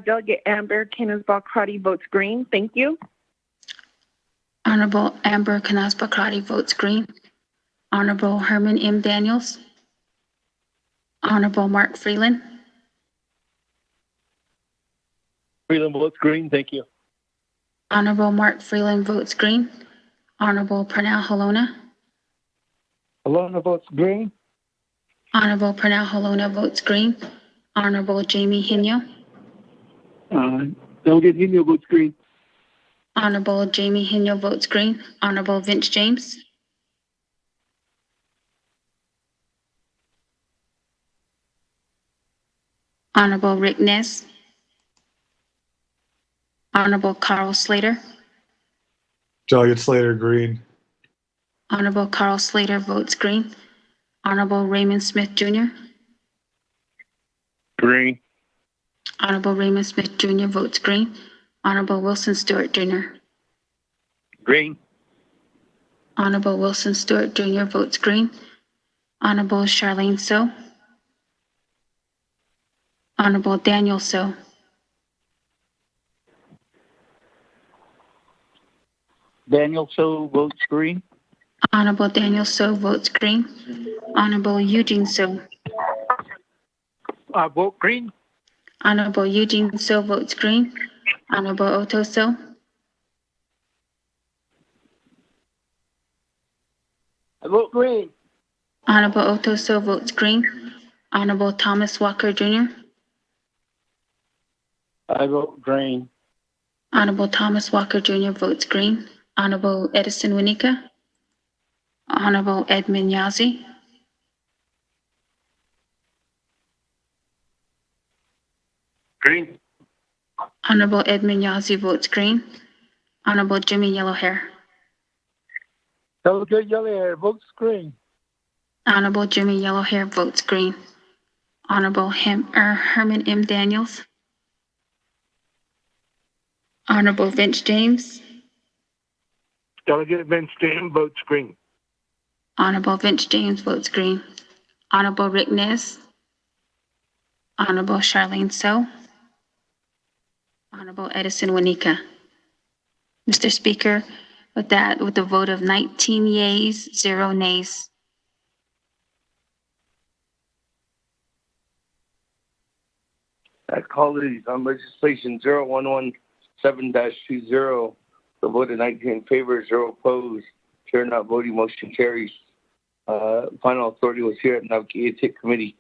Delegate Amber Canasbaugh Crotty votes green. Thank you. Honorable Amber Canaspa Crotty votes green. Honorable Herman M. Daniels. Honorable Mark Freeland. Freeland votes green. Thank you. Honorable Mark Freeland votes green. Honorable Pernell Halona. Halona votes green. Honorable Pernell Halona votes green. Honorable Jamie Hino. Delegate Hino votes green. Honorable Jamie Hino votes green. Honorable Vince James. Honorable Rick Ness. Honorable Carl Slater. Delegate Slater, green. Honorable Carl Slater votes green. Honorable Raymond Smith Jr. Green. Honorable Raymond Smith Jr. votes green. Honorable Wilson Stewart Jr. Green. Honorable Wilson Stewart Jr. votes green. Honorable Charlene So. Honorable Daniel So. Daniel So votes green. Honorable Daniel So votes green. Honorable Eugene So. Vote green. Honorable Eugene So votes green. Honorable Otto So. I vote green. Honorable Otto So votes green. Honorable Thomas Walker Jr. I vote green. Honorable Thomas Walker Jr. votes green. Honorable Edison Winika. Honorable Edmund Yazi. Green. Honorable Edmund Yazi votes green. Honorable Jimmy Yellowhair. Delegate Yellowhair votes green. Honorable Jimmy Yellowhair votes green. Honorable Herman M. Daniels. Honorable Vince James. Delegate Vince James votes green. Honorable Vince James votes green. Honorable Rick Ness. Honorable Charlene So. Honorable Edison Winika. Mr. Speaker, with the vote of 19 yeas, 0 nays. That call is on legislation 0117-20. The vote of 19 in favor, 0 opposed. Chair not voting, motion carries. Final authority was here at Naabik'iyati Committee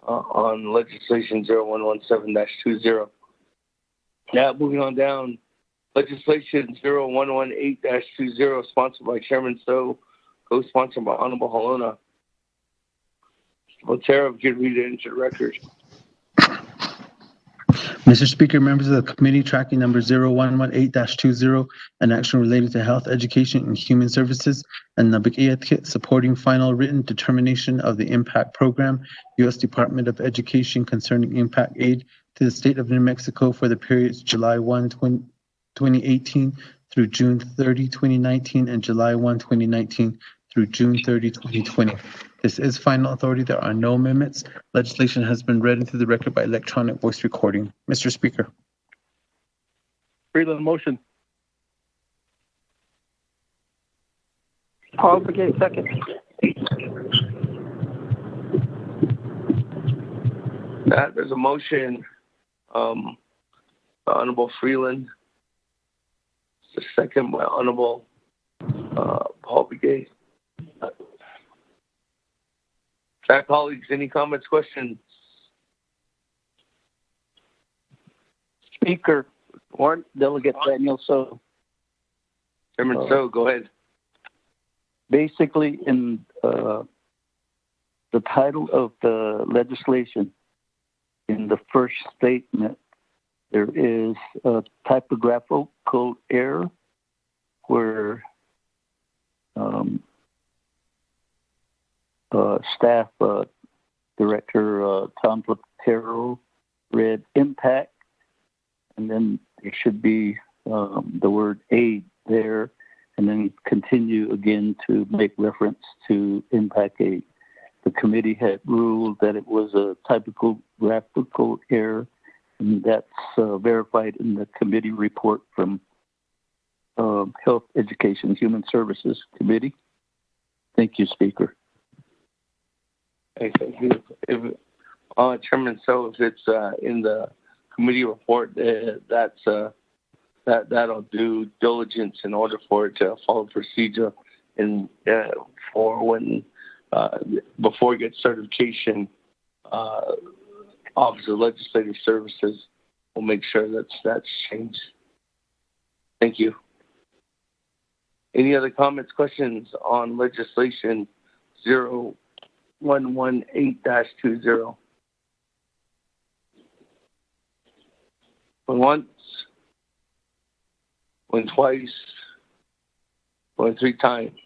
on legislation 0117-20. Now, moving on down, legislation 0118-20, sponsored by Chairman So, co-sponsored by Honorable Halona. Otero, if you could read it into the record. Mr. Speaker, members of the committee, tracking number 0118-20, an action related to health, education, and human services, and Naabik'iyati supporting final written determination of the impact program, U.S. Department of Education concerning impact aid to the state of New Mexico for the periods July 1, 2018 through June 30, 2019, and July 1, 2019 through June 30, 2020. This is final authority. There are no amendments. Legislation has been read into the record by electronic voice recording. Mr. Speaker. Freeland motion. Paul Begay second. There's a motion, by Honorable Freeland. It's a second by Honorable Paul Begay. Colleagues, any comments, questions? Speaker, Warren, Delegate Daniel So. Chairman So, go ahead. Basically, in the title of the legislation, in the first statement, there is a typographical error where staff director Tom Platero read impact, and then there should be the word aid there, and then continue again to make reference to impact aid. The committee had ruled that it was a typographical error, and that's verified in the committee report from Health, Education, Human Services Committee. Thank you, Speaker. Hey, thank you. Chairman So, if it's in the committee report, that'll do diligence in order for it to follow procedure and for when before it gets certification, Office of Legislative Services will make sure that's changed. Thank you. Any other comments, questions on legislation 0118-20? Going once, going twice, going 3 times.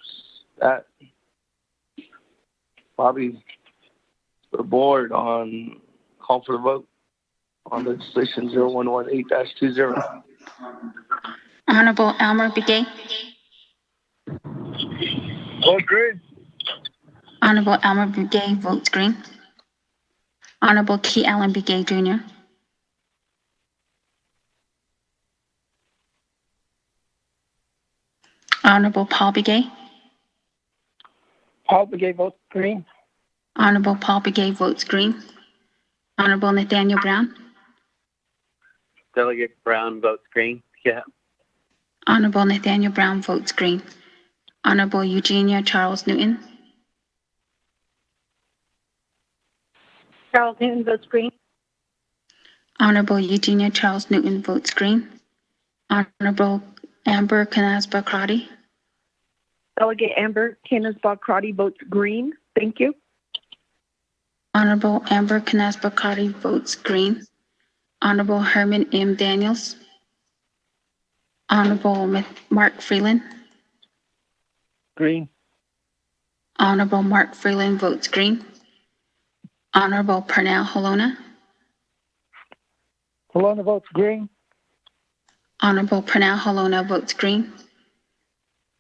That, Bobby, the board on call for the vote on legislation 0118-20. Honorable Elmer Begay. Vote green. Honorable Elmer Begay votes green. Honorable Key Allen Begay Jr. Honorable Paul Begay. Paul Begay votes green. Honorable Paul Begay votes green. Honorable Nathaniel Brown. Delegate Brown votes green. Yeah. Honorable Nathaniel Brown votes green. Honorable Eugenia Charles Newton. Charles Newton votes green. Honorable Eugenia Charles Newton votes green. Honorable Amber Canasba Crotty. Delegate Amber Canasbaugh Crotty votes green. Thank you. Honorable Amber Canasba Crotty votes green. Honorable Herman M. Daniels. Honorable Mark Freeland. Green. Honorable Mark Freeland votes green. Honorable Pernell Holona. Holona votes green. Honorable Pernell Holona votes green.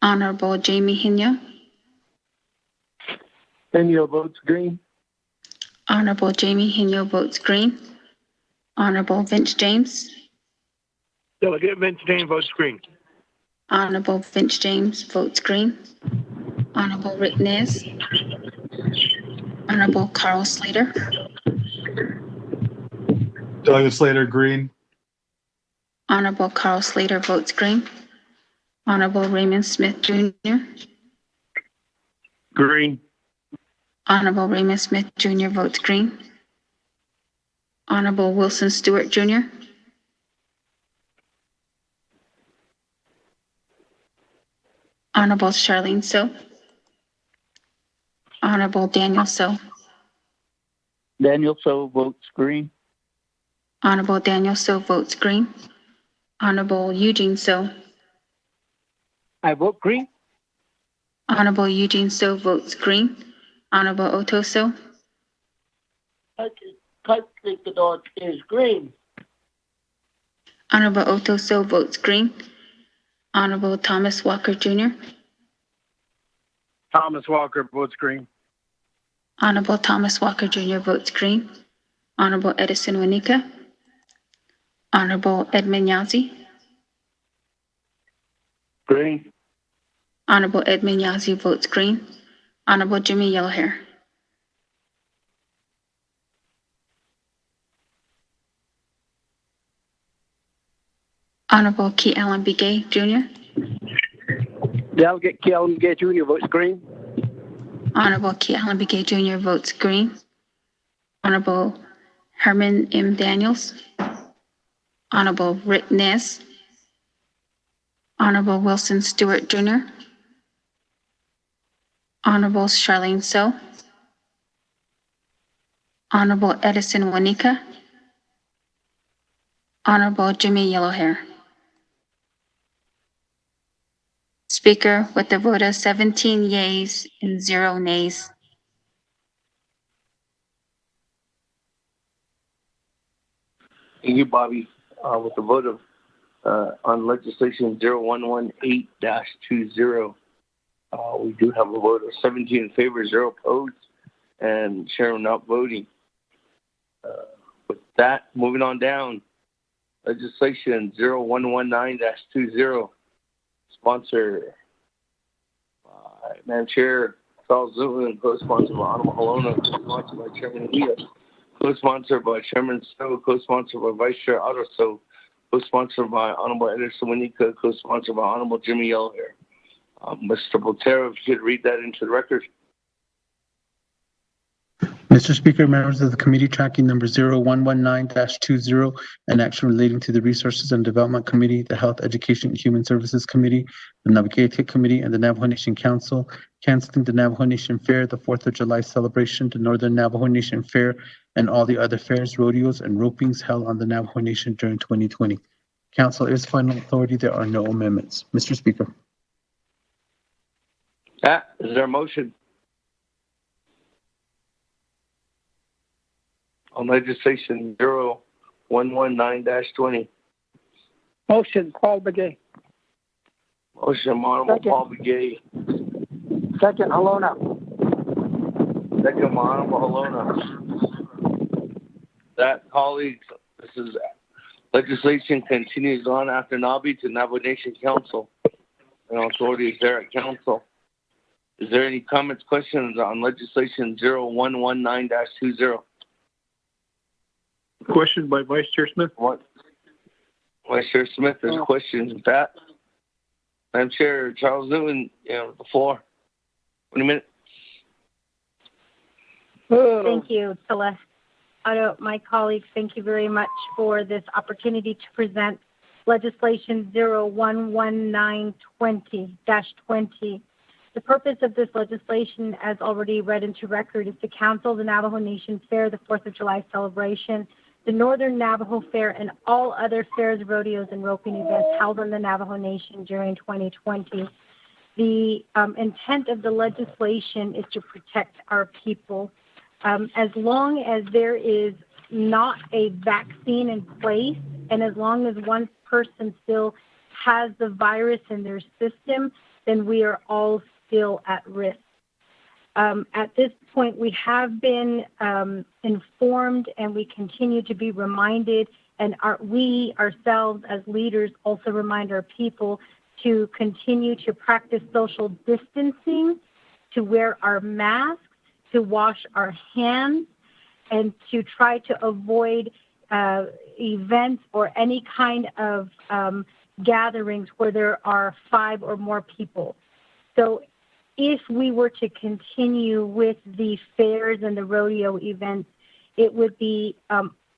Honorable Jamie Hino. Hino votes green. Honorable Jamie Hino votes green. Honorable Vince James. Delegate Vince James votes green. Honorable Vince James votes green. Honorable Rick Nez. Honorable Carl Slater. Delegate Slater, green. Honorable Carl Slater votes green. Honorable Raymond Smith Jr. Green. Honorable Raymond Smith Jr. votes green. Honorable Wilson Stewart Jr. Honorable Charlene So. Honorable Daniel So. Daniel So votes green. Honorable Daniel So votes green. Honorable Eugene So. I vote green. Honorable Eugene So votes green. Honorable Otto So. Typographical is green. Honorable Otto So votes green. Honorable Thomas Walker Jr. Thomas Walker votes green. Honorable Thomas Walker Jr. votes green. Honorable Edison Wanika. Honorable Edmund Yazzie. Green. Honorable Edmund Yazzie votes green. Honorable Jimmy Yellowhair. Honorable Key Allen B. Gay Jr. Delegate Key Allen Gay Jr. votes green. Honorable Kealan B. Gay Jr. votes green. Honorable Herman M. Daniels. Honorable Rick Ness. Honorable Wilson Stewart Jr. Honorable Charlene So. Honorable Edison Wanika. Honorable Jimmy Yellowhair. Speaker, with a vote of 17 yeas and 0 nays. Thank you, Bobby. With the vote of on legislation 0118-20, we do have a vote of 17 in favor, 0 opposed, and Sharon not voting. With that, moving on down, legislation 0119-20, sponsor by Madam Chair Charles Newton, co-sponsored by Honorable Halona, co-sponsored by Chairman Dia, co-sponsored by Chairman Stowe, co-sponsored by Vice Chair Otto Stowe, co-sponsored by Honorable Edison Wanika, co-sponsored by Honorable Jimmy Yellowhair. Mr. Botero, if you could read that into the record. Mr. Speaker, members of the committee, tracking number 0119-20, an action relating to the Resources and Development Committee, the Health, Education, and Human Services Committee, the Naabik'iyati Committee, and the Navajo Nation Council, canceling the Navajo Nation Fair, the 4th of July celebration, the Northern Navajo Nation Fair, and all the other fairs, rodeos, and ropings held on the Navajo Nation during 2020. Council is final authority. There are no amendments. Mr. Speaker. Is there a motion on legislation 0119-20? Motion, Paul Begay. Motion, Honorable Paul Begay. Second, Halona. Second, Honorable Halona. That, colleagues, this is legislation continues on after Nabi to Navajo Nation Council. And authority is there at Council. Is there any comments, questions on legislation 0119-20? Question by Vice Chair Smith. What? Vice Chair Smith, there's questions with that. Madam Chair Charles Newton, the floor. 20 minutes. Thank you, Celeste. My colleagues, thank you very much for this opportunity to present legislation 0119-20. The purpose of this legislation, as already read into record, is to cancel the Navajo Nation Fair, the 4th of July celebration, the Northern Navajo Fair, and all other fairs, rodeos, and roping events held on the Navajo Nation during 2020. The intent of the legislation is to protect our people. As long as there is not a vaccine in place, and as long as one person still has the virus in their system, then we are all still at risk. At this point, we have been informed, and we continue to be reminded, and we ourselves as leaders also remind our people to continue to practice social distancing, to wear our masks, to wash our hands, and to try to avoid events or any kind of gatherings where there are 5 or more people. So if we were to continue with the fairs and the rodeo events, it would be,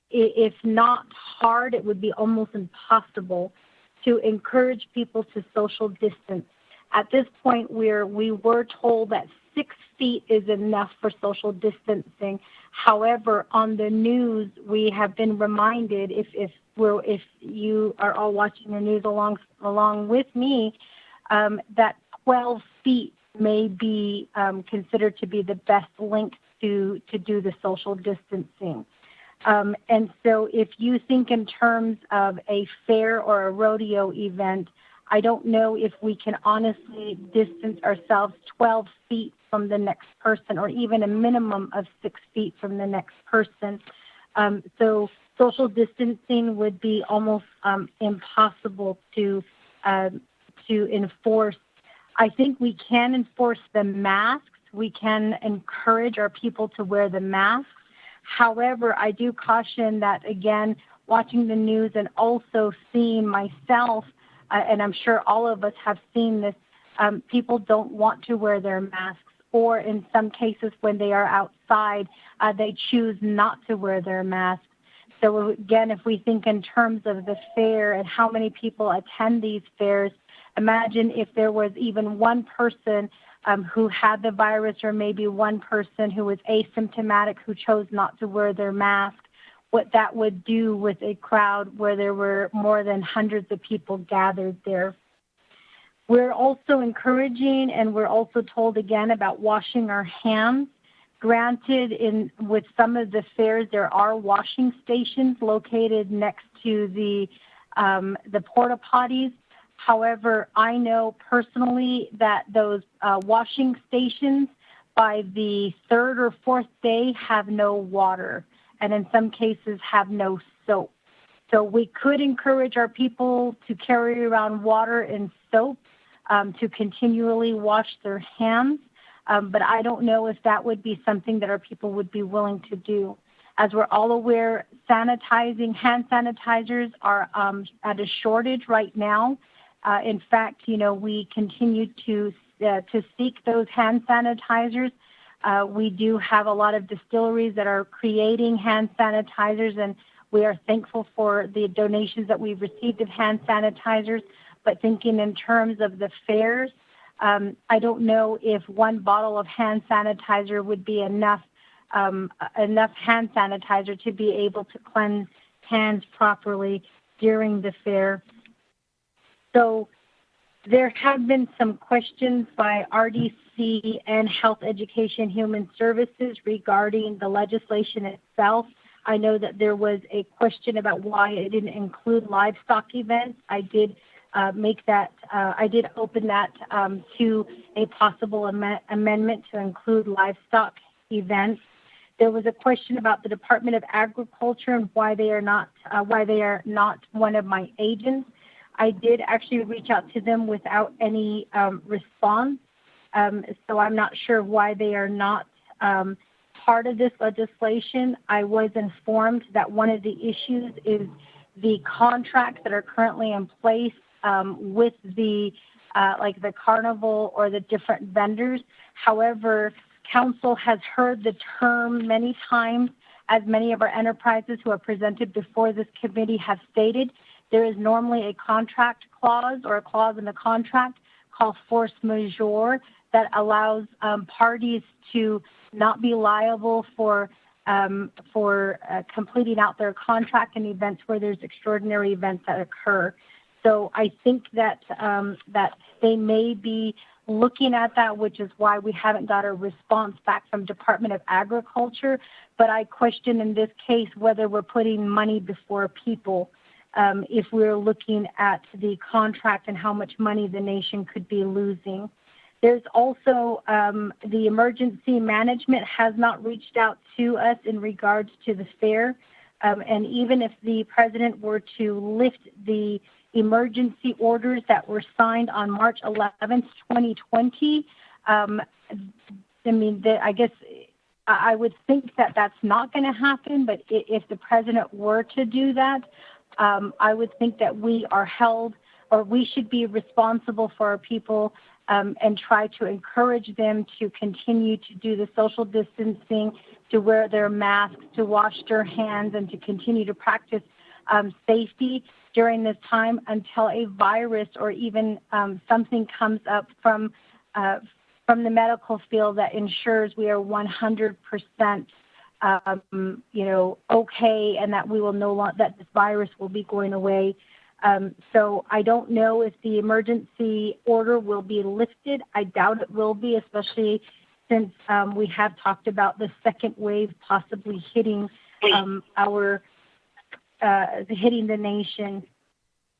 if not hard, it would be almost impossible to encourage people to social distance. At this point, we were told that 6 feet is enough for social distancing. However, on the news, we have been reminded, if you are all watching the news along with me, that 12 feet may be considered to be the best length to do the social distancing. And so if you think in terms of a fair or a rodeo event, I don't know if we can honestly distance ourselves 12 feet from the next person, or even a minimum of 6 feet from the next person. So social distancing would be almost impossible to enforce. I think we can enforce the masks. We can encourage our people to wear the masks. However, I do caution that, again, watching the news and also seeing myself, and I'm sure all of us have seen this, people don't want to wear their masks or in some cases when they are outside, they choose not to wear their mask. So again, if we think in terms of the fair and how many people attend these fairs, imagine if there was even one person who had the virus, or maybe one person who was asymptomatic who chose not to wear their mask, what that would do with a crowd where there were more than hundreds of people gathered there. We're also encouraging, and we're also told again about washing our hands. Granted, with some of the fairs, there are washing stations located next to the porta potties. However, I know personally that those washing stations by the third or fourth day have no water, and in some cases have no soap. So we could encourage our people to carry around water and soap to continually wash their hands. But I don't know if that would be something that our people would be willing to do. As we're all aware, hand sanitizers are at a shortage right now. In fact, we continue to seek those hand sanitizers. We do have a lot of distilleries that are creating hand sanitizers, and we are thankful for the donations that we've received of hand sanitizers. But thinking in terms of the fairs, I don't know if one bottle of hand sanitizer would be enough hand sanitizer to be able to cleanse hands properly during the fair. So there have been some questions by RDC and Health Education Human Services regarding the legislation itself. I know that there was a question about why it didn't include livestock events. I did open that to a possible amendment to include livestock events. There was a question about the Department of Agriculture and why they are not one of my agents. I did actually reach out to them without any response, so I'm not sure why they are not part of this legislation. I was informed that one of the issues is the contracts that are currently in place with the carnival or the different vendors. However, Council has heard the term many times, as many of our enterprises who are presented before this committee have stated. There is normally a contract clause or a clause in the contract called force majeure that allows parties to not be liable for completing out their contract in events where there's extraordinary events that occur. So I think that they may be looking at that, which is why we haven't got a response back from Department of Agriculture. But I question in this case whether we're putting money before people. If we're looking at the contract and how much money the nation could be losing. There's also the emergency management has not reached out to us in regards to the fair. And even if the president were to lift the emergency orders that were signed on March 11th, 2020, I guess I would think that that's not going to happen. But if the president were to do that, I would think that we are held, or we should be responsible for our people and try to encourage them to continue to do the social distancing, to wear their masks, to wash their hands, and to continue to practice safety during this time until a virus or even something comes up from the medical field that ensures we are 100% okay, and that we will that this virus will be going away. So I don't know if the emergency order will be lifted. I doubt it will be, especially since we have talked about the second wave possibly hitting hitting the nation.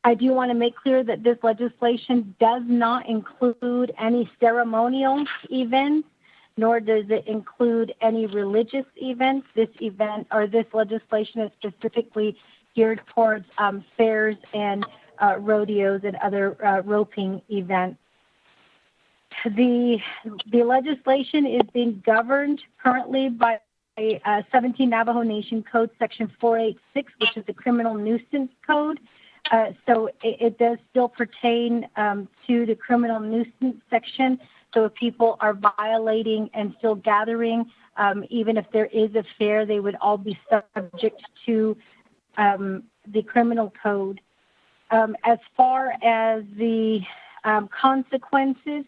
I do want to make clear that this legislation does not include any ceremonial events, nor does it include any religious events. This legislation is specifically geared towards fairs and rodeos and other roping events. The legislation is being governed currently by 17 Navajo Nation Code Section 486, which is the criminal nuisance code. So it does still pertain to the criminal nuisance section. So if people are violating and still gathering, even if there is a fair, they would all be subject to the criminal code. As far as the consequences,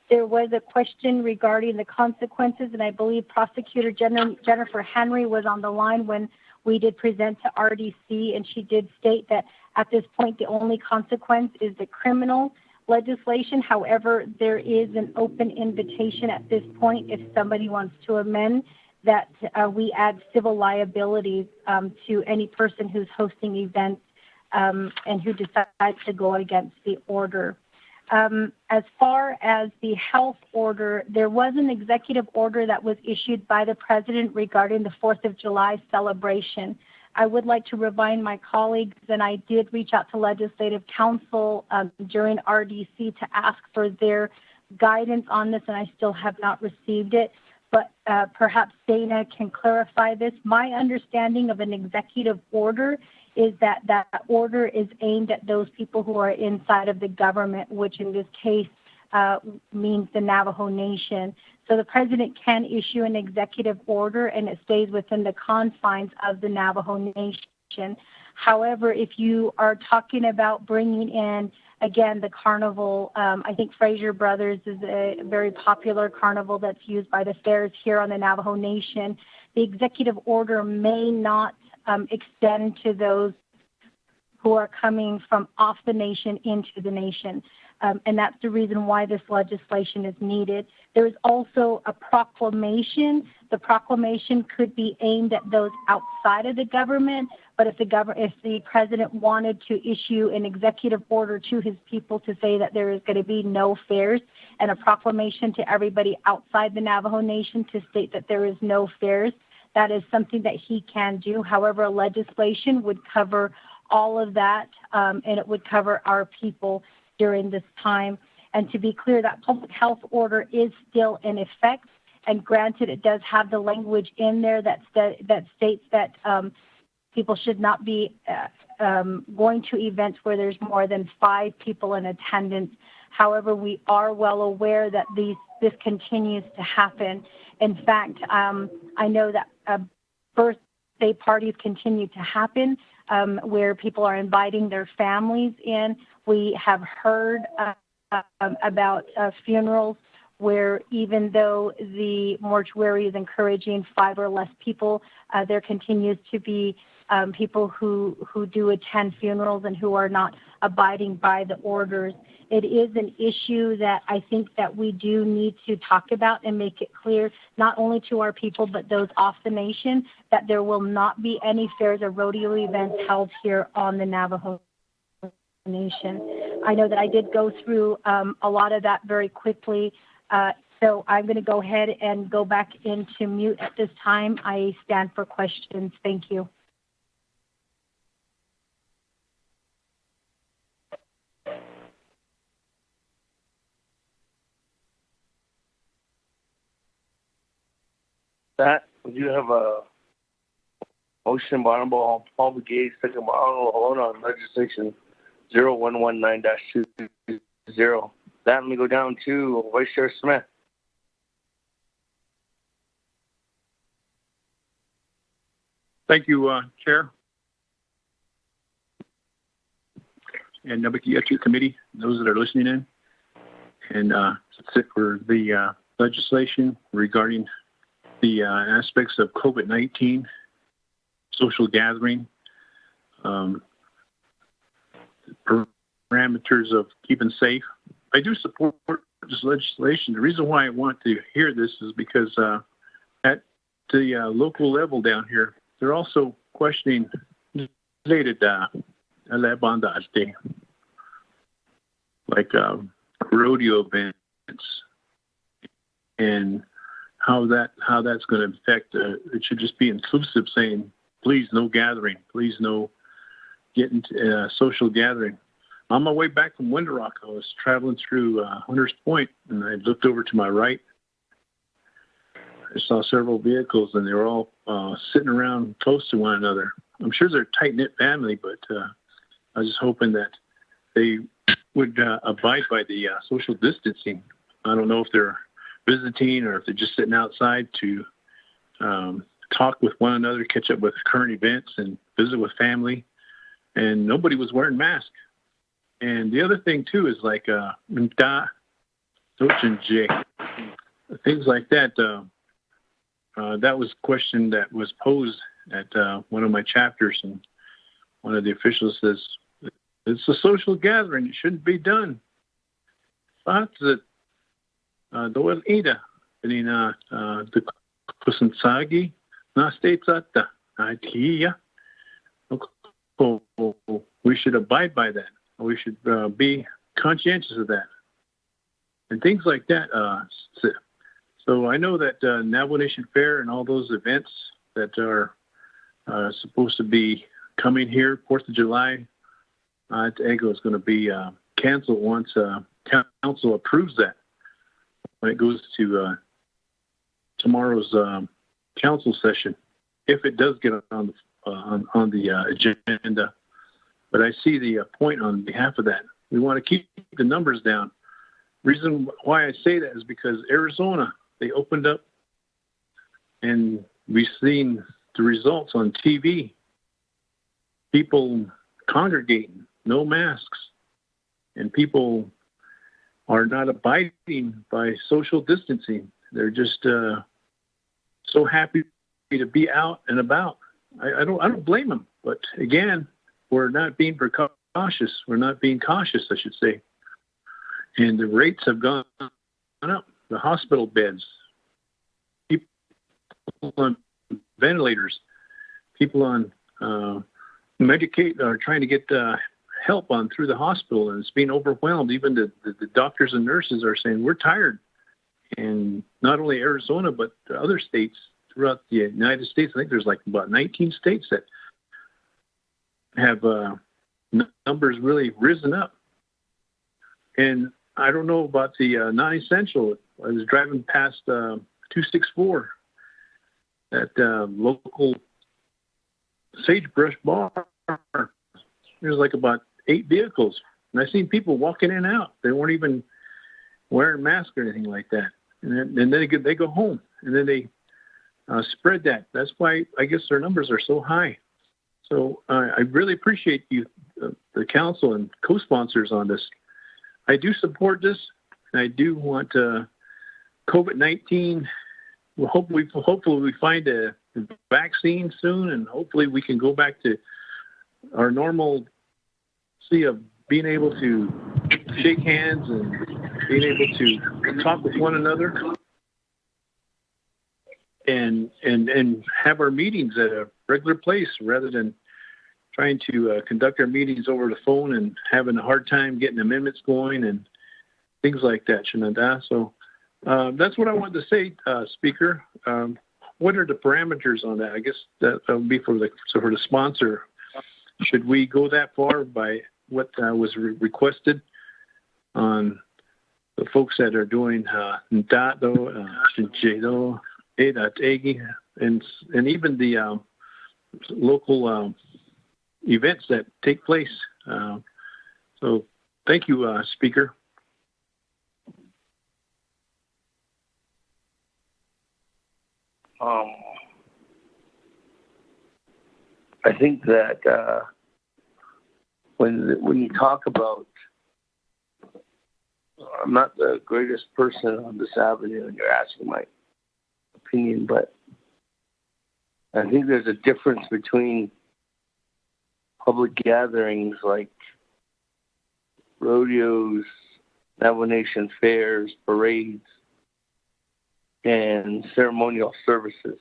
there was a question regarding the consequences, and I believe Prosecutor Jennifer Henry was on the line when we did present to RDC, and she did state that at this point the only consequence is the criminal legislation. However, there is an open invitation at this point if somebody wants to amend that we add civil liabilities to any person who's hosting events and who decides to go against the order. As far as the health order, there was an executive order that was issued by the president regarding the 4th of July celebration. I would like to remind my colleagues, and I did reach out to Legislative Council during RDC to ask for their guidance on this, and I still have not received it. But perhaps Dana can clarify this. My understanding of an executive order is that that order is aimed at those people who are inside of the government, which in this case means the Navajo Nation. So the president can issue an executive order and it stays within the confines of the Navajo Nation. However, if you are talking about bringing in, again, the carnival, I think Fraser Brothers is a very popular carnival that's used by the fairs here on the Navajo Nation. The executive order may not extend to those who are coming from off the nation into the nation. And that's the reason why this legislation is needed. There is also a proclamation. The proclamation could be aimed at those outside of the government, but if the president wanted to issue an executive order to his people to say that there is going to be no fairs, and a proclamation to everybody outside the Navajo Nation to state that there is no fairs, that is something that he can do. However, legislation would cover all of that, and it would cover our people during this time. And to be clear, that public health order is still in effect. And granted, it does have the language in there that states that people should not be going to events where there's more than 5 people in attendance. However, we are well aware that this continues to happen. In fact, I know that birthday parties continue to happen where people are inviting their families in. We have heard about funerals where even though the mortuary is encouraging 5 or less people, there continues to be people who do attend funerals and who are not abiding by the orders. It is an issue that I think that we do need to talk about and make it clear, not only to our people, but those off the nation, that there will not be any fairs or rodeo events held here on the Navajo Nation. I know that I did go through a lot of that very quickly, so I'm going to go ahead and go back into mute at this time. I stand for questions. Thank you. That we do have a motion by Honorable Paul Begay, second by Honorable Hold on legislation 0119-20. That let me go down to Vice Chair Smith. Thank you, Chair. And Naabik'iyati Committee, those that are listening in. And that's it for the legislation regarding the aspects of COVID-19, social gathering, parameters of keeping safe. I do support this legislation. The reason why I want to hear this is because at the local level down here, they're also questioning related like rodeo events and how that's going to affect. It should just be inclusive, saying please no gathering, please no getting social gathering. On my way back from Winter Rock, I was traveling through Hunters Point, and I looked over to my right. I saw several vehicles, and they were all sitting around close to one another. I'm sure they're a tight-knit family, but I was just hoping that they would abide by the social distancing I don't know if they're visiting or if they're just sitting outside to talk with one another, catch up with current events, and visit with family. And nobody was wearing masks. And the other thing too is like things like that. That was a question that was posed at one of my chapters, and one of the officials says, "It's a social gathering; it shouldn't be done." But doel ida pinina the kusansagi na statesata itiya. We should abide by that. We should be conscientious of that, and things like that. So I know that Navajo Nation Fair and all those events that are supposed to be coming here, 4th of July, Ego is going to be canceled once council approves that. When it goes to tomorrow's council session, if it does get on the agenda. But I see the point on behalf of that. We want to keep the numbers down. Reason why I say that is because Arizona, they opened up, and we've seen the results on TV. People congregating, no masks, and people are not abiding by social distancing. They're just so happy to be out and about. I don't blame them, but again, we're not being precautious. We're not being cautious, I should say. And the rates have gone up. The hospital beds, people on ventilators, people on Medicaid are trying to get help on through the hospital, and it's being overwhelmed. Even the doctors and nurses are saying we're tired. And not only Arizona, but other states throughout the United States. I think there's like about 19 states that have numbers really risen up. And I don't know about the non-essential. I was driving past 264 at local Sagebrush Bar. There's like about 8 vehicles. And I seen people walking in and out. They weren't even wearing masks or anything like that. And then they go home. And then they spread that. That's why I guess their numbers are so high. So I really appreciate you, the council and co-sponsors on this. I do support this, and I do want COVID-19. Well, hopefully we find a vaccine soon, and hopefully we can go back to our normalcy of being able to shake hands and being able to talk with one another, and have our meetings at a regular place rather than trying to conduct our meetings over the phone and having a hard time getting amendments going and things like that, Shanada. So that's what I wanted to say, Speaker. What are the parameters on that? I guess that would be for the sponsor. Should we go that far by what was requested on the folks that are doing Ndado, Shinjedo, Egi, and even the local events that take place. So thank you, Speaker. I think that when you talk about, I'm not the greatest person on this avenue, and you're asking my opinion, but I think there's a difference between public gatherings like rodeos, Navajo Nation fairs, parades, and ceremonial services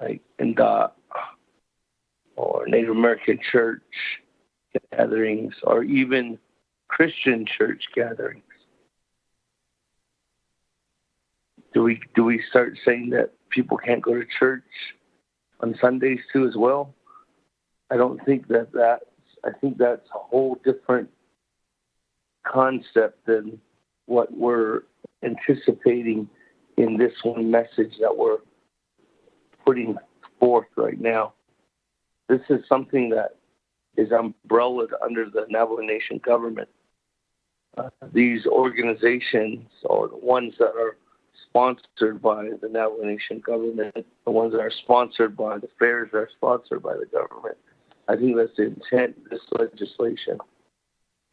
like Nda or Native American church gatherings, or even Christian church gatherings. Do we start saying that people can't go to church on Sundays too as well? I don't think I think that's a whole different concept than what we're anticipating in this one message that we're putting forth right now. This is something that is umbrellaed under the Navajo Nation government. these organizations, or the ones that are sponsored by the Navajo Nation government, the ones that are sponsored by the fairs that are sponsored by the government. I think that's the intent of this legislation.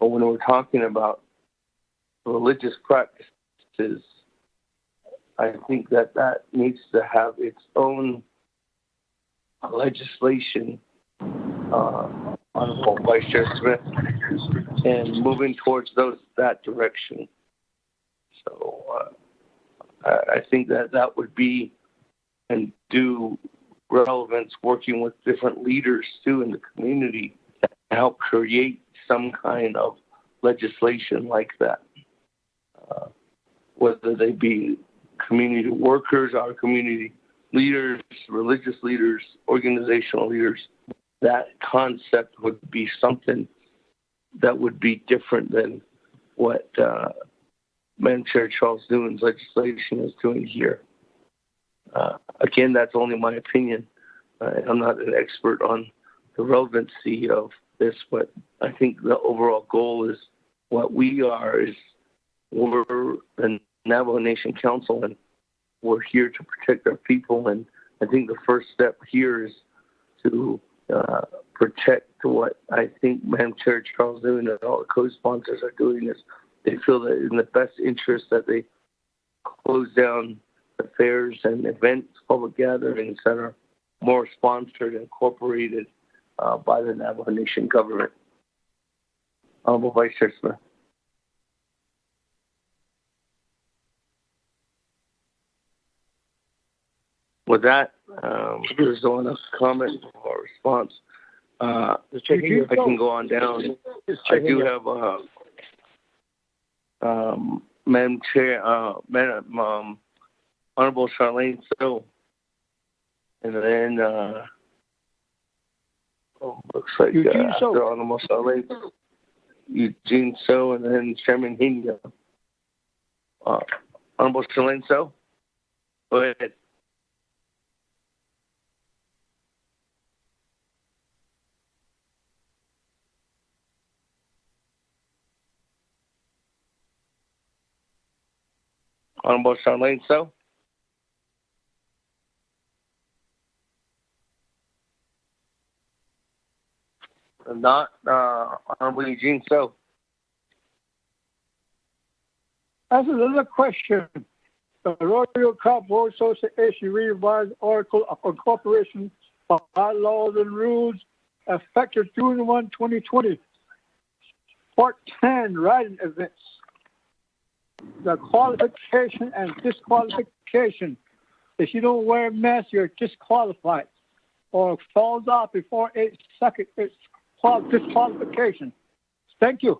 But when we're talking about religious practices, I think that needs to have its own legislation, Honorable Vice Chair Smith, and moving towards that direction. So I think that would be and do relevance working with different leaders too in the community to help create some kind of legislation like that. Whether they be community workers, our community leaders, religious leaders, organizational leaders, that concept would be something that would be different than what Madam Chair Charles Newman's legislation is doing here. Again, that's only my opinion. I'm not an expert on the relevancy of this, but I think the overall goal is what we are is we're the Navajo Nation Council, and we're here to protect our people. And I think the first step here is to protect what I think Madam Chair Charles Newman and all the co-sponsors are doing is they feel that in the best interest that they close down the fairs and events, public gatherings that are more sponsored and incorporated by the Navajo Nation government. Honorable Vice Chair Smith. With that, there's no enough comment or response. I can go on down. I do have Madam Chair, Honorable Charlene So, and then looks like after Honorable Charlene, Eugene So, and then Chairman Hinga. Honorable Charlene So, go ahead. Honorable Charlene So. If not, Honorable Eugene So. That's another question. The Royal Cowboy Association revised article of incorporation of bylaws and rules effective June 1, 2020. Part 10, riding events. The qualification and disqualification. If you don't wear a mask, you're disqualified. Or falls off before 8 seconds, it's disqualification. Thank you.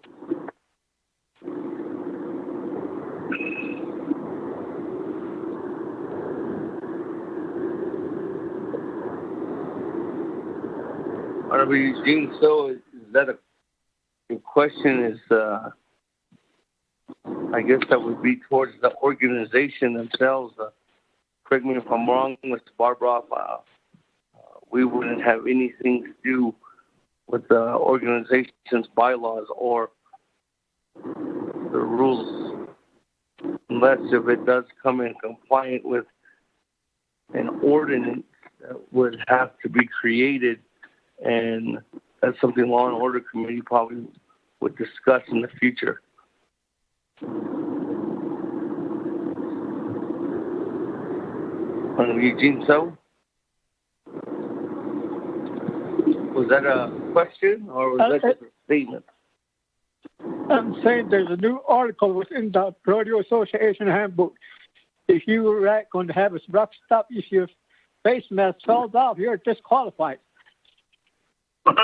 Honorable Eugene So, is that your question is, I guess that would be towards the organization themselves. Correct me if I'm wrong, Mr. Barbara. We wouldn't have anything to do with the organization's bylaws or the rules, unless if it does come in compliant with an ordinance that would have to be created, and that's something Law and Order Committee probably would discuss in the future. Eugene So? Was that a question or was that just a statement? I'm saying there's a new article within the Rodeo Association handbook. If you are going to have a rough stop, if your face mask falls off, you're disqualified. All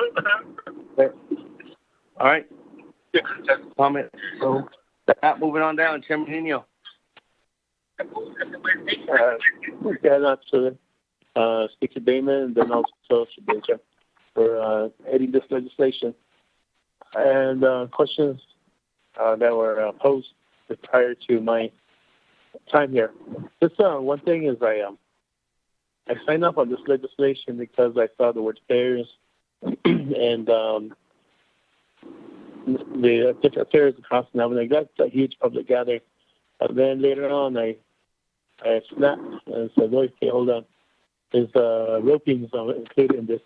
right. That's a comment. So, moving on down, Chairman Nino. Speaker Damon, and then also Shabaja for heading this legislation. And questions that were posed prior to my time here. Just one thing is I signed up on this legislation because I saw the word fairs and the different affairs across Navajo. That's a huge public gathering. But then later on, I snapped and said, okay, hold on. There's roping included in this.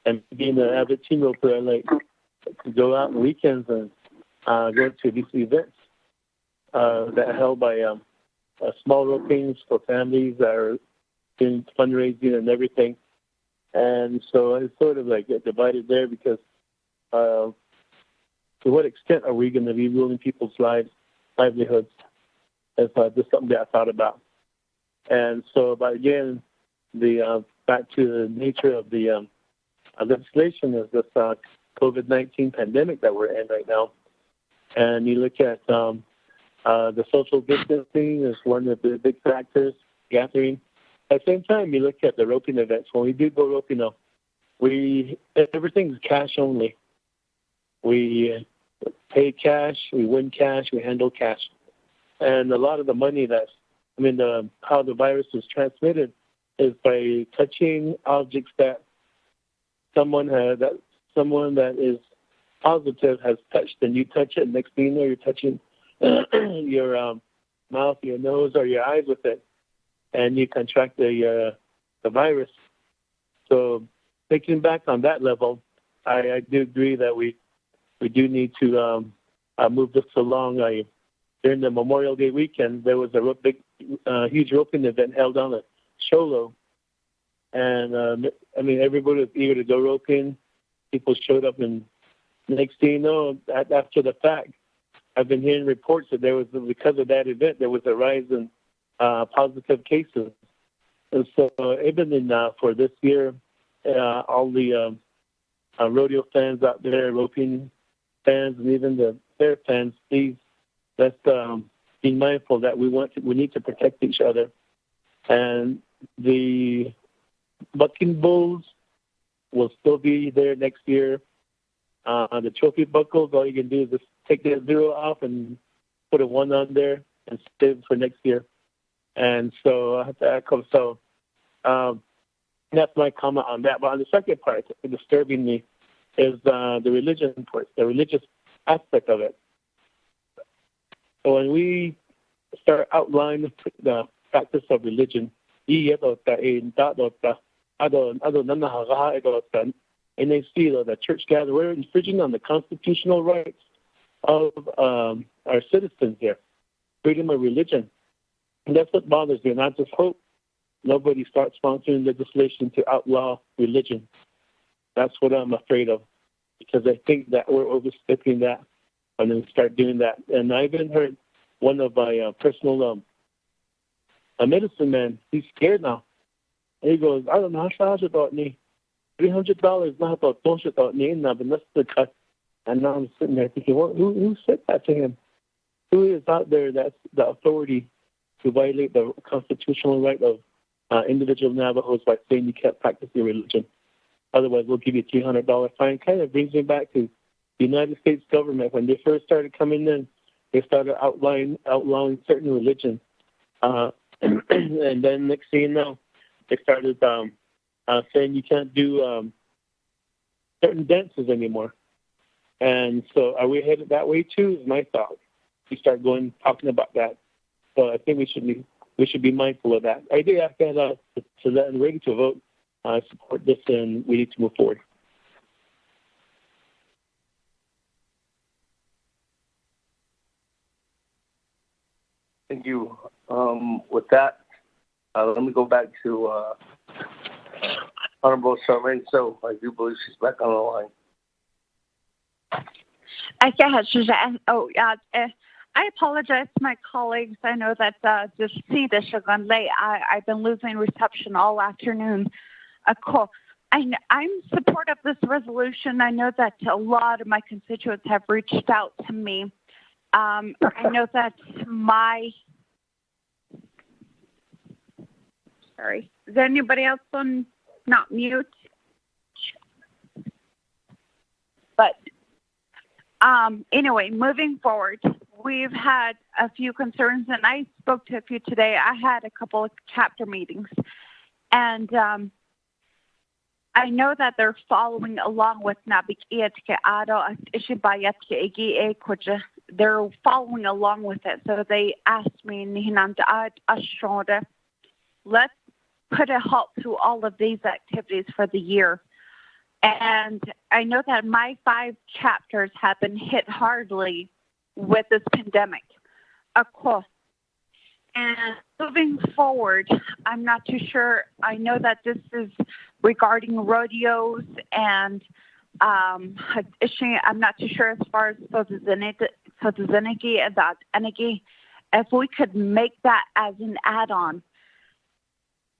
And being an avid team roper, I like to go out on weekends and go to these events that are held by small ropings for families that are doing fundraising and everything. And so I sort of like get divided there because to what extent are we going to be ruling people's livelihoods? That's just something that I thought about. And so, but again, back to the nature of the legislation is this COVID-19 pandemic that we're in right now. And you look at the social distancing is one of the big factors, gathering. At the same time, you look at the roping events. When we do go roping, everything's cash only. We pay cash, we win cash, we handle cash. And a lot of the money how the virus is transmitted is by touching objects that someone that is positive has touched, and you touch it, next thing you know, you're touching your mouth, your nose, or your eyes with it, and you contract the virus. So thinking back on that level, I do agree that we do need to move this along. During the Memorial Day weekend, there was a big, huge roping event held on a Sholo. And, everybody was eager to go roping. People showed up, and next thing you know, after the fact, I've been hearing reports that because of that event, there was a rise in positive cases. And so even for this year, all the rodeo fans out there, roping fans, and even the fair fans, please, let's be mindful that we need to protect each other. And the bucking bulls will still be there next year. The trophy buckles, all you can do is just take the 0 off and put a 1 on there and save for next year. And so I have to echo. So that's my comment on that. But on the second part, disturbing me is the religion part, the religious aspect of it. So when we start outlining the practice of religion, and they see the church gather, we're infringing on the constitutional rights of our citizens here, freedom of religion. And that's what bothers me. And I just hope nobody starts sponsoring legislation to outlaw religion. That's what I'm afraid of, because I think that we're overstepping that and then start doing that. And I even heard one of my personal a medicine man, he's scared now. And he goes, I don't know how about me. $300 not about the cut. And now I'm sitting there thinking, well, who said that to him? Who is out there that's the authority to violate the constitutional right of individual Navajos by saying you can't practice your religion? Otherwise, we'll give you a $300 fine. Kind of brings me back to the United States government. When they first started coming in, they started outlawing certain religions. And then next thing you know, they started saying you can't do certain dances anymore. And so are we headed that way too, is my thought. We start talking about that. So I think we should be mindful of that. I do ask that so that I'm ready to vote. I support this, and we need to move forward. Thank you. With that, let me go back to Honorable Charmaine. So I do believe she's back on the line. I apologize to my colleagues. I know that I've been losing reception all afternoon. I'm supportive of this resolution. I know that a lot of my constituents have reached out to me. I know that sorry, is there anybody else on not mute? But anyway, moving forward, we've had a few concerns, and I spoke to a few today. I had a couple of chapter meetings, and I know that they're following along with Naabik'iyati they're following along with it. So they asked me, let's put a halt to all of these activities for the year. And I know that my 5 chapters have been hit hardly with this pandemic, of course. And moving forward, I'm not too sure. I know that this is regarding rodeos and I'm not too sure as far as if we could make that as an add-on.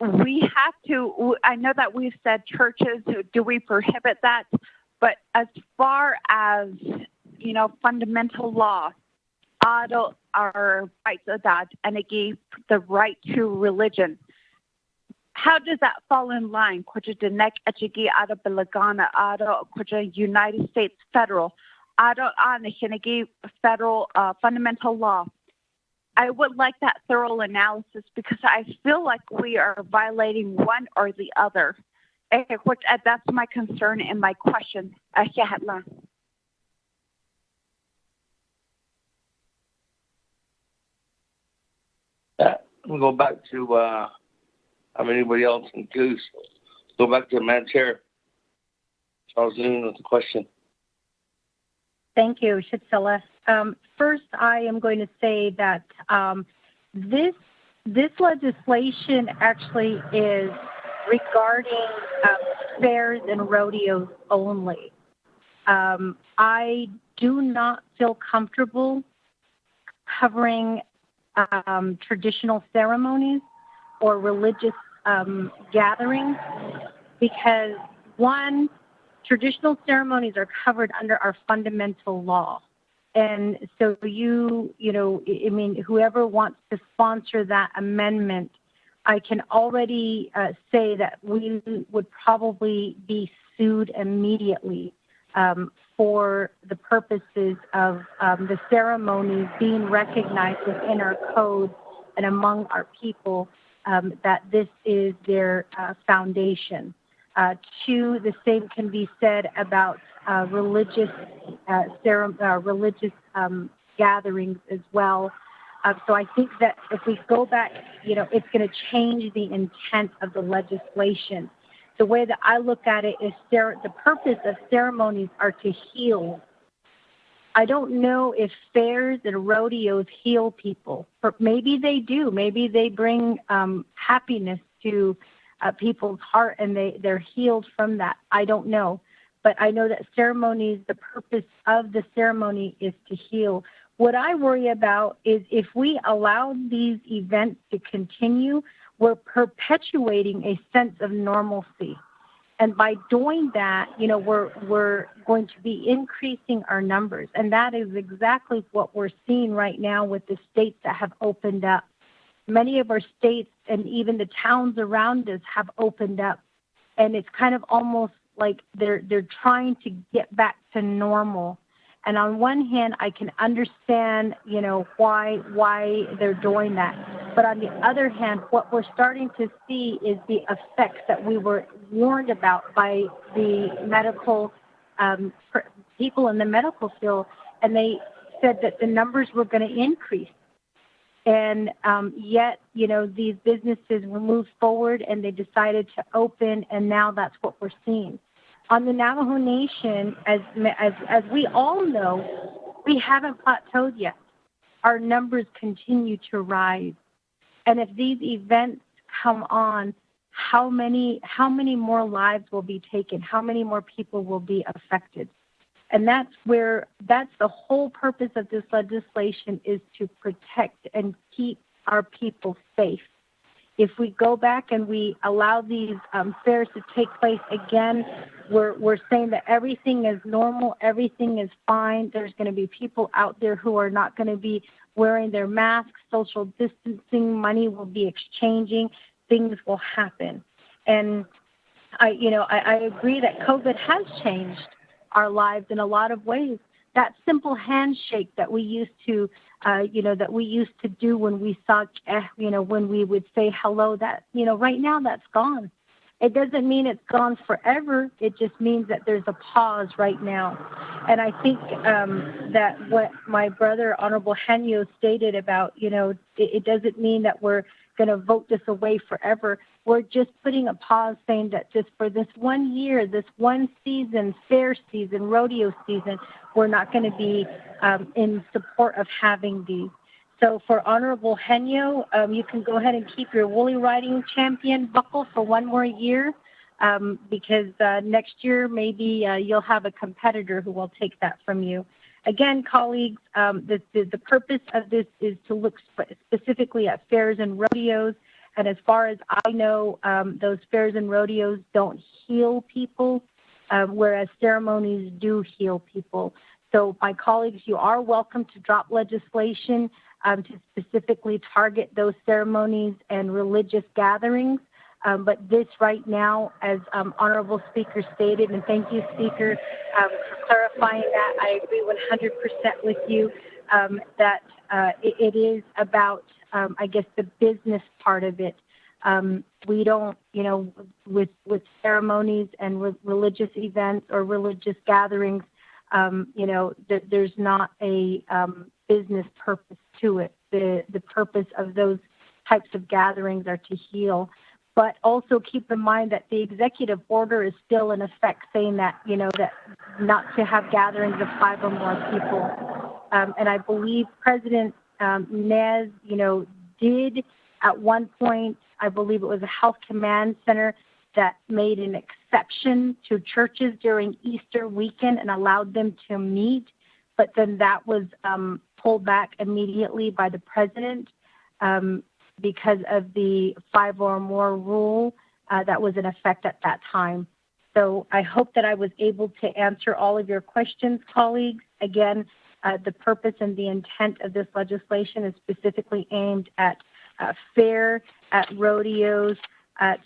We have to, I know that we've said churches, do we prohibit that? But as far as, fundamental law, our rights of that, and the right to religion, how does that fall in line? United States federal, federal fundamental law. I would like that thorough analysis because I feel like we are violating one or the other. That's my concern and my question. We'll go back to anybody else in Goose. Go back to Madam Chair. Charles Noon with the question. Thank you, Shatsila. First, I am going to say that this legislation actually is regarding fairs and rodeos only. I do not feel comfortable covering traditional ceremonies or religious gatherings because, one, traditional ceremonies are covered under our fundamental law. And so whoever wants to sponsor that amendment, I can already say that we would probably be sued immediately for the purposes of the ceremonies being recognized within our code and among our people that this is their foundation. 2, the same can be said about religious gatherings as well. So I think that if we go back, it's going to change the intent of the legislation. The way that I look at it is the purpose of ceremonies are to heal. I don't know if fairs and rodeos heal people. Maybe they do. Maybe they bring happiness to people's heart and they're healed from that. I don't know. But I know that ceremonies, the purpose of the ceremony is to heal. What I worry about is if we allow these events to continue, we're perpetuating a sense of normalcy. And by doing that, we're going to be increasing our numbers. And that is exactly what we're seeing right now with the states that have opened up. Many of our states and even the towns around us have opened up. And it's kind of almost like they're trying to get back to normal. And on one hand, I can understand, why they're doing that. But on the other hand, what we're starting to see is the effects that we were warned about by the medical people in the medical field. And they said that the numbers were going to increase. And yet, these businesses moved forward and they decided to open, and now that's what we're seeing. On the Navajo Nation, as we all know, we haven't plateaued yet. Our numbers continue to rise. And if these events come on, how many more lives will be taken? How many more people will be affected? And that's the whole purpose of this legislation, is to protect and keep our people safe. If we go back and we allow these fairs to take place again, we're saying that everything is normal, everything is fine. There's going to be people out there who are not going to be wearing their masks, social distancing, money will be exchanging, things will happen. And I agree that COVID has changed our lives in a lot of ways. That simple handshake that we used to do when we saw, when we would say hello, that, right now that's gone. It doesn't mean it's gone forever. It just means that there's a pause right now. And I think that what my brother, Honorable Henyo, stated about, it doesn't mean that we're going to vote this away forever. We're just putting a pause, saying that just for this 1 year, this one season, fair season, rodeo season, we're not going to be in support of having these. So for Honorable Henyo, you can go ahead and keep your woolly riding champion buckle for 1 more year, because next year maybe you'll have a competitor who will take that from you. Again, colleagues, the purpose of this is to look specifically at fairs and rodeos. And as far as I know, those fairs and rodeos don't heal people, whereas ceremonies do heal people. So my colleagues, you are welcome to drop legislation to specifically target those ceremonies and religious gatherings. But this right now, as Honorable Speaker stated, and thank you, Speaker, for clarifying that. I agree 100% with you that it is about, I guess, the business part of it. We don't, with ceremonies and with religious events or religious gatherings, there's not a business purpose to it. The purpose of those types of gatherings are to heal. But also keep in mind that the executive order is still in effect, saying that, that not to have gatherings of 5 or more people. And I believe President Nez, did at one point, I believe it was a health command center that made an exception to churches during Easter weekend and allowed them to meet. But then that was pulled back immediately by the president. Because of the 5 or more rule that was in effect at that time. So I hope that I was able to answer all of your questions, colleagues. Again, the purpose and the intent of this legislation is specifically aimed at fair, at rodeos, at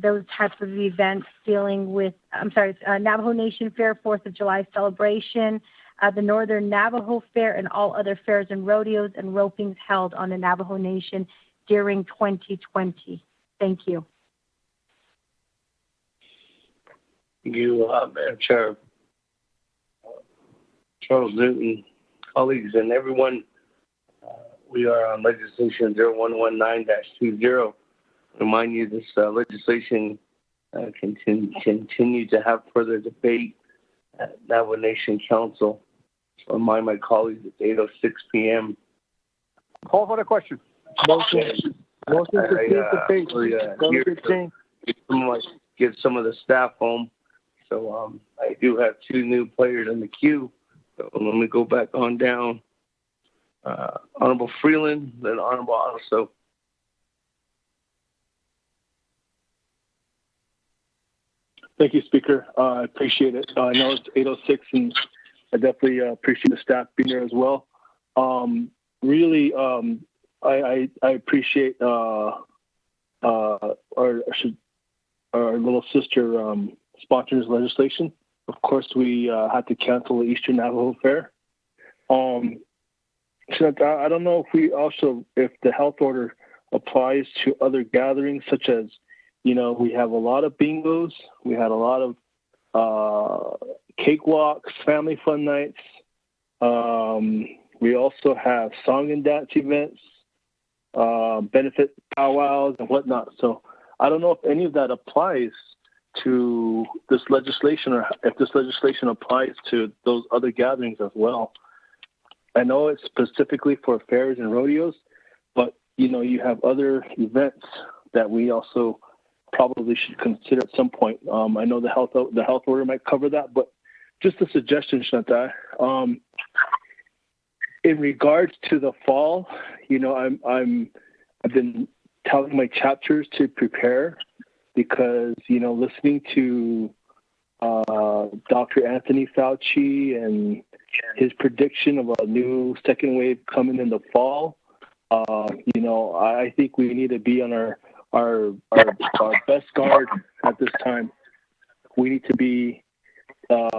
those types of events dealing with, Navajo Nation Fair, 4th of July celebration, the Northern Navajo Fair, and all other fairs and rodeos and ropings held on the Navajo Nation during 2020. Thank you. Thank you, Madam Chair. Charles Newton, colleagues, and everyone. We are on legislation 0119-20. Remind you this legislation continue to have further debate at Navajo Nation Council. So remind my colleagues it's 8:06 p.m. Call for the question. Motion to get some of the staff home. So I do have 2 new players in the queue. So let me go back on down. Honorable Freeland, then Honorable Otto. Thank you, Speaker. I appreciate it. I know it's 8:06, and I definitely appreciate the staff being there as well. Really, I appreciate our little sister sponsoring this legislation. Of course, we had to cancel the Eastern Navajo Fair. So I don't know if the health order applies to other gatherings, such as, we have a lot of bingos, we had a lot of cakewalks, family fun nights. We also have song and dance events, benefit powwows and whatnot. So I don't know if any of that applies to this legislation, or if this legislation applies to those other gatherings as well. I know it's specifically for fairs and rodeos, but you have other events that we also probably should consider at some point. I know the health order might cover that, but just a suggestion, Chantal. In regards to the fall, I've been telling my chapters to prepare, because listening to Dr. Anthony Fauci and his prediction of a new second wave coming in the fall, I think we need to be on our best guard at this time. We need to be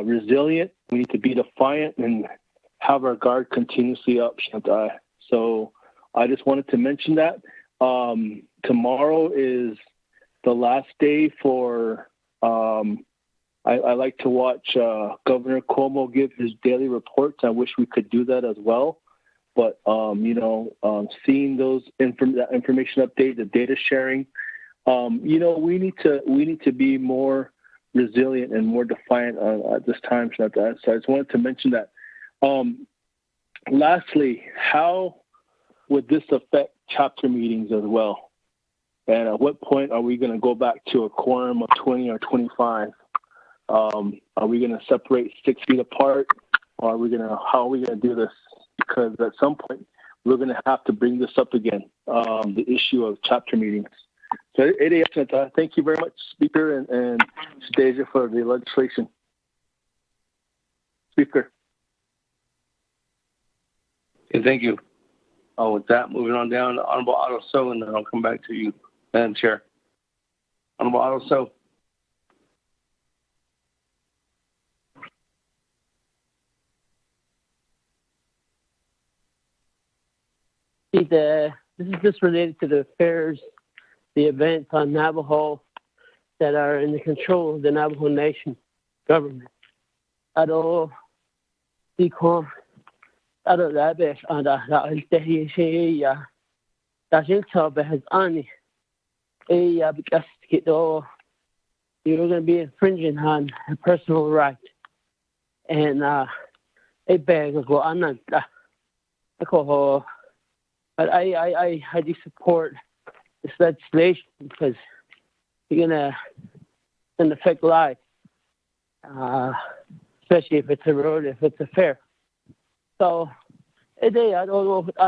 resilient. We need to be defiant and have our guard continuously up, Chantal. So I just wanted to mention that. Tomorrow is the last day for, I like to watch Governor Cuomo give his daily reports. I wish we could do that as well. But, seeing those that information update, the data sharing, we need to be more resilient and more defiant at this time. So I just wanted to mention that. Lastly, how would this affect chapter meetings as well? And at what point are we going to go back to a quorum of 20 or 25? Are we going to separate 6 feet apart? Or how are we going to do this? Because at some point, we're going to have to bring this up again, the issue of chapter meetings. So, thank you very much, Speaker and Deja, for the legislation. Speaker. Okay, thank you. With that, moving on down to Honorable Otto So, and then I'll come back to you, Madam Chair. Honorable Otto So. This is just related to the fairs, the events on Navajo that are in the control of the Navajo Nation government. You're going to be infringing on a personal right. And but I do support this legislation because you're gonna affect lives, especially if it's a road, if it's a fair. So, I don't know if it's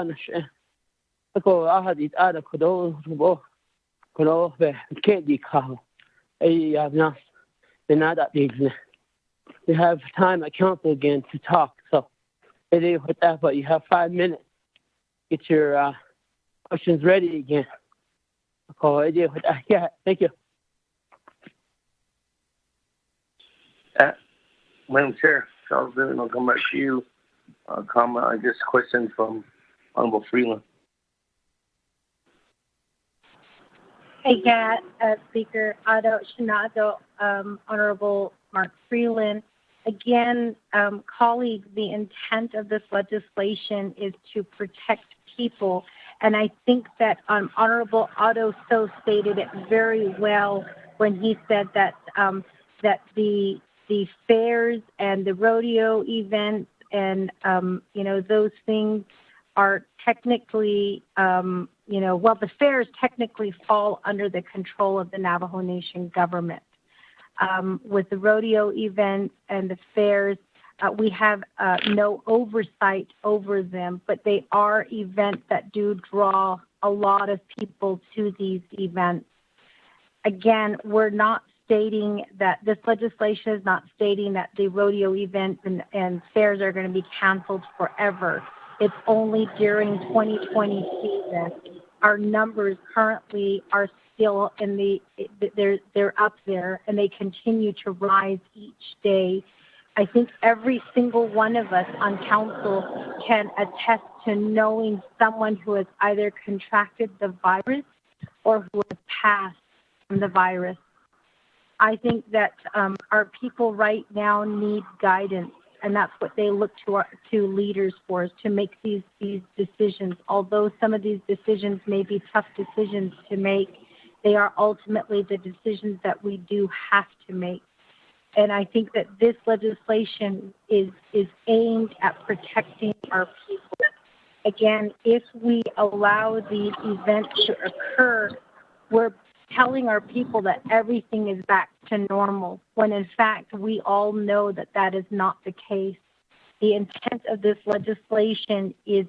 we have time at council again to talk. So, but you have 5 minutes. Get your questions ready again. Yeah, thank you. Madam Chair, Charles Bennett, I'll come back to you. Comment, I guess, question from Honorable Freeland. Hey, Speaker Otto Shinado, Honorable Mark Freeland. Again, colleagues, the intent of this legislation is to protect people. And I think that Honorable Otto So stated it very well when he said that that the fairs and the rodeo events and those things are technically the fairs technically fall under the control of the Navajo Nation government. With the rodeo events and the fairs, we have no oversight over them, but they are events that do draw a lot of people to these events. Again, we're not stating that this legislation is not stating that the rodeo events and fairs are going to be canceled forever. It's only during 2020 season. Our numbers currently are still they're up there, and they continue to rise each day. I think every single one of us on council can attest to knowing someone who has either contracted the virus or who has passed from the virus. I think that our people right now need guidance, and that's what they look to leaders for, is to make these decisions. Although some of these decisions may be tough decisions to make, they are ultimately the decisions that we do have to make. And I think that this legislation is aimed at protecting our people. Again, if we allow these events to occur, we're telling our people that everything is back to normal, when in fact we all know that that is not the case. The intent of this legislation is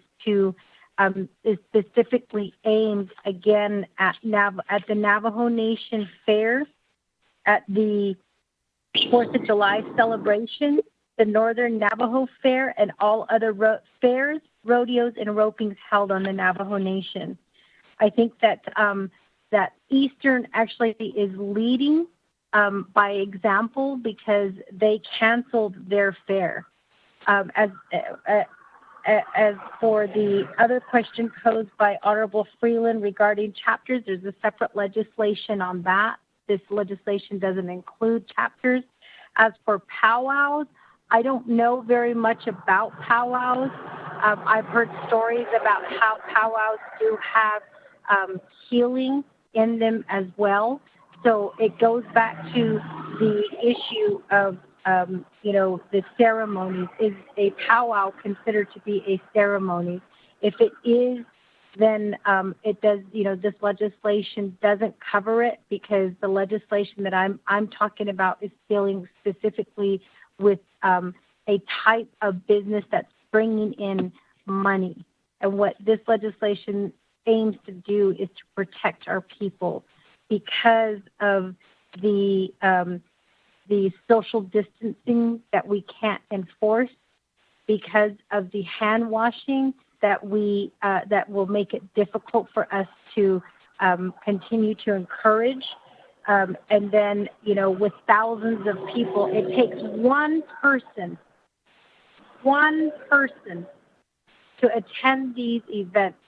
is specifically aimed again at the Navajo Nation Fair, at the 4th of July celebration, the Northern Navajo Fair, and all other fairs, rodeos, and ropings held on the Navajo Nation. I think that that Eastern actually is leading by example because they canceled their fair. as for the other question posed by Honorable Freeland regarding chapters, there's a separate legislation on that. This legislation doesn't include chapters. As for powwows, I don't know very much about powwows. I've heard stories about how powwows do have healing in them as well. So it goes back to the issue of the ceremonies. Is a powwow considered to be a ceremony? If it is, then it does. This legislation doesn't cover it, because the legislation that I'm talking about is dealing specifically with a type of business that's bringing in money. And what this legislation aims to do is to protect our people because of the social distancing that we can't enforce, because of the hand washing that that will make it difficult for us to continue to encourage. And then, with thousands of people, it takes one person to attend these events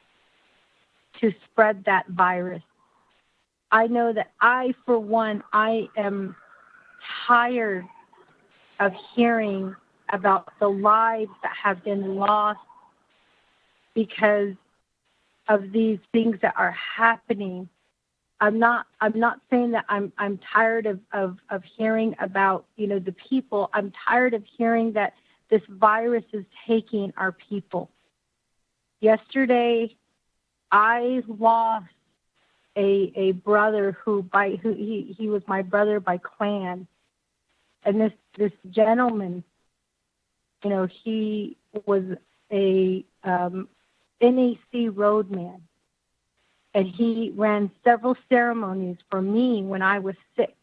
to spread that virus. I know that for one, I am tired of hearing about the lives that have been lost because of these things that are happening. I'm not saying that I'm tired of hearing about, the people. I'm tired of hearing that this virus is taking our people. Yesterday, I lost a brother who he was my brother by clan. And this gentleman, he was a NAC roadman. And he ran several ceremonies for me when I was sick.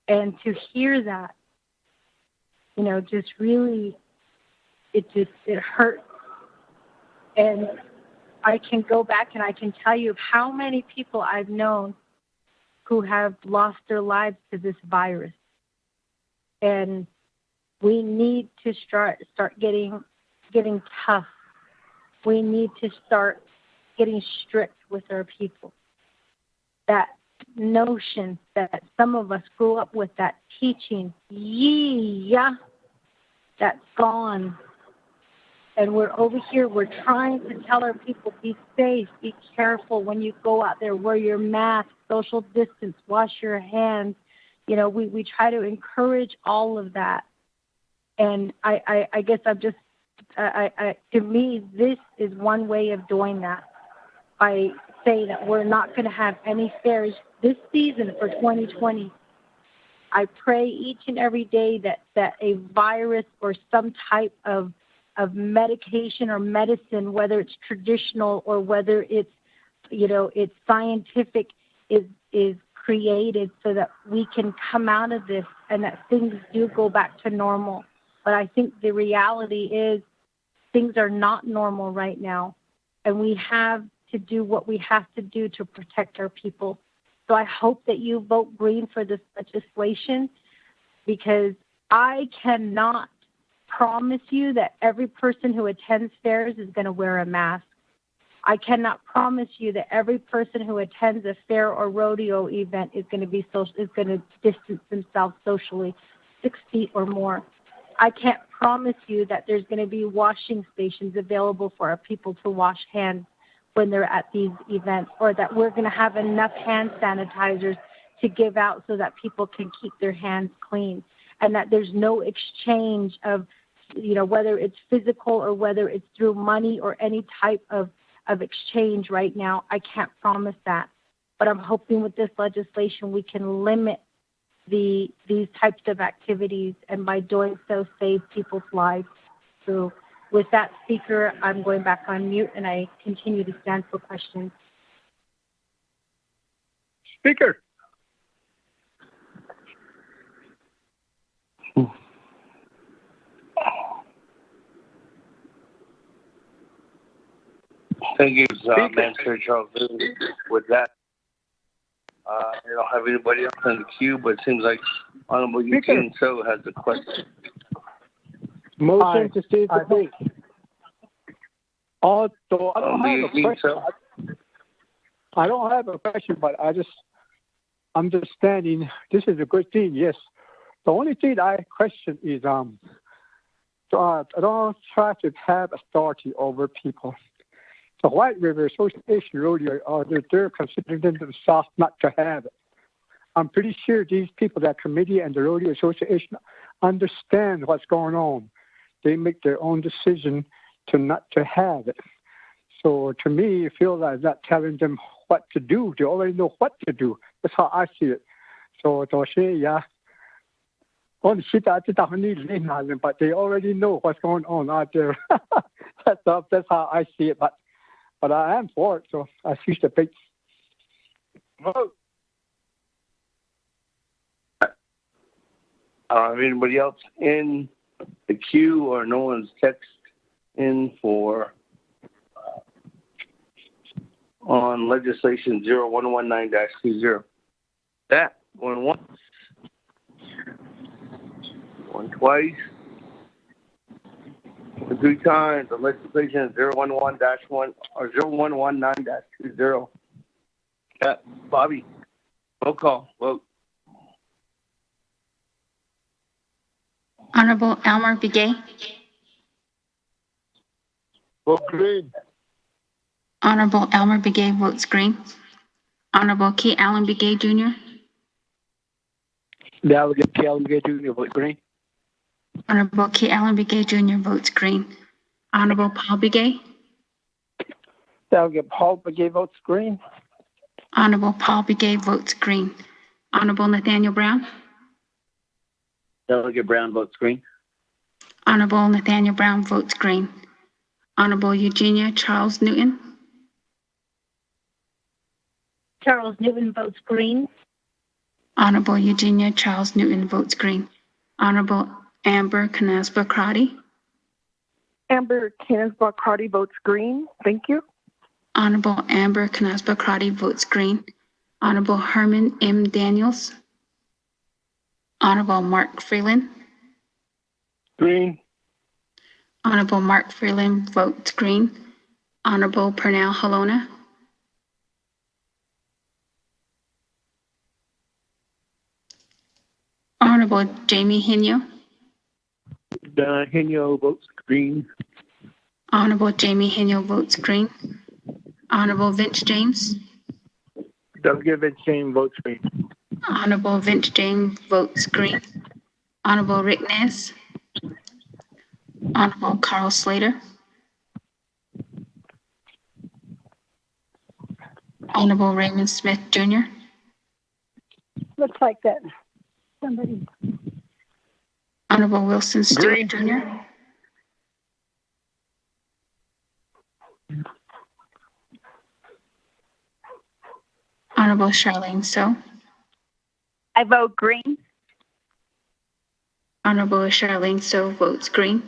And to hear that, just really, it hurt. And I can go back and I can tell you how many people I've known who have lost their lives to this virus. And we need to start getting tough. We need to start getting strict with our people. That notion that some of us grew up with, that teaching, that's gone. And we're over here, we're trying to tell our people, be safe, be careful when you go out there, wear your mask, social distance, wash your hands. We try to encourage all of that. And I guess I'm just, to me, this is one way of doing that. By saying that we're not going to have any fairs this season for 2020. I pray each and every day that a virus or some type of medication or medicine, whether it's traditional or whether it's it's scientific, is created so that we can come out of this and that things do go back to normal. But I think the reality is things are not normal right now, and we have to do what we have to do to protect our people. So I hope that you vote green for this legislation, because I cannot promise you that every person who attends fairs is going to wear a mask. I cannot promise you that every person who attends a fair or rodeo event is going to distance themselves socially 6 feet or more. I can't promise you that there's going to be washing stations available for our people to wash hands when they're at these events, or that we're going to have enough hand sanitizers to give out so that people can keep their hands clean, and that there's no exchange of, whether it's physical or whether it's through money or any type of exchange right now. I can't promise that. But I'm hoping with this legislation we can limit these types of activities, and by doing so save people's lives. So with that, Speaker, I'm going back on mute, and I continue to stand for questions. Speaker. Thank you, Minister Charles. With that, I don't have anybody else in the queue, but it seems like Honorable Eugene So has a question. Motion to cease debate. Although I don't have a question. I don't have a question, but I just understanding this is a good thing. Yes. The only thing I question is I don't try to have authority over people. The White River Association Rodeo, they're considering themselves not to have it. I'm pretty sure these people, that committee and the Rodeo Association, understand what's going on. They make their own decision to not to have it. So to me, it feels like not telling them what to do. They already know what to do. That's how I see it. So to say, yeah. But they already know what's going on out there. That's how I see it. But I am for it, so I see the big vote. Anybody else in the queue, or no one's text in for on legislation 0119-20? That going once, going twice, and 3 times. The legislation 011-1 or 0119-20. Yeah, Bobby, roll call, vote. Honorable Elmer Begay. Vote green. Honorable Elmer Begay votes green. Honorable Key Allen Begay Jr. Delegate Key Allen Begay Jr. votes green. Honorable Key Allen Begay Jr. votes green. Honorable Paul Begay. Delegate Paul Begay votes green. Honorable Paul Begay votes green. Honorable Nathaniel Brown. Delegate Brown votes green. Honorable Nathaniel Brown votes green. Honorable Eugenia Charles Newton. Charles Newton votes green. Honorable Eugenia Charles Newton votes green. Honorable Amber Canasba Crotty. Amber Canasba Crotty votes green. Thank you. Honorable Amber Canasba Crotty votes green. Honorable Herman M. Daniels. Honorable Mark Freeland. Green. Honorable Mark Freeland votes green. Honorable Pernell Halona. Honorable Jamie Henyo. Henyo votes green. Honorable Jamie Henyo votes green. Honorable Vince James. Delegate Vince James votes green. Honorable Vince James votes green. Honorable Rick Ness. Honorable Carl Slater. Honorable Raymond Smith Jr. Looks like that. Somebody. Honorable Wilson Stewart Jr. Honorable Charlene So. I vote green. Honorable Charlene So votes green.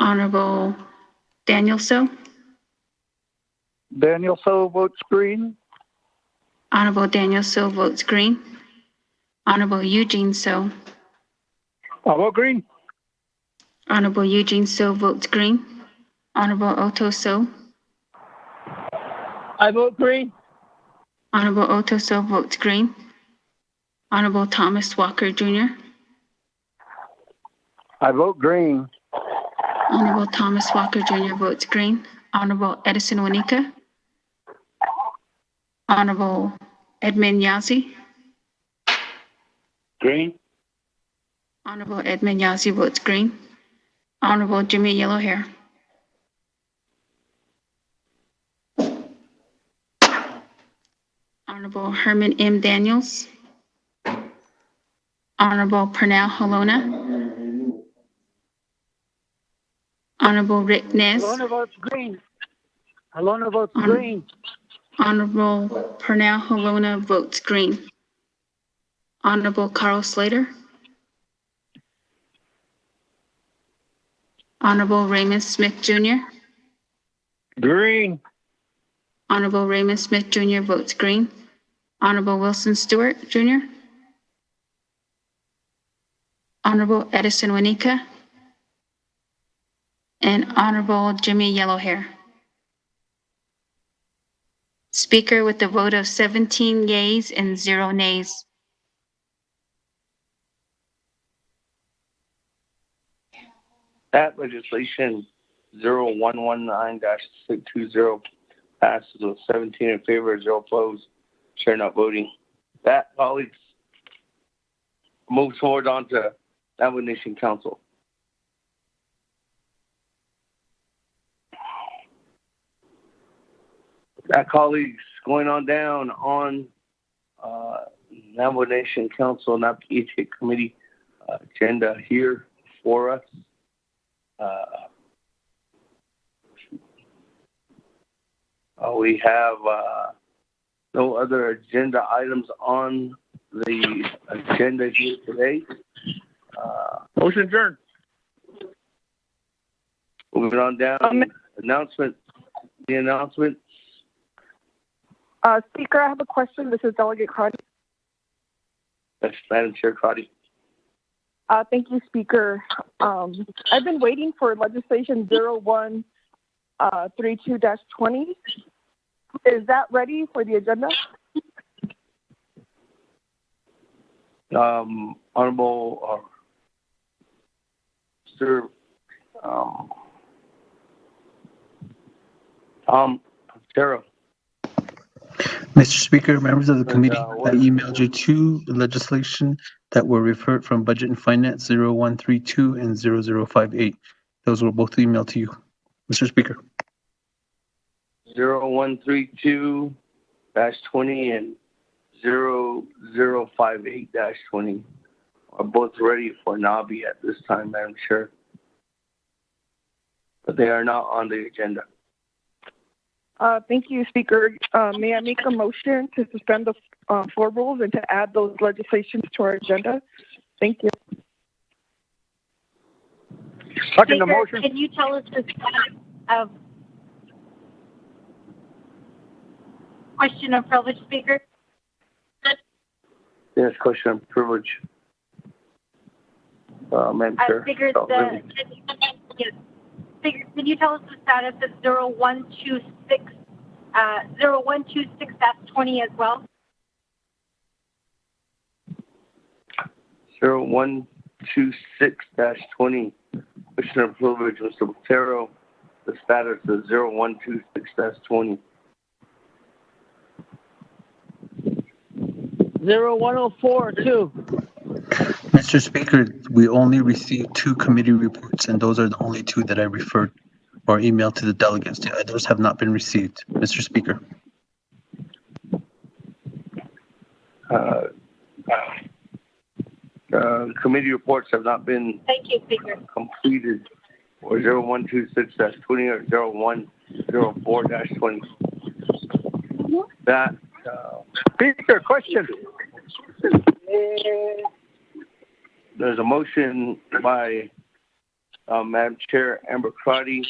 Honorable Daniel So. Daniel So votes green. Honorable Daniel So votes green. Honorable Eugene So. I vote green. Honorable Eugene So votes green. Honorable Otto So. I vote green. Honorable Otto So votes green. Honorable Thomas Walker Jr. I vote green. Honorable Thomas Walker Jr. votes green. Honorable Edison Wanika. Honorable Edmund Yazzie. Green. Honorable Edmund Yazzie votes green. Honorable Jimmy Yellowhair. Honorable Herman M. Daniels. Honorable Pernell Halona. Honorable Rick Ness. Halona votes green. Halona votes green. Honorable Pernell Halona votes green. Honorable Carl Slater. Honorable Raymond Smith Jr. Green. Honorable Raymond Smith Jr. votes green. Honorable Wilson Stewart Jr. Honorable Edison Wanika. and Honorable Jimmy Yellowhair. Speaker with a vote of 17 yeas and 0 nays. That legislation 0119-620 passes with 17 in favor, 0 opposed, chair not voting. That, colleagues, moves forward on to Navajo Nation Council. That, colleagues, going on down on Navajo Nation Council, Naabik'iyati Committee agenda here for us. We have no other agenda items on the agenda here today. Motion adjourned. Moving on down, announcements. The announcements. Speaker, I have a question. This is Delegate Crotty. Yes, Madam Chair Crotty. Thank you, Speaker. I've been waiting for legislation 0132-20. Is that ready for the agenda? Honorable Mr. Tom Terra. Mr. Speaker, members of the committee, I emailed you two legislation that were referred from Budget and Finance 0132 and 0058. Those were both emailed to you, Mr. Speaker. 0132-20 and 0058-20 are both ready for Nabi at this time, Madam Chair. But they are not on the agenda. Thank you, Speaker. May I make a motion to suspend the floor rules and to add those legislations to our agenda? Thank you. Second the motion. Can you tell us the status of question of privilege, Speaker? Yes, question of privilege. Madam Chair. Speaker, Speaker, can you tell us the status of 0126-20 as well? 0126-20. Question of privilege, Mr. Botero. The status is 0126-20. 0104-2. Mr. Speaker, we only received 2 committee reports, and those are the only 2 that I referred or emailed to the delegates. The others have not been received, Mr. Speaker. Committee reports have not been completed for 0126-20 or 0104-20. That Speaker, question. There's a motion by Madam Chair Amber Crotty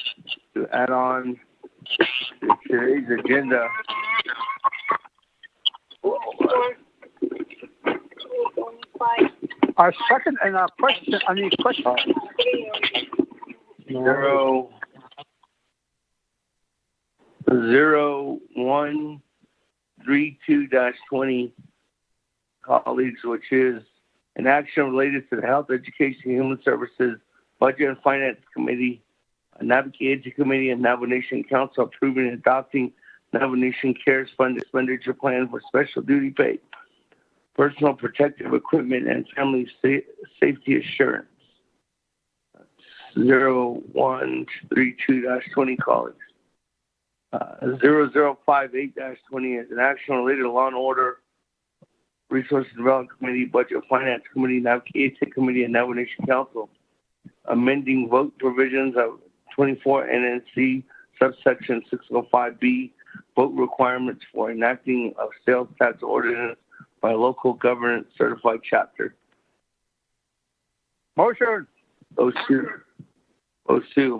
to add on to today's agenda. Our second and our question, I mean question. 0132-20, colleagues, which is an action related to the Health, Education, and Human Services Budget and Finance Committee, Naabik'iyati Committee, and Navajo Nation Council approving and adopting Navajo Nation CARES Fund expenditure plan for special duty pay, personal protective equipment, and family safety assurance. 0132-20, colleagues. 0058-20 is an action related to Law and Order, Resource Development Committee, Budget and Finance Committee, Naabik'iyati Committee, and Navajo Nation Council, amending vote provisions of 24 NNC subsection 605B, vote requirements for enacting of sales tax ordinance by local government certified chapter. Motion. Those two.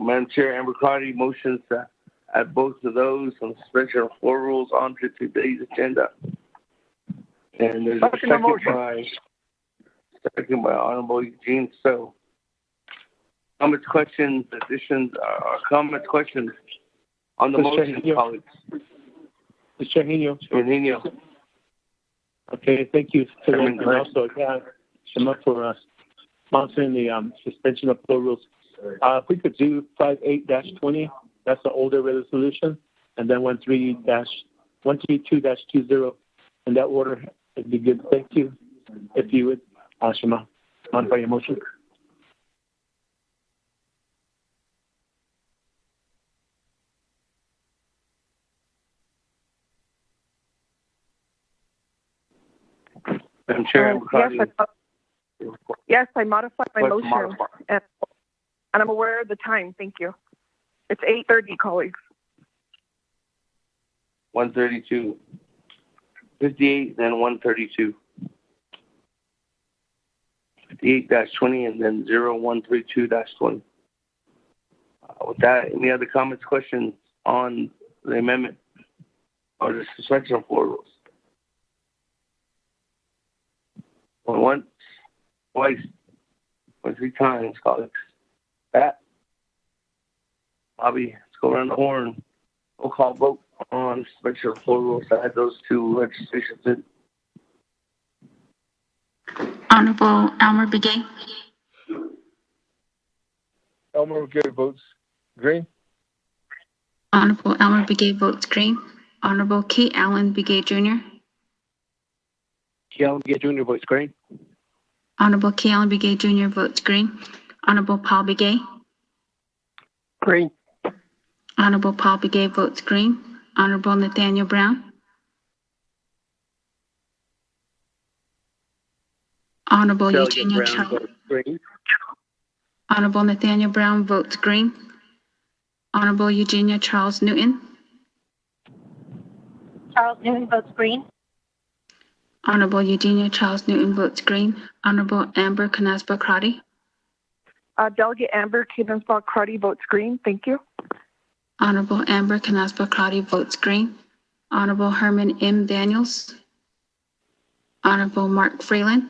Madam Chair Amber Crotty motions to add both of those on suspension of floor rules onto today's agenda. And there's a second by Honorable Eugene So. Comments, questions, additions, comments, questions on the motion, colleagues? Mr. Henio. Okay, thank you to them, and also Shema for sponsoring the suspension of floor rules. If we could do 58-20, that's the older resolution, and then 132-20 in that order, it'd be good. Thank you. If you would, Shema, modify your motion. Madam Chair, yes, I modified my motion, and I'm aware of the time. Thank you. It's 8:30, colleagues. 132. 58, then 132. 58-20, and then 0132-20. With that, any other comments, questions on the amendment or the suspension of floor rules? Once, twice, or 3 times, colleagues. Pat, Bobby, let's go around the horn. Roll call vote on suspension of floor rules. I had those 2 legislations in. Honorable Elmer Begay. Elmer Begay votes green. Honorable Elmer Begay votes green. Honorable K. Allen Begay Jr. K. Allen Begay Jr. votes green. Honorable K. Allen Begay Jr. votes green. Honorable Paul Begay. Green. Honorable Paul Begay votes green. Honorable Nathaniel Brown. Honorable Eugenia Charles. Honorable Nathaniel Brown votes green. Honorable Eugenia Charles Newton. Charles Newton votes green. Honorable Eugenia Charles Newton votes green. Honorable Amber Canasba Crotty. Delegate Amber Canasba Crotty votes green. Thank you. Honorable Amber Canasba Crotty votes green. Honorable Herman M. Daniels. Honorable Mark Freeland.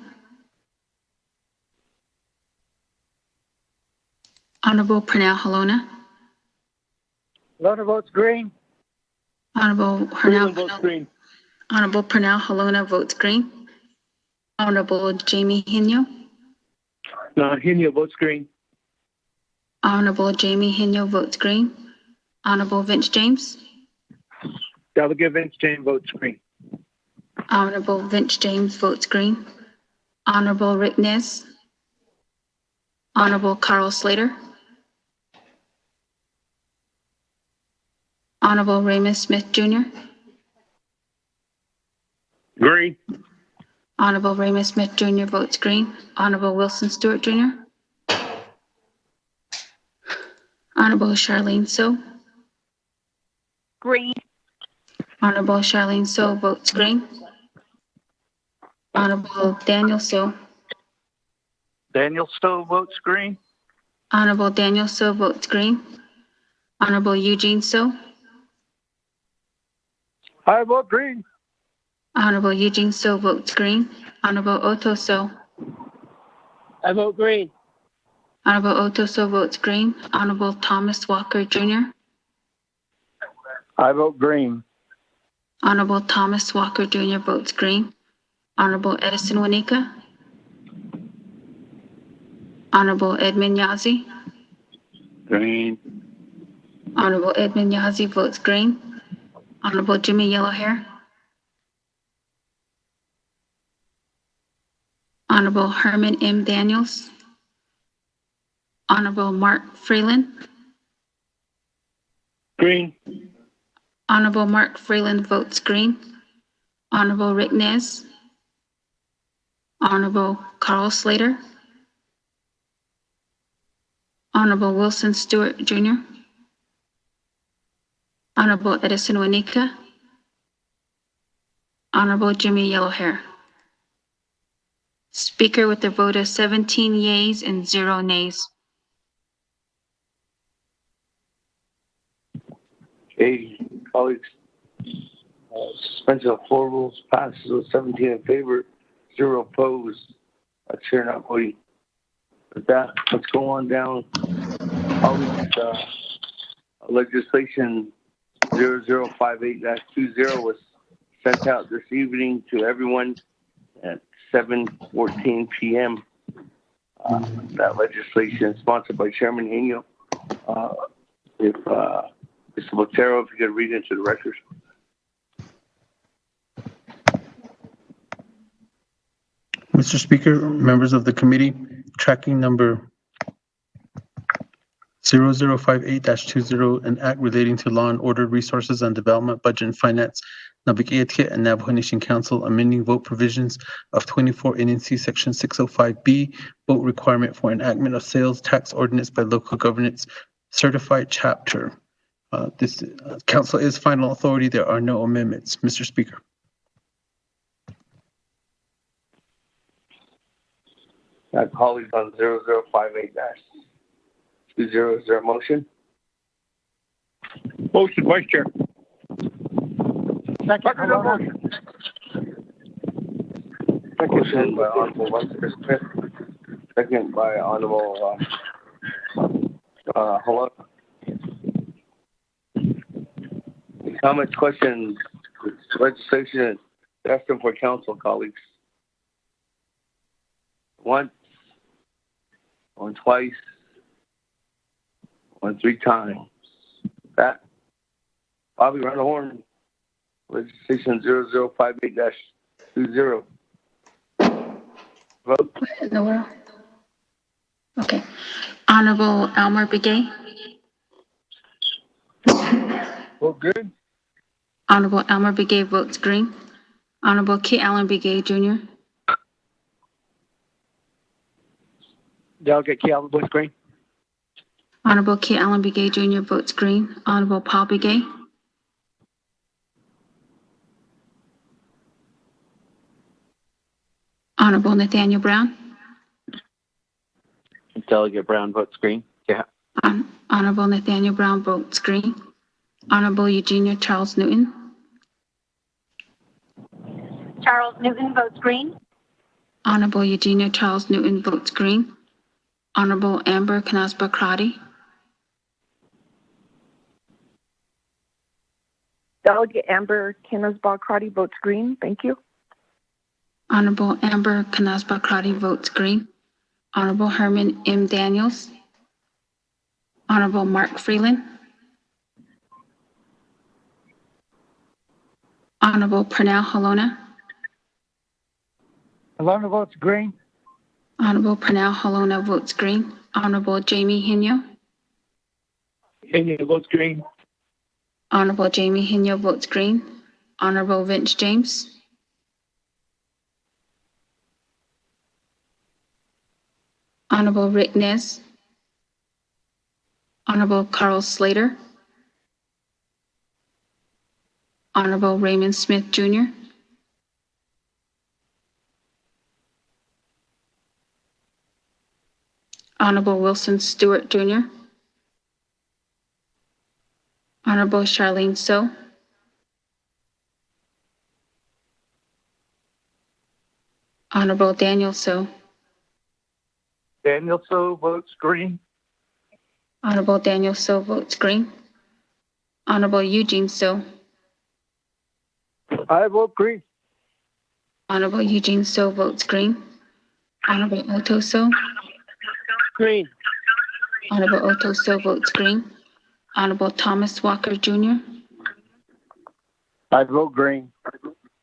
Honorable Pernell Halona. Halona votes green. Honorable Freeland votes green. Honorable Pernell Halona votes green. Honorable Jamie Hino. Hino votes green. Honorable Jamie Hino votes green. Honorable Vince James. Delegate Vince James votes green. Honorable Vince James votes green. Honorable Rick Nez. Honorable Carl Slater. Honorable Raymond Smith Jr. Green. Honorable Raymond Smith Jr. votes green. Honorable Wilson Stewart Jr. Honorable Charlene So. Green. Honorable Charlene So votes green. Honorable Daniel So. Daniel Stowe votes green. Honorable Daniel So votes green. Honorable Eugene So. I vote green. Honorable Eugene So votes green. Honorable Otto So. I vote green. Honorable Otto So votes green. Honorable Thomas Walker Jr. I vote green. Honorable Thomas Walker Jr. votes green. Honorable Edison Wanika. Honorable Edmund Yazi. Green. Honorable Edmund Yazi votes green. Honorable Jimmy Yellowhair. Honorable Herman M. Daniels. Honorable Mark Freeland. Green. Honorable Mark Freeland votes green. Honorable Rick Nez. Honorable Carl Slater. Honorable Wilson Stewart Jr. Honorable Edison Wanika. Honorable Jimmy Yellowhair. Speaker with a vote of 17 yeas and 0 nays. Okay, colleagues. Suspension of floor rules passes with 17 in favor, 0 opposed. Chair not voting. With that, let's go on down. Legislation 0058-20 was sent out this evening to everyone at 7:14 p.m. That legislation is sponsored by Chairman Henio. If Mr. Botero, if you could read into the record. Mr. Speaker, members of the committee, tracking number 0058-20, an act relating to law and order, resources and development, budget and finance, Naabik'iyati and Navajo Nation Council, amending vote provisions of 24 NNC Section 605B, vote requirement for enactment of sales tax ordinance by local governance certified chapter. This council is final authority. There are no amendments. Mr. Speaker. Colleagues on 0058-20, is there a motion? Motion, Vice Chair. Second motion. Motion by Honorable Vice Chair Smith. Second by Honorable Holo. Any comments, questions, legislation destined for council, colleagues? Once, on twice, on 3 times. That, Bobby, run the horn. Legislation 0058-20. Vote. What in the world? Okay. Honorable Elmer Begay. Vote good. Honorable Elmer Begay votes green. Honorable K. Allen Begay Jr. Delegate Key Allen votes green. Honorable K. Allen Begay Jr. votes green. Honorable Paul Begay. Honorable Nathaniel Brown. Delegate Brown votes green. Yeah. Honorable Nathaniel Brown votes green. Honorable Eugenia Charles Newton. Charles Newton votes green. Honorable Eugenia Charles Newton votes green. Honorable Amber Canasba Crotty. Delegate Amber Canasba Crotty votes green. Thank you. Honorable Amber Canasba Crotty votes green. Honorable Herman M. Daniels. Honorable Mark Freeland. Honorable Pernell Halona. Halona votes green. Honorable Pernell Halona votes green. Honorable Jamie Henyo. Henyo votes green. Honorable Jamie Henyo votes green. Honorable Vince James. Honorable Rick Nez. Honorable Carl Slater. Honorable Raymond Smith Jr. Honorable Wilson Stewart Jr. Honorable Charlene So. Honorable Daniel So. Daniel So votes green. Honorable Daniel So votes green. Honorable Eugene So. I vote green. Honorable Eugene So votes green. Honorable Otto So. Green. Honorable Otto So votes green. Honorable Thomas Walker Jr. I vote green.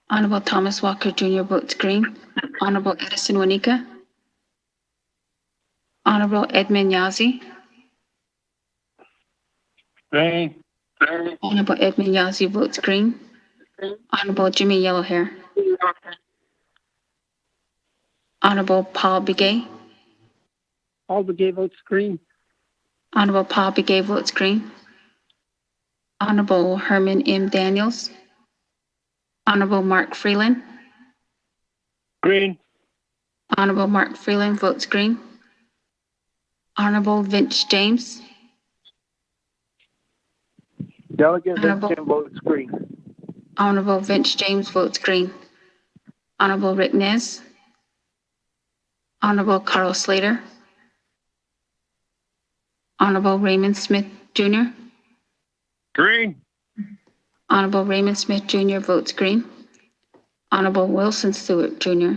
Honorable Thomas Walker Jr. votes green. Honorable Edison Wanika. Honorable Edmund Yazi. Green. Honorable Edmund Yazi votes green. Honorable Jimmy Yellowhair. Honorable Paul Begay. Paul Begay votes green. Honorable Paul Begay votes green. Honorable Herman M. Daniels. Honorable Mark Freeland. Green. Honorable Mark Freeland votes green. Honorable Vince James. Delegate Honorable- Vincent votes green. Honorable Vince James votes green. Honorable Rick Nez. Honorable Carl Slater. Honorable Raymond Smith Jr. Green. Honorable Raymond Smith Jr. votes green. Honorable Wilson Stewart Jr.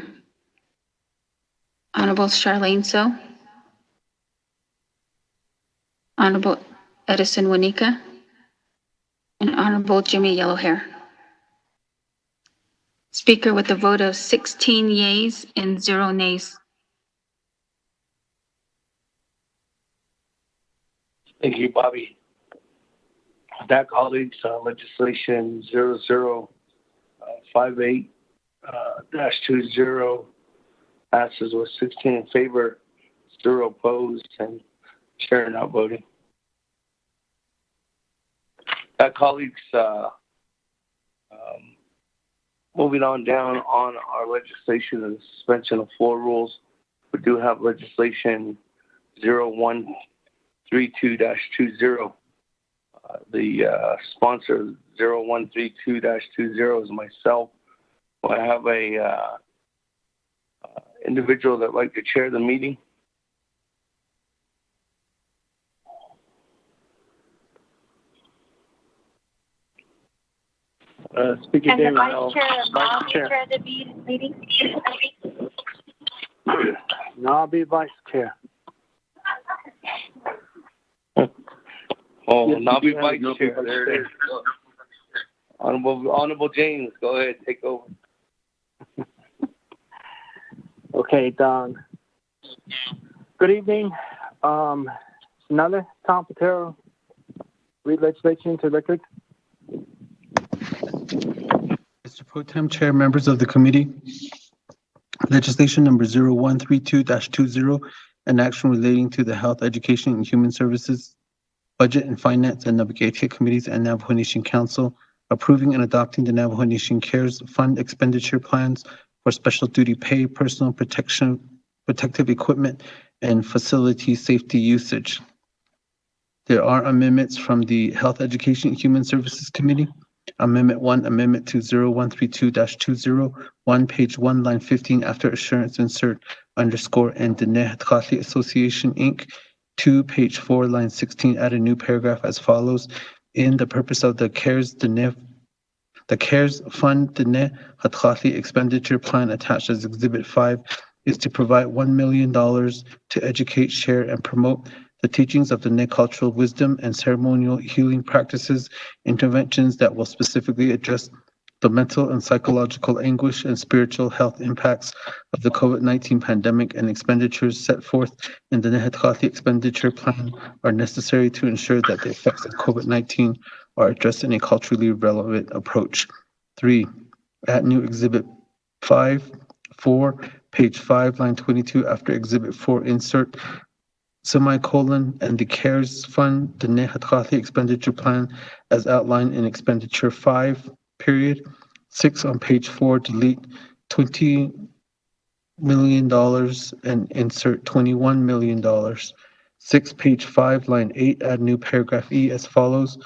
Honorable Charlene So. Honorable Edison Wanika. And Honorable Jimmy Yellowhair. Speaker with a vote of 16 yeas and 0 nays. Thank you, Bobby. With that, colleagues, legislation 0058-20 passes with 16 in favor, 0 opposed, and chair not voting. That, colleagues, moving on down on our legislation and suspension of 4 rules, we do have legislation 0132-20. The sponsor 0132-20 is myself. I have a individual that would like to chair the meeting. Speaker And the David, vice chair will chair the meeting. No, I'll be vice chair. Oh, Yes, not be you vice have chair. There it is. Honorable James, go ahead, take over. Okay, Don. Good evening. Another Tom Patero, read legislation into record. Mr. Pro Tem Chair, members of the committee, legislation number 0132-20, an action relating to the Health, Education, and Human Services, Budget and Finance, and Naabik'iyati Committees and Navajo Nation Council, approving and adopting the Navajo Nation CARES Fund expenditure plans for special duty pay, personal protection, protective equipment, and facility safety usage. There are amendments from the Health, Education, and Human Services Committee. Amendment 1, Amendment to 0132-20, 1, page 1, line 15, after assurance, insert underscore and Diné Hatkali Association, Inc. 2, page 4, line 16, add a new paragraph as follows. In the purpose of the CARES Fund Diné Hatkali expenditure plan attached as Exhibit 5 is to provide $1 million to educate, share, and promote the teachings of the Diné cultural wisdom and ceremonial healing practices, interventions that will specifically address the mental and psychological anguish and spiritual health impacts of the COVID-19 pandemic, and expenditures set forth in the Diné Hatkali expenditure plan are necessary to ensure that the effects of COVID-19 are addressed in a culturally relevant approach. 3, add new Exhibit 4, page 5, line 22, after Exhibit 4, insert semicolon, and the CARES Fund, the Diné Hatkali expenditure plan as outlined in expenditure 5, period. 6, on page 4, delete $20 million and insert $21 million. 6, page 5, line 8, add new paragraph E as follows.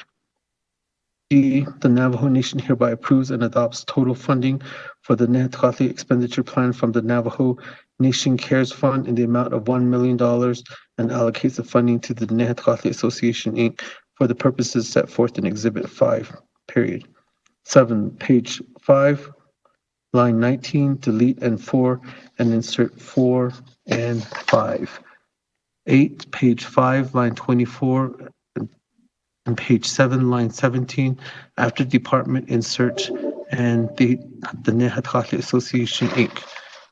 E, the Navajo Nation hereby approves and adopts total funding for the Diné Hatkali expenditure plan from the Navajo Nation CARES Fund in the amount of $1 million and allocates the funding to the Diné Hatkali Association, Inc. for the purposes set forth in Exhibit 5, period. 7, page 5, line 19, delete and 4, and insert 4 and 5. 8, page 5, line 24, and page 7, line 17, after department, insert and the Diné Hatkali Association, Inc.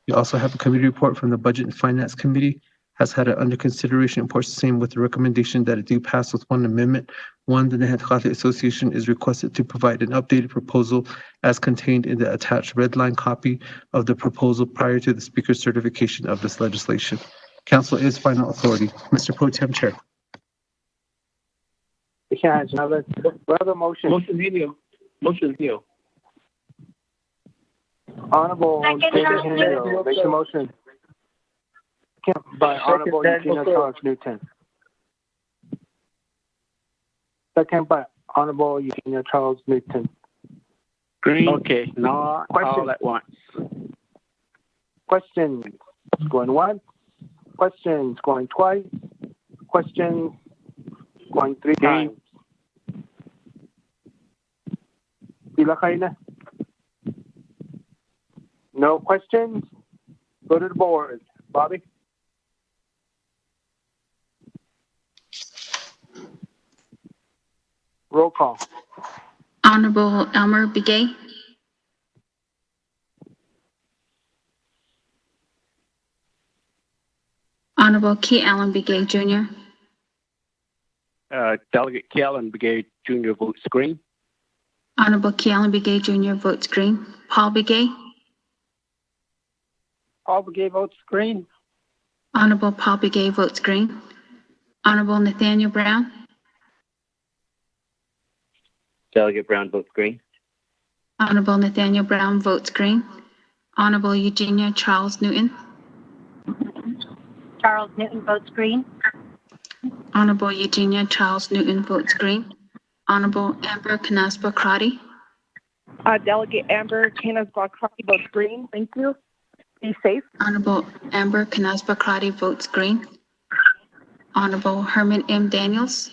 We also have a committee report from the Budget and Finance Committee, has had it under consideration and reports the same with the recommendation that it do pass with one amendment. 1, the Diné Hatkali Association is requested to provide an updated proposal as contained in the attached red line copy of the proposal prior to the Speaker's certification of this legislation. Council is final authority. Mr. Pro Tem Chair. We have another motion. Motion Neal. Honorable David Henry, make the motion. By Honorable Eugenia Charles Newton. Second by Honorable Eugenia Charles Newton. Green. Okay, now all at once. Questions going once. Questions going twice. Questions Going 3 times. Pila kayo na? No questions? Go to the board. Bobby? Roll call. Honorable Elmer Begay. Honorable Key Allen Begay Jr. Delegate Kellen Begay Jr. votes green. Honorable Key Allen Begay Jr. votes green. Paul Begay. Paul Begay votes green. Honorable Paul Begay votes green. Honorable Nathaniel Brown. Delegate Brown votes green. Honorable Nathaniel Brown votes green. Honorable Eugenia Charles Newton. Charles Newton votes green. Honorable Eugenia Charles Newton votes green. Honorable Amber Canaspa Crotty. Delegate Amber Canas-Crotty votes green. Thank you. Be safe. Honorable Amber Canaspa Crotty votes green. Honorable Herman M. Daniels.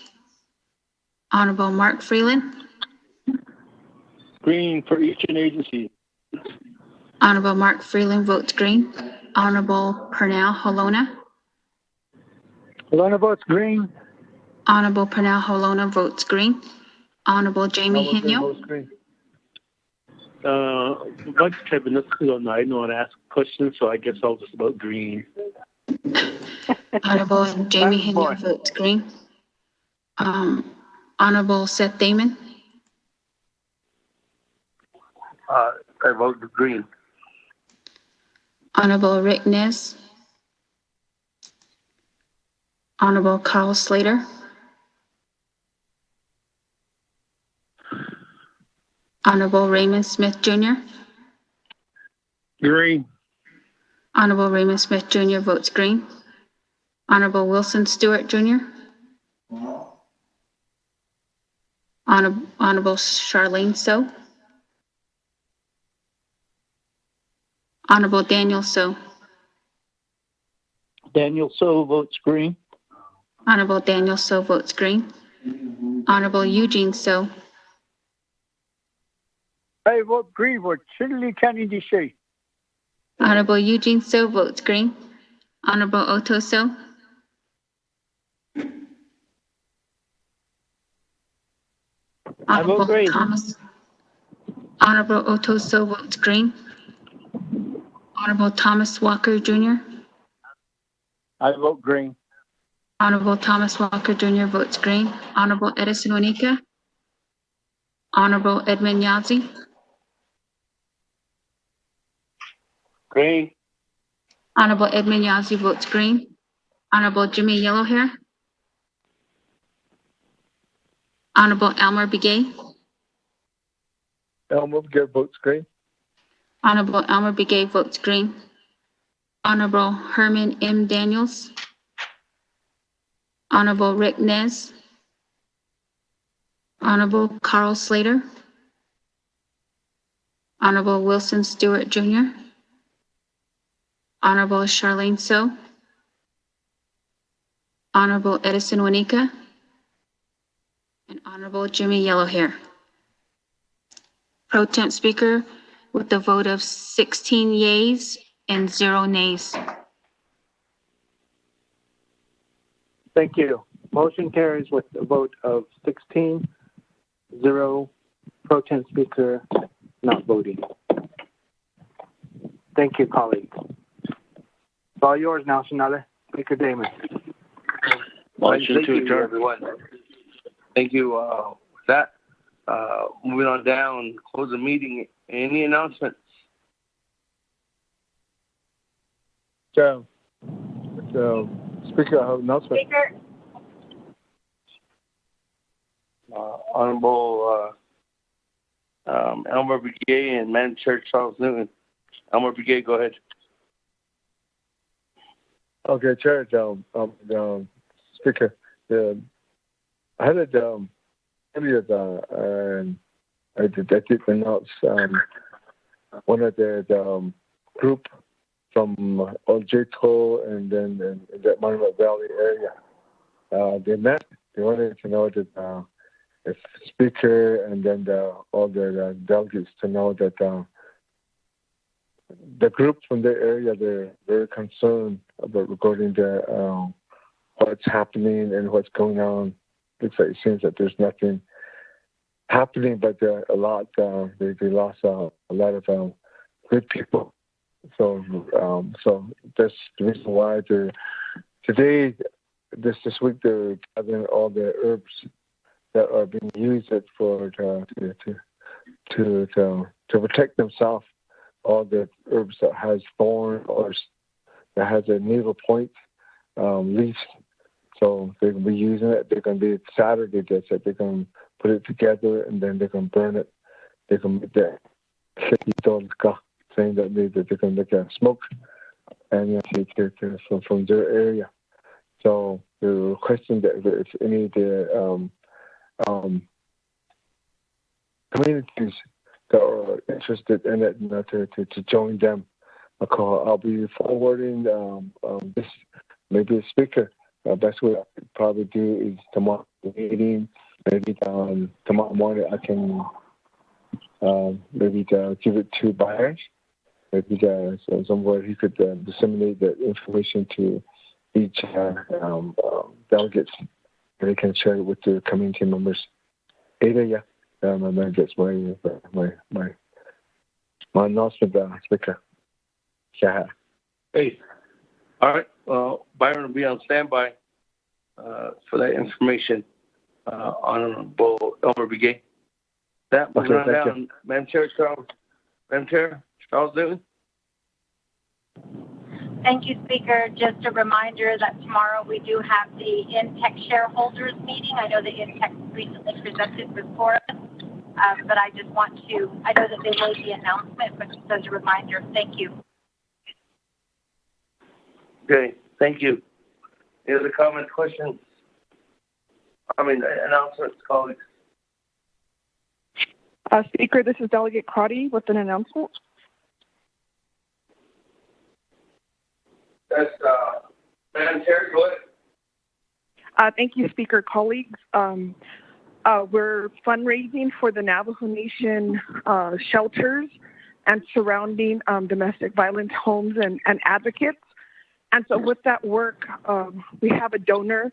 Honorable Mark Freeland. Green for each and agency. Honorable Mark Freeland votes green. Honorable Pernell Holona. Holona votes green. Honorable Pernell Holona votes green. Honorable Jamie Hinyo. Votes green. Bunch of cabinets on I know how to ask questions, so I guess I'll just vote green. Honorable Jamie Hinyo votes green. Honorable Seth Damon. I vote green. Honorable Rick Nez. Honorable Carl Slater. Honorable Raymond Smith Jr. Green. Honorable Raymond Smith Jr. votes green. Honorable Wilson Stewart Jr. Honorable Charlene So. Honorable Daniel So. Daniel So votes green. Honorable Daniel So votes green. Honorable Eugene So. I vote green for Chile County, DC. Honorable Eugene So votes green. Honorable Otto So. Honorable green. Honorable Otto So votes green. Honorable Thomas Walker Jr. I vote green. Honorable Thomas Walker Jr. votes green. Honorable Edison Onika. Honorable Edmund Yazzie. Green. Honorable Edmund Yazzie votes green. Honorable Jimmy Yellowhair. Honorable Elmer Begay. Elmer Begay votes green. Honorable Elmer Begay votes green. Honorable Herman M. Daniels. Honorable Rick Nez. Honorable Carl Slater. Honorable Wilson Stewart Jr. Honorable Charlene So. Honorable Edison Wanika. And Honorable Jimmy Yellowhair. Pro Temp Speaker with a vote of 16 yeas and 0 nays. Thank you. Motion carries with a vote of 16, 0, pro tem speaker not voting. Thank you, colleagues. It's all yours now, Sonale. Speaker Damon. Motion Thank to you, adjourn. everyone. Thank you. With that, moving on down, close the meeting. Any announcements? Speaker, I have an announcement. Speaker. Honorable Elmer Begay and Madam Chair Charles Newton. Elmer Begay, go ahead. Okay, Chair, Speaker, I had a earlier, and I did announce one of the group from Ojeto and then in that Monument Valley area. They met they wanted to know that if speaker and then all the delegates to know that the group from their area, they're very concerned about regarding the what's happening and what's going on. Looks like it seems that there's nothing happening, but a lot they lost a lot of good people. So that's the reason why today this week they're gathering all the herbs that are being used for to protect themselves. All the herbs that has thorn or that has a needle point leaves. So they're going to be using it. They're going to be Saturday. That's it. They're going to put it together and then they're going to burn it. They're going to make that saying that they're going to make a smoke and from their area. So they're requesting that if any of the communities that are interested in it, to join them. I'll be forwarding this, maybe a speaker. That's what I could probably do is tomorrow meeting. Maybe tomorrow morning I can maybe give it to buyers. Maybe somewhere he could disseminate that information to each delegates, and they can share it with the community members. Ada, my man gets my announcement, speaker. Yeah. Hey. All right. Well, Byron will be on standby for that information. Honorable Elmer Begay. That moving on down. Madam Chair, Charles Newton. Thank you, Speaker. Just a reminder that tomorrow we do have the InTech shareholders meeting. I know that InTech recently presented before us, but I just want to, I know that they made the announcement, but just as a reminder, thank you. Okay, thank you. Any other comments, questions? Announcements, colleagues. Speaker, this is Delegate Crotty with an announcement. That's Madam Chair, go ahead. Thank you, Speaker. Colleagues, we're fundraising for the Navajo Nation shelters and surrounding domestic violence homes and advocates. And so with that work, we have a donor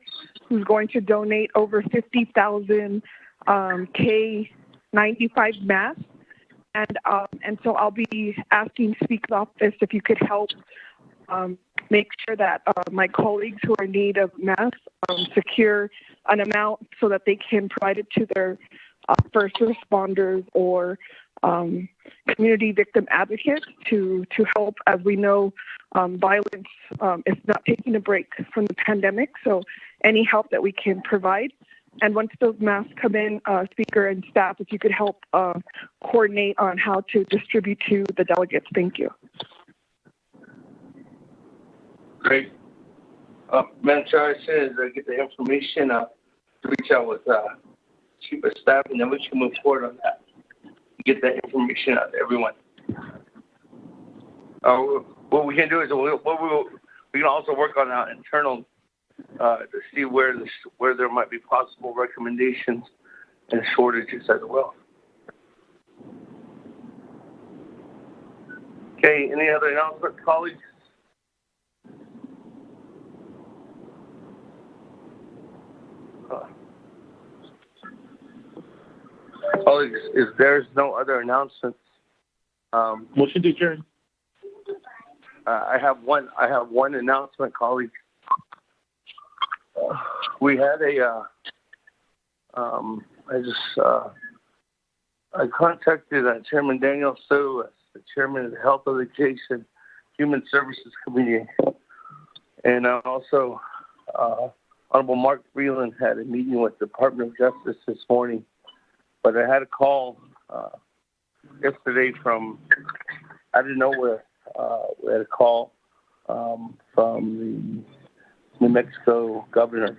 who's going to donate over 50,000 K95 masks. And so I'll be asking Speaker's office if you could help make sure that my colleagues who are in need of masks secure an amount so that they can provide it to their first responders or community victim advocates to help. As we know, violence is not taking a break from the pandemic, so any help that we can provide. And once those masks come in, Speaker and staff, if you could help coordinate on how to distribute to the delegates. Thank you. Great. Madam Chair, as soon as I get the information, I'll reach out with Chief of Staff, and then we can move forward on that. Get that information out to everyone. What we can do is we can also work on our internal to see where there might be possible recommendations and shortages as well. Okay, any other announcements, colleagues? Colleagues, if there's no other announcements, motion to adjourn. I have one announcement, colleagues. We had I contacted Chairman Daniel Su, the Chairman of the Health Education Human Services Committee, and also Honorable Mark Freeland had a meeting with the Department of Justice this morning. But I had a call yesterday from out of nowhere. We had a call from the New Mexico governor.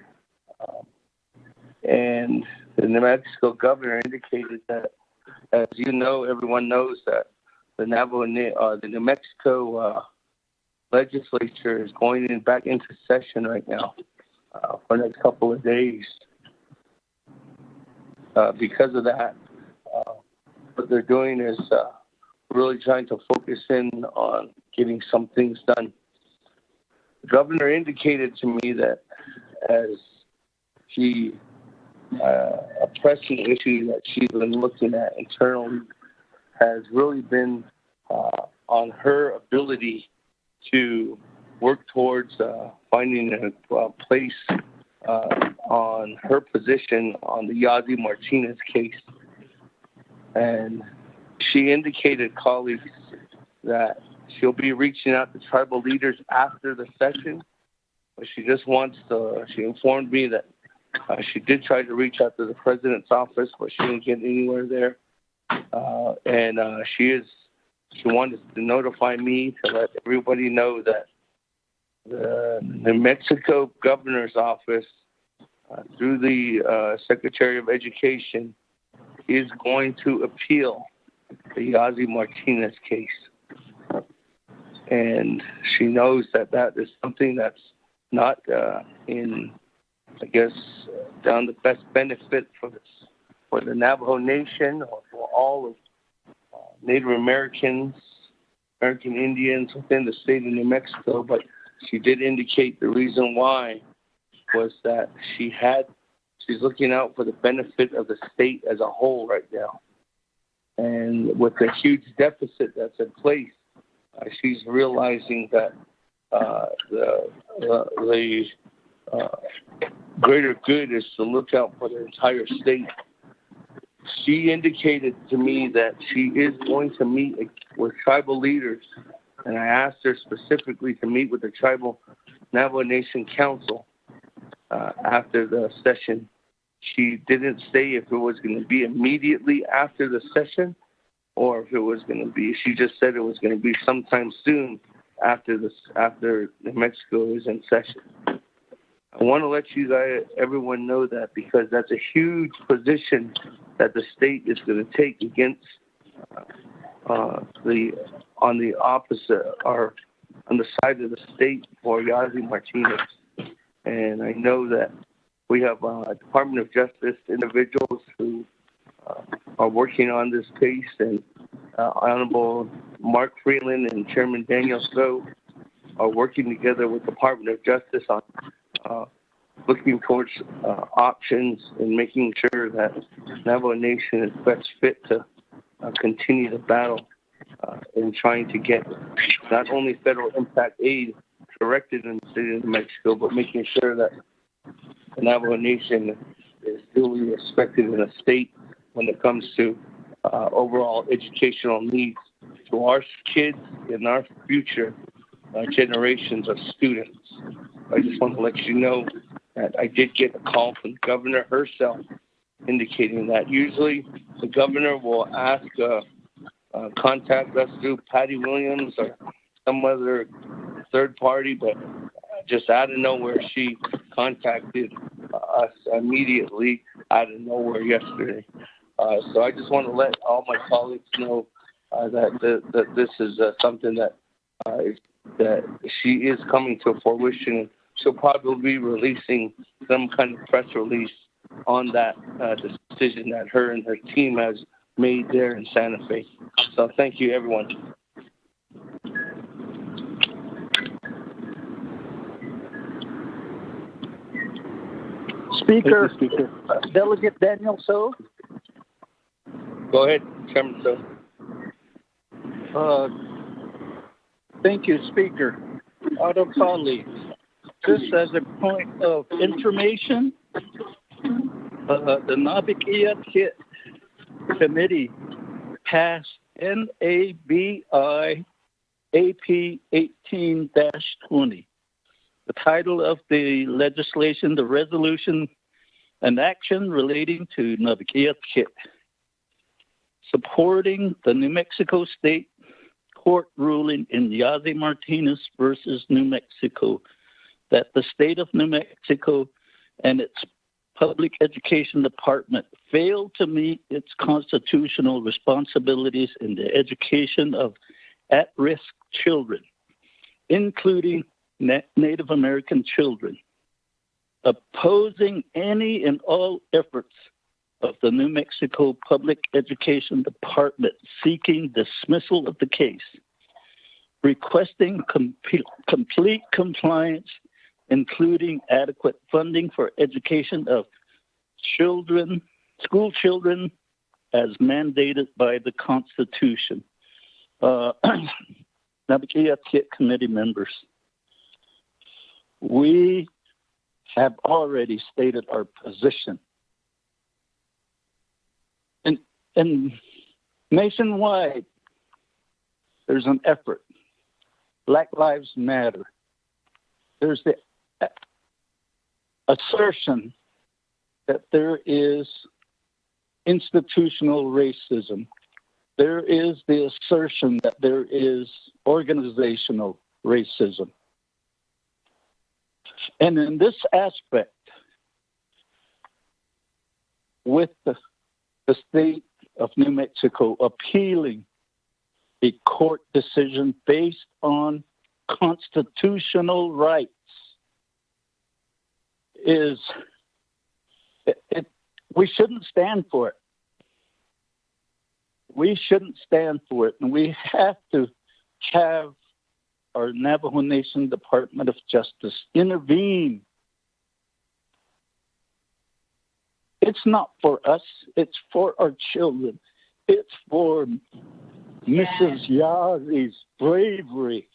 And the New Mexico governor indicated that, as you know, everyone knows that the New Mexico legislature is going back into session right now for the next couple of days. because of that, what they're doing is really trying to focus in on getting some things done. The governor indicated to me that as a pressing issue that she's been looking at internally has really been on her ability to work towards finding a place on her position on the Yazzie Martinez case. And she indicated, colleagues, that she'll be reaching out to tribal leaders after the session, but she informed me that she did try to reach out to the president's office, but she didn't get anywhere there. And she wanted to notify me to let everybody know that the New Mexico governor's office, through the Secretary of Education, is going to appeal the Yazzie Martinez case. And she knows that is something that's not in, I guess, down the best benefit for the Navajo Nation or for all of Native Americans, American Indians within the state of New Mexico. But she did indicate the reason why was that she's looking out for the benefit of the state as a whole right now. And with the huge deficit that's in place, she's realizing that the greater good is to look out for the entire state. She indicated to me that she is going to meet with tribal leaders, and I asked her specifically to meet with the Tribal Navajo Nation Council after the session. She didn't say if it was going to be immediately after the session or if it was going to be, she just said it was going to be sometime soon after New Mexico is in session. I want to let everyone know that, because that's a huge position that the state is going to take against on the opposite, or on the side of the state for Yazzie Martinez. And I know that we have Department of Justice individuals who are working on this case, and Honorable Mark Freeland and Chairman Daniel So are working together with Department of Justice on looking towards options and making sure that Navajo Nation is best fit to continue the battle in trying to get not only federal impact aid directed in the state of New Mexico, but making sure that the Navajo Nation is duly respected in the state when it comes to overall educational needs to our kids and our future generations of students. I just want to let you know that I did get a call from the governor herself indicating that usually the governor will contact us through Patty Williams or some other third party, but just out of nowhere, she contacted us immediately out of nowhere yesterday. So I just want to let all my colleagues know that this is something that she is coming to fruition. She'll probably be releasing some kind of press release on that decision that her and her team has made there in Santa Fe. So thank you, everyone. Speaker, Delegate Daniel So. Go ahead, Chairman So. Thank you, Speaker. Other colleagues, just as a point of information, the Naabik'iyati Committee passed NABI AP 18-20. The title of the legislation, the resolution, an action relating to Naabik'iyati, supporting the New Mexico State Court ruling in Yazzie Martinez versus New Mexico that the state of New Mexico and its public education department failed to meet its constitutional responsibilities in the education of at-risk children, including Native American children, opposing any and all efforts of the New Mexico Public Education Department seeking dismissal of the case, requesting complete compliance, including adequate funding for education of school children as mandated by the Constitution. Naabik'iyati committee members, we have already stated our position. And nationwide, there's an effort. Black Lives Matter. There's the assertion that there is institutional racism. There is the assertion that there is organizational racism. And in this aspect, with the state of New Mexico appealing a court decision based on constitutional rights, we shouldn't stand for it. We shouldn't stand for it. And we have to have our Navajo Nation Department of Justice intervene. It's not for us. It's for our children. It's for Mrs. Yazi's bravery.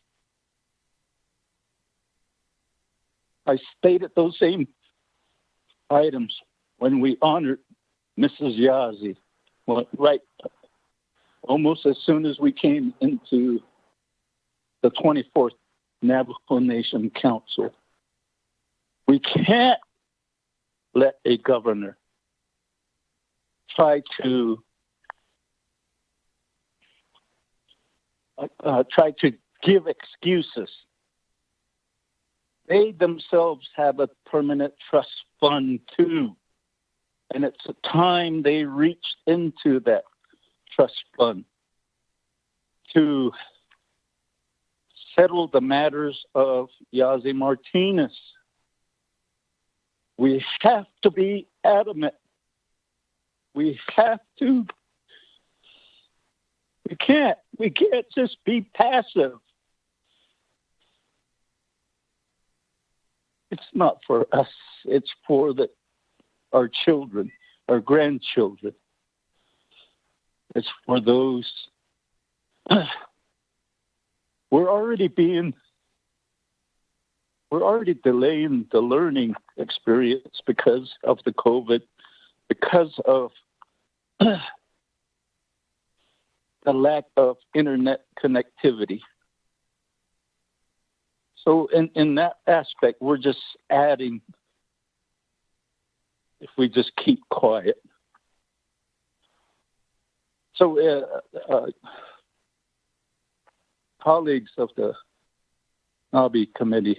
I stated those same items when we honored Mrs. Yazi, right almost as soon as we came into the 24th Navajo Nation Council. We can't let a governor try to give excuses. They themselves have a permanent trust fund too, and it's a time they reached into that trust fund to settle the matters of Yazi Martinez. We have to be adamant. We have to. We can't just be passive. It's not for us. It's for our children, our grandchildren. It's for those. We're already delaying the learning experience because of the COVID, because of the lack of internet connectivity. So in that aspect, we're just adding if we just keep quiet. So colleagues of the Nabi committee,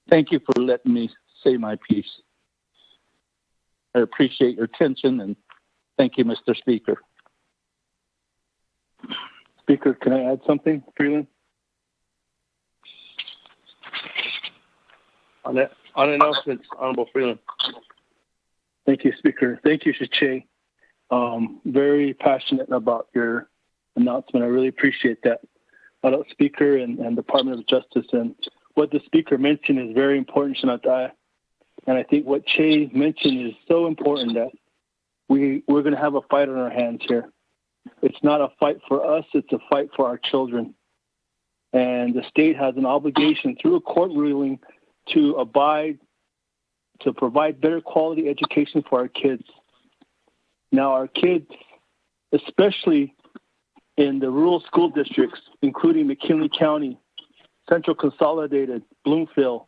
thank you for letting me say my piece. I appreciate your attention, and thank you, Mr. Speaker. Speaker, can I add something, Freeland? On announcements, Honorable Freeland. Thank you, Speaker. Thank you, Shiche. Very passionate about your announcement. I really appreciate that. Speaker and Department of Justice. And what the Speaker mentioned is very important, Shanatai. And I think what Che mentioned is so important that we're going to have a fight on our hands here. It's not a fight for us. It's a fight for our children. And the state has an obligation through a court ruling to provide better quality education for our kids. Now, our kids, especially in the rural school districts, including McKinley County, Central Consolidated, Bloomfield,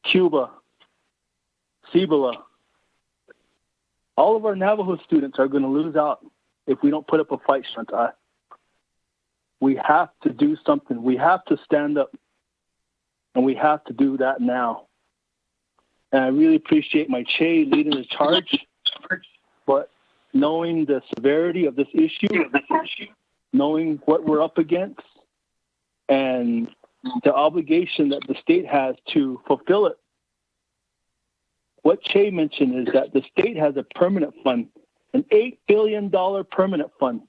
Cuba, Cibola, all of our Navajo students are going to lose out if we don't put up a fight, Shantai. We have to do something. We have to stand up, and we have to do that now. And I really appreciate my Che leading the charge, but knowing the severity of this issue, knowing what we're up against, and the obligation that the state has to fulfill it. what Che mentioned is that the state has a permanent fund, an $8 billion permanent fund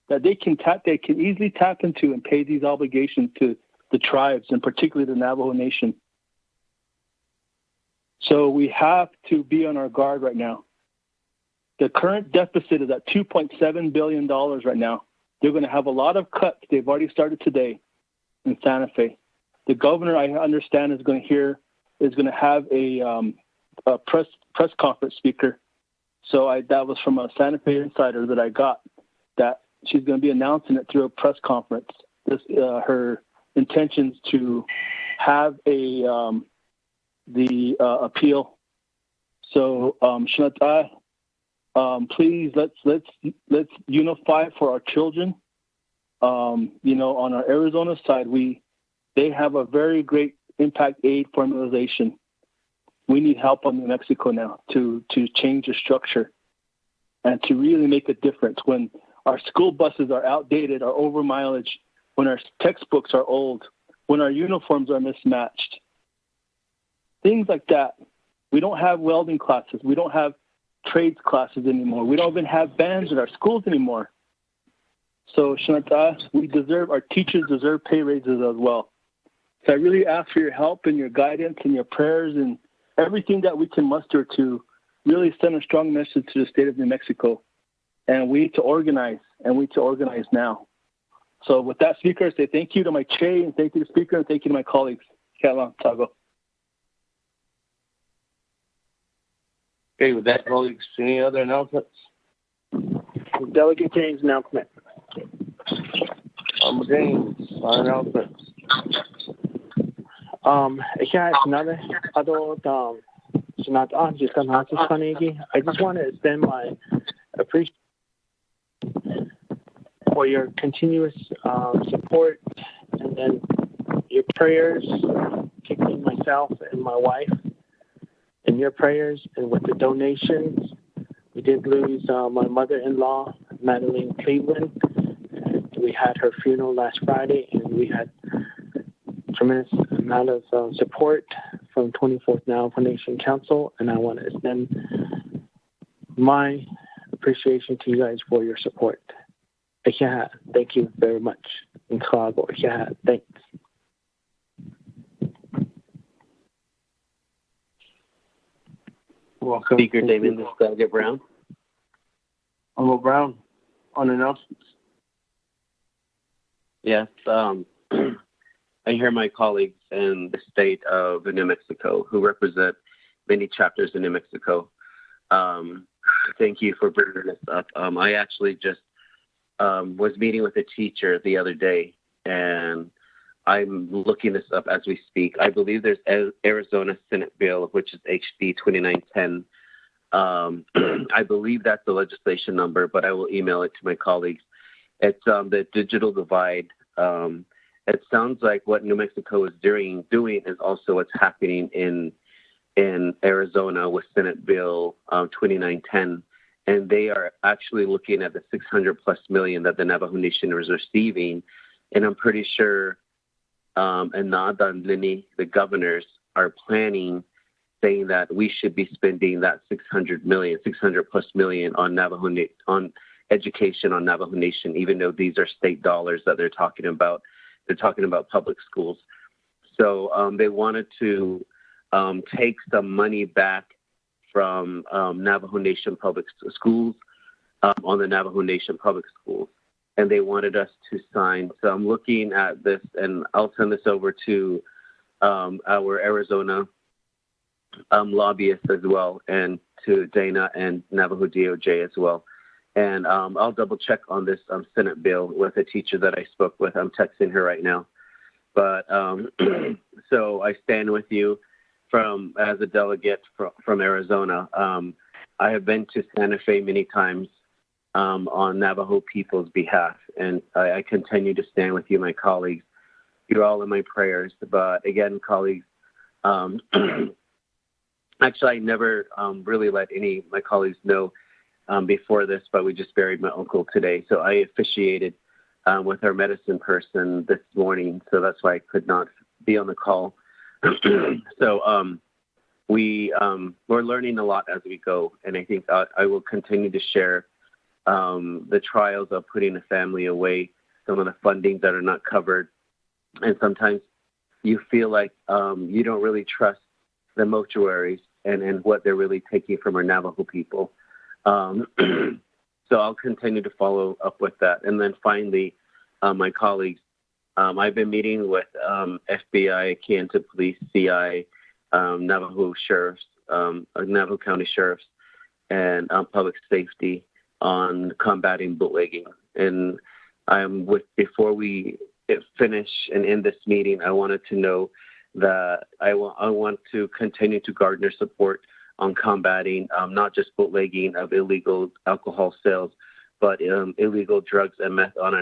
that they can easily tap into and pay these obligations to the tribes, and particularly the Navajo Nation. So we have to be on our guard right now. The current deficit is at $2.7 billion right now. They're going to have a lot of cuts. They've already started today in Santa Fe. The governor, I understand, is going to have a press conference speaker. So that was from a Santa Fe insider that I got, that she's going to be announcing it through a press conference. Her intentions to have the appeal. So Shinata, please let's unify for our children. On our Arizona side, they have a very great impact aid formalization. We need help on New Mexico now to change the structure and to really make a difference. When our school buses are outdated, are over mileage, when our textbooks are old, when our uniforms are mismatched, things like that. We don't have welding classes. We don't have trades classes anymore. We don't even have bands in our schools anymore. So, Shanata, our teachers deserve pay raises as well. So I really ask for your help and your guidance and your prayers and everything that we can muster to really send a strong message to the state of New Mexico. And we need to organize, and we need to organize now. So with that, Speaker, I say thank you to my Che, and thank you to the Speaker, and thank you to my colleagues. Kala, Tago. Okay, with that, colleagues, any other announcements? Delegate James' announcement. James, announcements. I just want to extend my appreciation for your continuous support, and then your prayers, particularly myself and my wife, and your prayers, and with the donations. We did lose my mother-in-law, Madeline Cleveland. We had her funeral last Friday, and we had tremendous amount of support from 24th Navajo Nation Council, and I want to extend my appreciation to you guys for your support. Thank you very much. In Chicago, thanks. Welcome. Speaker Damon, this is Delegate Brown. Honorable Brown, on announcements. Yes, I hear my colleagues in the state of New Mexico who represent many chapters in New Mexico. Thank you for bringing this up. I actually just was meeting with a teacher the other day, and I'm looking this up as we speak. I believe there's Arizona Senate bill, which is HB 2910. I believe that's the legislation number, but I will email it to my colleagues. It's the digital divide. It sounds like what New Mexico is doing is also what's happening in Arizona with Senate Bill 2910, and they are actually looking at the $600+ million that the Navajo Nation is receiving, and I'm pretty sure Nada and Lini, the governors, are planning, saying that we should be spending that $600+ million on education on Navajo Nation, even though these are state dollars that they're talking about. They're talking about public schools. So they wanted to take some money back from Navajo Nation public schools on the Navajo Nation public schools. And they wanted us to sign. So I'm looking at this, and I'll send this over to our Arizona lobbyists as well, and to Dana and Navajo DOJ as well. And I'll double check on this Senate bill with a teacher that I spoke with. I'm texting her right now. But so I stand with you as a delegate from Arizona. I have been to Santa Fe many times on Navajo people's behalf, and I continue to stand with you, my colleagues. You're all in my prayers. But again, colleagues, actually, I never really let any of my colleagues know before this, but we just buried my uncle today. So I officiated with our medicine person this morning, so that's why I could not be on the call. So we're learning a lot as we go, and I think I will continue to share the trials of putting a family away, some of the funding that are not covered, and sometimes you feel like you don't really trust the mortuaries and what they're really taking from our Navajo people. So I'll continue to follow up with that. And then finally, my colleagues, I've been meeting with FBI, Kansas Police, CI, Navajo sheriffs, Navajo County sheriffs, and public safety on combating bootlegging. And before we finish and end this meeting, I wanted to know that I want to continue to garner support on combating not just bootlegging of illegal alcohol sales, but illegal drugs and meth on the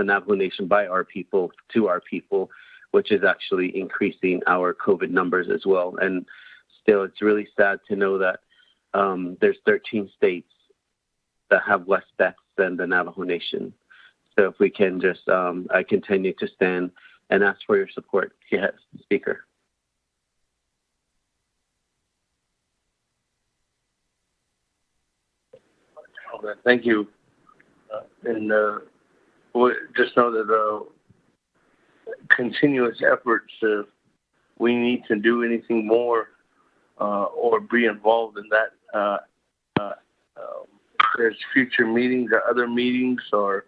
Navajo Nation by our people to our people, which is actually increasing our COVID numbers as well. And still, it's really sad to know that there's 13 states that have less deaths than the Navajo Nation. So if we can just, I continue to stand and ask for your support. Yes, Speaker. Okay, thank you. And we just know that continuous efforts, if we need to do anything more or be involved in that, there's future meetings or other meetings or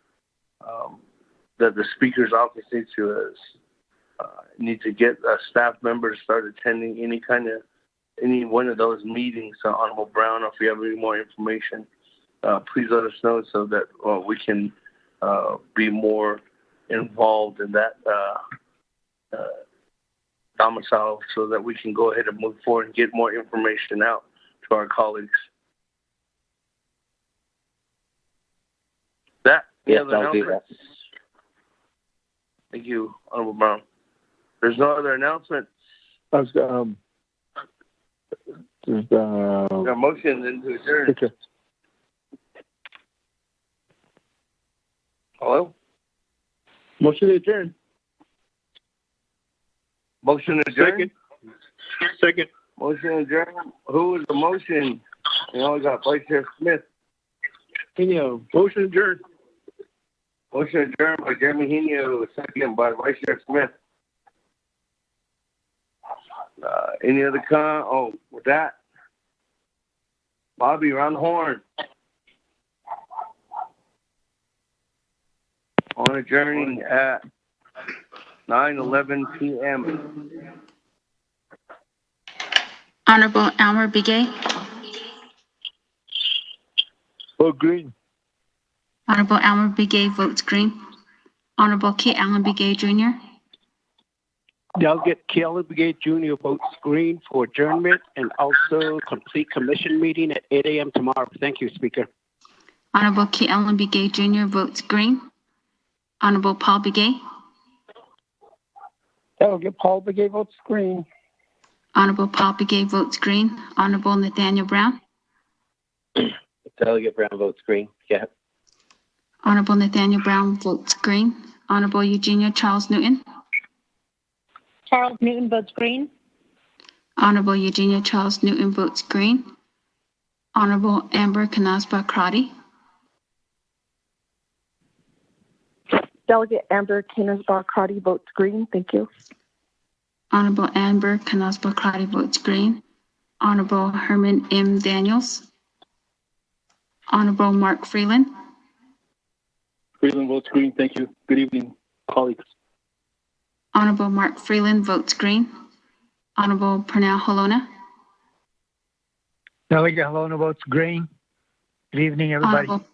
that the Speaker's office needs to get staff members start attending any one of those meetings. Honorable Brown, if you have any more information, please let us know so that we can be more involved in that domicile so that we can go ahead and move forward and get more information out to our colleagues. Yes, I'll do that. Thank you, Honorable Brown. There's no other announcements. There's a motion to adjourn. Okay. Hello? Motion to adjourn. Motion to adjourn? Second. Motion to adjourn. Who is the motion? We got Vice Chair Smith. Henio. Motion adjourned. Motion adjourned by Jeremy Henio, second by Vice Chair Smith. Any other with that, Bobby, round the horn. On adjourning at 9:11 p.m. Honorable Elmer Begay. Vote green. Honorable Elmer Begay votes green. Honorable K. Allen Begay Jr. Delegate Kelly Begay Jr. votes green for adjournment and also complete commission meeting at 8 a.m. tomorrow. Thank you, Speaker. Honorable K. Allen Begay Jr. votes green. Honorable Paul Begay. Delegate Paul Begay votes green. Honorable Paul Begay votes green. Honorable Nathaniel Brown. Delegate Brown votes green. Yeah. Honorable Nathaniel Brown votes green. Honorable Eugenia Charles Newton. Charles Newton votes green. Honorable Eugenia Charles Newton votes green. Honorable Amber Kanasba Crotty. Delegate Amber Kanasba-Crotty votes green. Thank you. Honorable Amber Kanasba-Crotty votes green. Honorable Herman M. Daniels. Honorable Mark Freeland. Freeland votes green. Thank you. Good evening, colleagues. Honorable Mark Freeland votes green. Honorable Pernell Holona. Delegate Holona votes green. Good evening, everybody. Honorable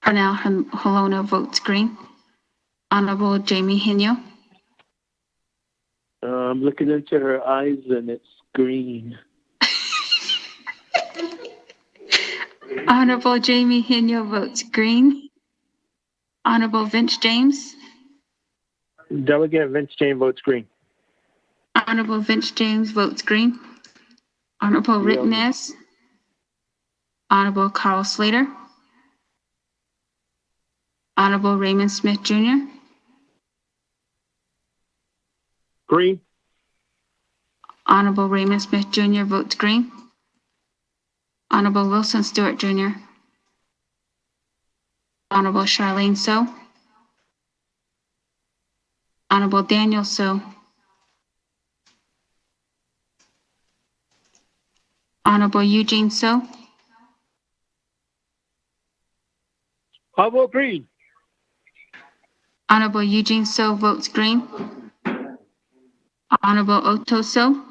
Pernell Holona votes green. Honorable Jamie Henio. I'm looking into her eyes and it's green. Honorable Jamie Henio votes green. Honorable Vince James. Delegate Vince James votes green. Honorable Vince James votes green. Honorable Rick Ness. Honorable Carl Slater. Honorable Raymond Smith Jr. Green. Honorable Raymond Smith Jr. votes green. Honorable Wilson Stewart Jr. Honorable Charlene So. Honorable Daniel So. Honorable Eugene So. I vote green. Honorable Eugene So votes green. Honorable Otto So.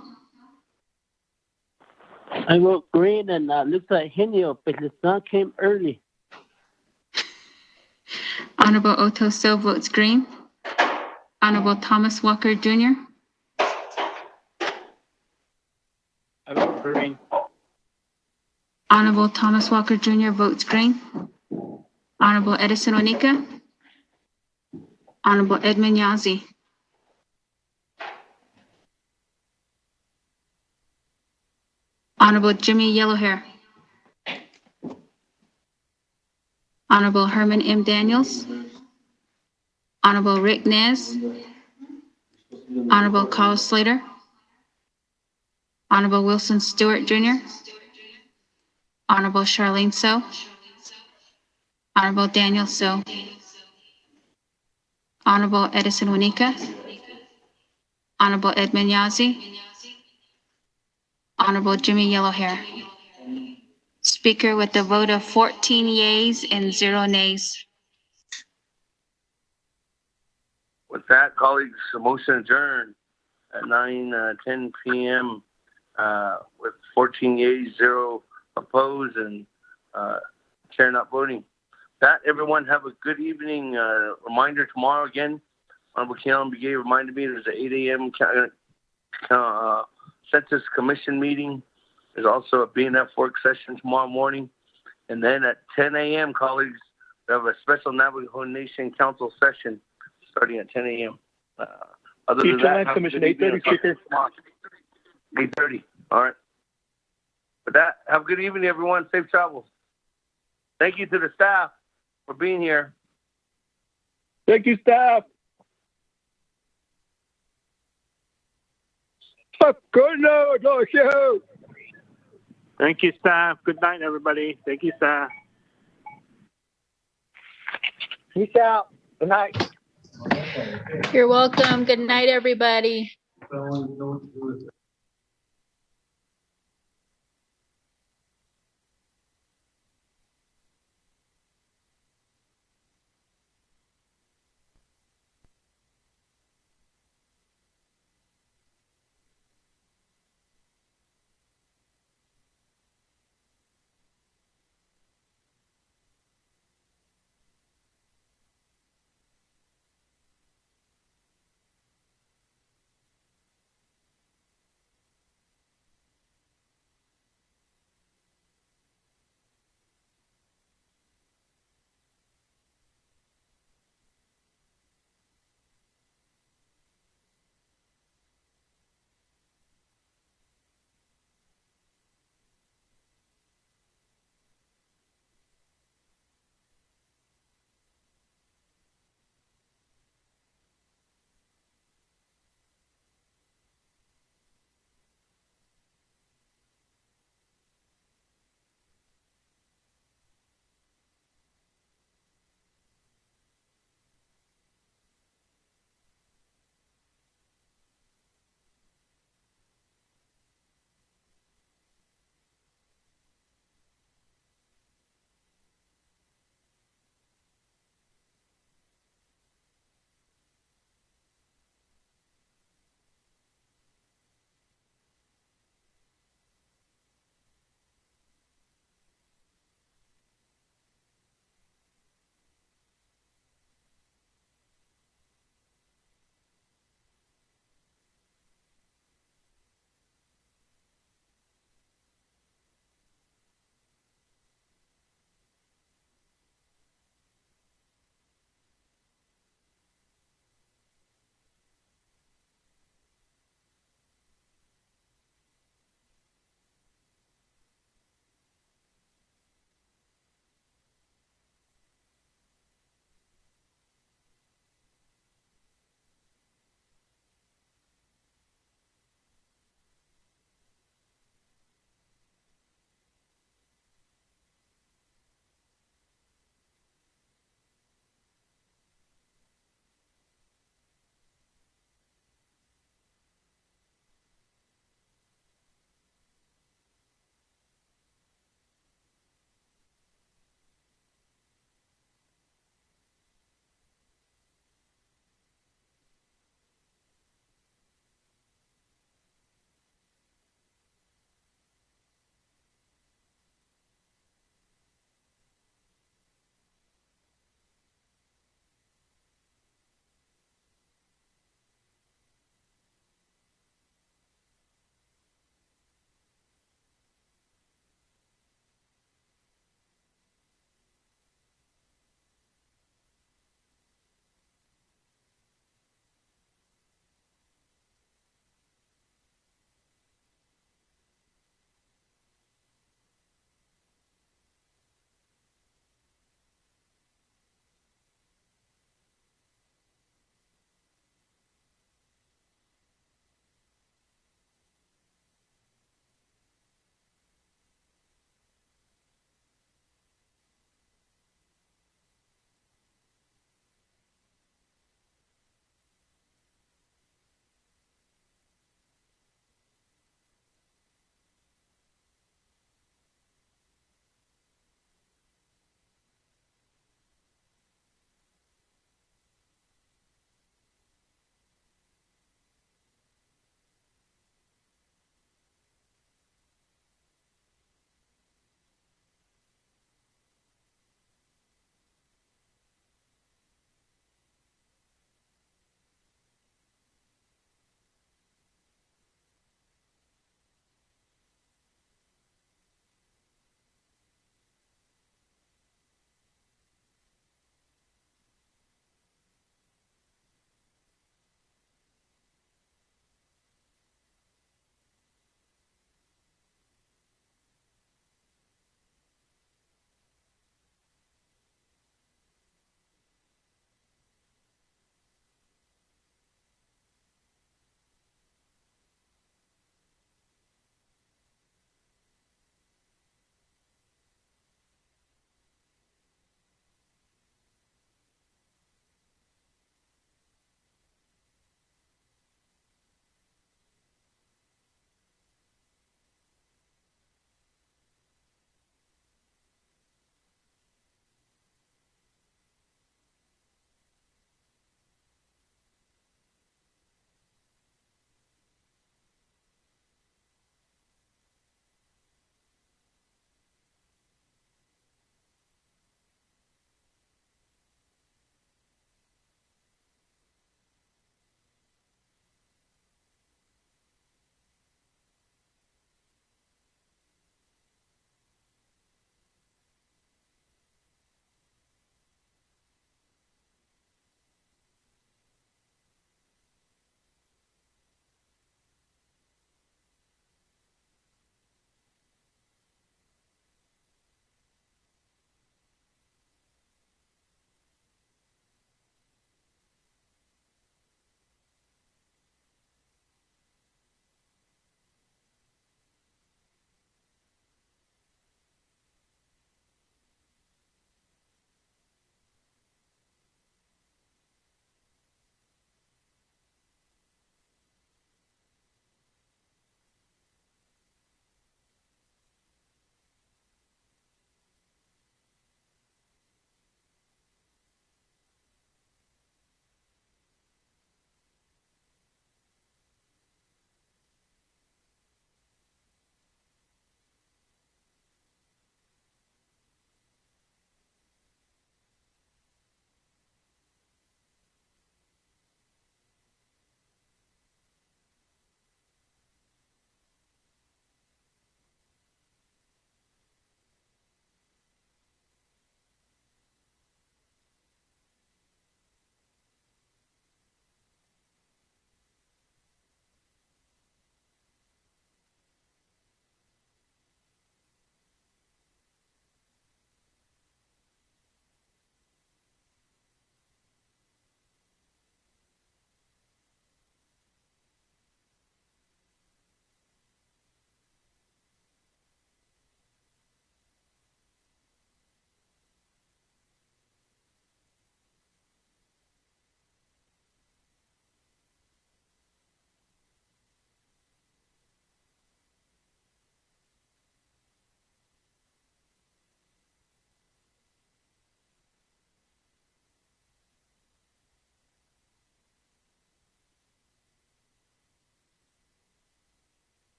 I vote green, and looks like Henio, but the sun came early. Honorable Otto So votes green. Honorable Thomas Walker Jr. I vote green. Honorable Thomas Walker Jr. votes green. Honorable Edison Onika. Honorable Edmund Yazzie. Honorable Jimmy Yellowhair. Honorable Herman M. Daniels. Honorable Rick Nez. Honorable Carl Slater. Honorable Wilson Stewart Jr. Honorable Charlene So. Honorable Daniel So. Honorable Edison Wanika. Honorable Edmund Yazzie. Honorable Jimmy Yellowhair. Speaker with a vote of 14 yeas and 0 nays. With that, colleagues, a motion adjourned at 9:10 p.m. With 14 yeas, 0 opposed, and chair not voting. That, everyone have a good evening. Reminder tomorrow again. Honorable Keon Begay reminded me there's an 8 a.m. Census Commission meeting. There's also a BNF work session tomorrow morning. And then at 10 a.m., colleagues, we have a special Navajo Nation Council session starting at 10 a.m. Other than that, Commission 8:30, Speaker. 8:30. All right. With that, have a good evening, everyone. Safe travels. Thank you to the staff for being here. Thank you, staff. Good night, you. Thank you, staff. Good night, everybody. Thank you, staff. Peace out. Good night. You're welcome. Good night, everybody.